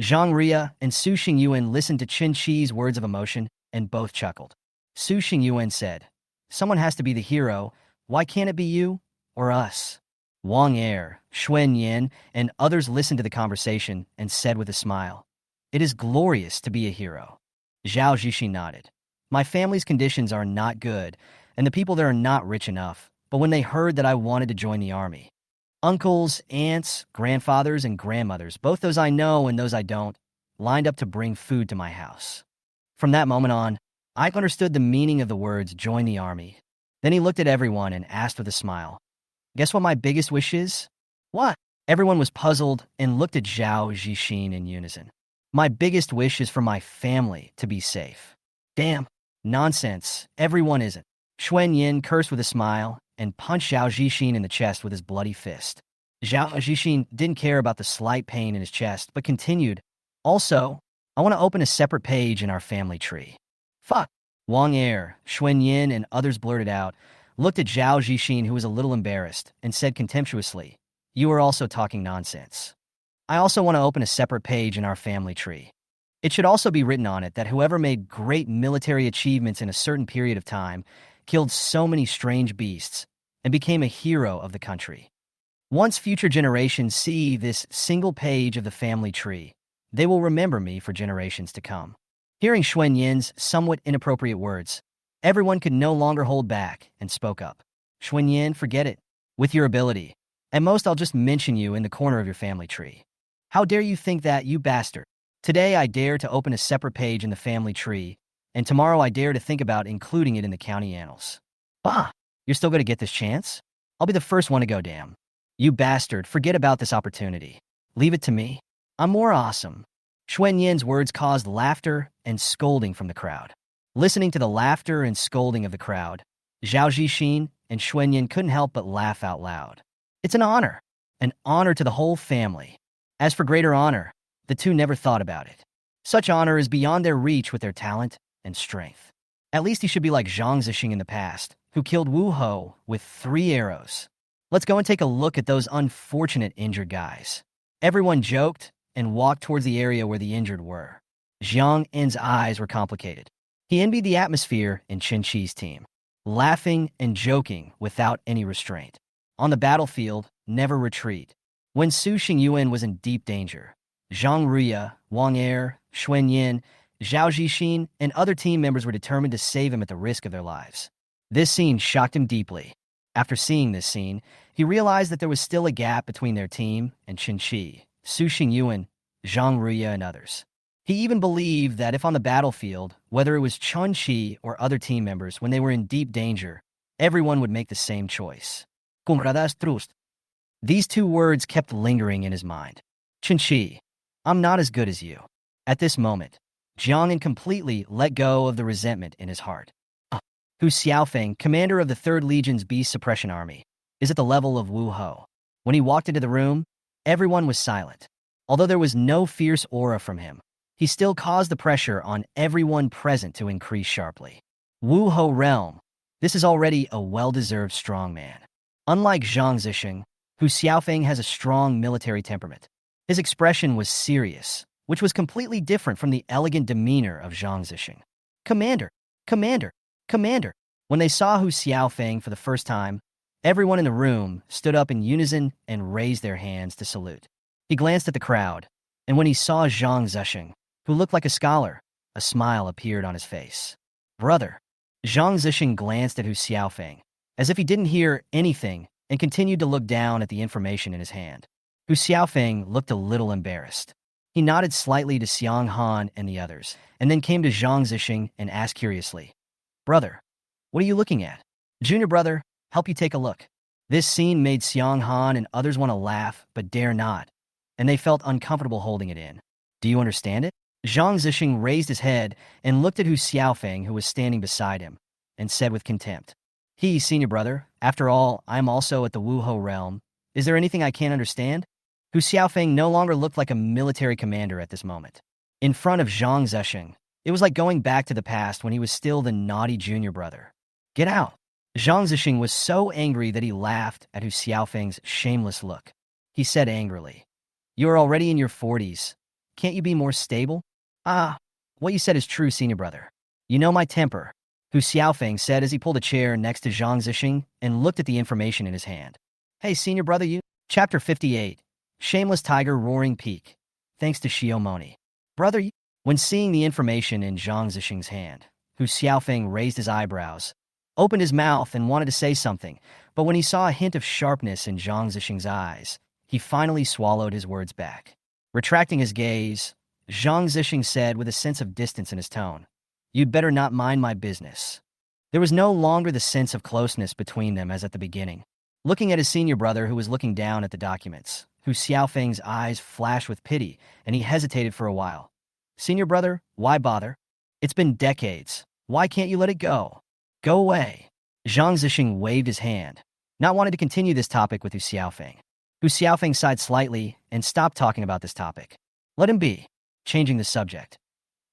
Zhang Ruya and Su Xingyuan listened to Chen Qi's words of emotion and both chuckled. Su Xingyuan said, Someone has to be the hero. Why can't it be you or us? Wang Er, Xuan Yin, and others listened to the conversation and said with a smile, It is glorious to be a hero. Zhao Zixi nodded. My family's conditions are not good, and the people there are not rich enough, but when they heard that I wanted to join the army, uncles, aunts, grandfathers, and grandmothers, both those I know and those I don't, lined up to bring food to my house. From that moment on, I understood the meaning of the words join the army. Then he looked at everyone and asked with a smile, Guess what my biggest wish is? What? Everyone was puzzled and looked at Zhao Zixin in unison. My biggest wish is for my family to be safe. Damn. Nonsense. Everyone isn't. Xuan Yin cursed with a smile and punched Zhao Zixin in the chest with his bloody fist. Zhao Zixin didn't care about the slight pain in his chest, but continued, "Also, I want to open a separate page in our family tree." Fuck. Wang Er, Xuan Yin, and others blurted out, looked at Zhao Zixin, who was a little embarrassed, and said contemptuously, "You are also talking nonsense. I also want to open a separate page in our family tree. It should also be written on it that whoever made great military achievements in a certain period of time, killed so many strange beasts, and became a hero of the country. Once future generations see this single page of the family tree, they will remember me for generations to come." Hearing Xuan Yin's somewhat inappropriate words, everyone could no longer hold back and spoke up. "Xuan Yin, forget it. With your ability, at most I'll just mention you in the corner of your family tree. How dare you think that, you bastard? Today I dare to open a separate page in the family tree, and tomorrow I dare to think about including it in the county annals. Bah! You're still going to get this chance? I'll be the first one to go, damn. You bastard, forget about this opportunity. Leave it to me. I'm more awesome." Xuan Yin's words caused laughter and scolding from the crowd. Listening to the laughter and scolding of the crowd, Zhao Zixin and Xuan Yin couldn't help but laugh out loud. It's an honor to the whole family. As for greater honor, the two never thought about it. Such honor is beyond their reach with their talent and strength. At least he should be like Zhang Zixing in the past, who killed Wu Hou with 3 arrows. Let's go and take a look at those unfortunate injured guys. Everyone joked and walked towards the area where the injured were. Zhang En's eyes were complicated. He envied the atmosphere in Chen Qi's team, laughing and joking without any restraint. On the battlefield, never retreat. When Su Xingyuan was in deep danger, Zhang Ruya, Wang Er, Xuan Yin, Zhao Zixin, and other team members were determined to save him at the risk of their lives. This scene shocked him deeply. After seeing this scene, he realized that there was still a gap between their team and Chen Qi, Su Xingyuan, Zhang Ruya, and others. He even believed that if on the battlefield, whether it was Chen Qi or other team members, when they were in deep danger, everyone would make the same choice. "Comrades trust." These 2 words kept lingering in his mind. "Chen Qi, I'm not as good as you." At this moment, Jiang En completely let go of the resentment in his heart. Hu Xiaofeng, commander of the 3rd Legion's Beast Suppression Army, is at the level of Wu Hou. When he walked into the room, everyone was silent. Although there was no fierce aura from him, he still caused the pressure on everyone present to increase sharply. Wu Hou realm. This is already a well-deserved strong man. Unlike Zhang Zixing, Hu Xiaofeng has a strong military temperament. His expression was serious, which was completely different from the elegant demeanor of Zhang Zixing. "Commander! Commander! Commander!" When they saw Hu Xiaofeng for the first time, everyone in the room stood up in unison and raised their hands to salute. He glanced at the crowd, and when he saw Zhang Zixing, who looked like a scholar, a smile appeared on his face. "Brother." Zhang Zixing glanced at Hu Xiaofeng, as if he didn't hear anything, and continued to look down at the information in his hand. Hu Xiaofeng looked a little embarrassed. He nodded slightly to Xiang Han and the others, and then came to Zhang Zixing and asked curiously, "Brother, what are you looking at?" "Junior brother, help you take a look." This scene made Xiang Han and others want to laugh, but dare not, and they felt uncomfortable holding it in. "Do you understand it?" Zhang Zixing raised his head and looked at Hu Xiaofeng, who was standing beside him, and said with contempt, Senior brother, after all, I am also at the Wu Hou realm. Is there anything I can't understand?" Hu Xiaofeng no longer looked like a military commander at this moment. In front of Zhang Zixing, it was like going back to the past when he was still the naughty junior brother. "Get out!" Zhang Zixing was so angry that he laughed at Hu Xiaofeng's shameless look. He said angrily, "You are already in your 40s. Can't you be more stable?" "Ah, what you said is true, senior brother. You know my temper," Hu Xiaofeng said as he pulled a chair next to Zhang Zixing and looked at the information in his hand. "Hey, senior brother, you..." Chapter 58, Shameless Tiger Roaring Peak, thanks to Shiomoni. "Brother, you..." When seeing the information in Zhang Zixing's hand, Hu Xiaofeng raised his eyebrows, opened his mouth and wanted to say something, but when he saw a hint of sharpness in Zhang Zixing's eyes, he finally swallowed his words back. Retracting his gaze, Zhang Zixing said with a sense of distance in his tone, "You'd better not mind my business." There was no longer the sense of closeness between them as at the beginning. Looking at his senior brother who was looking down at the documents, Hu Xiaofeng's eyes flashed with pity, and he hesitated for a while. "Senior brother, why bother? It's been decades. Why can't you let it go? Go away." Zhang Zixing waved his hand, not wanting to continue this topic with Hu Xiaofeng. Hu Xiaofeng sighed slightly and stopped talking about this topic. Let him be, changing the subject.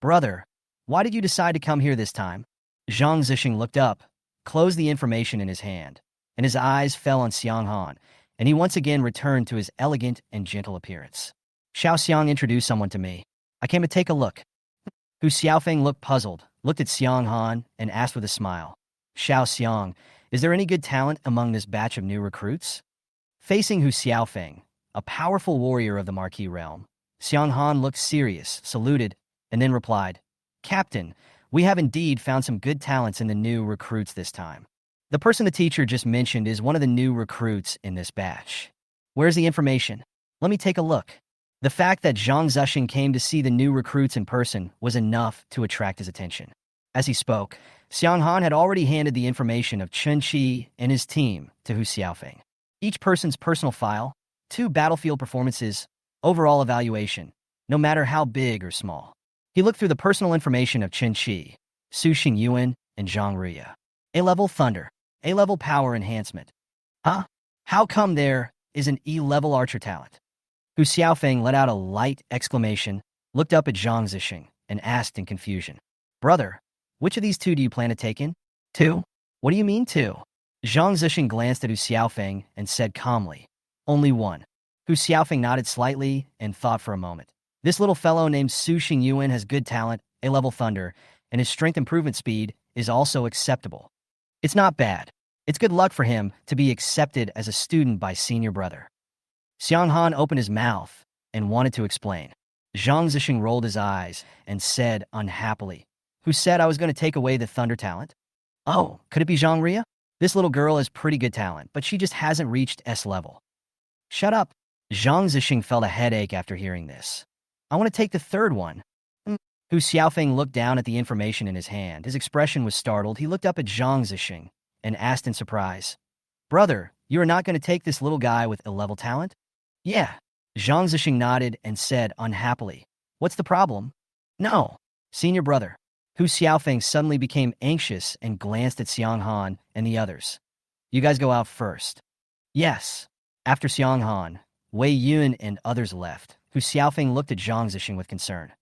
Brother, why did you decide to come here this time? Zhang Zixing looked up, closed the information in his hand, and his eyes fell on Xiang Han, and he once again returned to his elegant and gentle appearance. Xiao Xiang introduced someone to me. I came to take a look. Hu Xiaofeng looked puzzled, looked at Xiang Han, and asked with a smile, Xiao Xiang, is there any good talent among this batch of new recruits? Facing Hu Xiaofeng, a powerful warrior of the Marquis realm, Xiang Han looked serious, saluted, and then replied, Captain, we have indeed found some good talents in the new recruits this time. The person the teacher just mentioned is one of the new recruits in this batch. Where's the information? Let me take a look. The fact that Zhang Zixing came to see the new recruits in person was enough to attract his attention. As he spoke, Xiang Han had already handed the information of Chen Qi and his team to Hu Xiaofeng. Each person's personal file, 2 battlefield performances, overall evaluation, no matter how big or small. He looked through the personal information of Chen Qi, Su Xingyuan, and Zhang Ruya. A-level Thunder, A-level Power Enhancement. Huh? How come there is an E-level Archer talent? Hu Xiaofeng let out a light exclamation, looked up at Zhang Zixing, and asked in confusion. Brother, which of these 2 do you plan to take in? 2? What do you mean 2? Zhang Zixing glanced at Hu Xiaofeng and said calmly, Only 1. Hu Xiaofeng nodded slightly and thought for a moment. This little fellow named Su Xingyuan has good talent, A-level Thunder, and his strength improvement speed is also acceptable. It's not bad. It's good luck for him to be accepted as a student by senior brother. Xiang Han opened his mouth and wanted to explain. Zhang Zixing rolled his eyes and said unhappily, Who said I was going to take away the Thunder talent? Oh, could it be Zhang Ria? This little girl has pretty good talent, but she just hasn't reached S-level. Shut up. Zhang Zixing felt a headache after hearing this. I want to take the 3rd one. Hu Xiaofeng looked down at the information in his hand. His expression was startled. He looked up at Zhang Zixing and asked in surprise, Brother, you are not going to take this little guy with A-level talent? Yeah. Zhang Zixing nodded and said unhappily, What's the problem? No. Senior brother. Hu Xiaofeng suddenly became anxious and glanced at Xiang Han and the others. You guys go out first. Yes. After Xiang Han, Wei Yun and others left, Hu Xiaofeng looked at Zhang Zixing with concern.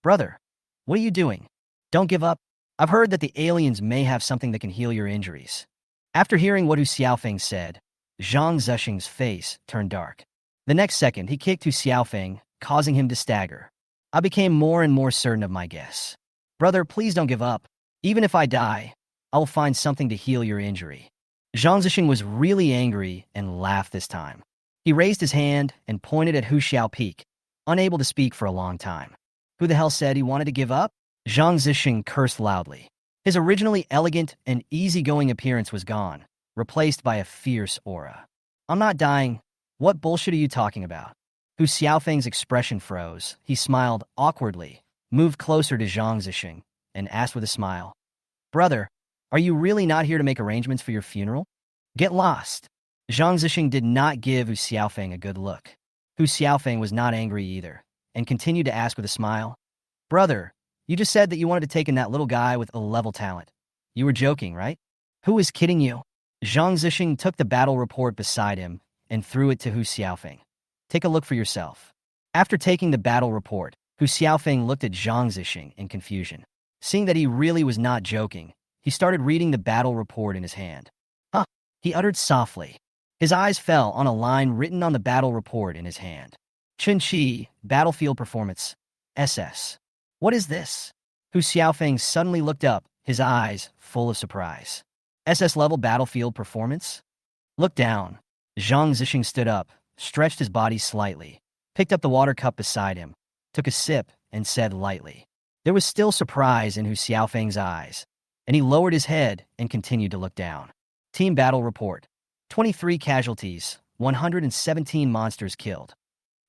Brother, what are you doing? Don't give up. I've heard that the aliens may have something that can heal your injuries. After hearing what Hu Xiaofeng said, Zhang Zixing's face turned dark. The next second, he kicked Hu Xiaofeng, causing him to stagger. I became more and more certain of my guess. Brother, please don't give up. Even if I die, I will find something to heal your injury. Zhang Zixing was really angry and laughed this time. He raised his hand and pointed at Hu Xiaopeak, unable to speak for a long time. Who the hell said he wanted to give up? Zhang Zixing cursed loudly. His originally elegant and easygoing appearance was gone, replaced by a fierce aura. I'm not dying. What bullshit are you talking about? Hu Xiaofeng's expression froze. He smiled awkwardly, moved closer to Zhang Zixing, and asked with a smile, Brother, are you really not here to make arrangements for your funeral? Get lost. Zhang Zixing did not give Hu Xiaofeng a good look. Hu Xiaofeng was not angry either, and continued to ask with a smile, Brother, you just said that you wanted to take in that little guy with A-level talent. You were joking, right? Who is kidding you? Zhang Zixing took the battle report beside him and threw it to Hu Xiaofeng. Take a look for yourself. After taking the battle report, Hu Xiaofeng looked at Zhang Zixing in confusion. Seeing that he really was not joking, he started reading the battle report in his hand. Huh, he uttered softly. His eyes fell on a line written on the battle report in his hand. Chen Qi, Battlefield Performance, SS. What is this? Hu Xiaofeng suddenly looked up, his eyes full of surprise. SS-level Battlefield Performance? Look down. Zhang Zixing stood up, stretched his body slightly, picked up the water cup beside him, took a sip, and said lightly. There was still surprise in Hu Xiaofeng's eyes, and he lowered his head and continued to look down. Team Battle Report. 23 casualties, 117 monsters killed.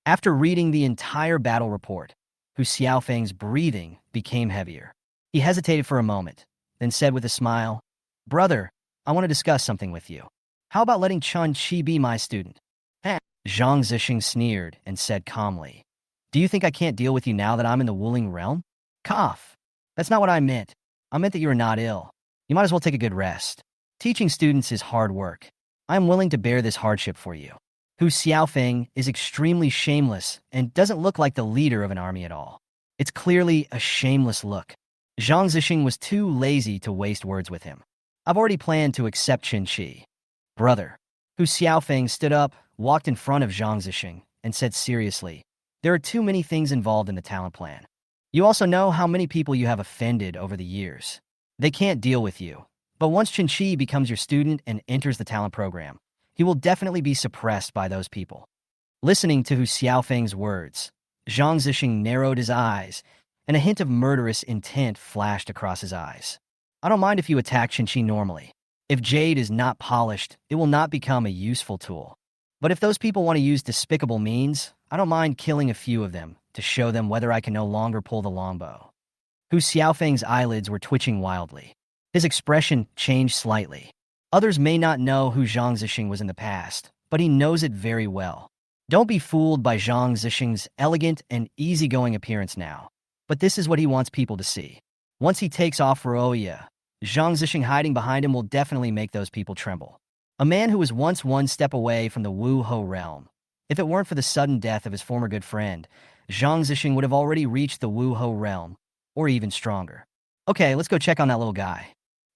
After reading the entire battle report, Hu Xiaofeng's breathing became heavier. He hesitated for a moment, then said with a smile, Brother, I want to discuss something with you. How about letting Chen Qi be my student? Heh. Zhang Zixing sneered and said calmly, Do you think I can't deal with you now that I'm in the Wuling realm? Cough. That's not what I meant. I meant that you are not ill. You might as well take a good rest. Teaching students is hard work. I am willing to bear this hardship for you. Hu Xiaofeng is extremely shameless and doesn't look like the leader of an army at all. It's clearly a shameless look. Zhang Zixing was too lazy to waste words with him. I've already planned to accept Qin Shi. Brother. Hu Xiaofeng stood up, walked in front of Zhang Zixing, and said seriously, there are too many things involved in the talent plan. You also know how many people you have offended over the years. They can't deal with you. But once Qin Shi becomes your student and enters the talent program, he will definitely be suppressed by those people. Listening to Hu Xiaofeng's words, Zhang Zixing narrowed his eyes, and a hint of murderous intent flashed across his eyes. I don't mind if you attack Qin Shi normally. If jade is not polished, it will not become a useful tool. But if those people want to use despicable means, I don't mind killing a few of them to show them whether I can no longer pull the longbow. Hu Xiaofeng's eyelids were twitching wildly. His expression changed slightly. Others may not know who Zhang Zixing was in the past, but he knows it very well. Don't be fooled by Zhang Zixing's elegant and easygoing appearance now. But this is what he wants people to see. Once he takes off Ruoya, Zhang Zixing hiding behind him will definitely make those people tremble. A man who was once one step away from the Wu Ho realm. If it weren't for the sudden death of his former good friend, Zhang Zixing would have already reached the Wu Ho realm, or even stronger. Okay, let's go check on that little guy.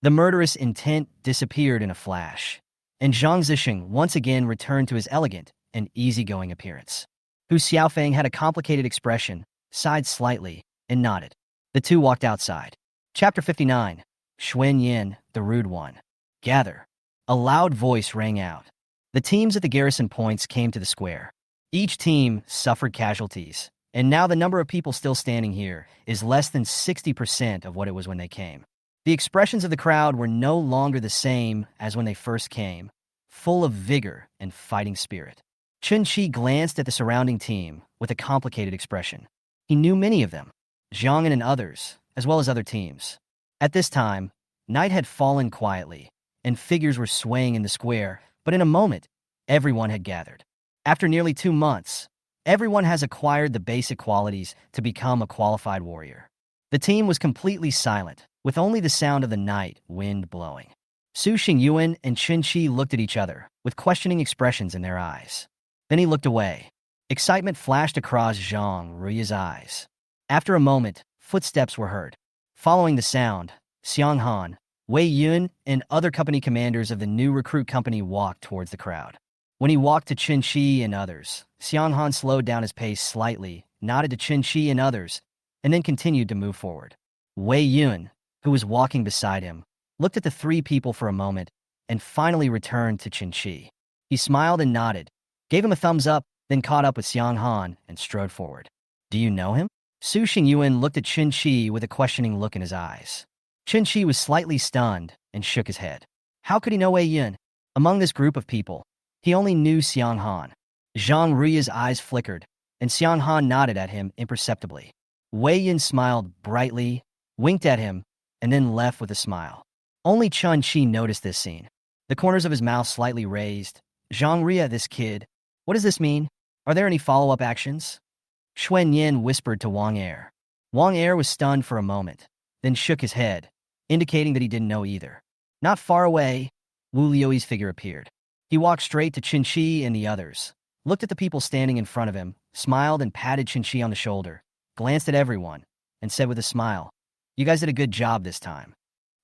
The murderous intent disappeared in a flash, and Zhang Zixing once again returned to his elegant and easygoing appearance. Hu Xiaofeng had a complicated expression, sighed slightly, and nodded. The two walked outside. Chapter 59. Xuan Yin, the Rude One. Gather. A loud voice rang out. The teams at the garrison points came to the square. Each team suffered casualties, and now the number of people still standing here is less than 60% of what it was when they came. The expressions of the crowd were no longer the same as when they first came, full of vigor and fighting spirit. Qin Shi glanced at the surrounding team with a complicated expression. He knew many of them, Jiang'an and others, as well as other teams. At this time, night had fallen quietly, and figures were swaying in the square, but in a moment, everyone had gathered. After nearly 2 months, everyone has acquired the basic qualities to become a qualified warrior. The team was completely silent, with only the sound of the night wind blowing. Su Xingyuan and Qin Shi looked at each other, with questioning expressions in their eyes. Then he looked away. Excitement flashed across Zhang Rui's eyes. After a moment, footsteps were heard. Following the sound, Xiang Han, Wei Yun, and other company commanders of the new recruit company walked towards the crowd. When he walked to Qin Shi and others, Xiang Han slowed down his pace slightly, nodded to Qin Shi and others, and then continued to move forward. Wei Yun, who was walking beside him, looked at the 3 people for a moment, and finally returned to Qin Shi. He smiled and nodded, gave him a thumbs up, then caught up with Xiang Han and strode forward. Do you know him? Su Xingyuan looked at Qin Shi with a questioning look in his eyes. Qin Shi was slightly stunned and shook his head. How could he know Wei Yun? Among this group of people, he only knew Xiang Han. Zhang Rui's eyes flickered, and Xiang Han nodded at him imperceptibly. Wei Yun smiled brightly, winked at him, and then left with a smile. Only Qin Shi noticed this scene. The corners of his mouth slightly raised. Zhang Ria, this kid. What does this mean? Are there any follow-up actions? Xuan Yin whispered to Wang Er. Wang Er was stunned for a moment, then shook his head, indicating that he didn't know either. Not far away, Wu Liui's figure appeared. He walked straight to Qin Shi and the others, looked at the people standing in front of him, smiled and patted Qin Shi on the shoulder, glanced at everyone, and said with a smile, "You guys did a good job this time."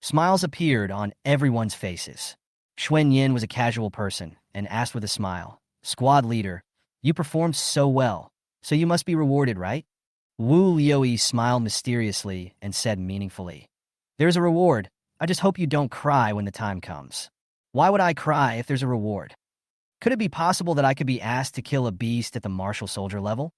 Smiles appeared on everyone's faces. Xuan Yin was a casual person and asked with a smile, "Squad leader, you performed so well, so you must be rewarded, right?" Wu Liui smiled mysteriously and said meaningfully, "There's a reward. I just hope you don't cry when the time comes." Why would I cry if there's a reward? Could it be possible that I could be asked to kill a beast at the martial soldier level?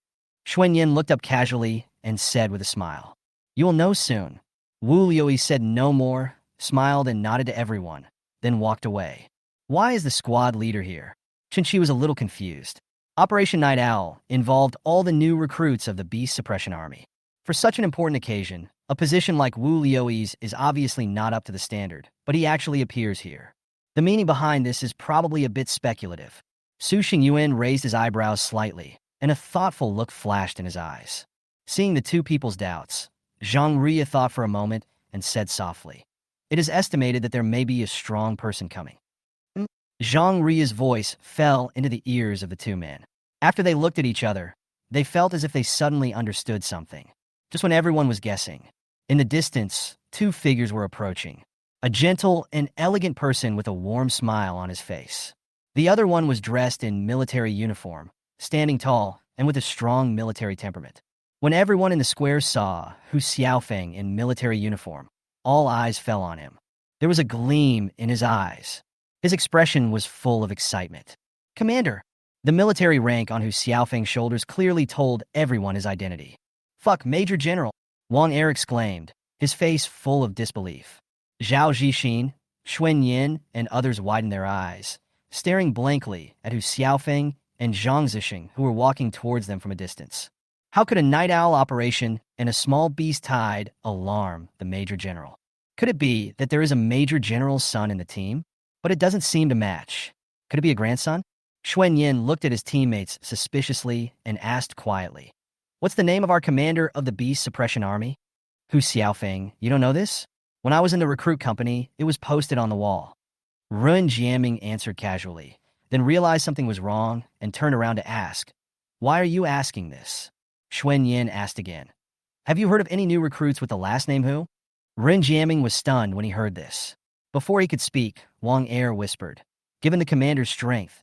Xuan Yin looked up casually and said with a smile, "You will know soon." Wu Liui said no more, smiled and nodded to everyone, then walked away. Why is the squad leader here? Qin Shi was a little confused. Operation Night Owl involved all the new recruits of the Beast Suppression Army. For such an important occasion, a position like Wu Liui's is obviously not up to the standard, but he actually appears here. The meaning behind this is probably a bit speculative. Su Xingyuan raised his eyebrows slightly, and a thoughtful look flashed in his eyes. Seeing the 2 people's doubts, Zhang Ria thought for a moment and said softly, "It is estimated that there may be a strong person coming." Zhang Ria's voice fell into the ears of the two men. After they looked at each other, they felt as if they suddenly understood something. Just when everyone was guessing. In the distance, two figures were approaching. A gentle and elegant person with a warm smile on his face. The other one was dressed in military uniform, standing tall and with a strong military temperament. When everyone in the square saw Hou Xiaofeng in military uniform, all eyes fell on him. There was a gleam in his eyes. His expression was full of excitement. Commander! The military rank on Hou Xiaofeng's shoulders clearly told everyone his identity. Fuck, Major General! Wang Er exclaimed, his face full of disbelief. Zhao Zixin, Xuan Yin, and others widened their eyes, staring blankly at Hou Xiaofeng and Zhang Zixing, who were walking towards them from a distance. How could a night owl operation and a small beast tide alarm the Major General? Could it be that there is a Major General's son in the team? But it doesn't seem to match. Could it be a grandson? Xuan Yin looked at his teammates suspiciously and asked quietly, "What's the name of our commander of the Beast Suppression Army?" Hou Xiaofeng, you don't know this? When I was in the recruit company, it was posted on the wall. Run Jiaming answered casually, then realized something was wrong and turned around to ask, "Why are you asking this?" Xuan Yin asked again, "Have you heard of any new recruits with the last name Hu?" Ren Jiaming was stunned when he heard this. Before he could speak, Wang Er whispered, "Given the commander's strength,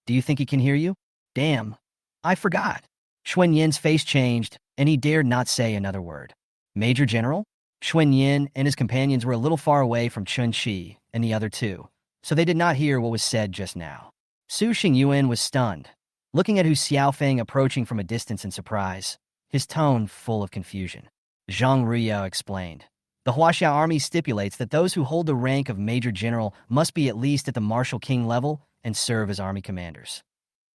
do you think he can hear you?" "Damn, I forgot." Xuan Yin's face changed, and he dared not say another word. "Major General?" Xuan Yin and his companions were a little far away from Chun Shi and the other two, so they did not hear what was said just now. Su Xingyuan was stunned, looking at Hou Xiaofeng approaching from a distance in surprise, his tone full of confusion. Zhang Ruiyao explained, "The Huaxia army stipulates that those who hold the rank of Major General must be at least at the Marshal King level and serve as army commanders."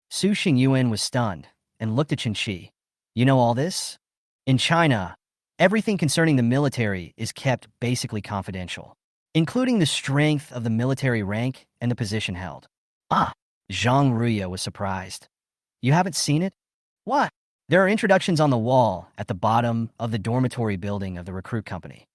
Su Xingyuan was stunned and looked at Chen Shi. "You know all this?" In China, everything concerning the military is kept basically confidential, including the strength of the military rank and the position held. Ah, Zhang Ruiyao was surprised. "You haven't seen it?" "What?" "There are introductions on the wall at the bottom of the dormitory building of the recruit company."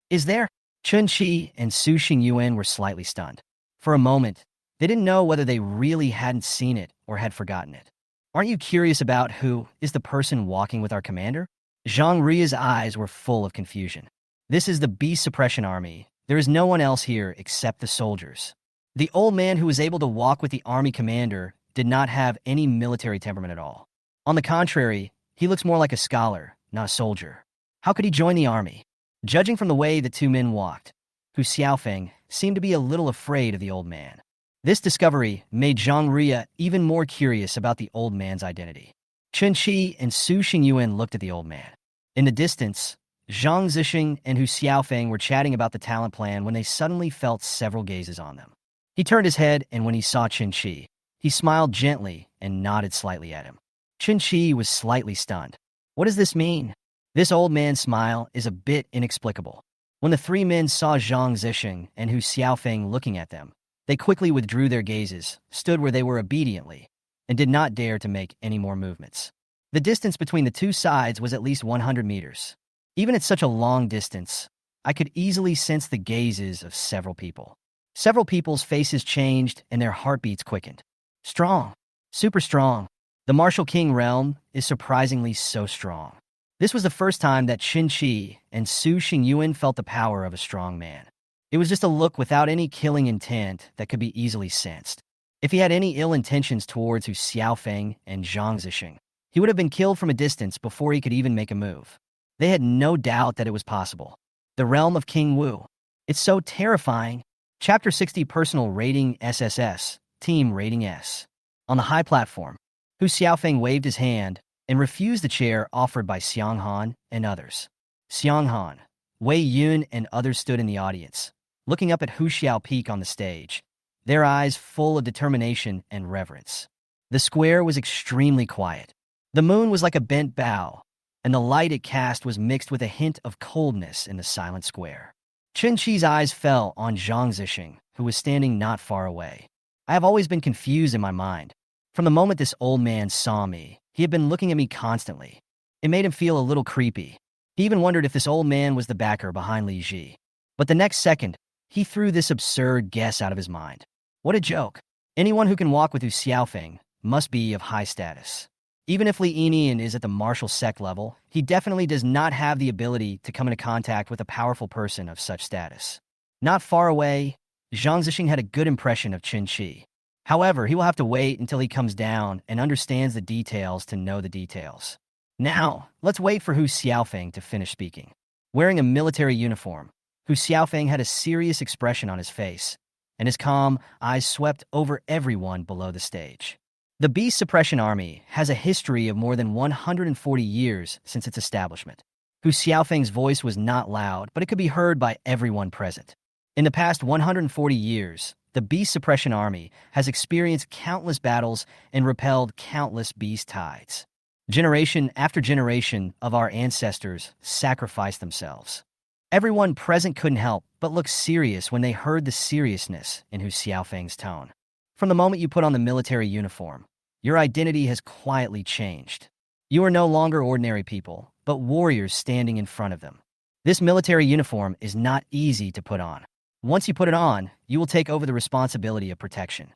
"Is there?" Chun Shi and Su Xingyuan were slightly stunned. For a moment, they didn't know whether they really hadn't seen it or had forgotten it. "Aren't you curious about who is the person walking with our commander?" Zhang Ruiya's eyes were full of confusion. "This is the Beast Suppression Army. There is no one else here except the soldiers." The old man who was able to walk with the army commander did not have any military temperament at all. On the contrary, he looks more like a scholar, not a soldier. How could he join the army? Judging from the way the two men walked, Hou Xiaofeng seemed to be a little afraid of the old man. This discovery made Zhang Ruiya even more curious about the old man's identity. Chen Shi and Su Xingyuan looked at the old man. In the distance, Zhang Zixing and Hou Xiaofeng were chatting about the talent plan when they suddenly felt several gazes on them. He turned his head, and when he saw Chen Shi, he smiled gently and nodded slightly at him. Chen Shi was slightly stunned. What does this mean? This old man's smile is a bit inexplicable. When the three men saw Zhang Zixing and Hou Xiaofeng looking at them, they quickly withdrew their gazes, stood where they were obediently, and did not dare to make any more movements. The distance between the two sides was at least 100 meters. Even at such a long distance, I could easily sense the gazes of several people. Several people's faces changed and their heartbeats quickened. Strong. Super strong. The Martial King realm is surprisingly so strong. This was the first time that Chen Shi and Su Xingyuan felt the power of a strong man. It was just a look without any killing intent that could be easily sensed. If he had any ill intentions towards Hou Xiaofeng and Zhang Zixing, he would have been killed from a distance before he could even make a move. They had no doubt that it was possible. The realm of King Wu. It's so terrifying. Chapter 60 Personal Rating SSS, Team Rating S. On the high platform, Hou Xiaofeng waved his hand and refused the chair offered by Xiang Han and others. Xiang Han, Wei Yun, and others stood in the audience, looking up at Hu Xiao Peak on the stage, their eyes full of determination and reverence. The square was extremely quiet. The moon was like a bent bow, and the light it cast was mixed with a hint of coldness in the silent square. Chen Shi's eyes fell on Zhang Zixing, who was standing not far away. I have always been confused in my mind. From the moment this old man saw me, he had been looking at me constantly. It made him feel a little creepy. He even wondered if this old man was the backer behind Li Ji. But the next second, he threw this absurd guess out of his mind. What a joke. Anyone who can walk with Hu Xiaofeng must be of high status. Even if Li Yinian is at the martial sect level, he definitely does not have the ability to come into contact with a powerful person of such status. Not far away, Zhang Zixing had a good impression of Qin Shi. However, he will have to wait until he comes down and understands the details to know the details. Now, let's wait for Hu Xiaofeng to finish speaking. Wearing a military uniform, Hu Xiaofeng had a serious expression on his face, and his calm eyes swept over everyone below the stage. The Beast Suppression Army has a history of more than 140 years since its establishment. Hu Xiaofeng's voice was not loud, but it could be heard by everyone present. In the past 140 years, the Beast Suppression Army has experienced countless battles and repelled countless beast tides. Generation after generation of our ancestors sacrificed themselves. Everyone present couldn't help but look serious when they heard the seriousness in Hu Xiaofeng's tone. From the moment you put on the military uniform, your identity has quietly changed. You are no longer ordinary people, but warriors standing in front of them. This military uniform is not easy to put on. Once you put it on, you will take over the responsibility of protection.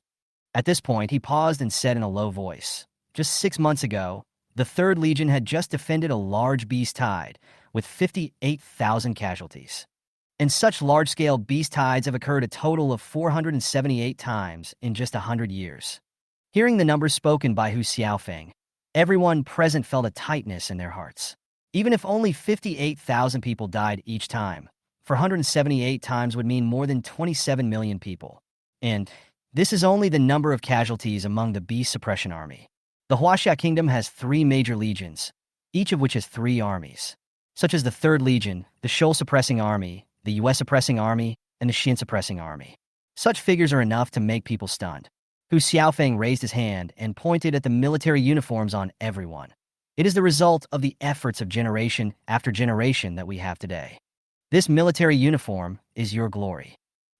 At this point, he paused and said in a low voice, "Just 6 months ago, the 3rd Legion had just defended a large beast tide with 58,000 casualties. And such large-scale beast tides have occurred a total of 478 times in just 100 years." Hearing the numbers spoken by Hu Xiaofeng, everyone present felt a tightness in their hearts. Even if only 58,000 people died each time, 478 times would mean more than 27 million people. And this is only the number of casualties among the Beast Suppression Army. The Huaxia Kingdom has 3 major legions, each of which has 3 armies, such as the 3rd Legion, the Shoal Suppressing Army, the US Suppressing Army, and the Xin Suppressing Army. Such figures are enough to make people stunned. Hu Xiaofeng raised his hand and pointed at the military uniforms on everyone. It is the result of the efforts of generation after generation that we have today. This military uniform is your glory.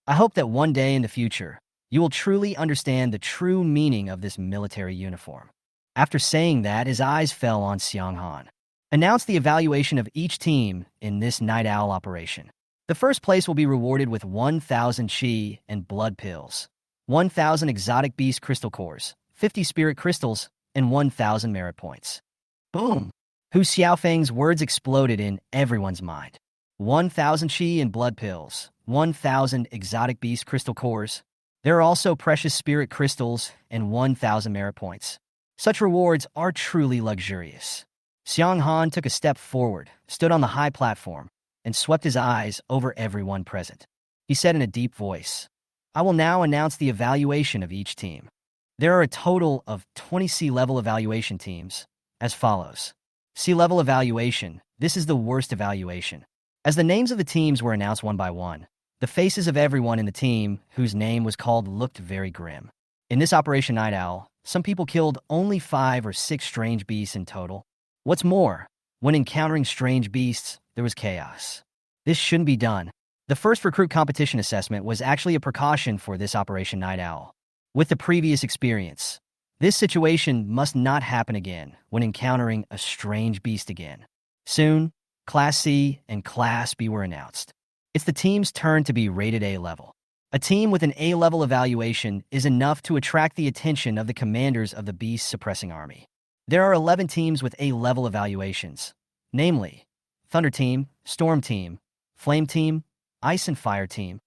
I hope that one day in the future, you will truly understand the true meaning of this military uniform. After saying that, his eyes fell on Xiang Han. Announce the evaluation of each team in this Night Owl operation. The first place will be rewarded with 1,000 Qi and blood pills, 1,000 exotic beast crystal cores, 50 spirit crystals, and 1,000 merit points. Boom! Hu Xiaofeng's words exploded in everyone's mind. 1,000 Qi and blood pills, 1,000 exotic beast crystal cores. There are also precious spirit crystals and 1,000 merit points. Such rewards are truly luxurious. Xiang Han took a step forward, stood on the high platform, and swept his eyes over everyone present. He said in a deep voice, "I will now announce the evaluation of each team. There are a total of 20 C-level evaluation teams, as follows. C-level evaluation, this is the worst evaluation." As the names of the teams were announced one by one, the faces of everyone in the team whose name was called looked very grim. In this Operation Night Owl, some people killed only 5 or 6 strange beasts in total. What's more, when encountering strange beasts, there was chaos. This shouldn't be done. The first recruit competition assessment was actually a precaution for this Operation Night Owl. With the previous experience, this situation must not happen again when encountering a strange beast again. Soon, Class C and Class B were announced. It's the team's turn to be rated A level. A team with an A-level evaluation is enough to attract the attention of the commanders of the Beast Suppressing Army. There are 11 teams with A-level evaluations, namely Thunder Team, Storm Team, Flame Team, Ice and Fire Team.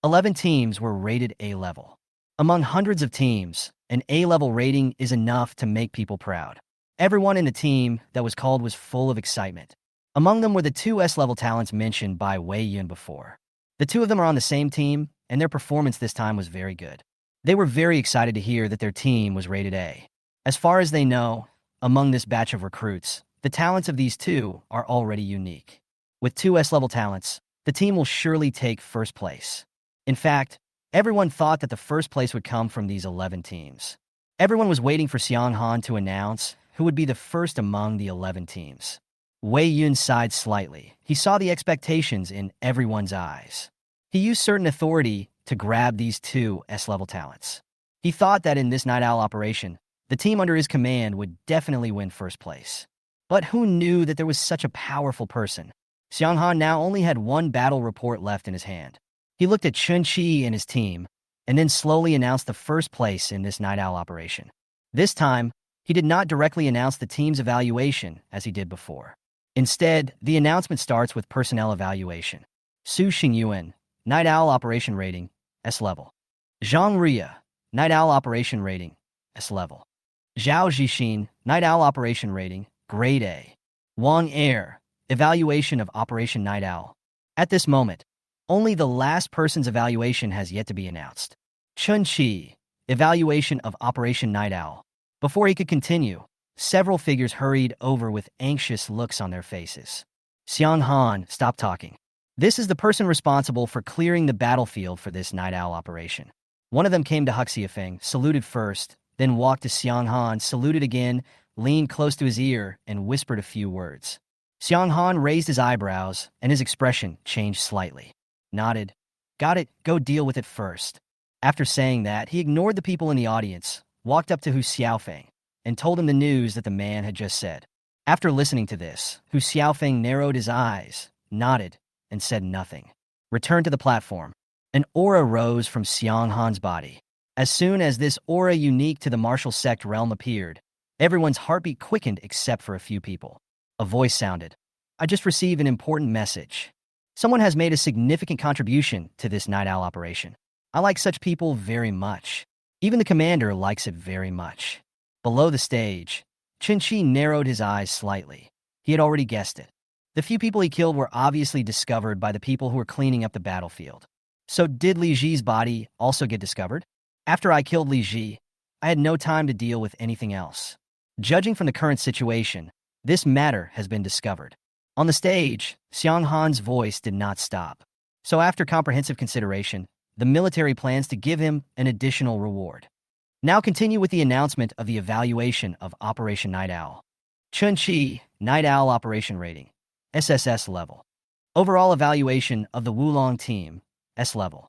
11 teams were rated A-level. Among hundreds of teams, an A-level rating is enough to make people proud. Everyone in the team that was called was full of excitement. Among them were the 2 S-level talents mentioned by Wei Yun before. The 2 of them are on the same team, and their performance this time was very good. They were very excited to hear that their team was rated A. As far as they know, among this batch of recruits, the talents of these 2 are already unique. With 2 S-level talents, the team will surely take first place. In fact, everyone thought that the first place would come from these 11 teams. Everyone was waiting for Xiang Han to announce who would be the first among the 11 teams. Wei Yun sighed slightly. He saw the expectations in everyone's eyes. He used certain authority to grab these 2 S-level talents. He thought that in this Night Owl operation, the team under his command would definitely win first place. But who knew that there was such a powerful person? Xiang Han now only had 1 battle report left in his hand. He looked at Chun Chi and his team, and then slowly announced the first place in this night owl operation. This time, he did not directly announce the team's evaluation as he did before. Instead, the announcement starts with personnel evaluation. Su Xingyuan, Night Owl Operation Rating, S-Level. Zhang Ruya, Night Owl Operation Rating, S-Level. Zhao Zhixin, Night Owl Operation Rating, Grade A. Wang Air, Evaluation of Operation Night Owl. At this moment, only the last person's evaluation has yet to be announced. Chun Chi, Evaluation of Operation Night Owl. Before he could continue, several figures hurried over with anxious looks on their faces. Xiang Han, stop talking. This is the person responsible for clearing the battlefield for this night owl operation. One of them came to Hou Yi, saluted first, then walked to Xiang Han, saluted again, leaned close to his ear, and whispered a few words. Xiang Han raised his eyebrows, and his expression changed slightly. Nodded. Got it, go deal with it first. After saying that, he ignored the people in the audience, walked up to Hou Xiaofeng, and told him the news that the man had just said. After listening to this, Hou Xiaofeng narrowed his eyes, nodded, and said nothing. Returned to the platform. An aura rose from Xiang Han's body. As soon as this aura unique to the martial sect realm appeared, everyone's heartbeat quickened except for a few people. A voice sounded. I just received an important message. Someone has made a significant contribution to this night owl operation. I like such people very much. Even the commander likes it very much. Below the stage, Chen Qi narrowed his eyes slightly. He had already guessed it. The few people he killed were obviously discovered by the people who were cleaning up the battlefield. So did Li Ji's body also get discovered? After I killed Li Ji, I had no time to deal with anything else. Judging from the current situation, this matter has been discovered. On the stage, Xiang Han's voice did not stop. So after comprehensive consideration, the military plans to give him an additional reward. Now continue with the announcement of the evaluation of Operation Night Owl. Chun Chi, Night Owl Operation Rating, SSS-level. Overall evaluation of the Wulong team, S-level.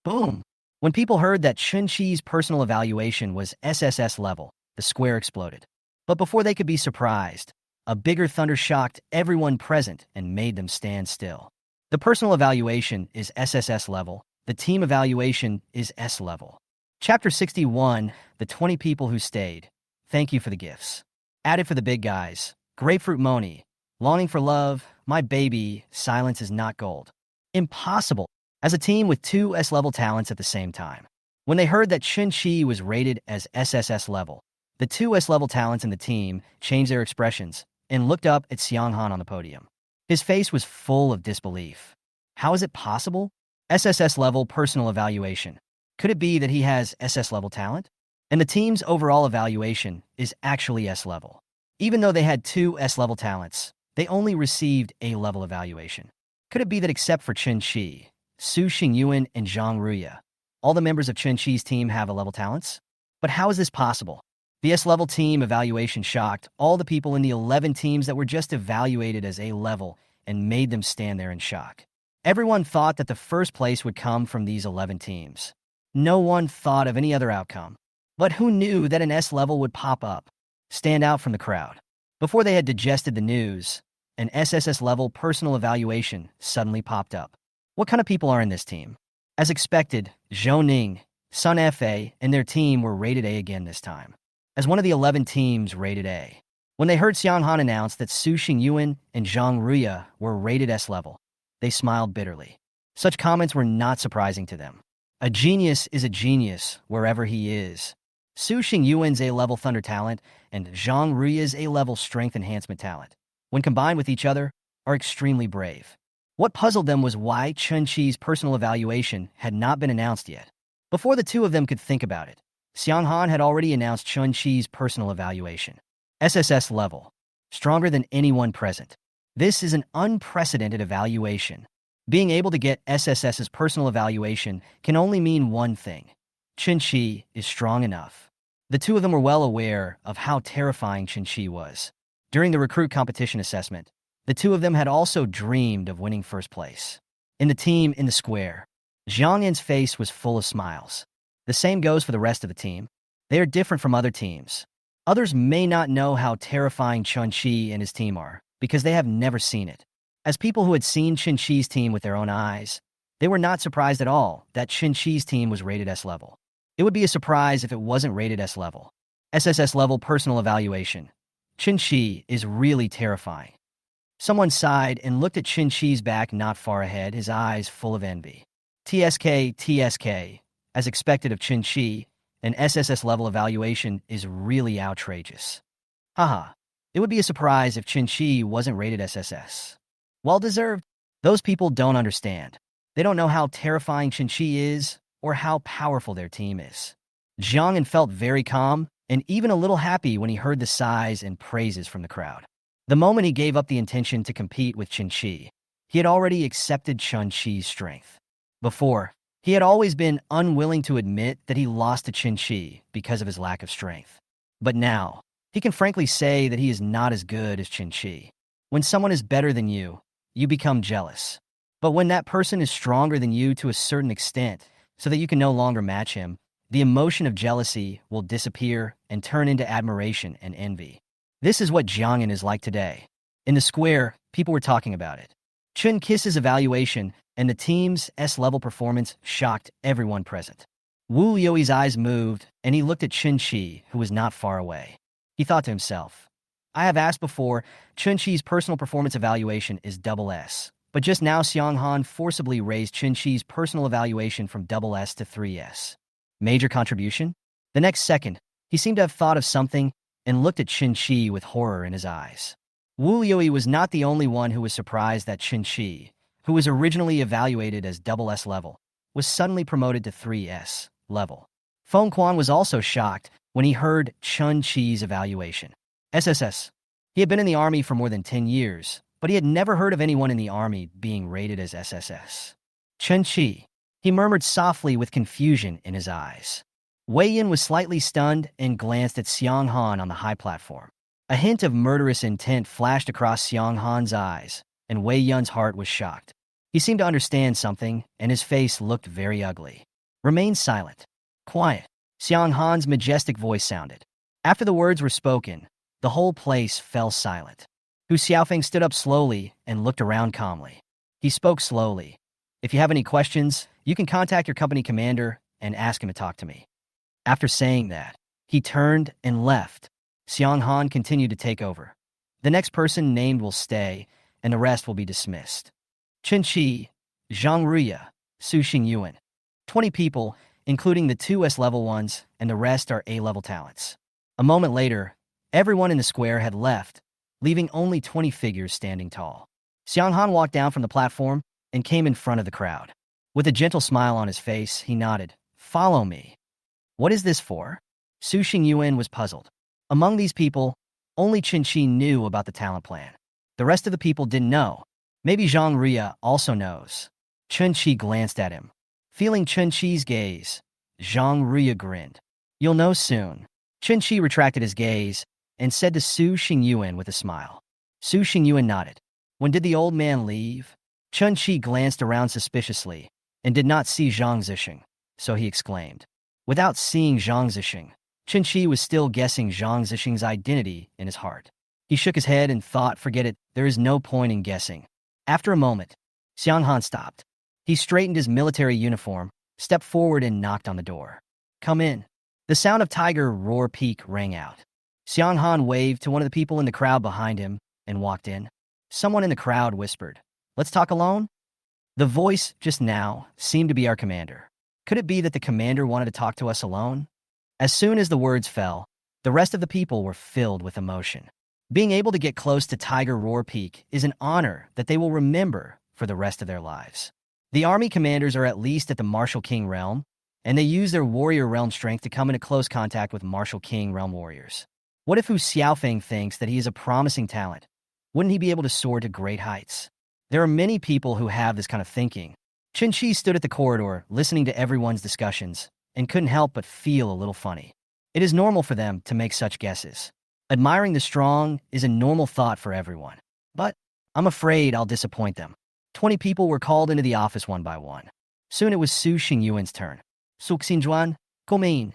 Boom! When people heard that Chun Chi's personal evaluation was SSS-level, the square exploded. But before they could be surprised, a bigger thunder shocked everyone present and made them stand still. The personal evaluation is SSS-level, the team evaluation is S-level. Chapter 61, The 20 People Who Stayed. Thank you for the gifts. Added for the big guys. Grapefruit Moni. Longing for love. My baby. Silence is not gold. Impossible. As a team with two S-level talents at the same time. When they heard that Chun Chi was rated as SSS-level, the two S-level talents in the team changed their expressions and looked up at Xiang Han on the podium. His face was full of disbelief. How is it possible? SSS-level personal evaluation. Could it be that he has SS-level talent? And the team's overall evaluation is actually S-level. Even though they had two S-level talents, they only received A-level evaluation. Could it be that except for Chen Qi, Su Xingyuan, and Zhang Ruya, all the members of Chen Qi's team have A-level talents? But how is this possible? The S-level team evaluation shocked all the people in the 11 teams that were just evaluated as A-level and made them stand there in shock. Everyone thought that the first place would come from these 11 teams. No one thought of any other outcome. But who knew that an S-level would pop up, stand out from the crowd? Before they had digested the news, an SSS-level personal evaluation suddenly popped up. What kind of people are in this team? As expected, Zhou Ning, Sun Fa, and their team were rated A again this time, as one of the 11 teams rated A. When they heard Xiang Han announce that Su Xingyuan and Zhang Ruya were rated S-level, they smiled bitterly. Such comments were not surprising to them. A genius is a genius wherever he is. Su Xingyuan's A-level thunder talent and Zhang Ruya's A-level strength enhancement talent, when combined with each other, are extremely brave. What puzzled them was why Chun Chi's personal evaluation had not been announced yet. Before the two of them could think about it, Xiang Han had already announced Chun Chi's personal evaluation. SSS level. Stronger than anyone present. This is an unprecedented evaluation. Being able to get SSS's personal evaluation can only mean one thing. Chun Chi is strong enough. The two of them were well aware of how terrifying Chun Chi was. During the recruit competition assessment, the two of them had also dreamed of winning first place. In the team in the square, Zhang Yan's face was full of smiles. The same goes for the rest of the team. They are different from other teams. Others may not know how terrifying Chun Chi and his team are, because they have never seen it. As people who had seen Chun Chi's team with their own eyes, They were not surprised at all that Qin Shi's team was rated S-level. It would be a surprise if it wasn't rated S-level. SSS-level personal evaluation. Qin Shi is really terrifying. Someone sighed and looked at Qin Shi's back not far ahead, his eyes full of envy. TSK. As expected of Qin Shi, an SSS-level evaluation is really outrageous. Haha. It would be a surprise if Qin Shi wasn't rated SSS. Well-deserved. Those people don't understand. They don't know how terrifying Qin Shi is or how powerful their team is. Jiangyan felt very calm and even a little happy when he heard the sighs and praises from the crowd. The moment he gave up the intention to compete with Qin Shi, he had already accepted Qin Shi's strength. Before, he had always been unwilling to admit that he lost to Qin Shi because of his lack of strength. But now, he can frankly say that he is not as good as Qin Shi. When someone is better than you become jealous. But when that person is stronger than you to a certain extent, so that you can no longer match him, the emotion of jealousy will disappear and turn into admiration and envy. This is what Jiangyan is like today. In the square, people were talking about it. Chun Kiss's evaluation and the team's S-level performance shocked everyone present. Wu You's eyes moved, and he looked at Qin Shi, who was not far away. He thought to himself, I have asked before, Qin Shi's personal performance evaluation is SS, but just now Xiang Han forcibly raised Qin Shi's personal evaluation from SS to 3S. Major contribution? The next second, he seemed to have thought of something and looked at Qin Shi with horror in his eyes. Wu Yi was not the only one who was surprised that Qin Shi, who was originally evaluated as SS level, was suddenly promoted to 3S level. Feng Quan was also shocked when he heard Qin Shi's evaluation. SSS. He had been in the army for more than 10 years, but he had never heard of anyone in the army being rated as SSS. Qin Shi. He murmured softly with confusion in his eyes. Wei Yin was slightly stunned and glanced at Xiang Han on the high platform. A hint of murderous intent flashed across Xiang Han's eyes, and Wei Yun's heart was shocked. He seemed to understand something, and his face looked very ugly. Remain silent. Quiet. Xiang Han's majestic voice sounded. After the words were spoken, the whole place fell silent. Hu Xiaofeng stood up slowly and looked around calmly. He spoke slowly. If you have any questions, you can contact your company commander and ask him to talk to me. After saying that, he turned and left. Xiang Han continued to take over. The next person named will stay, and the rest will be dismissed. Qin Shi, Zhang Ruya, Su Xingyuan. 20 people, including the 2 S-level ones, and the rest are A-level talents. A moment later, everyone in the square had left, leaving only 20 figures standing tall. Xiang Han walked down from the platform and came in front of the crowd. With a gentle smile on his face, he nodded. Follow me. What is this for? Su Xingyuan was puzzled. Among these people, only Qin Shi knew about the talent plan. The rest of the people didn't know. Maybe Zhang Ruya also knows. Qin Shi glanced at him. Feeling Qin Shi's gaze, Zhang Ruya grinned. You'll know soon. Qin Shi retracted his gaze and said to Su Xingyuan with a smile. Su Xingyuan nodded. When did the old man leave? Qin Shi glanced around suspiciously and did not see Zhang Zixing, so he exclaimed. Without seeing Zhang Zixing, Qin Shi was still guessing Zhang Zixing's identity in his heart. He shook his head and thought, forget it, there is no point in guessing. After a moment, Xiang Han stopped. He straightened his military uniform, stepped forward and knocked on the door. Come in. The sound of Tiger Roar Peak rang out. Xiang Han waved to one of the people in the crowd behind him and walked in. Someone in the crowd whispered, Let's talk alone? The voice just now seemed to be our commander. Could it be that the commander wanted to talk to us alone? As soon as the words fell, the rest of the people were filled with emotion. Being able to get close to Tiger Roar Peak is an honor that they will remember for the rest of their lives. The army commanders are at least at the Martial King realm, and they use their warrior realm strength to come into close contact with Martial King realm warriors. What if Hu Xiaofeng thinks that he is a promising talent? Wouldn't he be able to soar to great heights? There are many people who have this kind of thinking. Qin Shi stood at the corridor, listening to everyone's discussions, and couldn't help but feel a little funny. It is normal for them to make such guesses. Admiring the strong is a normal thought for everyone. But I'm afraid I'll disappoint them. 20 people were called into the office one by one. Soon it was Su Xingyuan's turn. Su Xinjuan, come in.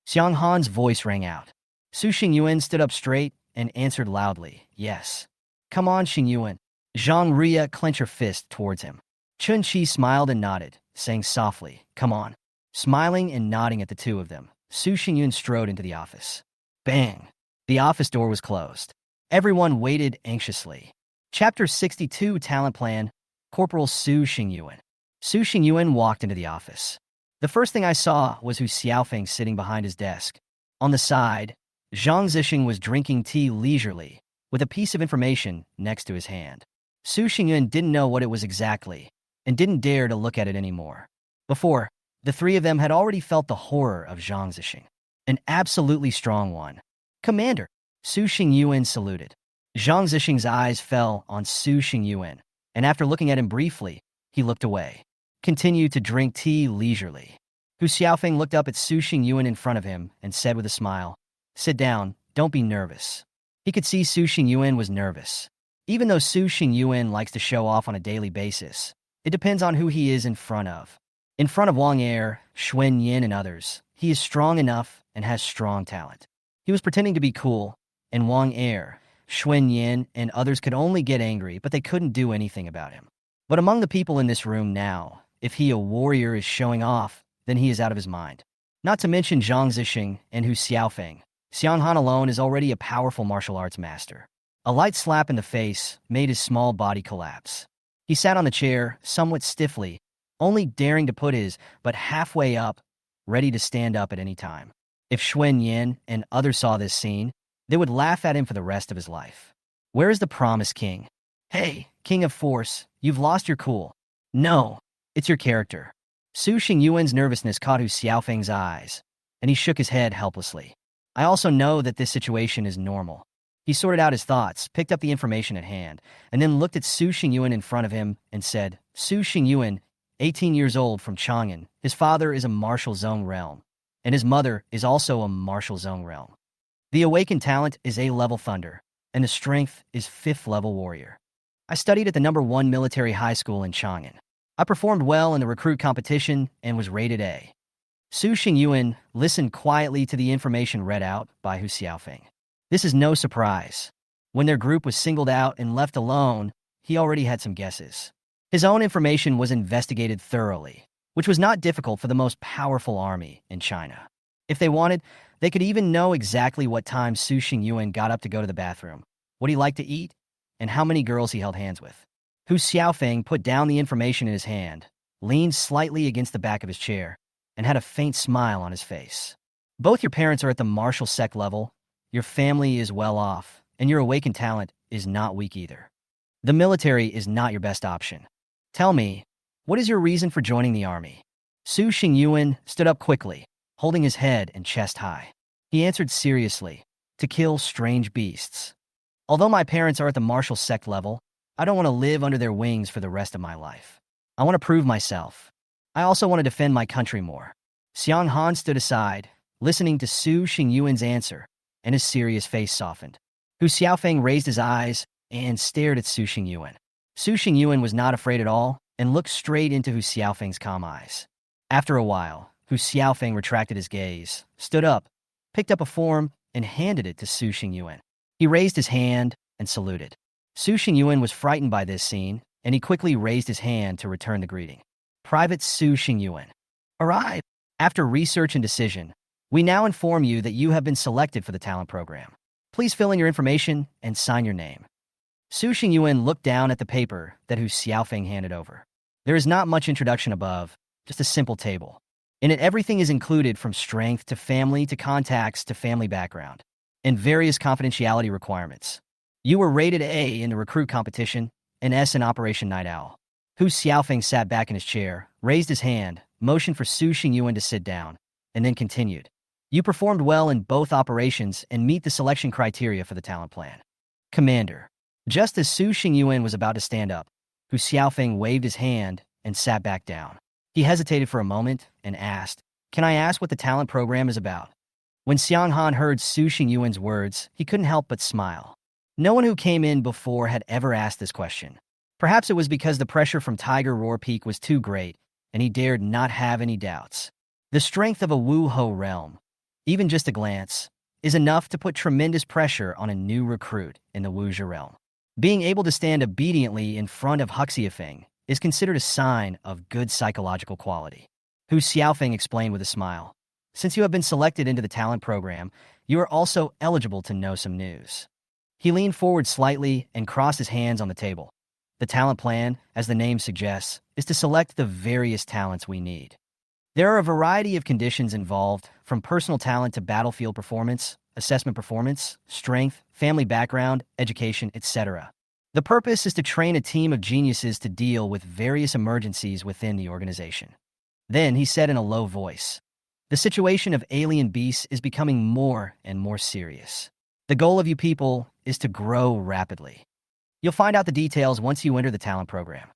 Xiang Han's voice rang out. Su Xingyuan stood up straight and answered loudly, yes. Come on, Xingyuan. Zhang Ruya clenched her fist towards him. Chun-Chi smiled and nodded, saying softly, "Come on." Smiling and nodding at the two of them, Su Xingyun strode into the office. Bang! The office door was closed. Everyone waited anxiously. Chapter 62 Talent Plan, Corporal Su Xingyuan. Su Xingyuan walked into the office. The first thing I saw was Hou Xiaofeng sitting behind his desk. On the side, Zhang Zixing was drinking tea leisurely, with a piece of information next to his hand. Su Xingyuan didn't know what it was exactly, and didn't dare to look at it anymore. Before, the three of them had already felt the horror of Zhang Zixing, an absolutely strong one. "Commander," Su Xingyuan saluted. Zhang Zixing's eyes fell on Su Xingyuan, and after looking at him briefly, he looked away. Continued to drink tea leisurely. Hou Xiaofeng looked up at Su Xingyuan in front of him and said with a smile, "Sit down, don't be nervous." He could see Su Xingyuan was nervous. Even though Su Xingyuan likes to show off on a daily basis, it depends on who he is in front of. In front of Wang Er, Xuan Yin, and others, he is strong enough and has strong talent. He was pretending to be cool, and Wang Er, Xuan Yin, and others could only get angry, but they couldn't do anything about him. But among the people in this room now, if he, a warrior, is showing off, then he is out of his mind. Not to mention Zhang Zixing and Hou Xiaofeng. Xiang Han alone is already a powerful martial arts master. A light slap in the face made his small body collapse. He sat on the chair, somewhat stiffly, only daring to put his butt halfway up, ready to stand up at any time. If Xuan Yin and others saw this scene, they would laugh at him for the rest of his life. Where is the promised king? Hey, king of force, you've lost your cool. No, it's your character. Su Xingyuan's nervousness caught Hou Xiaofeng's eyes, and he shook his head helplessly. I also know that this situation is normal. He sorted out his thoughts, picked up the information at hand, and then looked at Su Xingyuan in front of him and said, "Su Xingyuan, 18 years old, from Chang'an. His father is a martial zone realm, and his mother is also a martial zone realm. The awakened talent is A-level thunder, and the strength is 5th level warrior. I studied at the #1 military high school in Chang'an. I performed well in the recruit competition and was rated A." Su Xingyuan listened quietly to the information read out by Hou Xiaofeng. This is no surprise. When their group was singled out and left alone, he already had some guesses. His own information was investigated thoroughly, which was not difficult for the most powerful army in China. If they wanted, they could even know exactly what time Su Xingyuan got up to go to the bathroom, what he liked to eat, and how many girls he held hands with. Hou Xiaofeng put down the information in his hand, leaned slightly against the back of his chair, and had a faint smile on his face. "Both your parents are at the martial sect level, your family is well off, and your awakened talent is not weak either. The military is not your best option. Tell me, what is your reason for joining the army?" Su Xingyuan stood up quickly, holding his head and chest high. He answered seriously, "To kill strange beasts. Although my parents are at the martial sect level, I don't want to live under their wings for the rest of my life. I want to prove myself. I also want to defend my country more." Xiang Han stood aside, listening to Su Xingyuan's answer, and his serious face softened. Hou Xiaofeng raised his eyes and stared at Su Xingyuan. Su Xingyuan was not afraid at all and looked straight into Hou Xiaofeng's calm eyes. After a while, Hou Xiaofeng retracted his gaze, stood up, picked up a form, and handed it to Su Xingyuan. He raised his hand and saluted. Su Xingyuan was frightened by this scene, and he quickly raised his hand to return the greeting. Private Su Xingyuan. Arrive. After research and decision, we now inform you that you have been selected for the talent program. Please fill in your information and sign your name. Su Xingyuan looked down at the paper that Hou Xiaofeng handed over. There is not much introduction above, just a simple table. In it, everything is included from strength to family to contacts to family background, and various confidentiality requirements. You were rated A in the recruit competition and S in Operation Night Owl. Hou Xiaofeng sat back in his chair, raised his hand, motioned for Su Xingyuan to sit down, and then continued. You performed well in both operations and meet the selection criteria for the talent plan. Commander. Just as Su Xingyuan was about to stand up, Hou Xiaofeng waved his hand and sat back down. He hesitated for a moment and asked, "Can I ask what the talent program is about?" When Xiang Han heard Su Xingyuan's words, he couldn't help but smile. No one who came in before had ever asked this question. Perhaps it was because the pressure from Tiger Roar Peak was too great, and he dared not have any doubts. The strength of a Wu Ho realm, even just a glance, is enough to put tremendous pressure on a new recruit in the Wuxia realm. Being able to stand obediently in front of Hou Xiaofeng is considered a sign of good psychological quality. Hu Xiaofeng explained with a smile. Since you have been selected into the talent program, you are also eligible to know some news. He leaned forward slightly and crossed his hands on the table. The talent plan, as the name suggests, is to select the various talents we need. There are a variety of conditions involved, from personal talent to battlefield performance, assessment performance, strength, family background, education, etc. The purpose is to train a team of geniuses to deal with various emergencies within the organization. Then he said in a low voice, the situation of alien beasts is becoming more and more serious. The goal of you people is to grow rapidly. You'll find out the details once you enter the talent program.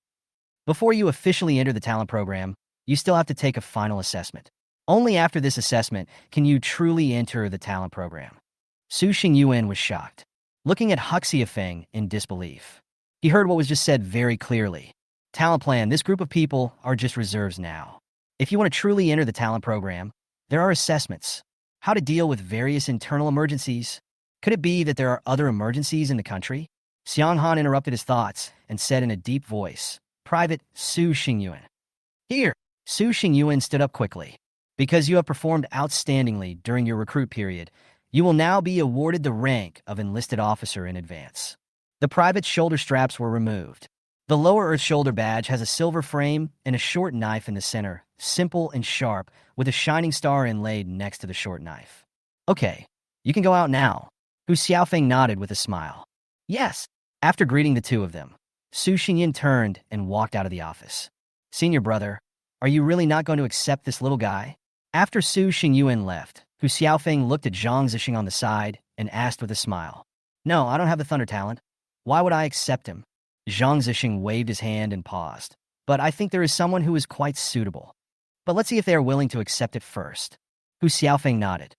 Before you officially enter the talent program, you still have to take a final assessment. Only after this assessment can you truly enter the talent program. Su Xingyuan was shocked, looking at Hou Xiaofeng in disbelief. He heard what was just said very clearly. Talent plan, this group of people are just reserves now. If you want to truly enter the talent program, there are assessments. How to deal with various internal emergencies. Could it be that there are other emergencies in the country? Xiang Han interrupted his thoughts and said in a deep voice, Private Su Xingyuan. Here, Su Xingyuan stood up quickly. Because you have performed outstandingly during your recruit period, you will now be awarded the rank of enlisted officer in advance. The private's shoulder straps were removed. The lower Earth shoulder badge has a silver frame and a short knife in the center, simple and sharp, with a shining star inlaid next to the short knife. Okay, you can go out now. Hu Xiaofeng nodded with a smile. Yes. After greeting the two of them, Su Xingyuan turned and walked out of the office. Senior brother, are you really not going to accept this little guy? After Su Xingyuan left, Hu Xiaofeng looked at Zhang Zixing on the side and asked with a smile. No, I don't have the thunder talent. Why would I accept him? Zhang Zixing waved his hand and paused. But I think there is someone who is quite suitable. But let's see if they are willing to accept it first. Hu Xiaofeng nodded.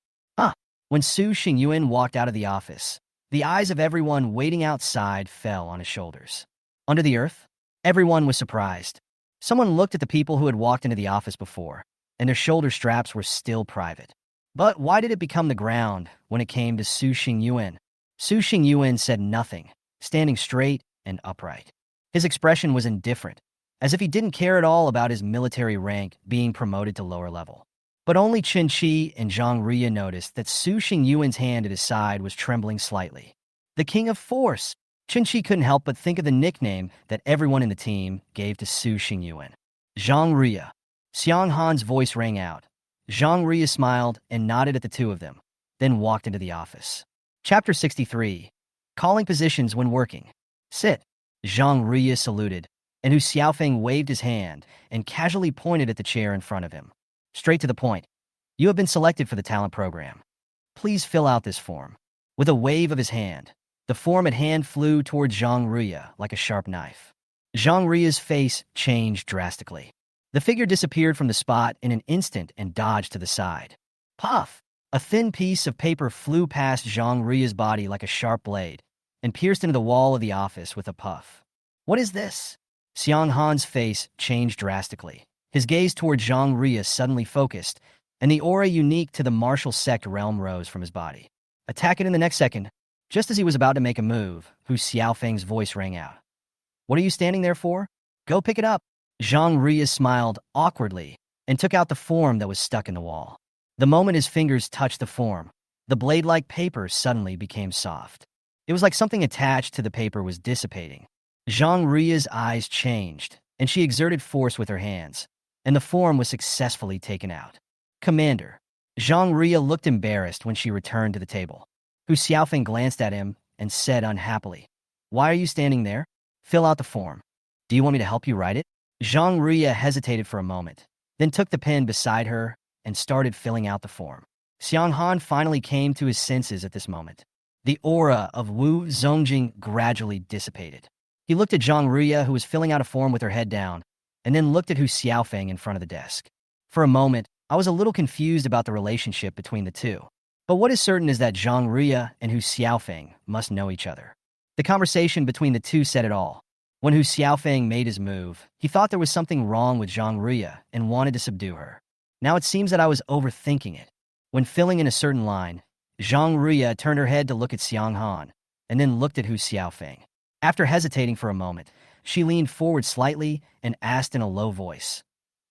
When Su Xingyuan walked out of the office, the eyes of everyone waiting outside fell on his shoulders. Under the earth, everyone was surprised. Someone looked at the people who had walked into the office before, and their shoulder straps were still private. But why did it become the ground when it came to Su Xingyuan? Su Xingyuan said nothing, standing straight and upright. His expression was indifferent, as if he didn't care at all about his military rank being promoted to lower level. But only Qin Shi and Zhang Riya noticed that Su Xingyuan's hand at his side was trembling slightly. The King of Force! Qin Shi couldn't help but think of the nickname that everyone in the team gave to Su Xingyuan. Zhang Riya. Xiang Han's voice rang out. Zhang Riya smiled and nodded at the two of them, then walked into the office. Chapter 63. Calling positions when working. Sit. Zhang Riya saluted, and Hu Xiaofeng waved his hand and casually pointed at the chair in front of him. Straight to the point. You have been selected for the talent program. Please fill out this form. With a wave of his hand, the form at hand flew toward Zhang Riya like a sharp knife. Zhang Riya's face changed drastically. The figure disappeared from the spot in an instant and dodged to the side. Puff! A thin piece of paper flew past Zhang Riya's body like a sharp blade and pierced into the wall of the office with a puff. What is this? Xiang Han's face changed drastically. His gaze toward Zhang Riya suddenly focused, and the aura unique to the martial sect realm rose from his body. Attack it in the next second. Just as he was about to make a move, Hu Xiaofeng's voice rang out. What are you standing there for? Go pick it up. Zhang Riya smiled awkwardly and took out the form that was stuck in the wall. The moment his fingers touched the form, the blade-like paper suddenly became soft. It was like something attached to the paper was dissipating. Zhang Riya's eyes changed, and she exerted force with her hands, and the form was successfully taken out. Commander. Zhang Riya looked embarrassed when she returned to the table. Hu Xiaofeng glanced at him and said unhappily, Why are you standing there? Fill out the form. Do you want me to help you write it? Zhang Riya hesitated for a moment, then took the pen beside her and started filling out the form. Xiang Han finally came to his senses at this moment. The aura of Wu Zongjing gradually dissipated. He looked at Zhang Riya, who was filling out a form with her head down, and then looked at Hu Xiaofeng in front of the desk. For a moment, I was a little confused about the relationship between the two. But what is certain is that Zhang Riya and Hu Xiaofeng must know each other. The conversation between the two said it all. When Hu Xiaofeng made his move, he thought there was something wrong with Zhang Riya and wanted to subdue her. Now it seems that I was overthinking it. When filling in a certain line, Zhang Riya turned her head to look at Xiang Han, and then looked at Hu Xiaofeng. After hesitating for a moment, she leaned forward slightly and asked in a low voice,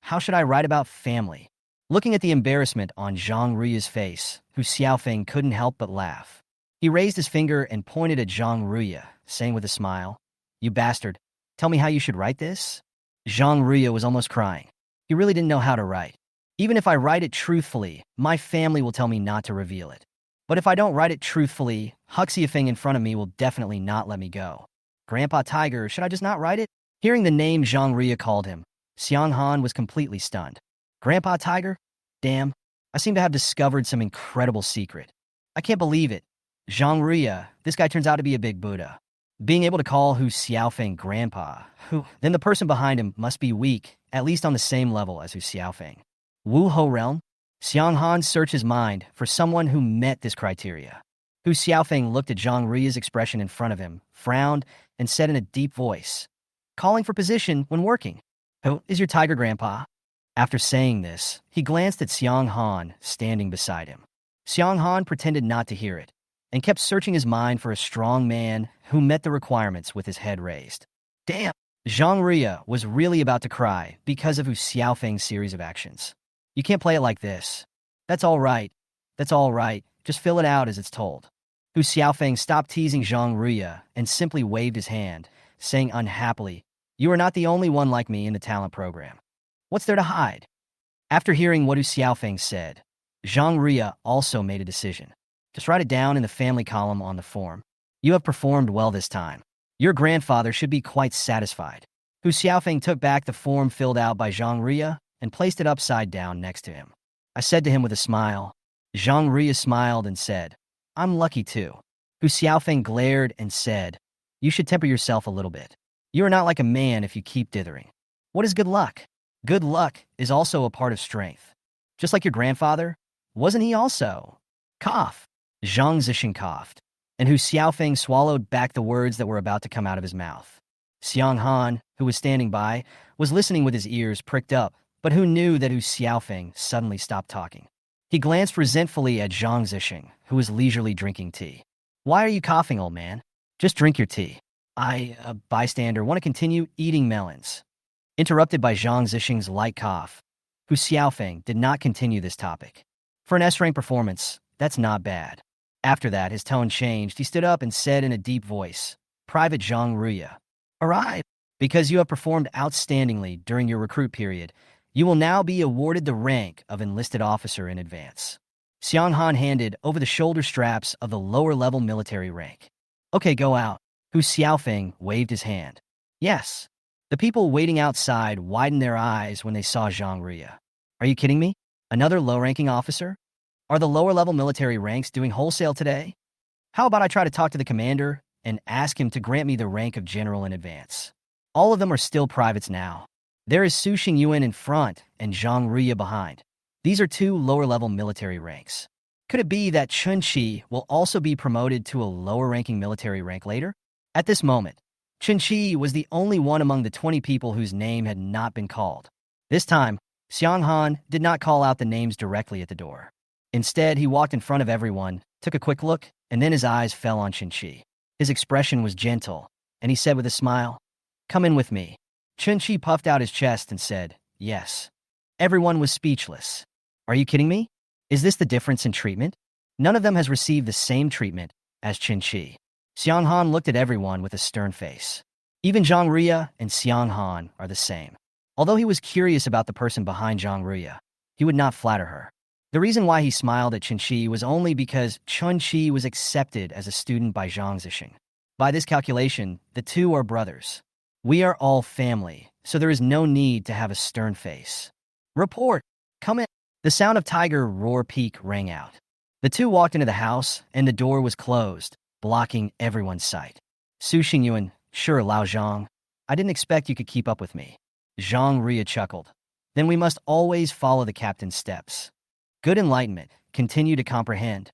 "How should I write about family?" Looking at the embarrassment on Zhang Ruya's face, Hu Xiaofeng couldn't help but laugh. He raised his finger and pointed at Zhang Ruya, saying with a smile, "You bastard, tell me how you should write this?" Zhang Ruya was almost crying. He really didn't know how to write. "Even if I write it truthfully, my family will tell me not to reveal it. But if I don't write it truthfully, Hou Xiaofeng in front of me will definitely not let me go. Grandpa Tiger, should I just not write it?" Hearing the name Zhang Ruya called him, Xiang Han was completely stunned. Grandpa Tiger? Damn, I seem to have discovered some incredible secret. I can't believe it. Zhang Ruya, this guy turns out to be a big Buddha. Being able to call Hu Xiaofeng Grandpa, then the person behind him must be weak, at least on the same level as Hu Xiaofeng. Wu Ho realm? Xiang Han searched his mind for someone who met this criteria. Hu Xiaofeng looked at Zhang Ruya's expression in front of him, frowned, and said in a deep voice, "Calling for position when working. Who is your tiger grandpa?" After saying this, he glanced at Xiang Han standing beside him. Xiang Han pretended not to hear it, and kept searching his mind for a strong man who met the requirements with his head raised. Damn! Zhang Ruya was really about to cry because of Hu Xiaofeng's series of actions. "You can't play it like this. That's all right. That's all right. Just fill it out as it's told." Hu Xiaofeng stopped teasing Zhang Ruya and simply waved his hand, saying unhappily, "You are not the only one like me in the talent program. What's there to hide?" After hearing what Hu Xiaofeng said, Zhang Ruya also made a decision. "Just write it down in the family column on the form. You have performed well this time. Your grandfather should be quite satisfied." Hu Xiaofeng took back the form filled out by Zhang Ruya and placed it upside down next to him. I said to him with a smile. Zhang Ruya smiled and said, "I'm lucky too." Hu Xiaofeng glared and said, "You should temper yourself a little bit. You are not like a man if you keep dithering. What is good luck? Good luck is also a part of strength. Just like your grandfather, wasn't he also?" Cough. Zhang Zixing coughed, and Hu Xiaofeng swallowed back the words that were about to come out of his mouth. Xiang Han, who was standing by, was listening with his ears pricked up, but who knew that Hu Xiaofeng suddenly stopped talking. He glanced resentfully at Zhang Zixing, who was leisurely drinking tea. "Why are you coughing, old man? Just drink your tea." "I, a bystander, want to continue eating melons." Interrupted by Zhang Zixing's light cough, Hu Xiaofeng did not continue this topic. For an S-rank performance, that's not bad. After that, his tone changed. He stood up and said in a deep voice, "Private Zhang Ruya, arrive. Because you have performed outstandingly during your recruit period, you will now be awarded the rank of enlisted officer in advance." Xiang Han handed over the shoulder straps of the lower-level military rank. "Okay, go out." Hu Xiaofeng waved his hand. "Yes." The people waiting outside widened their eyes when they saw Zhang Ruya. "Are you kidding me? Another low-ranking officer? Are the lower-level military ranks doing wholesale today? How about I try to talk to the commander and ask him to grant me the rank of general in advance? All of them are still privates now. There is Su Xingyuan in front and Zhang Ruya behind. These are two lower-level military ranks. Could it be that Chun Chi will also be promoted to a lower-ranking military rank later?" At this moment, Chun Chi was the only one among the 20 people whose name had not been called. This time, Xiang Han did not call out the names directly at the door. Instead, he walked in front of everyone, took a quick look, and then his eyes fell on Chun Chi. His expression was gentle, and he said with a smile, "Come in with me." Chun Chi puffed out his chest and said, "Yes." Everyone was speechless. Are you kidding me? Is this the difference in treatment? None of them has received the same treatment as Chun Chi. Xiang Han looked at everyone with a stern face. Even Zhang Ruya and Xiang Han are the same. Although he was curious about the person behind Zhang Ruya, he would not flatter her. The reason why he smiled at Chun Chi was only because Chun Chi was accepted as a student by Zhang Zixing. By this calculation, the two are brothers. We are all family, so there is no need to have a stern face. "Report! Come in!" The sound of Tiger Roar Peak rang out. The two walked into the house, and the door was closed, blocking everyone's sight. Su Xingyuan, "Sure, Lao Zhang. I didn't expect you could keep up with me." Zhang Ruya chuckled. "Then we must always follow the captain's steps. Good enlightenment. Continue to comprehend."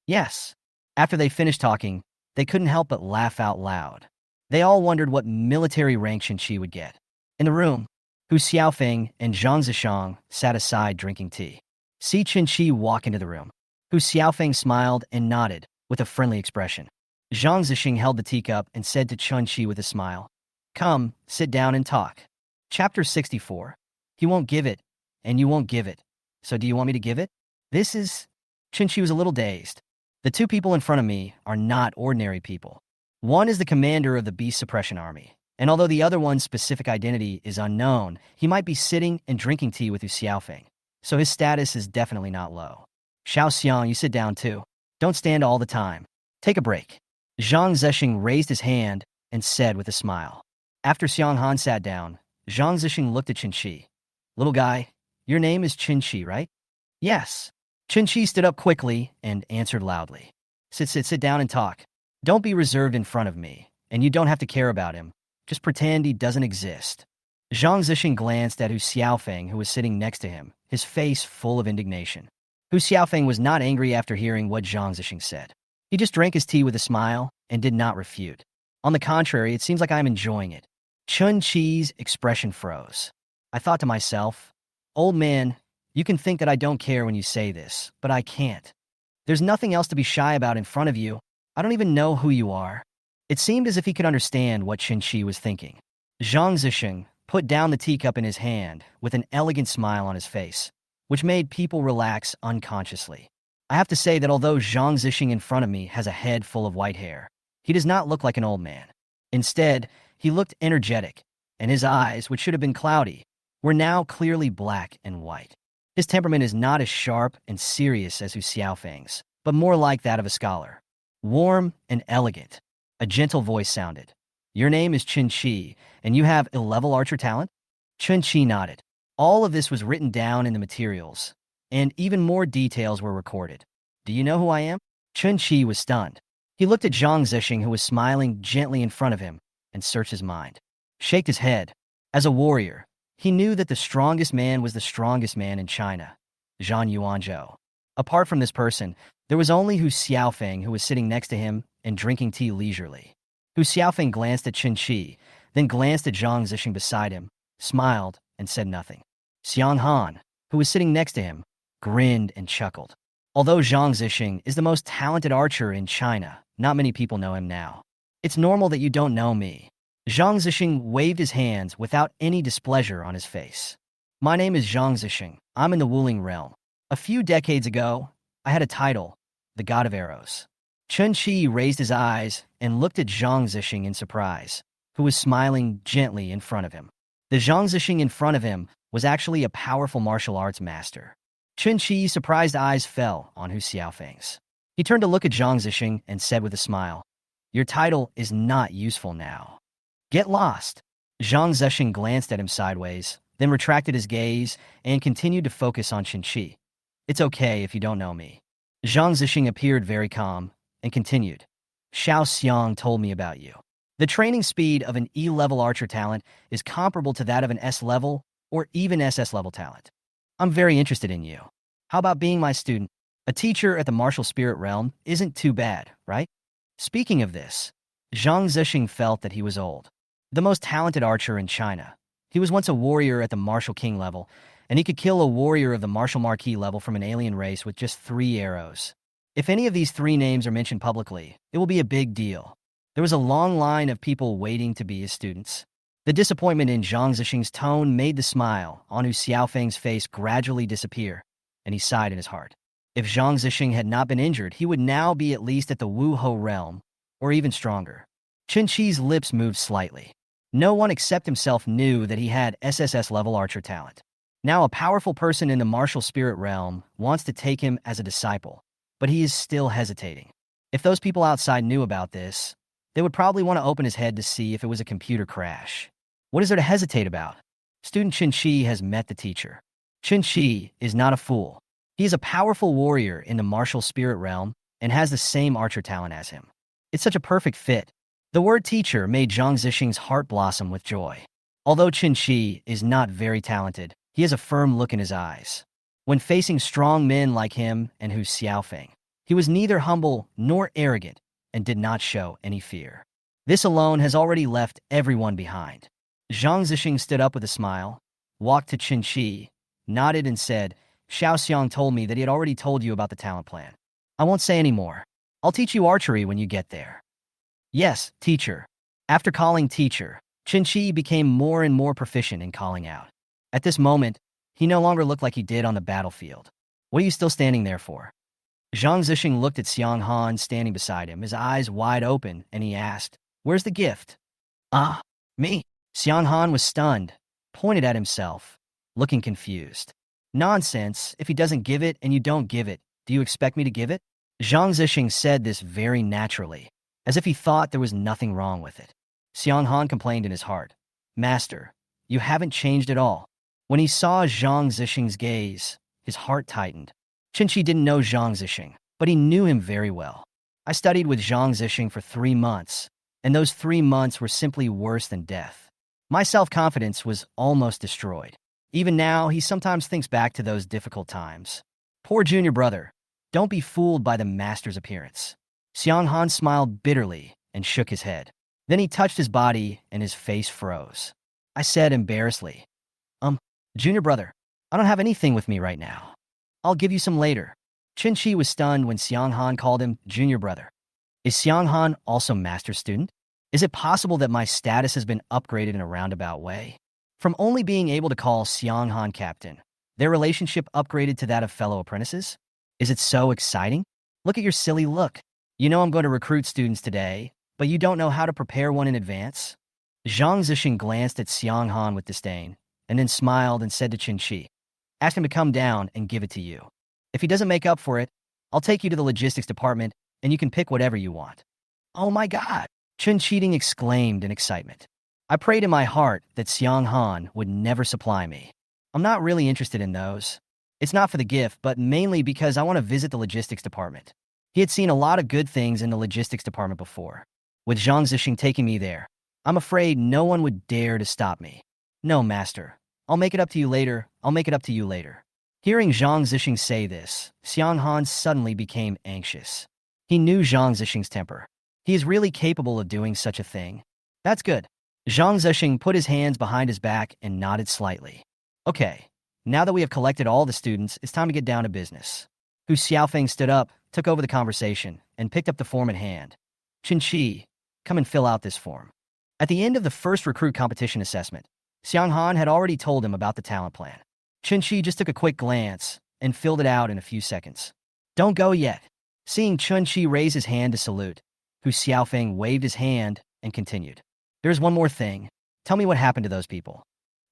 "Yes." After they finished talking, they couldn't help but laugh out loud. They all wondered what military rank Chun Chi would get. In the room, Hu Xiaofeng and Zhang Zixing sat aside drinking tea. See Chun Chi walk into the room. Hu Xiaofeng smiled and nodded with a friendly expression. Zhang Zixing held the teacup and said to Chun Chi with a smile, Come, sit down and talk. Chapter 64. He won't give it, and you won't give it. So do you want me to give it? This is... Chin-Shi was a little dazed. The two people in front of me are not ordinary people. One is the commander of the Beast Suppression Army, and although the other one's specific identity is unknown, he might be sitting and drinking tea with Hou Xiaofeng, so his status is definitely not low. Xiao Xiang, you sit down too. Don't stand all the time. Take a break. Zhang Zexing raised his hand and said with a smile. After Xiang Han sat down, Zhang Zexing looked at Qin-Shi. Little guy, your name is Qin-Shi, right? Yes. Qin-Shi stood up quickly and answered loudly. Sit down and talk. Don't be reserved in front of me, and you don't have to care about him. Just pretend he doesn't exist. Zhang Zexing glanced at Hou Xiaofeng, who was sitting next to him, his face full of indignation. Hou Xiaofeng was not angry after hearing what Zhang Zexing said. He just drank his tea with a smile and did not refute. On the contrary, it seems like I'm enjoying it. Qin-Shi's expression froze. I thought to myself, old man, you can think that I don't care when you say this, but I can't. There's nothing else to be shy about in front of you. I don't even know who you are. It seemed as if he could understand what Qin-Shi was thinking. Zhang Zexing put down the teacup in his hand with an elegant smile on his face, which made people relax unconsciously. I have to say that although Zhang Zexing in front of me has a head full of white hair, he does not look like an old man. Instead, he looked energetic, and his eyes, which should have been cloudy, were now clearly black and white. His temperament is not as sharp and serious as Hou Xiaofeng's, but more like that of a scholar. Warm and elegant. A gentle voice sounded. Your name is Qin-Shi, and you have A-level archer talent? Qin-Shi nodded. All of this was written down in the materials, and even more details were recorded. Do you know who I am? Qin-Shi was stunned. He looked at Zhang Zexing, who was smiling gently in front of him, and searched his mind. Shaked his head. As a warrior, he knew that the strongest man was the strongest man in China, Zhan Yuanzhou. Apart from this person, there was only Hou Xiaofeng, who was sitting next to him and drinking tea leisurely. Hou Xiaofeng glanced at Qin-Shi, then glanced at Zhang Zexing beside him, smiled, and said nothing. Xiang Han, who was sitting next to him, grinned and chuckled. Although Zhang Zexing is the most talented archer in China, not many people know him now. It's normal that you don't know me. Zhang Zexing waved his hands without any displeasure on his face. My name is Zhang Zexing. I'm in the Wuling realm. A few decades ago, I had a title, the God of Arrows. Qin-Shi raised his eyes and looked at Zhang Zexing in surprise, who was smiling gently in front of him. The Zhang Zexing in front of him was actually a powerful martial arts master. Qin-Shi's surprised eyes fell on Hou Xiaofeng's. He turned to look at Zhang Zexing and said with a smile, Your title is not useful now. Get lost. Zhang Zexing glanced at him sideways, then retracted his gaze and continued to focus on Qin-Shi. It's okay if you don't know me. Zhang Zexing appeared very calm and continued. Xiao Xiang told me about you. The training speed of an E-level archer talent is comparable to that of an S-level or even SS-level talent. I'm very interested in you. How about being my student? A teacher at the martial spirit realm isn't too bad, right? Speaking of this, Zhang Zexing felt that he was old. The most talented archer in China. He was once a warrior at the martial king level, and he could kill a warrior of the martial marquis level from an alien race with just 3 arrows. If any of these 3 names are mentioned publicly, it will be a big deal. There was a long line of people waiting to be his students. The disappointment in Zhang Zexing's tone made the smile on Hou Xiaofeng's face gradually disappear, and he sighed in his heart. If Zhang Zexing had not been injured, he would now be at least at the Wuhou realm, or even stronger. Qin-Shi's lips moved slightly. No one except himself knew that he had SSS-level archer talent. Now a powerful person in the martial spirit realm wants to take him as a disciple, but he is still hesitating. If those people outside knew about this, they would probably want to open his head to see if it was a computer crash. What is there to hesitate about? Student Qin-Shi has met the teacher. Qin-Shi is not a fool. He is a powerful warrior in the martial spirit realm and has the same archer talent as him. It's such a perfect fit. The word teacher made Zhang Zexing's heart blossom with joy. Although Qin-Shi is not very talented, he has a firm look in his eyes. When facing strong men like him and Hou Xiaofeng, he was neither humble nor arrogant and did not show any fear. This alone has already left everyone behind. Zhang Zexing stood up with a smile, walked to Qin-Shi, nodded and said, Xiao Xiang told me that he had already told you about the talent plan. I won't say any more. I'll teach you archery when you get there. Yes, teacher. After calling teacher, Qin became more and more proficient in calling out. At this moment, he no longer looked like he did on the battlefield. What are you still standing there for? Zhang Zixing looked at Xiang Han standing beside him, his eyes wide open, and he asked, "Where's the gift?" "Ah, me." Xiang Han was stunned, pointed at himself, looking confused. "Nonsense. If he doesn't give it and you don't give it, do you expect me to give it?" Zhang Zixing said this very naturally, as if he thought there was nothing wrong with it. Xiang Han complained in his heart, "Master, you haven't changed at all." When he saw Zhang Zixing's gaze, his heart tightened. Qin didn't know Zhang Zixing, but he knew him very well. "I studied with Zhang Zixing for 3 months, and those 3 months were simply worse than death. My self-confidence was almost destroyed. Even now, he sometimes thinks back to those difficult times. Poor junior brother. Don't be fooled by the master's appearance." Xiang Han smiled bitterly and shook his head. Then he touched his body and his face froze. I said embarrassedly, "Junior brother, I don't have anything with me right now. I'll give you some later." Qin was stunned when Xiang Han called him junior brother. Is Xiang Han also master's student? Is it possible that my status has been upgraded in a roundabout way? From only being able to call Xiang Han captain, their relationship upgraded to that of fellow apprentices? Is it so exciting? Look at your silly look. You know I'm going to recruit students today, but you don't know how to prepare one in advance? Zhang Zixing glanced at Xiang Han with disdain, and then smiled and said to Qin, "Ask him to come down and give it to you. If he doesn't make up for it, I'll take you to the logistics department, and you can pick whatever you want." "Oh my God!" Qin exclaimed in excitement. I prayed in my heart that Xiang Han would never supply me. I'm not really interested in those. It's not for the gift, but mainly because I want to visit the logistics department. He had seen a lot of good things in the logistics department before. With Zhang Zixing taking me there, I'm afraid no one would dare to stop me. "No, master. I'll make it up to you later. I'll make it up to you later." Hearing Zhang Zixing say this, Xiang Han suddenly became anxious. He knew Zhang Zixing's temper. He is really capable of doing such a thing. That's good. Zhang Zixing put his hands behind his back and nodded slightly. "Okay, now that we have collected all the students, it's time to get down to business." Hou Xiaofeng stood up, took over the conversation, and picked up the form at hand. "Qin, come and fill out this form." At the end of the first recruit competition assessment, Xiang Han had already told him about the talent plan. Qin just took a quick glance and filled it out in a few seconds. "Don't go yet." Seeing Qin raise his hand to salute, Hou Xiaofeng waved his hand and continued. "There's one more thing. Tell me what happened to those people."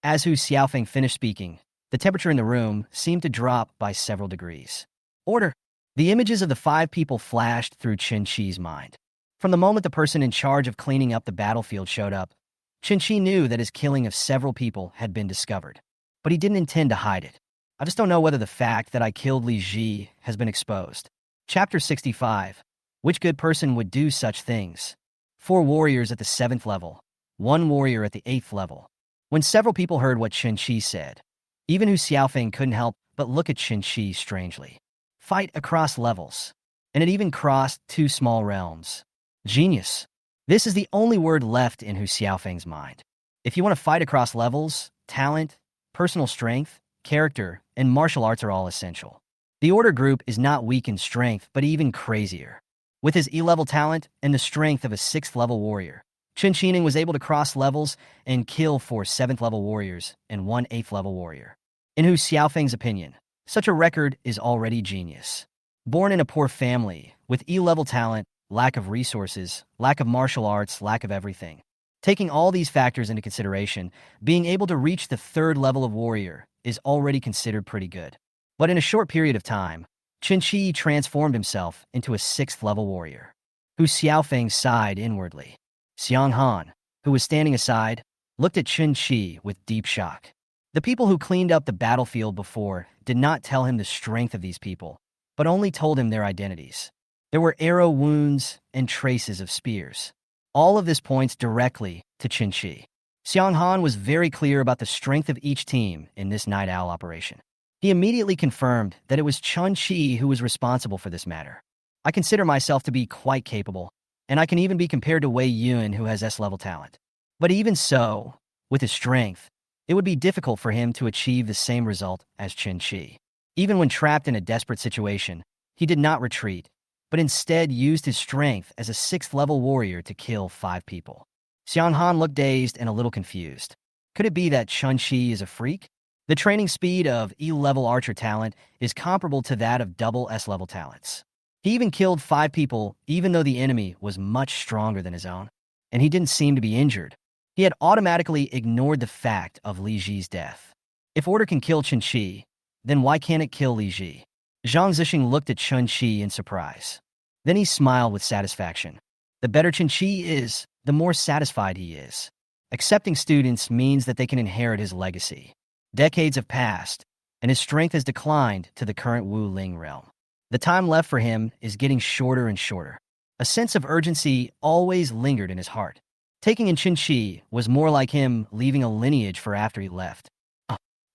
As Hou Xiaofeng finished speaking, the temperature in the room seemed to drop by several degrees. "Order." The images of the 5 people flashed through Qin's mind. From the moment the person in charge of cleaning up the battlefield showed up, Qin knew that his killing of several people had been discovered. But he didn't intend to hide it. "I just don't know whether the fact that I killed Li Ji has been exposed." Chapter 65. Which good person would do such things? 4 warriors at the 7th level, 1 warrior at the 8th level. When several people heard what Qin said, even Hou Xiaofeng couldn't help but look at Qin strangely. Fight across levels. And it even crossed 2 small realms. Genius. This is the only word left in Hou Xiaofeng's mind. If you want to fight across levels, talent, personal strength, character, and martial arts are all essential. The order group is not weak in strength, but even crazier. With his E-level talent and the strength of a 6th level warrior, Qin was able to cross levels and kill 4 7th level warriors and 1 8th level warrior. In Hou Xiaofeng's opinion, such a record is already genius. Born in a poor family, with E-level talent, lack of resources, lack of martial arts, lack of everything. Taking all these factors into consideration, being able to reach the 3rd level of warrior is already considered pretty good. But in a short period of time, Qin transformed himself into a 6th level warrior. Hou Xiaofeng sighed inwardly. Xiang Han, who was standing aside, looked at Qin with deep shock. The people who cleaned up the battlefield before did not tell him the strength of these people, but only told him their identities. There were arrow wounds and traces of spears. All of this points directly to Qin. Xiang Han was very clear about the strength of each team in this Night Owl operation. He immediately confirmed that it was Qin who was responsible for this matter. "I consider myself to be quite capable, and I can even be compared to Wei Yun, who has S-level talent. But even so, with his strength, it would be difficult for him to achieve the same result as Qin. Even when trapped in a desperate situation, he did not retreat, but instead used his strength as a 6th level warrior to kill 5 people. Xiang Han looked dazed and a little confused. Could it be that Chun Shi is a freak? The training speed of E-level archer talent is comparable to that of double S-level talents. He even killed 5 people even though the enemy was much stronger than his own, and he didn't seem to be injured. He had automatically ignored the fact of Li Ji's death. If order can kill Chun Shi, then why can't it kill Li Ji? Zhang Zixing looked at Chun Shi in surprise. Then he smiled with satisfaction. The better Chun Shi is, the more satisfied he is. Accepting students means that they can inherit his legacy. Decades have passed, and his strength has declined to the current Wu Ling realm. The time left for him is getting shorter and shorter. A sense of urgency always lingered in his heart. Taking in Chun Shi was more like him leaving a lineage for after he left.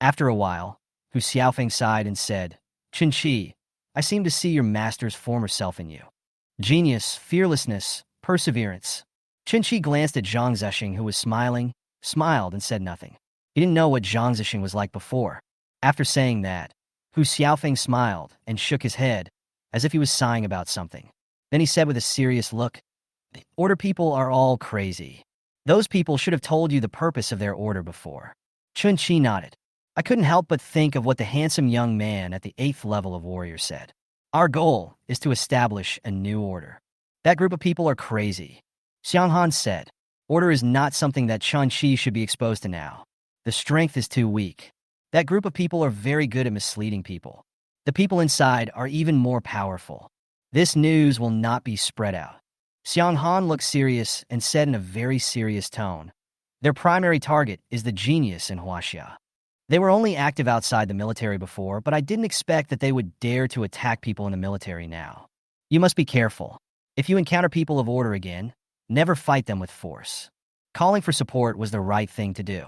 After a while, Hu Xiaofeng sighed and said, Chun Shi, I seem to see your master's former self in you. Genius, fearlessness, perseverance. Chun Shi glanced at Zhang Zixing, who was smiling, smiled, and said nothing. He didn't know what Zhang Zixing was like before. After saying that, Hu Xiaofeng smiled and shook his head, as if he was sighing about something. Then he said with a serious look, The order people are all crazy. Those people should have told you the purpose of their order before. Chun Shi nodded. I couldn't help but think of what the handsome young man at the 8th level of warrior said. Our goal is to establish a new order. That group of people are crazy. Xiang Han said, Order is not something that Chun Shi should be exposed to now. The strength is too weak. That group of people are very good at misleading people. The people inside are even more powerful. This news will not be spread out. Xiang Han looked serious and said in a very serious tone, Their primary target is the genius in Huaxia. They were only active outside the military before, but I didn't expect that they would dare to attack people in the military now. You must be careful. If you encounter people of order again, never fight them with force. Calling for support was the right thing to do.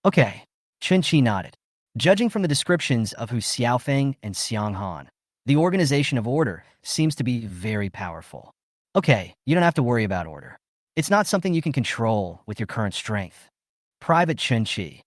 Okay, Chun Shi nodded. Judging from the descriptions of Hu Xiaofeng and Xiang Han, the organization of order seems to be very powerful. Okay, you don't have to worry about order. It's not something you can control with your current strength. Private Chun Shi.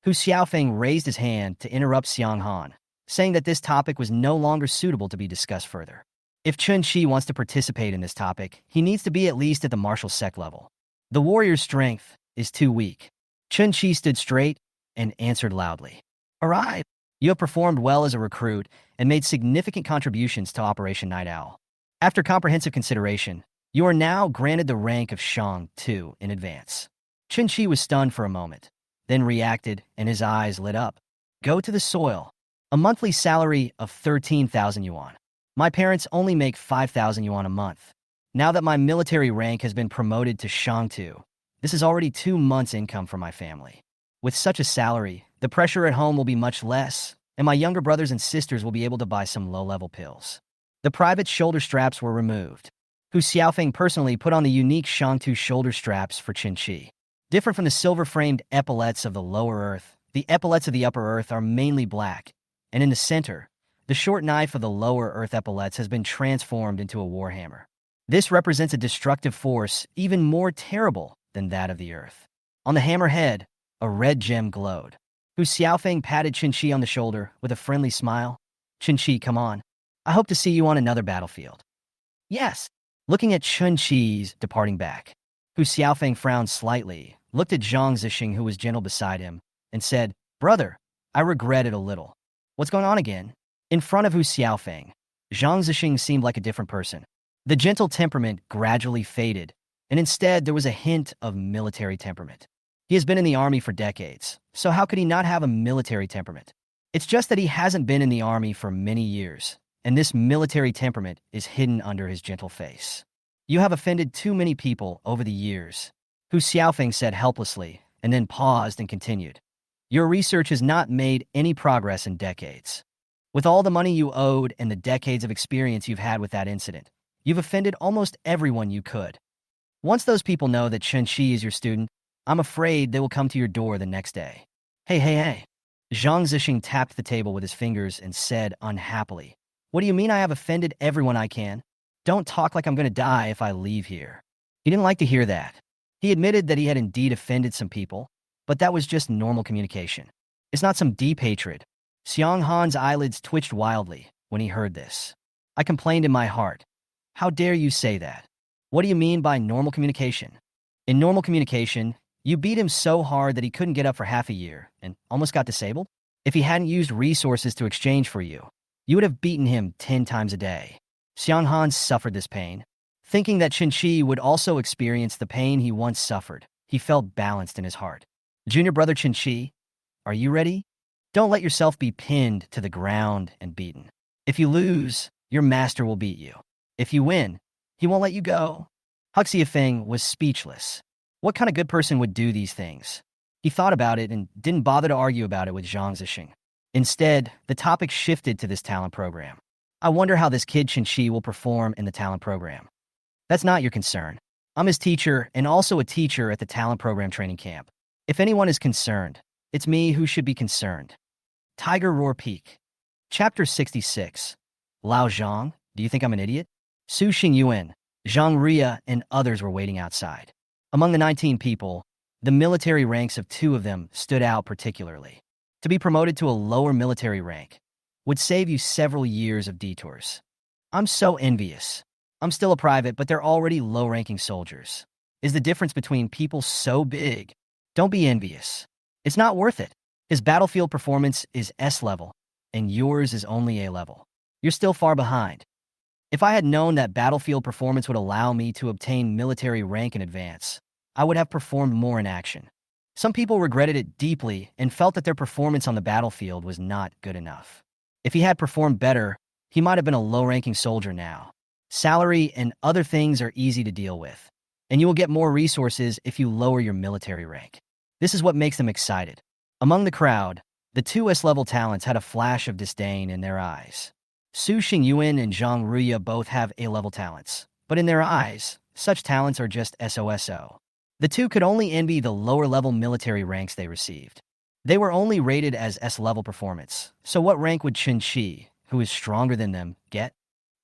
Hu Xiaofeng raised his hand to interrupt Xiang Han, saying that this topic was no longer suitable to be discussed further. If Chun Shi wants to participate in this topic, he needs to be at least at the martial sect level. The warrior's strength is too weak. Chun Shi stood straight and answered loudly. Arrive! You have performed well as a recruit and made significant contributions to Operation Night Owl. After comprehensive consideration, you are now granted the rank of Shang Tu in advance. Chun Shi was stunned for a moment, then reacted and his eyes lit up. Go to the soil. A monthly salary of 13,000 yuan. My parents only make 5,000 yuan a month. Now that my military rank has been promoted to Shang Tu, this is already 2 months' income for my family. With such a salary, the pressure at home will be much less, and my younger brothers and sisters will be able to buy some low-level pills. The private shoulder straps were removed. Hu Xiaofeng personally put on the unique Shang Tu shoulder straps for Chun Shi. Different from the silver-framed epaulets of the lower earth, the epaulets of the upper earth are mainly black, and in the center, the short knife of the lower earth epaulets has been transformed into a warhammer. This represents a destructive force even more terrible than that of the earth. On the hammer head, a red gem glowed. Hu Xiaofeng patted Chun Shi on the shoulder with a friendly smile. Chun Shi, come on. I hope to see you on another battlefield. Yes. Looking at Chun Shi's departing back, Hu Xiaofeng frowned slightly, looked at Zhang Zixing, who was gentle beside him, and said, Brother, I regret it a little. What's going on again? In front of Hu Xiaofeng, Zhang Zixing seemed like a different person. The gentle temperament gradually faded, and instead there was a hint of military temperament. He has been in the army for decades, so how could he not have a military temperament? It's just that he hasn't been in the army for many years, and this military temperament is hidden under his gentle face. You have offended too many people over the years, Hu Xiaofeng said helplessly, and then paused and continued. Your research has not made any progress in decades. With all the money you owed and the decades of experience you've had with that incident, you've offended almost everyone you could. Once those people know that Chun Shi is your student, I'm afraid they will come to your door the next day. Hey. Zhang Zixing tapped the table with his fingers and said unhappily, What do you mean I have offended everyone I can? Don't talk like I'm going to die if I leave here. He didn't like to hear that. He admitted that he had indeed offended some people, but that was just normal communication. It's not some deep hatred. Xiang Han's eyelids twitched wildly when he heard this. I complained in my heart. How dare you say that? What do you mean by normal communication? In normal communication, you beat him so hard that he couldn't get up for half a year and almost got disabled. If he hadn't used resources to exchange for you, you would have beaten him 10 times a day. Xiang Han suffered this pain. Thinking that Qin Shi would also experience the pain he once suffered, he felt balanced in his heart. Junior brother Qin Shi, are you ready? Don't let yourself be pinned to the ground and beaten. If you lose, your master will beat you. If you win, he won't let you go. Hou Yi was speechless. What kind of good person would do these things? He thought about it and didn't bother to argue about it with Zhang Zixing. Instead, the topic shifted to this talent program. I wonder how this kid Qin Shi will perform in the talent program. That's not your concern. I'm his teacher and also a teacher at the talent program training camp. If anyone is concerned, it's me who should be concerned. Tiger Roar Peak. Chapter 66. Lao Zhang, do you think I'm an idiot? Su Xingyuan, Zhang Ria, and others were waiting outside. Among the 19 people, the military ranks of 2 of them stood out particularly. To be promoted to a lower military rank would save you several years of detours. I'm so envious. I'm still a private, but they're already low-ranking soldiers. Is the difference between people so big? Don't be envious. It's not worth it. His battlefield performance is S-level, and yours is only A-level. You're still far behind. If I had known that battlefield performance would allow me to obtain military rank in advance, I would have performed more in action. Some people regretted it deeply and felt that their performance on the battlefield was not good enough. If he had performed better, he might have been a low-ranking soldier now. Salary and other things are easy to deal with, and you will get more resources if you lower your military rank. This is what makes them excited. Among the crowd, the 2 S-level talents had a flash of disdain in their eyes. Su Xingyuan and Zhang Ria both have A-level talents, but in their eyes, such talents are just SOSO. The 2 could only envy the lower-level military ranks they received. They were only rated as S-level performance, so what rank would Qin Shi, who is stronger than them, get?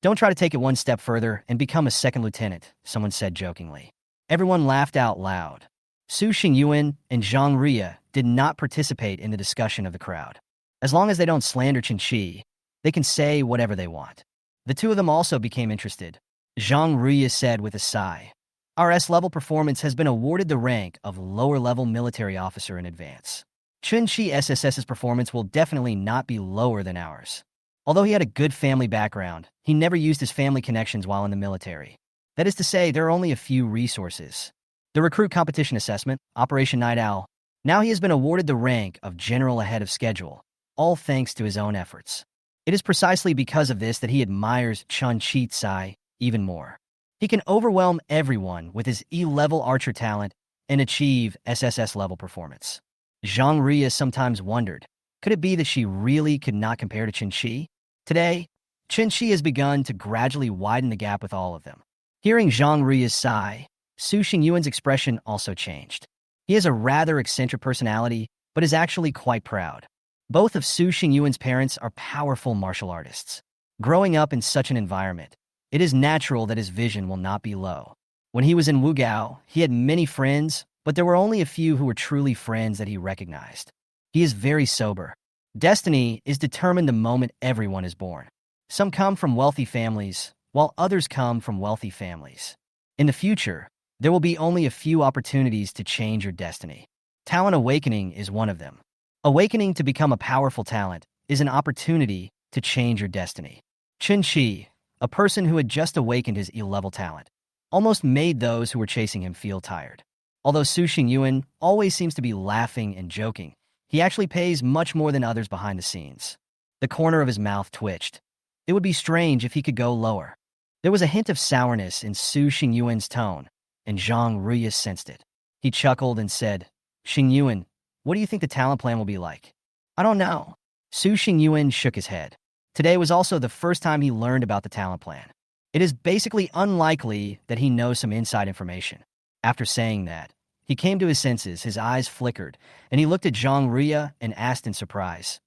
Don't try to take it one step further and become a second lieutenant, someone said jokingly. Everyone laughed out loud. Su Xingyuan and Zhang Ria did not participate in the discussion of the crowd. As long as they don't slander Qin Shi, they can say whatever they want. The 2 of them also became interested. Zhang Ria said with a sigh, our S-level performance has been awarded the rank of lower-level military officer in advance. Qin Shi SSS's performance will definitely not be lower than ours. Although he had a good family background, he never used his family connections while in the military. That is to say, there are only a few resources. The recruit competition assessment, Operation Night Owl. Now he has been awarded the rank of general ahead of schedule, all thanks to his own efforts. It is precisely because of this that he admires Chen Qi even more. He can overwhelm everyone with his E-level archer talent and achieve SSS-level performance. Zhang Ria sometimes wondered, could it be that she really could not compare to Qin Shi? Today, Qin Shi has begun to gradually widen the gap with all of them. Hearing Zhang Ria's sigh, Su Xingyuan's expression also changed. He has a rather eccentric personality, but is actually quite proud. Both of Su Xingyuan's parents are powerful martial artists. Growing up in such an environment, it is natural that his vision will not be low. When he was in Wugao, he had many friends, but there were only a few who were truly friends that he recognized. He is very sober. Destiny is determined the moment everyone is born. Some come from wealthy families, while others come from wealthy families. In the future, there will be only a few opportunities to change your destiny. Talent awakening is one of them. Awakening to become a powerful talent is an opportunity to change your destiny. Qin Shi, a person who had just awakened his E-level talent, almost made those who were chasing him feel tired. Although Su Xingyuan always seems to be laughing and joking, he actually pays much more than others behind the scenes. The corner of his mouth twitched. It would be strange if he could go lower. There was a hint of sourness in Su Xingyuan's tone, and Zhang Ria sensed it. He chuckled and said, Xingyuan, what do you think the talent plan will be like? I don't know. Su Xingyuan shook his head. Today was also the first time he learned about the talent plan. It is basically unlikely that he knows some inside information. After saying that, he came to his senses, his eyes flickered, and he looked at Zhang Ria and asked in surprise,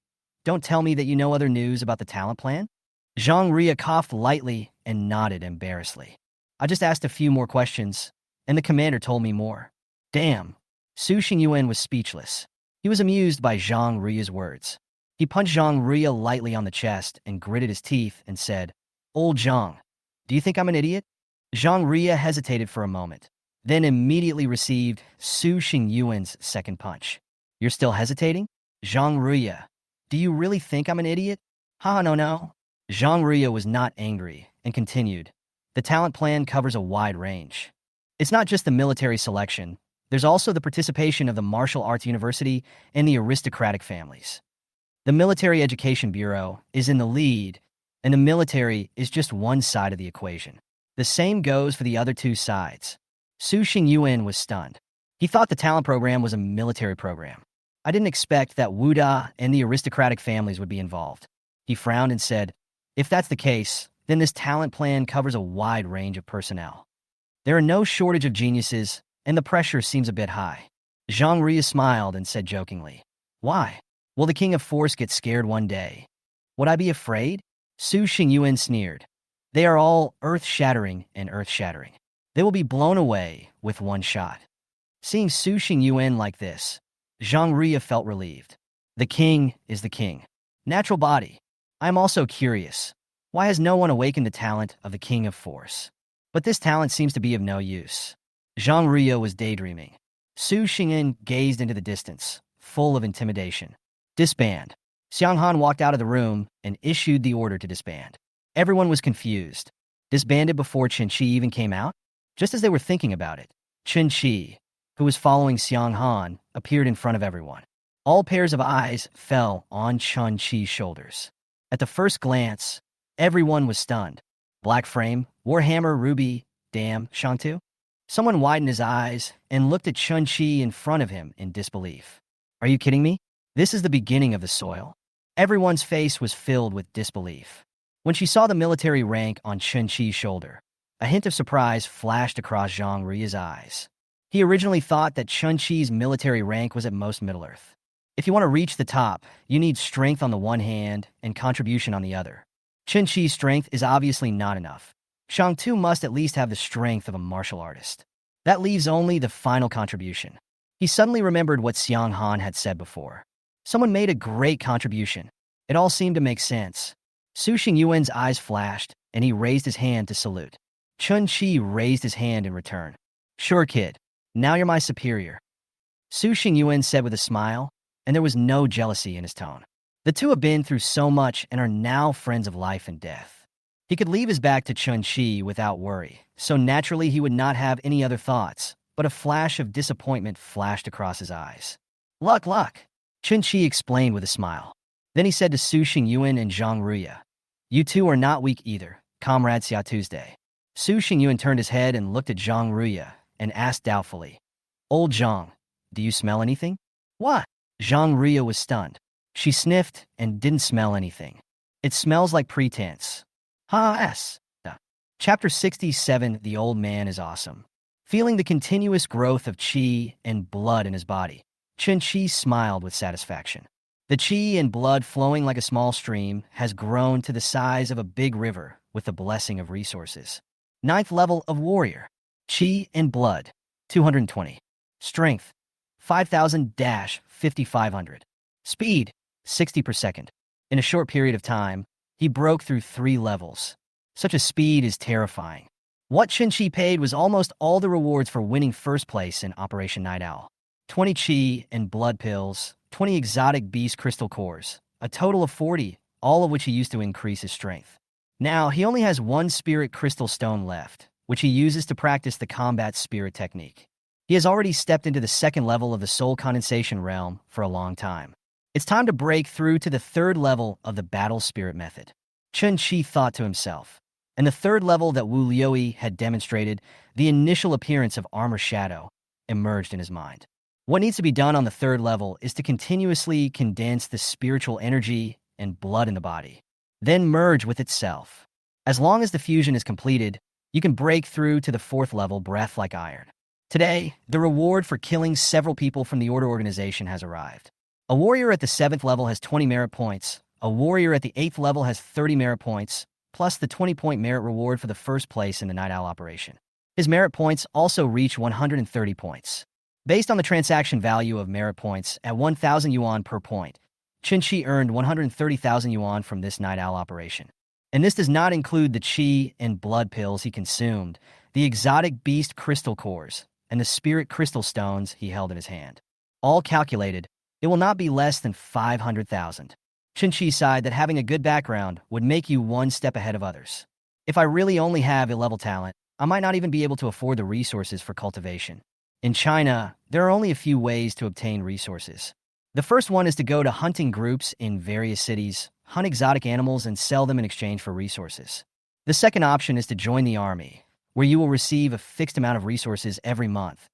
Don't tell me that you know other news about the talent plan? Zhang Ria coughed lightly and nodded embarrassedly. I just asked a few more questions, and the commander told me more. Damn. Su Xingyuan was speechless. He was amused by Zhang Ria's words. He punched Zhang Ria lightly on the chest and gritted his teeth and said, Old Zhang, do you think I'm an idiot? Zhang Ria hesitated for a moment. then immediately received Su Xingyuan's second punch. You're still hesitating? Zhang Ruya, do you really think I'm an idiot? Ha, no. Zhang Ruya was not angry and continued. The talent plan covers a wide range. It's not just the military selection. There's also the participation of the martial arts university and the aristocratic families. The Military Education Bureau is in the lead, and the military is just one side of the equation. The same goes for the other two sides. Su Xingyuan was stunned. He thought the talent program was a military program. I didn't expect that Wuda and the aristocratic families would be involved. He frowned and said, if that's the case, then this talent plan covers a wide range of personnel. There are no shortage of geniuses, and the pressure seems a bit high. Zhang Ruya smiled and said jokingly, why? Will the king of force get scared one day? Would I be afraid? Su Xingyuan sneered. They are all earth-shattering and earth-shattering. They will be blown away with one shot. Seeing Su Xingyuan like this, Zhang Ruya felt relieved. The king is the king. Natural body. I am also curious. Why has no one awakened the talent of the king of force? But this talent seems to be of no use. Zhang Ruya was daydreaming. Su Xingyuan gazed into the distance, full of intimidation. Disband. Xiang Han walked out of the room and issued the order to disband. Everyone was confused. Disbanded before Chen Qi even came out? Just as they were thinking about it, Chen Qi, who was following Xiang Han, appeared in front of everyone. All pairs of eyes fell on Chen Qi's shoulders. At the first glance, everyone was stunned. Black frame, Warhammer, Ruby, damn, Shangtu? Someone widened his eyes and looked at Chen Qi in front of him in disbelief. Are you kidding me? This is the beginning of the soil. Everyone's face was filled with disbelief. When she saw the military rank on Chen Qi's shoulder, a hint of surprise flashed across Zhang Ruya's eyes. He originally thought that Chen Qi's military rank was at most Middle-earth. If you want to reach the top, you need strength on the one hand and contribution on the other. Chen Qi's strength is obviously not enough. Shangtu must at least have the strength of a martial artist. That leaves only the final contribution. He suddenly remembered what Xiang Han had said before. Someone made a great contribution. It all seemed to make sense. Su Xingyuan's eyes flashed, and he raised his hand to salute. Chen Qi raised his hand in return. Sure, kid. Now you're my superior. Su Xingyuan said with a smile, and there was no jealousy in his tone. The two have been through so much and are now friends of life and death. He could leave his back to Chen Qi without worry, so naturally he would not have any other thoughts, but a flash of disappointment flashed across his eyes. Luck. Chen Qi explained with a smile. Then he said to Su Xingyuan and Zhang Ruya, you two are not weak either, comrades. Xia Tuesday. Su Xingyuan turned his head and looked at Zhang Ruya and asked doubtfully, Old Zhang, do you smell anything? What? Zhang Ruya was stunned. She sniffed and didn't smell anything. It smells like pretense. Ha-s. Chapter 67, The Old Man is Awesome. Feeling the continuous growth of qi and blood in his body, Chen Qi smiled with satisfaction. The qi and blood flowing like a small stream has grown to the size of a big river with the blessing of resources. 9th level of warrior. Qi and blood, 220. Strength, 5,000-5,500. Speed, 60 per second. In a short period of time, he broke through 3 levels. Such a speed is terrifying. What Chen Qi paid was almost all the rewards for winning first place in Operation Night Owl. 20 qi and blood pills, 20 exotic beast crystal cores, a total of 40, all of which he used to increase his strength. Now, he only has 1 spirit crystal stone left, which he uses to practice the combat spirit technique. He has already stepped into the 2nd level of the soul condensation realm for a long time. It's time to break through to the 3rd level of the battle spirit method. Chen Qi thought to himself. And the 3rd level that Hou Yi had demonstrated, the initial appearance of Armor Shadow, emerged in his mind. What needs to be done on the 3rd level is to continuously condense the spiritual energy and blood in the body, then merge with itself. As long as the fusion is completed, you can break through to the 4th level, Breath Like Iron. Today, the reward for killing several people from the Order organization has arrived. A warrior at the 7th level has 20 merit points, a warrior at the 8th level has 30 merit points, plus the 20-point merit reward for the first place in the Night Owl operation. His merit points also reach 130 points. Based on the transaction value of merit points at 1,000 yuan per point, Chen Qi earned 130,000 yuan from this Night Owl operation. And this does not include the qi and blood pills he consumed, the exotic beast crystal cores, and the spirit crystal stones he held in his hand. All calculated, it will not be less than 500,000. Qin sighed that having a good background would make you one step ahead of others. If I really only have a level talent, I might not even be able to afford the resources for cultivation. In China, there are only a few ways to obtain resources. The first one is to go to hunting groups in various cities, hunt exotic animals, and sell them in exchange for resources. The second option is to join the army, where you will receive a fixed amount of resources every month,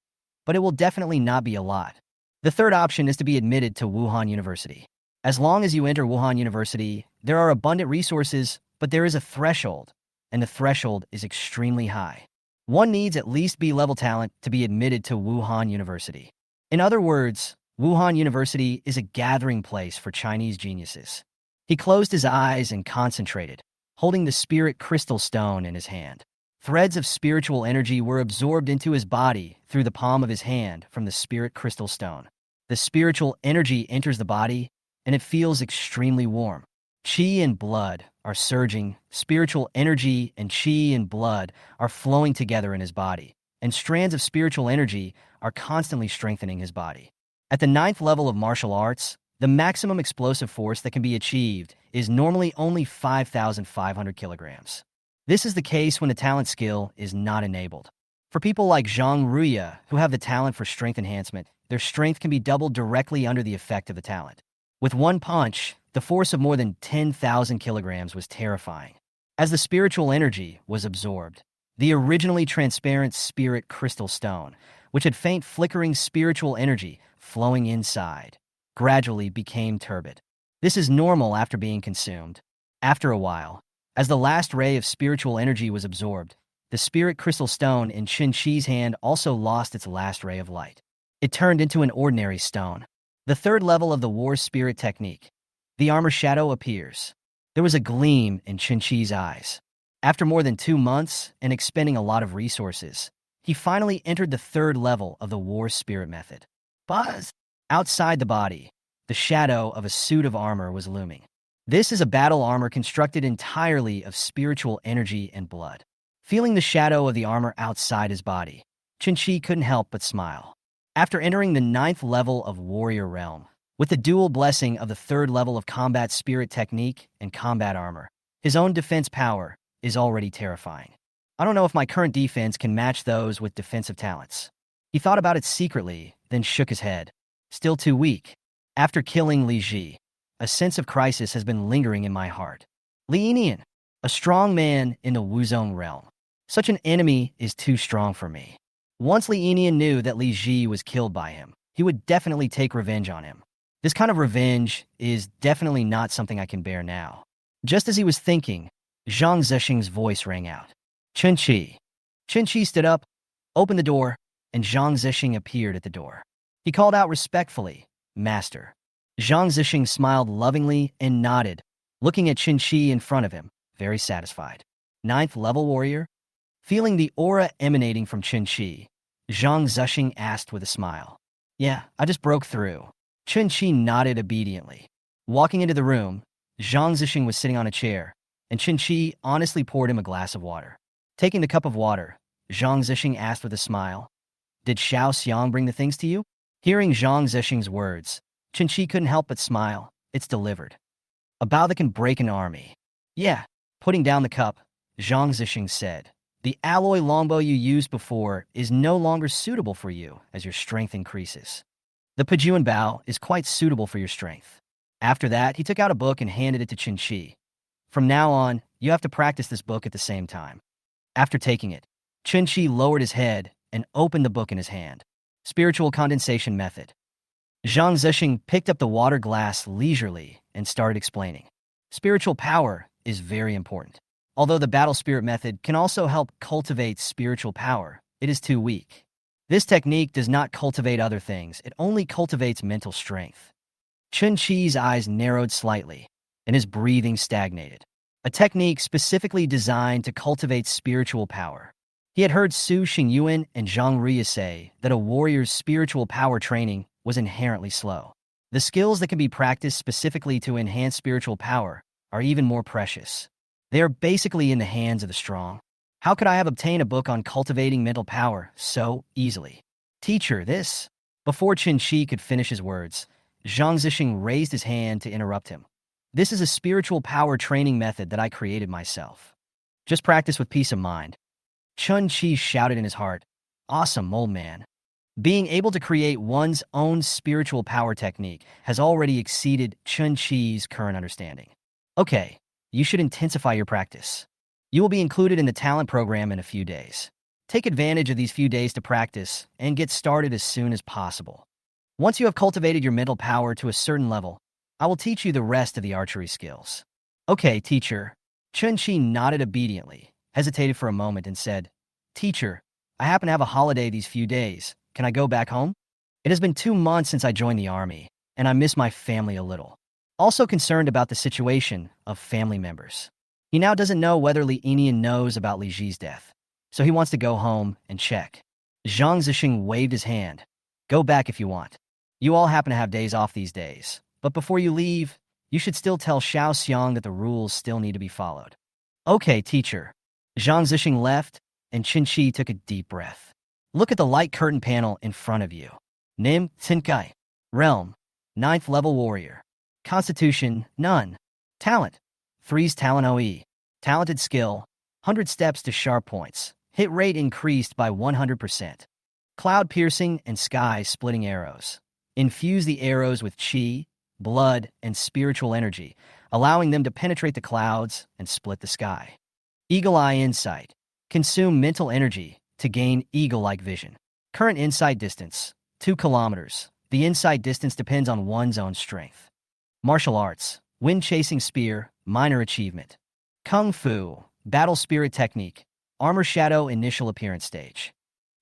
but it will definitely not be a lot. The third option is to be admitted to Wuhan University. As long as you enter Wuhan University, there are abundant resources, but there is a threshold, and the threshold is extremely high. One needs at least B-level talent to be admitted to Wuhan University. In other words, Wuhan University is a gathering place for Chinese geniuses. He closed his eyes and concentrated, holding the spirit crystal stone in his hand. Threads of spiritual energy were absorbed into his body through the palm of his hand from the spirit crystal stone. The spiritual energy enters the body, and it feels extremely warm. Qi and blood are surging. Spiritual energy and qi and blood are flowing together in his body, and strands of spiritual energy are constantly strengthening his body. At the 9th level of martial arts, the maximum explosive force that can be achieved is normally only 5,500 kilograms. This is the case when the talent skill is not enabled. For people like Zhang Ruya, who have the talent for strength enhancement, their strength can be doubled directly under the effect of the talent. With one punch, the force of more than 10,000 kilograms was terrifying. As the spiritual energy was absorbed, the originally transparent spirit crystal stone, which had faint flickering spiritual energy flowing inside, gradually became turbid. This is normal after being consumed. After a while, as the last ray of spiritual energy was absorbed, the spirit crystal stone in Qin Shi's hand also lost its last ray of light. It turned into an ordinary stone. The third level of the war spirit technique. The armor shadow appears. There was a gleam in Qin Shi's eyes. After more than 2 months and expending a lot of resources, he finally entered the third level of the war spirit method. Buzz! Outside the body, the shadow of a suit of armor was looming. This is a battle armor constructed entirely of spiritual energy and blood. Feeling the shadow of the armor outside his body, Qin Shi couldn't help but smile. After entering the 9th level of warrior realm, with the dual blessing of the 3rd level of combat spirit technique and combat armor, his own defense power is already terrifying. I don't know if my current defense can match those with defensive talents. He thought about it secretly, then shook his head. Still too weak. After killing Li Ji, a sense of crisis has been lingering in my heart. Li Yinian, a strong man in the Wuzong realm. Such an enemy is too strong for me. Once Li Yinian knew that Li Ji was killed by him, he would definitely take revenge on him. This kind of revenge is definitely not something I can bear now. Just as he was thinking, Zhang Zexing's voice rang out. Qin Shi. Qin Shi stood up, opened the door, and Zhang Zexing appeared at the door. He called out respectfully, "Master." Zhang Zexing smiled lovingly and nodded, looking at Qin Shi in front of him, very satisfied. 9th level warrior? Feeling the aura emanating from Qin Shi, Zhang Zexing asked with a smile. Yeah, I just broke through. Qin Shi nodded obediently. Walking into the room, Zhang Zexing was sitting on a chair, and Qin Shi honestly poured him a glass of water. Taking the cup of water, Zhang Zexing asked with a smile, "Did Xiao Xiang bring the things to you?" Hearing Zhang Zexing's words, Qin Shi couldn't help but smile. It's delivered. A bow that can break an army. Yeah. Putting down the cup, Zhang Zexing said, "The alloy longbow you used before is no longer suitable for you as your strength increases. The Pejuan bow is quite suitable for your strength." After that, he took out a book and handed it to Qin Shi. "From now on, you have to practice this book at the same time." After taking it, Qin Shi lowered his head and opened the book in his hand. Spiritual condensation method. Zhang Zexing picked up the water glass leisurely and started explaining. Spiritual power is very important. Although the battle spirit method can also help cultivate spiritual power, it is too weak. This technique does not cultivate other things, it only cultivates mental strength. Qin Shi's eyes narrowed slightly, and his breathing stagnated. A technique specifically designed to cultivate spiritual power. He had heard Su Xingyuan and Zhang Ruya say that a warrior's spiritual power training was inherently slow. The skills that can be practiced specifically to enhance spiritual power are even more precious. They are basically in the hands of the strong. How could I have obtained a book on cultivating mental power so easily? Teacher, this. Before Qin could finish his words, Zhang Zixing raised his hand to interrupt him. This is a spiritual power training method that I created myself. Just practice with peace of mind. Qi shouted in his heart, awesome, old man. Being able to create one's own spiritual power technique has already exceeded Qi's current understanding. Okay, you should intensify your practice. You will be included in the talent program in a few days. Take advantage of these few days to practice and get started as soon as possible. Once you have cultivated your mental power to a certain level, I will teach you the rest of the archery skills. Okay, teacher. Qi nodded obediently, hesitated for a moment, and said, Teacher, I happen to have a holiday these few days. Can I go back home? It has been 2 months since I joined the army, and I miss my family a little. Also concerned about the situation of family members. He now doesn't know whether Li Inian knows about Li Ji's death, so he wants to go home and check. Zhang Zixing waved his hand. Go back if you want. You all happen to have days off these days, but before you leave, you should still tell Xiao Xiang that the rules still need to be followed. Okay, teacher. Zhang Zixing left, and Qi took a deep breath. Look at the light curtain panel in front of you. Nim, Tsinkai. Realm, 9th level warrior. Constitution, none. Talent, 3's talent Hou Yi. Talented skill, 100 steps to sharp points. Hit rate increased by 100%. Cloud piercing and sky splitting arrows. Infuse the arrows with qi, blood, and spiritual energy, allowing them to penetrate the clouds and split the sky. Eagle Eye Insight. Consume mental energy to gain eagle-like vision. Current insight distance, 2 kilometers. The insight distance depends on one's own strength. Martial arts, wind-chasing spear, minor achievement. Kung Fu, battle spirit technique, armor shadow initial appearance stage.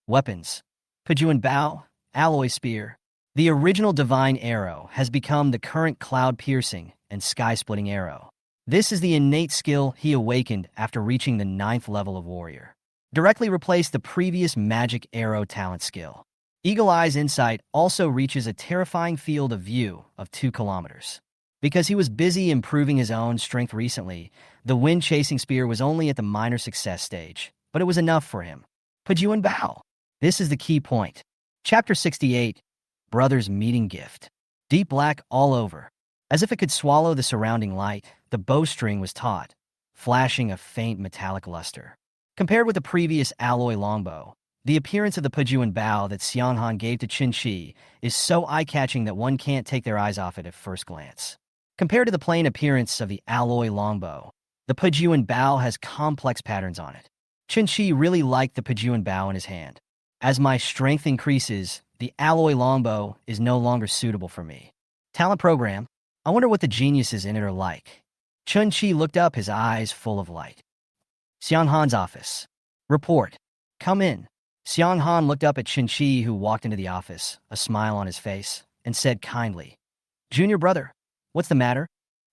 Weapons, Pujuan Bao, alloy spear. The original divine arrow has become the current cloud-piercing and sky-splitting arrow. This is the innate skill he awakened after reaching the 9th level of warrior. Directly replaced the previous magic arrow talent skill. Eagle Eye's insight also reaches a terrifying field of view of 2 kilometers. Because he was busy improving his own strength recently, the wind-chasing spear was only at the minor success stage, but it was enough for him. Pujuan Bao. This is the key point. Chapter 68, Brothers Meeting Gift. Deep black all over. As if it could swallow the surrounding light, the bowstring was taut, flashing a faint metallic luster. Compared with the previous alloy longbow, the appearance of the Pujuan Bao that Xianghan gave to Qin is so eye-catching that one can't take their eyes off it at first glance. Compared to the plain appearance of the alloy longbow, the Pujuan Bao has complex patterns on it. Qin really liked the Pujuan Bao in his hand. As my strength increases, the alloy longbow is no longer suitable for me. Talent program. I wonder what the geniuses in it are like. Qi looked up, his eyes full of light. Xianghan's office. Report. Come in. Xianghan looked up at Qin, who walked into the office, a smile on his face, and said kindly, Junior brother, what's the matter?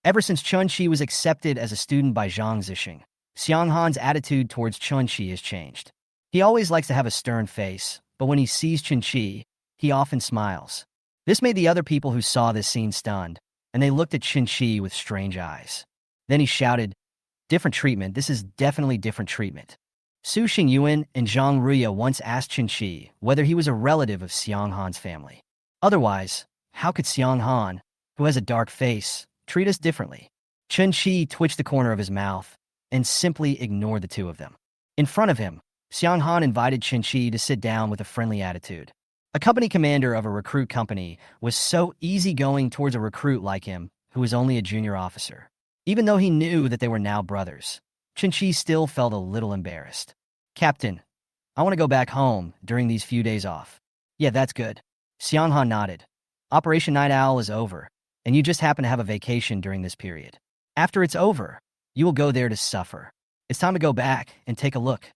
Ever since Qi was accepted as a student by Zhang Zixing, Xianghan's attitude towards Qi has changed. He always likes to have a stern face, but when he sees Qin, he often smiles. This made the other people who saw this scene stunned, and they looked at Qin with strange eyes. Then he shouted, Different treatment, this is definitely different treatment. Su Xingyuan and Zhang Ruya once asked Qin whether he was a relative of Xianghan's family. Otherwise, how could Xianghan, who has a dark face, treat us differently? Qin twitched the corner of his mouth and simply ignored the two of them. In front of him, Xianghan invited Qin to sit down with a friendly attitude. A company commander of a recruit company was so easygoing towards a recruit like him, who was only a junior officer. Even though he knew that they were now brothers, Qin still felt a little embarrassed. Captain, I want to go back home during these few days off. Yeah, that's good. Xianghan nodded. Operation Night Owl is over, and you just happen to have a vacation during this period. After it's over, you will go there to suffer. It's time to go back and take a look.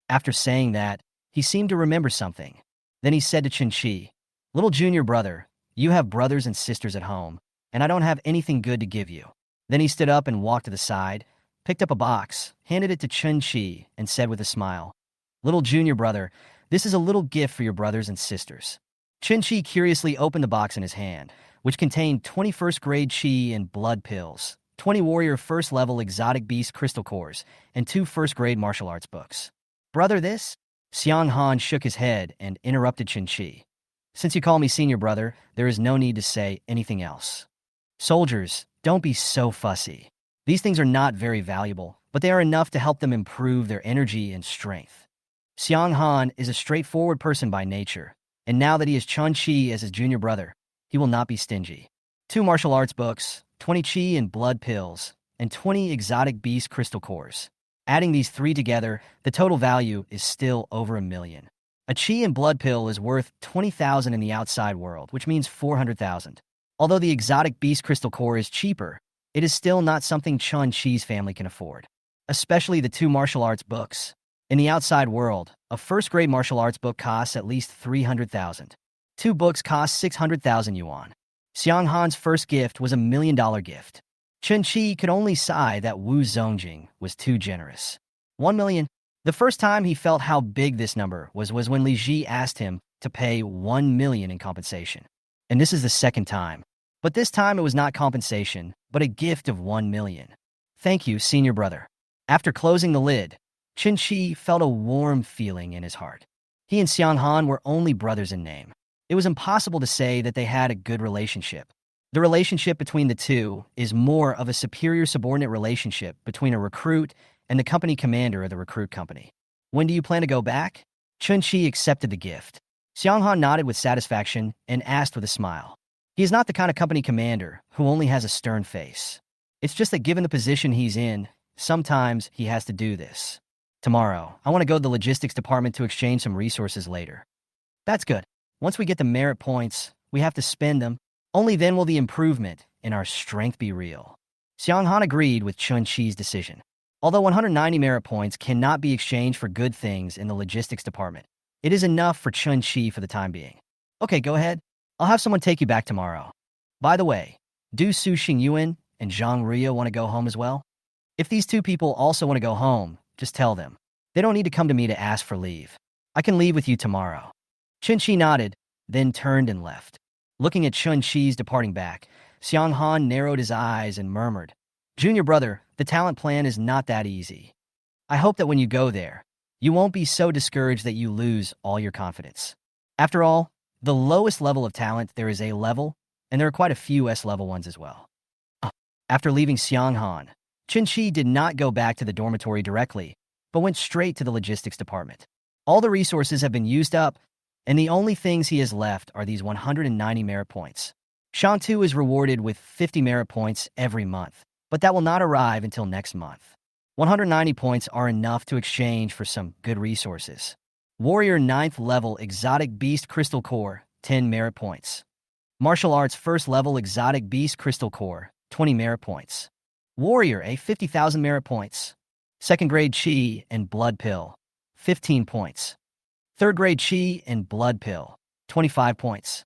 After saying that, he seemed to remember something. Then he said to Qin, Little junior brother, you have brothers and sisters at home, and I don't have anything good to give you. Then he stood up and walked to the side, picked up a box, handed it to Qin, and said with a smile, Little junior brother, this is a little gift for your brothers and sisters. Qin curiously opened the box in his hand, which contained 21st grade Qi and blood pills, 20 warrior first level exotic beast crystal cores, and 2 first grade martial arts books. Brother, this? Xiang Han shook his head and interrupted Chen Qi. Since you call me senior brother, there is no need to say anything else. Soldiers, don't be so fussy. These things are not very valuable, but they are enough to help them improve their energy and strength. Xiang Han is a straightforward person by nature, and now that he has Chen Qi as his junior brother, he will not be stingy. 2 martial arts books, 20 Qi and blood pills, and 20 exotic beast crystal cores. Adding these 3 together, the total value is still over $1 million. A Qi and blood pill is worth 20,000 in the outside world, which means 400,000. Although the exotic beast crystal core is cheaper, it is still not something Chen Qi's family can afford. Especially the 2 martial arts books. In the outside world, a first-grade martial arts book costs at least 300,000. 2 books cost 600,000 yuan. Xiang Han's first gift was $1 million gift. Chen Qi could only sigh that Wu Zongjing was too generous. 1 million. The first time he felt how big this number was when Li Ji asked him to pay 1 million in compensation. And this is the second time. But this time it was not compensation, but a gift of 1 million. Thank you, senior brother. After closing the lid, Chen Qi felt a warm feeling in his heart. He and Xiang Han were only brothers in name. It was impossible to say that they had a good relationship. The relationship between the two is more of a superior-subordinate relationship between a recruit and the company commander of the recruit company. When do you plan to go back? Chen Qi accepted the gift. Xiang Han nodded with satisfaction and asked with a smile. He is not the kind of company commander who only has a stern face. It's just that given the position he's in, sometimes he has to do this. Tomorrow, I want to go to the logistics department to exchange some resources later. That's good. Once we get the merit points, we have to spend them. Only then will the improvement in our strength be real. Xiang Han agreed with Chen Qi's decision. Although 190 merit points cannot be exchanged for good things in the logistics department, it is enough for Chen Qi for the time being. Okay, go ahead. I'll have someone take you back tomorrow. By the way, do Su Xingyuan and Zhang Ria want to go home as well? If these 2 people also want to go home, just tell them. They don't need to come to me to ask for leave. I can leave with you tomorrow. Chen Qi nodded, then turned and left. Looking at Chen Qi's departing back, Xiang Han narrowed his eyes and murmured, Junior brother, the talent plan is not that easy. I hope that when you go there, you won't be so discouraged that you lose all your confidence. After all, the lowest level of talent there is A level, and there are quite a few S-level ones as well. After leaving Xiang Han, Chen Qi did not go back to the dormitory directly, but went straight to the logistics department. All the resources have been used up, and the only things he has left are these 190 merit points. Shangtu is rewarded with 50 merit points every month, but that will not arrive until next month. 190 points are enough to exchange for some good resources. Warrior 9th level exotic beast crystal core, 10 merit points. Martial arts 1st level exotic beast crystal core, 20 merit points. Warrior A 50,000 merit points. 2nd grade Qi and blood pill, 15 points. 3rd grade Qi and blood pill, 25 points.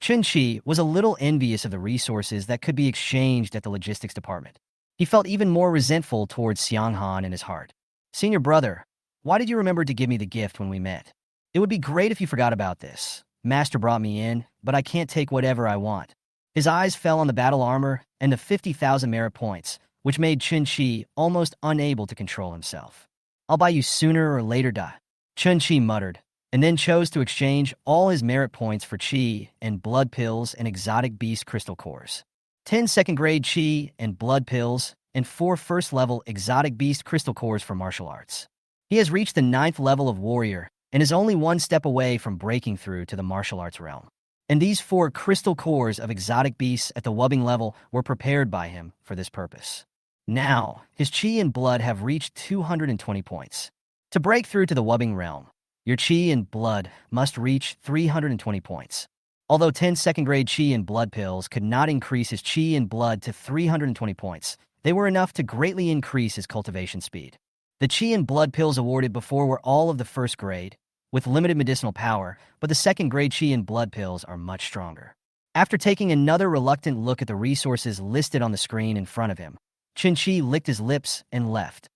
Chen Qi was a little envious of the resources that could be exchanged at the logistics department. He felt even more resentful towards Xiang Han in his heart. Senior brother, why did you remember to give me the gift when we met? It would be great if you forgot about this. Master brought me in, but I can't take whatever I want. His eyes fell on the battle armor and the 50,000 merit points, which made Chen Qi almost unable to control himself. I'll buy you sooner or later, da. Chen Qi muttered, and then chose to exchange all his merit points for Qi and blood pills and exotic beast crystal cores. 10 2nd grade Qi and blood pills, and 4 1st level exotic beast crystal cores for martial arts. He has reached the 9th level of warrior and is only 1 step away from breaking through to the martial arts realm. And these 4 crystal cores of exotic beasts at the wubbing level were prepared by him for this purpose. Now, his Qi and blood have reached 220 points. To break through to the wubbing realm, your Qi and blood must reach 320 points. Although 10 2nd grade Qi and blood pills could not increase his Qi and blood to 320 points, they were enough to greatly increase his cultivation speed. The Qi and blood pills awarded before were all of the 1st grade, with limited medicinal power, but the 2nd grade Qi and blood pills are much stronger. After taking another reluctant look at the resources listed on the screen in front of him, Chen Qi licked his lips and left.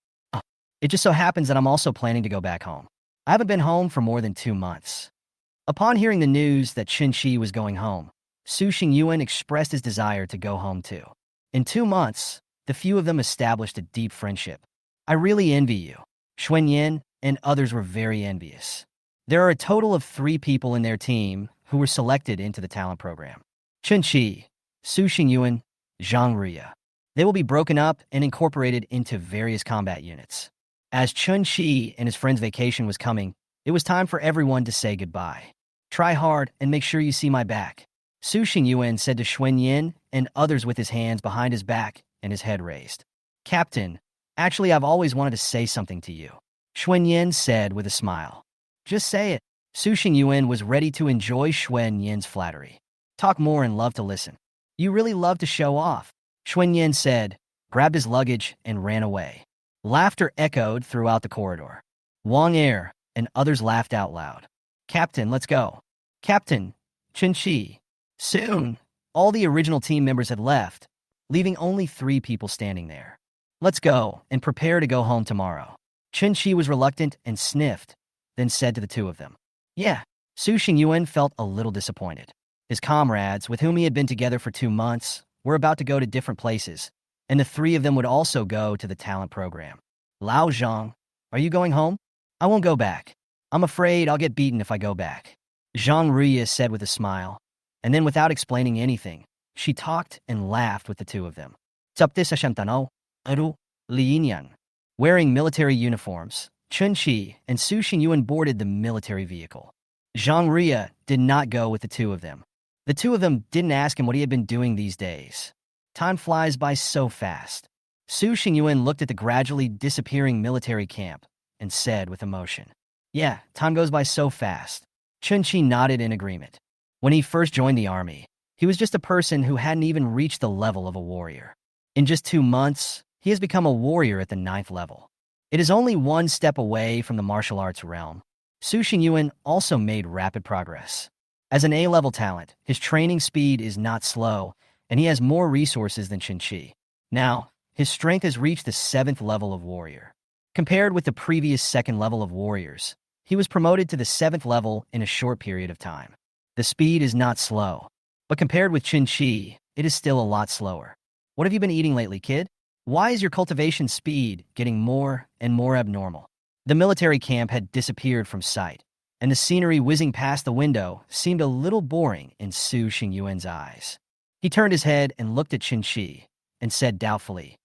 It just so happens that I'm also planning to go back home. I haven't been home for more than 2 months. Upon hearing the news that Chen Qi was going home, Su Xingyuan expressed his desire to go home too. In 2 months, the few of them established a deep friendship. I really envy you. Xuanyan and others were very envious. There are a total of 3 people in their team who were selected into the talent program. Chun Chi, Su Xingyuan, Zhang Ruya. They will be broken up and incorporated into various combat units. As Chun Chi and his friend's vacation was coming, it was time for everyone to say goodbye. Try hard and make sure you see my back, Su Xingyuan said to Xuan Yin and others with his hands behind his back and his head raised. Captain, actually I've always wanted to say something to you, Xuan Yin said with a smile. Just say it. Su Xingyuan was ready to enjoy Xuan Yin's flattery. Talk more and love to listen. You really love to show off, Xuan Yin said, grabbed his luggage and ran away. Laughter echoed throughout the corridor. Wang Er and others laughed out loud. Captain, let's go. Captain, Chun Chi. Soon, all the original team members had left, leaving only 3 people standing there. Let's go and prepare to go home tomorrow. Chun Chi was reluctant and sniffed, then said to the 2 of them. Yeah, Su Xingyuan felt a little disappointed. His comrades, with whom he had been together for 2 months, were about to go to different places, and the 3 of them would also go to the talent program. Lao Zhang, are you going home? I won't go back. I'm afraid I'll get beaten if I go back, Zhang Ruya said with a smile, and then without explaining anything, she talked and laughed with the 2 of them. Wearing military uniforms, Chun Chi and Su Xingyuan boarded the military vehicle. Zhang Ruya did not go with the 2 of them. The 2 of them didn't ask him what he had been doing these days. Time flies by so fast. Su Xingyuan looked at the gradually disappearing military camp and said with emotion, yeah, time goes by so fast. Chun Chi nodded in agreement. When he first joined the army, he was just a person who hadn't even reached the level of a warrior. In just 2 months, he has become a warrior at the 9th level. It is only 1 step away from the martial arts realm. Su Xingyuan also made rapid progress. As an A-level talent, his training speed is not slow, and he has more resources than Chun Chi. Now, his strength has reached the 7th level of warrior. Compared with the previous 2nd level of warriors, he was promoted to the 7th level in a short period of time. The speed is not slow, but compared with Chun Chi, it is still a lot slower. What have you been eating lately, kid? Why is your cultivation speed getting more and more abnormal? The military camp had disappeared from sight, and the scenery whizzing past the window seemed a little boring in Su Xingyuan's eyes. He turned his head and looked at Chun Chi and said doubtfully,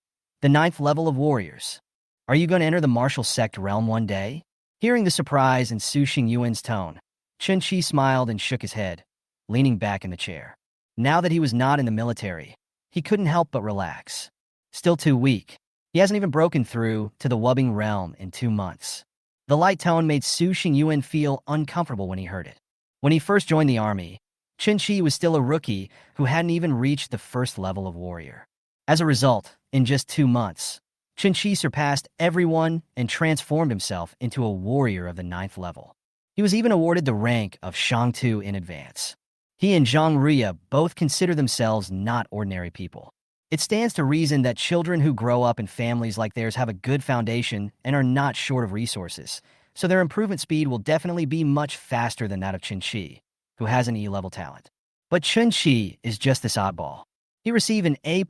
the 9th level of warriors. Are you going to enter the martial sect realm one day? Hearing the surprise in Su Xingyuan's tone, Chun Chi smiled and shook his head, leaning back in the chair. Now that he was not in the military, he couldn't help but relax. Still too weak. He hasn't even broken through to the Wubbing realm in 2 months. The light tone made Su Xingyuan feel uncomfortable when he heard it. When he first joined the army, Chun Chi was still a rookie who hadn't even reached the 1st level of warrior. As a result, in just 2 months, Chun Chi surpassed everyone and transformed himself into a warrior of the 9th level. He was even awarded the rank of Shangtu in advance. He and Zhang Ruya both consider themselves not ordinary people. It stands to reason that children who grow up in families like theirs have a good foundation and are not short of resources, so their improvement speed will definitely be much faster than that of Chun Chi, who has an E-level talent. But Chun Chi is just this oddball. He received an A++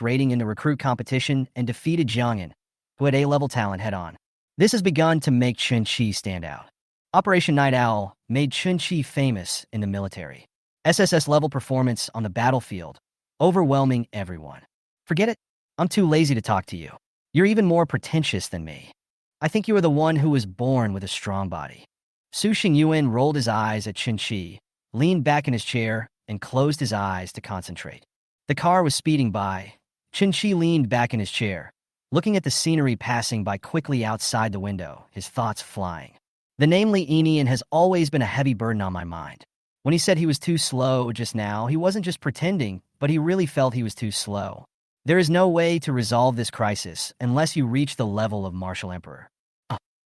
rating in the recruit competition and defeated Jiangyan, who had A-level talent head-on. This has begun to make Chun Chi stand out. Operation Night Owl made Chun Chi famous in the military. SSS-level performance on the battlefield, overwhelming everyone. Forget it. I'm too lazy to talk to you. You're even more pretentious than me. I think you are the one who was born with a strong body. Su Xingyuan rolled his eyes at Chun Chi, leaned back in his chair, and closed his eyes to concentrate. The car was speeding by. Chun Chi leaned back in his chair, looking at the scenery passing by quickly outside the window, his thoughts flying. The name Li Inian has always been a heavy burden on my mind. When he said he was too slow just now, he wasn't just pretending, but he really felt he was too slow. There is no way to resolve this crisis unless you reach the level of Martial Emperor.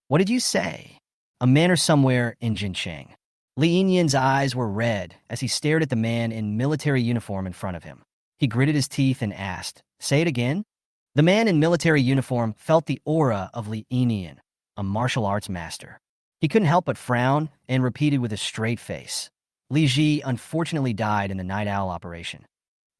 What did you say? A manor somewhere in Jincheng. Li Inian's eyes were red as he stared at the man in military uniform in front of him. He gritted his teeth and asked, say it again? The man in military uniform felt the aura of Li Inian, a martial arts master. He couldn't help but frown and repeated with a straight face. Li Ji unfortunately died in the Night Owl operation.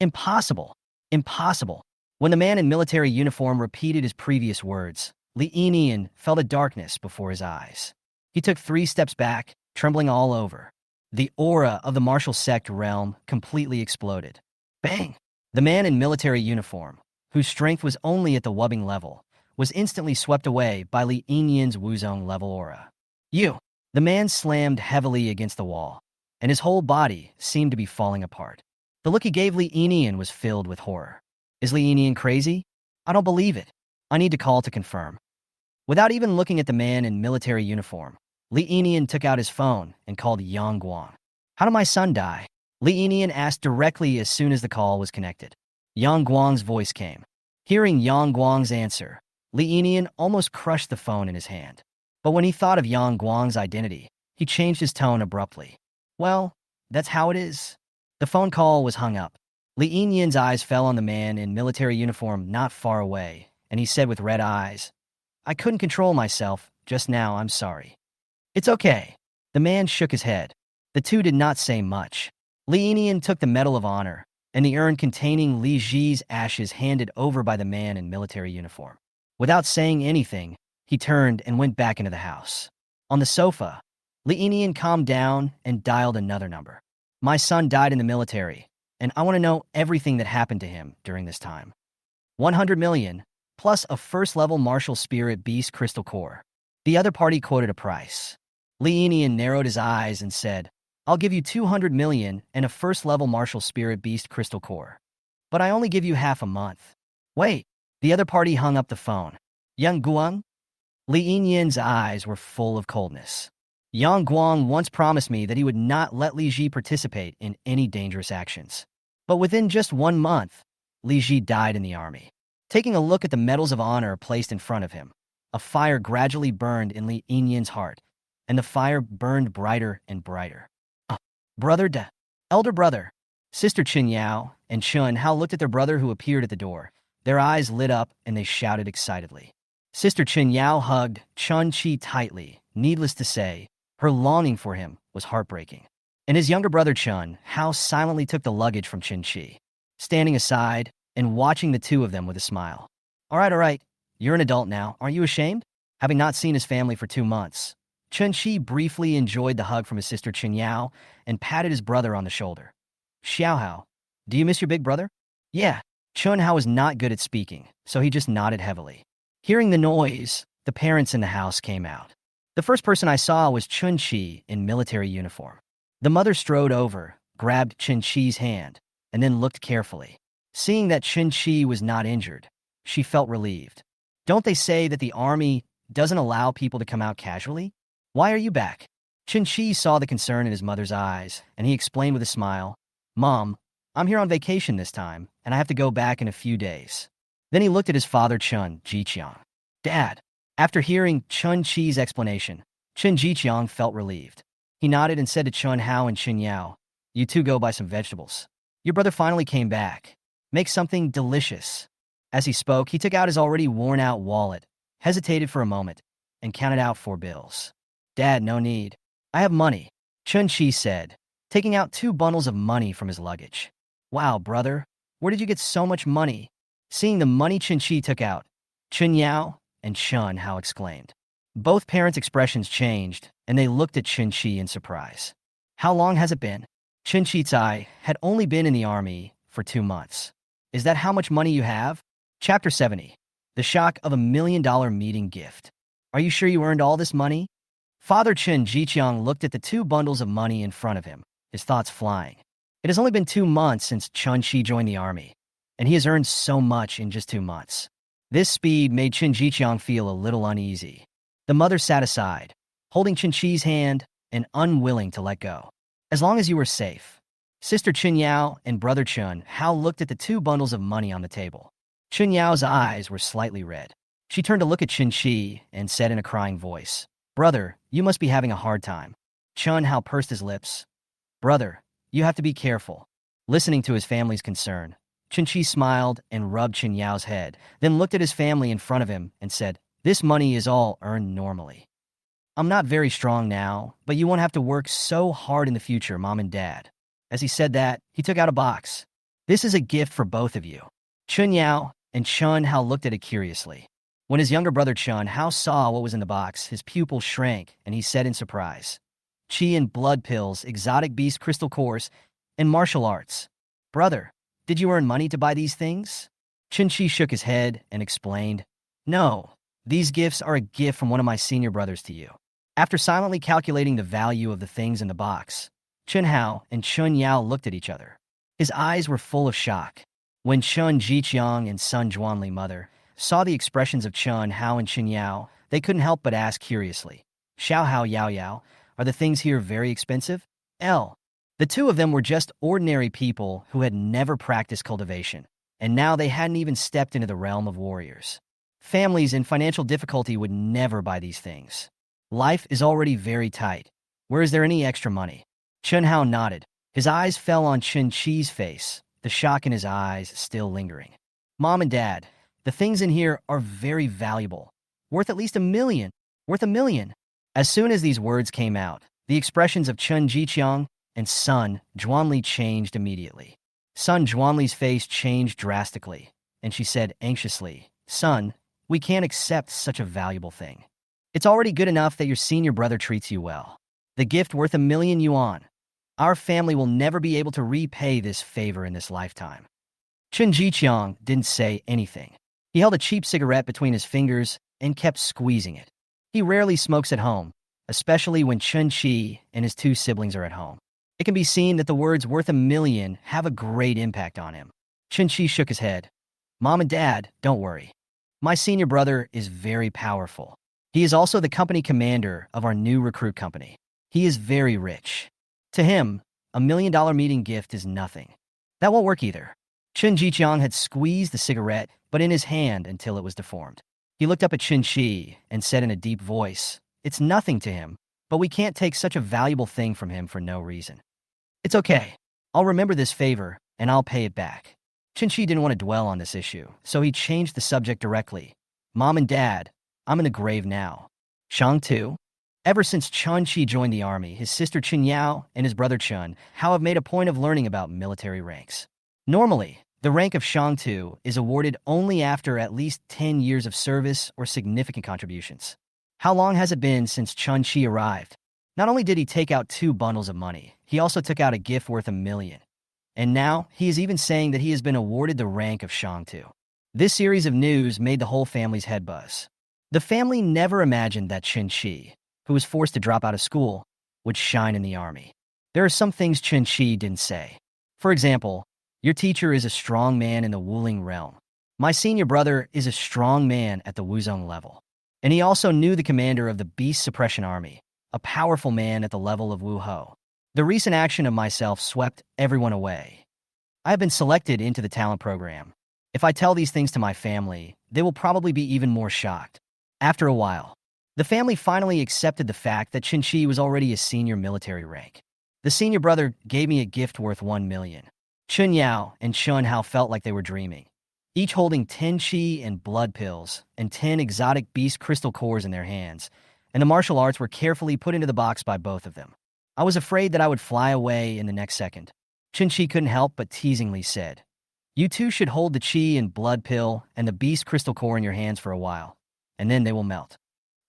Impossible. Impossible. When the man in military uniform repeated his previous words, Li Yinian felt a darkness before his eyes. He took 3 steps back, trembling all over. The aura of the martial sect realm completely exploded. Bang! The man in military uniform, whose strength was only at the wubbing level, was instantly swept away by Li Yinian's Wuzong level aura. You! The man slammed heavily against the wall, and his whole body seemed to be falling apart. The look he gave Li Yinian was filled with horror. Is Li Yinian crazy? I don't believe it. I need to call to confirm. Without even looking at the man in military uniform, Li Yinian took out his phone and called Yang Guang. How did my son die? Li Yinian asked directly as soon as the call was connected. Yang Guang's voice came. Hearing Yang Guang's answer, Li Yinian almost crushed the phone in his hand. But when he thought of Yang Guang's identity, he changed his tone abruptly. Well, that's how it is. The phone call was hung up. Li Yinian's eyes fell on the man in military uniform not far away, and he said with red eyes, I couldn't control myself just now, I'm sorry. It's okay. The man shook his head. The two did not say much. Li Yinian took the Medal of Honor and the urn containing Li Ji's ashes handed over by the man in military uniform. Without saying anything, he turned and went back into the house. On the sofa, Li Yinian calmed down and dialed another number. My son died in the military, and I want to know everything that happened to him during this time. 100 million, plus a first-level martial spirit beast crystal core. The other party quoted a price. Li Yinian narrowed his eyes and said, I'll give you 200 million and a first-level martial spirit beast crystal core. But I only give you half a month. Wait, the other party hung up the phone. Yang Guang? Li Yinian's eyes were full of coldness. Yang Guang once promised me that he would not let Li Ji participate in any dangerous actions. But within just 1 month, Li Ji died in the army. Taking a look at the medals of honor placed in front of him, a fire gradually burned in Li Yinian's heart, and the fire burned brighter and brighter. Elder brother. Sister Qin Yao and Chun Hao looked at their brother who appeared at the door. Their eyes lit up and they shouted excitedly. Sister Qin Yao hugged Chun Chi tightly. Needless to say, her longing for him was heartbreaking. And his younger brother Chun Hao silently took the luggage from Qin Chi, standing aside and watching the two of them with a smile. All right, you're an adult now. Aren't you ashamed? Having not seen his family for 2 months, Chun Chi briefly enjoyed the hug from his sister Qin Yao and patted his brother on the shoulder. Xiao Hao, do you miss your big brother? Yeah. Chun Hao was not good at speaking, so he just nodded heavily. Hearing the noise, the parents in the house came out. The first person I saw was Chun Chi in military uniform. The mother strode over, grabbed Chun Chi's hand, and then looked carefully. Seeing that Chun Chi was not injured, she felt relieved. Don't they say that the army doesn't allow people to come out casually? Why are you back? Chun Chi saw the concern in his mother's eyes, and he explained with a smile, Mom, I'm here on vacation this time, and I have to go back in a few days. Then he looked at his father Chun Jiqiang. Dad. After hearing Chun Chi's explanation, Chun Jiqiang felt relieved. He nodded and said to Chun Hao and Qin Yao, You two go buy some vegetables. Your brother finally came back. Make something delicious. As he spoke, he took out his already worn-out wallet, hesitated for a moment, and counted out 4 bills. Dad, no need. I have money, Chun Chi said, taking out 2 bundles of money from his luggage. Wow, brother, where did you get so much money? Seeing the money Chun Chi took out, Qin Yao and Chun Hao exclaimed. Both parents' expressions changed, and they looked at Qin Chi in surprise. How long has it been? Qin Chi's eye had only been in the army for 2 months. Is that how much money you have? Chapter 70. The shock of $1 million meeting gift. Are you sure you earned all this money? Father Chun Jiqiang looked at the 2 bundles of money in front of him, his thoughts flying. It has only been 2 months since Chun Chi joined the army, and he has earned so much in just 2 months. This speed made Chun Jiqiang feel a little uneasy. The mother sat aside, holding Chun Chi's hand and unwilling to let go. As long as you were safe. Sister Qin Yao and brother Chun Hao looked at the 2 bundles of money on the table. Qin Yao's eyes were slightly red. She turned to look at Qin Chi and said in a crying voice, Brother, you must be having a hard time. Chun Hao pursed his lips. Brother, you have to be careful. Listening to his family's concern, Qin Chi smiled and rubbed Qin Yao's head, then looked at his family in front of him and said, This money is all earned normally. I'm not very strong now, but you won't have to work so hard in the future, Mom and Dad. As he said that, he took out a box. This is a gift for both of you. Chun Yao and Chun Hao looked at it curiously. When his younger brother Chun Hao saw what was in the box, his pupil shrank, and he said in surprise, "Chi and blood pills, exotic beast crystal cores, and martial arts. Brother, did you earn money to buy these things?" Chun Chi shook his head and explained, "No, these gifts are a gift from one of my senior brothers to you." After silently calculating the value of the things in the box, Chun Hao and Chun Yao looked at each other. His eyes were full of shock. When Chun Jiqiang and Sun Zhuanli mother saw the expressions of Chun Hao and Chun Yao, they couldn't help but ask curiously, "Xiao Hao Yao Yao, are the things here very expensive?" The two of them were just ordinary people who had never practiced cultivation, and now they hadn't even stepped into the realm of warriors. Families in financial difficulty would never buy these things. Life is already very tight. Where is there any extra money? Chun Hao nodded. His eyes fell on Chun Chi's face, the shock in his eyes still lingering. "Mom and Dad, the things in here are very valuable. Worth at least $1 million. Worth $1 million." As soon as these words came out, the expressions of Chun Jiqiang and Sun Zhuanli changed immediately. Sun Zhuanli's face changed drastically, and she said anxiously, "Son, we can't accept such a valuable thing. It's already good enough that your senior brother treats you well. The gift worth $1 million yuan. Our family will never be able to repay this favor in this lifetime." Chun Jiqiang didn't say anything. He held a cheap cigarette between his fingers and kept squeezing it. He rarely smokes at home, especially when Chun Chi and his two siblings are at home. It can be seen that the words "worth $1 million" have a great impact on him. Chun Chi shook his head. "Mom and Dad, don't worry. My senior brother is very powerful. He is also the company commander of our new recruit company. He is very rich. To him, $1 million meeting gift is nothing. That won't work either." Chun Jiqiang had squeezed the cigarette, but in his hand until it was deformed. He looked up at Chun Chi and said in a deep voice, "It's nothing to him, but we can't take such a valuable thing from him for no reason. It's okay. I'll remember this favor, and I'll pay it back." Chun Chi didn't want to dwell on this issue, so he changed the subject directly. "Mom and Dad, I'm in the grave now. Shang too?" Ever since Chun Chi joined the army, his sister Chun Yao and his brother Chun Hao have made a point of learning about military ranks. Normally, the rank of Shang Tu is awarded only after at least 10 years of service or significant contributions. How long has it been since Chun Chi arrived? Not only did he take out 2 bundles of money, he also took out a gift worth $1 million. And now, he is even saying that he has been awarded the rank of Shang Tu. This series of news made the whole family's head buzz. The family never imagined that Chun Chi, who was forced to drop out of school, would shine in the army. There are some things Chun Chi didn't say. For example, "Your teacher is a strong man in the Wuling realm. My senior brother is a strong man at the Wuzong level." And he also knew the commander of the Beast Suppression Army, a powerful man at the level of Wu Ho. The recent action of myself swept everyone away. I have been selected into the talent program. If I tell these things to my family, they will probably be even more shocked. After a while, the family finally accepted the fact that Chun Chi was already a senior military rank. The senior brother gave me a gift worth $1 million. Chun Yao and Chun Hao felt like they were dreaming, each holding 10 chi and blood pills and 10 exotic beast crystal cores in their hands, and the martial arts were carefully put into the box by both of them. I was afraid that I would fly away in the next second. Chun Chi couldn't help but teasingly said, "You two should hold the chi and blood pill and the beast crystal core in your hands for a while, and then they will melt."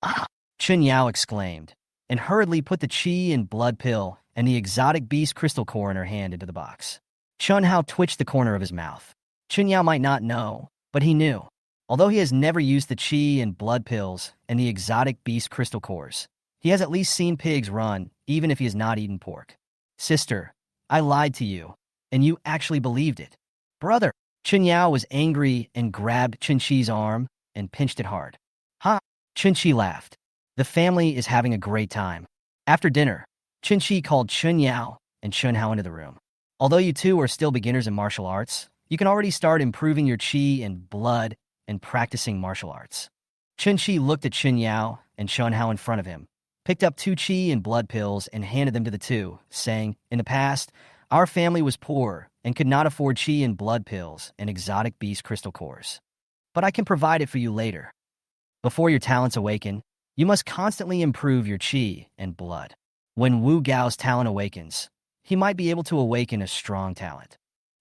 "Ah!" Chun Yao exclaimed, and hurriedly put the chi and blood pill and the exotic beast crystal core in her hand into the box. Chun Hao twitched the corner of his mouth. Chun Yao might not know, but he knew. Although he has never used the chi and blood pills and the exotic beast crystal cores, he has at least seen pigs run, even if he has not eaten pork. "Sister, I lied to you, and you actually believed it." "Brother!" Chun Yao was angry and grabbed Chun Chi's arm and pinched it hard. "Ha!" Chun Chi laughed. The family is having a great time. After dinner, Chun Chi called Chun Yao and Chun Hao into the room. "Although you two are still beginners in martial arts, you can already start improving your chi and blood and practicing martial arts." Chun Chi looked at Chun Yao and Chun Hao in front of him, picked up 2 chi and blood pills and handed them to the two, saying, "In the past, our family was poor and could not afford chi and blood pills and exotic beast crystal cores. But I can provide it for you later. Before your talents awaken, you must constantly improve your chi and blood. When Wu Gao's talent awakens, he might be able to awaken a strong talent."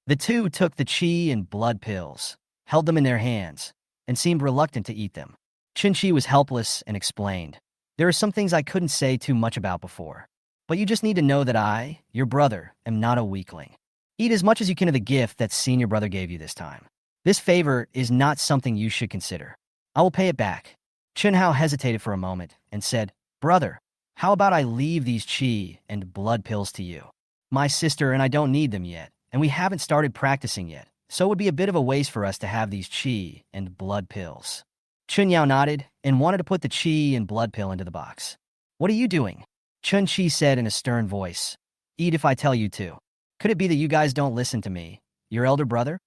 The two took the chi and blood pills, held them in their hands, and seemed reluctant to eat them. Chun-Chi was helpless and explained, "There are some things I couldn't say too much about before. But you just need to know that I, your brother, am not a weakling. Eat as much as you can of the gift that senior brother gave you this time. This favor is not something you should consider. I will pay it back." Chun Hao hesitated for a moment and said, "Brother, how about I leave these chi and blood pills to you? My sister and I don't need them yet, and we haven't started practicing yet, so it would be a bit of a waste for us to have these chi and blood pills." Chun Yao nodded and wanted to put the chi and blood pill into the box. "What are you doing?" Chun Chi said in a stern voice. "Eat if I tell you to. Could it be that you guys don't listen to me, your elder brother?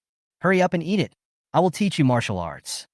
Hurry up and eat it. I will teach you martial arts."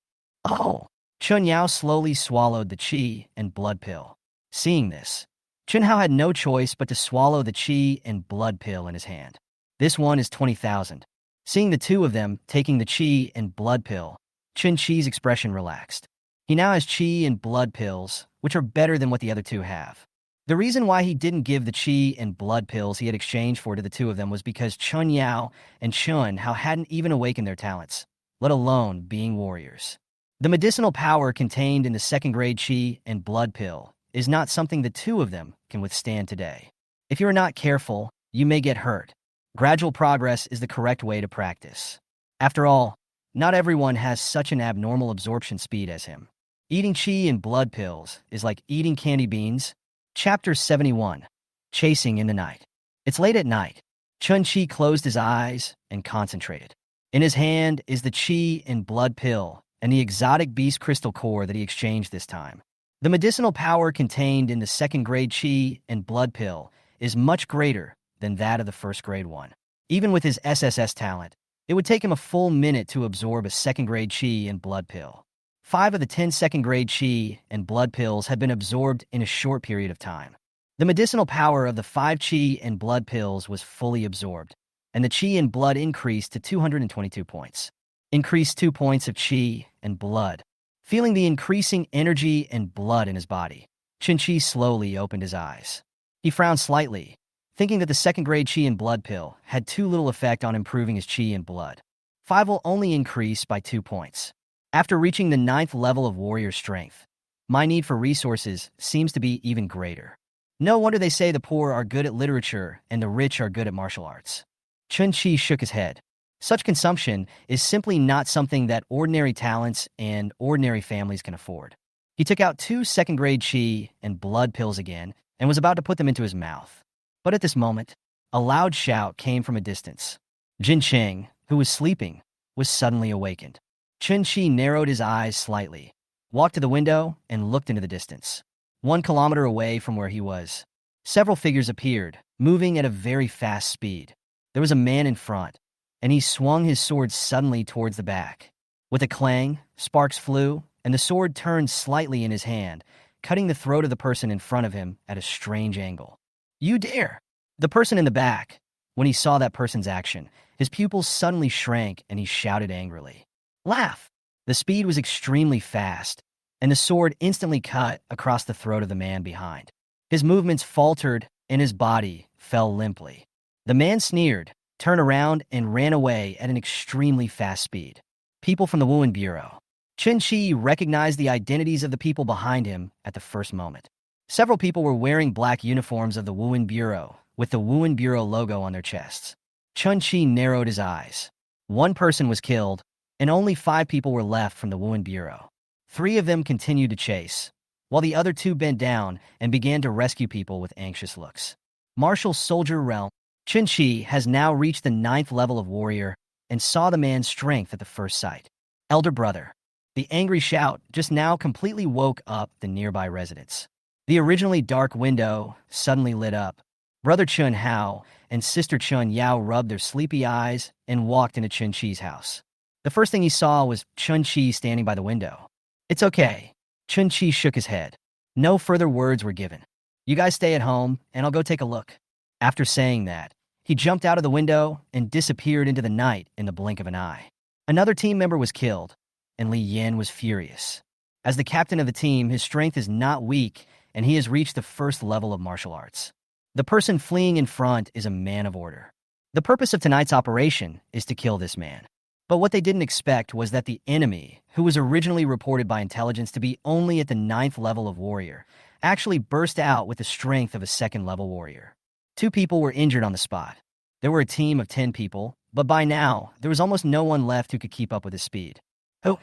"Oh." Chun Yao slowly swallowed the chi and blood pill. Seeing this, Chun Hao had no choice but to swallow the chi and blood pill in his hand. "This one is 20,000. Seeing the two of them taking the chi and blood pill, Chun Chi's expression relaxed. He now has chi and blood pills, which are better than what the other two have. The reason why he didn't give the chi and blood pills he had exchanged for to the two of them was because Chun Yao and Chun Hao hadn't even awakened their talents, let alone being warriors. The medicinal power contained in the second-grade chi and blood pill is not something the two of them can withstand today. If you are not careful, you may get hurt. Gradual progress is the correct way to practice. After all, not everyone has such an abnormal absorption speed as him. Eating chi and blood pills is like eating candy beans. Chapter 71. Chasing in the Night. It's late at night. Chun Chi closed his eyes and concentrated. In his hand is the chi and blood pill and the exotic beast crystal core that he exchanged this time. The medicinal power contained in the second-grade chi and blood pill is much greater than that of the first-grade one. Even with his SSS talent, it would take him a full minute to absorb a second-grade chi and blood pill. 5 of the 10 second-grade chi and blood pills had been absorbed in a short period of time. The medicinal power of the 5 chi and blood pills was fully absorbed, and the chi and blood increased to 222 points. Increased 2 points of chi and blood. Feeling the increasing energy and blood in his body, Chun Chi slowly opened his eyes. He frowned slightly, thinking that the second-grade chi and blood pill had too little effect on improving his chi and blood. 5 will only increase by 2 points. After reaching the 9th level of warrior strength, my need for resources seems to be even greater. No wonder they say the poor are good at literature and the rich are good at martial arts. Chun Chi shook his head. Such consumption is simply not something that ordinary talents and ordinary families can afford. He took out 2 second-grade chi and blood pills again and was about to put them into his mouth. But at this moment, a loud shout came from a distance. Jin Cheng, who was sleeping, was suddenly awakened. Chun Chi narrowed his eyes slightly, walked to the window, and looked into the distance. 1 kilometer away from where he was, several figures appeared, moving at a very fast speed. There was a man in front, and he swung his sword suddenly towards the back. With a clang, sparks flew, and the sword turned slightly in his hand, cutting the throat of the person in front of him at a strange angle. "You dare!" The person in the back, when he saw that person's action, his pupils suddenly shrank and he shouted angrily, "Laugh!" The speed was extremely fast, and the sword instantly cut across the throat of the man behind. His movements faltered and his body fell limply. The man sneered, turned around, and ran away at an extremely fast speed. People from the Wuhan Bureau. Chun Chi recognized the identities of the people behind him at the first moment. Several people were wearing black uniforms of the Wuhan Bureau, with the Wuhan Bureau logo on their chests. Chun Chi narrowed his eyes. 1 person was killed, and only 5 people were left from the Wuhan Bureau. 3 of them continued to chase, while the other 2 bent down and began to rescue people with anxious looks. Martial Soldier Realm. Chun Chi has now reached the 9th level of warrior and saw the man's strength at the first sight. Elder brother. The angry shout just now completely woke up the nearby residents. The originally dark window suddenly lit up. Brother Chun Hao and sister Chun Yao rubbed their sleepy eyes and walked into Chun Chi's house. The first thing he saw was Chun Chi standing by the window. "It's okay." Chun Chi shook his head. No further words were given. "You guys stay at home, and I'll go take a look." After saying that, he jumped out of the window and disappeared into the night in the blink of an eye. Another team member was killed, and Li Yan was furious. As the captain of the team, his strength is not weak, and he has reached the 1st level of martial arts. The person fleeing in front is a man of order. The purpose of tonight's operation is to kill this man. But what they didn't expect was that the enemy, who was originally reported by intelligence to be only at the 9th level of warrior, actually burst out with the strength of a 2nd level warrior. 2 people were injured on the spot. There were a team of 10 people, but by now, there was almost no one left who could keep up with his speed. Oh,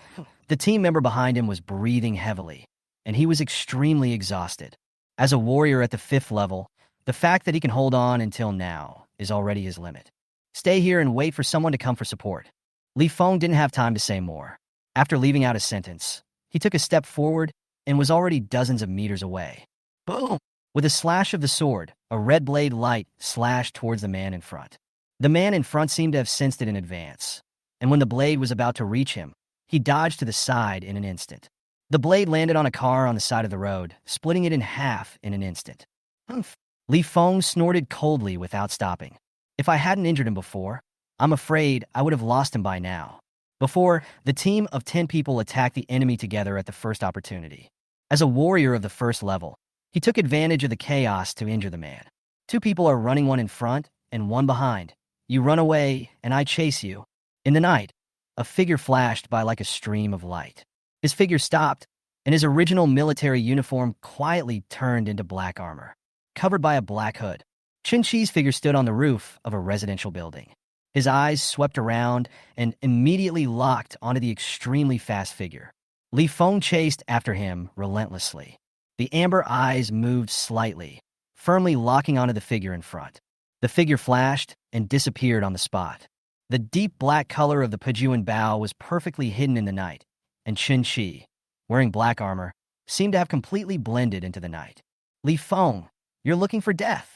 the team member behind him was breathing heavily, and he was extremely exhausted. As a warrior at the 5th level, the fact that he can hold on until now is already his limit. Stay here and wait for someone to come for support. Li Feng didn't have time to say more. After leaving out his sentence, he took a step forward and was already dozens of meters away. Boom! With a slash of the sword, a red blade light slashed towards the man in front. The man in front seemed to have sensed it in advance, and when the blade was about to reach him, he dodged to the side in an instant. The blade landed on a car on the side of the road, splitting it in half in an instant. Humph! Li Feng snorted coldly without stopping. If I hadn't injured him before, I'm afraid I would have lost him by now. Before, the team of 10 people attacked the enemy together at the first opportunity. As a warrior of the 1st level, he took advantage of the chaos to injure the man. 2 people are running, one in front and one behind. You run away, and I chase you. In the night, a figure flashed by like a stream of light. His figure stopped, and his original military uniform quietly turned into black armor, covered by a black hood. Chen Qi's figure stood on the roof of a residential building. His eyes swept around and immediately locked onto the extremely fast figure. Li Feng chased after him relentlessly. The amber eyes moved slightly, firmly locking onto the figure in front. The figure flashed and disappeared on the spot. The deep black color of the Pejuan Bao was perfectly hidden in the night, and Chen Qi, wearing black armor, seemed to have completely blended into the night. Li Feng, you're looking for death.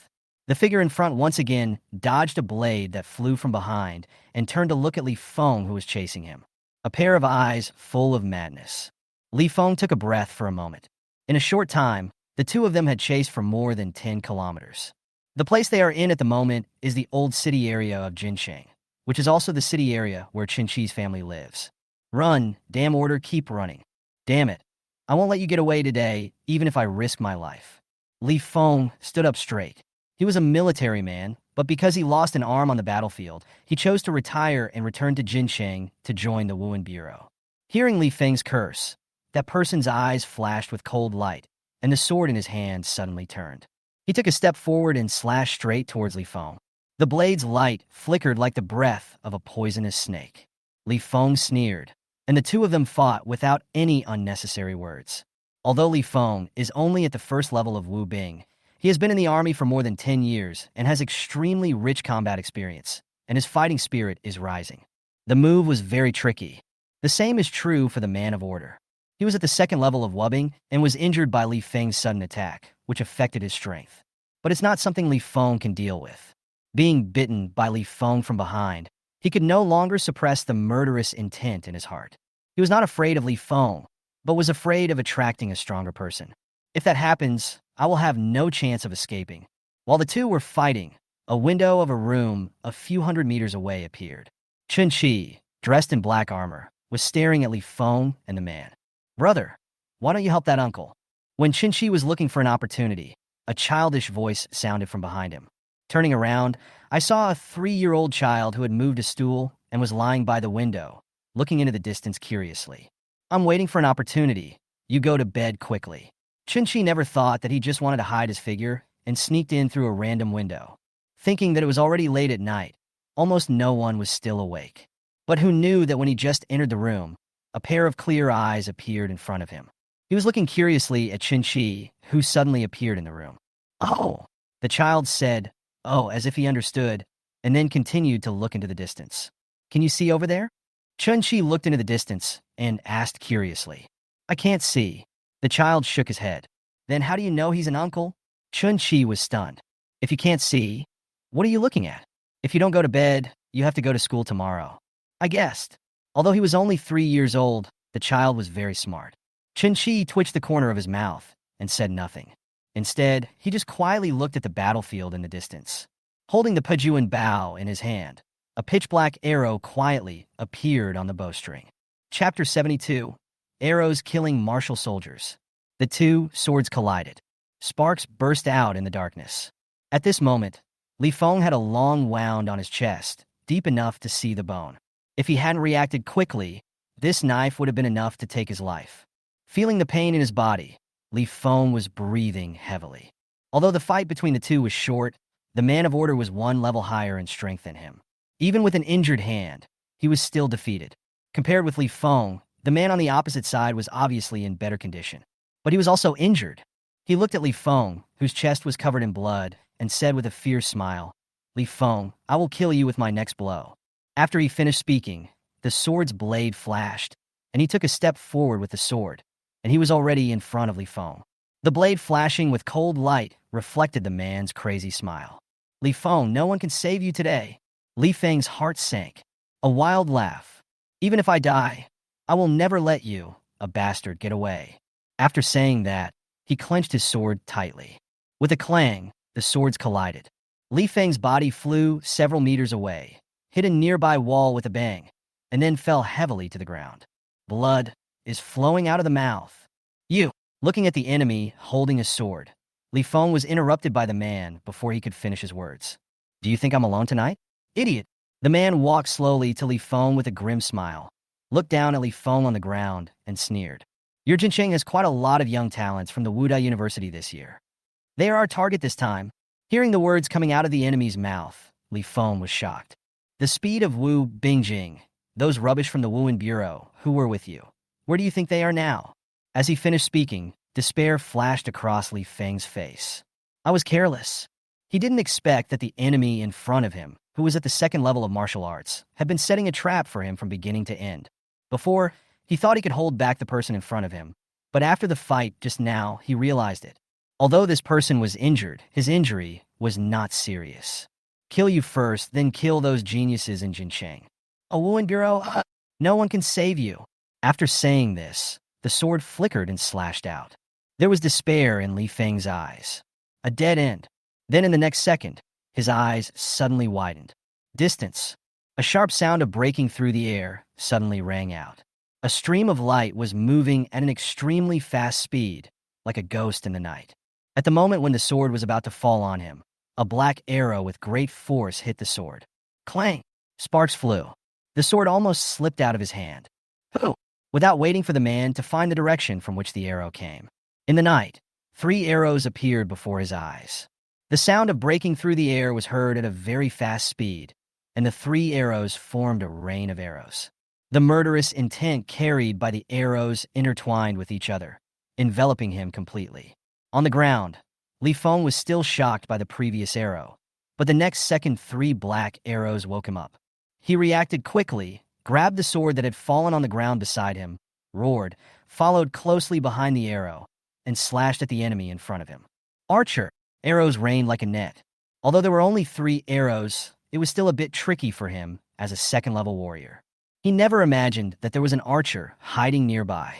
The figure in front once again dodged a blade that flew from behind and turned to look at Li Feng, who was chasing him. A pair of eyes full of madness. Li Feng took a breath for a moment. In a short time, the 2 of them had chased for more than 10 kilometers. The place they are in at the moment is the old city area of Jinsheng, which is also the city area where Chen Qi's family lives. Run, damn order, keep running. Damn it. I won't let you get away today, even if I risk my life. Li Feng stood up straight. He was a military man, but because he lost an arm on the battlefield, he chose to retire and return to Jinsheng to join the Wuhan Bureau. Hearing Li Feng's curse, that person's eyes flashed with cold light, and the sword in his hand suddenly turned. He took a step forward and slashed straight towards Li Feng. The blade's light flickered like the breath of a poisonous snake. Li Feng sneered, and the 2 of them fought without any unnecessary words. Although Li Feng is only at the 1st level of Wu Bing, he has been in the army for more than 10 years and has extremely rich combat experience, and his fighting spirit is rising. The move was very tricky. The same is true for the man of order. He was at the 2nd level of Wubbing and was injured by Li Feng's sudden attack, which affected his strength. But it's not something Li Feng can deal with. Being bitten by Li Feng from behind, he could no longer suppress the murderous intent in his heart. He was not afraid of Li Feng, but was afraid of attracting a stronger person. If that happens, I will have no chance of escaping. While the 2 were fighting, a window of a room a few hundred meters away appeared. Chen Qi, dressed in black armor, was staring at Li Feng and the man. Brother, why don't you help that uncle? When Chen Qi was looking for an opportunity, a childish voice sounded from behind him. Turning around, I saw a 3-year-old child who had moved a stool and was lying by the window, looking into the distance curiously. I'm waiting for an opportunity. You go to bed quickly. Chen Qi never thought that he just wanted to hide his figure and sneaked in through a random window. Thinking that it was already late at night, almost no one was still awake. But who knew that when he just entered the room, a pair of clear eyes appeared in front of him. He was looking curiously at Chen Qi, who suddenly appeared in the room. Oh! The child said, oh, as if he understood, and then continued to look into the distance. Can you see over there? Chen Qi looked into the distance and asked curiously. I can't see. The child shook his head. Then how do you know he's an uncle? Chen Qi was stunned. If you can't see, what are you looking at? If you don't go to bed, you have to go to school tomorrow. I guessed. Although he was only 3 years old, the child was very smart. Chen Qi twitched the corner of his mouth and said nothing. Instead, he just quietly looked at the battlefield in the distance. Holding the Pejuan Bao in his hand, a pitch-black arrow quietly appeared on the bowstring. Chapter 72. Arrows killing martial soldiers. The 2 swords collided. Sparks burst out in the darkness. At this moment, Li Feng had a long wound on his chest, deep enough to see the bone. If he hadn't reacted quickly, this knife would have been enough to take his life. Feeling the pain in his body, Li Feng was breathing heavily. Although the fight between the two was short, the man of order was one level higher in strength than him. Even with an injured hand, he was still defeated. Compared with Li Feng, the man on the opposite side was obviously in better condition. But he was also injured. He looked at Li Feng, whose chest was covered in blood, and said with a fierce smile, "Li Feng, I will kill you with my next blow." After he finished speaking, the sword's blade flashed, and he took a step forward with the sword, and he was already in front of Li Feng. The blade flashing with cold light reflected the man's crazy smile. "Li Feng, no one can save you today." Li Feng's heart sank. A wild laugh. "Even if I die, I will never let you, a bastard, get away." After saying that, he clenched his sword tightly. With a clang, the swords collided. Li Feng's body flew several meters away, hit a nearby wall with a bang, and then fell heavily to the ground. Blood is flowing out of the mouth. "You!" Looking at the enemy holding a sword, Li Feng was interrupted by the man before he could finish his words. "Do you think I'm alone tonight? Idiot!" The man walked slowly to Li Feng with a grim smile, looked down at Li Feng on the ground, and sneered. "Your Jincheng has quite a lot of young talents from the Wudai University this year. They are our target this time." Hearing the words coming out of the enemy's mouth, Li Feng was shocked. "The speed of Wu Bingjing, those rubbish from the Wuan Bureau, who were with you. Where do you think they are now?" As he finished speaking, despair flashed across Li Feng's face. "I was careless." He didn't expect that the enemy in front of him, who was at the second level of martial arts, had been setting a trap for him from beginning to end. Before, he thought he could hold back the person in front of him, but after the fight just now, he realized it. Although this person was injured, his injury was not serious. "Kill you first, then kill those geniuses in Jincheng. A Wuan Bureau? No one can save you." After saying this, the sword flickered and slashed out. There was despair in Li Feng's eyes. A dead end. Then in the next second, his eyes suddenly widened. Distance. A sharp sound of breaking through the air suddenly rang out. A stream of light was moving at an extremely fast speed, like a ghost in the night. At the moment when the sword was about to fall on him, a black arrow with great force hit the sword. Clang! Sparks flew. The sword almost slipped out of his hand. "Who?" Without waiting for the man to find the direction from which the arrow came. In the night, 3 arrows appeared before his eyes. The sound of breaking through the air was heard at a very fast speed, and the 3 arrows formed a rain of arrows. The murderous intent carried by the arrows intertwined with each other, enveloping him completely. On the ground, Li Feng was still shocked by the previous arrow, but the next second 3 black arrows woke him up. He reacted quickly, grabbed the sword that had fallen on the ground beside him, roared, followed closely behind the arrow, and slashed at the enemy in front of him. Archer! Arrows rained like a net. Although there were only 3 arrows, it was still a bit tricky for him as a second-level warrior. He never imagined that there was an archer hiding nearby.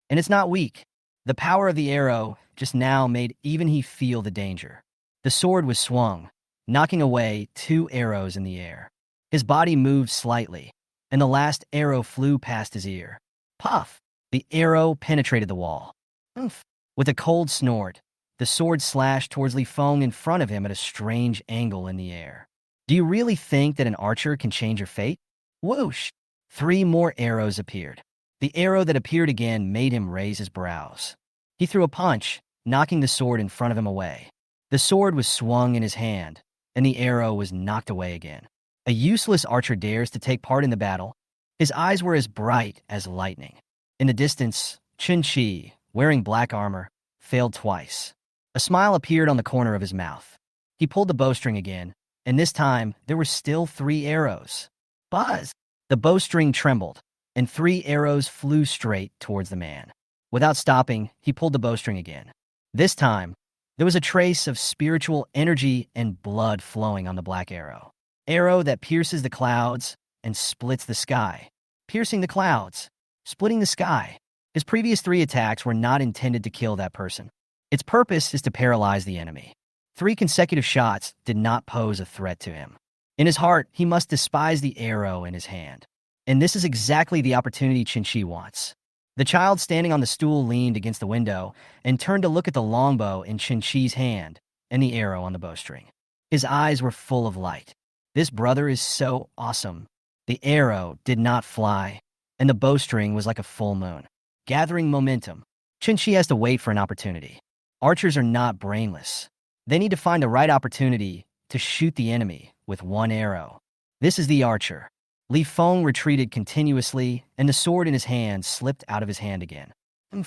And it's not weak. The power of the arrow just now made even he feel the danger. The sword was swung, knocking away 2 arrows in the air. His body moved slightly, and the last arrow flew past his ear. Puff! The arrow penetrated the wall. Oof! With a cold snort, the sword slashed towards Li Feng in front of him at a strange angle in the air. Do you really think that an archer can change your fate? Whoosh! 3 more arrows appeared. The arrow that appeared again made him raise his brows. He threw a punch, knocking the sword in front of him away. The sword was swung in his hand, and the arrow was knocked away again. A useless archer dares to take part in the battle. His eyes were as bright as lightning. In the distance, Chen Qi, wearing black armor, failed twice. A smile appeared on the corner of his mouth. He pulled the bowstring again, and this time there were still 3 arrows. Buzz! The bowstring trembled, and 3 arrows flew straight towards the man. Without stopping, he pulled the bowstring again. This time, there was a trace of spiritual energy and blood flowing on the black arrow. Arrow that pierces the clouds and splits the sky. Piercing the clouds, splitting the sky. His previous 3 attacks were not intended to kill that person. Its purpose is to paralyze the enemy. 3 consecutive shots did not pose a threat to him. In his heart, he must despise the arrow in his hand. And this is exactly the opportunity Chen Qi wants. The child standing on the stool leaned against the window and turned to look at the longbow in Chen Qi's hand and the arrow on the bowstring. His eyes were full of light. This brother is so awesome. The arrow did not fly, and the bowstring was like a full moon, gathering momentum. Chun-Chi has to wait for an opportunity. Archers are not brainless. They need to find the right opportunity to shoot the enemy with one arrow. This is the archer. Li Feng retreated continuously, and the sword in his hand slipped out of his hand again.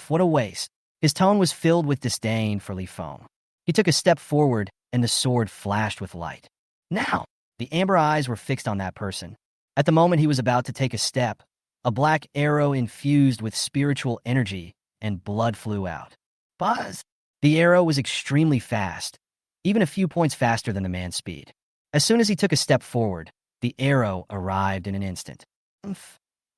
What a waste. His tone was filled with disdain for Li Feng. He took a step forward, and the sword flashed with light. Now, the amber eyes were fixed on that person. At the moment he was about to take a step, a black arrow infused with spiritual energy, and blood flew out. Buzz! The arrow was extremely fast, even a few points faster than the man's speed. As soon as he took a step forward, the arrow arrived in an instant.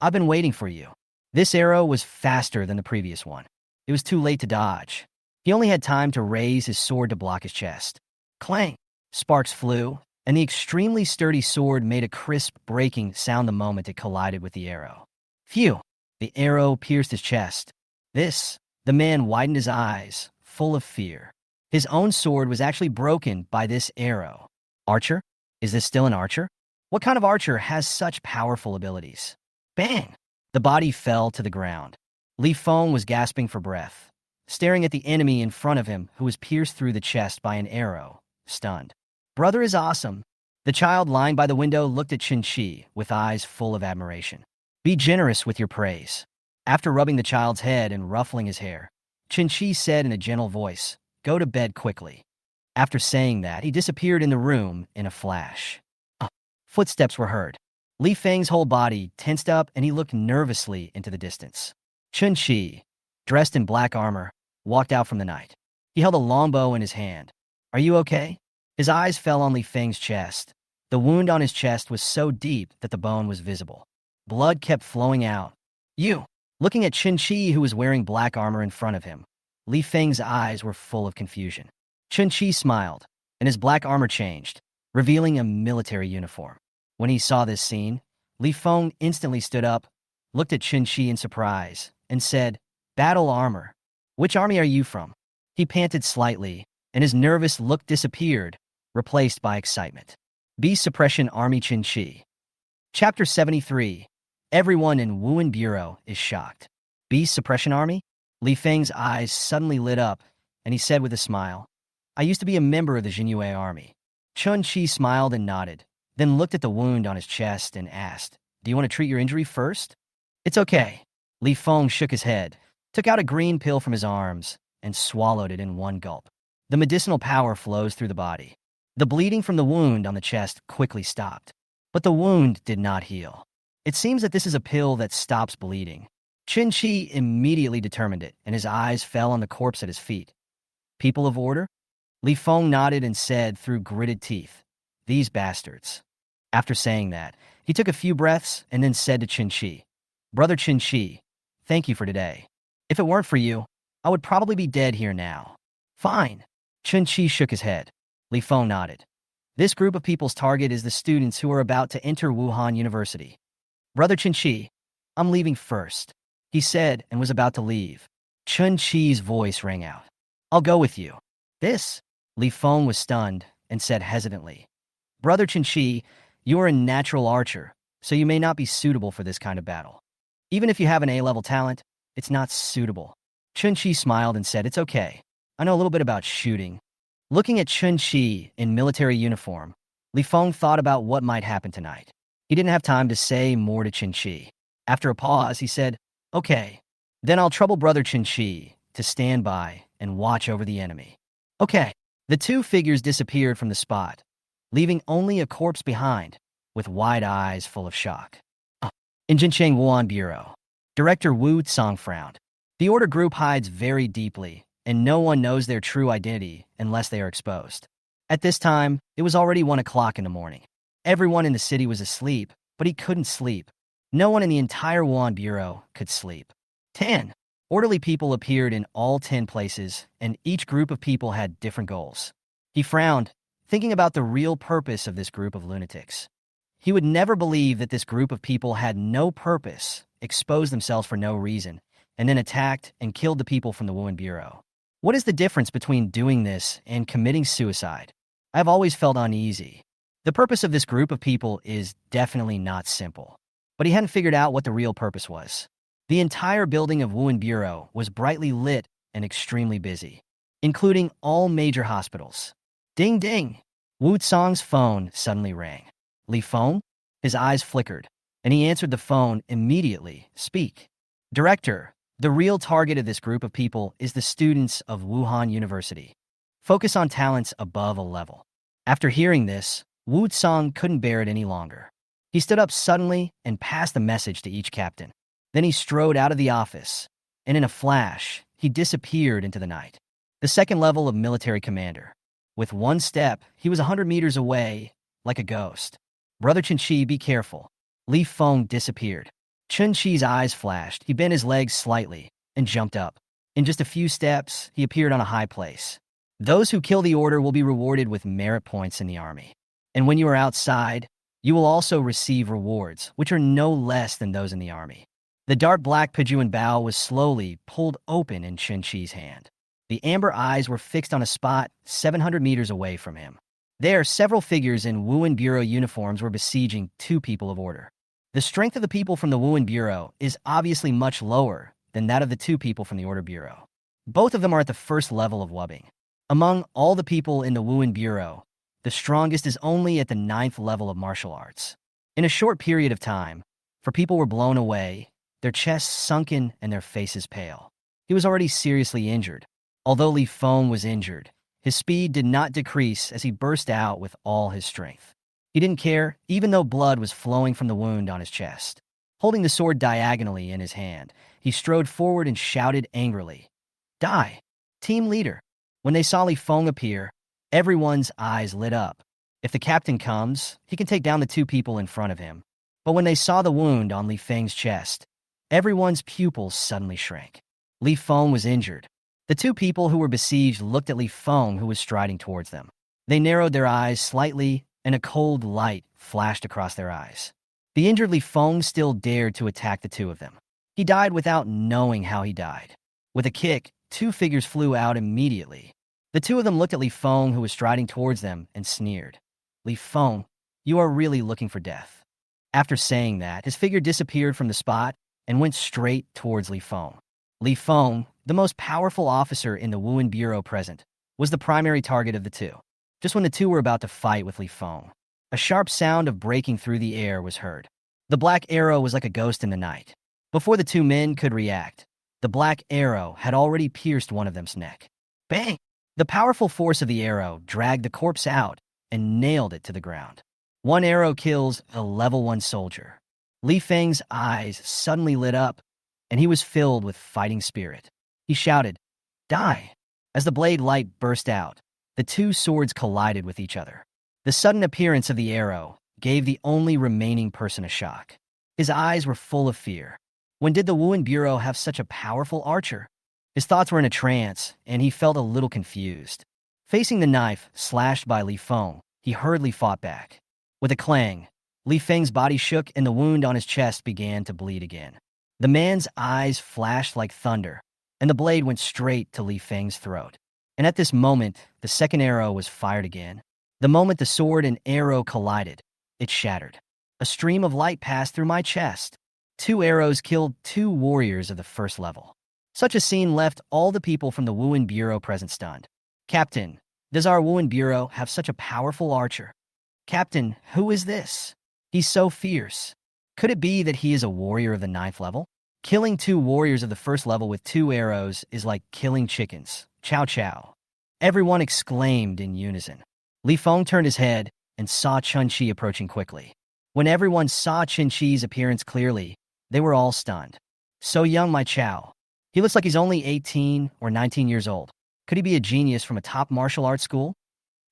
I've been waiting for you. This arrow was faster than the previous one. It was too late to dodge. He only had time to raise his sword to block his chest. Clang! Sparks flew, and the extremely sturdy sword made a crisp, breaking sound the moment it collided with the arrow. Phew! The arrow pierced his chest. The man widened his eyes, full of fear. His own sword was actually broken by this arrow. Archer? Is this still an archer? What kind of archer has such powerful abilities? Bang! The body fell to the ground. Li Feng was gasping for breath, staring at the enemy in front of him who was pierced through the chest by an arrow, stunned. Brother is awesome. The child lying by the window looked at Chun-Chi with eyes full of admiration. Be generous with your praise. After rubbing the child's head and ruffling his hair, Chun-Chi said in a gentle voice, "Go to bed quickly." After saying that, he disappeared in the room in a flash. Footsteps were heard. Li Feng's whole body tensed up and he looked nervously into the distance. Chun-Chi, dressed in black armor, walked out from the night. He held a longbow in his hand. Are you okay? His eyes fell on Li Feng's chest. The wound on his chest was so deep that the bone was visible. Blood kept flowing out. You! Looking at Chun-Chi, who was wearing black armor in front of him, Li Feng's eyes were full of confusion. Chun-Chi smiled, and his black armor changed, revealing a military uniform. When he saw this scene, Li Feng instantly stood up, looked at Chun-Chi in surprise, and said, "Battle armor. Which army are you from?" He panted slightly, and his nervous look disappeared, replaced by excitement. Beast Suppression Army Chun-Chi. Chapter 73. Everyone in Wuhan Bureau is shocked. Beast Suppression Army? Li Feng's eyes suddenly lit up, and he said with a smile, "I used to be a member of the Jinyue Army." Chun-Chi smiled and nodded, then looked at the wound on his chest and asked, "Do you want to treat your injury first?" "It's okay." Li Feng shook his head, took out a green pill from his arms, and swallowed it in one gulp. The medicinal power flows through the body. The bleeding from the wound on the chest quickly stopped. But the wound did not heal. It seems that this is a pill that stops bleeding. Chun-Chi immediately determined it, and his eyes fell on the corpse at his feet. "People of order?" Li Feng nodded and said through gritted teeth, "These bastards." After saying that, he took a few breaths and then said to Chun-Chi, "Brother Chun-Chi, thank you for today. If it weren't for you, I would probably be dead here now." "Fine." Chun-Chi shook his head. Li Feng nodded. "This group of people's target is the students who are about to enter Wuhan University. Brother Chun-Chi, I'm leaving first," he said and was about to leave. Chun-Chi's voice rang out. "I'll go with you." "This?" Li Feng was stunned and said hesitantly, "Brother Chun-Chi, you are a natural archer, so you may not be suitable for this kind of battle. Even if you have an A-level talent, it's not suitable." Chun-Chi smiled and said, "It's okay. I know a little bit about shooting." Looking at Chun-Chi in military uniform, Li Feng thought about what might happen tonight. He didn't have time to say more to Chun-Chi. After a pause, he said, "Okay, then I'll trouble Brother Chun-Chi to stand by and watch over the enemy." "Okay." The two figures disappeared from the spot, leaving only a corpse behind, with wide eyes full of shock. In Jincheng Wuhan Bureau, Director Wu Tsang frowned. The order group hides very deeply, and no one knows their true identity unless they are exposed. At this time, it was already 1 o'clock in the morning. Everyone in the city was asleep, but he couldn't sleep. No one in the entire Wuhan Bureau could sleep. 10. Orderly people appeared in all 10 places, and each group of people had different goals. He frowned, thinking about the real purpose of this group of lunatics. He would never believe that this group of people had no purpose, exposed themselves for no reason, and then attacked and killed the people from the Wuhan Bureau. What is the difference between doing this and committing suicide? I've always felt uneasy. The purpose of this group of people is definitely not simple, but he hadn't figured out what the real purpose was. The entire building of Wuhan Bureau was brightly lit and extremely busy, including all major hospitals. Ding ding! Wu Tsang's phone suddenly rang. Li Feng? His eyes flickered, and he answered the phone immediately. Speak. Director, the real target of this group of people is the students of Wuhan University. Focus on talents above a level. After hearing this, Wu Tsang couldn't bear it any longer. He stood up suddenly and passed the message to each captain. Then he strode out of the office, and in a flash, he disappeared into the night. The second level of military commander. With one step, he was 100 meters away, like a ghost. Brother Chen-Chi, be careful. Li Feng disappeared. Chen-Chi's eyes flashed. He bent his legs slightly and jumped up. In just a few steps, he appeared on a high place. Those who kill the order will be rewarded with merit points in the army. And when you are outside, you will also receive rewards, which are no less than those in the army. The dark black Pijuan bow was slowly pulled open in Chen-Chi's hand. The amber eyes were fixed on a spot 700 meters away from him. There, several figures in Wuhan Bureau uniforms were besieging two people of order. The strength of the people from the Wuhan Bureau is obviously much lower than that of the two people from the Order Bureau. Both of them are at the first level of Wubbing. Among all the people in the Wuhan Bureau, the strongest is only at the 9th level of martial arts. In a short period of time, for people were blown away, their chests sunken and their faces pale. He was already seriously injured. Although Li Feng was injured, his speed did not decrease as he burst out with all his strength. He didn't care, even though blood was flowing from the wound on his chest. Holding the sword diagonally in his hand, he strode forward and shouted angrily, "Die! Team leader!" When they saw Li Feng appear, everyone's eyes lit up. If the captain comes, he can take down the two people in front of him. But when they saw the wound on Li Feng's chest, everyone's pupils suddenly shrank. Li Feng was injured. The two people who were besieged looked at Li Feng, who was striding towards them. They narrowed their eyes slightly, and a cold light flashed across their eyes. The injured Li Feng still dared to attack the two of them. He died without knowing how he died. With a kick, two figures flew out immediately. The two of them looked at Li Feng, who was striding towards them, and sneered. "Li Feng, you are really looking for death." After saying that, his figure disappeared from the spot and went straight towards Li Feng. Li Feng, the most powerful officer in the Wuhan Bureau present, was the primary target of the two. Just when the two were about to fight with Li Feng, a sharp sound of breaking through the air was heard. The black arrow was like a ghost in the night. Before the two men could react, the black arrow had already pierced one of them's neck. Bang! The powerful force of the arrow dragged the corpse out and nailed it to the ground. One arrow kills a level 1 soldier. Li Feng's eyes suddenly lit up, and he was filled with fighting spirit. He shouted, "Die!" As the blade light burst out, the two swords collided with each other. The sudden appearance of the arrow gave the only remaining person a shock. His eyes were full of fear. When did the Wuhan Bureau have such a powerful archer? His thoughts were in a trance, and he felt a little confused. Facing the knife slashed by Li Feng, he hurriedly fought back. With a clang, Li Feng's body shook and the wound on his chest began to bleed again. The man's eyes flashed like thunder, and the blade went straight to Li Feng's throat. And at this moment, the second arrow was fired again. The moment the sword and arrow collided, it shattered. A stream of light passed through my chest. 2 arrows killed 2 warriors of the first level. Such a scene left all the people from the Wuhan Bureau present stunned. "Captain, does our Wuhan Bureau have such a powerful archer? Captain, who is this? He's so fierce. Could it be that he is a warrior of the 9th level? Killing 2 warriors of the first level with 2 arrows is like killing chickens. Chow chow." Everyone exclaimed in unison. Li Feng turned his head and saw Chen-Chi approaching quickly. When everyone saw Chen-Chi's appearance clearly, they were all stunned. "So young, my Chow. He looks like he's only 18 or 19 years old. Could he be a genius from a top martial arts school?"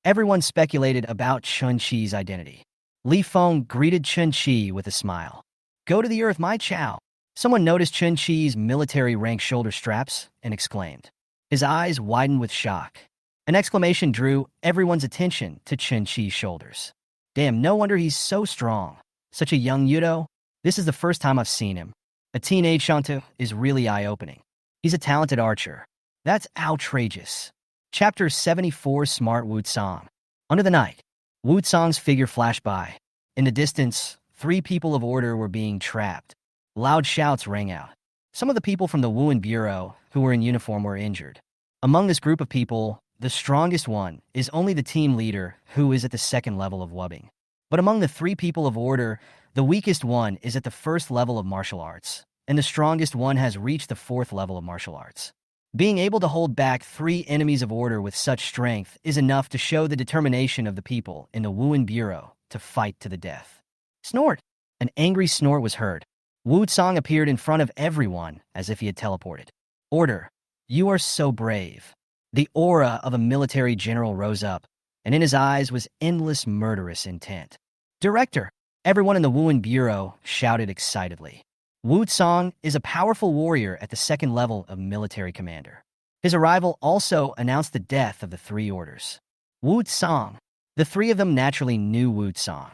Everyone speculated about Chen-Chi's identity. Li Feng greeted Chen-Chi with a smile. "Go to the earth, my Chow." Someone noticed Chen-Chi's military rank shoulder straps and exclaimed. His eyes widened with shock. An exclamation drew everyone's attention to Chen-Chi's shoulders. "Damn, no wonder he's so strong. Such a young Yudo. This is the first time I've seen him. A teenage Shantu is really eye-opening. He's a talented archer. That's outrageous." Chapter 74, Smart Wu Tsang. Under the night, Wu Tsong's figure flashed by. In the distance, 3 people of order were being trapped. Loud shouts rang out. Some of the people from the Wuhan Bureau, who were in uniform, were injured. Among this group of people, the strongest one is only the team leader, who is at the 2nd level of wubbing. But among the 3 people of order, the weakest one is at the 1st level of martial arts, and the strongest one has reached the 4th level of martial arts. Being able to hold back 3 enemies of order with such strength is enough to show the determination of the people in the Wuhan Bureau to fight to the death. Snort! An angry snort was heard. Wu Tsong appeared in front of everyone as if he had teleported. Order! You are so brave. The aura of a military general rose up, and in his eyes was endless murderous intent. Director! Everyone in the Wuhan Bureau shouted excitedly. Wu Tsong is a powerful warrior at the 2nd level of military commander. His arrival also announced the death of the 3 orders. Wu Tsong. The 3 of them naturally knew Wu Tsong.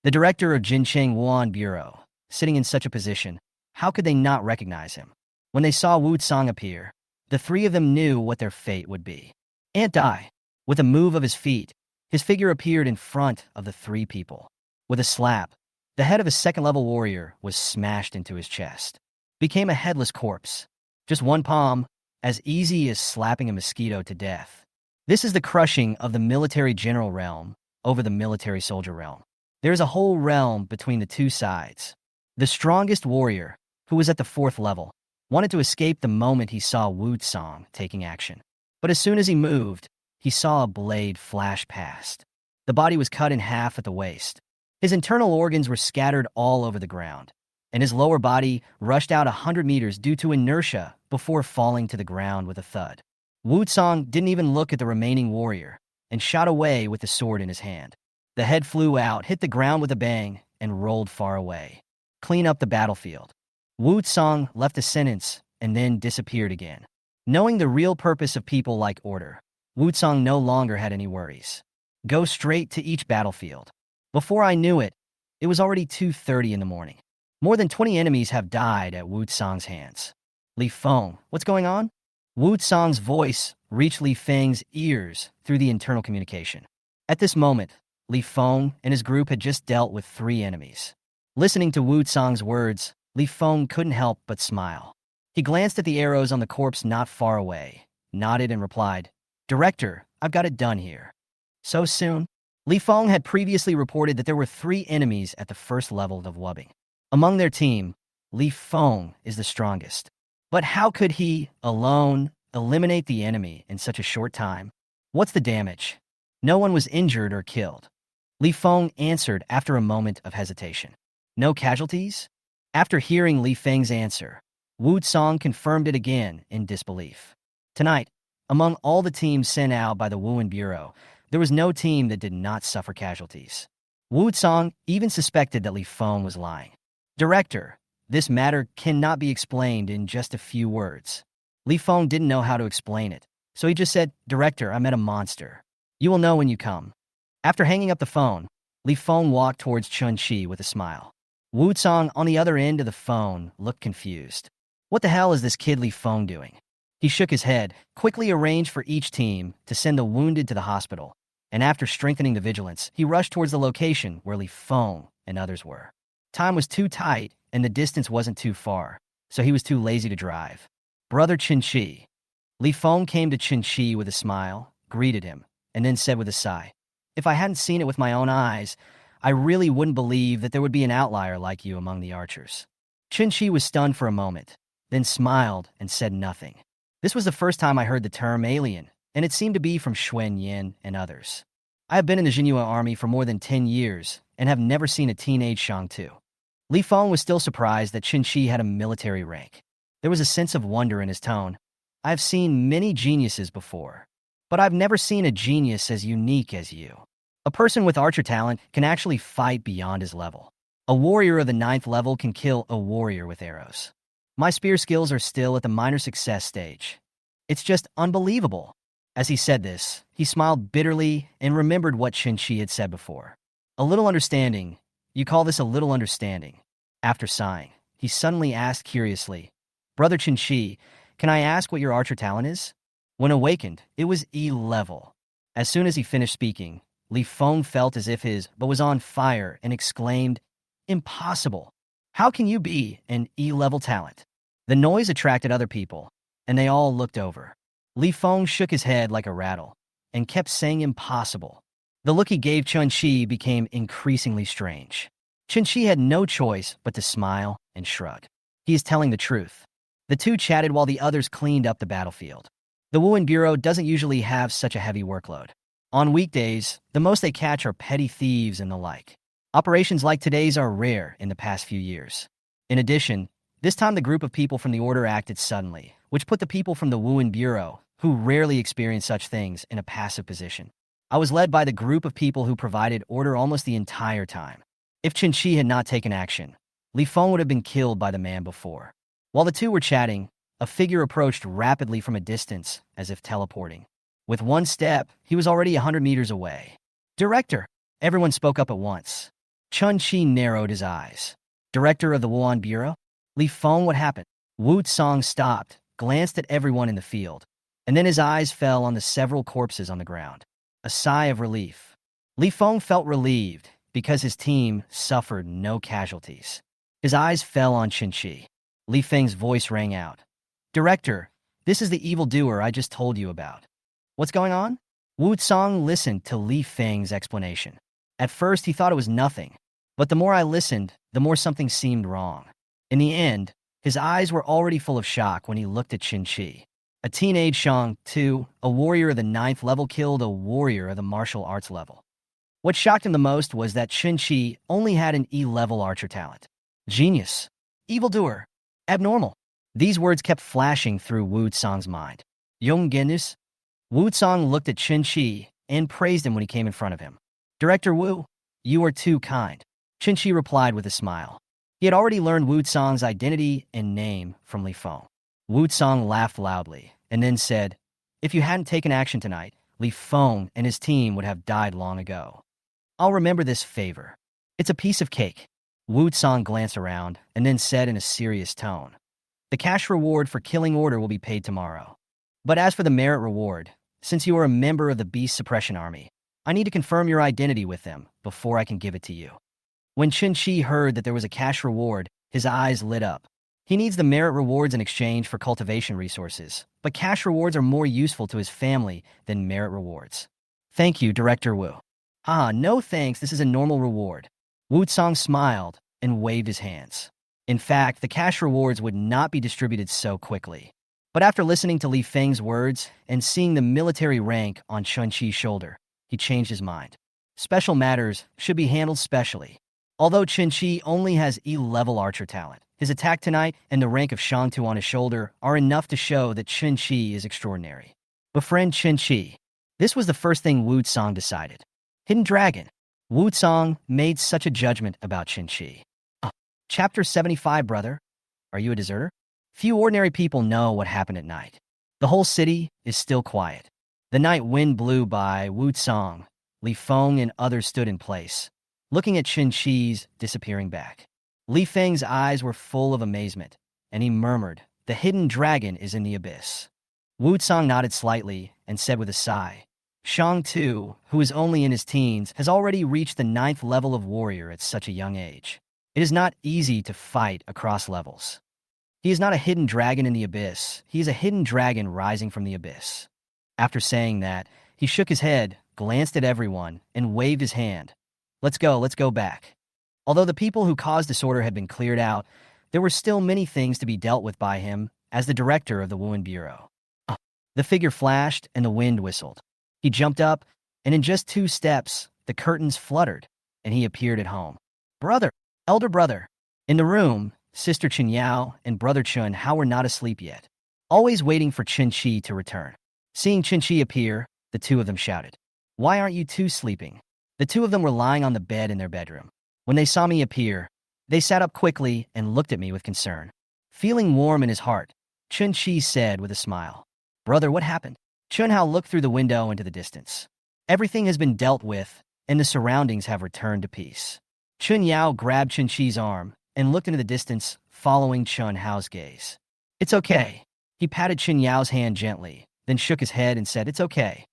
The director of Jincheng Wuhan Bureau, sitting in such a position, how could they not recognize him? When they saw Wu Tsong appear, the 3 of them knew what their fate would be. Anti. With a move of his feet, his figure appeared in front of the 3 people. With a slap, the head of a 2nd-level warrior was smashed into his chest. Became a headless corpse. Just one palm, as easy as slapping a mosquito to death. This is the crushing of the military general realm over the military soldier realm. There is a whole realm between the 2 sides. The strongest warrior, who was at the 4th level, wanted to escape the moment he saw Wu Tsong taking action. But as soon as he moved, he saw a blade flash past. The body was cut in half at the waist. His internal organs were scattered all over the ground, and his lower body rushed out 100 meters due to inertia before falling to the ground with a thud. Wu Tsong didn't even look at the remaining warrior and shot away with the sword in his hand. The head flew out, hit the ground with a bang, and rolled far away. Clean up the battlefield. Wu Tsong left a sentence and then disappeared again. Knowing the real purpose of people like order, Wu Tsong no longer had any worries. Go straight to each battlefield. Before I knew it, it was already 2:30 in the morning. More than 20 enemies have died at Wu Tsong's hands. Li Feng, what's going on? Wu Tsong's voice reached Li Feng's ears through the internal communication. At this moment, Li Feng and his group had just dealt with 3 enemies. Listening to Wu Tsong's words, Li Feng couldn't help but smile. He glanced at the arrows on the corpse not far away, nodded and replied, Director, I've got it done here. So soon? Li Feng had previously reported that there were 3 enemies at the 1st level of wubbing. Among their team, Li Feng is the strongest. But how could he, alone, eliminate the enemy in such a short time? What's the damage? No one was injured or killed. Li Feng answered after a moment of hesitation. No casualties? After hearing Li Feng's answer, Wu Tsong confirmed it again in disbelief. Tonight, among all the teams sent out by the Wuhan Bureau, there was no team that did not suffer casualties. Wu Tsong even suspected that Li Feng was lying. Director, this matter cannot be explained in just a few words. Li Feng didn't know how to explain it, so he just said, Director, I met a monster. You will know when you come. After hanging up the phone, Li Feng walked towards Chun-Chi with a smile. Wu Tsong, on the other end of the phone, looked confused. What the hell is this kid Li Feng doing? He shook his head, quickly arranged for each team to send the wounded to the hospital, and after strengthening the vigilance, he rushed towards the location where Li Feng and others were. Time was too tight, and the distance wasn't too far, so he was too lazy to drive. Brother Chun-Chi. Li Feng came to Chun-Chi with a smile, greeted him, and then said with a sigh, If I hadn't seen it with my own eyes, I really wouldn't believe that there would be an outlier like you among the archers. Chun-Chi was stunned for a moment, then smiled and said nothing. This was the first time I heard the term alien, and it seemed to be from Xuan Yin and others. I have been in the Jinhua army for more than 10 years and have never seen a teenage Shang-Tu. Li Feng was still surprised that Chun-Chi had a military rank. There was a sense of wonder in his tone. I've seen many geniuses before, but I've never seen a genius as unique as you. A person with archer talent can actually fight beyond his level. A warrior of the 9th level can kill a warrior with arrows. My spear skills are still at the minor success stage. It's just unbelievable. As he said this, he smiled bitterly and remembered what Chun-Chi had said before. A little understanding. You call this a little understanding? After sighing, he suddenly asked curiously, Brother Chun-Chi, can I ask what your archer talent is? When awakened, it was E level. As soon as he finished speaking, Li Feng felt as if his but was on fire and exclaimed, "Impossible! How can you be an E-level talent?" The noise attracted other people, and they all looked over. Li Feng shook his head like a rattle and kept saying impossible. The look he gave Chun-Chi became increasingly strange. Chun-Chi had no choice but to smile and shrug. He is telling the truth. The two chatted while the others cleaned up the battlefield. The Wuhan Bureau doesn't usually have such a heavy workload. On weekdays, the most they catch are petty thieves and the like. Operations like today's are rare in the past few years. In addition, this time the group of people from the order acted suddenly, which put the people from the Wuhan Bureau, who rarely experience such things, in a passive position. I was led by the group of people who provided order almost the entire time. If Chun-Chi had not taken action, Li Feng would have been killed by the man before. While the two were chatting, a figure approached rapidly from a distance, as if teleporting. With one step, he was already 100 meters away. "Director!" Everyone spoke up at once. Chun-Chi narrowed his eyes. "Director of the Wuhan Bureau?" "Li Feng, what happened?" Wu Tsang stopped, glanced at everyone in the field, and then his eyes fell on the several corpses on the ground. A sigh of relief. Li Feng felt relieved because his team suffered no casualties. His eyes fell on Chun-Chi. Li Feng's voice rang out. "Director, this is the evildoer I just told you about." "What's going on?" Wu Tsang listened to Li Feng's explanation. At first, he thought it was nothing, but the more I listened, the more something seemed wrong. In the end, his eyes were already full of shock when he looked at Chun-Chi. A teenage Shang, too, a warrior of the 9th level, killed a warrior of the martial arts level. What shocked him the most was that Chun-Chi only had an E-level archer talent. Genius. Evildoer. Abnormal. These words kept flashing through Wu Tsang's mind. Young Genus. Wu Tsang looked at Chun-Chi and praised him when he came in front of him. "Director Wu, you are too kind," Chun-Chi replied with a smile. He had already learned Wu Tsang's identity and name from Li Feng. Wu Tsang laughed loudly and then said, "If you hadn't taken action tonight, Li Feng and his team would have died long ago. I'll remember this favor. It's a piece of cake." Wu Tsang glanced around and then said in a serious tone, "The cash reward for killing order will be paid tomorrow. But as for the merit reward, since you are a member of the Beast Suppression Army, I need to confirm your identity with them before I can give it to you." When Chun-Chi heard that there was a cash reward, his eyes lit up. He needs the merit rewards in exchange for cultivation resources, but cash rewards are more useful to his family than merit rewards. "Thank you, Director Wu." "Ah, no thanks, this is a normal reward." Wu Tsang smiled and waved his hands. In fact, the cash rewards would not be distributed so quickly. But after listening to Li Feng's words and seeing the military rank on Chun-Chi's shoulder, he changed his mind. Special matters should be handled specially. Although Chun-Chi only has E-level archer talent, his attack tonight and the rank of Shang-Tu on his shoulder are enough to show that Chun-Chi is extraordinary. Befriend Chun-Chi. This was the first thing Wu Tsang decided. Hidden Dragon. Wu Tsang made such a judgment about Chun-Chi. Chapter 75, brother. Are you a deserter? Few ordinary people know what happened at night. The whole city is still quiet. The night wind blew by. Wu Tsang, Li Feng, and others stood in place, looking at Chun-Chi's disappearing back. Li Feng's eyes were full of amazement, and he murmured, "The hidden dragon is in the abyss." Wu Tsang nodded slightly and said with a sigh, "Shang-Tu, who is only in his teens, has already reached the 9th level of warrior at such a young age. It is not easy to fight across levels. He is not a hidden dragon in the abyss. He is a hidden dragon rising from the abyss." After saying that, he shook his head, glanced at everyone, and waved his hand. Let's go back." Although the people who caused disorder had been cleared out, there were still many things to be dealt with by him as the director of the Wuhan Bureau. The figure flashed and the wind whistled. He jumped up, and in just 2 steps, the curtains fluttered, and he appeared at home. "Brother, elder brother." In the room, Sister Chen Yao and Brother Chun Hao were not asleep yet, always waiting for Chun-Chi to return. Seeing Chun-Chi appear, the two of them shouted, "Why aren't you two sleeping?" The two of them were lying on the bed in their bedroom. When they saw me appear, they sat up quickly and looked at me with concern. Feeling warm in his heart, Chun-Chi said with a smile, "Brother, what happened?" Chun Hao looked through the window into the distance. "Everything has been dealt with, and the surroundings have returned to peace." Chun Yao grabbed Chun-Chi's arm and looked into the distance, following Chun Hao's gaze. "It's okay." He patted Chun Yao's hand gently, then shook his head and said, "It's okay.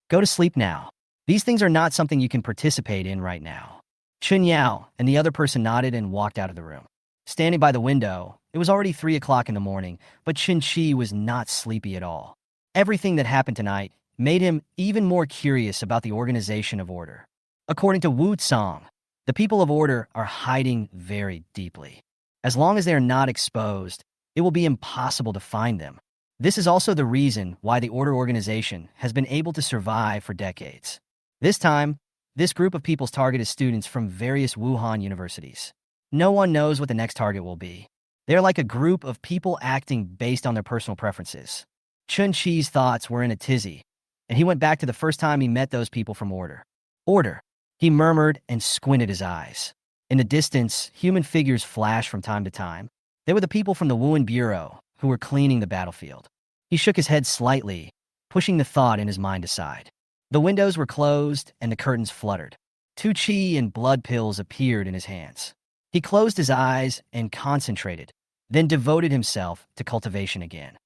Go to sleep now." These things are not something you can participate in right now. Chun Yao and the other person nodded and walked out of the room. Standing by the window, it was already 3 o'clock in the morning, but Qin Shi was not sleepy at all. Everything that happened tonight made him even more curious about the organization of order. According to Wu Tsang, the people of order are hiding very deeply. As long as they are not exposed, it will be impossible to find them. This is also the reason why the order organization has been able to survive for decades. This time, this group of people's target is students from various Wuhan universities. No one knows what the next target will be. They're like a group of people acting based on their personal preferences. Chun Chi's thoughts were in a tizzy, and he went back to the first time he met those people from Order. Order, he murmured and squinted his eyes. In the distance, human figures flashed from time to time. They were the people from the Wuhan Bureau who were cleaning the battlefield. He shook his head slightly, pushing the thought in his mind aside. The windows were closed and the curtains fluttered. 2 qi and blood pills appeared in his hands. He closed his eyes and concentrated, then devoted himself to cultivation again.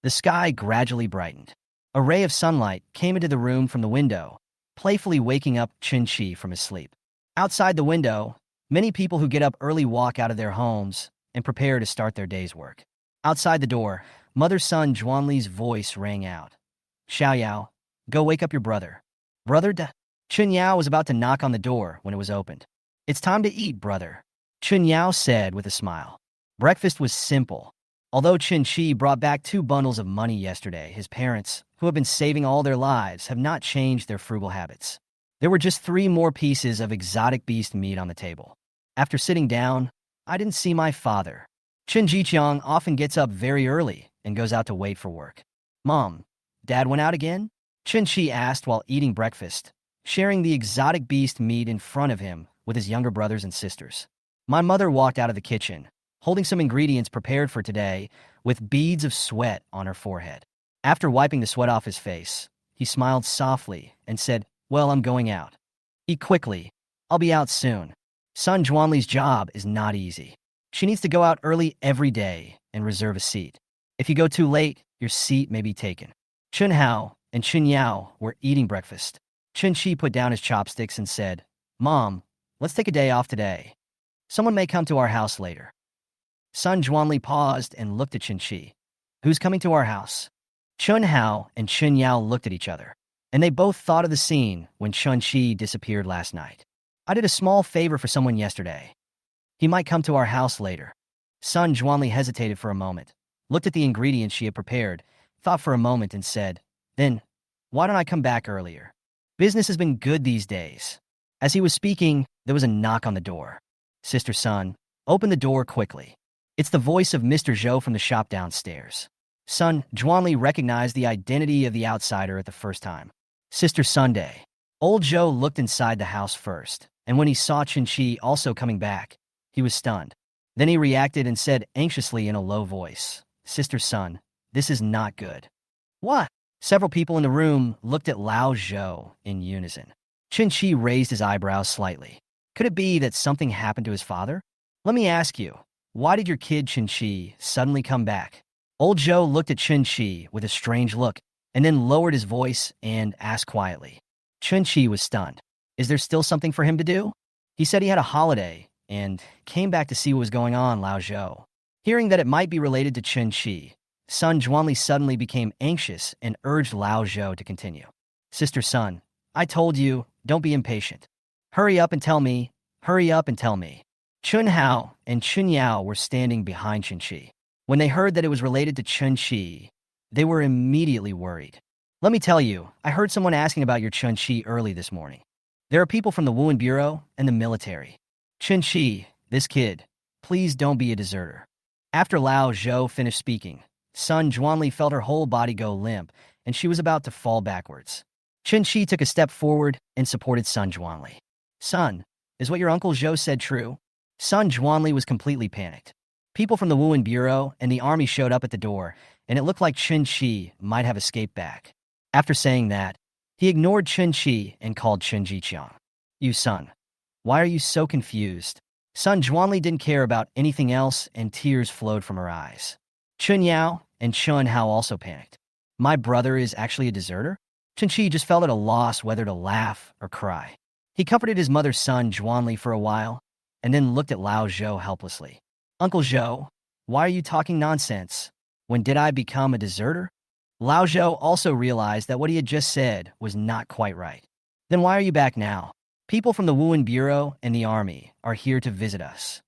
The sky gradually brightened. A ray of sunlight came into the room from the window, playfully waking up Qin Shi from his sleep. Outside the window, many people who get up early walk out of their homes and prepare to start their day's work. Outside the door, mother-son Zhuanli's voice rang out. Xiao Yao, go wake up your brother. Brother Chun Yao was about to knock on the door when it was opened. It's time to eat, brother, Chun Yao said with a smile. Breakfast was simple. Although Qin Shi brought back 2 bundles of money yesterday, his parents, who have been saving all their lives, have not changed their frugal habits. There were just 3 more pieces of exotic beast meat on the table. After sitting down, I didn't see my father. Chen Jiqiang often gets up very early and goes out to wait for work. Mom, Dad went out again? Qin Shi asked while eating breakfast, sharing the exotic beast meat in front of him with his younger brothers and sisters. My mother walked out of the kitchen, holding some ingredients prepared for today, with beads of sweat on her forehead. After wiping the sweat off his face, he smiled softly and said, well, I'm going out. Eat quickly. I'll be out soon. Son Zhuanli's job is not easy. She needs to go out early every day and reserve a seat. If you go too late, your seat may be taken. Chun Hao and Chun Yao were eating breakfast. Chun Shi put down his chopsticks and said, Mom, let's take a day off today. Someone may come to our house later. Son Zhuanli paused and looked at Qin Shi. Who's coming to our house? Chun Hao and Chun Yao looked at each other, and they both thought of the scene when Chun Shi disappeared last night. I did a small favor for someone yesterday. He might come to our house later. Son Zhuanli hesitated for a moment, looked at the ingredients she had prepared, thought for a moment and said, then, why don't I come back earlier? Business has been good these days. As he was speaking, there was a knock on the door. Sister Sun, open the door quickly. It's the voice of Mr. Zhou from the shop downstairs. Son Zhuanli recognized the identity of the outsider at the first time. Sister Sunday. Old Zhou looked inside the house first, and when he saw Qin Shi also coming back, he was stunned. Then he reacted and said anxiously in a low voice, Sister Sun, this is not good. What? Several people in the room looked at Lao Zhou in unison. Qin Shi raised his eyebrows slightly. Could it be that something happened to his father? Let me ask you, why did your kid Qin Shi suddenly come back? Old Zhou looked at Qin Shi with a strange look, and then lowered his voice and asked quietly. Qin Shi was stunned. Is there still something for him to do? He said he had a holiday, and came back to see what was going on, Lao Zhou. Hearing that it might be related to Qin Shi, Son Zhuanli suddenly became anxious and urged Lao Zhou to continue. Sister Sun, I told you, don't be impatient. Hurry up and tell me. Hurry up and tell me. Chun Hao and Chun Yao were standing behind Qin Shi. When they heard that it was related to Qin Shi, they were immediately worried. Let me tell you, I heard someone asking about your Qin Shi early this morning. There are people from the Wuhan Bureau and the military. Qin Shi, this kid, please don't be a deserter. After Lao Zhou finished speaking, Son Zhuanli felt her whole body go limp, and she was about to fall backwards. Qin Shi took a step forward and supported Son Zhuanli. Son, is what your Uncle Zhou said true? Son Zhuanli was completely panicked. People from the Wuhan Bureau and the army showed up at the door, and it looked like Qin Shi might have escaped back. After saying that, he ignored Qin Shi and called Chen Jiqiang. You son, why are you so confused? Son Zhuanli didn't care about anything else, and tears flowed from her eyes. Chun Yao and Chun Hao also panicked. My brother is actually a deserter? Chen just felt at a loss whether to laugh or cry. He comforted his mother's son Zhuanli for a while, and then looked at Lao Zhou helplessly. Uncle Zhou, why are you talking nonsense? When did I become a deserter? Lao Zhou also realized that what he had just said was not quite right. Then why are you back now? People from the Wuhan Bureau and the army are here to visit us.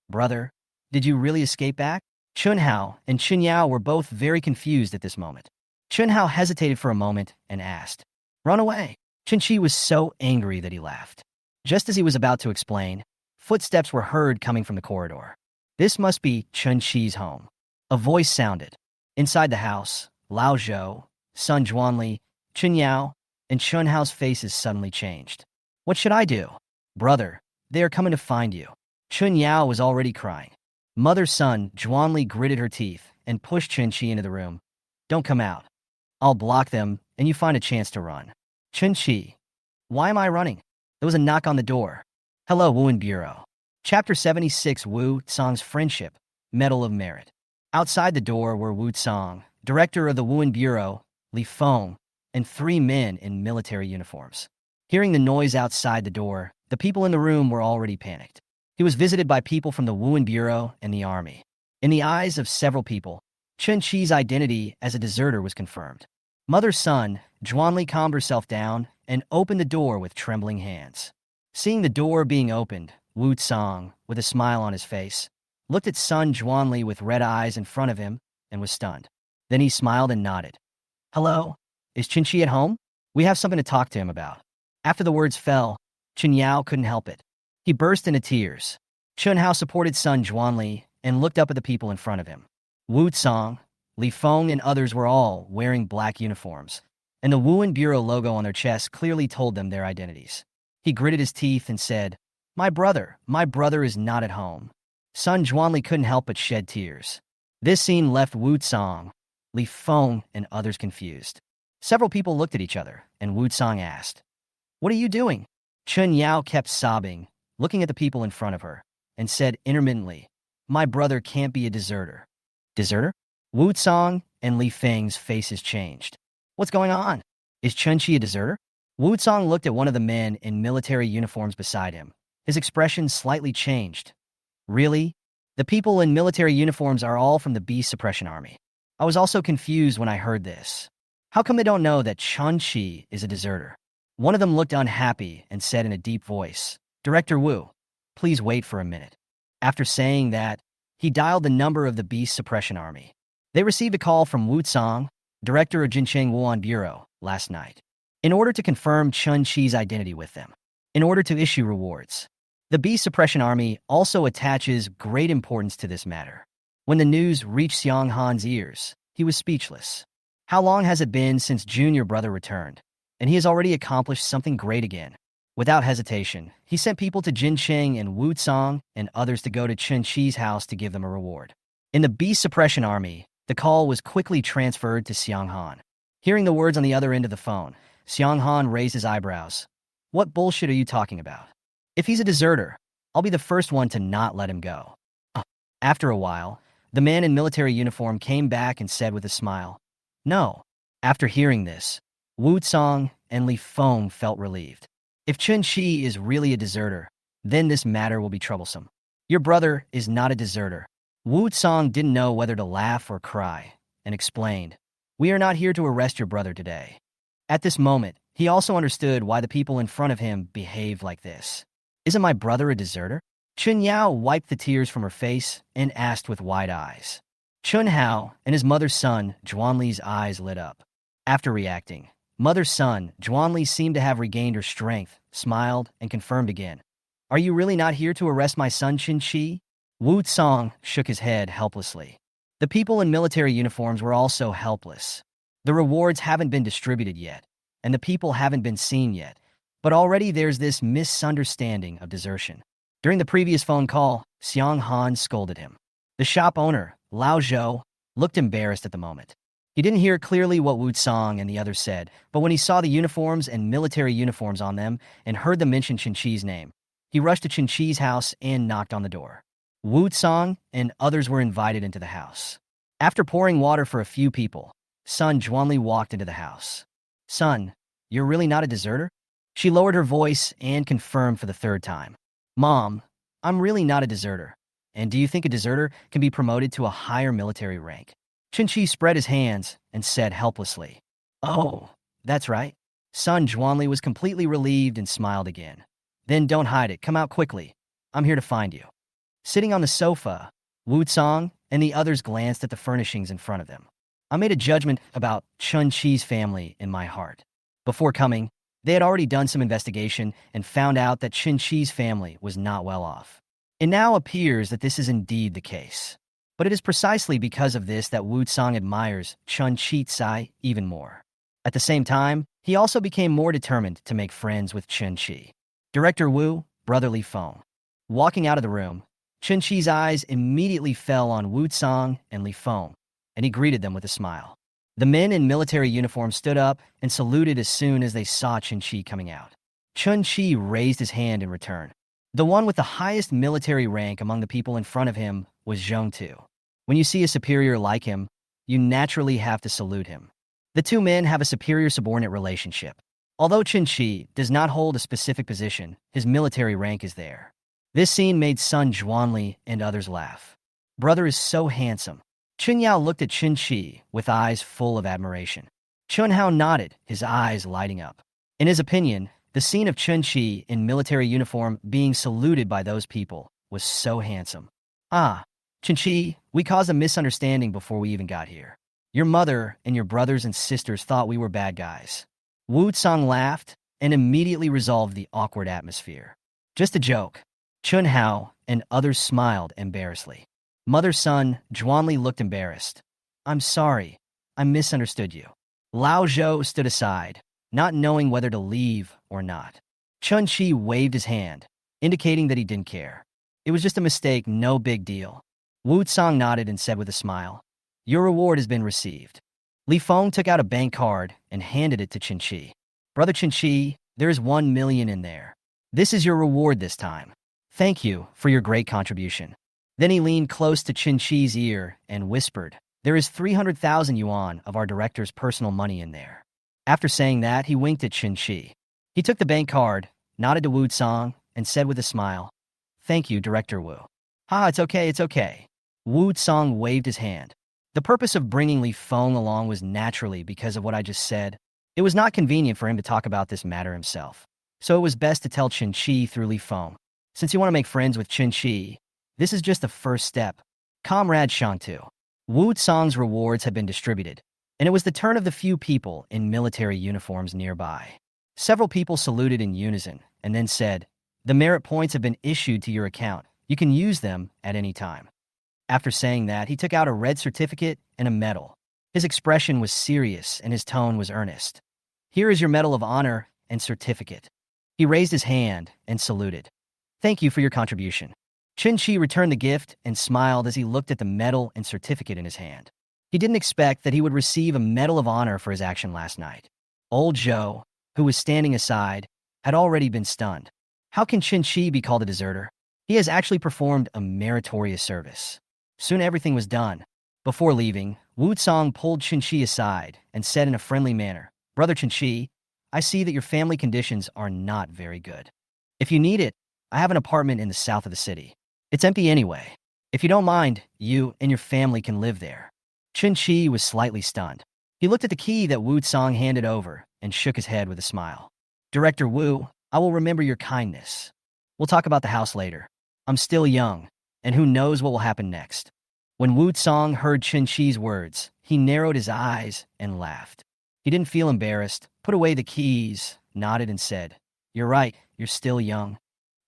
Brother, did you really escape back? Chun Hao and Chun Yao were both very confused at this moment. Chun Hao hesitated for a moment and asked, "Run away." Chun Chi was so angry that he laughed. Just as he was about to explain, footsteps were heard coming from the corridor. This must be Chun Chi's home. A voice sounded. Inside the house, Lao Zhou, Sun Zhuanli, Chun Yao, and Chun Hao's faces suddenly changed. What should I do? Brother, they are coming to find you. Chun Yao was already crying. Mother's son, Zhuanli, gritted her teeth and pushed Chun Chi into the room. Don't come out. I'll block them, and you find a chance to run. Chun Chi. Why am I running? There was a knock on the door. Hello, Wuhan Bureau. Chapter 76, Wu Tsang's Friendship, Medal of Merit. Outside the door were Wu Tsang, director of the Wuhan Bureau, Li Feng, and 3 men in military uniforms. Hearing the noise outside the door, the people in the room were already panicked. He was visited by people from the Wuhan Bureau and the army. In the eyes of several people, Chun Chi's identity as a deserter was confirmed. Mother's son, Zhuanli, calmed herself down and opened the door with trembling hands. Seeing the door being opened, Wu Tsang, with a smile on his face, looked at son Zhuanli with red eyes in front of him and was stunned. Then he smiled and nodded. Hello, is Chun Chi at home? We have something to talk to him about. After the words fell, Chun Yao couldn't help it. He burst into tears. Chun Hao supported son Zhuanli and looked up at the people in front of him. Wu Tsang, Li Feng, and others were all wearing black uniforms, and the Wuhan Bureau logo on their chests clearly told them their identities. He gritted his teeth and said, my brother is not at home." Son Zhuanli couldn't help but shed tears. This scene left Wu Tsang, Li Feng, and others confused. Several people looked at each other, and Wu Tsang asked, "What are you doing?" Chun Yao kept sobbing, looking at the people in front of her, and said intermittently, "My brother can't be a deserter." Deserter? Wu Tsang and Li Feng's faces changed. What's going on? Is Chun Chi a deserter? Wu Tsang looked at one of the men in military uniforms beside him. His expression slightly changed. Really? The people in military uniforms are all from the Beast Suppression Army. I was also confused when I heard this. How come they don't know that Chun Chi is a deserter? One of them looked unhappy and said in a deep voice, "Director Wu, please wait for a minute." After saying that, he dialed the number of the Beast Suppression Army. They received a call from Wu Tsang, director of Jincheng Wuhan Bureau, last night, in order to confirm Chun Chi's identity with them, in order to issue rewards. The Beast Suppression Army also attaches great importance to this matter. When the news reached Xiang Han's ears, he was speechless. How long has it been since Junior Brother returned? And he has already accomplished something great again. Without hesitation, he sent people to Jincheng and Wu Tsang and others to go to Chun Chi's house to give them a reward. In the Beast Suppression Army, the call was quickly transferred to Xiang Han. Hearing the words on the other end of the phone, Xiang Han raised his eyebrows. What bullshit are you talking about? If he's a deserter, I'll be the first one to not let him go. After a while, the man in military uniform came back and said with a smile, "No." After hearing this, Wu Tsang and Li Feng felt relieved. If Chun Chi is really a deserter, then this matter will be troublesome. Your brother is not a deserter. Wu Tsang didn't know whether to laugh or cry, and explained, "We are not here to arrest your brother today." At this moment, he also understood why the people in front of him behaved like this. Isn't my brother a deserter? Chun Yao wiped the tears from her face and asked with wide eyes. Chun Hao and his mother's son, Zhuanli's eyes lit up. After reacting, mother's son, Zhuanli, seemed to have regained her strength, smiled, and confirmed again. Are you really not here to arrest my son, Chun Chi? Wu Tsang shook his head helplessly. The people in military uniforms were also helpless. The rewards haven't been distributed yet, and the people haven't been seen yet, but already there's this misunderstanding of desertion. During the previous phone call, Xiang Han scolded him. The shop owner, Lao Zhou, looked embarrassed at the moment. He didn't hear clearly what Wu Tsang and the others said, but when he saw the uniforms and military uniforms on them and heard them mention Chun Chi's name, he rushed to Chun Chi's house and knocked on the door. Wu Tsang and others were invited into the house. After pouring water for a few people, son Zhuanli walked into the house. "Son, you're really not a deserter? She lowered her voice and confirmed for the third time. Mom, I'm really not a deserter. And do you think a deserter can be promoted to a higher military rank? Qin spread his hands and said helplessly, Oh, that's right. Son Zhuanli was completely relieved and smiled again. Then don't hide it. Come out quickly. I'm here to find you. Sitting on the sofa, Wu Cong and the others glanced at the furnishings in front of them. I made a judgment about Chun Chi's family in my heart. Before coming, they had already done some investigation and found out that Chun Chi's family was not well off. It now appears that this is indeed the case. But it is precisely because of this that Wu Cong admires Chun Chi even more. At the same time, he also became more determined to make friends with Chun Chi. Director Wu, brother Li Feng. Walking out of the room, Chun Chi's eyes immediately fell on Wu Cong and Li Feng, and he greeted them with a smile. The men in military uniforms stood up and saluted as soon as they saw Chun Chi coming out. Chun Chi raised his hand in return. The one with the highest military rank among the people in front of him was Zhong Tu. When you see a superior like him, you naturally have to salute him. The two men have a superior-subordinate relationship. Although Chun Chi does not hold a specific position, his military rank is there. This scene made son Zhuanli and others laugh. Brother is so handsome. Chun Yao looked at Chun Chi with eyes full of admiration. Chun Hao nodded, his eyes lighting up. In his opinion, the scene of Chun Chi in military uniform being saluted by those people was so handsome. Ah, Chun Chi, we caused a misunderstanding before we even got here. Your mother and your brothers and sisters thought we were bad guys. Wu Cong laughed and immediately resolved the awkward atmosphere. Just a joke. Chun Hao and others smiled embarrassedly. Mother-son, Zhuanli looked embarrassed. I'm sorry. I misunderstood you. Lao Zhou stood aside, not knowing whether to leave or not. Chun Chi waved his hand, indicating that he didn't care. It was just a mistake, no big deal. Wu Cong nodded and said with a smile, Your reward has been received. Li Feng took out a bank card and handed it to Chun Chi. Brother Chun Chi, there is 1 million in there. This is your reward this time. Thank you for your great contribution. Then he leaned close to Chun Chi's ear and whispered, There is 300,000 yuan of our director's personal money in there. After saying that, he winked at Chun Chi. He took the bank card, nodded to Wu Cong, and said with a smile, Thank you, Director Wu. It's okay, it's okay. Wu Cong waved his hand. The purpose of bringing Li Feng along was naturally because of what I just said. It was not convenient for him to talk about this matter himself. So it was best to tell Chun Chi through Li Feng. Since you want to make friends with Chun Chi, this is just the first step. Comrade Shangtu. Wu Cong's rewards had been distributed, and it was the turn of the few people in military uniforms nearby. Several people saluted in unison and then said, The merit points have been issued to your account. You can use them at any time. After saying that, he took out a red certificate and a medal. His expression was serious and his tone was earnest. Here is your Medal of Honor and certificate. He raised his hand and saluted. Thank you for your contribution. Chun Chi returned the gift and smiled as he looked at the medal and certificate in his hand. He didn't expect that he would receive a Medal of Honor for his action last night. Old Zhou, who was standing aside, had already been stunned. How can Chun Chi be called a deserter? He has actually performed a meritorious service. Soon everything was done. Before leaving, Wu Cong pulled Chun Chi aside and said in a friendly manner, Brother Chun Chi, I see that your family conditions are not very good. If you need it, I have an apartment in the south of the city. It's empty anyway. If you don't mind, you and your family can live there. Chun Chi was slightly stunned. He looked at the key that Wu Cong handed over and shook his head with a smile. Director Wu, I will remember your kindness. We'll talk about the house later. I'm still young, and who knows what will happen next. When Wu Cong heard Chun Chi's words, he narrowed his eyes and laughed. He didn't feel embarrassed, put away the keys, nodded and said, You're right, you're still young.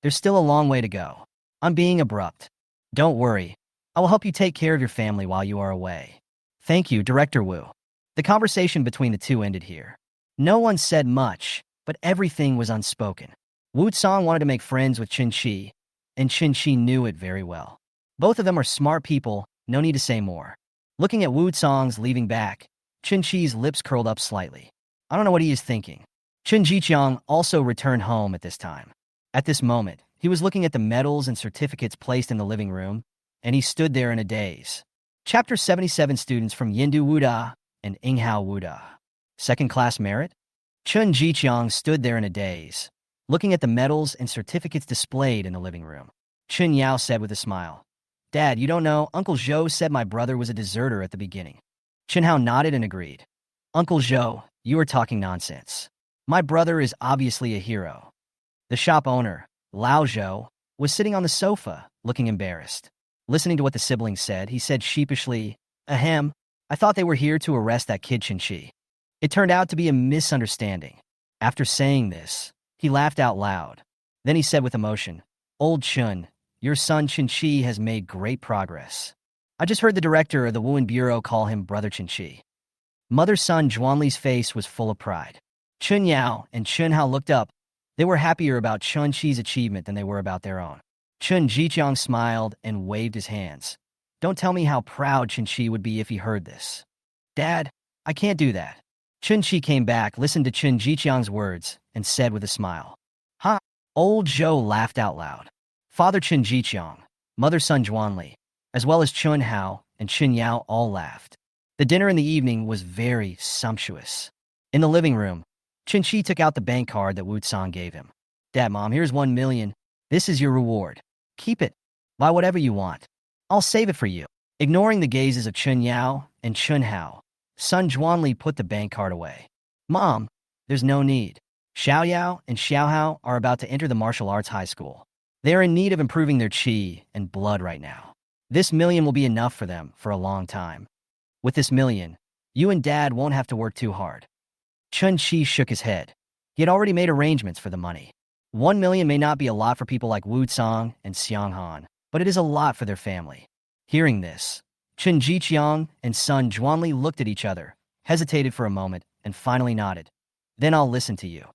There's still a long way to go. I'm being abrupt. Don't worry. I will help you take care of your family while you are away. Thank you, Director Wu. The conversation between the two ended here. No one said much, but everything was unspoken. Wu Cong wanted to make friends with Chun Chi, and Chun Chi knew it very well. Both of them are smart people, no need to say more. Looking at Wu Cong's leaving back, Chun Chi's lips curled up slightly. I don't know what he is thinking. Chun Jiqiang also returned home at this time. At this moment, he was looking at the medals and certificates placed in the living room, and he stood there in a daze. Chapter 77 students from Yindu Wuda and Inghao Wuda. Second class merit? Chun Jiqiang stood there in a daze, looking at the medals and certificates displayed in the living room. Chun Yao said with a smile, "Dad, you don't know, Uncle Zhou said my brother was a deserter at the beginning." Chun Hao nodded and agreed. "Uncle Zhou, you are talking nonsense. My brother is obviously a hero." The shop owner, Lao Zhou, was sitting on the sofa, looking embarrassed. Listening to what the siblings said, he said sheepishly, "Ahem, I thought they were here to arrest that kid Qi. It turned out to be a misunderstanding." After saying this, he laughed out loud. Then he said with emotion, "Old Chun, your son Qi has made great progress. I just heard the director of the Wuhan Bureau call him Brother Qi." Mother-son Zhuanli's face was full of pride. Chun Yao and Chun Hao looked up. They were happier about Chun Chi's achievement than they were about their own. Chun Jiqiang smiled and waved his hands. "Don't tell me how proud Chun Chi would be if he heard this." "Dad, I can't do that." Chun Chi came back, listened to Chun Jiqiang's words, and said with a smile, "Ha!" Old Zhou laughed out loud. Father Chun Jiqiang, mother-son Zhuanli, as well as Chun Hao and Chun Yao all laughed. The dinner in the evening was very sumptuous. In the living room, Chun Chi took out the bank card that Wu Tsang gave him. "Dad, Mom, here's 1 million. This is your reward. Keep it. Buy whatever you want. I'll save it for you." Ignoring the gazes of Chun Yao and Chun Hao, son Zhuanli put the bank card away. "Mom, there's no need. Xiao Yao and Xiao Hao are about to enter the martial arts high school. They are in need of improving their qi and blood right now. This million will be enough for them for a long time. With this million, you and Dad won't have to work too hard." Chun Chi shook his head. He had already made arrangements for the money. 1 million may not be a lot for people like Wu Tsang and Xiang Han, but it is a lot for their family. Hearing this, Chun Jiqiang and son Zhuanli looked at each other, hesitated for a moment, and finally nodded. "Then I'll listen to you."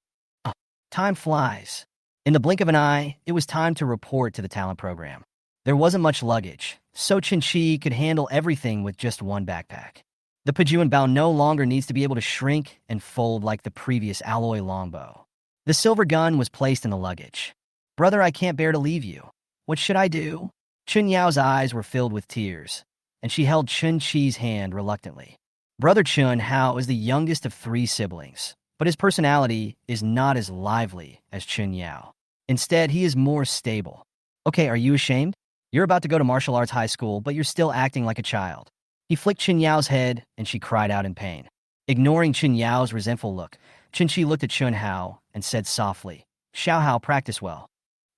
Time flies. In the blink of an eye, it was time to report to the talent program. There wasn't much luggage, so Chun Chi could handle everything with just one backpack. The Pajuan Bao no longer needs to be able to shrink and fold like the previous alloy longbow. The silver gun was placed in the luggage. "Brother, I can't bear to leave you. What should I do?" Chun Yao's eyes were filled with tears, and she held Chun Chi's hand reluctantly. Brother Chun Hao is the youngest of 3 siblings, but his personality is not as lively as Chun Yao. Instead, he is more stable. "Okay, are you ashamed? You're about to go to martial arts high school, but you're still acting like a child." He flicked Chun Yao's head, and she cried out in pain. Ignoring Chun Yao's resentful look, Chun Chi looked at Chun Hao and said softly, "Xiao Hao, practice well.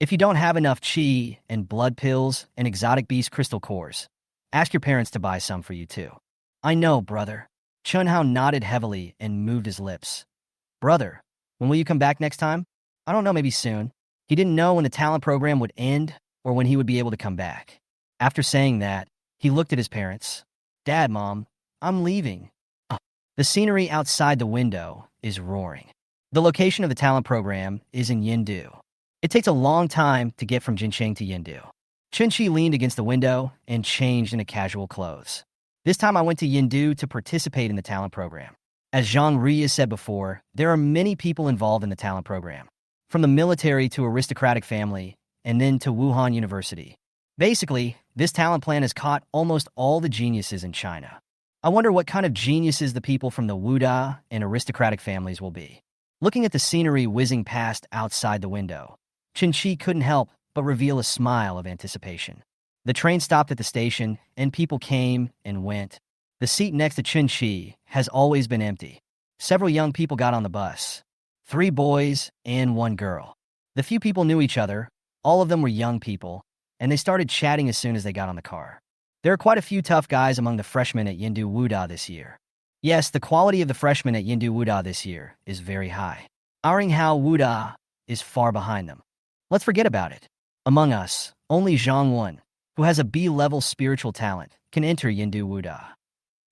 If you don't have enough qi and blood pills and exotic beast crystal cores, ask your parents to buy some for you too." "I know, brother." Chun Hao nodded heavily and moved his lips. "Brother, when will you come back next time?" "I don't know, maybe soon." He didn't know when the talent program would end or when he would be able to come back. After saying that, he looked at his parents. "Dad, Mom, I'm leaving." The scenery outside the window is roaring. The location of the talent program is in Yindu. It takes a long time to get from Jincheng to Yindu. Chun Chi leaned against the window and changed into casual clothes. "This time I went to Yindu to participate in the talent program. As Zhang Ri has said before, there are many people involved in the talent program, from the military to aristocratic family, and then to Wuhan University. Basically, this talent plan has caught almost all the geniuses in China. I wonder what kind of geniuses the people from the Wuda and aristocratic families will be." Looking at the scenery whizzing past outside the window, Chun Chi couldn't help but reveal a smile of anticipation. The train stopped at the station, and people came and went. The seat next to Chun Chi has always been empty. Several young people got on the bus. 3 boys and 1 girl. The few people knew each other, all of them were young people, and they started chatting as soon as they got on the car. There are quite a few tough guys among the freshmen at Yindu Wuda this year. Yes, the quality of the freshmen at Yindu Wuda this year is very high. Hao Wuda is far behind them. Let's forget about it. Among us, only Zhang Wen, who has a B-level spiritual talent, can enter Yindu Wuda.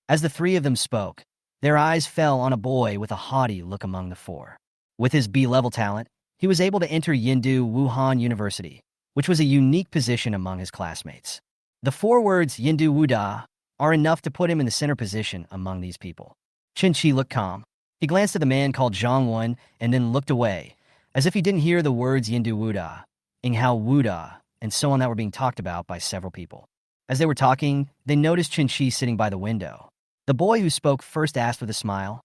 As the 3 of them spoke, their eyes fell on a boy with a haughty look among the 4. With his B-level talent, he was able to enter Yindu Wuhan University, which was a unique position among his classmates. The 4 words Yindu Wuda are enough to put him in the center position among these people. Chun Chi looked calm. He glanced at the man called Zhang Wen and then looked away, as if he didn't hear the words Yindu Wuda, Hao Wuda, and so on that were being talked about by several people. As they were talking, they noticed Chun Chi sitting by the window. The boy who spoke first asked with a smile,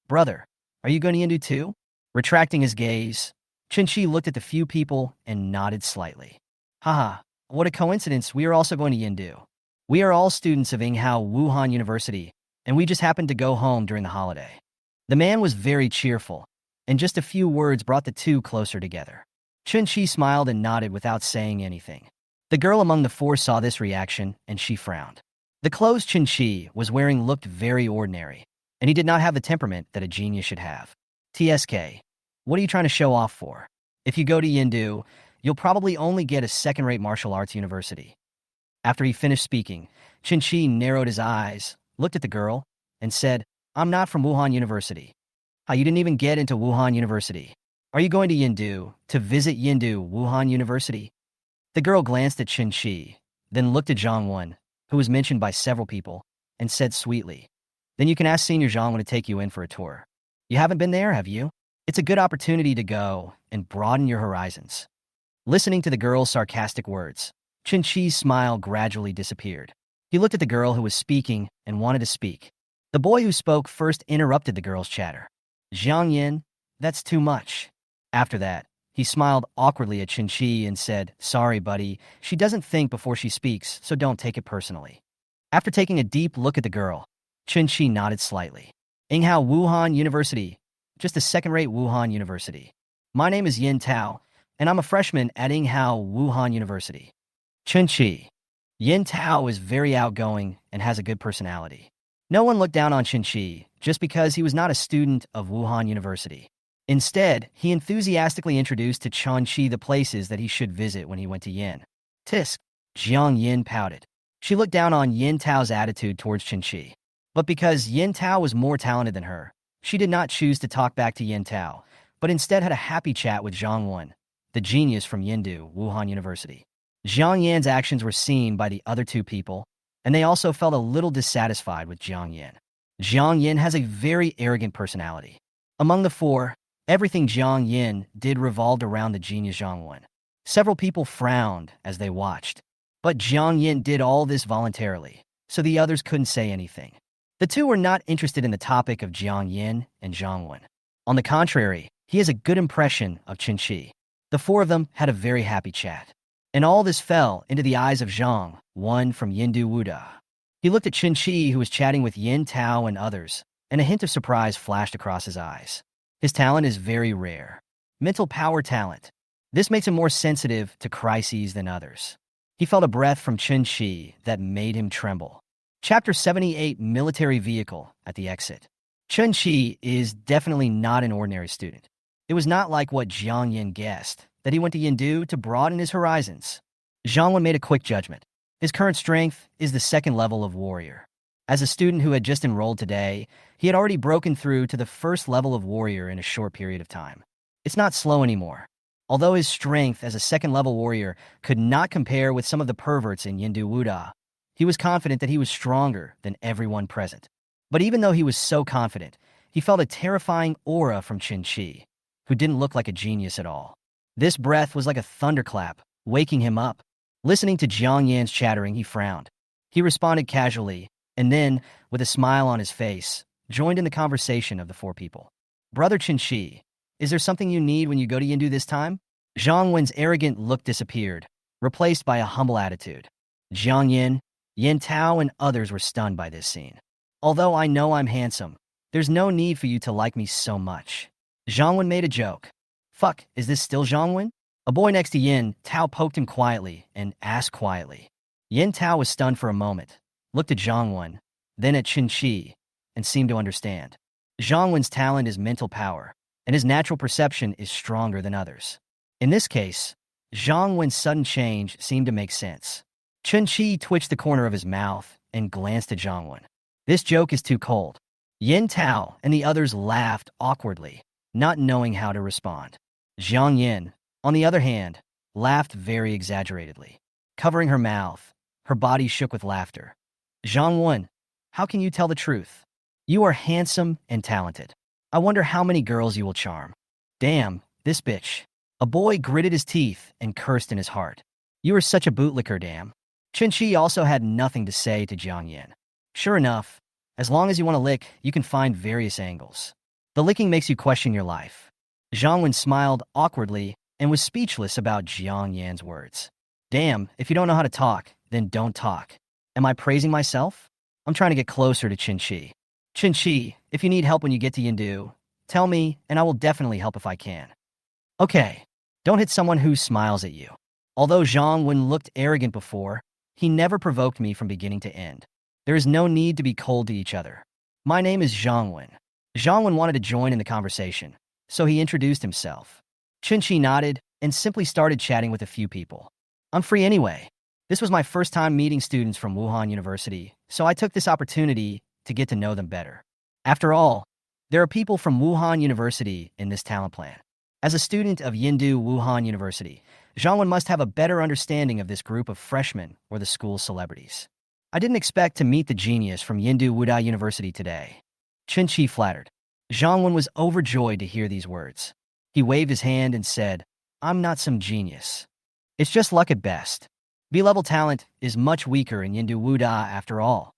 "Brother, are you going to Yindu too?" Retracting his gaze, Qinshi looked at the few people and nodded slightly. Haha, what a coincidence, we are also going to Yindu. We are all students of Inghao Wuhan University, and we just happened to go home during the holiday. The man was very cheerful, and just a few words brought the two closer together. Qinshi smiled and nodded without saying anything. The girl among the four saw this reaction, and she frowned. The clothes Qinshi was wearing looked very ordinary, and he did not have the temperament that a genius should have. TSK, what are you trying to show off for? If you go to Yindu, you'll probably only get a second-rate martial arts university. After he finished speaking, Qinshi narrowed his eyes, looked at the girl, and said, I'm not from Wuhan University. How, you didn't even get into Wuhan University? Are you going to Yindu to visit Yindu Wuhan University? The girl glanced at Qinshi, then looked at Zhang Wen, who was mentioned by several people, and said sweetly, Then you can ask Senior Zhang Wen to take you in for a tour. You haven't been there, have you? It's a good opportunity to go and broaden your horizons. Listening to the girl's sarcastic words, Qinshi's smile gradually disappeared. He looked at the girl who was speaking and wanted to speak. The boy who spoke first interrupted the girl's chatter. Zhang Yin, that's too much. After that, he smiled awkwardly at Qinshi and said, Sorry, buddy, she doesn't think before she speaks, so don't take it personally. After taking a deep look at the girl, Qinshi nodded slightly. Inghao Wuhan University, just a second-rate Wuhan University. My name is Yin Tao, and I'm a freshman at Inghao Wuhan University. Qinshi. Yin Tao is very outgoing and has a good personality. No one looked down on Qinshi just because he was not a student of Wuhan University. Instead, he enthusiastically introduced to Qinshi the places that he should visit when he went to Yin. Tisk. Jiang Yin pouted. She looked down on Yin Tao's attitude towards Qinshi. But because Yin Tao was more talented than her, she did not choose to talk back to Yin Tao, but instead had a happy chat with Zhang Wen, the genius from Yindu Wuhan University. Zhang Yan's actions were seen by the other two people, and they also felt a little dissatisfied with Zhang Yan. Zhang Yan has a very arrogant personality. Among the four, everything Zhang Yan did revolved around the genius Zhang Wen. Several people frowned as they watched, but Zhang Yan did all this voluntarily, so the others couldn't say anything. The two were not interested in the topic of Jiang Yin and Zhang Wen. On the contrary, he has a good impression of Qinshi. The four of them had a very happy chat. And all this fell into the eyes of Zhang, one from Yindu Wuda. He looked at Qinshi, who was chatting with Yin Tao and others, and a hint of surprise flashed across his eyes. His talent is very rare. Mental power talent. This makes him more sensitive to crises than others. He felt a breath from Qinshi that made him tremble. Chapter 78, Military Vehicle at the Exit. Qinshi is definitely not an ordinary student. It was not like what Zhang Yin guessed, that he went to Yindu to broaden his horizons. Zhang Wen made a quick judgment. His current strength is the second level of warrior. As a student who had just enrolled today, he had already broken through to the first level of warrior in a short period of time. It's not slow anymore. Although his strength as a second-level warrior could not compare with some of the perverts in Yindu Wuda, he was confident that he was stronger than everyone present. But even though he was so confident, he felt a terrifying aura from Qinshi, who didn't look like a genius at all. This breath was like a thunderclap, waking him up. Listening to Jiang Yan's chattering, he frowned. He responded casually, and then, with a smile on his face, joined in the conversation of the four people. Brother Qinshi, is there something you need when you go to Yindu this time? Zhang Wen's arrogant look disappeared, replaced by a humble attitude. Jiang Yin, Yin Tao, and others were stunned by this scene. Although I know I'm handsome, there's no need for you to like me so much. Zhang Wen made a joke. Fuck, is this still Zhang Wen? A boy next to Yin Tao poked him quietly and asked quietly. Yin Tao was stunned for a moment, looked at Zhang Wen, then at Qinshi, and seemed to understand. Zhang Wen's talent is mental power, and his natural perception is stronger than others. In this case, Zhang Wen's sudden change seemed to make sense. Qinshi twitched the corner of his mouth and glanced at Zhang Wen. This joke is too cold. Yin Tao and the others laughed awkwardly, not knowing how to respond. Zhang Yin, on the other hand, laughed very exaggeratedly. Covering her mouth, her body shook with laughter. Zhang Wen, how can you tell the truth? You are handsome and talented. I wonder how many girls you will charm. Damn, this bitch. A boy gritted his teeth and cursed in his heart. You are such a bootlicker, damn. Qinshi also had nothing to say to Jiang Yin. Sure enough, as long as you want to lick, you can find various angles. The licking makes you question your life. Zhang Wen smiled awkwardly and was speechless about Jiang Yan's words. Damn, if you don't know how to talk, then don't talk. Am I praising myself? I'm trying to get closer to Qin Shi. Qin Shi, if you need help when you get to Yindu, tell me, and I will definitely help if I can. Okay, don't hit someone who smiles at you. Although Zhang Wen looked arrogant before, he never provoked me from beginning to end. There is no need to be cold to each other. My name is Zhang Wen. Zhang Wen wanted to join in the conversation, so he introduced himself. Qin Shi nodded and simply started chatting with a few people. I'm free anyway. This was my first time meeting students from Wuhan University, so I took this opportunity to get to know them better. After all, there are people from Wuhan University in this talent plan. As a student of Yindu Wuhan University, Zhang Wen must have a better understanding of this group of freshmen or the school's celebrities. I didn't expect to meet the genius from Yindu Wuda University today. Qin Shi flattered. Zhang Wen was overjoyed to hear these words. He waved his hand and said, I'm not some genius. It's just luck at best. B-level talent is much weaker in Yindu Wuda after all.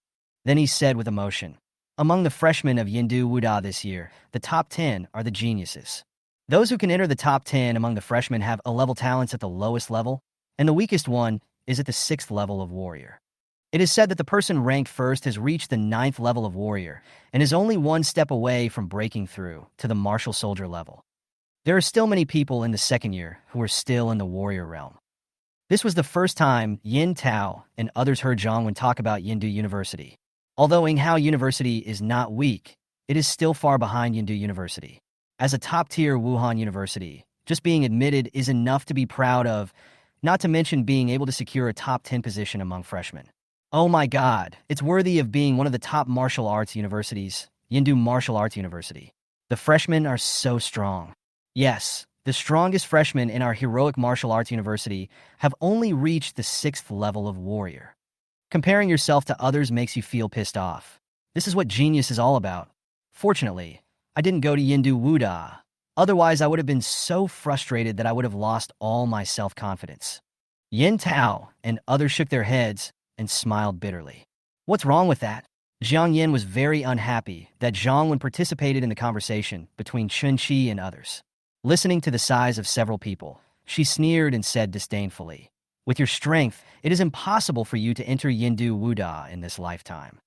Then he said with emotion, among the freshmen of Yindu Wuda this year, the top 10 are the geniuses. Those who can enter the top 10 among the freshmen have A-level talents at the lowest level, and the weakest one is at the 6th level of warrior. It is said that the person ranked first has reached the 9th level of warrior and is only one step away from breaking through to the martial soldier level. There are still many people in the second year who are still in the warrior realm. This was the first time Yin Tao and others heard Zhang Wen talk about Yindu University. Although Yinghao University is not weak, it is still far behind Yindu University. As a top-tier Wuhan University, just being admitted is enough to be proud of, not to mention being able to secure a top 10 position among freshmen. Oh my god, it's worthy of being one of the top martial arts universities, Yindu Martial Arts University. The freshmen are so strong. Yes, the strongest freshmen in our heroic martial arts university have only reached the 6th level of warrior. Comparing yourself to others makes you feel pissed off. This is what genius is all about. Fortunately, I didn't go to Yindu Wuda. Otherwise, I would have been so frustrated that I would have lost all my self-confidence. Yin Tao and others shook their heads and smiled bitterly. What's wrong with that? Jiang Yin was very unhappy that Zhang Wen participated in the conversation between Qin Shi and others. Listening to the sighs of several people, she sneered and said disdainfully, with your strength, it is impossible for you to enter Yindu Wuda in this lifetime.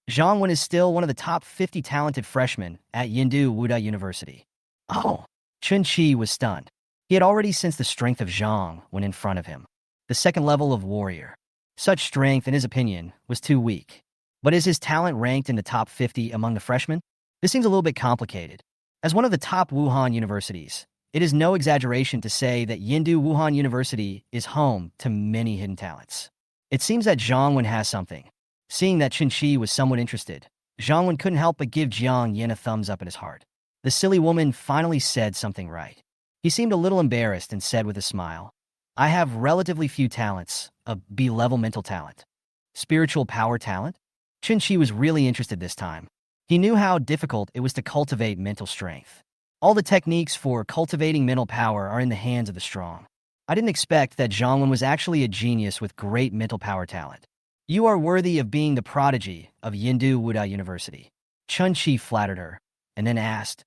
Zhang Wen is still one of the top 50 talented freshmen at Yindu Wuda University. Oh, Qin Shi was stunned. He had already sensed the strength of Zhang when in front of him. The second level of warrior. Such strength, in his opinion, was too weak. But is his talent ranked in the top 50 among the freshmen? This seems a little bit complicated. As one of the top Wuhan universities, it is no exaggeration to say that Yindu Wuhan University is home to many hidden talents. It seems that Zhang Wen has something. Seeing that Qin Shi was somewhat interested, Zhang Wen couldn't help but give Jiang Yin a thumbs up in his heart. The silly woman finally said something right. He seemed a little embarrassed and said with a smile, I have relatively few talents, a B-level mental talent. Spiritual power talent? Qin Shi was really interested this time. He knew how difficult it was to cultivate mental strength. All the techniques for cultivating mental power are in the hands of the strong. I didn't expect that Zhang Wen was actually a genius with great mental power talent. You are worthy of being the prodigy of Yindu Wuda University. Qin Shi flattered her, and then asked,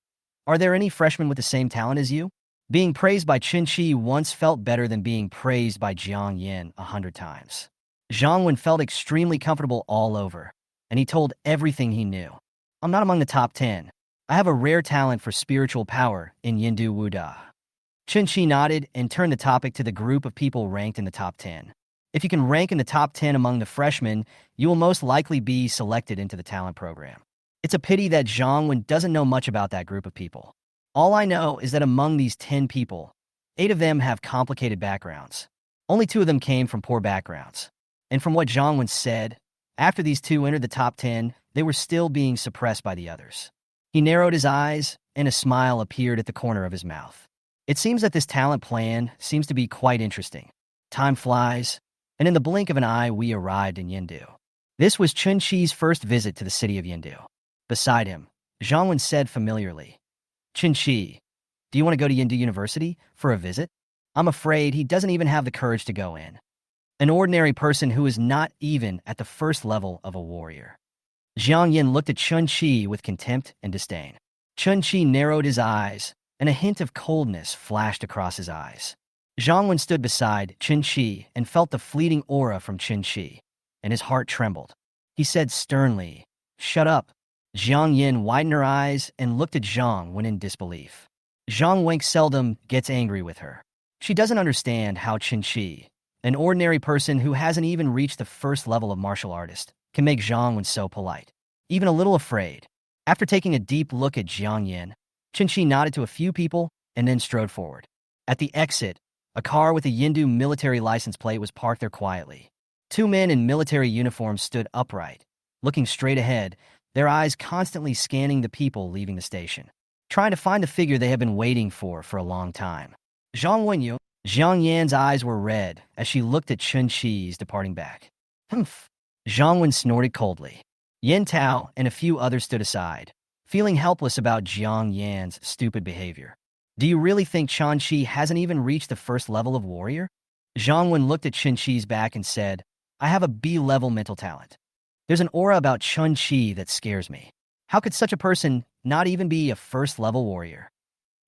are there any freshmen with the same talent as you? Being praised by Qin Shi once felt better than being praised by Jiang Yin 100 times. Zhang Wen felt extremely comfortable all over, and he told everything he knew. I'm not among the top 10. I have a rare talent for spiritual power in Yindu Wuda. Qin Shi nodded and turned the topic to the group of people ranked in the top 10. If you can rank in the top 10 among the freshmen, you will most likely be selected into the talent program. It's a pity that Zhang Wen doesn't know much about that group of people. All I know is that among these 10 people, 8 of them have complicated backgrounds. Only 2 of them came from poor backgrounds. And from what Zhang Wen said, after these 2 entered the top 10, they were still being suppressed by the others. He narrowed his eyes, and a smile appeared at the corner of his mouth. It seems that this talent plan seems to be quite interesting. Time flies, and in the blink of an eye, we arrived in Yindu. This was Qin Shi's first visit to the city of Yindu. Beside him, Zhang Wen said familiarly, Qin Shi, do you want to go to Yindu University for a visit? I'm afraid he doesn't even have the courage to go in. An ordinary person who is not even at the first level of a warrior. Jiang Yin looked at Qin Shi with contempt and disdain. Qin Shi narrowed his eyes and a hint of coldness flashed across his eyes. Zhang Wen stood beside Qin Shi and felt the fleeting aura from Qin Shi, and his heart trembled. He said sternly, "Shut up." Zhang Yin widened her eyes and looked at Zhang Wen in disbelief. Zhang Wen seldom gets angry with her. She doesn't understand how Qin Shi, an ordinary person who hasn't even reached the first level of martial artist, can make Zhang Wen so polite, even a little afraid. After taking a deep look at Zhang Yin, Qin Shi nodded to a few people and then strode forward. At the exit, a car with a Yindu military license plate was parked there quietly. Two men in military uniforms stood upright, looking straight ahead, their eyes constantly scanning the people leaving the station, trying to find the figure they had been waiting for a long time. Zhang Wenyu. Zhang Yan's eyes were red as she looked at Qin Shi's departing back. Humph. Zhang Wen snorted coldly. Yin Tao and a few others stood aside, feeling helpless about Zhang Yan's stupid behavior. Do you really think Qin Shi hasn't even reached the first level of warrior? Zhang Wen looked at Qin Shi's back and said, I have a B-level mental talent. There's an aura about Qin Shi that scares me. How could such a person not even be a first-level warrior?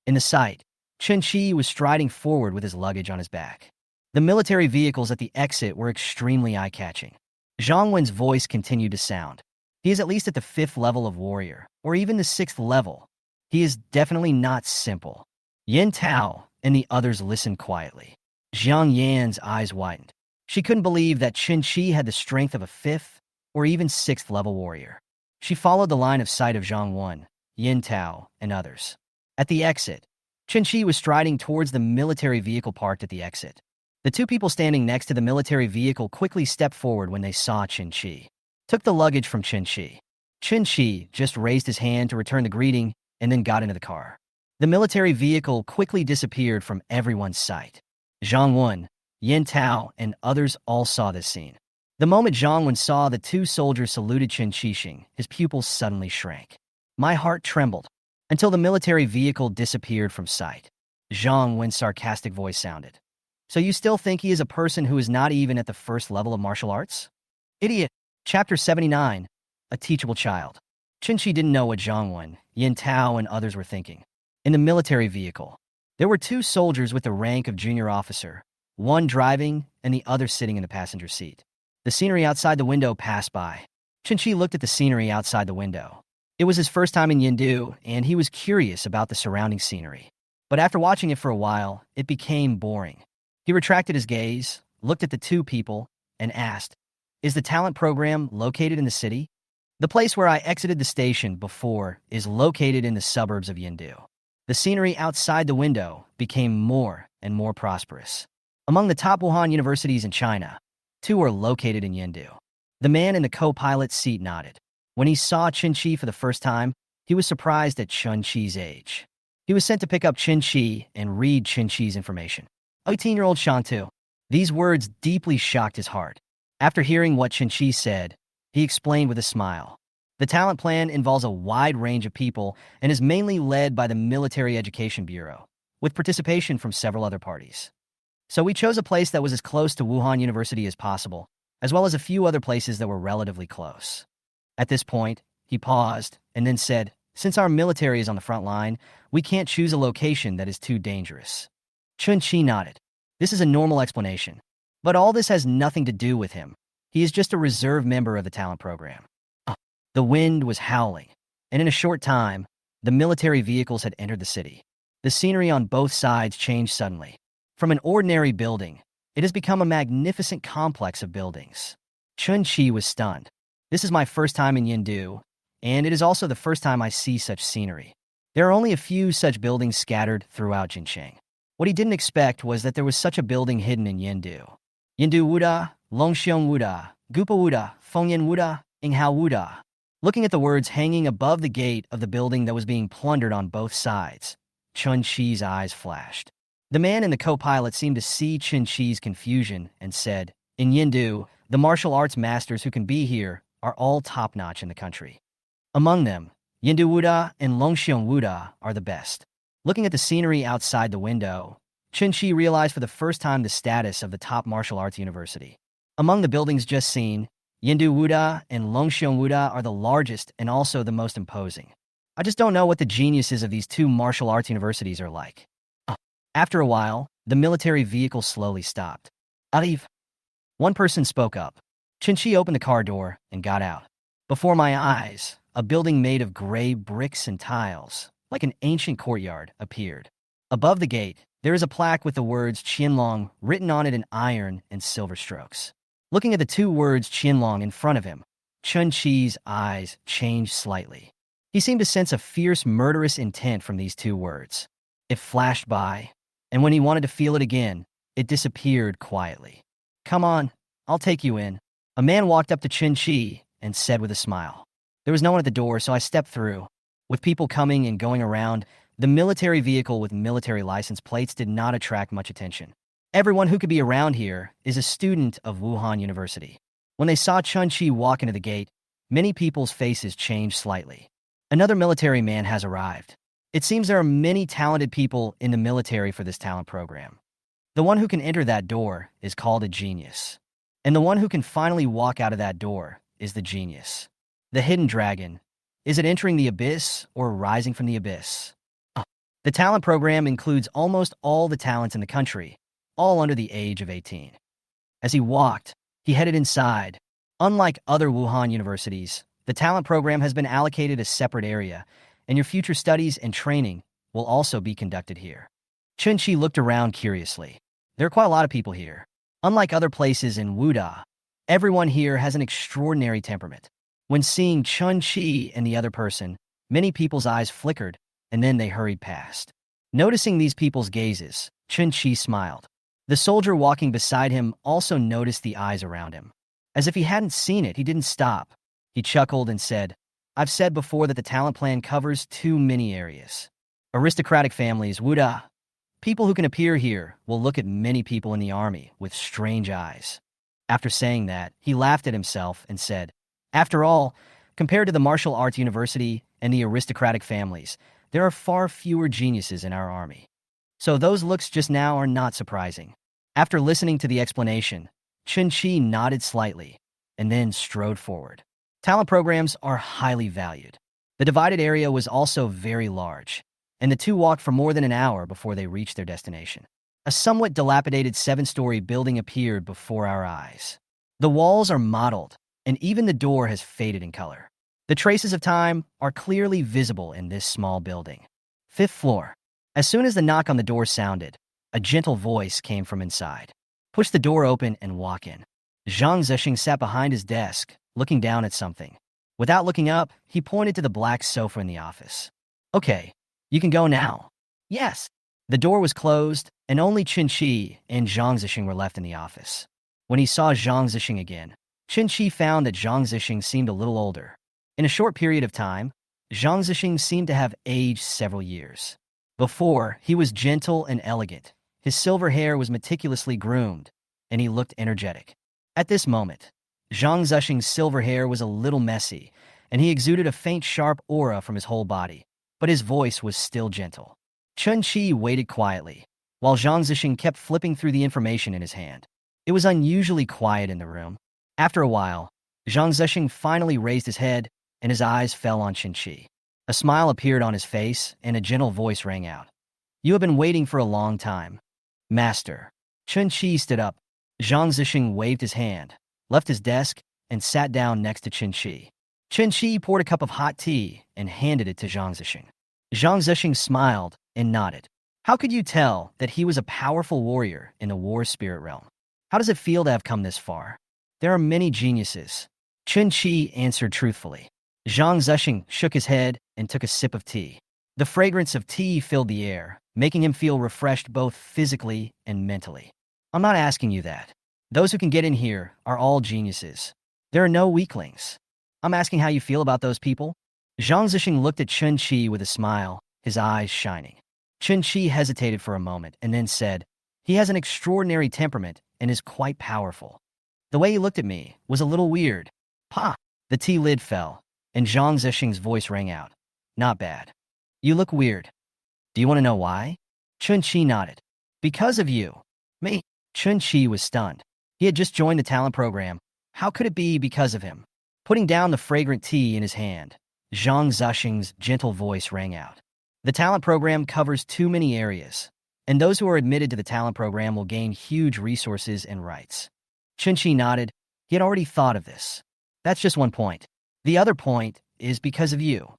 In the sight, Qin Shi was striding forward with his luggage on his back. The military vehicles at the exit were extremely eye-catching. Zhang Wen's voice continued to sound. He is at least at the 5th level of warrior, or even the 6th level. He is definitely not simple. Yin Tao and the others listened quietly. Zhang Yan's eyes widened. She couldn't believe that Qin Shi had the strength of a 5th or even 6th level warrior. She followed the line of sight of Zhang Wen, Yin Tao, and others. At the exit, Qin Shi was striding towards the military vehicle parked at the exit. The two people standing next to the military vehicle quickly stepped forward when they saw Qin Shi. Took the luggage from Qin Shi. Qin Shi just raised his hand to return the greeting and then got into the car. The military vehicle quickly disappeared from everyone's sight. Zhang Wen, Yin Tao, and others all saw this scene. The moment Zhang Wen saw the two soldiers saluted Qin Shi, his pupils suddenly shrank. My heart trembled until the military vehicle disappeared from sight. Zhang Wen's sarcastic voice sounded. So you still think he is a person who is not even at the first level of martial arts? Idiot. Chapter 79. A Teachable Child. Qin Shi didn't know what Zhang Wen, Yin Tao, and others were thinking. In the military vehicle, there were two soldiers with the rank of junior officer, one driving and the other sitting in the passenger seat. The scenery outside the window passed by. Qin Shi looked at the scenery outside the window. It was his first time in Yindu, and he was curious about the surrounding scenery. But after watching it for a while, it became boring. He retracted his gaze, looked at the two people, and asked, Is the talent program located in the city? The place where I exited the station before is located in the suburbs of Yindu. The scenery outside the window became more and more prosperous. Among the top Wuhan universities in China, two are located in Yindu. The man in the co-pilot's seat nodded. When he saw Qin Shi for the first time, he was surprised at Qin Shi's age. He was sent to pick up Qin Shi and read Qin Shi's information. 18-year-old Shantu. These words deeply shocked his heart. After hearing what Qin Shi said, he explained with a smile. The talent plan involves a wide range of people and is mainly led by the Military Education Bureau, with participation from several other parties. So we chose a place that was as close to Wuhan University as possible, as well as a few other places that were relatively close. At this point, he paused and then said, Since our military is on the front line, we can't choose a location that is too dangerous. Qin Shi nodded. This is a normal explanation. But all this has nothing to do with him. He is just a reserve member of the talent program. The wind was howling, and in a short time, the military vehicles had entered the city. The scenery on both sides changed suddenly. From an ordinary building, it has become a magnificent complex of buildings. Qin Shi was stunned. This is my first time in Yindu, and it is also the first time I see such scenery. There are only a few such buildings scattered throughout Jincheng. What he didn't expect was that there was such a building hidden in Yindu. Yindu Wuda, Longxiong Wuda, Gupa Wuda, Fengyan Wuda, Inghao Wuda. Looking at the words hanging above the gate of the building that was being plundered on both sides, Qin Shi's eyes flashed. The man in the co-pilot seemed to see Qin Shi's confusion and said, In Yindu, the martial arts masters who can be here are all top-notch in the country. Among them, Yindu Wuda and Longxiong Wuda are the best. Looking at the scenery outside the window, Qin Shi realized for the first time the status of the top martial arts university. Among the buildings just seen, Yindu Wuda and Longxiong Wuda are the largest and also the most imposing. I just don't know what the geniuses of these two martial arts universities are like. Uh, After a while, the military vehicle slowly stopped. Arrive. One person spoke up. Chinchi opened the car door and got out. Before my eyes, a building made of gray bricks and tiles, like an ancient courtyard, appeared. Above the gate, there is a plaque with the words Qianlong written on it in iron and silver strokes. Looking at the two words Qianlong in front of him, Chun Chi's eyes changed slightly. He seemed to sense a fierce, murderous intent from these two words. It flashed by, and when he wanted to feel it again, it disappeared quietly. Come on, I'll take you in. A man walked up to Chun Chi and said with a smile. There was no one at the door, so I stepped through. With people coming and going around, the military vehicle with military license plates did not attract much attention. Everyone who could be around here is a student of Wuhan University. When they saw Chun Chi walk into the gate, many people's faces changed slightly. Another military man has arrived. It seems there are many talented people in the military for this talent program. The one who can enter that door is called a genius. And the one who can finally walk out of that door is the genius. The hidden dragon. Is it entering the abyss or rising from the abyss? The talent program includes almost all the talents in the country, all under the age of 18. As he walked, he headed inside. Unlike other Wuhan universities, the talent program has been allocated a separate area, and your future studies and training will also be conducted here. Chun Chi looked around curiously. There are quite a lot of people here. Unlike other places in Wuda, everyone here has an extraordinary temperament. When seeing Chun Chi and the other person, many people's eyes flickered, and then they hurried past. Noticing these people's gazes, Chun Chi smiled. The soldier walking beside him also noticed the eyes around him. As if he hadn't seen it, he didn't stop. He chuckled and said, I've said before that the talent plan covers too many areas. Aristocratic families, Wuda. People who can appear here will look at many people in the army with strange eyes. After saying that, he laughed at himself and said, After all, compared to the martial arts university and the aristocratic families, there are far fewer geniuses in our army. So those looks just now are not surprising. After listening to the explanation, Chun Chi nodded slightly and then strode forward. Talent programs are highly valued. The divided area was also very large, and the two walked for more than an hour before they reached their destination. A somewhat dilapidated 7-story building appeared before our eyes. The walls are mottled, and even the door has faded in color. The traces of time are clearly visible in this small building. 5th floor. As soon as the knock on the door sounded, a gentle voice came from inside. Push the door open and walk in. Zhang Zexing sat behind his desk, looking down at something. Without looking up, he pointed to the black sofa in the office. Okay, you can go now. Yes. The door was closed, and only Chun Chi and Zhang Zexing were left in the office. When he saw Zhang Zexing again, Chun Chi found that Zhang Zexing seemed a little older. In a short period of time, Zhang Zexing seemed to have aged several years. Before, he was gentle and elegant. His silver hair was meticulously groomed, and he looked energetic. At this moment, Zhang Zexing's silver hair was a little messy, and he exuded a faint sharp aura from his whole body, but his voice was still gentle. Chun Chi waited quietly, while Zhang Zexing kept flipping through the information in his hand. It was unusually quiet in the room. After a while, Zhang Zexing finally raised his head, and his eyes fell on Chun Chi. A smile appeared on his face, and a gentle voice rang out. You have been waiting for a long time. Master. Chun Chi stood up. Zhang Zexing waved his hand, left his desk, and sat down next to Chun Chi. Chun Chi poured a cup of hot tea and handed it to Zhang Zexing. Zhang Zexing smiled and nodded. How could you tell that he was a powerful warrior in the war spirit realm? How does it feel to have come this far? There are many geniuses. Chun Chi answered truthfully. Zhang Zexing shook his head and took a sip of tea. The fragrance of tea filled the air, making him feel refreshed both physically and mentally. I'm not asking you that. Those who can get in here are all geniuses. There are no weaklings. I'm asking how you feel about those people. Zhang Zexing looked at Chun Chi with a smile, his eyes shining. Chun Chi hesitated for a moment and then said, He has an extraordinary temperament and is quite powerful. The way he looked at me was a little weird. Pa! The tea lid fell, and Zhang Zexing's voice rang out. Not bad. You look weird. Do you want to know why? Chun Chi nodded. Because of you. Me? Chun Chi was stunned. He had just joined the talent program. How could it be because of him? Putting down the fragrant tea in his hand, Zhang Zushing's gentle voice rang out. The talent program covers too many areas, and those who are admitted to the talent program will gain huge resources and rights. Chunchi nodded. He had already thought of this. That's just one point. The other point is because of you.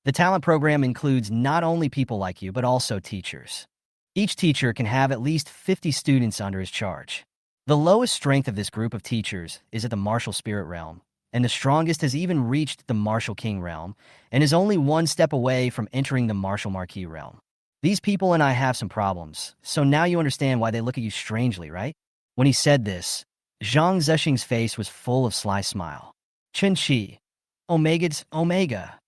The talent program includes not only people like you, but also teachers. Each teacher can have at least 50 students under his charge. The lowest strength of this group of teachers is at the martial spirit realm, and the strongest has even reached the martial king realm, and is only one step away from entering the martial marquis realm. These people and I have some problems, so now you understand why they look at you strangely, right? When he said this, Zhang Zushing's face was full of sly smile. Chun-Chi, Omega's Omega.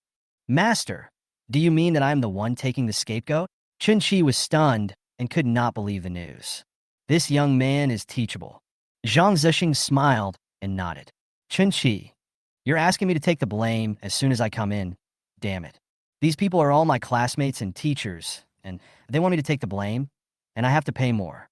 Master, do you mean that I am the one taking the scapegoat? Chun-Chi was stunned and could not believe the news. This young man is teachable. Zhang Zushing smiled and nodded. Chun-Chi, you're asking me to take the blame as soon as I come in. Damn it. These people are all my classmates and teachers, and they want me to take the blame, and I have to pay more.